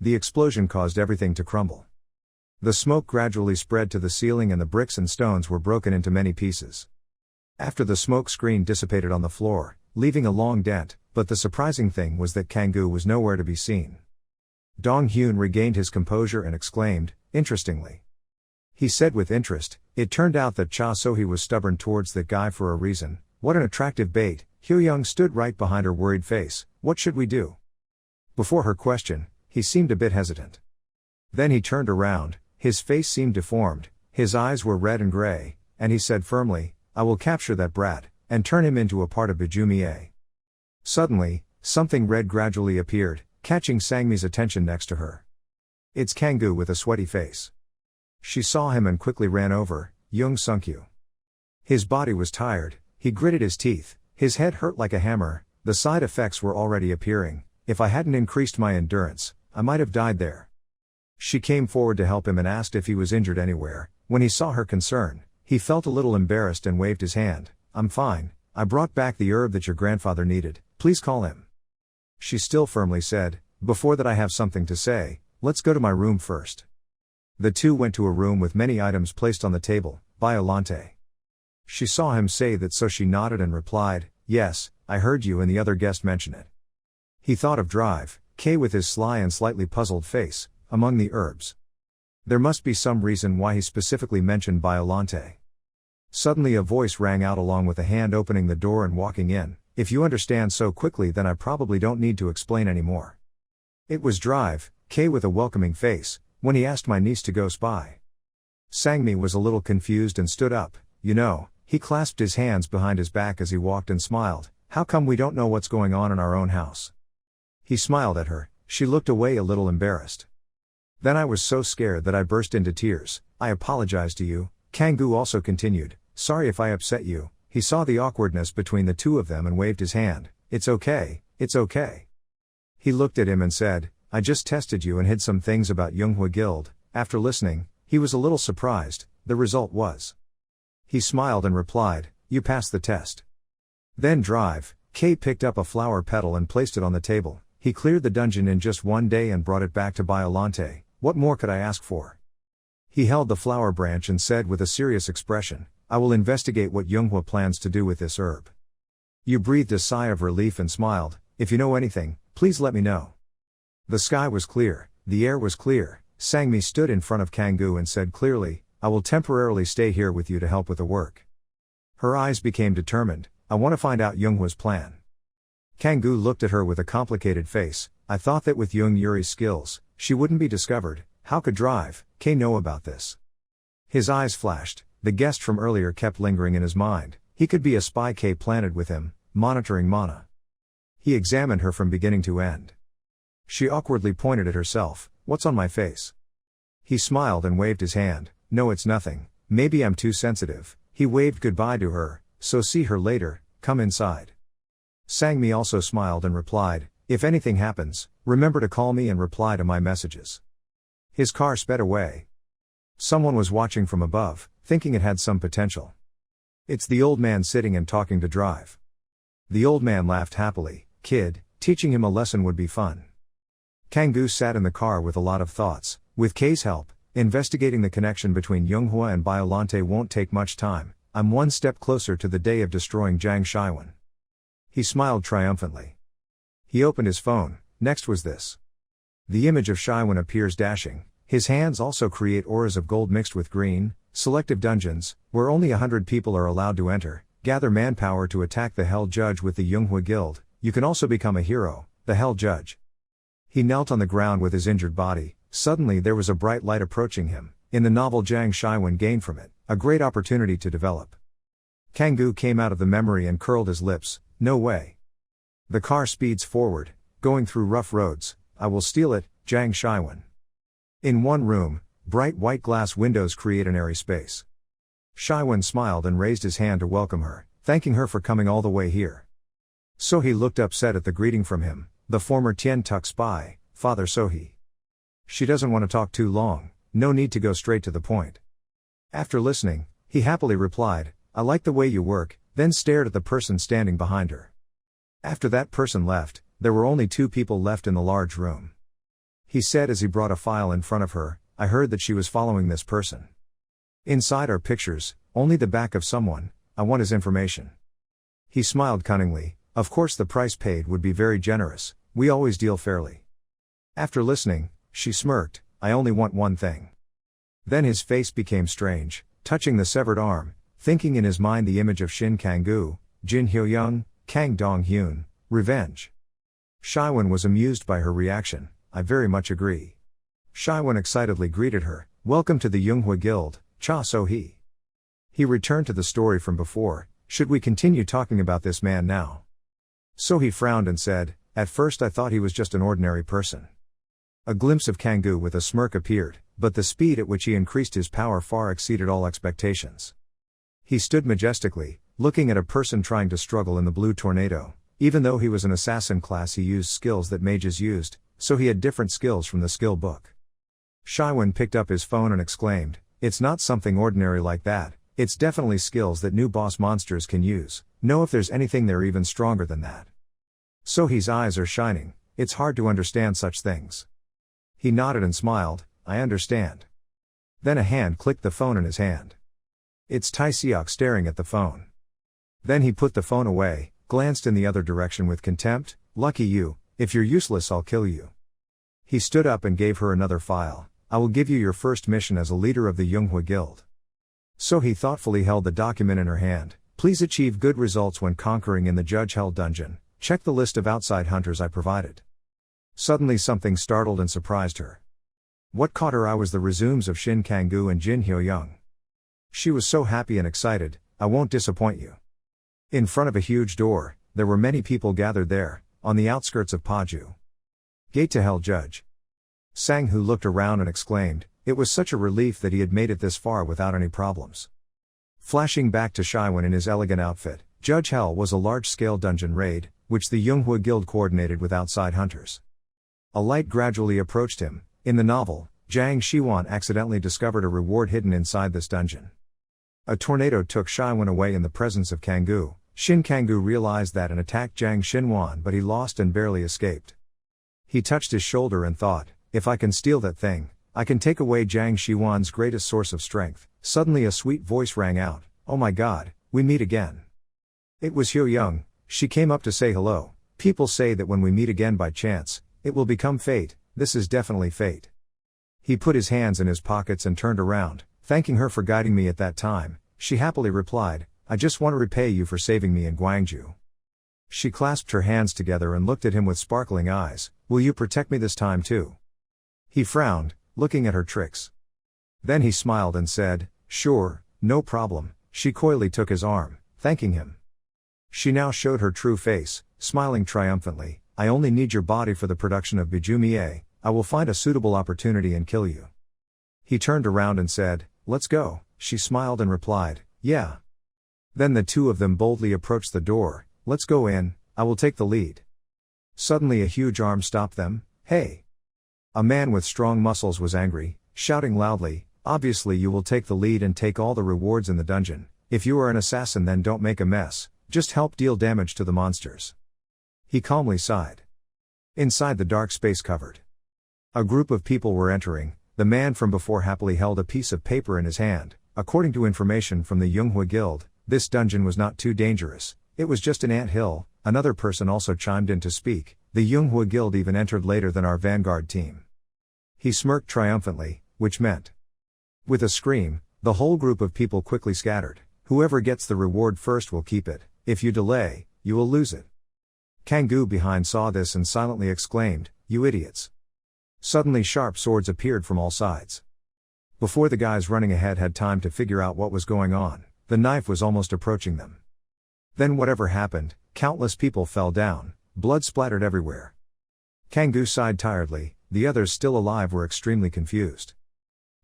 The explosion caused everything to crumble. The smoke gradually spread to the ceiling and the bricks and stones were broken into many pieces. After the smoke screen dissipated on the floor, leaving a long dent, but the surprising thing was that Kangoo was nowhere to be seen. Dong-hyun regained his composure and exclaimed, interestingly. He said with interest, it turned out that Cha Sohee was stubborn towards that guy for a reason. What an attractive bait. Hyo-young stood right behind her worried face. What should we do? Before her question, he seemed a bit hesitant. Then he turned around, his face seemed deformed, his eyes were red and gray, and he said firmly, I will capture that brat, and turn him into a part of Bijumie. Suddenly, something red gradually appeared, catching Sangmi's attention next to her. It's Kangoo with a sweaty face. She saw him and quickly ran over, Young Sunkyu. His body was tired, he gritted his teeth, his head hurt like a hammer, the side effects were already appearing. If I hadn't increased my endurance, I might have died there. She came forward to help him and asked if he was injured anywhere. When he saw her concern, he felt a little embarrassed and waved his hand. I'm fine, I brought back the herb that your grandfather needed, please call him. She still firmly said, before that I have something to say, let's go to my room first. The two went to a room with many items placed on the table, Biolante. She saw him say that so she nodded and replied, yes, I heard you and the other guest mention it. He thought of Drive, K with his sly and slightly puzzled face, among the herbs. There must be some reason why he specifically mentioned Biolante. Suddenly a voice rang out along with a hand opening the door and walking in. If you understand so quickly then I probably don't need to explain anymore. It was Drive, K with a welcoming face, when he asked my niece to go spy. Sangmi was a little confused and stood up. You know, he clasped his hands behind his back as he walked and smiled. How come we don't know what's going on in our own house? He smiled at her, she looked away a little embarrassed. Then I was so scared that I burst into tears. I apologize to you, Kangoo also continued. Sorry if I upset you. He saw the awkwardness between the two of them and waved his hand. "It's okay, it's okay." He looked at him and said, "I just tested you and hid some things about Yunhua Guild." After listening, he was a little surprised. The result was. He smiled and replied, "You passed the test." Then drive. Kay picked up a flower petal and placed it on the table. He cleared the dungeon in just one day and brought it back to Biolante. What more could I ask for? He held the flower branch and said with a serious expression, "I will investigate what Yunhua plans to do with this herb." Yu breathed a sigh of relief and smiled, "If you know anything, please let me know." The sky was clear, the air was clear. Sangmi stood in front of Kangoo and said clearly, "I will temporarily stay here with you to help with the work." Her eyes became determined. "I want to find out Yunghua's plan." Kangoo looked at her with a complicated face. "I thought that with Jung Yuri's skills, she wouldn't be discovered. How could Drive K know about this?" His eyes flashed. The guest from earlier kept lingering in his mind. He could be a spy K planted with him, monitoring Mana. He examined her from beginning to end. She awkwardly pointed at herself. "What's on my face?" He smiled and waved his hand. "No, it's nothing. Maybe I'm too sensitive." He waved goodbye to her. "So see her later, come inside." Sangmi also smiled and replied, "If anything happens, remember to call me and reply to my messages." His car sped away. Someone was watching from above, thinking it had some potential. It's the old man sitting and talking to Drive. The old man laughed happily. "Kid, teaching him a lesson would be fun." Kangoo sat in the car with a lot of thoughts. With Kay's help, investigating the connection between Yunhua and Biolante won't take much time. I'm one step closer to the day of destroying Zhang Shiwen. He smiled triumphantly. He opened his phone. Next was this. The image of Shiwen appears dashing. His hands also create auras of gold mixed with green. Selective dungeons, where only 100 people are allowed to enter. Gather manpower to attack the Hell Judge with the Yunhua Guild. You can also become a hero, the Hell Judge. He knelt on the ground with his injured body. Suddenly there was a bright light approaching him. In the novel Zhang Shiwen gained from it, a great opportunity to develop. Kangoo came out of the memory and curled his lips. No way. The car speeds forward, going through rough roads. I will steal it, Zhang Shiwen. In one room, bright white glass windows create an airy space. Shiwen smiled and raised his hand to welcome her, thanking her for coming all the way here. Sohee looked upset at the greeting from him, the former Tien Tuk spy, Father Sohee. She doesn't want to talk too long, no need to go straight to the point. After listening, he happily replied, "I like the way you work," then stared at the person standing behind her. After that person left, there were only 2 people left in the large room. He said as he brought a file in front of her, "I heard that she was following this person. Inside are pictures, only the back of someone. I want his information." He smiled cunningly. "Of course the price paid would be very generous, we always deal fairly." After listening, she smirked, "I only want one thing." Then his face became strange, touching the severed arm, thinking in his mind the image of Shin Kangoo, Jin Hyo-young, Kang Dong-hyun, revenge. Shiwen was amused by her reaction. "I very much agree." Shiwen excitedly greeted her, "Welcome to the Yunhua Guild, Cha So-hee." He returned to the story from before. "Should we continue talking about this man now?" So-hee frowned and said, "At first I thought he was just an ordinary person." A glimpse of Kangoo with a smirk appeared, but the speed at which he increased his power far exceeded all expectations. He stood majestically, looking at a person trying to struggle in the blue tornado. Even though he was an assassin class, he used skills that mages used, so he had different skills from the skill book. Shiwen picked up his phone and exclaimed, "It's not something ordinary like that, it's definitely skills that new boss monsters can use. Know if there's anything there even stronger than that." Sohee's eyes are shining. "It's hard to understand such things." He nodded and smiled, "I understand." Then a hand clicked the phone in his hand. It's Tai Seok staring at the phone. Then he put the phone away, glanced in the other direction with contempt. "Lucky you, if you're useless I'll kill you." He stood up and gave her another file. "I will give you your first mission as a leader of the Yunhua Guild." Sohee thoughtfully held the document in her hand. "Please achieve good results when conquering in the Judge Hell Dungeon. Check the list of outside hunters I provided." Suddenly something startled and surprised her. What caught her eye was the resumes of Shin Kangoo and Jin Hyo-young. She was so happy and excited. "I won't disappoint you." In front of a huge door, there were many people gathered there, on the outskirts of Paju. Gate to Hell Judge. Sang-hoo looked around and exclaimed, it was such a relief that he had made it this far without any problems. Flashing back to Shiwen in his elegant outfit, Judge Hell was a large-scale dungeon raid. which the Yunghua Guild coordinated with outside hunters. A light gradually approached him. In the novel, Zhang Shiwan accidentally discovered a reward hidden inside this dungeon. A tornado took Shiwan away in the presence of Kanggu. Shin Kanggu realized that and attacked Zhang Xinhuan, but he lost and barely escaped. He touched his shoulder and thought, if I can steal that thing, I can take away Zhang Shiwan's greatest source of strength. Suddenly a sweet voice rang out, "Oh my god, we meet again." It was Hyo Young. She came up to say hello. People say that when we meet again by chance, it will become fate. This is definitely fate. He put his hands in his pockets and turned around, thanking her for guiding me at that time. She happily replied, "I just want to repay you for saving me in Guangzhou." She clasped her hands together and looked at him with sparkling eyes. "Will you protect me this time too?" He frowned, looking at her tricks. Then he smiled and said, "Sure, no problem." She coyly took his arm, thanking him. She now showed her true face, smiling triumphantly. "I only need your body for the production of Bijumie. I will find a suitable opportunity and kill you." He turned around and said, "Let's go." She smiled and replied, "Yeah." Then the two of them boldly approached the door. "Let's go in, I will take the lead." Suddenly a huge arm stopped them. "Hey!" A man with strong muscles was angry, shouting loudly, "Obviously you will take the lead and take all the rewards in the dungeon. If you are an assassin, then don't make a mess, just help deal damage to the monsters." He calmly sighed. Inside the dark space covered. A group of people were entering. The man from before happily held a piece of paper in his hand. According to information from the Yunghua Guild, this dungeon was not too dangerous. It was just an ant hill. Another person also chimed in to speak. The Yunghua Guild even entered later than our vanguard team. He smirked triumphantly, which meant. With a scream, the whole group of people quickly scattered. Whoever gets the reward first will keep it. If you delay, you will lose it. Kanggu behind saw this and silently exclaimed, "You idiots." Suddenly sharp swords appeared from all sides. Before the guys running ahead had time to figure out what was going on, the knife was almost approaching them. Then whatever happened, countless people fell down, blood splattered everywhere. Kanggu sighed tiredly. The others still alive were extremely confused.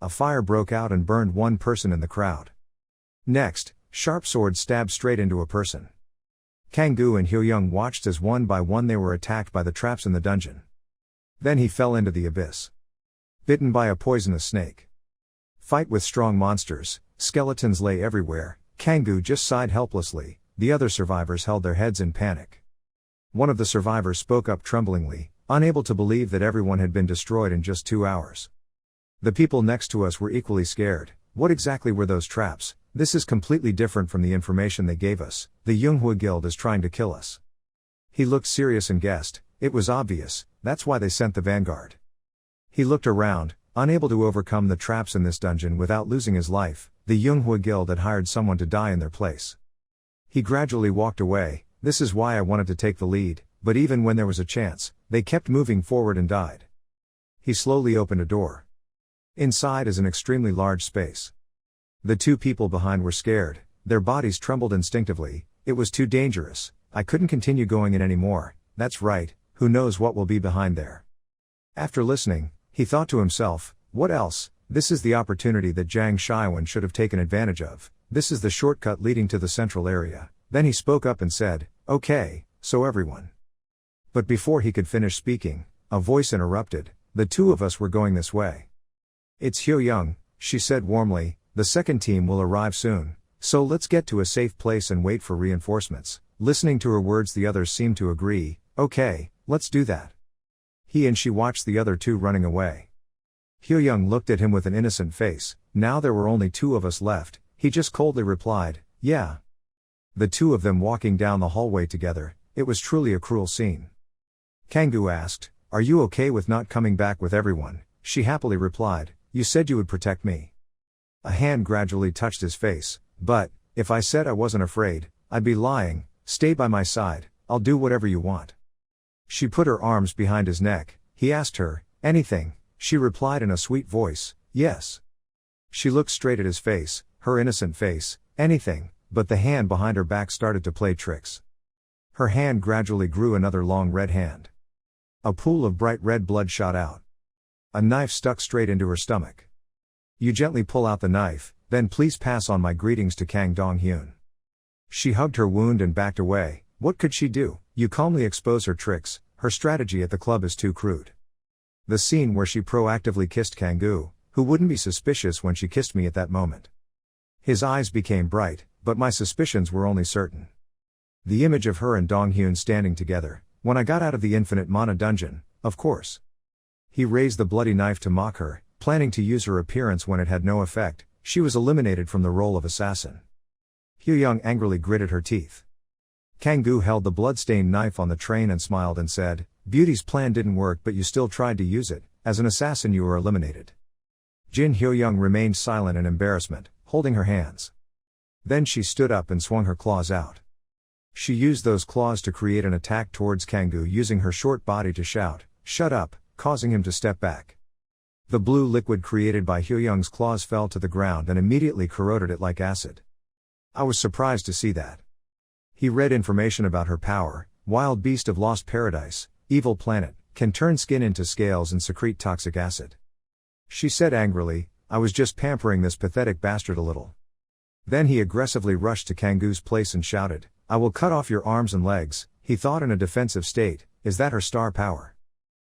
A fire broke out and burned one person in the crowd. Next, sharp swords stabbed straight into a person. Kanggu and Hyoyoung watched as one by one they were attacked by the traps in the dungeon. Then he fell into the abyss. Bitten by a poisonous snake. Fight with strong monsters, skeletons lay everywhere. Kanggu just sighed helplessly. The other survivors held their heads in panic. One of the survivors spoke up tremblingly, unable to believe that everyone had been destroyed in just 2 hours. The people next to us were equally scared. What exactly were those traps? This is completely different from the information they gave us. The Yunghua Guild is trying to kill us. He looked serious and guessed. It was obvious, that's why they sent the vanguard. He looked around, unable to overcome the traps in this dungeon without losing his life. The Yunghua Guild had hired someone to die in their place. He gradually walked away. This is why I wanted to take the lead, but even when there was a chance, they kept moving forward and died. He slowly opened a door. Inside is an extremely large space. The two people behind were scared, their bodies trembled instinctively. It was too dangerous, I couldn't continue going in anymore. That's right, who knows what will be behind there. After listening, he thought to himself, what else? This is the opportunity that Zhang Shiwan should have taken advantage of. This is the shortcut leading to the central area. Then he spoke up and said, okay, so everyone. But before he could finish speaking, a voice interrupted. The two of us were going this way. It's Hyoyoung, she said warmly. The second team will arrive soon, so let's get to a safe place and wait for reinforcements. Listening to her words, the others seemed to agree. Okay, let's do that. He and she watched the other two running away. Hyoyoung looked at him with an innocent face. Now there were only two of us left. He just coldly replied, yeah. The two of them walking down the hallway together. It was truly a cruel scene. Kanggu asked, are you okay with not coming back with everyone? She happily replied, you said you would protect me. A hand gradually touched his face. But, if I said I wasn't afraid, I'd be lying. Stay by my side, I'll do whatever you want. She put her arms behind his neck. He asked her, anything? She replied in a sweet voice, yes. She looked straight at his face, her innocent face, anything, but the hand behind her back started to play tricks. Her hand gradually grew another long red hand. A pool of bright red blood shot out. A knife stuck straight into her stomach. You gently pull out the knife, then please pass on my greetings to Kang Dong-hyun. She hugged her wound and backed away. What could she do? You calmly expose her tricks, her strategy at the club is too crude. The scene where she proactively kissed Kangoo, who wouldn't be suspicious when she kissed me at that moment. His eyes became bright, but my suspicions were only certain. The image of her and Donghyun standing together, when I got out of the infinite mana dungeon, of course. He raised the bloody knife to mock her, planning to use her appearance when it had no effect. She was eliminated from the role of assassin. Hyo-young angrily gritted her teeth. Kangoo held the blood-stained knife on the train and smiled and said, "Beauty's plan didn't work, but you still tried to use it. As an assassin you were eliminated." Jin Hyo-young remained silent in embarrassment, holding her hands. Then she stood up and swung her claws out. She used those claws to create an attack towards Kangoo, using her short body to shout, "Shut up," causing him to step back. The blue liquid created by Hyo-young's claws fell to the ground and immediately corroded it like acid. I was surprised to see that. He read information about her power: wild beast of lost paradise, evil planet, can turn skin into scales and secrete toxic acid. She said angrily, "I was just pampering this pathetic bastard a little." Then he aggressively rushed to Kangoo's place and shouted, "I will cut off your arms and legs." He thought in a defensive state, is that her star power?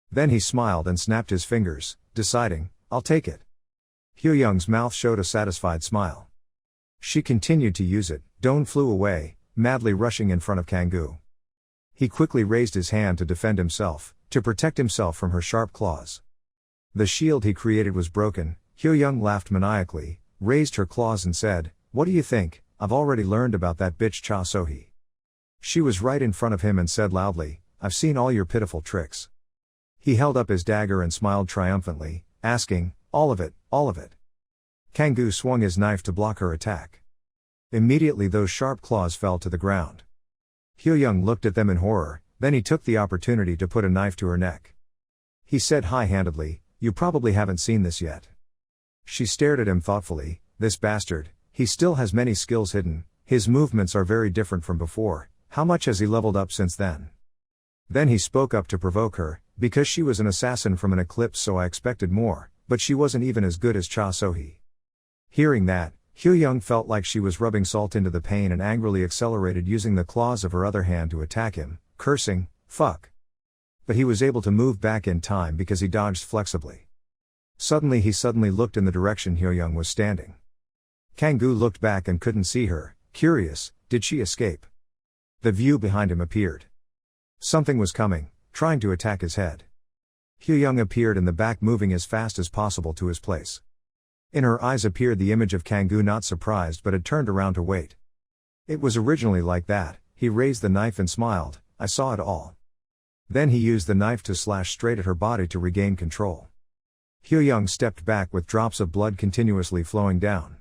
Then he smiled and snapped his fingers, deciding, "I'll take it." Hyo-young's mouth showed a satisfied smile. She continued to use it. Dong flew away, madly rushing in front of Kangoo. He quickly raised his hand to defend himself, to protect himself from her sharp claws. The shield he created was broken. Hyo-young laughed maniacally, raised her claws and said, "What do you think? I've already learned about that bitch Cha Sohee." She was right in front of him and said loudly, "I've seen all your pitiful tricks." He held up his dagger and smiled triumphantly, asking, "All of it, all of it?" Kangoo swung his knife to block her attack. Immediately those sharp claws fell to the ground. Hyo-young looked at them in horror, then he took the opportunity to put a knife to her neck. He said high-handedly, "You probably haven't seen this yet." She stared at him thoughtfully. This bastard, he still has many skills hidden, his movements are very different from before. How much has he leveled up since then? Then he spoke up to provoke her, because she was an assassin from an eclipse, so I expected more, but she wasn't even as good as Cha Sohee. Hearing that, Hyo-young felt like she was rubbing salt into the pain and angrily accelerated, using the claws of her other hand to attack him, cursing, "Fuck." But he was able to move back in time because he dodged flexibly. Suddenly he looked in the direction Hyo-young was standing. Kangoo looked back and couldn't see her, curious, did she escape? The view behind him appeared. Something was coming, trying to attack his head. Hyo-young appeared in the back, moving as fast as possible to his place. In her eyes appeared the image of Kangoo, not surprised but had turned around to wait. It was originally like that. He raised the knife and smiled, "I saw it all." Then he used the knife to slash straight at her body to regain control. Hyo-young stepped back with drops of blood continuously flowing down.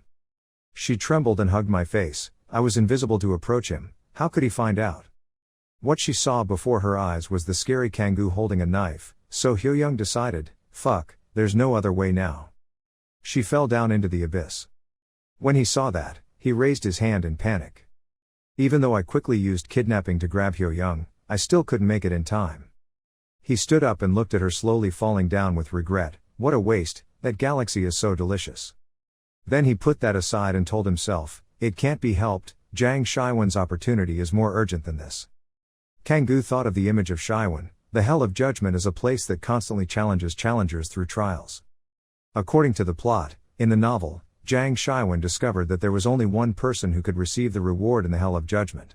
She trembled and hugged my face. I was invisible to approach him. How could he find out? What she saw before her eyes was the scary Kangoo holding a knife, so Hyo-young decided, "Fuck, there's no other way now." She fell down into the abyss. When he saw that, he raised his hand in panic. Even though I quickly used kidnapping to grab Hyo-young, I still couldn't make it in time. He stood up and looked at her slowly falling down with regret. What a waste, that galaxy is so delicious. Then he put that aside and told himself, it can't be helped, Jang Shiwen's opportunity is more urgent than this. Kangoo thought of the image of Shiwen. The Hell of Judgment is a place that constantly challenges challengers through trials. According to the plot, in the novel, Jang Shiwen discovered that there was only one person who could receive the reward in the Hell of Judgment.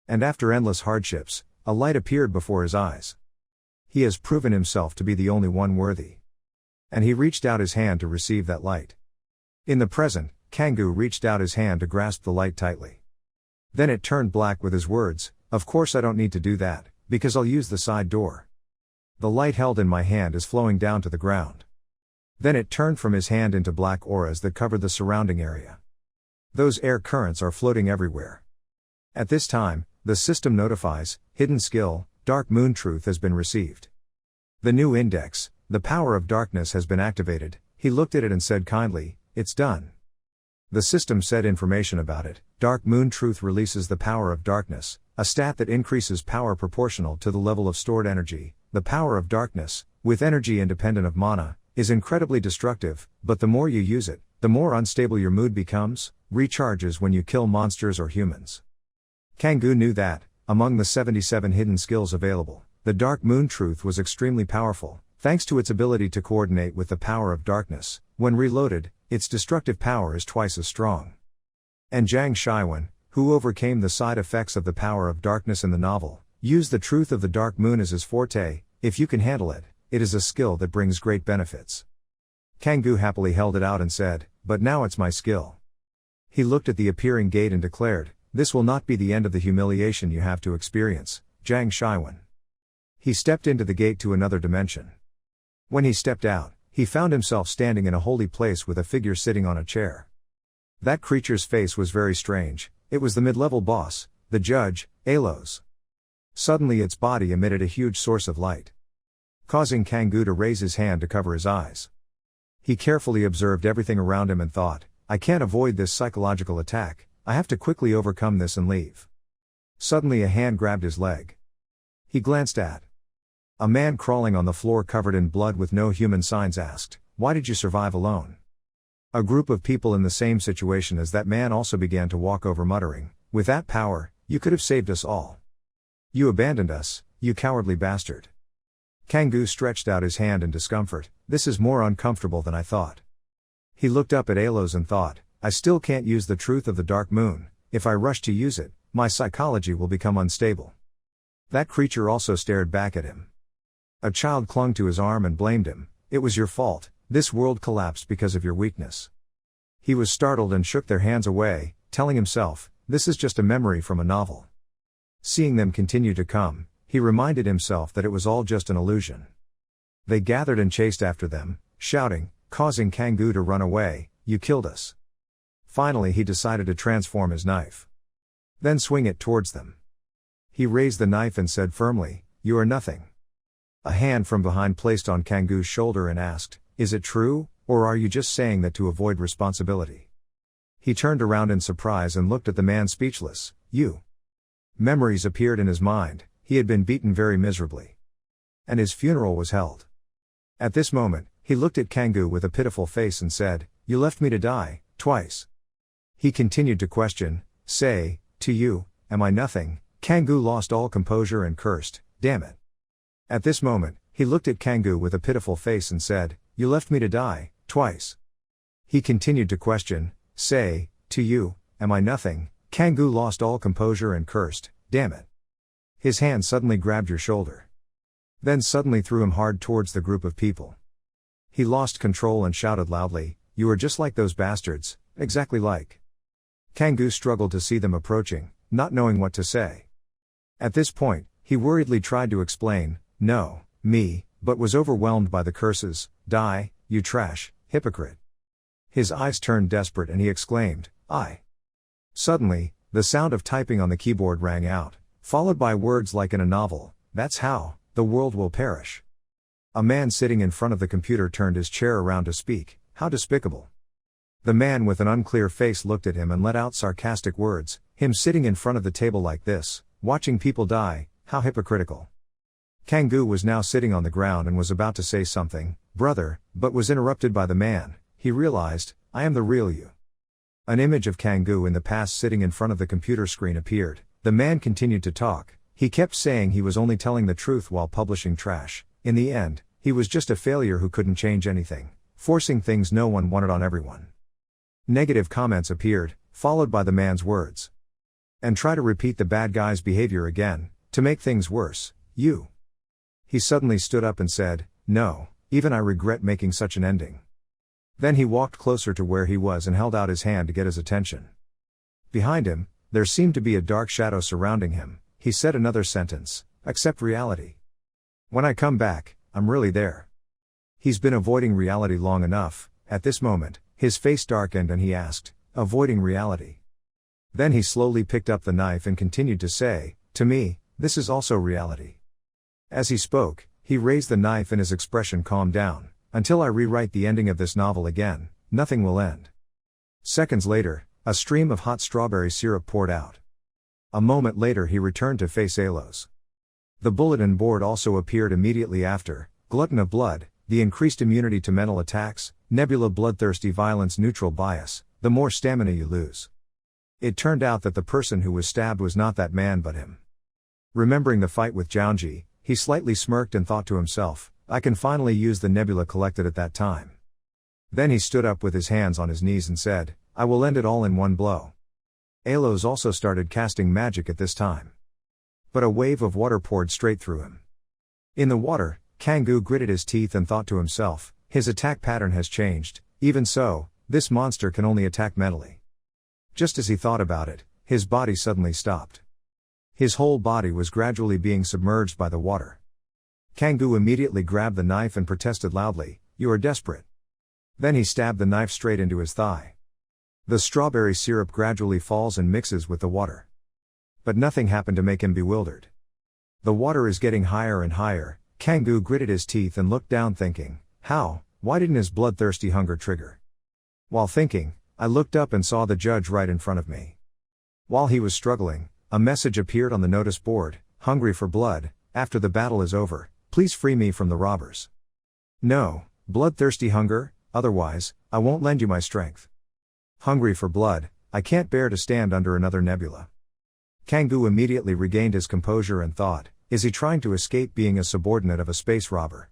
And after endless hardships, a light appeared before his eyes. He has proven himself to be the only one worthy. And he reached out his hand to receive that light. In the present, Kangoo reached out his hand to grasp the light tightly. Then it turned black with his words, "Of course I don't need to do that, because I'll use the side door." The light held in my hand is flowing down to the ground. Then it turned from his hand into black auras that covered the surrounding area. Those air currents are floating everywhere. At this time, the system notifies, hidden skill, Dark Moon Truth has been received. The new index, the power of darkness, has been activated. He looked at it and said kindly, "It's done." The system said information about it. Dark Moon Truth releases the power of darkness, a stat that increases power proportional to the level of stored energy. The power of darkness, with energy independent of mana, is incredibly destructive, but the more you use it, the more unstable your mood becomes, recharges when you kill monsters or humans. Kangoo knew that, among the 77 hidden skills available, the Dark Moon Truth was extremely powerful, thanks to its ability to coordinate with the power of darkness. When reloaded, its destructive power is twice as strong. And Zhang Shiwen, who overcame the side effects of the power of darkness in the novel, used the truth of the Dark Moon as his forte. If you can handle it, it is a skill that brings great benefits. Kangoo happily held it out and said, "But now it's my skill." He looked at the appearing gate and declared, "This will not be the end of the humiliation you have to experience, Zhang Shiwen." He stepped into the gate to another dimension. When he stepped out, he found himself standing in a holy place with a figure sitting on a chair. That creature's face was very strange. It was the mid-level boss, the judge, Alos. Suddenly its body emitted a huge source of light, causing Kangoo to raise his hand to cover his eyes. He carefully observed everything around him and thought, "I can't avoid this psychological attack, I have to quickly overcome this and leave." Suddenly a hand grabbed his leg. He glanced at a man crawling on the floor covered in blood with no human signs asked, "Why did you survive alone?" A group of people in the same situation as that man also began to walk over muttering, "With that power, you could have saved us all. You abandoned us, you cowardly bastard." Kangoo stretched out his hand in discomfort. "This is more uncomfortable than I thought." He looked up at Alos and thought, "I still can't use the truth of the Dark Moon. If I rush to use it, my psychology will become unstable." That creature also stared back at him. A child clung to his arm and blamed him. "It was your fault, this world collapsed because of your weakness." He was startled and shook their hands away, telling himself, "This is just a memory from a novel." Seeing them continue to come, he reminded himself that it was all just an illusion. They gathered and chased after them, shouting, causing Kangoo to run away, "You killed us." Finally he decided to transform his knife. Then swing it towards them. He raised the knife and said firmly, "You are nothing." A hand from behind placed on Kangoo's shoulder and asked, "Is it true, or are you just saying that to avoid responsibility?" He turned around in surprise and looked at the man speechless. "You." Memories appeared in his mind. He had been beaten very miserably. And his funeral was held. At this moment, he looked at Kangoo with a pitiful face and said, "You left me to die, twice." He continued to question, "Say, to you, am I nothing?" Kangoo lost all composure and cursed, "Damn it." At this moment, he looked at Kangoo with a pitiful face and said, "You left me to die, twice." He continued to question, "Say, to you, am I nothing?" Kangoo lost all composure and cursed, "Damn it." His hand suddenly grabbed your shoulder. Then suddenly threw him hard towards the group of people. He lost control and shouted loudly, "You are just like those bastards, exactly like." Kangoo struggled to see them approaching, not knowing what to say. At this point, he worriedly tried to explain, "No, me," but was overwhelmed by the curses, "Die, you trash, hypocrite." His eyes turned desperate and he exclaimed, "I." Suddenly, the sound of typing on the keyboard rang out, followed by words like in a novel, "That's how, the world will perish." A man sitting in front of the computer turned his chair around to speak, "How despicable." The man with an unclear face looked at him and let out sarcastic words, "Him sitting in front of the table like this, watching people die, how hypocritical." Kangoo was now sitting on the ground and was about to say something, "Brother," but was interrupted by the man. He realized, "I am the real you." An image of Kangoo in the past sitting in front of the computer screen appeared. The man continued to talk. He kept saying he was only telling the truth while publishing trash. In the end, he was just a failure who couldn't change anything, forcing things no one wanted on everyone. Negative comments appeared, followed by the man's words. "And try to repeat the bad guy's behavior again, to make things worse, you." He suddenly stood up and said, "No, even I regret making such an ending." Then he walked closer to where he was and held out his hand to get his attention. Behind him, there seemed to be a dark shadow surrounding him. He said another sentence, "Accept reality. When I come back, I'm really there." He's been avoiding reality long enough. At this moment, his face darkened and he asked, "Avoiding reality?" Then he slowly picked up the knife and continued to say, "To me, this is also reality." As he spoke, he raised the knife and his expression calmed down. "Until I rewrite the ending of this novel again, nothing will end." Seconds later, a stream of hot strawberry syrup poured out. A moment later he returned to face Alos. The bulletin board also appeared immediately after, "Glutton of blood, the increased immunity to mental attacks, nebula bloodthirsty violence neutral bias, the more stamina you lose." It turned out that the person who was stabbed was not that man but him. Remembering the fight with Jianji, he slightly smirked and thought to himself, I can finally use the nebula collected at that time. Then he stood up with his hands on his knees and said, I will end it all in one blow. Alos also started casting magic at this time. But a wave of water poured straight through him. In the water, Kangoo gritted his teeth and thought to himself, his attack pattern has changed, even so, this monster can only attack mentally. Just as he thought about it, his body suddenly stopped. His whole body was gradually being submerged by the water. Kangoo immediately grabbed the knife and protested loudly, you are desperate. Then he stabbed the knife straight into his thigh. The strawberry syrup gradually falls and mixes with the water. But nothing happened to make him bewildered. The water is getting higher and higher. Kangoo gritted his teeth and looked down thinking, why didn't his bloodthirsty hunger trigger? While thinking, I looked up and saw the judge right in front of me. While he was struggling, a message appeared on the notice board, hungry for blood, after the battle is over, please free me from the robbers. No, bloodthirsty hunger, otherwise, I won't lend you my strength. Hungry for blood, I can't bear to stand under another nebula. Kangoo immediately regained his composure and thought, is he trying to escape being a subordinate of a space robber?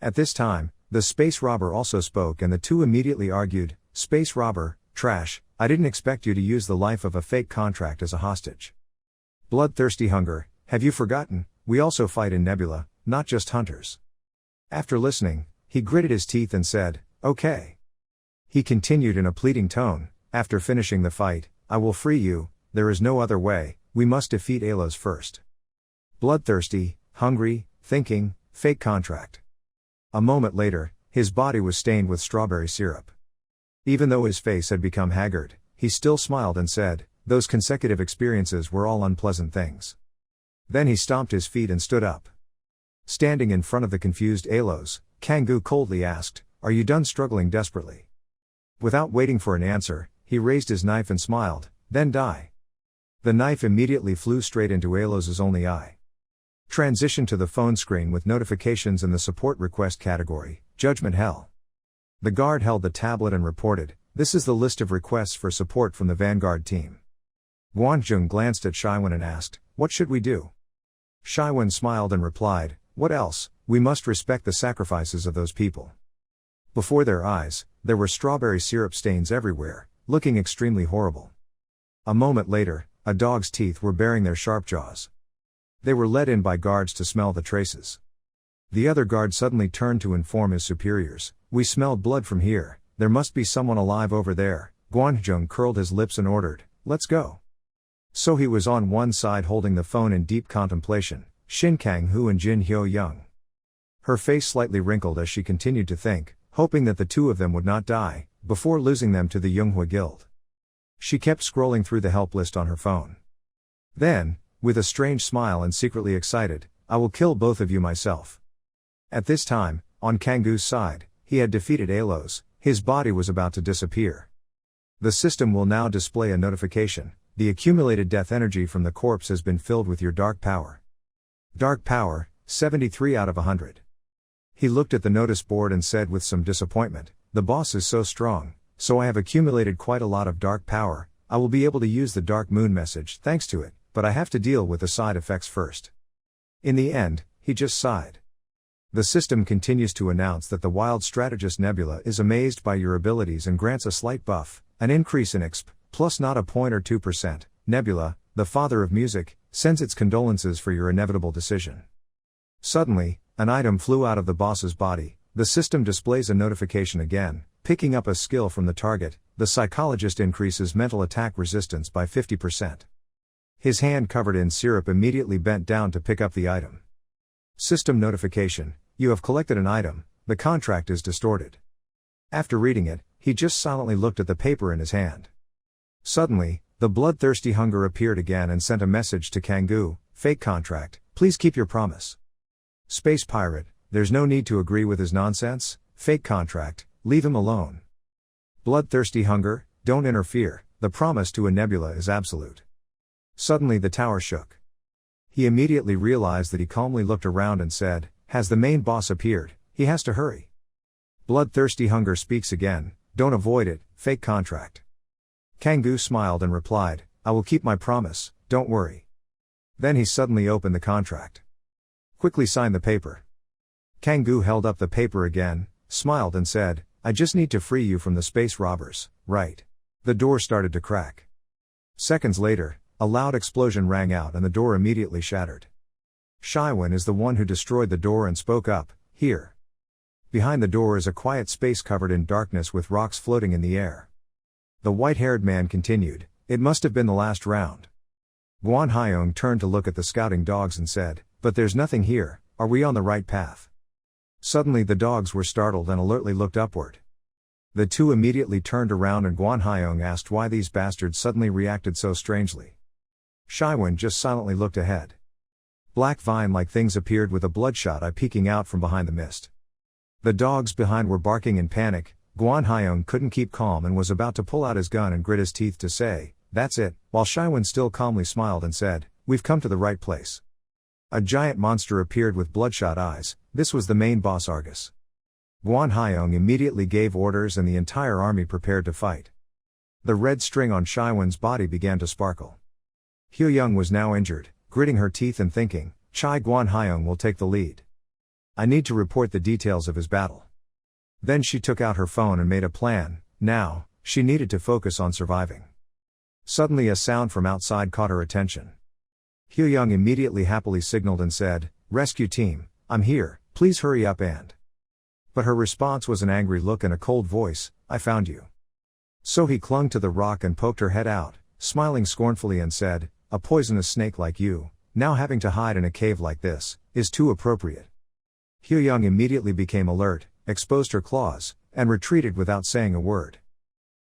At this time, the space robber also spoke and the two immediately argued, space robber, trash, I didn't expect you to use the life of a fake contract as a hostage. Bloodthirsty hunger, have you forgotten, we also fight in nebula, not just hunters. After listening, he gritted his teeth and said, okay. He continued in a pleading tone, after finishing the fight, I will free you, there is no other way, we must defeat Alos first. Bloodthirsty, hungry, thinking, fake contract. A moment later, his body was stained with strawberry syrup. Even though his face had become haggard, he still smiled and said, those consecutive experiences were all unpleasant things. Then he stomped his feet and stood up. Standing in front of the confused Alos, Kangoo coldly asked, are you done struggling desperately? Without waiting for an answer, he raised his knife and smiled, then die. The knife immediately flew straight into Alos's only eye. Transition to the phone screen with notifications in the support request category, Judgment Hell. The guard held the tablet and reported, this is the list of requests for support from the Vanguard team. Guanjung glanced at Shaiwan and asked, what should we do? Shaiwan smiled and replied, what else, we must respect the sacrifices of those people. Before their eyes, there were strawberry syrup stains everywhere, looking extremely horrible. A moment later, a dog's teeth were baring their sharp jaws. They were led in by guards to smell the traces. The other guard suddenly turned to inform his superiors, we smelled blood from here, there must be someone alive over there. Guanjung curled his lips and ordered, let's go. So he was on one side holding the phone in deep contemplation, Shin Kang-hu and Jin Hyo-young. Her face slightly wrinkled as she continued to think, hoping that the two of them would not die, before losing them to the Yonghua Guild. She kept scrolling through the help list on her phone. Then, with a strange smile and secretly excited, I will kill both of you myself. At this time, on Kangoo's side, he had defeated Alos, his body was about to disappear. The system will now display a notification, the accumulated death energy from the corpse has been filled with your dark power. Dark power, 73 out of 100. He looked at the notice board and said with some disappointment, the boss is so strong, so I have accumulated quite a lot of dark power, I will be able to use the Dark Moon message thanks to it, but I have to deal with the side effects first. In the end, he just sighed. The system continues to announce that the Wild Strategist Nebula is amazed by your abilities and grants a slight buff, an increase in exp, plus not a point or 2%. Nebula, the father of music, sends its condolences for your inevitable decision. Suddenly, an item flew out of the boss's body, the system displays a notification again, picking up a skill from the target, the psychologist increases mental attack resistance by 50%. His hand covered in syrup immediately bent down to pick up the item. System notification, you have collected an item, the contract is distorted. After reading it, he just silently looked at the paper in his hand. Suddenly, the bloodthirsty hunger appeared again and sent a message to Kangoo, fake contract, please keep your promise. Space pirate, there's no need to agree with his nonsense, fake contract, leave him alone. Bloodthirsty hunger, don't interfere, the promise to a nebula is absolute. Suddenly the tower shook. He immediately realized that he calmly looked around and said, has the main boss appeared, he has to hurry. Bloodthirsty hunger speaks again, don't avoid it, fake contract. Kangoo smiled and replied, I will keep my promise, don't worry. Then he suddenly opened the contract. Quickly signed the paper. Kang-gu held up the paper again, smiled and said, I just need to free you from the space robbers, right? The door started to crack. Seconds later, a loud explosion rang out and the door immediately shattered. Shaiwen is the one who destroyed the door and spoke up, here. Behind the door is a quiet space covered in darkness with rocks floating in the air. The white-haired man continued, it must have been the last round. Guan Hyung turned to look at the scouting dogs and said, but there's nothing here, are we on the right path? Suddenly the dogs were startled and alertly looked upward. The two immediately turned around and Guan Hyung asked why these bastards suddenly reacted so strangely. Shaiwen just silently looked ahead. Black vine-like things appeared with a bloodshot eye peeking out from behind the mist. The dogs behind were barking in panic. Guan Hyung couldn't keep calm and was about to pull out his gun and grit his teeth to say, that's it, while Shaiwen still calmly smiled and said, we've come to the right place. A giant monster appeared with bloodshot eyes. This was the main boss Argus. Guan Hyung immediately gave orders and the entire army prepared to fight. The red string on Shaiwen's body began to sparkle. Hyoyoung was now injured, gritting her teeth and thinking, Chai Guan Hyung will take the lead. I need to report the details of his battle. Then she took out her phone and made a plan. Now, she needed to focus on surviving. Suddenly a sound from outside caught her attention. Hyoyoung immediately happily signaled and said, rescue team, I'm here, please hurry up and. But her response was an angry look and a cold voice, I found you. So he clung to the rock and poked her head out, smiling scornfully and said, a poisonous snake like you, now having to hide in a cave like this, is too appropriate. Hyoyoung immediately became alert, exposed her claws, and retreated without saying a word.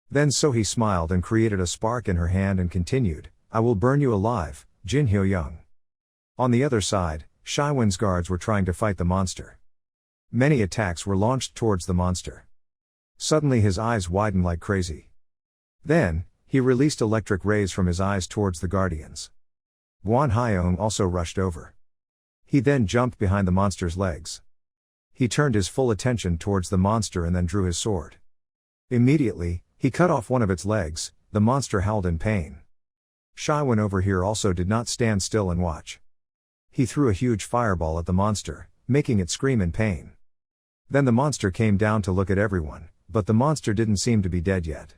Then so he smiled and created a spark in her hand and continued, I will burn you alive, Jin Hyoyoung. On the other side, Shaiwen's guards were trying to fight the monster. Many attacks were launched towards the monster. Suddenly his eyes widened like crazy. Then, he released electric rays from his eyes towards the guardians. Guan Hyung also rushed over. He then jumped behind the monster's legs. He turned his full attention towards the monster and then drew his sword. Immediately, he cut off one of its legs. The monster howled in pain. Shaiwen over here also did not stand still and watch. He threw a huge fireball at the monster, making it scream in pain. Then the monster came down to look at everyone, but the monster didn't seem to be dead yet.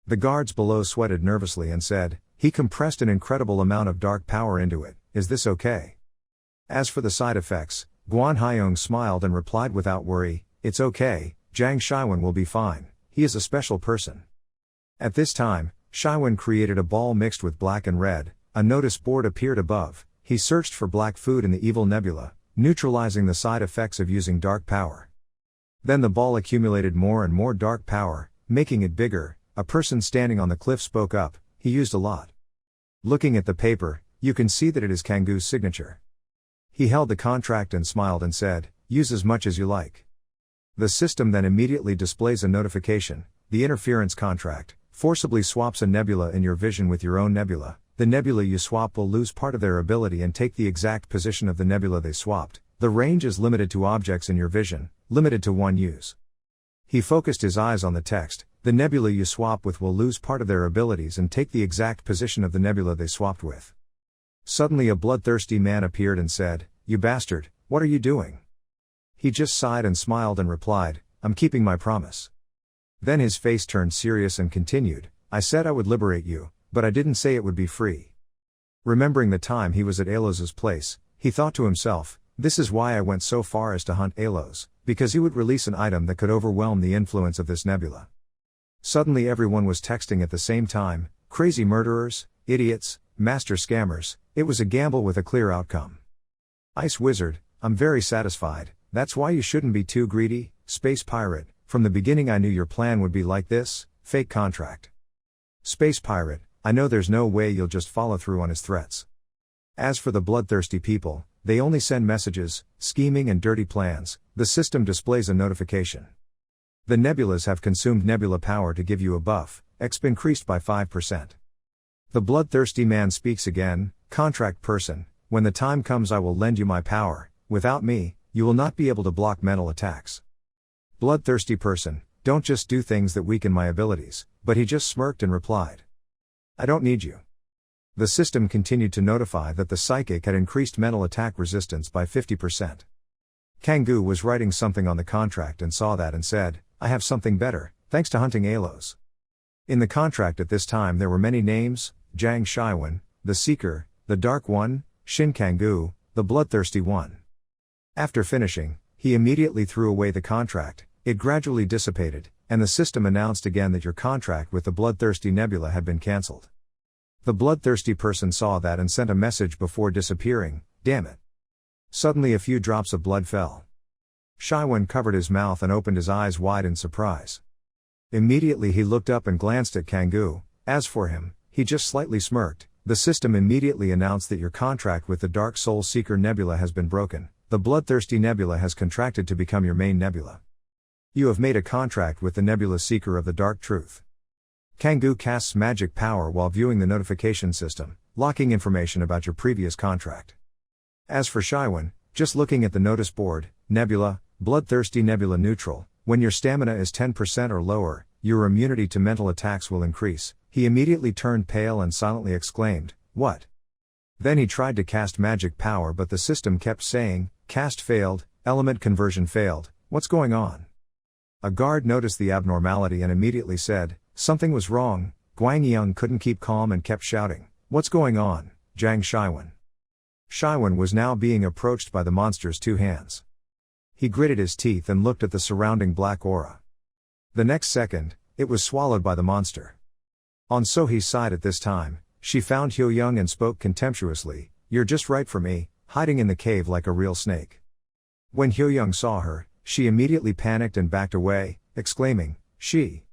The guards below sweated nervously and said, he compressed an incredible amount of dark power into it, is this okay? As for the side effects, Guan Hyung smiled and replied without worry, it's okay, Zhang Shaiwen will be fine, he is a special person. At this time, Shaiwen created a ball mixed with black and red, a notice board appeared above, he searched for black food in the evil nebula, neutralizing the side effects of using dark power. Then the ball accumulated more and more dark power, making it bigger. A person standing on the cliff spoke up, he used a lot. Looking at the paper, you can see that it is Kang-gu's signature. He held the contract and smiled and said, use as much as you like. The system then immediately displays a notification, the interference contract, forcibly swaps a nebula in your vision with your own nebula. The nebula you swap will lose part of their ability and take the exact position of the nebula they swapped. The range is limited to objects in your vision, limited to one use. He focused his eyes on the text, the nebula you swap with will lose part of their abilities and take the exact position of the nebula they swapped with. Suddenly a bloodthirsty man appeared and said, you bastard, what are you doing? He just sighed and smiled and replied, I'm keeping my promise. Then his face turned serious and continued, I said I would liberate you, but I didn't say it would be free. Remembering the time he was at Alos's place, he thought to himself, this is why I went so far as to hunt Alos, because he would release an item that could overwhelm the influence of this nebula. Suddenly everyone was texting at the same time, crazy murderers, idiots, master scammers, it was a gamble with a clear outcome. Ice Wizard, I'm very satisfied, that's why you shouldn't be too greedy, Space Pirate, from the beginning I knew your plan would be like this, fake contract. Space Pirate, I know there's no way you'll just follow through on his threats. As for the bloodthirsty people, they only send messages, scheming and dirty plans, the system displays a notification. The nebulas have consumed nebula power to give you a buff, exp increased by 5%. The bloodthirsty man speaks again, contract person, when the time comes I will lend you my power, without me, you will not be able to block mental attacks. Bloodthirsty person, don't just do things that weaken my abilities, but he just smirked and replied. I don't need you. The system continued to notify that the psychic had increased mental attack resistance by 50%. Kangoo was writing something on the contract and saw that and said, I have something better, thanks to hunting Alos. In the contract at this time there were many names: Jiang Shiwen, the Seeker, the Dark One, Shin Kangoo, the Bloodthirsty One. After finishing, he immediately threw away the contract. It gradually dissipated, and the system announced again that your contract with the Bloodthirsty Nebula had been cancelled. The bloodthirsty person saw that and sent a message before disappearing, damn it. Suddenly a few drops of blood fell. Shiwen covered his mouth and opened his eyes wide in surprise. Immediately he looked up and glanced at Kangoo. As for him, he just slightly smirked. The system immediately announced that your contract with the Dark Soul Seeker Nebula has been broken. The Bloodthirsty Nebula has contracted to become your main nebula. You have made a contract with the Nebula Seeker of the Dark Truth. Kangoo casts magic power while viewing the notification system, locking information about your previous contract. As for Shiwen, just looking at the notice board, Nebula, Bloodthirsty Nebula Neutral, when your stamina is 10% or lower, your immunity to mental attacks will increase. He immediately turned pale and silently exclaimed, what? Then he tried to cast magic power, but the system kept saying, cast failed, element conversion failed, what's going on? A guard noticed the abnormality and immediately said, something was wrong. Guangyang couldn't keep calm and kept shouting, what's going on, Jiang Shiwen? Shiwen was now being approached by the monster's two hands. He gritted his teeth and looked at the surrounding black aura. The next second, it was swallowed by the monster. On Sohee's side at this time, she found Hyo-young and spoke contemptuously, you're just right for me, hiding in the cave like a real snake. When Hyo-young saw her, she immediately panicked and backed away, exclaiming, she.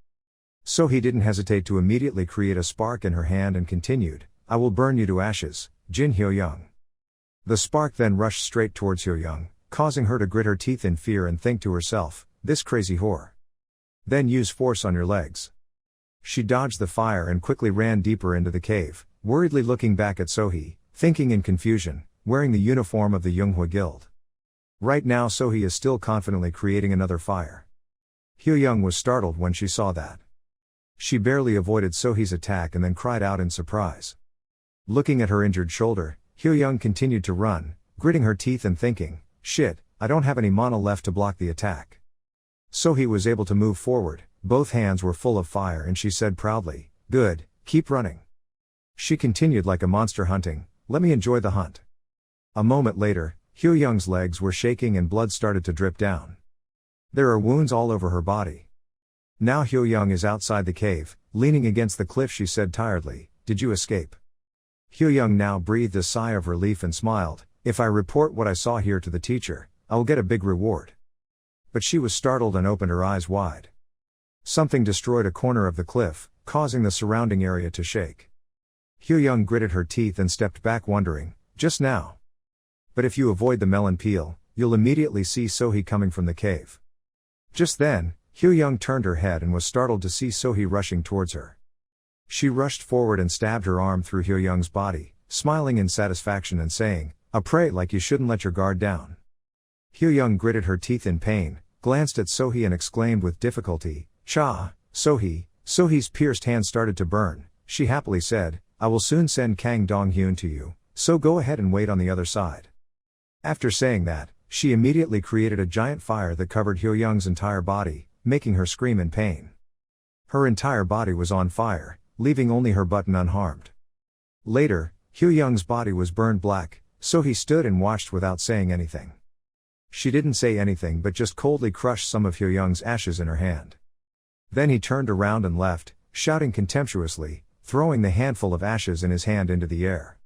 Sohee didn't hesitate to immediately create a spark in her hand and continued, I will burn you to ashes, Jin Hyo-young. The spark then rushed straight towards Hyo-young, causing her to grit her teeth in fear and think to herself, this crazy whore. Then use force on your legs. She dodged the fire and quickly ran deeper into the cave, worriedly looking back at Sohee, thinking in confusion, wearing the uniform of the Yunghua Guild. Right now Sohee is still confidently creating another fire. Hyo-young was startled when she saw that. She barely avoided Sohee's attack and then cried out in surprise. Looking at her injured shoulder, Hyo-young continued to run, gritting her teeth and thinking, shit, I don't have any mana left to block the attack. Sohee was able to move forward, both hands were full of fire and she said proudly, good, keep running. She continued like a monster hunting, let me enjoy the hunt. A moment later, Hyo-young's legs were shaking and blood started to drip down. There are wounds all over her body. Now Hyo-young is outside the cave, leaning against the cliff. She said tiredly, did you escape? Hyo-young now breathed a sigh of relief and smiled, if I report what I saw here to the teacher, I will get a big reward. But she was startled and opened her eyes wide. Something destroyed a corner of the cliff, causing the surrounding area to shake. Hyo-young gritted her teeth and stepped back wondering, just now. But if you avoid the melon peel, you'll immediately see Sohee coming from the cave. Just then, Hyo-young turned her head and was startled to see Sohee rushing towards her. She rushed forward and stabbed her arm through Hyo-young's body, smiling in satisfaction and saying, a prey like you shouldn't let your guard down. Hyo-young gritted her teeth in pain, glanced at Sohee and exclaimed with difficulty, Cha, Sohee. Sohee's pierced hand started to burn. She happily said, I will soon send Kang Dong-hyun to you, so go ahead and wait on the other side. After saying that, she immediately created a giant fire that covered Hyo-young's entire body, making her scream in pain. Her entire body was on fire, leaving only her button unharmed. Later, Hyo-young's body was burned black. Sohee stood and watched without saying anything. She didn't say anything but just coldly crushed some of Hyo-young's ashes in her hand. Then he turned around and left, shouting contemptuously, throwing the handful of ashes in his hand into the air.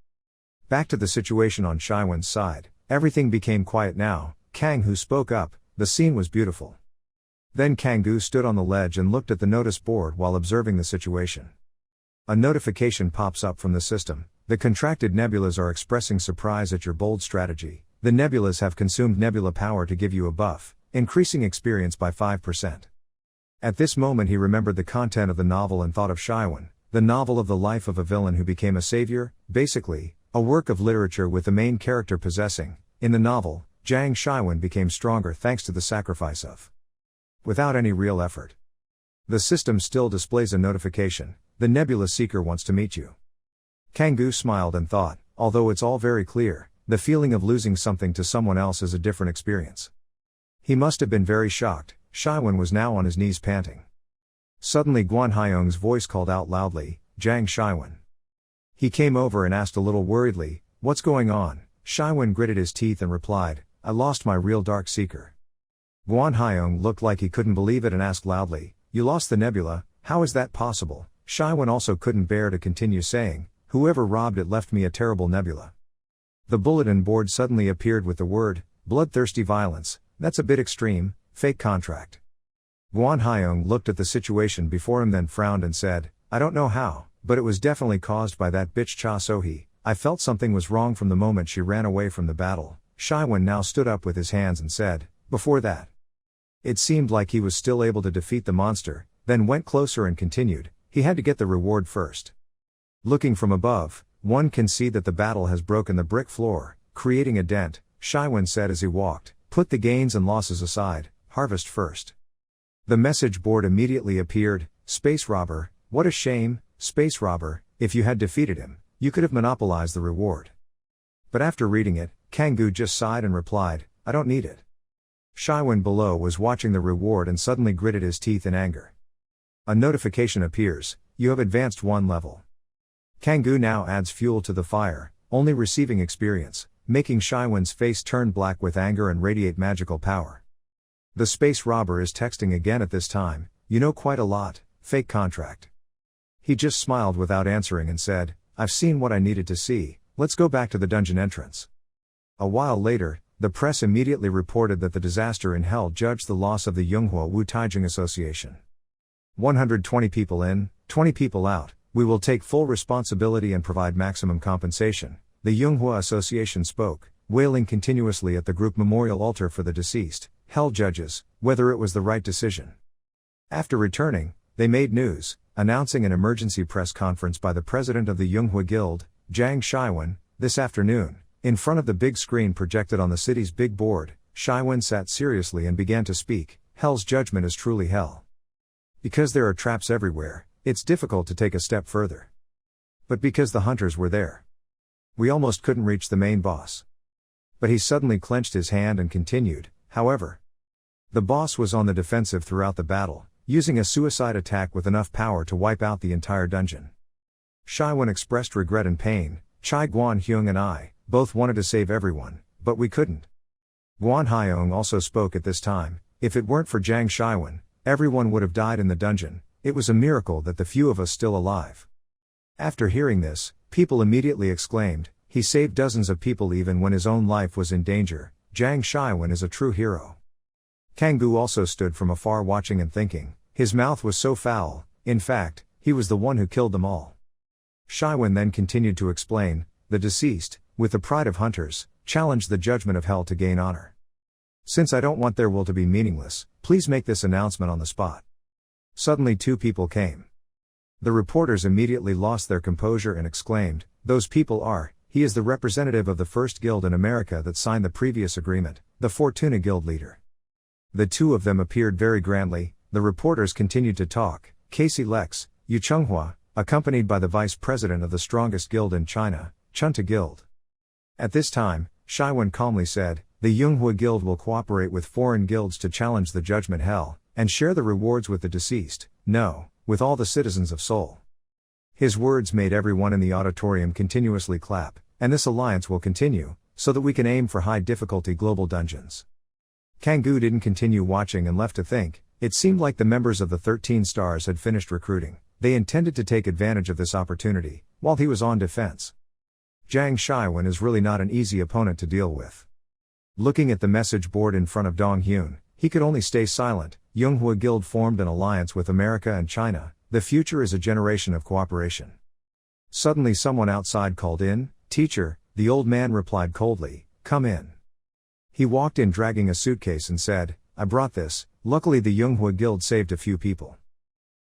Back to the situation on Shiwen's side, everything became quiet now. Kangoo spoke up, the scene was beautiful. Then Kangoo stood on the ledge and looked at the notice board while observing the situation. A notification pops up from the system, the contracted nebulas are expressing surprise at your bold strategy. The nebulas have consumed nebula power to give you a buff, increasing experience by 5%. At this moment he remembered the content of the novel and thought of Shiwen, the novel of the life of a villain who became a savior, basically, a work of literature with the main character possessing, in the novel, Jiang Shiwen became stronger thanks to the sacrifice of. Without any real effort. The system still displays a notification, the Nebula Seeker wants to meet you. Kangoo smiled and thought, although it's all very clear, the feeling of losing something to someone else is a different experience. He must have been very shocked. Shaiwan was now on his knees panting. Suddenly Guan Haiyong's voice called out loudly, "Zhang Shaiwan." He came over and asked a little worriedly, "What's going on?" Shaiwan gritted his teeth and replied, "I lost my real Dark Seeker." Guan Haiyong looked like he couldn't believe it and asked loudly, "You lost the nebula, how is that possible?" Shaiwan also couldn't bear to continue saying, "Whoever robbed it left me a terrible nebula." The bulletin board suddenly appeared with the word, "Bloodthirsty violence, that's a bit extreme, fake contract." Guan Haiyong looked at the situation before him, then frowned and said, "I don't know how, but it was definitely caused by that bitch Cha Sohee. I felt something was wrong from the moment she ran away from the battle." Shaiwan now stood up with his hands and said, "Before that." It seemed like he was still able to defeat the monster, then went closer and continued, "He had to get the reward first." Looking from above, one can see that the battle has broken the brick floor, creating a dent. Shaiwan said as he walked, "Put the gains and losses aside, harvest first." The message board immediately appeared, "Space robber, what a shame, space robber, if you had defeated him, you could have monopolized the reward." But after reading it, Kangoo just sighed and replied, "I don't need it." Shaiwan below was watching the reward and suddenly gritted his teeth in anger. A notification appears, "You have advanced 1 level." Kangoo now adds fuel to the fire, only receiving experience, making Shaiwan's face turn black with anger and radiate magical power. The space robber is texting again at this time, "You know quite a lot, fake contract." He just smiled without answering and said, "I've seen what I needed to see, let's go back to the dungeon entrance." A while later, the press immediately reported that the disaster in Hell judged the loss of the Yonghua Wu Taijing Association. 120 people in, 20 people out, we will take full responsibility and provide maximum compensation, the Yonghua Association spoke, wailing continuously at the group memorial altar for the deceased, Hell judges, whether it was the right decision. After returning, they made news, announcing an emergency press conference by the president of the Yonghua Guild, Zhang Shaiwan, this afternoon. In front of the big screen projected on the city's big board, Shaiwan sat seriously and began to speak, "Hell's judgment is truly hell. Because there are traps everywhere, it's difficult to take a step further. But because the hunters were there, we almost couldn't reach the main boss." But he suddenly clenched his hand and continued, "However, the boss was on the defensive throughout the battle, using a suicide attack with enough power to wipe out the entire dungeon. Shaiwan expressed regret and pain, Chai Guan Hyung and I both wanted to save everyone, but we couldn't." Guan Haiyong also spoke at this time, "If it weren't for Zhang Shaiwan, everyone would have died in the dungeon. It was a miracle that the few of us still alive." After hearing this, people immediately exclaimed, "He saved dozens of people even when his own life was in danger. Zhang Shaiwan is a true hero." Kangoo also stood from afar watching and thinking, his mouth was so foul, in fact, he was the one who killed them all. Shaiwan then continued to explain, "The deceased, with the pride of hunters, challenged the judgment of Hell to gain honor. Since I don't want their will to be meaningless, please make this announcement on the spot." Suddenly 2 people came. The reporters immediately lost their composure and exclaimed, "Those people are, he is the representative of the first guild in America that signed the previous agreement, the Fortuna Guild leader." The 2 of them appeared very grandly. The reporters continued to talk, "Casey Lex, Yu Chunghua, accompanied by the vice president of the strongest guild in China, Chunta Guild." At this time, Shaiwan calmly said, "The Yonghua Guild will cooperate with foreign guilds to challenge the judgment Hell, and share the rewards with the deceased, no, with all the citizens of Seoul." His words made everyone in the auditorium continuously clap, "And this alliance will continue, so that we can aim for high difficulty global dungeons." Kangoo didn't continue watching and left to think, it seemed like the members of the 13 Stars had finished recruiting, they intended to take advantage of this opportunity, while he was on defense. Zhang Shaiwan is really not an easy opponent to deal with. Looking at the message board in front of Dong Hyun, he could only stay silent. Yonghua Guild formed an alliance with America and China, the future is a generation of cooperation. Suddenly someone outside called in, "Teacher," the old man replied coldly, "Come in." He walked in dragging a suitcase and said, "I brought this." Luckily the Yonghua Guild saved a few people.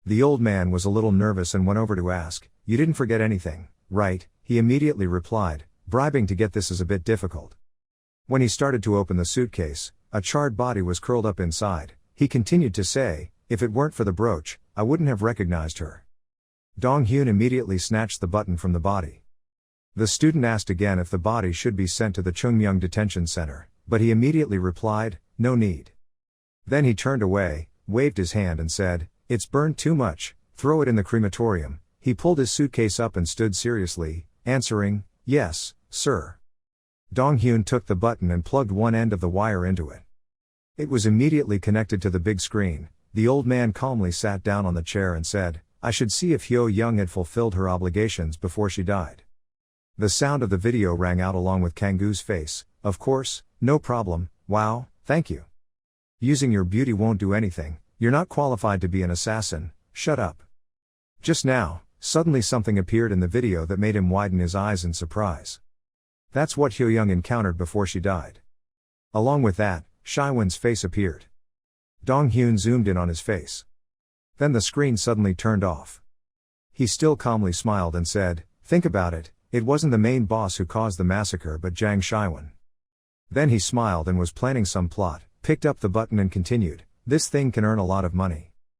The old man was a little nervous and went over to ask, "You didn't forget anything, right?" He immediately replied, "Bribing to get this is a bit difficult." When he started to open the suitcase, a charred body was curled up inside. He continued to say, "If it weren't for the brooch, I wouldn't have recognized her." Dong Hyun immediately snatched the button from the body. The student asked again if the body should be sent to the Chungmyung Detention Center, but he immediately replied, no need. Then he turned away, waved his hand and said, it's burned too much, throw it in the crematorium. He pulled his suitcase up and stood seriously, answering, yes, sir. Dong-hyun took the button and plugged one end of the wire into it. It was immediately connected to the big screen. The old man calmly sat down on the chair and said, I should see if Hyo-young had fulfilled her obligations before she died. The sound of the video rang out along with Kang-goo's face. Of course, no problem, wow, thank you. Using your beauty won't do anything, you're not qualified to be an assassin, shut up. Just now, suddenly something appeared in the video that made him widen his eyes in surprise. That's what Hyo-young encountered before she died. Along with that, Shaiwan's face appeared. Dong-hyun zoomed in on his face. Then the screen suddenly turned off. He still calmly smiled and said, think about it, it wasn't the main boss who caused the massacre but Jang Shaiwan. Then he smiled and was planning some plot, picked up the button and continued, this thing can earn a lot of money.